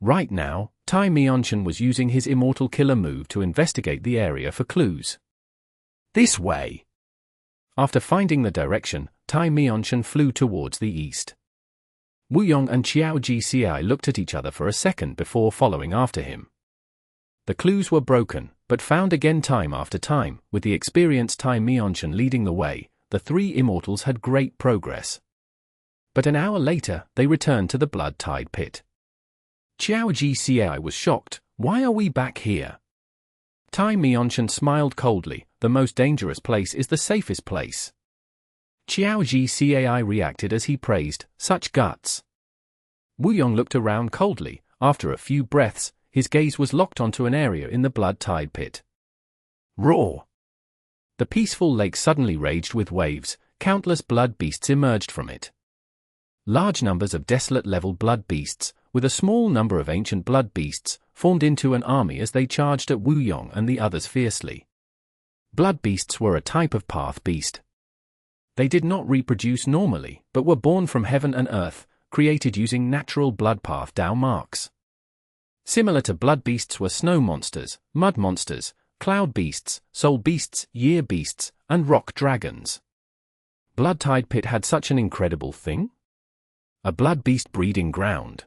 [SPEAKER 1] Right now, Tai Mianshen was using his immortal killer move to investigate the area for clues. This way! After finding the direction, Tai Mianshen flew towards the east. Yong and Qiao Gci looked at each other for a second before following after him. The clues were broken, but found again time after time. With the experienced Tai Mianshen leading the way, the 3 immortals had great progress. But an hour later, they returned to the Blood Tide Pit. Qiao Gci was shocked. Why are we back here? Tai Mianshen smiled coldly. The most dangerous place is the safest place. Qiao Gci reacted as he praised, such guts. Yong looked around coldly. After a few breaths, his gaze was locked onto an area in the Blood Tide Pit. Roar! The peaceful lake suddenly raged with waves. Countless blood beasts emerged from it. Large numbers of desolate-level blood beasts, with a small number of ancient blood beasts, formed into an army as they charged at Yong and the others fiercely. Blood beasts were a type of path beast. They did not reproduce normally, but were born from heaven and earth, created using natural blood path Dao marks. Similar to blood beasts were snow monsters, mud monsters, cloud beasts, soul beasts, year beasts, and rock dragons. Blood Tide Pit had such an incredible thing? A blood beast breeding ground.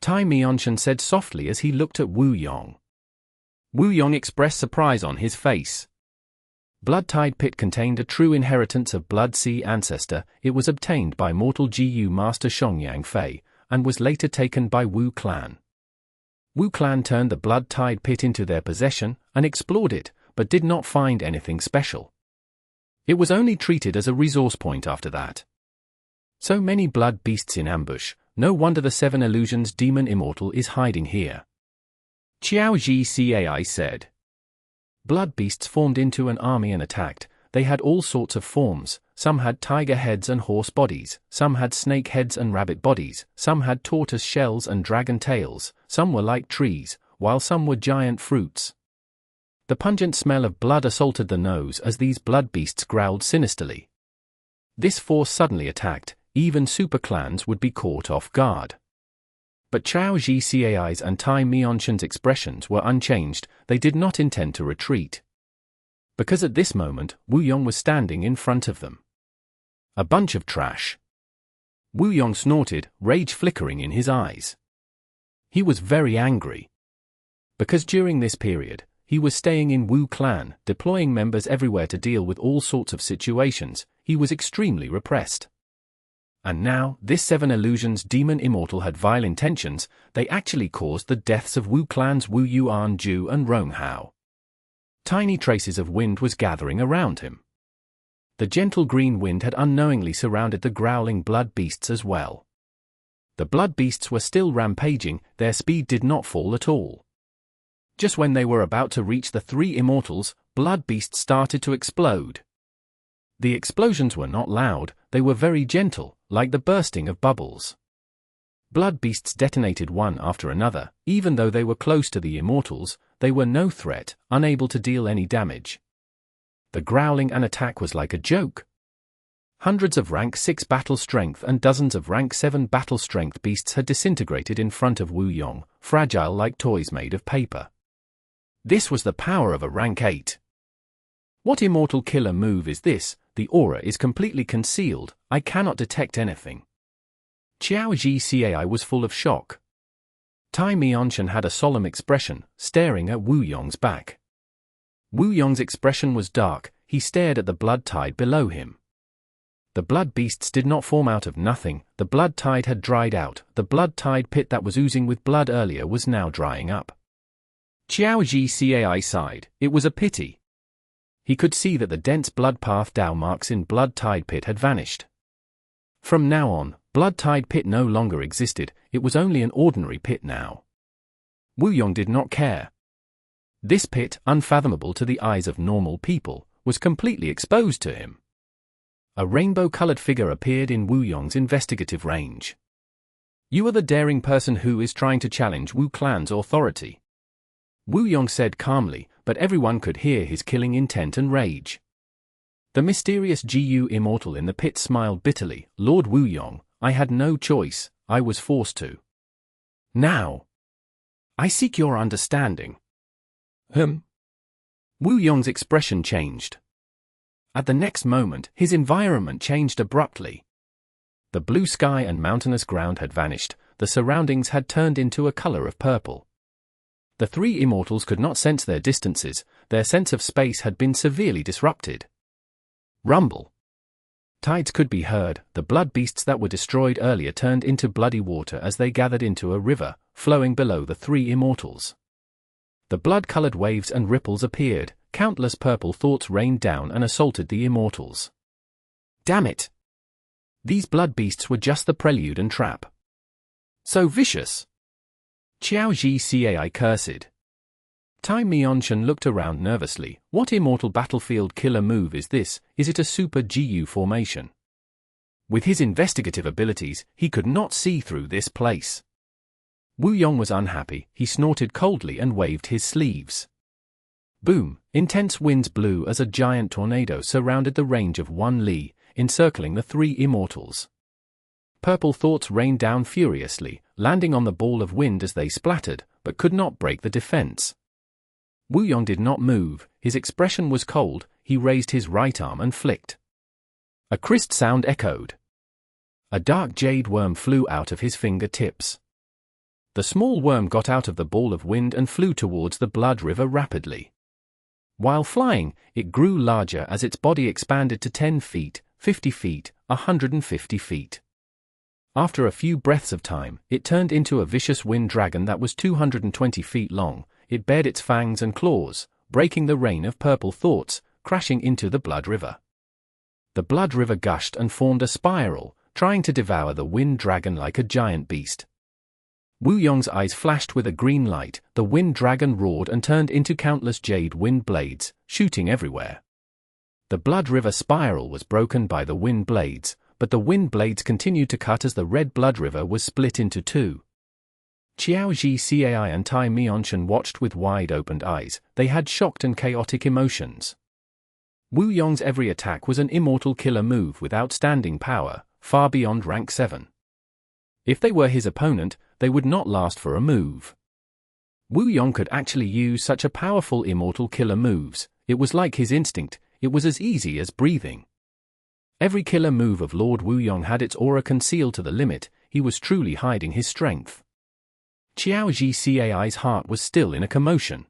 [SPEAKER 1] Tai Mianshen said softly as he looked at Yong. Yong expressed surprise on his face. Blood Tide Pit contained a true inheritance of Blood Sea ancestor. It was obtained by mortal GU Master Shongyang Fei, and was later taken by Wu clan. Wu clan turned the Blood Tide Pit into their possession, and explored it, but did not find anything special. It was only treated as a resource point after that. So many blood beasts in ambush, no wonder the 7 illusions demon immortal is hiding here. Qiao Gci said. Blood beasts formed into an army and attacked. They had all sorts of forms. Some had tiger heads and horse bodies, some had snake heads and rabbit bodies, some had tortoise shells and dragon tails, some were like trees, while some were giant fruits. The pungent smell of blood assaulted the nose as these blood beasts growled sinisterly. This force suddenly attacked. Even super clans would be caught off guard. But Qiao Gci's and Tai Mianshen's expressions were unchanged. They did not intend to retreat. Because at this moment, Yong was standing in front of them. A bunch of trash. Yong snorted, rage flickering in his eyes. He was very angry. Because during this period, he was staying in Wu clan, deploying members everywhere to deal with all sorts of situations. He was extremely repressed. And now, this 7 illusions demon immortal had vile intentions. They actually caused the deaths of Wu clans Wu Yuan Ju and Rong Hao. Tiny traces of wind was gathering around him. The gentle green wind had unknowingly surrounded the growling blood beasts as well. The blood beasts were still rampaging. Their speed did not fall at all. Just when they were about to reach the 3 immortals, blood beasts started to explode. The explosions were not loud, they were very gentle, like the bursting of bubbles. Blood beasts detonated one after another. Even though they were close to the Immortals, they were no threat, unable to deal any damage. The growling and attack was like a joke. Hundreds of rank 6 battle strength and dozens of rank 7 battle strength beasts had disintegrated in front of Wu Yong, fragile like toys made of paper. This was the power of a rank 8. What immortal killer move is this? The aura is completely concealed, I cannot detect anything. Qiao Cai was full of shock. Mian had a solemn expression, staring at Wu Yong's back. Wu Yong's expression was dark, he stared at the blood tide below him. The blood beasts did not form out of nothing, the blood tide had dried out, the blood tide pit that was oozing with blood earlier was now drying up. Qiao Cai sighed, it was a pity. He could see that the dense blood path Dao marks in blood tide pit had vanished. From now on, blood tide pit no longer existed, it was only an ordinary pit now. Wu Yong did not care. This pit, unfathomable to the eyes of normal people, was completely exposed to him. A rainbow-colored figure appeared in Wu Yong's investigative range. You are the daring person who is trying to challenge Wu clan's authority. Wu Yong said calmly, but everyone could hear his killing intent and rage. The mysterious Gu Immortal in the pit smiled bitterly, Lord Wu Yong, I had no choice, I was forced to. Now, I seek your understanding. Wu Yong's expression changed. At the next moment, his environment changed abruptly. The blue sky and mountainous ground had vanished, the surroundings had turned into a color of purple. The three Immortals could not sense their distances, their sense of space had been severely disrupted. Rumble. Tides could be heard, the blood beasts that were destroyed earlier turned into bloody water as they gathered into a river, flowing below the three Immortals. The blood-colored waves and ripples appeared, countless purple thoughts rained down and assaulted the Immortals. Damn it! These blood beasts were just the prelude and trap. So vicious! Qiao Cai cursed. Mian looked around nervously. What immortal battlefield killer move is this? Is it a super Gu formation? With his investigative abilities, he could not see through this place. Wu Yong was unhappy, he snorted coldly and waved his sleeves. Boom! Intense winds blew as a giant tornado surrounded the range of 1 li, encircling the three Immortals. Purple thoughts rained down furiously, landing on the ball of wind as they splattered, but could not break the defense. Wu Yong did not move, his expression was cold, he raised his right arm and flicked. A crisp sound echoed. A dark jade worm flew out of his fingertips. The small worm got out of the ball of wind and flew towards the blood river rapidly. While flying, it grew larger as its body expanded to 10 feet, 50 feet, 150 feet. After a few breaths of time, it turned into a vicious wind dragon that was 220 feet long. It bared its fangs and claws, breaking the rain of purple thoughts, crashing into the blood river. The blood river gushed and formed a spiral, trying to devour the wind dragon like a giant beast. Wu Yong's eyes flashed with a green light, the wind dragon roared and turned into countless jade wind blades, shooting everywhere. The blood river spiral was broken by the wind blades, but the wind blades continued to cut as the red blood river was split into two. Qiao Cai and Mian watched with wide-opened eyes, they had shocked and chaotic emotions. Wu Yong's every attack was an immortal killer move with outstanding power, far beyond rank 7. If they were his opponent, they would not last for a move. Wu Yong could actually use such a powerful immortal killer moves, it was like his instinct, it was as easy as breathing. Every killer move of Lord Wu Yong had its aura concealed to the limit, he was truly hiding his strength. Qiao Cai's heart was still in a commotion.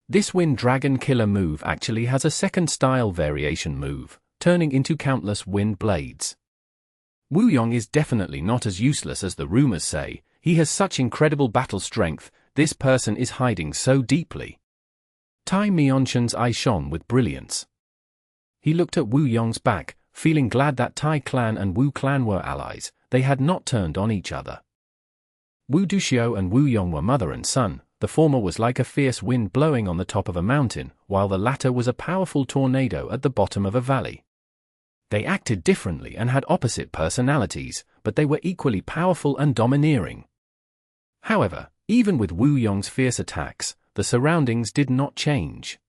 [SPEAKER 1] This wind dragon killer move actually has a second style variation move, turning into countless wind blades. Wu Yong is definitely not as useless as the rumors say, he has such incredible battle strength, this person is hiding so deeply. Mian's eyes shone with brilliance. He looked at Wu Yong's back, feeling glad that Tai clan and Wu clan were allies, they had not turned on each other. Wu Duxiu and Wu Yong were mother and son, the former was like a fierce wind blowing on the top of a mountain, while the latter was a powerful tornado at the bottom of a valley. They acted differently and had opposite personalities, but they were equally powerful and domineering. However, even with Wu Yong's fierce attacks, the surroundings did not change.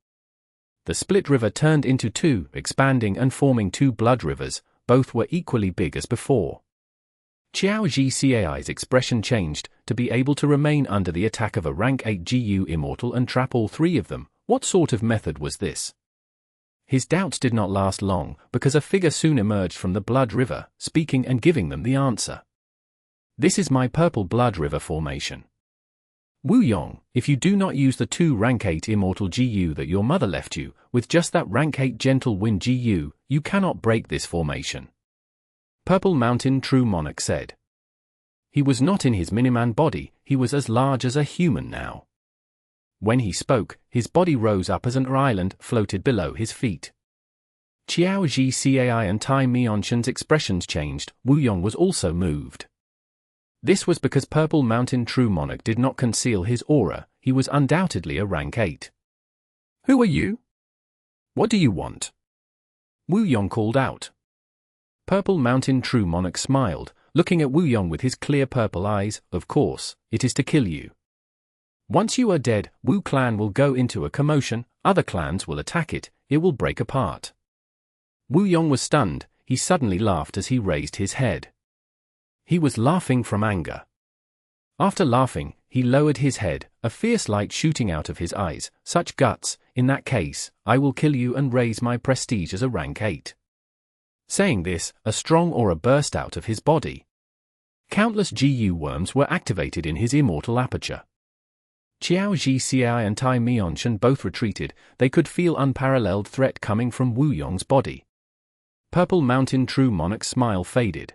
[SPEAKER 1] The split river turned into two, expanding and forming two blood rivers. Both were equally big as before. Qiao Zhi's expression changed, to be able to remain under the attack of a rank 8 GU Immortal and trap all three of them. What sort of method was this? His doubts did not last long, because a figure soon emerged from the blood river, speaking and giving them the answer. This is my purple blood river formation. Wu Yong, if you do not use the 2 rank 8 Immortal GU that your mother left you, with just that rank 8 Gentle Wind GU, you cannot break this formation. Purple Mountain True Monarch said. He was not in his Miniman body, he was as large as a human now. When he spoke, his body rose up as an island floated below his feet. Qiao Zhi and Tai Mianshan's expressions changed. Wu Yong was also moved. This was because Purple Mountain True Monarch did not conceal his aura, he was undoubtedly a rank 8. Who are you? What do you want? Wu Yong called out. Purple Mountain True Monarch smiled, looking at Wu Yong with his clear purple eyes. Of course, it is to kill you. Once you are dead, Wu clan will go into a commotion, other clans will attack it, it will break apart. Wu Yong was stunned, he suddenly laughed as he raised his head. He was laughing from anger. After laughing, he lowered his head, a fierce light shooting out of his eyes. Such guts, in that case, I will kill you and raise my prestige as a rank 8. Saying this, a strong aura burst out of his body. Countless GU worms were activated in his immortal aperture. Qiao Zhi and Tai Mianshan both retreated, they could feel unparalleled threat coming from Wu Yong's body. Purple Mountain True Monarch's smile faded.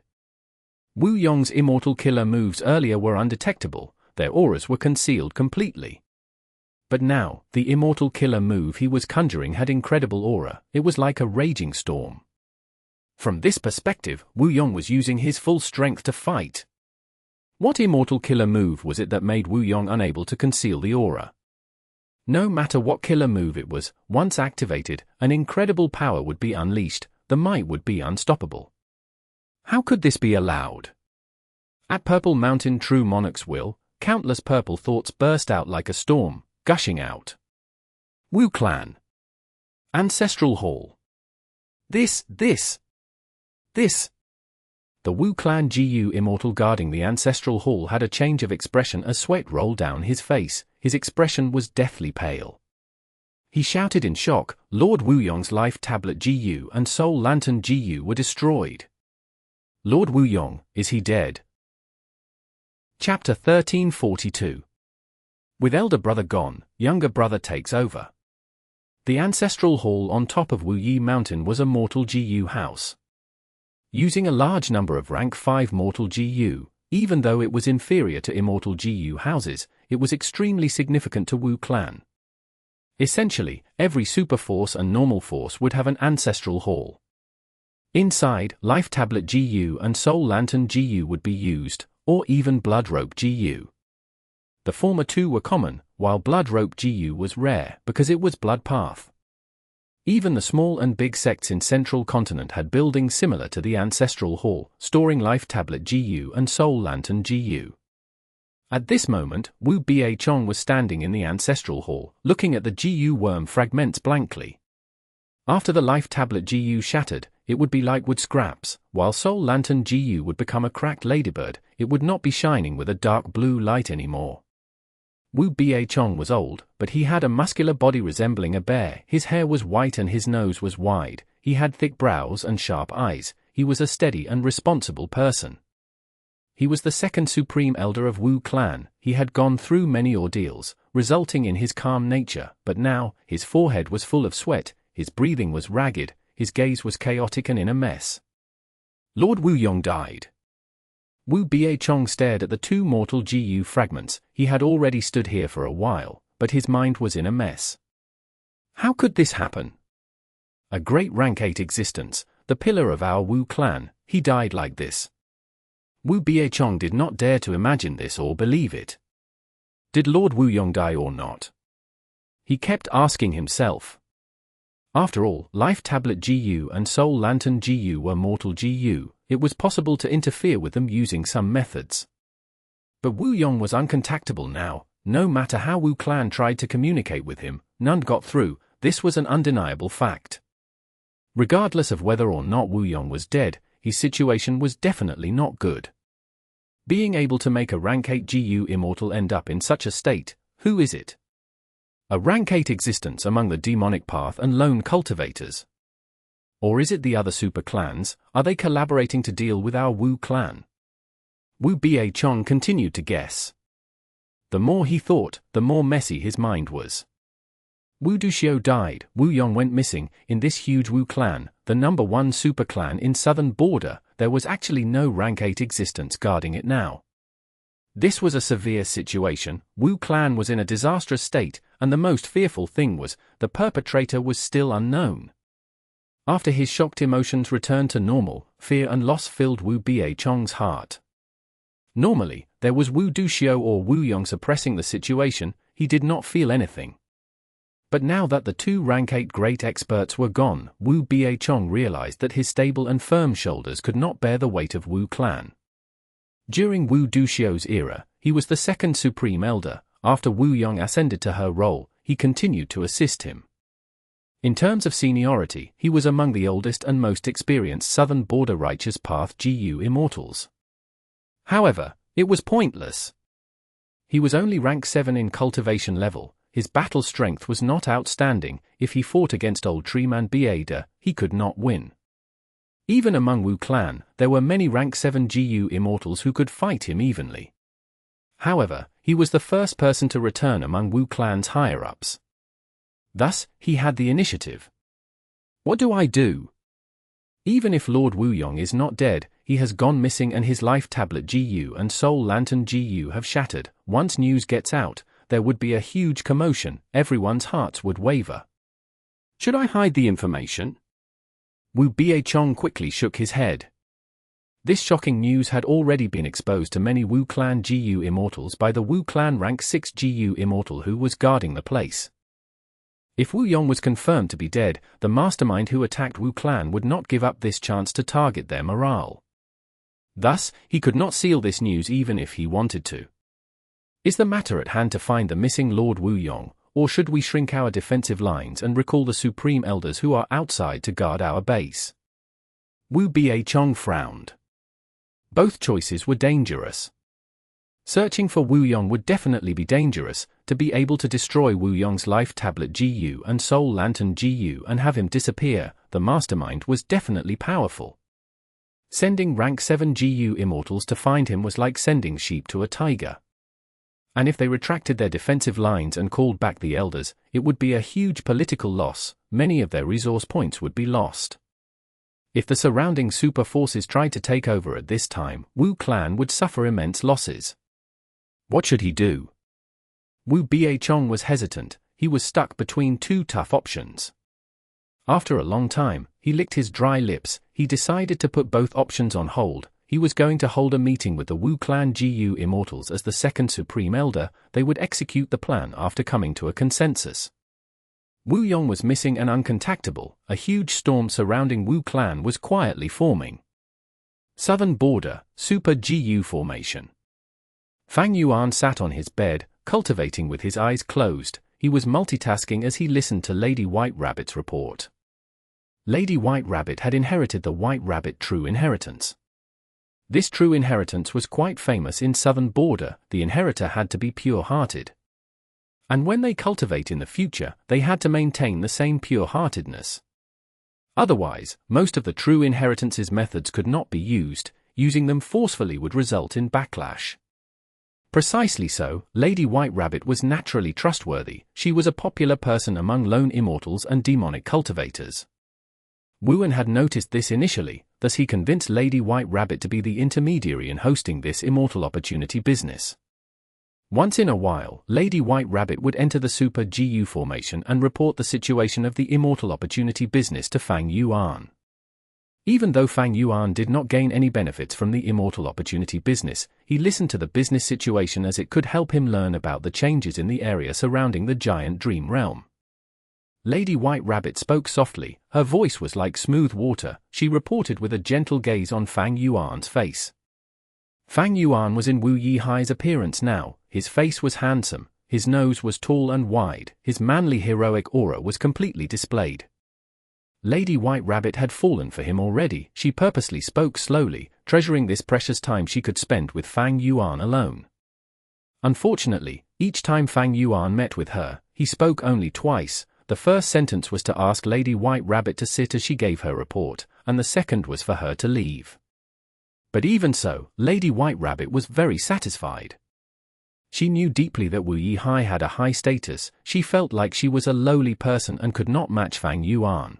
[SPEAKER 1] Wu Yong's immortal killer moves earlier were undetectable, their auras were concealed completely. But now, the immortal killer move he was conjuring had incredible aura, it was like a raging storm. From this perspective, Wu Yong was using his full strength to fight. What immortal killer move was it that made Wu Yong unable to conceal the aura? No matter what killer move it was, once activated, an incredible power would be unleashed, the might would be unstoppable. How could this be allowed? At Purple Mountain True Monarch's will, countless purple thoughts burst out like a storm, gushing out. Wu Clan. Ancestral Hall. This. The Wu Clan GU Immortal guarding the Ancestral Hall had a change of expression as sweat rolled down his face, his expression was deathly pale. He shouted in shock, Lord Wu Yong's Life Tablet GU and Soul Lantern GU were destroyed. Lord Wu Yong, is he dead? Chapter 1342. With elder brother gone, younger brother takes over. The Ancestral Hall on top of Wu Yi Mountain was a mortal GU house. Using a large number of rank 5 mortal GU, even though it was inferior to immortal GU houses, it was extremely significant to Wu Clan. Essentially, every super force and normal force would have an Ancestral Hall. Inside, Life Tablet GU and Soul Lantern GU would be used, or even Blood Rope GU. The former two were common, while Blood Rope GU was rare because it was Blood Path. Even the small and big sects in Central Continent had buildings similar to the Ancestral Hall, storing Life Tablet GU and Soul Lantern GU. At this moment, Wu Biachong was standing in the Ancestral Hall, looking at the GU worm fragments blankly. After the Life Tablet GU shattered, it would be like wood scraps, while Soul Lantern GU would become a cracked ladybird, it would not be shining with a dark blue light anymore. Wu Biachong was old, but he had a muscular body resembling a bear, his hair was white and his nose was wide, he had thick brows and sharp eyes, he was a steady and responsible person. He was the second supreme elder of Wu Clan, he had gone through many ordeals, resulting in his calm nature, but now, his forehead was full of sweat, his breathing was ragged, his gaze was chaotic and in a mess. Lord Wu Yong died. Wu Biachong stared at the two mortal GU fragments, he had already stood here for a while, but his mind was in a mess. How could this happen? A great rank 8 existence, the pillar of our Wu Clan, he died like this. Wu Biachong did not dare to imagine this or believe it. Did Lord Wu Yong die or not? He kept asking himself. After all, Life Tablet GU and Soul Lantern GU were mortal GU, it was possible to interfere with them using some methods. But Wu Yong was uncontactable now. No matter how Wu Clan tried to communicate with him, none got through. This was an undeniable fact. Regardless of whether or not Wu Yong was dead, his situation was definitely not good. Being able to make a rank 8 GU immortal end up in such a state, who is it? A rank 8 existence among the demonic path and lone cultivators? Or is it the other super clans? Are they collaborating to deal with our Wu clan? Wu Biachong continued to guess. The more he thought, the more messy his mind was. Wu Duxiu died, Wu Yong went missing. In this huge Wu clan, the number 1 super clan in southern border, there was actually no rank 8 existence guarding it now. This was a severe situation. Wu clan was in a disastrous state, and the most fearful thing was, the perpetrator was still unknown. After his shocked emotions returned to normal, fear and loss filled Wu Biachong's heart. Normally, there was Wu Duxiu or Wu Yong suppressing the situation. He did not feel anything. But now that the 2 rank 8 great experts were gone, Wu Biachong realized that his stable and firm shoulders could not bear the weight of Wu clan. During Wu Duxiu's era, he was the 2nd Supreme Elder. After Wu Yong ascended to her role, he continued to assist him. In terms of seniority, he was among the oldest and most experienced Southern Border Righteous Path GU Immortals. However, it was pointless. He was only rank 7 in cultivation level. His battle strength was not outstanding. If he fought against old Treeman Biada, he could not win. Even among Wu clan, there were many rank 7 GU Immortals who could fight him evenly. However, he was the first person to return among Wu clan's higher-ups. Thus, he had the initiative. What do I do? Even if Lord Wu Yong is not dead, he has gone missing and his life tablet GU and soul lantern GU have shattered. Once news gets out, there would be a huge commotion. Everyone's hearts would waver. Should I hide the information? Wu Biachong quickly shook his head. This shocking news had already been exposed to many Wu clan GU Immortals by the Wu clan rank 6 GU Immortal who was guarding the place. If Wu Yong was confirmed to be dead, the mastermind who attacked Wu clan would not give up this chance to target their morale. Thus, he could not seal this news even if he wanted to. Is the matter at hand to find the missing Lord Wu Yong, or should we shrink our defensive lines and recall the Supreme Elders who are outside to guard our base? Wu Biachong frowned. Both choices were dangerous. Searching for Wu Yong would definitely be dangerous. To be able to destroy Wu Yong's life tablet GU and soul lantern GU and have him disappear, the mastermind was definitely powerful. Sending rank 7 GU Immortals to find him was like sending sheep to a tiger. And if they retracted their defensive lines and called back the elders, it would be a huge political loss. Many of their resource points would be lost. If the surrounding super forces tried to take over at this time, Wu clan would suffer immense losses. What should he do? Wu Biachong was hesitant. He was stuck between 2 tough options. After a long time, he licked his dry lips. He decided to put both options on hold. He was going to hold a meeting with the Wu clan GU Immortals as the 2nd Supreme Elder. They would execute the plan after coming to a consensus. Wu Yong was missing and uncontactable. A huge storm surrounding Wu clan was quietly forming. Southern Border, Super GU Formation. Fang Yuan sat on his bed, cultivating with his eyes closed. He was multitasking as he listened to Lady White Rabbit's report. Lady White Rabbit had inherited the White Rabbit True Inheritance. This true inheritance was quite famous in Southern Border. The inheritor had to be pure-hearted. And when they cultivate in the future, they had to maintain the same pure-heartedness. Otherwise, most of the true inheritance's methods could not be used. Using them forcefully would result in backlash. Precisely so, Lady White Rabbit was naturally trustworthy. She was a popular person among lone immortals and demonic cultivators. Wuan had noticed this initially, thus he convinced Lady White Rabbit to be the intermediary in hosting this immortal opportunity business. Once in a while, Lady White Rabbit would enter the Super GU formation and report the situation of the immortal opportunity business to Fang Yuan. Even though Fang Yuan did not gain any benefits from the immortal opportunity business, he listened to the business situation as it could help him learn about the changes in the area surrounding the giant dream realm. Lady White Rabbit spoke softly, her voice was like smooth water. She reported with a gentle gaze on Fang Yuan's face. Fang Yuan was in Wu Yihai's appearance now. His face was handsome, his nose was tall and wide, his manly heroic aura was completely displayed. Lady White Rabbit had fallen for him already. She purposely spoke slowly, treasuring this precious time she could spend with Fang Yuan alone. Unfortunately, each time Fang Yuan met with her, he spoke only twice. The first sentence was to ask Lady White Rabbit to sit as she gave her report, and the second was for her to leave. But even so, Lady White Rabbit was very satisfied. She knew deeply that Wu Yihai had a high status. She felt like she was a lowly person and could not match Fang Yuan.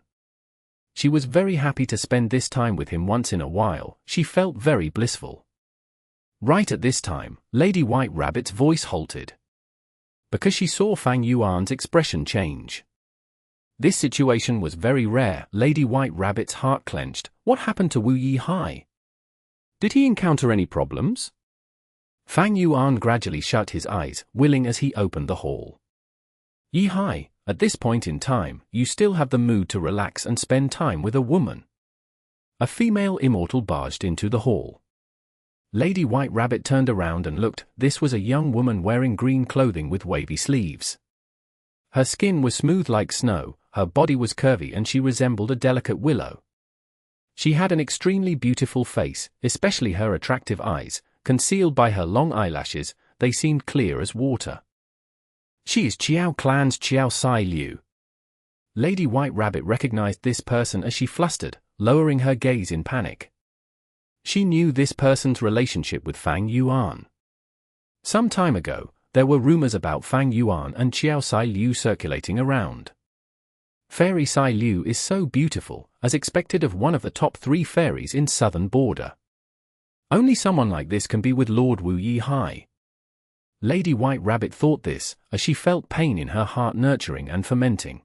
[SPEAKER 1] She was very happy to spend this time with him once in a while. She felt very blissful. Right at this time, Lady White Rabbit's voice halted, because she saw Fang Yuan's expression change. This situation was very rare. Lady White Rabbit's heart clenched. What happened to Wu Yihai? Did he encounter any problems? Fang Yuan gradually shut his eyes, willing as he opened the hall. Yihai, at this point in time, you still have the mood to relax and spend time with a woman. A female immortal barged into the hall. Lady White Rabbit turned around and looked. This was a young woman wearing green clothing with wavy sleeves. Her skin was smooth like snow, her body was curvy and she resembled a delicate willow. She had an extremely beautiful face, especially her attractive eyes, concealed by her long eyelashes. They seemed clear as water. She is Qiao clan's Qiao Sai Liu. Lady White Rabbit recognized this person as she flustered, lowering her gaze in panic. She knew this person's relationship with Fang Yuan. Some time ago, there were rumors about Fang Yuan and Qiao Sai Liu circulating around. Fairy Sai Liu is so beautiful, as expected of one of the top 3 fairies in southern border. Only someone like this can be with Lord Wu Yihai. Lady White Rabbit thought this, as she felt pain in her heart nurturing and fermenting.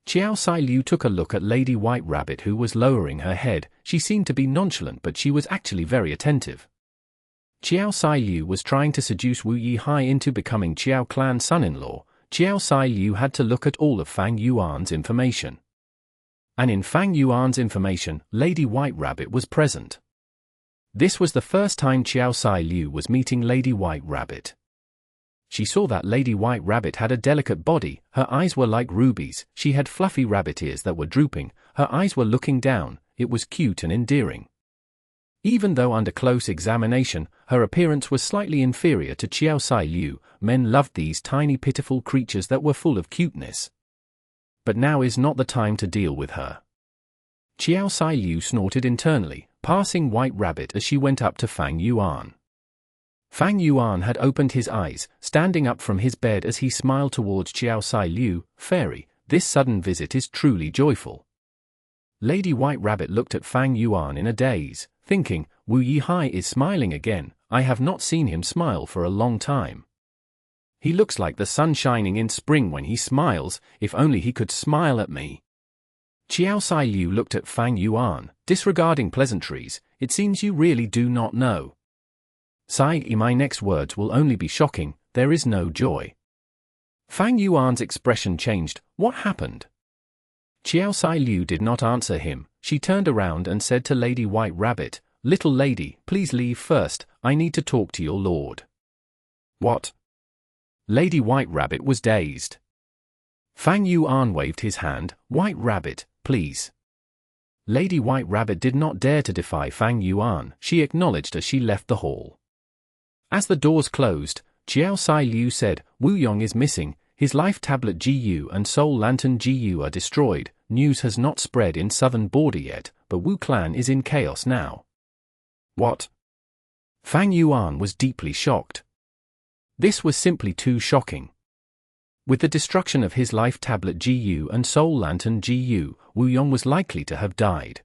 [SPEAKER 1] Qiao Sai Liu took a look at Lady White Rabbit, who was lowering her head. She seemed to be nonchalant, but she was actually very attentive. Qiao Sai Liu was trying to seduce Wu Yihai into becoming Qiao clan's son-in-law. Qiao Sai Liu had to look at all of Fang Yuan's information. And in Fang Yuan's information, Lady White Rabbit was present. This was the first time Qiao Sai Liu was meeting Lady White Rabbit. She saw that Lady White Rabbit had a delicate body. Her eyes were like rubies. She had fluffy rabbit ears that were drooping. Her eyes were looking down. It was cute and endearing. Even though under close examination, her appearance was slightly inferior to Qiao Sai Liu, men loved these tiny pitiful creatures that were full of cuteness. But now is not the time to deal with her. Qiao Sai Liu snorted internally, passing White Rabbit as she went up to Fang Yuan. Fang Yuan had opened his eyes, standing up from his bed as he smiled towards Qiao Sai Liu. Fairy, this sudden visit is truly joyful. Lady White Rabbit looked at Fang Yuan in a daze, thinking, Wu Yihai is smiling again. I have not seen him smile for a long time. He looks like the sun shining in spring when he smiles. If only he could smile at me. Qiao Sai Liu looked at Fang Yuan, disregarding pleasantries. It seems you really do not know. Sai, my next words will only be shocking. There is no joy. Fang Yuan's expression changed. What happened? Qiao Sai Liu did not answer him. She turned around and said to Lady White Rabbit, Little lady, please leave first. I need to talk to your lord. What? Lady White Rabbit was dazed. Fang Yuan waved his hand. White Rabbit, please. Lady White Rabbit did not dare to defy Fang Yuan. She acknowledged as she left the hall. As the doors closed, Qiao Sai Liu said, Wu Yong is missing. His life tablet GU and soul lantern GU are destroyed. News has not spread in southern border yet, but Wu clan is in chaos now. What? Fang Yuan was deeply shocked. This was simply too shocking. With the destruction of his life tablet GU and soul lantern GU, Wu Yong was likely to have died.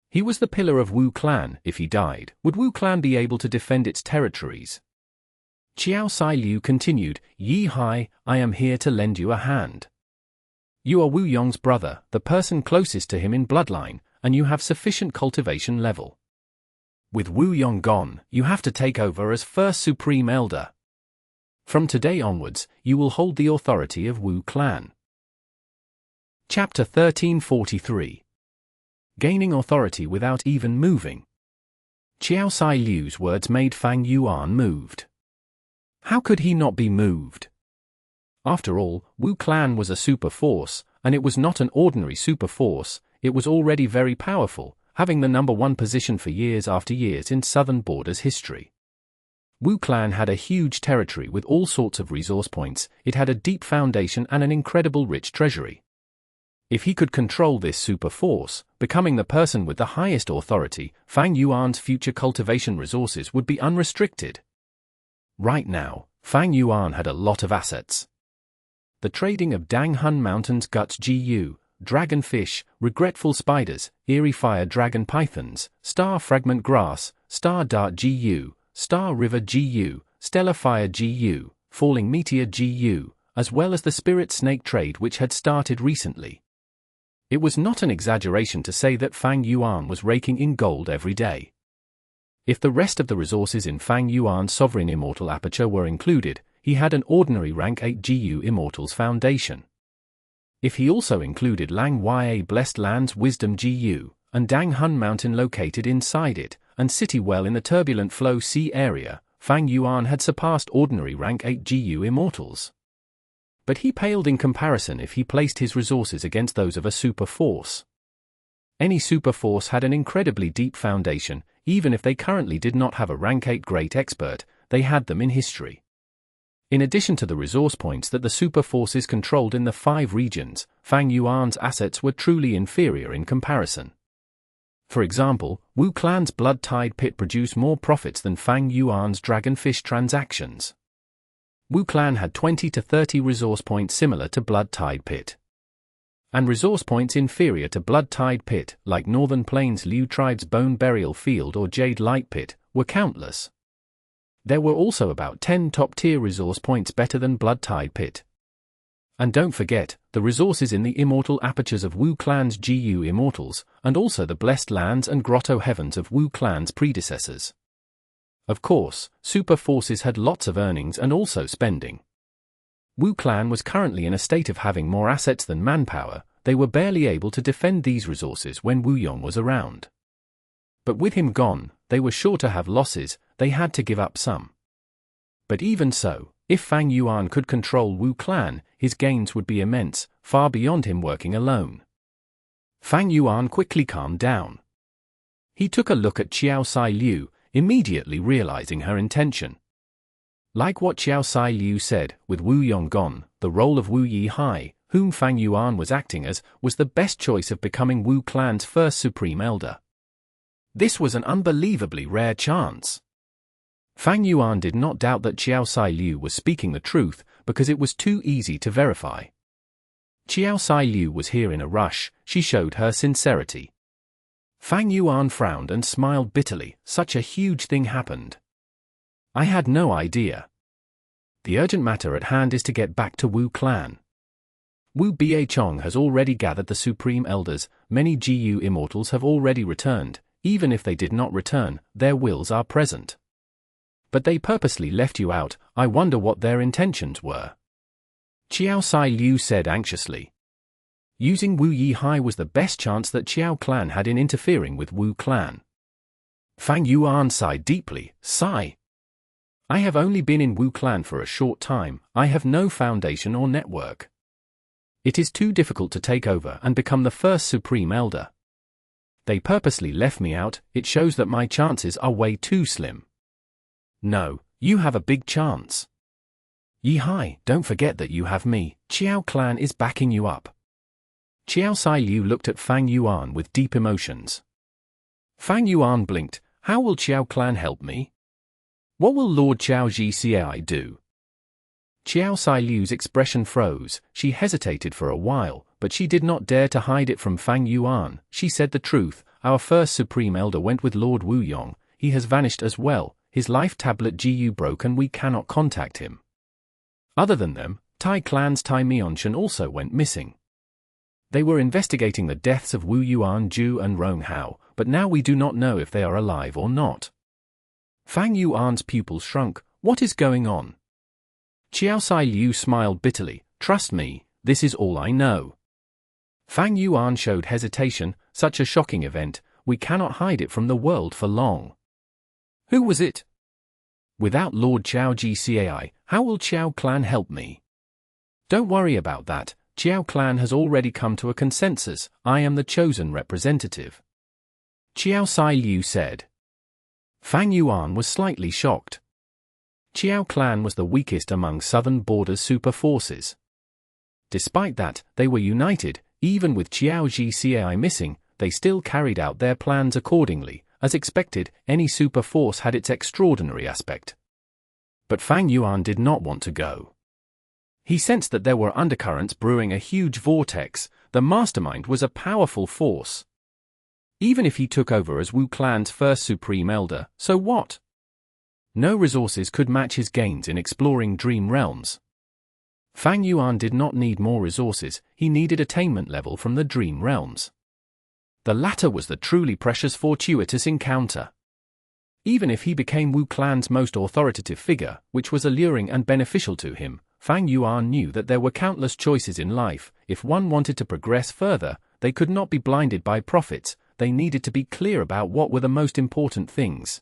[SPEAKER 1] He was the pillar of Wu clan. If he died, would Wu clan be able to defend its territories? Qiao Sai Liu continued, Yihai, I am here to lend you a hand. You are Wu Yong's brother, the person closest to him in bloodline, and you have sufficient cultivation level. With Wu Yong gone, you have to take over as first supreme elder. From today onwards, you will hold the authority of Wu clan. Chapter 1343. Gaining authority without even moving. Qiao Sai Liu's words made Fang Yuan moved. How could he not be moved? After all, Wu Clan was a super force, and it was not an ordinary super force. It was already very powerful, having the #1 position for years after years in Southern Borders history. Wu Clan had a huge territory with all sorts of resource points. It had a deep foundation and an incredible rich treasury. If he could control this super force, becoming the person with the highest authority, Fang Yuan's future cultivation resources would be unrestricted. Right now, Fang Yuan had a lot of assets. The trading of Dang Hun Mountain's Guts GU, Dragonfish, Regretful Spiders, Eerie Fire Dragon Pythons, Star Fragment Grass, Star Dart GU, Star River GU, Stellar Fire GU, Falling Meteor GU, as well as the Spirit Snake trade which had started recently. It was not an exaggeration to say that Fang Yuan was raking in gold every day. If the rest of the resources in Fang Yuan's Sovereign Immortal Aperture were included, he had an ordinary rank 8 GU Immortal's foundation. If he also included Lang Ya Blessed Land's Wisdom GU, and Dang Hun Mountain located inside it, and City Well in the Turbulent Flow Sea area, Fang Yuan had surpassed ordinary rank 8 GU Immortals. But he paled in comparison if he placed his resources against those of a super force. Any super force had an incredibly deep foundation. Even if they currently did not have a rank 8 great expert, they had them in history. In addition to the resource points that the super forces controlled in the 5 regions, Fang Yuan's assets were truly inferior in comparison. For example, Wu Clan's Blood Tide Pit produced more profits than Fang Yuan's Dragonfish transactions. Wu Clan had 20 to 30 resource points similar to Blood Tide Pit. And resource points inferior to Blood Tide Pit, like Northern Plains Liu Tribe's Bone Burial Field or Jade Light Pit, were countless. There were also about 10 top-tier resource points better than Blood Tide Pit. And don't forget, the resources in the immortal apertures of Wu Clan's GU Immortals, and also the blessed lands and grotto heavens of Wu Clan's predecessors. Of course, super forces had lots of earnings and also spending. Wu Clan was currently in a state of having more assets than manpower. They were barely able to defend these resources when Wu Yong was around. But with him gone, they were sure to have losses. They had to give up some. But even so, if Fang Yuan could control Wu Clan, his gains would be immense, far beyond him working alone. Fang Yuan quickly calmed down. He took a look at Qiao Sai Liu, immediately realizing her intention. Like what Qiao Sai Liu said, with Wu Yong gone, the role of Wu Yihai, whom Fang Yuan was acting as, was the best choice of becoming Wu Clan's first Supreme Elder. This was an unbelievably rare chance. Fang Yuan did not doubt that Qiao Sai Liu was speaking the truth, because it was too easy to verify. Qiao Sai Liu was here in a rush. She showed her sincerity. Fang Yuan frowned and smiled bitterly. Such a huge thing happened. I had no idea. The urgent matter at hand is to get back to Wu Clan. Wu Baichong has already gathered the Supreme Elders. Many GU Immortals have already returned. Even if they did not return, their wills are present. But they purposely left you out. I wonder what their intentions were. Qiao Sai Liu said anxiously. Using Wu Yihai was the best chance that Qiao Clan had in interfering with Wu Clan. Fang Yuan sighed deeply. Sigh. I have only been in Wu Clan for a short time. I have no foundation or network. It is too difficult to take over and become the first Supreme Elder. They purposely left me out. It shows that my chances are way too slim. No, you have a big chance. Yihai, don't forget that you have me. Qiao Clan is backing you up. Qiao Sai Liu looked at Fang Yuan with deep emotions. Fang Yuan blinked. How will Qiao Clan help me? What will Lord Qiao Zhi do? Qiao Sai Liu's expression froze. She hesitated for a while, but she did not dare to hide it from Fang Yuan. She said the truth. Our first Supreme Elder went with Lord Wu Yong. He has vanished as well. His life tablet GU broke and we cannot contact him. Other than them, Tai Clan's Tai Mian also went missing. They were investigating the deaths of Wu Yuan Ju and Rong Hao, but now we do not know if they are alive or not. Fang Yuan's pupils shrunk. What is going on? Qiao Sai Liu smiled bitterly. Trust me, this is all I know. Fang Yuan showed hesitation. Such a shocking event, we cannot hide it from the world for long. Who was it? Without Lord Qiao Gcai, how will Qiao clan help me? Don't worry about that, Qiao clan has already come to a consensus, I am the chosen representative. Qiao Sai Liu said. Fang Yuan was slightly shocked. Qiao clan was the weakest among southern borders super forces. Despite that, they were united, even with Qiao Gcai missing, they still carried out their plans accordingly. As expected, any super force had its extraordinary aspect. But Fang Yuan did not want to go. He sensed that there were undercurrents brewing a huge vortex. The mastermind was a powerful force. Even if he took over as Wu clan's first supreme elder, so what? No resources could match his gains in exploring dream realms. Fang Yuan did not need more resources, he needed attainment level from the dream realms. The latter was the truly precious fortuitous encounter. Even if he became Wu clan's most authoritative figure, which was alluring and beneficial to him, Fang Yuan knew that there were countless choices in life. If one wanted to progress further, they could not be blinded by profits, they needed to be clear about what were the most important things.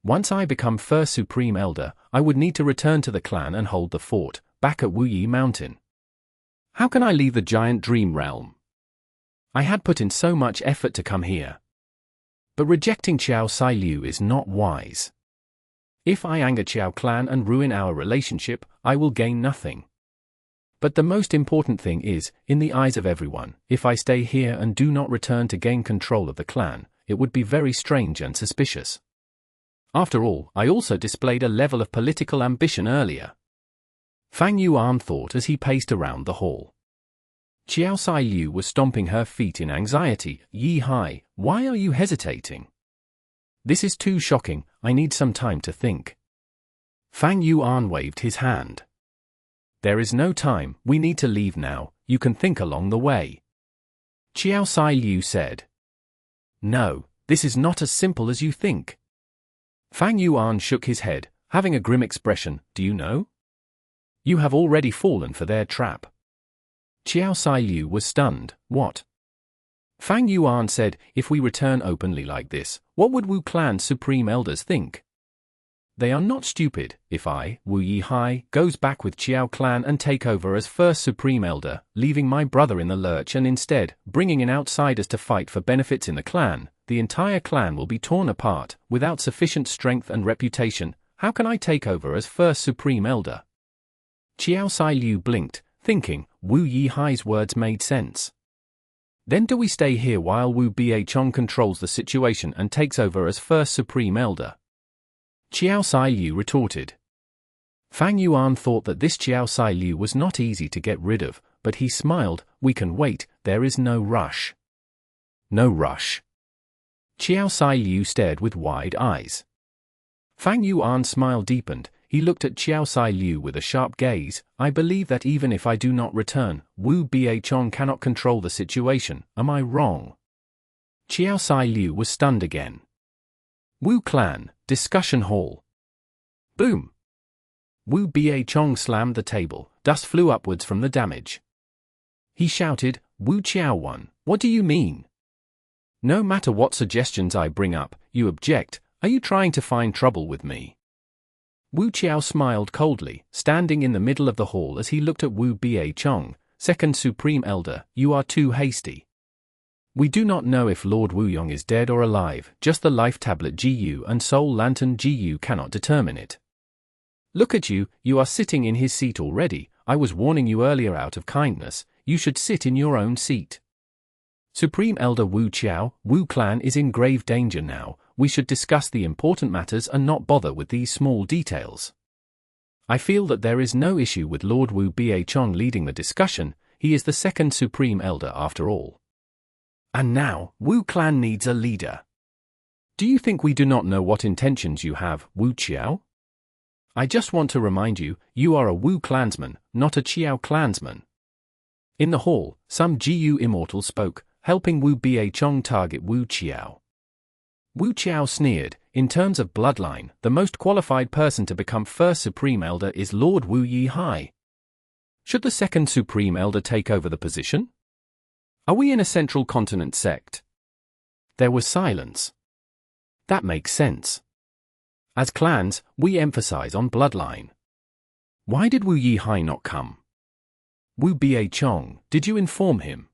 [SPEAKER 1] Once I become first supreme elder, I would need to return to the clan and hold the fort, back at Wuyi Mountain. How can I leave the giant dream realm? I had put in so much effort to come here. But rejecting Qiao Sai Liu is not wise. If I anger Qiao clan and ruin our relationship, I will gain nothing. But the most important thing is, in the eyes of everyone, if I stay here and do not return to gain control of the clan, it would be very strange and suspicious. After all, I also displayed a level of political ambition earlier. Fang Yuan thought as he paced around the hall. Qiao Sai Liu was stomping her feet in anxiety. Yi Hai, why are you hesitating? This is too shocking, I need some time to think. Fang Yuan waved his hand. There is no time, we need to leave now, you can think along the way. Qiao Sai Liu said. No, this is not as simple as you think. Fang Yuan shook his head, having a grim expression. Do you know? You have already fallen for their trap. Qiao Sai Liu was stunned. What? Fang Yuan said, if we return openly like this, what would Wu clan's supreme elders think? They are not stupid. If I, Wu Yihai, goes back with Qiao clan and take over as first supreme elder, leaving my brother in the lurch and instead, bringing in outsiders to fight for benefits in the clan, the entire clan will be torn apart. Without sufficient strength and reputation, how can I take over as first supreme elder? Qiao Sai Liu blinked, thinking, Wu Yihai's words made sense. Then do we stay here while Wu Baichong controls the situation and takes over as first supreme elder? Qiao Sai Liu retorted. Fang Yuan thought that this Qiao Sai Liu was not easy to get rid of, but he smiled, we can wait, there is no rush. No rush. Qiao Sai Liu stared with wide eyes. Fang Yuan's smile deepened, he looked at Qiao Sai Liu with a sharp gaze. I believe that even if I do not return, Wu Baichong cannot control the situation, am I wrong? Qiao Sai Liu was stunned again. Wu clan, discussion hall. Boom! Wu Baichong slammed the table, dust flew upwards from the damage. He shouted, Wu Qiao, what do you mean? No matter what suggestions I bring up, you object, are you trying to find trouble with me? Wu Qiao smiled coldly, standing in the middle of the hall as he looked at Wu Baichong, second supreme elder, you are too hasty. We do not know if Lord Wuyong is dead or alive, just the life tablet GU and soul lantern GU cannot determine it. Look at you, you are sitting in his seat already, I was warning you earlier out of kindness, you should sit in your own seat. Supreme Elder Wu Qiao, Wu clan is in grave danger now, we should discuss the important matters and not bother with these small details. I feel that there is no issue with Lord Wu Baichong leading the discussion, he is the second Supreme Elder after all. And now, Wu clan needs a leader. Do you think we do not know what intentions you have, Wu Qiao? I just want to remind you, you are a Wu clansman, not a Qiao clansman. In the hall, some GU Immortal spoke, helping Wu Baichong target Wu Qiao. Wu Qiao sneered, in terms of bloodline, the most qualified person to become first Supreme Elder is Lord Wu Yihai. Should the second Supreme Elder take over the position? Are we in a central continent sect? There was silence. That makes sense. As clans, we emphasize on bloodline. Why did Wu Yihai not come? Wu Biachong, did you inform him?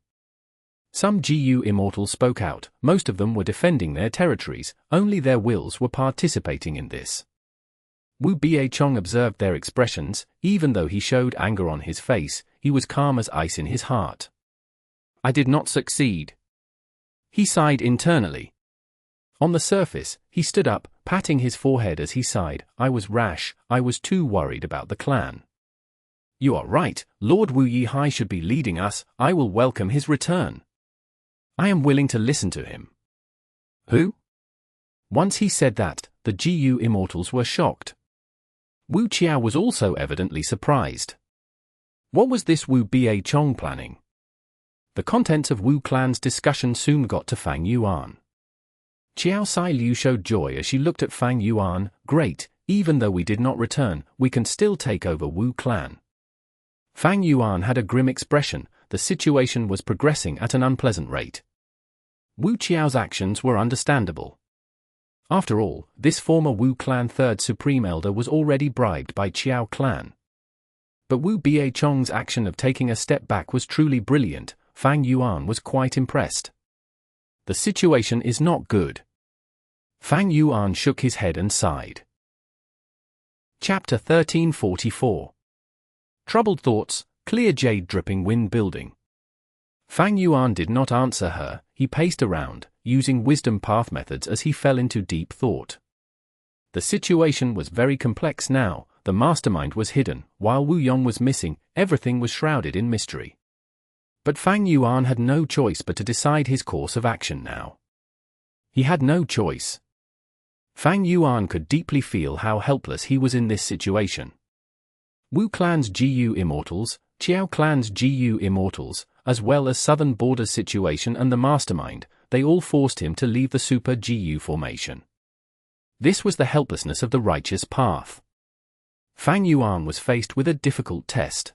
[SPEAKER 1] Some GU Immortals spoke out, most of them were defending their territories, only their wills were participating in this. Wu Biachong observed their expressions, even though he showed anger on his face, he was calm as ice in his heart. I did not succeed. He sighed internally. On the surface, he stood up, patting his forehead as he sighed, I was rash, I was too worried about the clan. You are right, Lord Wu Yihai should be leading us, I will welcome his return. I am willing to listen to him. Who? Once he said that, the GU Immortals were shocked. Wu Qiao was also evidently surprised. What was this Wu Biachong planning? The contents of Wu clan's discussion soon got to Fang Yuan. Qiao Sai Liu showed joy as she looked at Fang Yuan, great, even though we did not return, we can still take over Wu clan. Fang Yuan had a grim expression, the situation was progressing at an unpleasant rate. Wu Qiao's actions were understandable. After all, this former Wu clan third supreme elder was already bribed by Qiao clan. But Wu Biachong's action of taking a step back was truly brilliant, Fang Yuan was quite impressed. The situation is not good. Fang Yuan shook his head and sighed. Chapter 1344. Troubled thoughts, clear jade dripping wind building. Fang Yuan did not answer her, he paced around, using wisdom path methods as he fell into deep thought. The situation was very complex now, the mastermind was hidden, while Wu Yong was missing, everything was shrouded in mystery. But Fang Yuan had no choice but to decide his course of action now. He had no choice. Fang Yuan could deeply feel how helpless he was in this situation. Wu clan's GU Immortals, Qiao clan's GU Immortals, as well as Southern Borders situation and the mastermind, they all forced him to leave the Super GU formation. This was the helplessness of the righteous path. Fang Yuan was faced with a difficult test.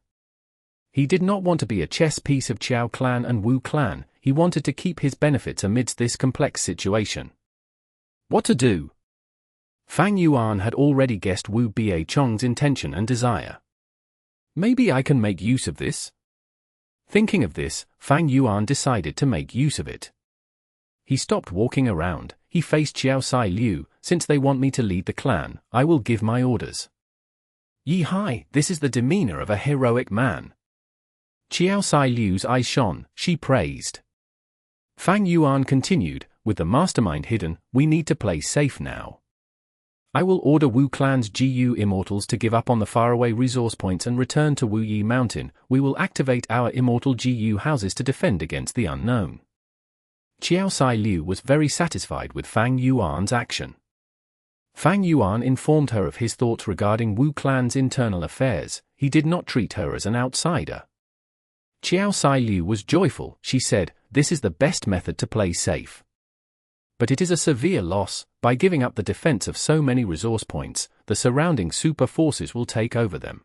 [SPEAKER 1] He did not want to be a chess piece of Qiao clan and Wu clan, he wanted to keep his benefits amidst this complex situation. What to do? Fang Yuan had already guessed Wu Biachong's intention and desire. Maybe I can make use of this? Thinking of this, Fang Yuan decided to make use of it. He stopped walking around, he faced Qiao Sai Liu, since they want me to lead the clan, I will give my orders. Yihai, this is the demeanor of a heroic man. Qiao Sai Liu's eyes shone, she praised. Fang Yuan continued, with the mastermind hidden, we need to play safe now. I will order Wu clan's GU Immortals to give up on the faraway resource points and return to Wu Yi Mountain, we will activate our Immortal GU houses to defend against the unknown. Qiao Sai Liu was very satisfied with Fang Yuan's action. Fang Yuan informed her of his thoughts regarding Wu clan's internal affairs, he did not treat her as an outsider. Qiao Sai Liu was joyful, she said, this is the best method to play safe. But it is a severe loss, by giving up the defense of so many resource points, the surrounding super forces will take over them.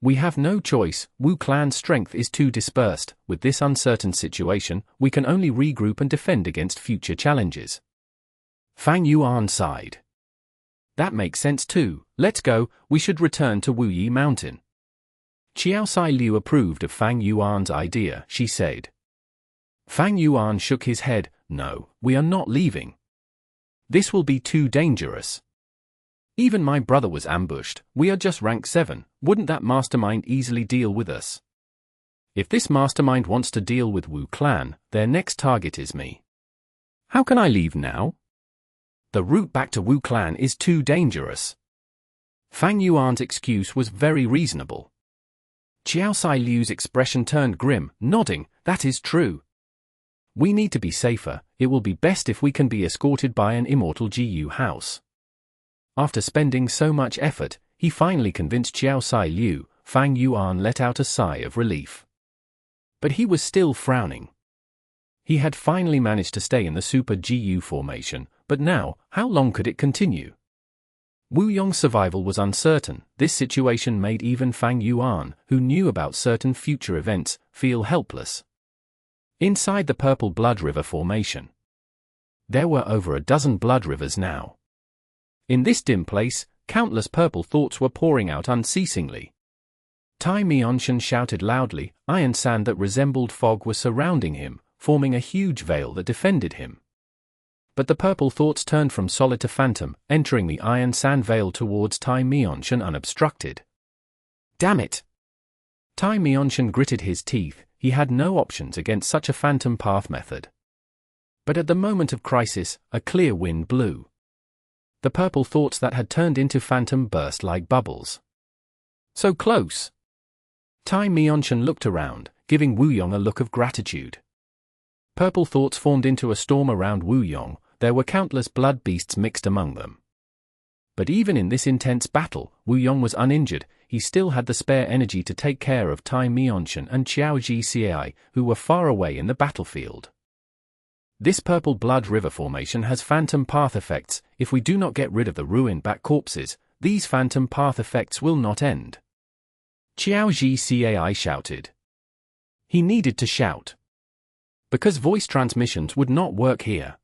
[SPEAKER 1] We have no choice, Wu clan's strength is too dispersed, with this uncertain situation, we can only regroup and defend against future challenges. Fang Yuan sighed. That makes sense too, let's go, we should return to Wu Yi Mountain. Qiao Sai Liu approved of Fang Yuan's idea, she said. Fang Yuan shook his head, no, we are not leaving. This will be too dangerous. Even my brother was ambushed, we are just rank 7, wouldn't that mastermind easily deal with us? If this mastermind wants to deal with Wu clan, their next target is me. How can I leave now? The route back to Wu clan is too dangerous. Fang Yuan's excuse was very reasonable. Qiao Sai Liu's expression turned grim, nodding, that is true. We need to be safer, it will be best if we can be escorted by an Immortal GU house. After spending so much effort, he finally convinced Qiao Sai Liu, Fang Yuan let out a sigh of relief. But he was still frowning. He had finally managed to stay in the Super GU formation, but now, how long could it continue? Wu Yong's survival was uncertain, this situation made even Fang Yuan, who knew about certain future events, feel helpless. Inside the purple blood river formation. There were over a dozen blood rivers now. In this dim place, countless purple thoughts were pouring out unceasingly. Mian shouted loudly, iron sand that resembled fog was surrounding him, forming a huge veil that defended him. But the purple thoughts turned from solid to phantom, entering the iron sand veil towards Mian unobstructed. Damn it! Mian gritted his teeth. He had no options against such a phantom path method. But at the moment of crisis, a clear wind blew. The purple thoughts that had turned into phantom burst like bubbles. So close! Mian looked around, giving Yong a look of gratitude. Purple thoughts formed into a storm around Yong. There were countless blood beasts mixed among them. But even in this intense battle, Yong was uninjured. He still had the spare energy to take care of Mian and Qiao, who were far away in the battlefield. This purple blood river formation has phantom path effects. If we do not get rid of the ruined back corpses, these phantom path effects will not end. Qiao shouted. He needed to shout. Because voice transmissions would not work here.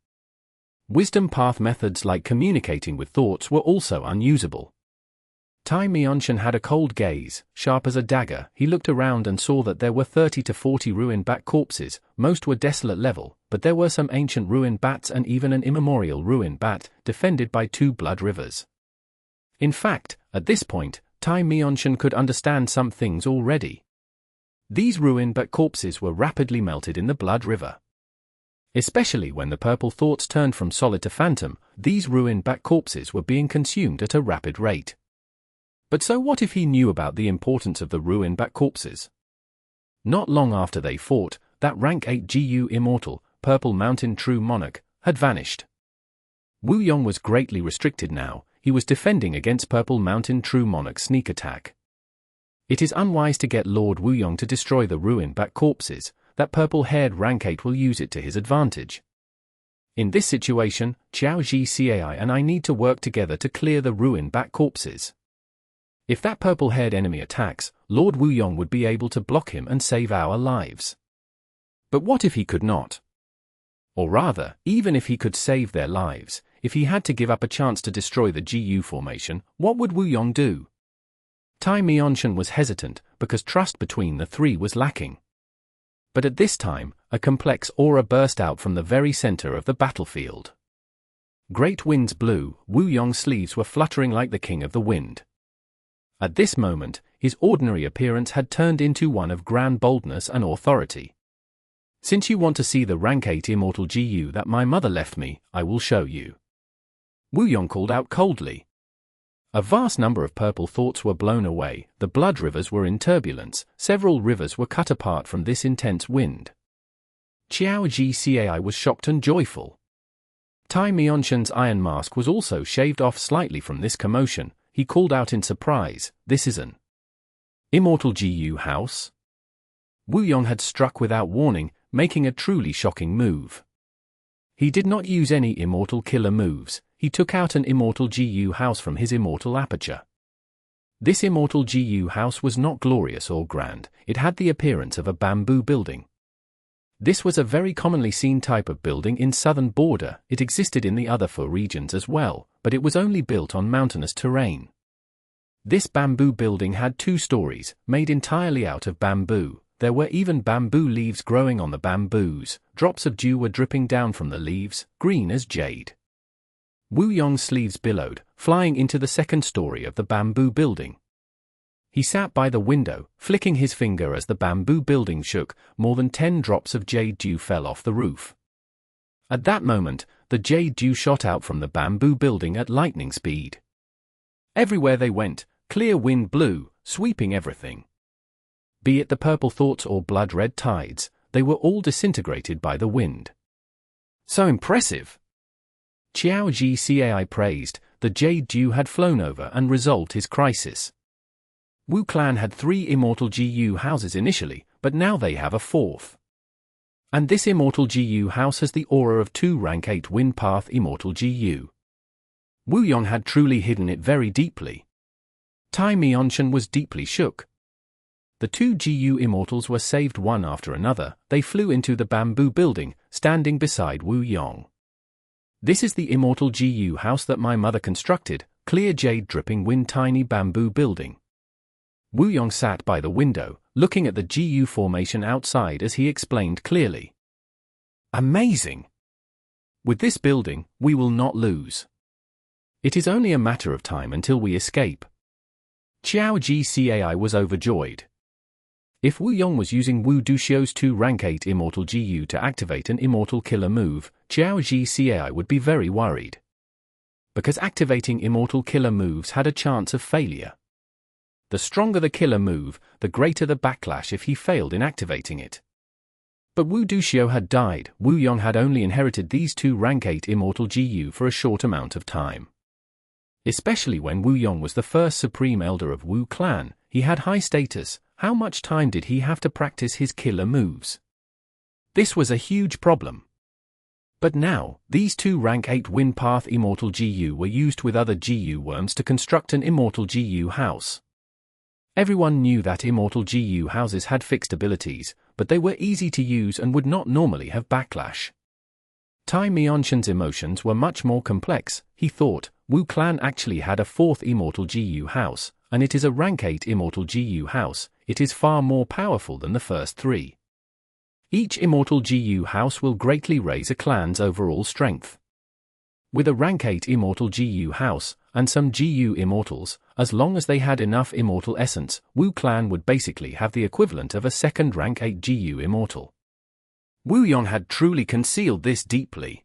[SPEAKER 1] Wisdom path methods like communicating with thoughts were also unusable. Mian had a cold gaze, sharp as a dagger. He looked around and saw that there were 30 to 40 ruined bat corpses. Most were desolate level, but there were some ancient ruined bats and even an immemorial ruined bat, defended by 2 blood rivers. In fact, at this point, Mian could understand some things already. These ruined bat corpses were rapidly melted in the blood river. Especially when the purple thoughts turned from solid to phantom, these ruined bat corpses were being consumed at a rapid rate. But so what if he knew about the importance of the ruined bat corpses? Not long after they fought, that rank 8 GU Immortal, Purple Mountain True Monarch, had vanished. Yong was greatly restricted now. He was defending against Purple Mountain True Monarch's sneak attack. It is unwise to get Lord Yong to destroy the ruined bat corpses. That purple-haired rank 8 will use it to his advantage. In this situation, Qiao and I need to work together to clear the ruined bat corpses. If that purple-haired enemy attacks, Lord Yong would be able to block him and save our lives. But what if he could not? Or rather, even if he could save their lives, if he had to give up a chance to destroy the GU formation, what would Yong do? Mian was hesitant, because trust between the three was lacking. But at this time, a complex aura burst out from the very center of the battlefield. Great winds blew. Yong's sleeves were fluttering like the king of the wind. At this moment, his ordinary appearance had turned into one of grand boldness and authority. Since you want to see the rank 8 Immortal GU that my mother left me, I will show you. Yong called out coldly. A vast number of purple thoughts were blown away. The blood rivers were in turbulence. Several rivers were cut apart from this intense wind. Qiao was shocked and joyful. Mian's iron mask was also shaved off slightly from this commotion. He called out in surprise, "This is an Immortal GU house?" Yong had struck without warning, making a truly shocking move. He did not use any Immortal killer moves. He took out an Immortal GU house from his Immortal aperture. This Immortal GU house was not glorious or grand. It had the appearance of a bamboo building. This was a very commonly seen type of building in southern border. It existed in the other 4 regions as well, but it was only built on mountainous terrain. This bamboo building had 2 stories, made entirely out of bamboo. There were even bamboo leaves growing on the bamboos. Drops of dew were dripping down from the leaves, green as jade. Yong's sleeves billowed, flying into the 2nd story of the bamboo building. He sat by the window, flicking his finger as the bamboo building shook. More than 10 drops of jade dew fell off the roof. At that moment, the jade dew shot out from the bamboo building at lightning speed. Everywhere they went, clear wind blew, sweeping everything. Be it the purple thoughts or blood-red tides, they were all disintegrated by the wind. So impressive! Qiao praised. The jade dew had flown over and resolved his crisis. Wu clan had 3 Immortal GU houses initially, but now they have a 4th. And this Immortal GU house has the aura of 2 rank 8 Wind Path Immortal GU. Yong had truly hidden it very deeply. Mian was deeply shook. The two GU Immortals were saved one after another. They flew into the bamboo building, standing beside Wu Yong. This is the Immortal GU house that my mother constructed, clear jade dripping wind tiny bamboo building. Wu Yong sat by the window, looking at the GU formation outside as he explained clearly. Amazing! With this building, we will not lose. It is only a matter of time until we escape. Qiao GCAI was overjoyed. If Wu Yong was using Wu Duxiu's 2 rank 8 Immortal GU to activate an Immortal Killer move, Qiao GCAI would be very worried. Because activating Immortal Killer moves had a chance of failure. The stronger the killer move, the greater the backlash if he failed in activating it. But Wu Duxiu had died. Wu Yong had only inherited these 2 rank 8 Immortal GU for a short amount of time. Especially when Wu Yong was the first Supreme Elder of Wu Clan, he had high status. How much time did he have to practice his killer moves? This was a huge problem. But now, these 2 rank 8 Wind Path Immortal GU were used with other GU worms to construct an Immortal GU house. Everyone knew that Immortal GU houses had fixed abilities, but they were easy to use and would not normally have backlash. Tai Mianshan's emotions were much more complex. He thought, Wu Clan actually had a 4th Immortal GU house, and it is a rank 8 Immortal GU house. It is far more powerful than the first 3. Each Immortal GU house will greatly raise a clan's overall strength. With a rank 8 Immortal GU house, and some GU Immortals, as long as they had enough Immortal Essence, Wu Clan would basically have the equivalent of a second rank 8 GU Immortal. Wu Yong had truly concealed this deeply.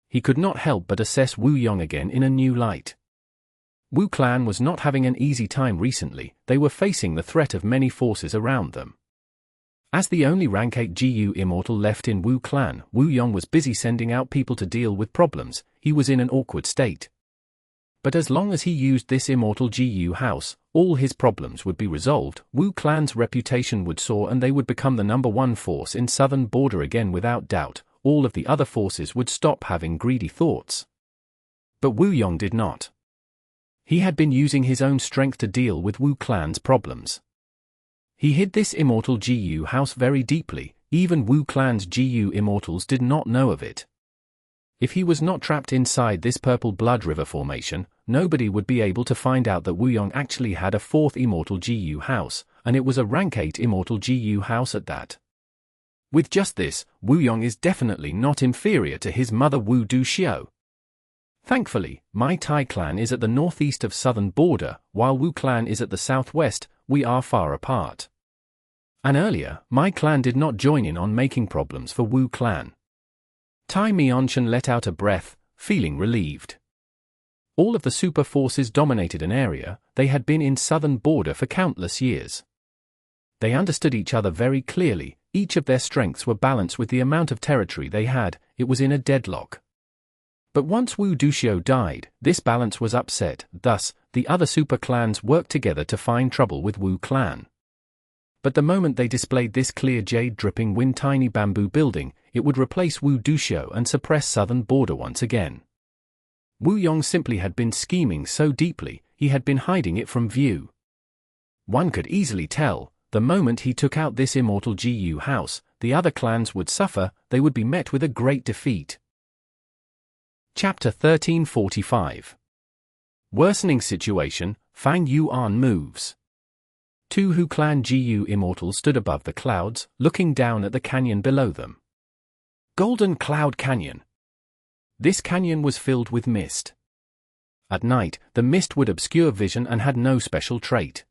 [SPEAKER 1] He could not help but assess Wu Yong again in a new light. Wu Clan was not having an easy time recently. They were facing the threat of many forces around them. As the only rank 8 GU Immortal left in Wu Clan, Wu Yong was busy sending out people to deal with problems. He was in an awkward state. But as long as he used this Immortal GU house, all his problems would be resolved. Wu Clan's reputation would soar and they would become the #1 force in southern border again without doubt. All of the other forces would stop having greedy thoughts. But Wu Yong did not. He had been using his own strength to deal with Wu Clan's problems. He hid this Immortal GU house very deeply. Even Wu Clan's GU Immortals did not know of it. If he was not trapped inside this purple blood river formation, nobody would be able to find out that Wu Yong actually had a 4th Immortal GU house, and it was a rank 8 Immortal GU house at that. With just this, Wu Yong is definitely not inferior to his mother Wu Duxiu. Thankfully, my Tai clan is at the northeast of southern border, while Wu Clan is at the southwest. We are far apart. And earlier, my clan did not join in on making problems for Wu Clan. Tai Mianshan let out a breath, feeling relieved. All of the super forces dominated an area. They had been in southern border for countless years. They understood each other very clearly. Each of their strengths were balanced with the amount of territory they had. It was in a deadlock. But once Wu Duxiu died, this balance was upset. Thus, the other super clans worked together to find trouble with Wu Clan. But the moment they displayed this clear jade dripping wind tiny bamboo building, it would replace Wu Duxiu and suppress southern border once again. Wu Yong simply had been scheming so deeply, he had been hiding it from view. One could easily tell, the moment he took out this Immortal GU house, the other clans would suffer. They would be met with a great defeat. Chapter 1345. Worsening situation. Fang Yuan moves. 2 Hu Clan GU Immortals stood above the clouds, looking down at the canyon below them. Golden Cloud Canyon. This canyon was filled with mist. At night, the mist would obscure vision and had no special trait.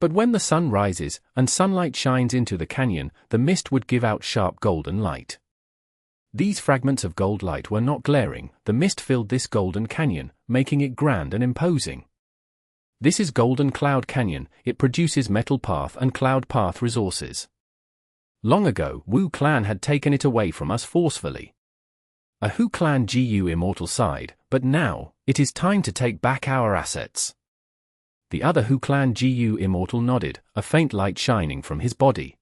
[SPEAKER 1] But when the sun rises and sunlight shines into the canyon, the mist would give out sharp golden light. These fragments of gold light were not glaring. The mist filled this golden canyon, making it grand and imposing. This is Golden Cloud Canyon. It produces metal path and cloud path resources. Long ago, Wu Clan had taken it away from us forcefully. A Hu Clan GU Immortal sighed, but now, it is time to take back our assets. The other Hu Clan GU Immortal nodded, a faint light shining from his body.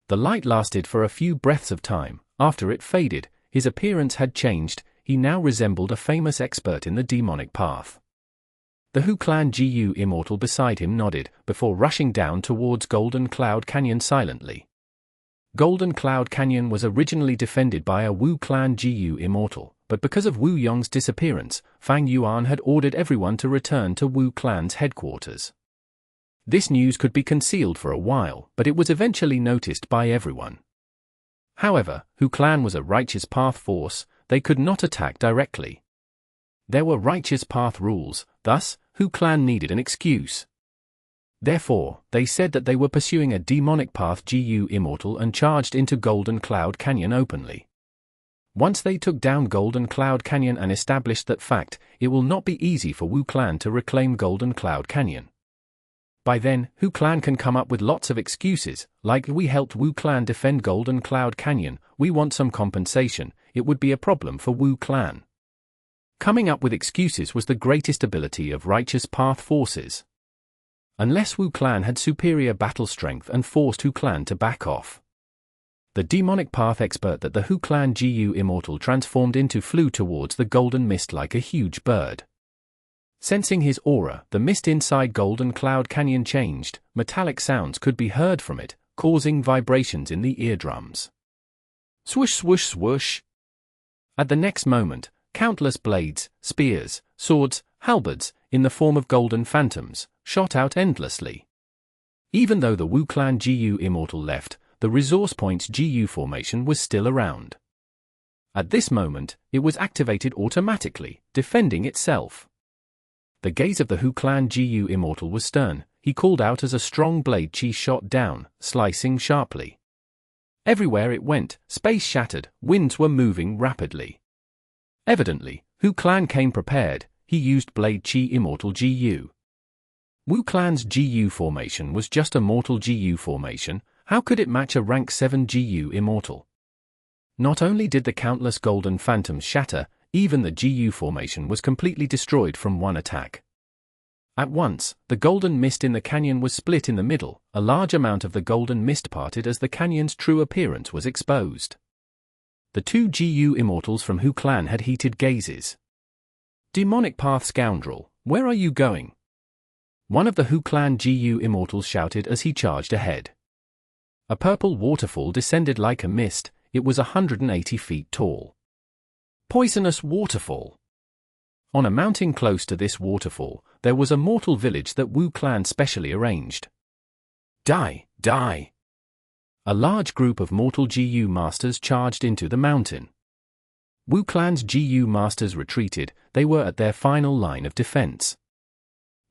[SPEAKER 1] The light lasted for a few breaths of time. After it faded, his appearance had changed. He now resembled a famous expert in the demonic path. The Hu Clan GU Immortal beside him nodded, before rushing down towards Golden Cloud Canyon silently. Golden Cloud Canyon was originally defended by a Wu Clan GU Immortal, but because of Wu Yong's disappearance, Fang Yuan had ordered everyone to return to Wu Clan's headquarters. This news could be concealed for a while, but it was eventually noticed by everyone. However, Hu Clan was a Righteous Path force. They could not attack directly. There were Righteous Path rules, thus, Hu Clan needed an excuse. Therefore, they said that they were pursuing a demonic path GU Immortal and charged into Golden Cloud Canyon openly. Once they took down Golden Cloud Canyon and established that fact, it will not be easy for Wu Clan to reclaim Golden Cloud Canyon. By then, Hu Clan can come up with lots of excuses, like we helped Wu Clan defend Golden Cloud Canyon, we want some compensation. It would be a problem for Wu Clan. Coming up with excuses was the greatest ability of Righteous Path forces. Unless Wu Clan had superior battle strength and forced Hu Clan to back off. The demonic path expert that the Hu Clan GU Immortal transformed into flew towards the golden mist like a huge bird. Sensing his aura, the mist inside Golden Cloud Canyon changed, metallic sounds could be heard from it, causing vibrations in the eardrums. Swoosh swoosh swoosh. At the next moment, countless blades, spears, swords, halberds, in the form of golden phantoms, shot out endlessly. Even though the Wu Clan GU Immortal left, the resource point's GU formation was still around. At this moment, it was activated automatically, defending itself. The gaze of the Hu Clan GU Immortal was stern. He called out as a strong blade chi shot down, slicing sharply. Everywhere it went, space shattered, winds were moving rapidly. Evidently, Hu Clan came prepared. He used Blade Chi Immortal GU. Wu Clan's GU formation was just a mortal GU formation. How could it match a rank 7 GU Immortal? Not only did the countless golden phantoms shatter, even the GU formation was completely destroyed from one attack. At once, the golden mist in the canyon was split in the middle. A large amount of the golden mist parted as the canyon's true appearance was exposed. The two GU Immortals from Hu Clan had heated gazes. Demonic Path scoundrel, where are you going? One of the Hu Clan GU Immortals shouted as he charged ahead. A purple waterfall descended like a mist. It was 180 feet tall. Poisonous waterfall. On a mountain close to this waterfall, there was a mortal village that Wu Clan specially arranged. Die, die! A large group of mortal GU masters charged into the mountain. Wu Clan's GU masters retreated. They were at their final line of defense.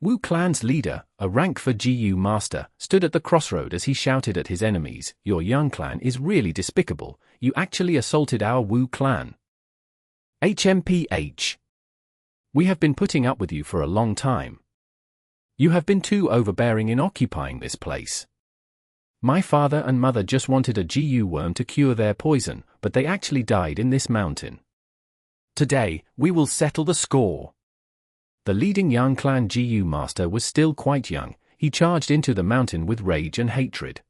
[SPEAKER 1] Wu Clan's leader, a rank 4 GU master, stood at the crossroad as he shouted at his enemies, "Your Young Clan is really despicable. You actually assaulted our Wu Clan. HMPH. We have been putting up with you for a long time. You have been too overbearing in occupying this place. My father and mother just wanted a GU worm to cure their poison, but they actually died in this mountain. Today, we will settle the score." The leading Young Clan GU master was still quite young. He charged into the mountain with rage and hatred.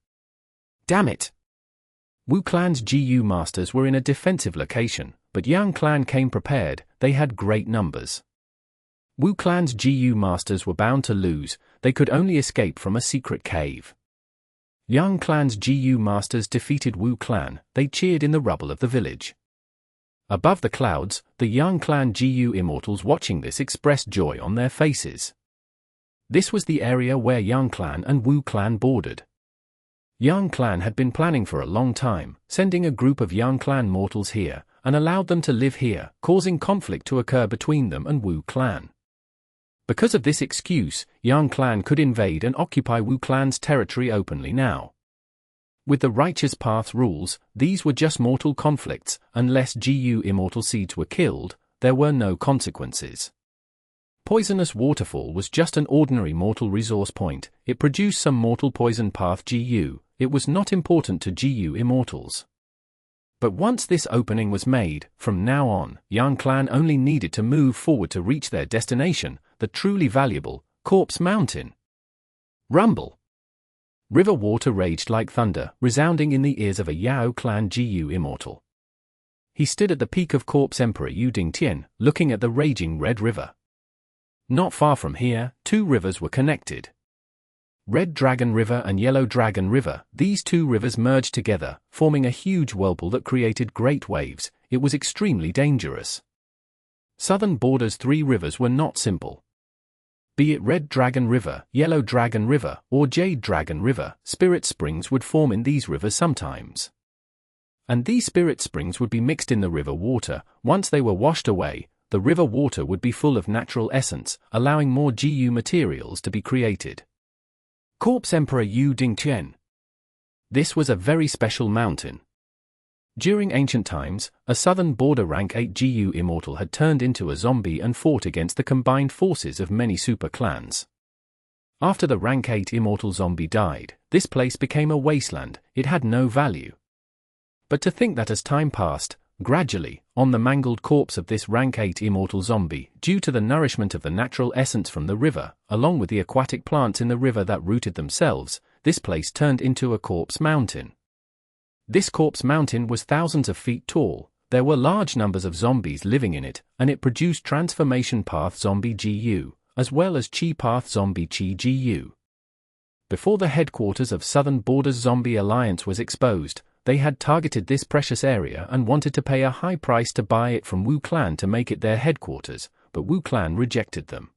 [SPEAKER 1] Damn it! Wu Clan's GU masters were in a defensive location, but Young Clan came prepared. They had great numbers. Wu Clan's GU masters were bound to lose. They could only escape from a secret cave. Young Clan's GU masters defeated Wu Clan. They cheered in the rubble of the village. Above the clouds, the Young Clan GU Immortals watching this expressed joy on their faces. This was the area where Young Clan and Wu Clan bordered. Young Clan had been planning for a long time, sending a group of Young Clan mortals here, and allowed them to live here, causing conflict to occur between them and Wu Clan. Because of this excuse, Young Clan could invade and occupy Wu Clan's territory openly now. With the Righteous Path rules, these were just mortal conflicts. Unless GU Immortal seeds were killed, there were no consequences. Poisonous Waterfall was just an ordinary mortal resource point. It produced some mortal poison path GU. It was not important to GU Immortals. But once this opening was made, from now on, Young Clan only needed to move forward to reach their destination, the truly valuable Corpse Mountain. Rumble. River water raged like thunder, resounding in the ears of a Yao Clan GU Immortal. He stood at the peak of Corpse Emperor Yu Dingtian, looking at the raging red river. Not far from here, two rivers were connected. Red Dragon River and Yellow Dragon River, these two rivers merged together, forming a huge whirlpool that created great waves. It was extremely dangerous. Southern Border's three rivers were not simple. Be it Red Dragon River, Yellow Dragon River, or Jade Dragon River, spirit springs would form in these rivers sometimes. And these spirit springs would be mixed in the river water. Once they were washed away, the river water would be full of natural essence, allowing more GU materials to be created. Corpse Emperor Yu Dingtian. This was a very special mountain. During ancient times, a Southern Border rank 8 GU Immortal had turned into a zombie and fought against the combined forces of many super clans. After the rank 8 Immortal zombie died, this place became a wasteland. It had no value. But to think that as time passed, gradually, on the mangled corpse of this rank 8 Immortal zombie, due to the nourishment of the natural essence from the river, along with the aquatic plants in the river that rooted themselves, this place turned into a corpse mountain. This corpse mountain was thousands of feet tall. There were large numbers of zombies living in it, and it produced Transformation Path Zombie GU, as well as Chi Path Zombie Chi GU. Before the headquarters of Southern Border's Zombie Alliance was exposed, they had targeted this precious area and wanted to pay a high price to buy it from Wu Clan to make it their headquarters, but Wu Clan rejected them.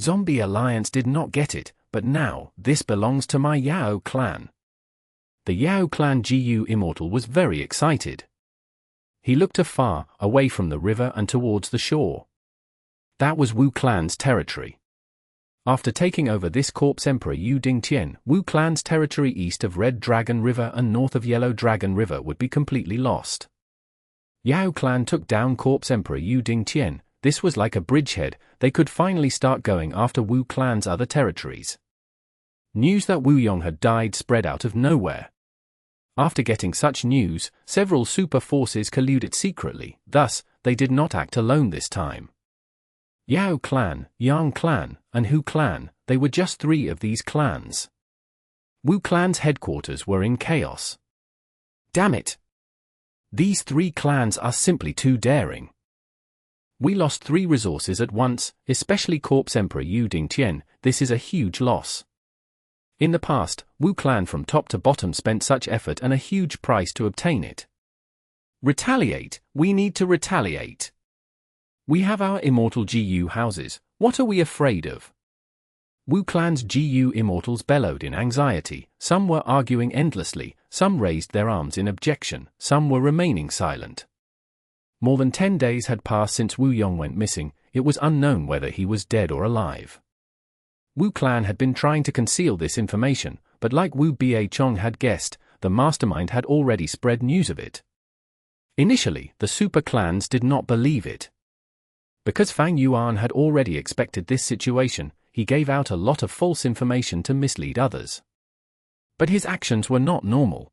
[SPEAKER 1] Zombie Alliance did not get it, but now, this belongs to my Yao clan. The Yao clan GU Immortal was very excited. He looked afar, away from the river and towards the shore. That was Wu Clan's territory. After taking over this Corpse Emperor Yu Dingtian, Wu Clan's territory east of Red Dragon River and north of Yellow Dragon River would be completely lost. Yao Clan took down Corpse Emperor Yu Dingtian. This was like a bridgehead. They could finally start going after Wu Clan's other territories. News that Wu Yong had died spread out of nowhere. After getting such news, several super forces colluded secretly, thus, they did not act alone this time. Yao clan, Yang clan, and Hu clan, they were just three of these clans. Wu clan's headquarters were in chaos. Damn it! These three clans are simply too daring. We lost 3 resources at once, especially Corpse Emperor Yu Dingtian. This is a huge loss. In the past, Wu Clan from top to bottom spent such effort and a huge price to obtain it. Retaliate, we need to retaliate. We have our immortal GU houses, what are we afraid of? Wu Clan's GU Immortals bellowed in anxiety. Some were arguing endlessly, some raised their arms in objection, some were remaining silent. More than 10 days had passed since Wu Yong went missing. It was unknown whether he was dead or alive. Wu Clan had been trying to conceal this information, but like Wu Baichong had guessed, the mastermind had already spread news of it. Initially, the super clans did not believe it. Because Fang Yuan had already expected this situation, he gave out a lot of false information to mislead others. But his actions were not normal.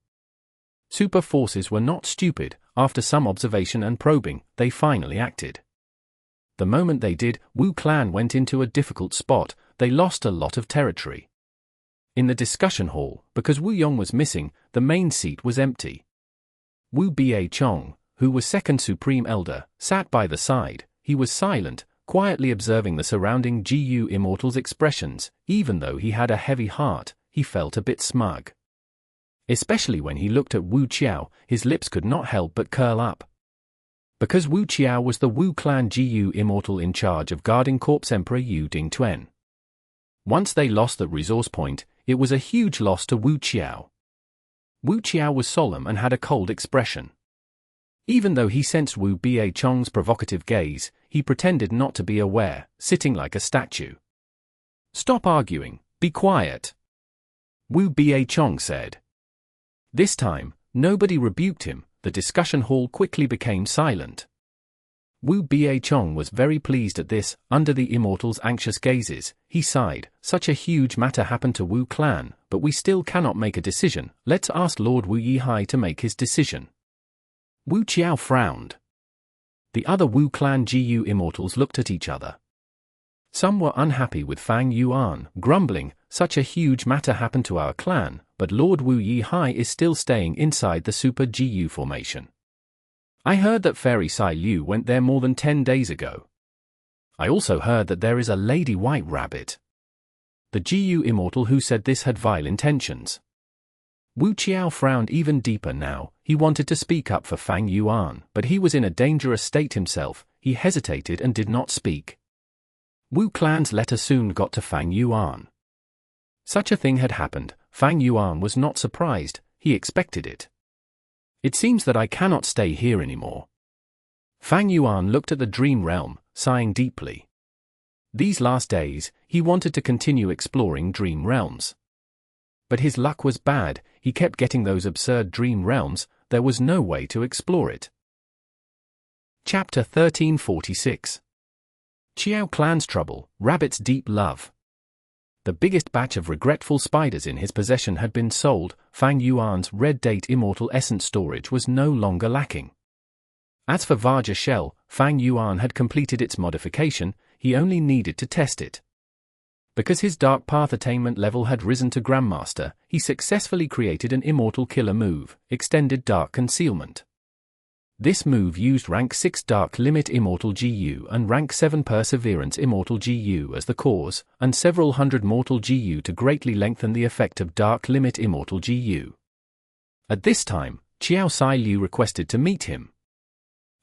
[SPEAKER 1] Super forces were not stupid. After some observation and probing, they finally acted. The moment they did, Wu Clan went into a difficult spot. They lost a lot of territory. In the discussion hall, because Wu Yong was missing, the main seat was empty. Wu Baichong, who was second supreme elder, sat by the side. He was silent, quietly observing the surrounding GU Immortals' expressions. Even though he had a heavy heart, he felt a bit smug. Especially when he looked at Wu Qiao, his lips could not help but curl up. Because Wu Qiao was the Wu Clan GU Immortal in charge of guarding Corpse Emperor Yu Dingtian. Once they lost the resource point, it was a huge loss to Wu Qiao. Wu Qiao was solemn and had a cold expression. Even though he sensed Wu Baichong's provocative gaze, he pretended not to be aware, sitting like a statue. "Stop arguing, be quiet," Wu Baichong said. This time, nobody rebuked him. The discussion hall quickly became silent. Wu Baichong was very pleased at this. Under the Immortals' anxious gazes, he sighed. Such a huge matter happened to Wu Clan, but we still cannot make a decision. Let's ask Lord Wu Yihai to make his decision. Wu Qiao frowned. The other Wu Clan GU Immortals looked at each other. Some were unhappy with Fang Yuan, grumbling, "Such a huge matter happened to our clan, but Lord Wu Yihai is still staying inside the Super GU formation. I heard that Fairy Sai Liu went there more than 10 days ago." I also heard that there is a lady white rabbit. The GU Immortal who said this had vile intentions. Wu Qiao frowned even deeper now. He wanted to speak up for Fang Yuan, but he was in a dangerous state himself. He hesitated and did not speak. Wu Clan's letter soon got to Fang Yuan. Such a thing had happened. Fang Yuan was not surprised. He expected it. It seems that I cannot stay here anymore. Fang Yuan looked at the dream realm, sighing deeply. These last days, he wanted to continue exploring dream realms. But his luck was bad. He kept getting those absurd dream realms. There was no way to explore it. Chapter 1346. Qiao Clan's Trouble, Rabbit's Deep Love. The biggest batch of regretful spiders in his possession had been sold. Fang Yuan's Red Date Immortal Essence storage was no longer lacking. As for Vajra shell, Fang Yuan had completed its modification. He only needed to test it. Because his Dark Path attainment level had risen to Grandmaster, he successfully created an Immortal killer move, Extended Dark Concealment. This move used rank 6 Dark Limit Immortal GU and rank 7 Perseverance Immortal GU as the cause, and several hundred Mortal GU to greatly lengthen the effect of Dark Limit Immortal GU. At this time, Qiao Sai Liu requested to meet him.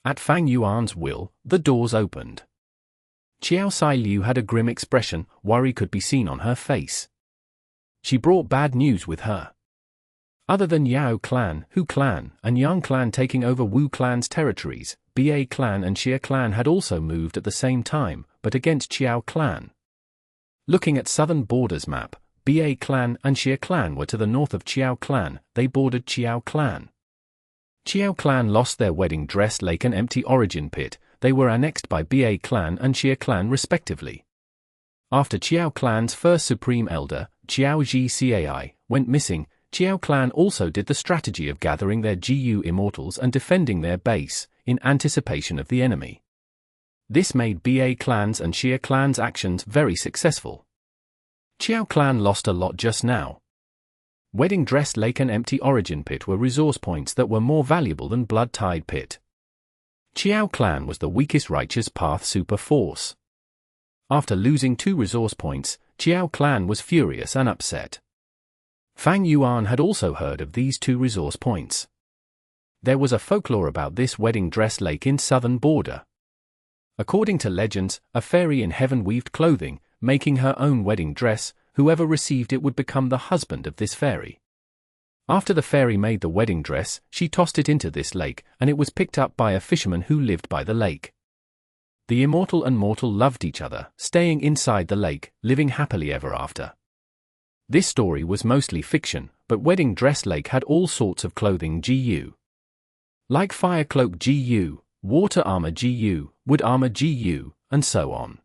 [SPEAKER 1] At Fang Yuan's will, the doors opened. Qiao Sai Liu had a grim expression. Worry could be seen on her face. She brought bad news with her. Other than Yao clan, Hu clan, and Yang clan taking over Wu clan's territories, Ba clan and Xia clan had also moved at the same time, but against Qiao clan. Looking at southern borders map, Ba clan and Xia clan were to the north of Qiao clan. They bordered Qiao clan. Qiao clan lost their wedding dress lake and empty origin pit. They were annexed by Ba clan and Xia clan respectively. After Qiao clan's first supreme elder, Qiao Ji Cai, went missing, Qiao clan also did the strategy of gathering their GU immortals and defending their base, in anticipation of the enemy. This made Ba clan's and Xia clan's actions very successful. Qiao clan lost a lot just now. Wedding dress lake and empty origin pit were resource points that were more valuable than blood tide pit. Qiao clan was the weakest righteous path super force. After losing 2 resource points, Qiao clan was furious and upset. Fang Yuan had also heard of these 2 resource points. There was a folklore about this wedding dress lake in southern border. According to legends, a fairy in heaven weaved clothing, making her own wedding dress. Whoever received it would become the husband of this fairy. After the fairy made the wedding dress, she tossed it into this lake, and it was picked up by a fisherman who lived by the lake. The immortal and mortal loved each other, staying inside the lake, living happily ever after. This story was mostly fiction, but Wedding Dress Lake had all sorts of clothing GU. Like Fire Cloak GU, Water Armor GU, Wood Armor GU, and so on.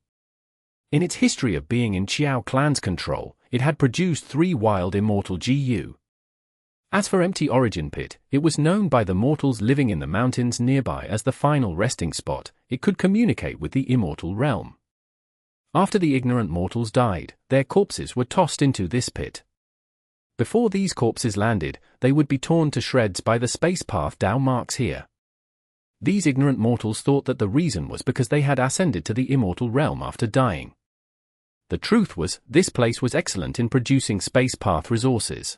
[SPEAKER 1] In its history of being in Qiao clan's control, it had produced 3 wild immortal GU. As for Empty Origin Pit, it was known by the mortals living in the mountains nearby as the final resting spot. It could communicate with the immortal realm. After the ignorant mortals died, their corpses were tossed into this pit. Before these corpses landed, they would be torn to shreds by the space path Dao marks here. These ignorant mortals thought that the reason was because they had ascended to the immortal realm after dying. The truth was, this place was excellent in producing space path resources.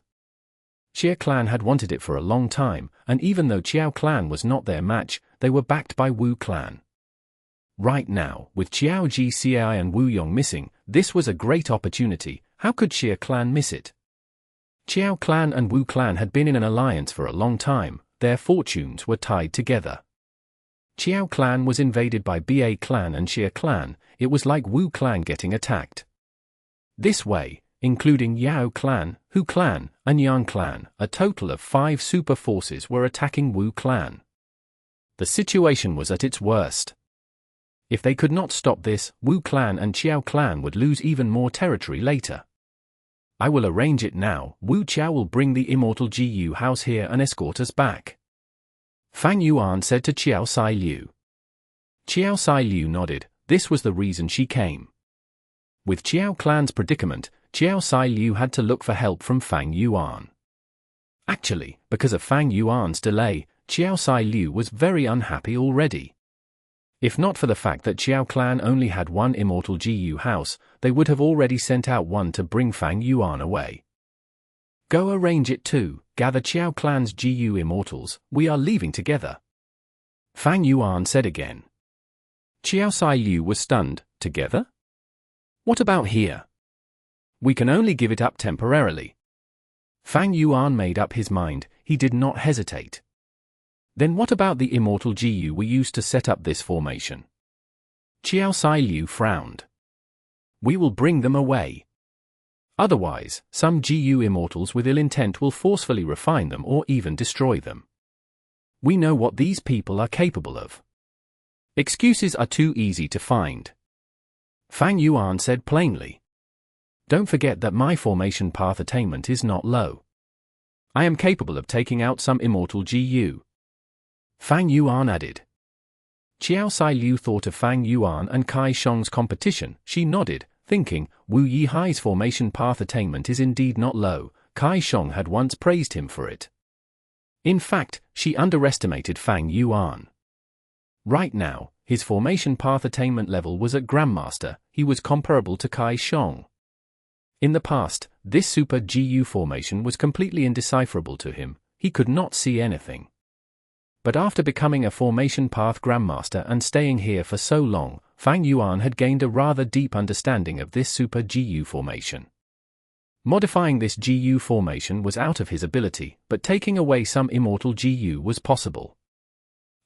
[SPEAKER 1] Xia clan had wanted it for a long time, and even though Qiao clan was not their match, they were backed by Wu clan. Right now, with Qiao Ji Cai and Wu Yong missing, this was a great opportunity. How could Xia clan miss it? Qiao clan and Wu clan had been in an alliance for a long time. Their fortunes were tied together. Qiao clan was invaded by Ba clan and Xia clan. It was like Wu clan getting attacked. This way, including Yao clan, Hu clan, and Yang clan, a total of 5 super forces were attacking Wu clan. The situation was at its worst. If they could not stop this, Wu clan and Qiao clan would lose even more territory later. I will arrange it now. Wu Qiao will bring the immortal GU house here and escort us back. Fang Yuan said to Qiao Sai Liu. Qiao Sai Liu nodded. This was the reason she came. With Qiao clan's predicament, Qiao Sai Liu had to look for help from Fang Yuan. Actually, because of Fang Yuan's delay, Qiao Sai Liu was very unhappy already. If not for the fact that Qiao clan only had one immortal GU house, they would have already sent out one to bring Fang Yuan away. Go arrange it too, gather Qiao clan's GU immortals, we are leaving together. Fang Yuan said again. Qiao Sai Liu was stunned. Together? What about here? We can only give it up temporarily. Fang Yuan made up his mind, he did not hesitate. Then what about the immortal GU we used to set up this formation? Qiao Sai Liu frowned. We will bring them away. Otherwise, some GU immortals with ill intent will forcefully refine them or even destroy them. We know what these people are capable of. Excuses are too easy to find. Fang Yuan said plainly. Don't forget that my formation path attainment is not low. I am capable of taking out some immortal GU. Fang Yuan added. Qiao Sai Liu thought of Fang Yuan and Kai Shang's competition. She nodded, thinking, Wu Yihai's formation path attainment is indeed not low. Kai Shang had once praised him for it. In fact, she underestimated Fang Yuan. Right now, his formation path attainment level was at Grandmaster. He was comparable to Kai Shang. In the past, this super GU formation was completely indecipherable to him. He could not see anything. But after becoming a formation path Grandmaster and staying here for so long, Fang Yuan had gained a rather deep understanding of this super GU formation. Modifying this GU formation was out of his ability, but taking away some immortal GU was possible.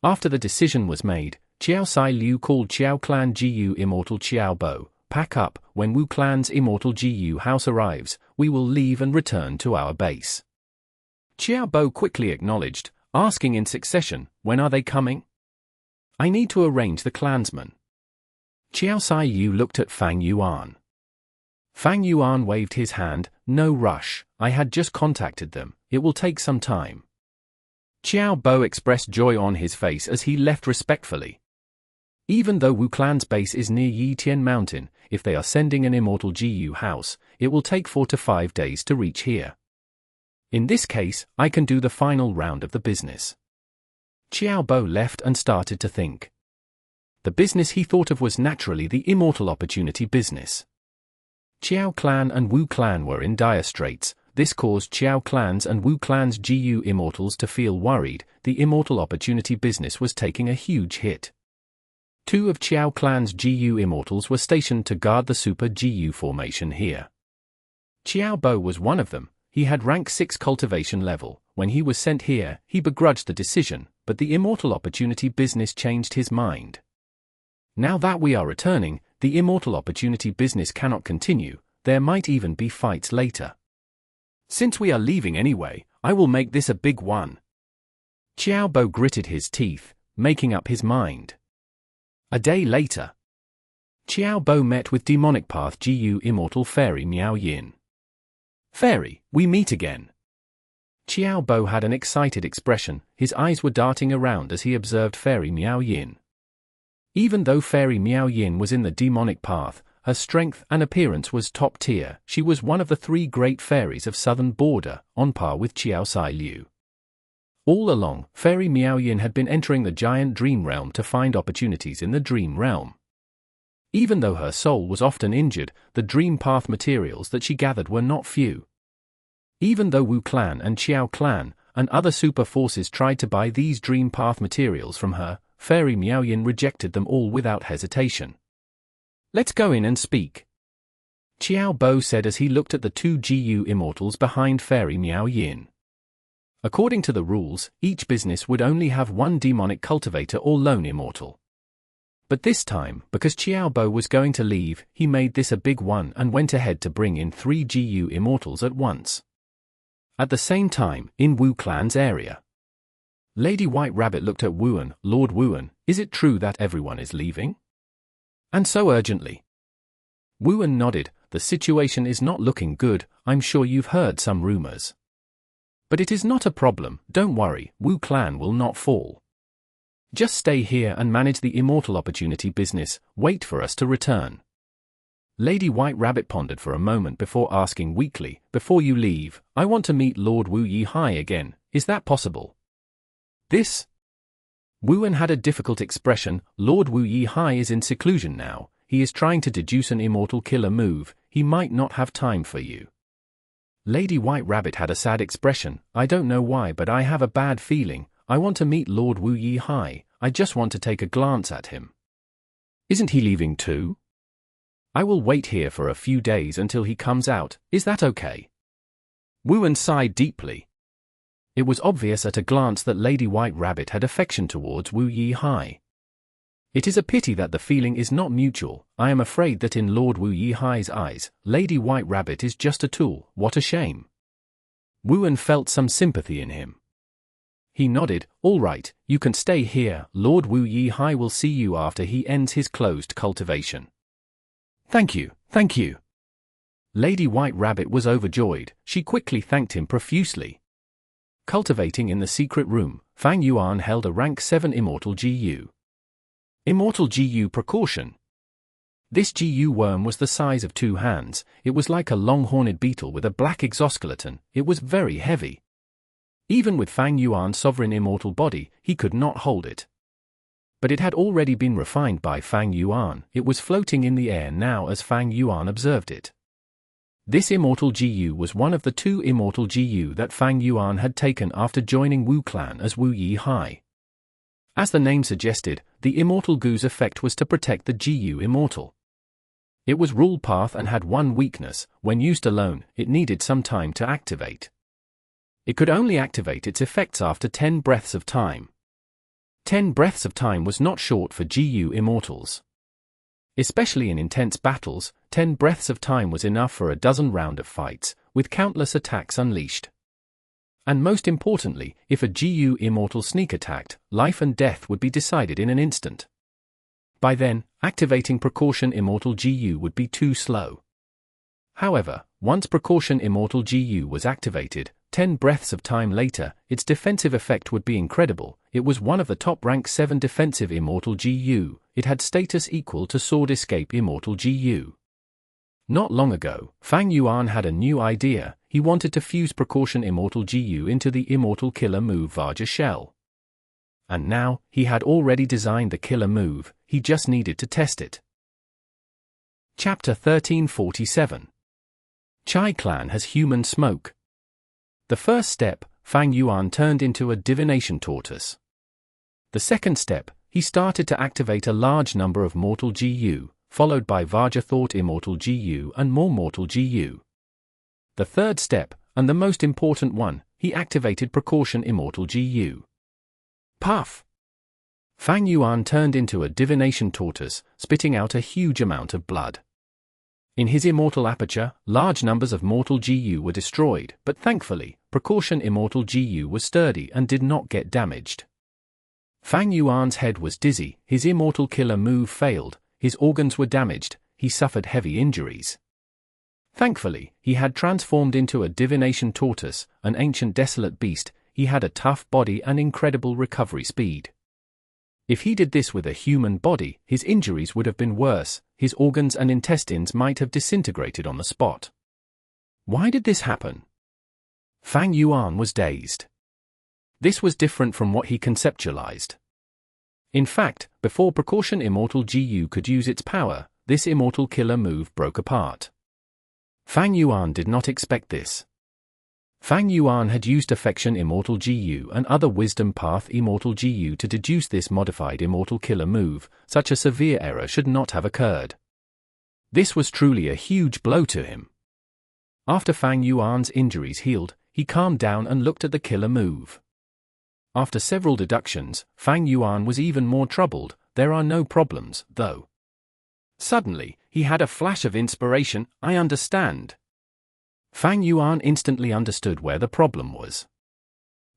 [SPEAKER 1] After the decision was made, Qiao Sai Liu called Qiao clan GU immortal Qiao Bo. Pack up, when Wu clan's immortal GU house arrives, we will leave and return to our base. Qiao Bo quickly acknowledged, asking in succession, when are they coming? I need to arrange the clansmen. Qiao Sai Liu looked at Fang Yuan. Fang Yuan waved his hand, no rush, I had just contacted them, it will take some time. Qiao Bo expressed joy on his face as he left respectfully. Even though Wu clan's base is near Yitian Mountain, if they are sending an immortal GU house, it will take 4 to 5 days to reach here. In this case, I can do the final round of the business. Qiao Bo left and started to think. The business he thought of was naturally the immortal opportunity business. Qiao clan and Wu clan were in dire straits. This caused Qiao clan's and Wu clan's GU immortals to feel worried. The immortal opportunity business was taking a huge hit. 2 of Qiao clan's GU immortals were stationed to guard the super GU formation here. Qiao Bo was one of them. He had rank 6 cultivation level. When he was sent here, he begrudged the decision, but the immortal opportunity business changed his mind. Now that we are returning, the immortal opportunity business cannot continue. There might even be fights later. Since we are leaving anyway, I will make this a big one. Qiao Bo gritted his teeth, making up his mind. A day later, Qiao Bo met with Demonic Path GU Immortal Fairy Miao Yin. Fairy, we meet again. Qiao Bo had an excited expression, his eyes were darting around as he observed Fairy Miao Yin. Even though Fairy Miao Yin was in the Demonic Path, her strength and appearance was top tier. She was one of the 3 great fairies of southern border, on par with Qiao Sai Liu. All along, Fairy Miao Yin had been entering the giant dream realm to find opportunities in the dream realm. Even though her soul was often injured, the dream path materials that she gathered were not few. Even though Wu clan and Qiao clan and other super forces tried to buy these dream path materials from her, Fairy Miao Yin rejected them all without hesitation. Let's go in and speak. Qiao Bo said as he looked at the 2 GU immortals behind Fairy Miao Yin. According to the rules, each business would only have 1 demonic cultivator or lone immortal. But this time, because Qiao Bo was going to leave, he made this a big one and went ahead to bring in 3 GU immortals at once. At the same time, in Wu clan's area, Lady White Rabbit looked at Yuan. Lord Yuan, is it true that everyone is leaving? And so urgently. Yuan nodded, the situation is not looking good, I'm sure you've heard some rumors. But it is not a problem, don't worry, Wu clan will not fall. Just stay here and manage the immortal opportunity business, wait for us to return. Lady White Rabbit pondered for a moment before asking weakly, before you leave, I want to meet Lord Wu Yihai again, is that possible? This? Yuan had a difficult expression. Lord Wu Yi-hai is in seclusion now. He is trying to deduce an immortal killer move. He might not have time for you. Lady White Rabbit had a sad expression. I don't know why, but I have a bad feeling. I want to meet Lord Wu Yi-hai. I just want to take a glance at him. Isn't he leaving too? I will wait here for a few days until he comes out. Is that okay? Yuan sighed deeply. It was obvious at a glance that Lady White Rabbit had affection towards Wu Yi-hai. It is a pity that the feeling is not mutual. I am afraid that in Lord Wu Yi-hai's eyes, Lady White Rabbit is just a tool. What a shame. Yuan felt some sympathy in him. He nodded. All right, you can stay here. Lord Wu Yi-hai will see you after he ends his closed cultivation. Thank you, thank you. Lady White Rabbit was overjoyed. She quickly thanked him profusely. Cultivating in the secret room, Fang Yuan held a rank 7 Immortal GU. Immortal GU Precaution. This GU worm was the size of 2 hands. It was like a long-horned beetle with a black exoskeleton. It was very heavy. Even with Fang Yuan's sovereign immortal body, he could not hold it. But it had already been refined by Fang Yuan. It was floating in the air now as Fang Yuan observed it. This Immortal GU was one of the 2 Immortal GU that Fang Yuan had taken after joining Wu Clan as Wu Yi-hai. As the name suggested, the Immortal GU's effect was to protect the GU Immortal. It was rule path and had one weakness. When used alone, it needed some time to activate. It could only activate its effects after 10 breaths of time. 10 breaths of time was not short for GU Immortals. Especially in intense battles, 10 breaths of time was enough for a dozen rounds of fights, with countless attacks unleashed. And most importantly, if a GU Immortal sneak attacked, life and death would be decided in an instant. By then, activating Precaution Immortal GU would be too slow. However, once Precaution Immortal GU was activated, 10 breaths of time later, its defensive effect would be incredible. It was one of the top rank 7 defensive Immortal GU. It had status equal to Sword Escape Immortal GU. Not long ago, Fang Yuan had a new idea. He wanted to fuse Precaution Immortal GU into the Immortal Killer move Vajra Shell. And now, he had already designed the killer move. He just needed to test it. Chapter 1347. Chai Clan has human smoke. The first step, Fang Yuan turned into a Divination Tortoise. The second step, he started to activate a large number of Mortal GU, followed by Vajra Thought Immortal GU and more Mortal GU. The third step, and the most important one, he activated Precaution Immortal GU. Puff! Fang Yuan turned into a Divination Tortoise, spitting out a huge amount of blood. In his immortal aperture, large numbers of Mortal GU were destroyed, but thankfully, Precaution Immortal GU was sturdy and did not get damaged. Fang Yuan's head was dizzy, his Immortal Killer move failed, his organs were damaged, he suffered heavy injuries. Thankfully, he had transformed into a Divination Tortoise, an ancient desolate beast. He had a tough body and incredible recovery speed. If he did this with a human body, his injuries would have been worse, his organs and intestines might have disintegrated on the spot. Why did this happen? Fang Yuan was dazed. This was different from what he conceptualized. In fact, before Precaution Immortal GU could use its power, this Immortal Killer move broke apart. Fang Yuan did not expect this. Fang Yuan had used Affection Immortal GU and other Wisdom Path Immortal GU to deduce this modified Immortal Killer move. Such a severe error should not have occurred. This was truly a huge blow to him. After Fang Yuan's injuries healed, he calmed down and looked at the killer move. After several deductions, Fang Yuan was even more troubled. There are no problems, though. Suddenly, he had a flash of inspiration. I understand. Fang Yuan instantly understood where the problem was.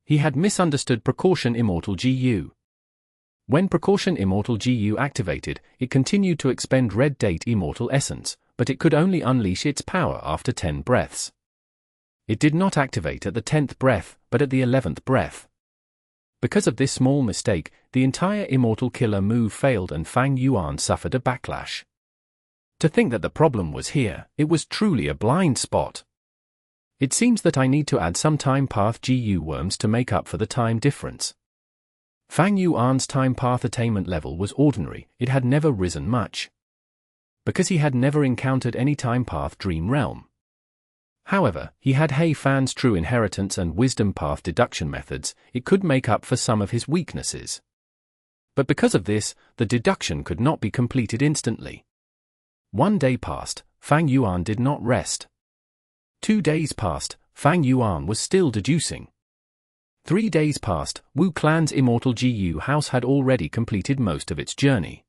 [SPEAKER 1] He had misunderstood Precaution Immortal GU. When Precaution Immortal GU activated, it continued to expend Red Date Immortal Essence, but it could only unleash its power after 10 breaths. It did not activate at the 10th breath, but at the 11th breath. Because of this small mistake, the entire Immortal Killer move failed and Fang Yuan suffered a backlash. To think that the problem was here, it was truly a blind spot. It seems that I need to add some time path GU worms to make up for the time difference. Fang Yuan's time path attainment level was ordinary, it had never risen much. Because he had never encountered any time path dream realm. However, he had He Fan's true inheritance and wisdom path deduction methods, it could make up for some of his weaknesses. But because of this, the deduction could not be completed instantly. 1 day passed, Fang Yuan did not rest. 2 days passed, Fang Yuan was still deducing. 3 days passed, Wu Clan's Immortal GU house had already completed most of its journey.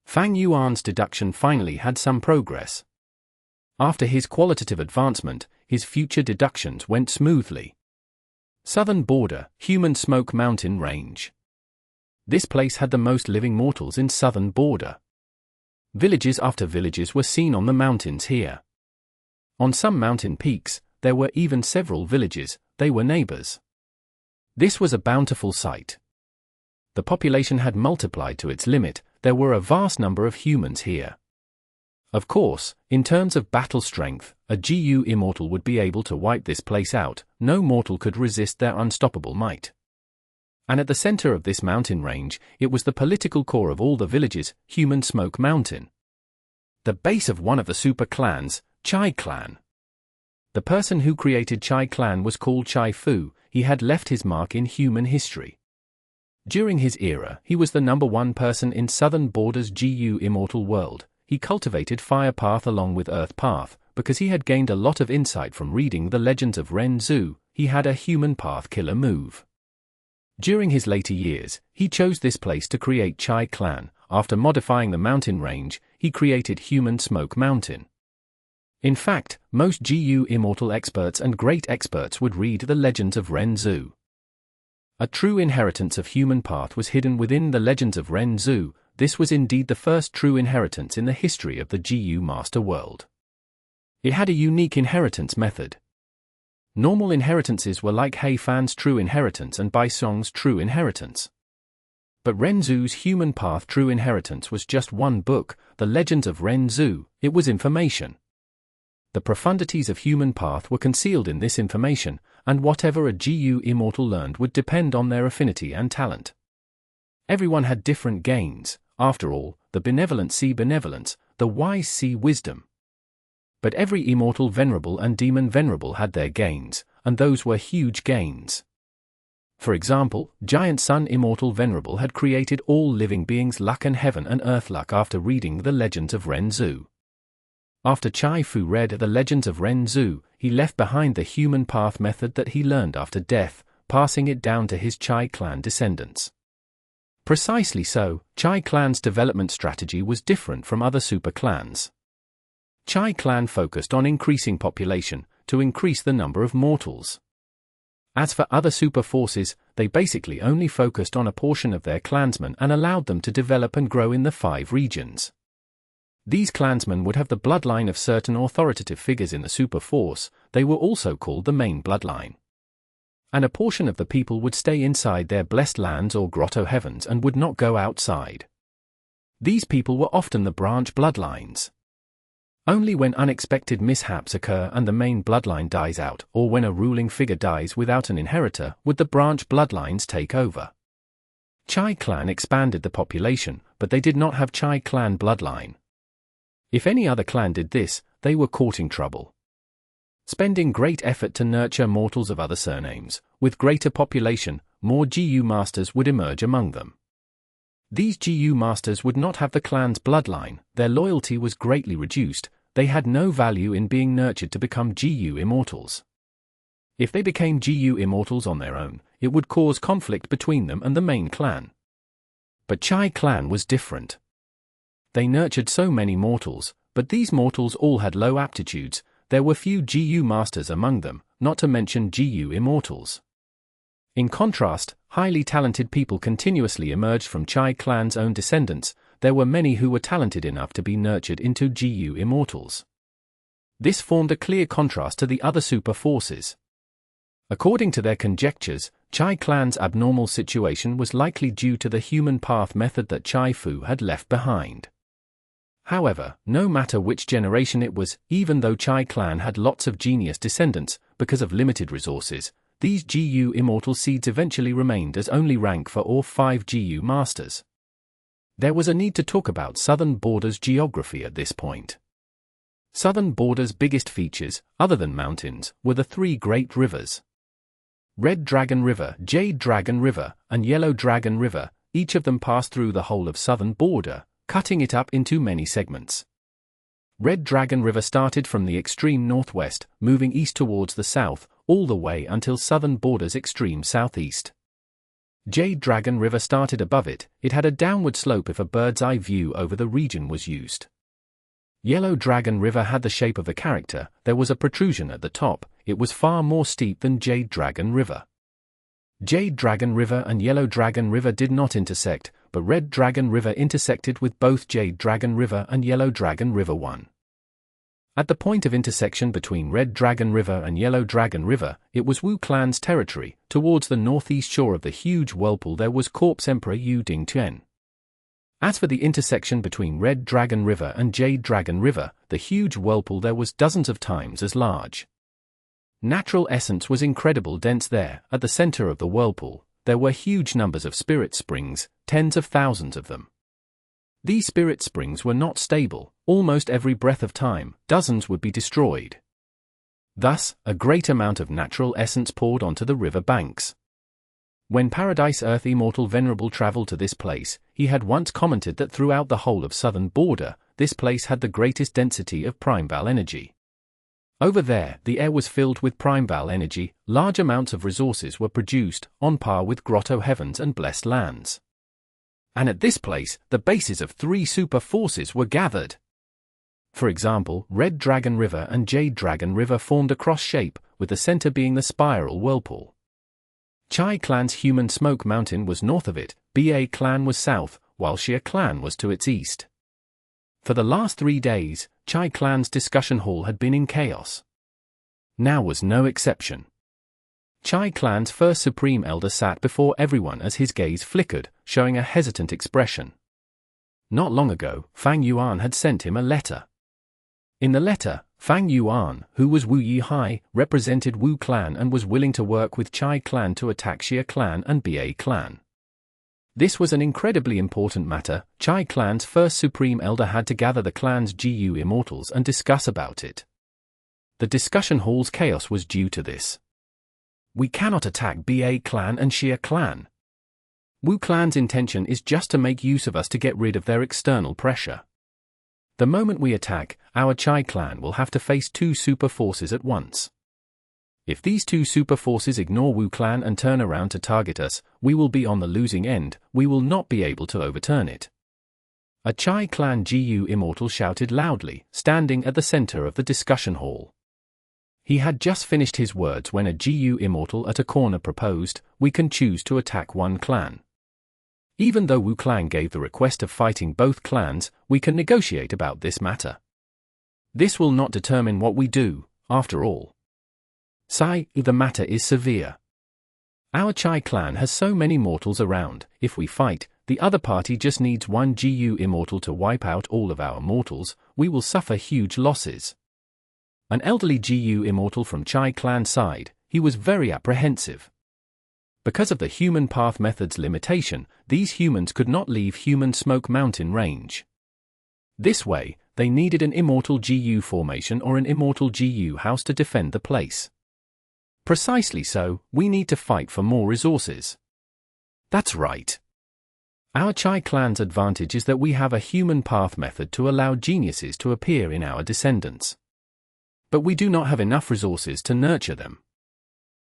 [SPEAKER 1] Fang Yuan's deduction finally had some progress. After his qualitative advancement, his future deductions went smoothly. Southern border, Human Smoke Mountain Range. This place had the most living mortals in southern border. Villages after villages were seen on the mountains here. On some mountain peaks, there were even several villages, they were neighbors. This was a bountiful sight. The population had multiplied to its limit, there were a vast number of humans here. Of course, in terms of battle strength, a GU Immortal would be able to wipe this place out, no mortal could resist their unstoppable might. And at the center of this mountain range, it was the political core of all the villages, Human Smoke Mountain. The base of one of the super clans, Chai Clan. The person who created Chai Clan was called Chai Fu, he had left his mark in human history. During his era, he was the #1 person in Southern Border's GU Immortal world. He cultivated Fire Path along with Earth Path, because he had gained a lot of insight from reading the legends of Ren Zhu, he had a Human Path killer move. During his later years, he chose this place to create Chai Clan. After modifying the mountain range, he created Human Smoke Mountain. In fact, most GU Immortal experts and great experts would read the legends of Ren Zhu. A true inheritance of Human Path was hidden within the legends of Ren Zhu. This was indeed the first true inheritance in the history of the GU Master world. It had a unique inheritance method. Normal inheritances were like He Fan's true inheritance and Bai Song's true inheritance. But Ren Zhu's Human Path true inheritance was just one book, the Legends of Ren Zhu, it was information. The profundities of Human Path were concealed in this information, and whatever a GU Immortal learned would depend on their affinity and talent. Everyone had different gains, after all, the benevolent see benevolence, the wise see wisdom. But every Immortal Venerable and Demon Venerable had their gains, and those were huge gains. For example, Giant Sun Immortal Venerable had created all living beings' luck and heaven and earth luck after reading the legends of Ren Zhu. After Chai Fu read the legends of Ren Zhu, he left behind the Human Path method that he learned after death, passing it down to his Chai Clan descendants. Precisely so, Chai Clan's development strategy was different from other super clans. Chai Clan focused on increasing population, to increase the number of mortals. As for other super forces, they basically only focused on a portion of their clansmen and allowed them to develop and grow in the 5 regions. These clansmen would have the bloodline of certain authoritative figures in the super force, they were also called the main bloodline. And a portion of the people would stay inside their blessed lands or grotto heavens and would not go outside. These people were often the branch bloodlines. Only when unexpected mishaps occur and the main bloodline dies out, or when a ruling figure dies without an inheritor, would the branch bloodlines take over. Chai Clan expanded the population, but they did not have Chai Clan bloodline. If any other clan did this, they were courting trouble. Spending great effort to nurture mortals of other surnames, with greater population, more GU masters would emerge among them. These GU masters would not have the clan's bloodline, their loyalty was greatly reduced, they had no value in being nurtured to become GU Immortals. If they became GU Immortals on their own, it would cause conflict between them and the main clan. But Chai Clan was different. They nurtured so many mortals, but these mortals all had low aptitudes, there were few GU masters among them, not to mention GU Immortals. In contrast, highly talented people continuously emerged from Chai Clan's own descendants, there were many who were talented enough to be nurtured into GU Immortals. This formed a clear contrast to the other super forces. According to their conjectures, Chai Clan's abnormal situation was likely due to the Human Path method that Chai Fu had left behind. However, no matter which generation it was, even though Chai Clan had lots of genius descendants, because of limited resources, these GU Immortal seeds eventually remained as only rank 4 or 5 GU Masters. There was a need to talk about Southern Border's geography at this point. Southern Border's biggest features, other than mountains, were the 3 great rivers. Red Dragon River, Jade Dragon River, and Yellow Dragon River, each of them passed through the whole of Southern Border, cutting it up into many segments. Red Dragon River started from the extreme northwest, moving east towards the south, all the way until Southern Border's extreme southeast. Jade Dragon River started above it, it had a downward slope if a bird's eye view over the region was used. Yellow Dragon River had the shape of a character, there was a protrusion at the top, it was far more steep than Jade Dragon River. Jade Dragon River and Yellow Dragon River did not intersect, but Red Dragon River intersected with both Jade Dragon River and Yellow Dragon River 1. At the point of intersection between Red Dragon River and Yellow Dragon River, it was Wu Clan's territory. Towards the northeast shore of the huge whirlpool there was Corpse Emperor Yu Dingtian. As for the intersection between Red Dragon River and Jade Dragon River, the huge whirlpool there was dozens of times as large. Natural essence was incredibly dense there. At the center of the whirlpool, there were huge numbers of spirit springs, tens of thousands of them. These spirit springs were not stable, almost every breath of time, dozens would be destroyed. Thus, a great amount of natural essence poured onto the river banks. When Paradise Earth Immortal Venerable traveled to this place, he had once commented that throughout the whole of Southern Border, this place had the greatest density of Primeval energy. Over there, the air was filled with Primeval energy, large amounts of resources were produced, on par with Grotto Heavens and Blessed Lands. And at this place, the bases of 3 super forces were gathered. For example, Red Dragon River and Jade Dragon River formed a cross shape, with the center being the spiral whirlpool. Chai Clan's Human Smoke Mountain was north of it, Ba Clan was south, while Xia Clan was to its east. For the last 3 days, Chai Clan's discussion hall had been in chaos. Now was no exception. Chai Clan's first Supreme Elder sat before everyone as his gaze flickered, showing a hesitant expression. Not long ago, Fang Yuan had sent him a letter. In the letter, Fang Yuan, who was Wu Yihai, represented Wu Clan and was willing to work with Chai Clan to attack Xia Clan and Ba Clan. This was an incredibly important matter. Chai Clan's first Supreme Elder had to gather the clan's GU Immortals and discuss about it. The discussion hall's chaos was due to this. We cannot attack Ba Clan and Xia Clan. Wu Clan's intention is just to make use of us to get rid of their external pressure. The moment we attack, our Chai Clan will have to face 2 super forces at once. If these 2 super forces ignore Wu Clan and turn around to target us, we will be on the losing end, we will not be able to overturn it. A Chai Clan GU Immortal shouted loudly, standing at the center of the discussion hall. He had just finished his words when a GU Immortal at a corner proposed, we can choose to attack one clan. Even though Wu Clan gave the request of fighting both clans, we can negotiate about this matter. This will not determine what we do, after all. Sai, the matter is severe. Our Chai Clan has so many mortals around, if we fight, the other party just needs one GU Immortal to wipe out all of our mortals, we will suffer huge losses. An elderly GU Immortal from Chai Clan side, he was very apprehensive. Because of the human path method's limitation, these humans could not leave Human Smoke Mountain range. This way, they needed an Immortal GU formation or an Immortal GU house to defend the place. Precisely so, we need to fight for more resources. That's right. Our Chai Clan's advantage is that we have a human path method to allow geniuses to appear in our descendants. But we do not have enough resources to nurture them.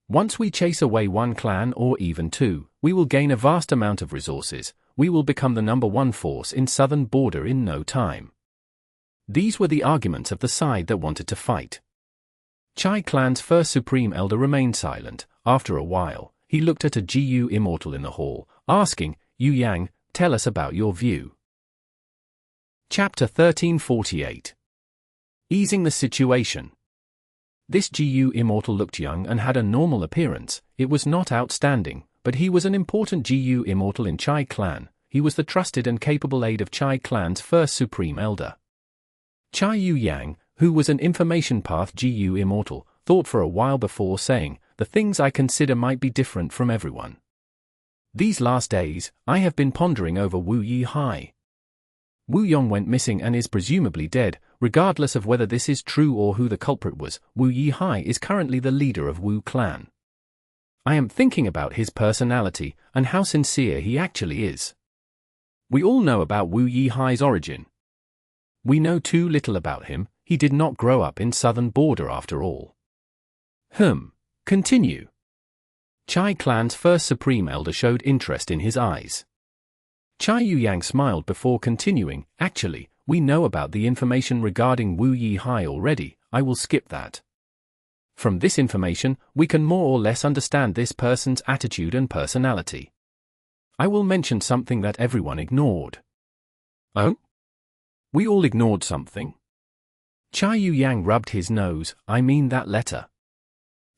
[SPEAKER 1] Once we chase away one clan or even 2, we will gain a vast amount of resources, we will become the #1 force in Southern Border in no time. These were the arguments of the side that wanted to fight. Chai Clan's first Supreme Elder remained silent. After a while, he looked at a GU Immortal in the hall, asking, Yu Yang, tell us about your view. Chapter 1348. Easing the situation. This GU Immortal looked young and had a normal appearance. It was not outstanding, but he was an important GU Immortal in Chai Clan. He was the trusted and capable aide of Chai Clan's first Supreme Elder. Chai Yu Yang, who was an Information Path GU Immortal, thought for a while before saying, the things I consider might be different from everyone. These last days, I have been pondering over Wu Yihai. Wu Yong went missing and is presumably dead. Regardless of whether this is true or who the culprit was, Wu Yihai is currently the leader of Wu clan. I am thinking about his personality and how sincere he actually is. We all know about Wu Yihai's origin. We know too little about him. He did not grow up in southern border after all. Continue. Chai clan's first supreme elder showed interest in his eyes. Chai Yuyang smiled before continuing, actually, we know about the information regarding Wu Yihai already, I will skip that. From this information, we can more or less understand this person's attitude and personality. I will mention something that everyone ignored. Oh? We all ignored something? Chai Yuyang rubbed his nose, I mean that letter.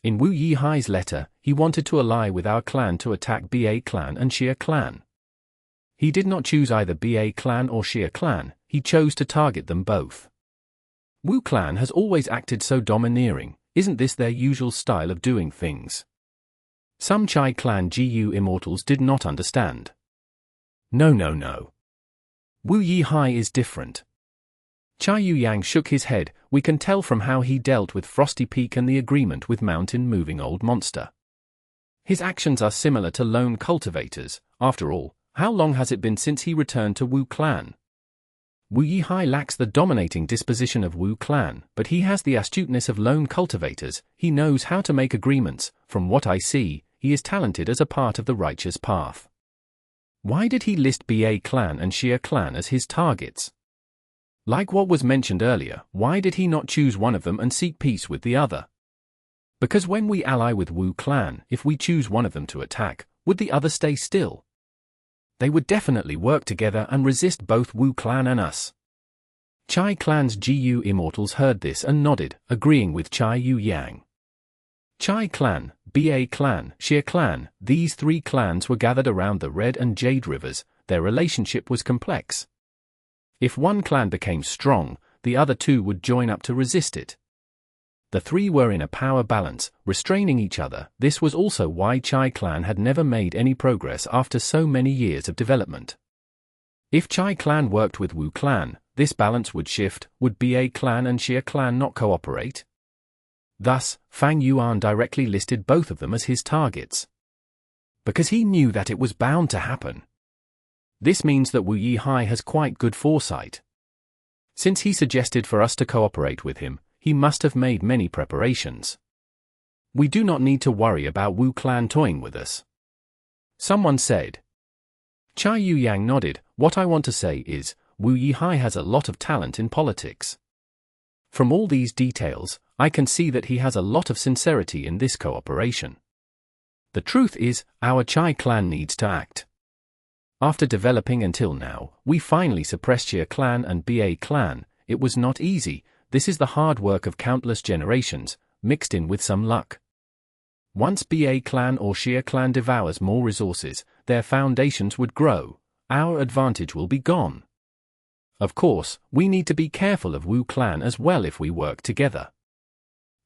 [SPEAKER 1] In Wu Yihai's letter, he wanted to ally with our clan to attack Ba clan and Xia clan. He did not choose either Ba clan or Xia clan, he chose to target them both. Wu clan has always acted so domineering, isn't this their usual style of doing things? Some Chai clan GU immortals did not understand. No. Wu Yihai is different. Chai Yuyang shook his head, we can tell from how he dealt with Frosty Peak and the agreement with Mountain Moving Old Monster. His actions are similar to lone cultivators, after all, how long has it been since he returned to Wu clan? Wu Yihai lacks the dominating disposition of Wu clan, but he has the astuteness of lone cultivators, he knows how to make agreements, from what I see, he is talented as a part of the righteous path. Why did he list Ba clan and Xia clan as his targets? Like what was mentioned earlier, why did he not choose one of them and seek peace with the other? Because when we ally with Wu clan, if we choose one of them to attack, would the other stay still? They would definitely work together and resist both Wu clan and us. Chai clan's GU immortals heard this and nodded, agreeing with Chai Yuyang. Chai clan, Ba clan, Xia clan, these three clans were gathered around the Red and Jade rivers, their relationship was complex. If one clan became strong, the other two would join up to resist it. The three were in a power balance, restraining each other. This was also why Chai clan had never made any progress after so many years of development. If Chai clan worked with Wu clan, this balance would shift. Would Ba clan and Xia clan not cooperate? Thus, Fang Yuan directly listed both of them as his targets. Because he knew that it was bound to happen. This means that Wu Yihai has quite good foresight. Since he suggested for us to cooperate with him, he must have made many preparations. We do not need to worry about Wu clan toying with us. Someone said. Chai Yuyang nodded, what I want to say is, Wu Yihai has a lot of talent in politics. From all these details, I can see that he has a lot of sincerity in this cooperation. The truth is, our Chai clan needs to act. After developing until now, we finally suppressed Xia clan and Ba clan. It was not easy, this is the hard work of countless generations, mixed in with some luck. Once Ba clan or Xia clan devours more resources, their foundations would grow, our advantage will be gone. Of course, we need to be careful of Wu clan as well if we work together.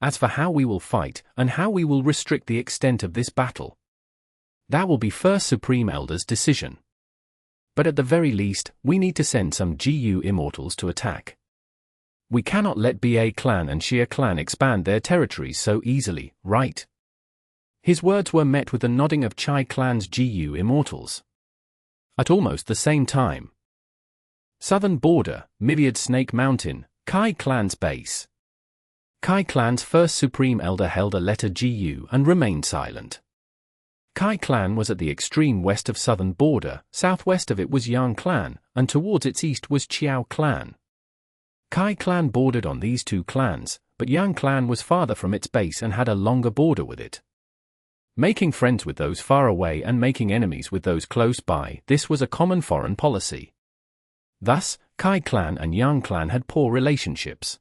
[SPEAKER 1] As for how we will fight, and how we will restrict the extent of this battle, that will be First Supreme Elder's decision. But at the very least, we need to send some GU immortals to attack. We cannot let Ba clan and Xia clan expand their territories so easily, right? His words were met with the nodding of Chai clan's GU immortals. At almost the same time. Southern border, Myriad Snake Mountain, Kai clan's base. Kai clan's first Supreme Elder held a letter GU and remained silent. Kai clan was at the extreme west of southern border, southwest of it was Yang clan, and towards its east was Qiao clan. Kai clan bordered on these two clans, but Yang clan was farther from its base and had a longer border with it. Making friends with those far away and making enemies with those close by, this was a common foreign policy. Thus, Kai clan and Yang clan had poor relationships.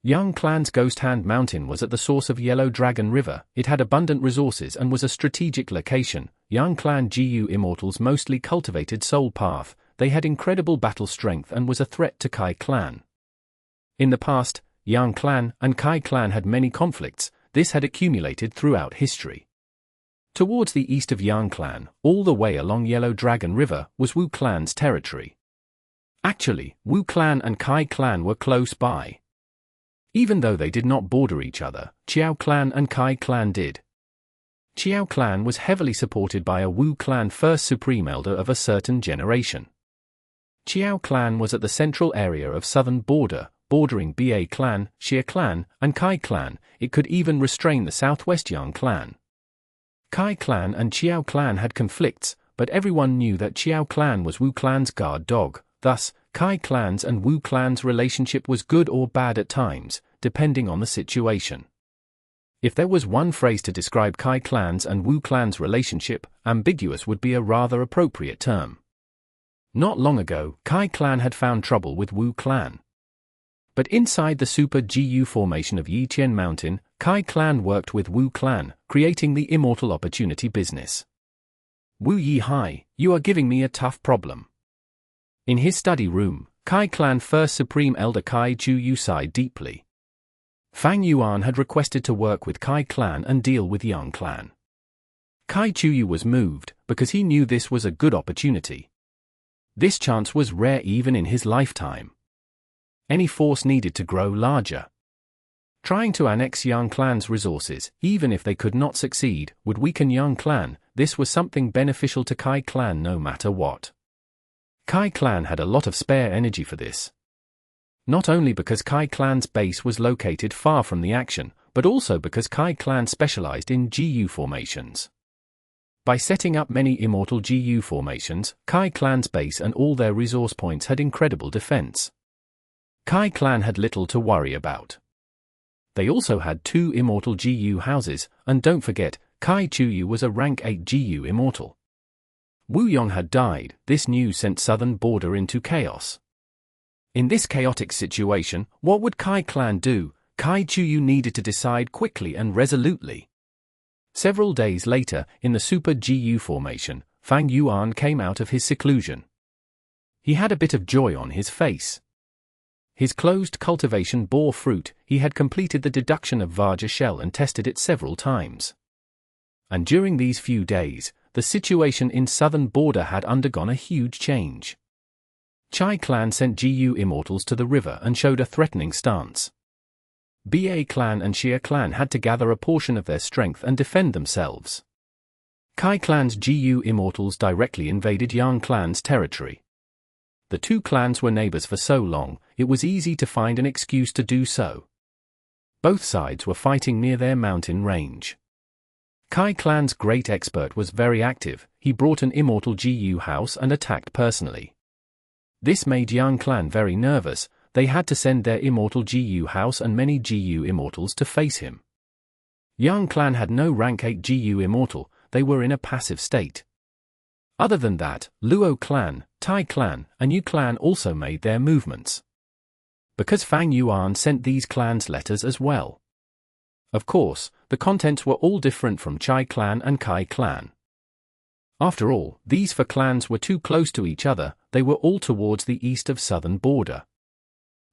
[SPEAKER 1] Yang clan's Ghost Hand Mountain was at the source of Yellow Dragon River, it had abundant resources and was a strategic location. Yang clan GU immortals mostly cultivated Soul Path, they had incredible battle strength and was a threat to Kai clan. In the past, Yang clan and Kai clan had many conflicts, this had accumulated throughout history. Towards the east of Yang clan, all the way along Yellow Dragon River, was Wu clan's territory. Actually, Wu clan and Kai clan were close by. Even though they did not border each other, Qiao clan and Kai clan did. Qiao clan was heavily supported by a Wu clan first supreme elder of a certain generation. Qiao clan was at the central area of southern border, bordering Ba clan, Xie clan, and Kai clan. It could even restrain the southwest Yang clan. Kai clan and Qiao clan had conflicts, but everyone knew that Qiao clan was Wu clan's guard dog. Thus, Kai clan's and Wu clan's relationship was good or bad at times, depending on the situation. If there was one phrase to describe Kai clan's and Wu clan's relationship, ambiguous would be a rather appropriate term. Not long ago, Kai clan had found trouble with Wu clan. But inside the Super GU formation of Yiqian Mountain, Kai clan worked with Wu clan, creating the Immortal Opportunity business. Wu Yi Hai, you are giving me a tough problem. In his study room, Kai clan first supreme elder Kai Chu Yu sighed deeply. Fang Yuan had requested to work with Kai clan and deal with Yong clan. Kai Chu Yu was moved, because he knew this was a good opportunity. This chance was rare even in his lifetime. Any force needed to grow larger. Trying to annex Yang clan's resources, even if they could not succeed, would weaken Yang clan. This was something beneficial to Kai clan no matter what. Kai clan had a lot of spare energy for this. Not only because Kai clan's base was located far from the action, but also because Kai clan specialized in GU formations. By setting up many immortal GU formations, Kai clan's base and all their resource points had incredible defense. Kai clan had little to worry about. They also had 2 immortal GU houses, and don't forget, Kai Chu Yu was a rank 8 GU immortal. Wu Yong had died. This news sent southern border into chaos. In this chaotic situation, what would Kai clan do? Kai Chu Yu needed to decide quickly and resolutely. Several days later, in the Super GU formation, Fang Yuan came out of his seclusion. He had a bit of joy on his face. His closed cultivation bore fruit. He had completed the deduction of Vajra shell and tested it several times. And during these few days, the situation in southern border had undergone a huge change. Chai clan sent GU immortals to the river and showed a threatening stance. Ba clan and Xie clan had to gather a portion of their strength and defend themselves. Kai clan's GU immortals directly invaded Yang clan's territory. The 2 clans were neighbors for so long, it was easy to find an excuse to do so. Both sides were fighting near their mountain range. Kai clan's great expert was very active. He brought an immortal GU house and attacked personally. This made Yang clan very nervous. They had to send their immortal GU house and many GU immortals to face him. Yang clan had no rank 8 GU immortal, they were in a passive state. Other than that, Luo clan, Tai clan, and Yu clan also made their movements. Because Fang Yuan sent these clans letters as well. Of course, the contents were all different from Chai clan and Kai clan. After all, these 4 clans were too close to each other, they were all towards the east of southern border.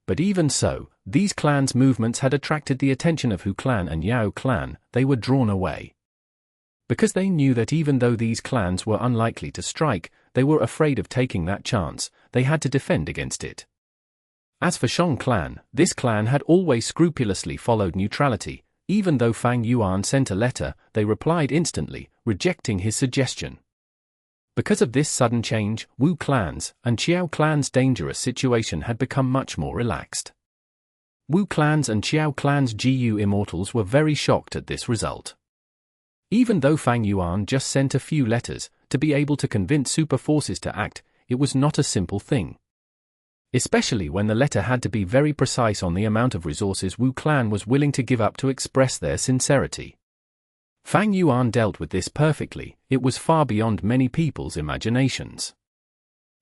[SPEAKER 1] But even so, these clans' movements had attracted the attention of Hu clan and Yao clan. They were drawn away. Because they knew that even though these clans were unlikely to strike, they were afraid of taking that chance. They had to defend against it. As for Shang clan, this clan had always scrupulously followed neutrality. Even though Fang Yuan sent a letter, they replied instantly, rejecting his suggestion. Because of this sudden change, Wu clan's and Qiao clan's dangerous situation had become much more relaxed. Wu clan's and Qiao clan's GU immortals were very shocked at this result. Even though Fang Yuan just sent a few letters, to be able to convince super forces to act, it was not a simple thing. Especially when the letter had to be very precise on the amount of resources Wu clan was willing to give up to express their sincerity. Fang Yuan dealt with this perfectly. It was far beyond many people's imaginations.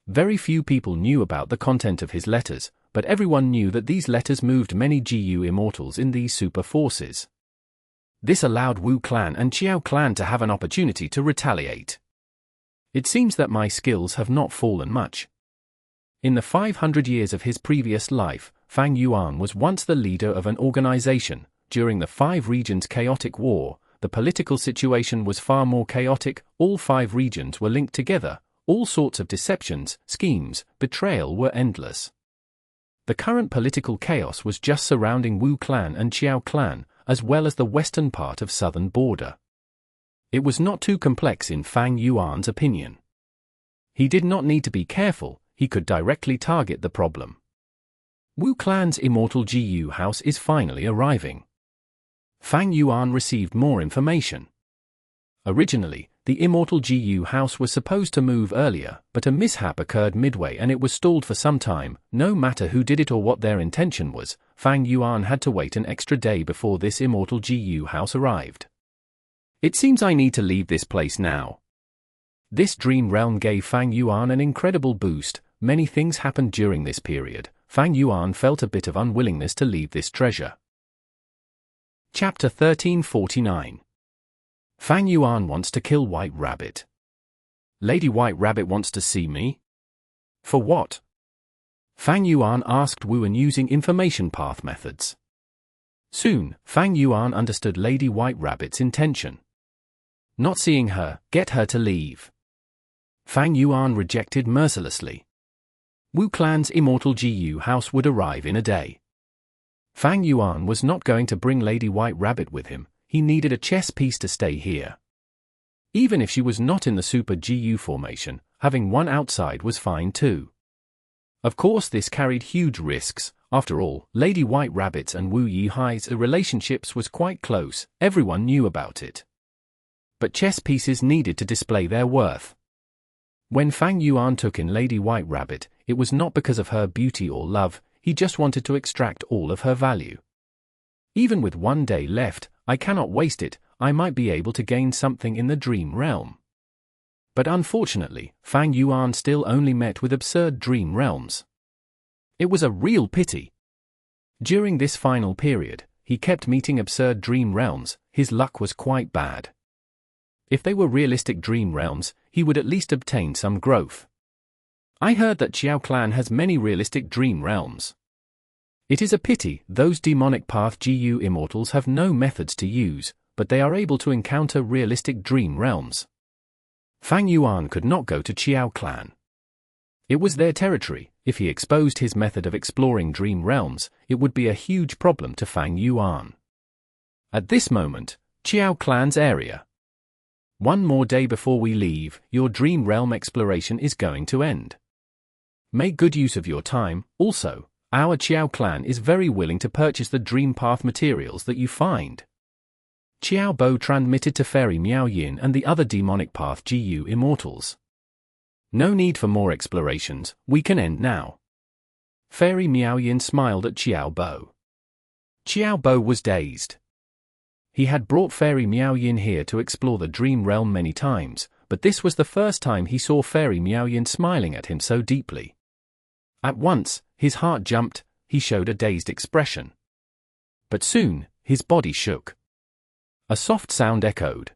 [SPEAKER 1] Very few people knew about the content of his letters, but everyone knew that these letters moved many GU immortals in these super forces. This allowed Wu clan and Qiao clan to have an opportunity to retaliate. It seems that my skills have not fallen much. In the 500 years of his previous life, Fang Yuan was once the leader of an organization, during the 5 regions' chaotic war, the political situation was far more chaotic. All 5 regions were linked together, all sorts of deceptions, schemes, betrayal were endless. The current political chaos was just surrounding Wu clan and Qiao clan, as well as the western part of southern border. It was not too complex in Fang Yuan's opinion. He did not need to be careful, he could directly target the problem. Wu clan's Immortal GU house is finally arriving. Fang Yuan received more information. Originally, the Immortal GU house was supposed to move earlier, but a mishap occurred midway and it was stalled for some time. No matter who did it or what their intention was, Fang Yuan had to wait an extra day before this Immortal GU house arrived. It seems I need to leave this place now. This dream realm gave Fang Yuan an incredible boost. Many things happened during this period. Fang Yuan felt a bit of unwillingness to leave this treasure. Chapter 1349. Fang Yuan wants to kill White Rabbit. Lady White Rabbit wants to see me? For what? Fang Yuan asked Wuan using information path methods. Soon, Fang Yuan understood Lady White Rabbit's intention. Not seeing her, get her to leave. Fang Yuan rejected mercilessly. Wu clan's Immortal GU house would arrive in a day. Fang Yuan was not going to bring Lady White Rabbit with him, he needed a chess piece to stay here. Even if she was not in the Super GU formation, having one outside was fine too. Of course this carried huge risks. After all, Lady White Rabbit's and Wu Yihai's relationships was quite close, everyone knew about it. But chess pieces needed to display their worth. When Fang Yuan took in Lady White Rabbit, it was not because of her beauty or love, he just wanted to extract all of her value. Even with 1 day left, I cannot waste it, I might be able to gain something in the dream realm. But unfortunately, Fang Yuan still only met with absurd dream realms. It was a real pity. During this final period, he kept meeting absurd dream realms, his luck was quite bad. If they were realistic dream realms, he would at least obtain some growth. I heard that Qiao clan has many realistic dream realms. It is a pity those demonic path GU immortals have no methods to use, but they are able to encounter realistic dream realms. Fang Yuan could not go to Qiao clan. It was their territory. If he exposed his method of exploring dream realms, it would be a huge problem to Fang Yuan. At this moment, Qiao clan's area. 1 more day before we leave, your dream realm exploration is going to end. Make good use of your time. Also, our Qiao clan is very willing to purchase the dream path materials that you find. Qiao Bo transmitted to Fairy Miao Yin and the other demonic path GU immortals. No need for more explorations, we can end now. Fairy Miao Yin smiled at Qiao Bo. Qiao Bo was dazed. He had brought Fairy Miao Yin here to explore the dream realm many times, but this was the first time he saw Fairy Miao Yin smiling at him so deeply. At once, his heart jumped, he showed a dazed expression. But soon, his body shook. A soft sound echoed.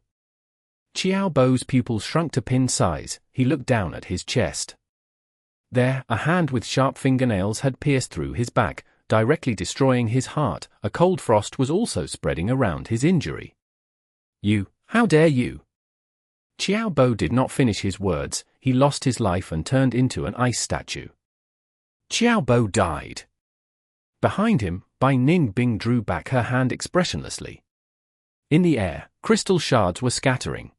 [SPEAKER 1] Qiao Bo's pupils shrunk to pin size, he looked down at his chest. There, a hand with sharp fingernails had pierced through his back, directly destroying his heart. A cold frost was also spreading around his injury. You, how dare you? Qiao Bo did not finish his words, he lost his life and turned into an ice statue. Qiao Bo died. Behind him, Bai Ning Bing drew back her hand expressionlessly. In the air, crystal shards were scattering.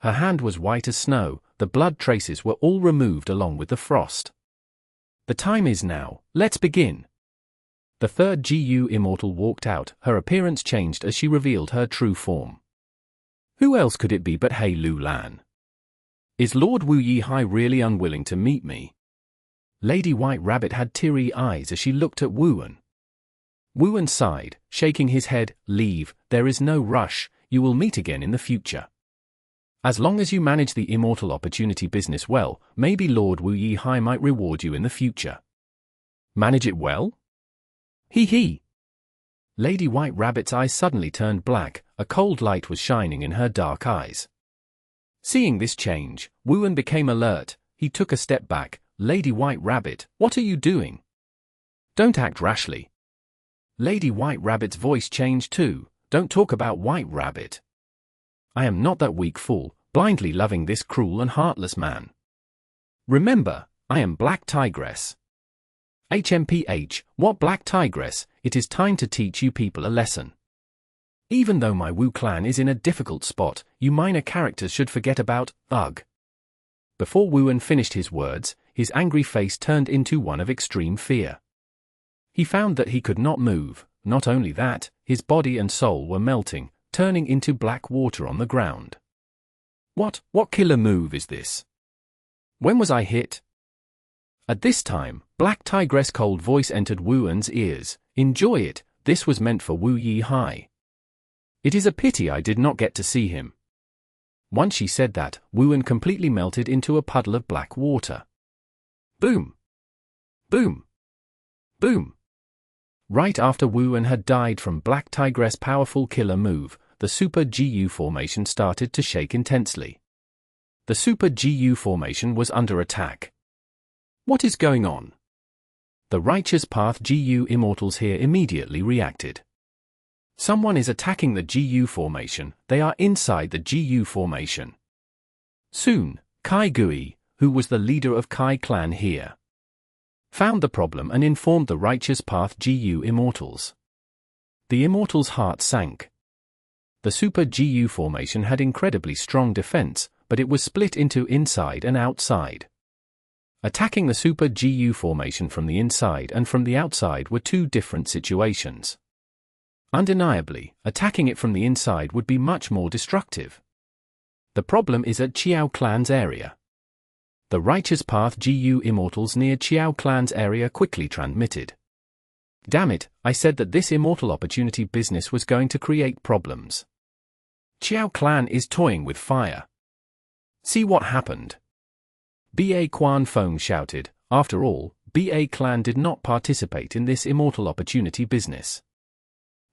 [SPEAKER 1] Her hand was white as snow, the blood traces were all removed along with the frost. The time is now, let's begin. The third GU immortal walked out, her appearance changed as she revealed her true form. Who else could it be but He Lu Lan? Is Lord Wu Yihai really unwilling to meet me? Lady White Rabbit had teary eyes as she looked at Wuan. Wuan sighed, shaking his head, leave, there is no rush, you will meet again in the future. As long as you manage the immortal opportunity business well, maybe Lord Wu Yihai might reward you in the future. Manage it well? Hee. Lady White Rabbit's eyes suddenly turned black, a cold light was shining in her dark eyes. Seeing this change, Wuan became alert, he took a step back. Lady White Rabbit, what are you doing? Don't act rashly. Lady White Rabbit's voice changed too. Don't talk about White Rabbit. I am not that weak fool, blindly loving this cruel and heartless man. Remember, I am Black Tigress. HMPH, what Black Tigress? It is time to teach you people a lesson. Even though my Wu clan is in a difficult spot, you minor characters should forget about, ugh. Before Yuan finished his words, his angry face turned into one of extreme fear. He found that he could not move. Not only that, his body and soul were melting, turning into black water on the ground. What killer move is this? When was I hit? At this time, Black Tigress' cold voice entered Yuan's ears. Enjoy it, this was meant for Wu Yi Hai. It is a pity I did not get to see him. Once she said that, Yuan completely melted into a puddle of black water. Boom! Boom! Boom! Right after Yuan had died from Black Tigress' powerful killer move, the Super GU formation started to shake intensely. The Super GU formation was under attack. What is going on? The Righteous Path GU Immortals here immediately reacted. Someone is attacking the GU formation. They are inside the GU formation. Soon, Kai Gui, who was the leader of Kai clan here, found the problem and informed the Righteous Path GU Immortals. The Immortals' heart sank. The Super GU formation had incredibly strong defense, but it was split into inside and outside. Attacking the Super GU formation from the inside and from the outside were two different situations. Undeniably, attacking it from the inside would be much more destructive. The problem is at Qiao clan's area. The Righteous Path GU Immortals near Qiao clan's area quickly transmitted. Damn it, I said that this Immortal opportunity business was going to create problems. Qiao clan is toying with fire. See what happened. Ba Quan Feng shouted. After all, Ba clan did not participate in this Immortal opportunity business.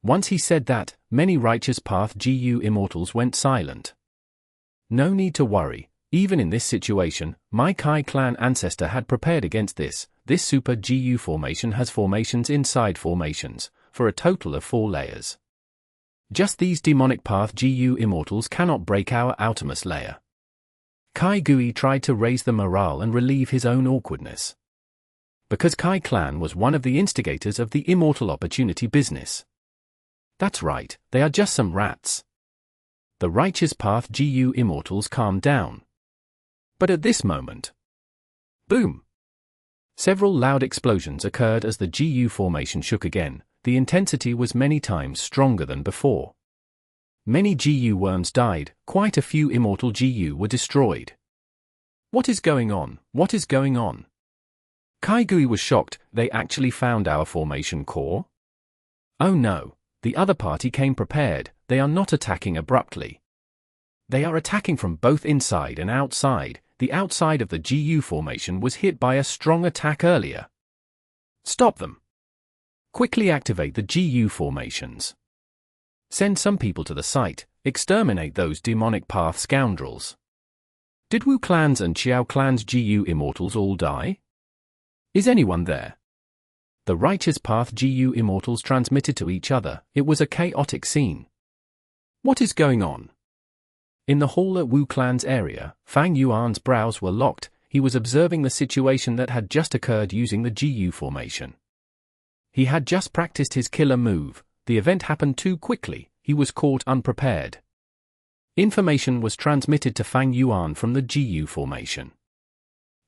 [SPEAKER 1] Once he said that, many Righteous Path GU Immortals went silent. No need to worry, even in this situation, my Kai clan ancestor had prepared against this. This Super GU formation has formations inside formations, for a total of 4 layers. Just these Demonic Path GU Immortals cannot break our outermost layer. Kai Gui tried to raise the morale and relieve his own awkwardness. Because Kai clan was one of the instigators of the Immortal opportunity business. That's right, they are just some rats. The Righteous Path GU Immortals calmed down. But at this moment, boom! Several loud explosions occurred as the GU formation shook again. The intensity was many times stronger than before. Many GU worms died, quite a few Immortal GU were destroyed. What is going on? What is going on? Kai Gui was shocked. They actually found our formation core? Oh no, the other party came prepared. They are not attacking abruptly. They are attacking from both inside and outside. The outside of the GU formation was hit by a strong attack earlier. Stop them. Quickly activate the GU formations. Send some people to the site, exterminate those Demonic Path scoundrels. Did Wu clans and Qiao clans GU Immortals all die? Is anyone there? The Righteous Path GU Immortals transmitted to each other. It was a chaotic scene. What is going on? In the hall at Wu clan's area, Fang Yuan's brows were locked. He was observing the situation that had just occurred using the GU formation. He had just practiced his killer move. The event happened too quickly. He was caught unprepared. Information was transmitted to Fang Yuan from the GU formation.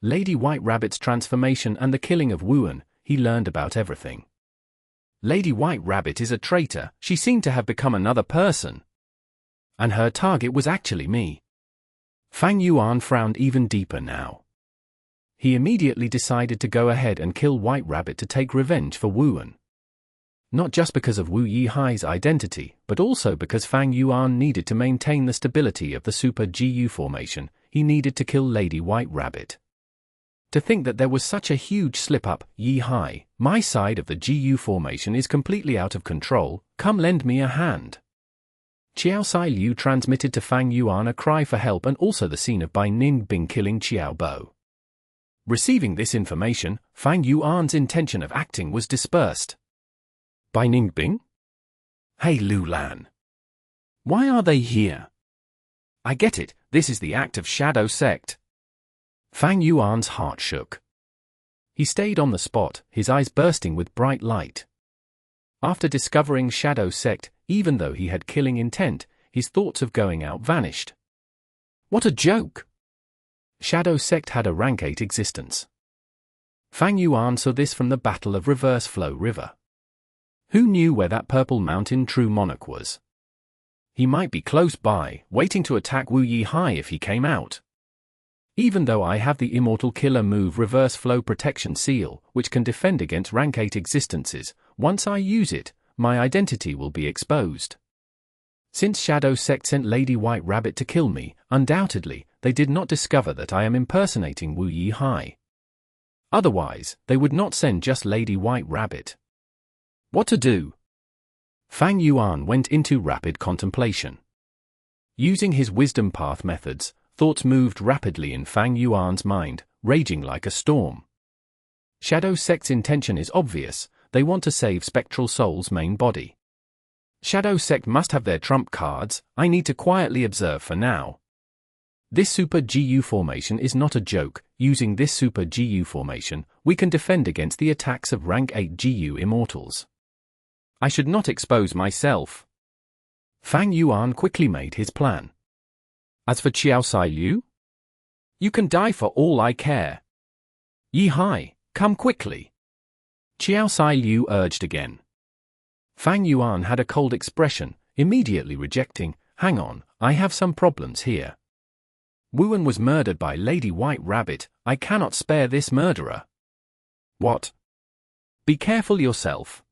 [SPEAKER 1] Lady White Rabbit's transformation and the killing of Yuan. He learned about everything. Lady White Rabbit is a traitor. She seemed to have become another person. And her target was actually me. Fang Yuan frowned even deeper now. He immediately decided to go ahead and kill White Rabbit to take revenge for Yuan. Not just because of Wu Yi Hai's identity, but also because Fang Yuan needed to maintain the stability of the Super GU formation. He needed to kill Lady White Rabbit. To think that there was such a huge slip-up. Yi Hai, my side of the GU formation is completely out of control. Come lend me a hand. Qiao Sai Liu transmitted to Fang Yuan a cry for help and also the scene of Bai Ning Bing killing Qiao Bo. Receiving this information, Fang Yuan's intention of acting was dispersed. By Ningbing? Hey Lulan. Why are they here? I get it, this is the act of Shadow Sect. Fang Yuan's heart shook. He stayed on the spot, his eyes bursting with bright light. After discovering Shadow Sect, even though he had killing intent, his thoughts of going out vanished. What a joke! Shadow Sect had a rank 8 existence. Fang Yuan saw this from the Battle of Reverse Flow River. Who knew where that purple mountain true monarch was? He might be close by, waiting to attack Wu Yi Hai if he came out. Even though I have the Immortal killer move Reverse Flow Protection Seal, which can defend against rank 8 existences, once I use it, my identity will be exposed. Since Shadow Sect sent Lady White Rabbit to kill me, undoubtedly, they did not discover that I am impersonating Wu Yi Hai. Otherwise, they would not send just Lady White Rabbit. What to do? Fang Yuan went into rapid contemplation. Using his wisdom path methods, thoughts moved rapidly in Fang Yuan's mind, raging like a storm. Shadow Sect's intention is obvious, they want to save Spectral Soul's main body. Shadow Sect must have their trump cards, I need to quietly observe for now. This Super GU formation is not a joke. Using this Super GU formation, we can defend against the attacks of rank 8 GU Immortals. I should not expose myself. Fang Yuan quickly made his plan. As for Qiao Sai Liu? You can die for all I care. Yi Hai, come quickly. Qiao Sai Liu urged again. Fang Yuan had a cold expression, immediately rejecting, hang on, I have some problems here. Wuan was murdered by Lady White Rabbit, I cannot spare this murderer. What? Be careful yourself.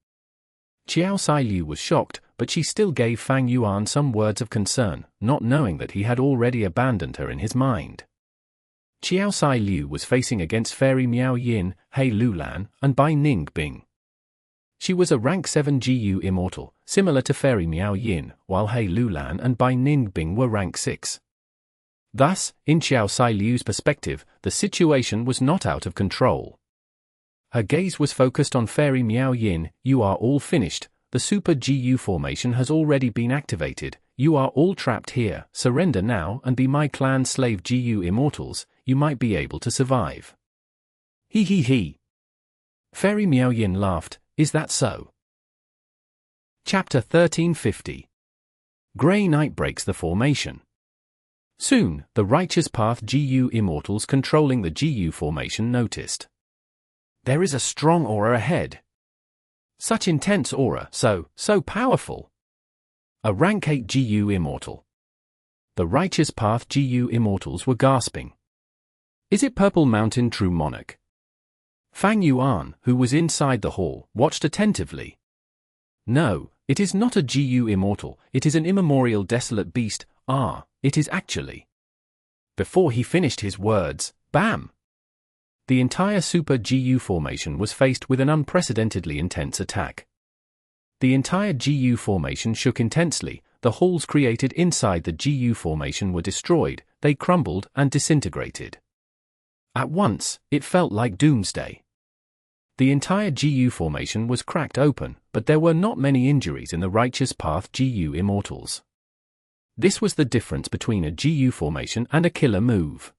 [SPEAKER 1] Qiao Sai Liu was shocked, but she still gave Fang Yuan some words of concern, not knowing that he had already abandoned her in his mind. Qiao Sai Liu was facing against Fairy Miao Yin, He Lulan, and Bai Ning Bing. She was a rank 7 GU Immortal, similar to Fairy Miao Yin, while He Lulan and Bai Ning Bing were rank 6. Thus, in Qiao Sai Liu's perspective, the situation was not out of control. Her gaze was focused on Fairy Miao Yin. You are all finished, the Super GU formation has already been activated, you are all trapped here, surrender now and be my clan slave GU Immortals, you might be able to survive. He he he. Fairy Miao Yin laughed, is that so? Chapter 1350. Grey Knight breaks the formation. Soon, the Righteous Path GU Immortals controlling the GU formation noticed. There is a strong aura ahead. Such intense aura, so powerful. A rank 8 GU Immortal. The Righteous Path GU Immortals were gasping. Is it Purple Mountain True Monarch? Fang Yuan, who was inside the hall, watched attentively. No, it is not a GU Immortal, it is an immemorial desolate beast, it is actually. Before he finished his words, bam! The entire Super GU formation was faced with an unprecedentedly intense attack. The entire GU formation shook intensely, the halls created inside the GU formation were destroyed, they crumbled and disintegrated. At once, it felt like doomsday. The entire GU formation was cracked open, but there were not many injuries in the Righteous Path GU Immortals. This was the difference between a GU formation and a killer move.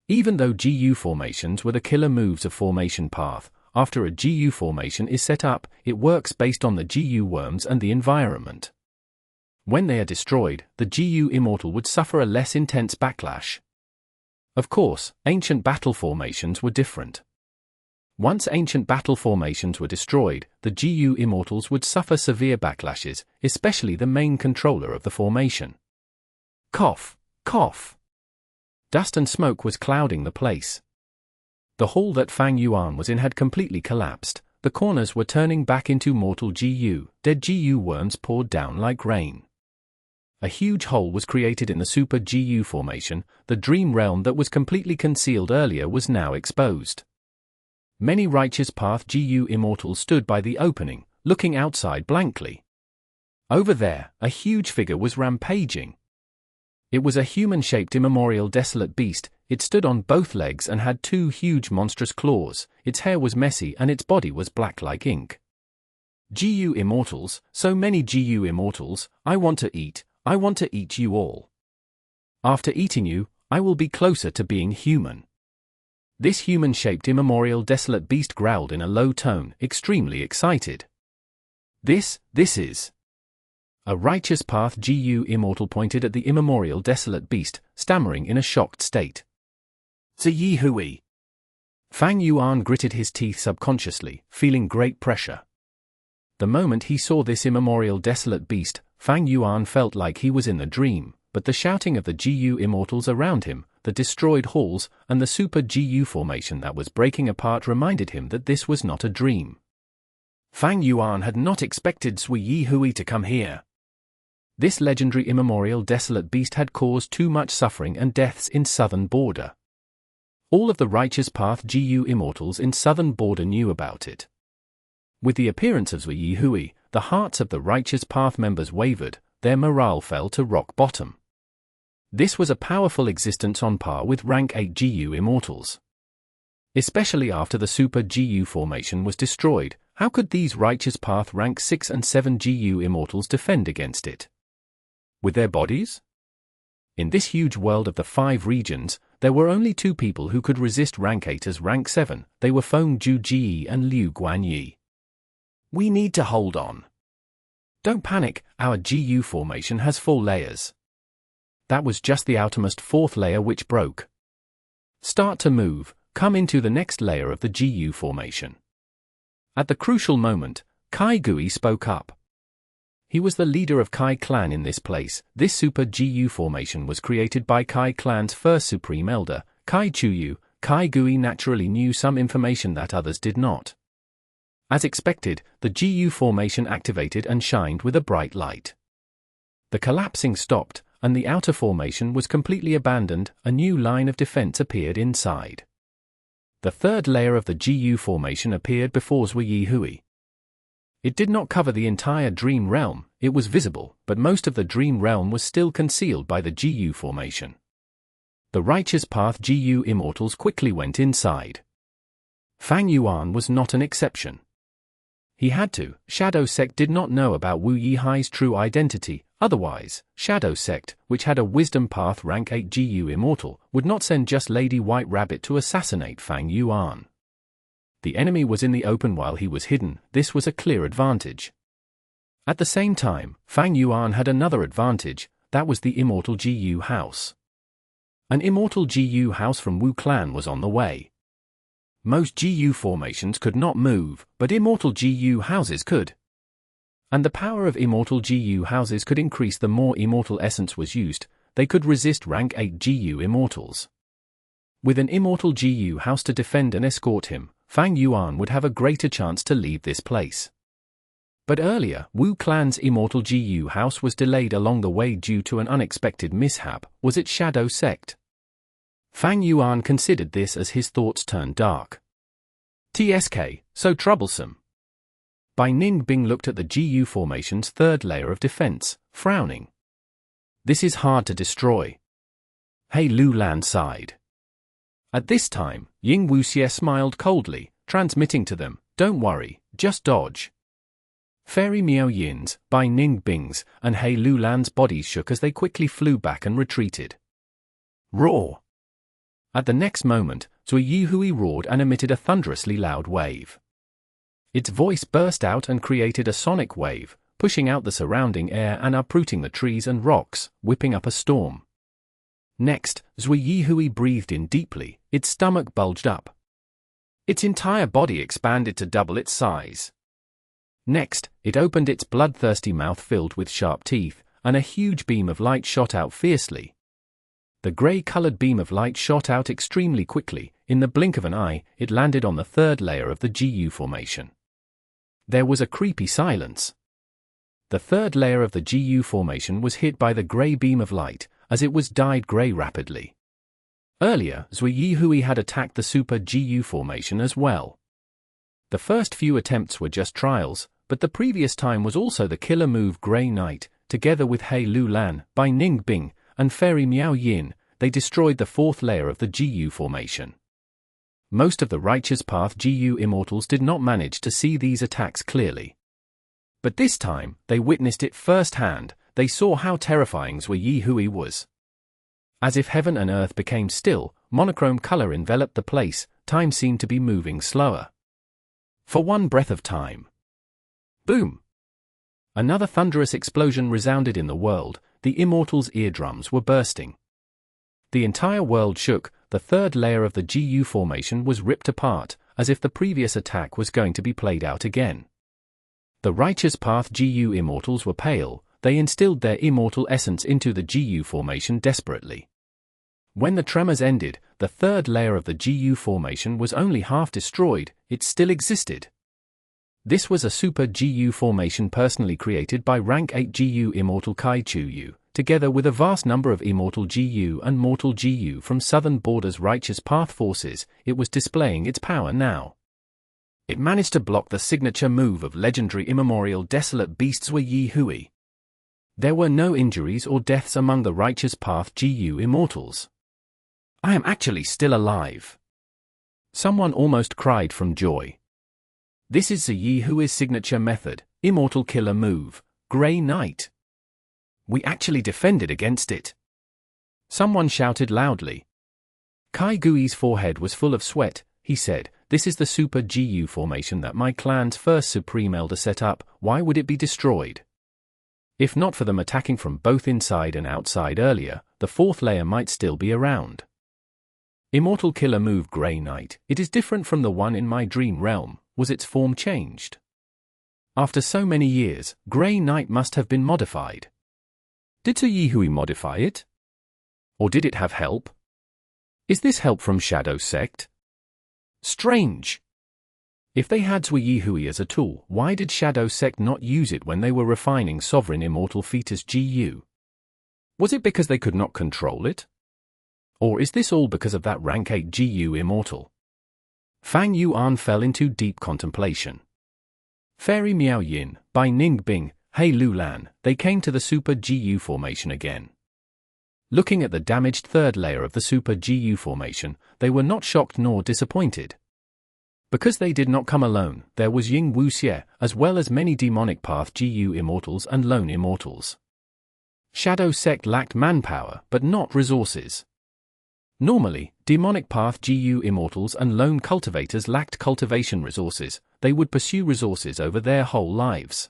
[SPEAKER 1] Even though GU formations were the killer moves of Formation Path, after a GU formation is set up, it works based on the GU worms and the environment. When they are destroyed, the GU Immortal would suffer a less intense backlash. Of course, ancient battle formations were different. Once ancient battle formations were destroyed, the GU Immortals would suffer severe backlashes, especially the main controller of the formation. Cough, cough. Dust and smoke was clouding the place. The hall that Fang Yuan was in had completely collapsed, the corners were turning back into mortal GU, dead GU worms poured down like rain. A huge hole was created in the Super GU formation, the dream realm that was completely concealed earlier was now exposed. Many Righteous Path GU Immortals stood by the opening, looking outside blankly. Over there, a huge figure was rampaging. It was a human-shaped immemorial desolate beast, it stood on both legs and had two huge monstrous claws, its hair was messy and its body was black like ink. GU Immortals, so many GU Immortals, I want to eat you all. After eating you, I will be closer to being human. This human-shaped immemorial desolate beast growled in a low tone, extremely excited. This is. A righteous path. GU Immortal pointed at the immemorial desolate beast, stammering in a shocked state. Ziyi Hui. Fang Yuan gritted his teeth subconsciously, feeling great pressure. The moment he saw this immemorial desolate beast, Fang Yuan felt like he was in the dream, but the shouting of the GU Immortals around him, the destroyed halls, and the super GU formation that was breaking apart reminded him that this was not a dream. Fang Yuan had not expected Ziyi Hui to come here. This legendary immemorial desolate beast had caused too much suffering and deaths in Southern Border. All of the Righteous Path GU Immortals in Southern Border knew about it. With the appearance of Ziyi Hui, the hearts of the Righteous Path members wavered, their morale fell to rock bottom. This was a powerful existence on par with rank 8 GU Immortals. Especially after the Super GU formation was destroyed, how could these Righteous Path rank 6 and 7 GU Immortals defend against it? With their bodies? In this huge world of the 5 regions, there were only 2 people who could resist rank 8 as rank 7, they were Feng Ju Ji and Liu Guanyi. We need to hold on. Don't panic, our GU formation has 4 layers. That was just the outermost 4th layer which broke. Start to move, come into the next layer of the GU formation. At the crucial moment, Kai Gui spoke up. He was the leader of Kai clan in this place. This super GU formation was created by Kai clan's first supreme elder, Kai Chuyu. Kai Gui naturally knew some information that others did not. As expected, the GU formation activated and shined with a bright light. The collapsing stopped, and the outer formation was completely abandoned. A new line of defense appeared inside. The 3rd layer of the GU formation appeared before Ziyi Hui. It did not cover the entire Dream Realm, it was visible, but most of the Dream Realm was still concealed by the GU formation. The Righteous Path GU Immortals quickly went inside. Fang Yuan was not an exception. He had to. Shadow Sect did not know about Wu Yihai's true identity, otherwise, Shadow Sect, which had a Wisdom Path rank 8 GU Immortal, would not send just Lady White Rabbit to assassinate Fang Yuan. The enemy was in the open while he was hidden. This was a clear advantage. At the same time, Fang Yuan had another advantage, that was the Immortal GU house. An Immortal GU house from Wu clan was on the way. Most GU formations could not move, but Immortal GU houses could. And the power of Immortal GU houses could increase the more Immortal essence was used, they could resist rank 8 GU Immortals. With an Immortal GU house to defend and escort him, Fang Yuan would have a greater chance to leave this place. But earlier, Wu clan's Immortal GU house was delayed along the way due to an unexpected mishap. Was it Shadow Sect? Fang Yuan considered this as his thoughts turned dark. TSK, so troublesome. Bai Ningbing looked at the GU formation's 3rd layer of defense, frowning. This is hard to destroy. He Lulan sighed. At this time, Ying Wuxie smiled coldly, transmitting to them, don't worry, just dodge. Fairy Miao Yin's, Bai Ningbing's, and He Lulan's bodies shook as they quickly flew back and retreated. Roar! At the next moment, Ziyi Hui roared and emitted a thunderously loud wave. Its voice burst out and created a sonic wave, pushing out the surrounding air and uprooting the trees and rocks, whipping up a storm. Next, Ziyi Hui breathed in deeply, its stomach bulged up. Its entire body expanded to double its size. Next, it opened its bloodthirsty mouth filled with sharp teeth, and a huge beam of light shot out fiercely. The grey-colored beam of light shot out extremely quickly. In the blink of an eye, it landed on the 3rd layer of the GU formation. There was a creepy silence. The 3rd layer of the GU formation was hit by the grey beam of light, as it was dyed grey rapidly. Earlier, Ziyi Hui had attacked the Super GU formation as well. The first few attempts were just trials, but the previous time was also the killer move Grey Knight. Together with He Lulan, Bai Ningbing, and Fairy Miao Yin, they destroyed the 4th layer of the GU formation. Most of the Righteous Path GU Immortals did not manage to see these attacks clearly. But this time, they witnessed it firsthand. They saw how terrifying Zui Yi Hui was. As if heaven and earth became still, monochrome color enveloped the place. Time seemed to be moving slower. For one breath of time. Boom! Another thunderous explosion resounded in the world. The Immortals' eardrums were bursting. The entire world shook. The third layer of the GU formation was ripped apart, as if the previous attack was going to be played out again. The Righteous Path GU Immortals were pale. They instilled their immortal essence into the GU formation desperately. When the tremors ended, the third layer of the GU formation was only half destroyed. It still existed. This was a super GU formation personally created by rank 8 GU Immortal Kai Chu-Yu, together with a vast number of Immortal GU and Mortal GU from Southern Border's Righteous Path forces. It was displaying its power now. It managed to block the signature move of legendary immemorial Desolate Beast Zui Yi Hui. There were no injuries or deaths among the Righteous Path GU Immortals. I am actually still alive. Someone almost cried from joy. This is Zui Yi Hui's signature method, Immortal Killer Move, Grey Knight. We actually defended against it. Someone shouted loudly. Kai Gui's forehead was full of sweat. He said, "This is the super GU formation that my clan's first Supreme Elder set up. Why would it be destroyed? If not for them attacking from both inside and outside earlier, the fourth layer might still be around. Immortal Killer Move Grey Knight, it is different from the one in my dream realm. Was its form changed? After so many years, Grey Knight must have been modified. Did Zui Yi Hui modify it? Or did it have help? Is this help from Shadow Sect? Strange. If they had Zui Yi Hui as a tool, why did Shadow Sect not use it when they were refining Sovereign Immortal Fetus GU? Was it because they could not control it? Or is this all because of that rank 8 GU Immortal? Fang Yuan fell into deep contemplation. Fairy Miao Yin, Bai Ning Bing, Hei Lu Lan, they came to the Super GU formation again. Looking at the damaged third layer of the Super GU formation, they were not shocked nor disappointed. Because they did not come alone, there was Ying Wuxie, as well as many Demonic Path GU Immortals and Lone Immortals. Shadow Sect lacked manpower, but not resources. Normally, Demonic Path GU Immortals and Lone Cultivators lacked cultivation resources. They would pursue resources over their whole lives.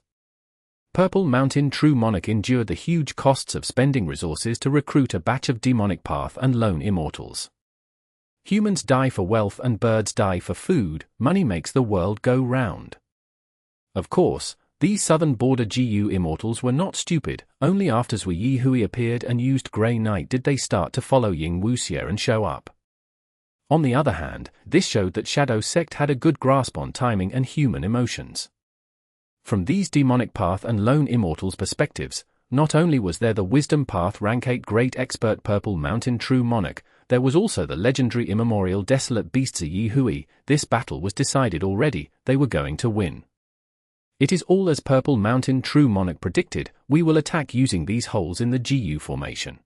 [SPEAKER 1] Purple Mountain True Monarch endured the huge costs of spending resources to recruit a batch of Demonic Path and Lone Immortals. Humans die for wealth and birds die for food. Money makes the world go round. Of course, these Southern Border GU Immortals were not stupid. Only after Zui Yi Hui appeared and used Grey Knight did they start to follow Ying Wuxie and show up. On the other hand, this showed that Shadow Sect had a good grasp on timing and human emotions. From these Demonic Path and Lone Immortals' perspectives, not only was there the Wisdom Path rank 8 Great Expert Purple Mountain True Monarch, there was also the legendary immemorial Desolate Beast Zui Yi Hui. This battle was decided already. They were going to win. It is all as Purple Mountain True Monarch predicted. We will attack using these holes in the GU formation.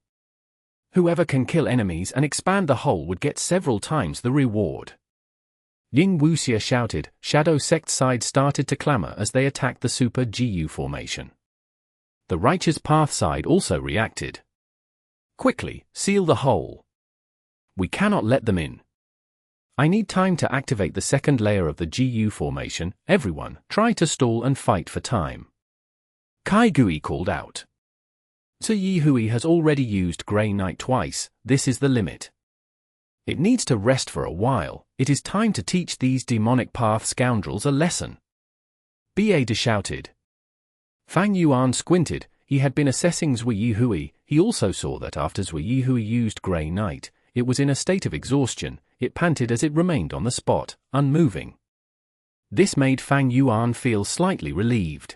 [SPEAKER 1] Whoever can kill enemies and expand the hole would get several times the reward. Ying Wuxie shouted. Shadow Sect side started to clamor as they attacked the Super GU formation. The Righteous Path side also reacted. Quickly, seal the hole. We cannot let them in. I need time to activate the second layer of the GU formation. Everyone, try to stall and fight for time. Kai Gui called out. Zui Yi Hui has already used Grey Knight twice. This is the limit. It needs to rest for a while. It is time to teach these Demonic Path scoundrels a lesson. Ba shouted. Fang Yuan squinted. He had been assessing Zui Yi Hui. He also saw that after Zui Yi Hui used Grey Knight, it was in a state of exhaustion. It panted as it remained on the spot, unmoving. This made Fang Yuan feel slightly relieved.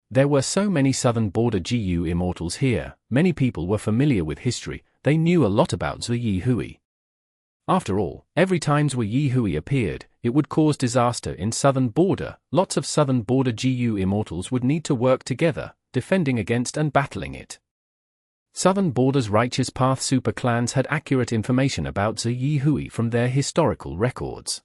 [SPEAKER 1] There were so many Southern Border GU Immortals here. Many people were familiar with history. They knew a lot about Zui Yi Hui. After all, every time Zui Yi Hui appeared, it would cause disaster in Southern Border. Lots of Southern Border GU Immortals would need to work together, defending against and battling it. Southern Border's Righteous Path super clans had accurate information about Zui Yi Hui from their historical records.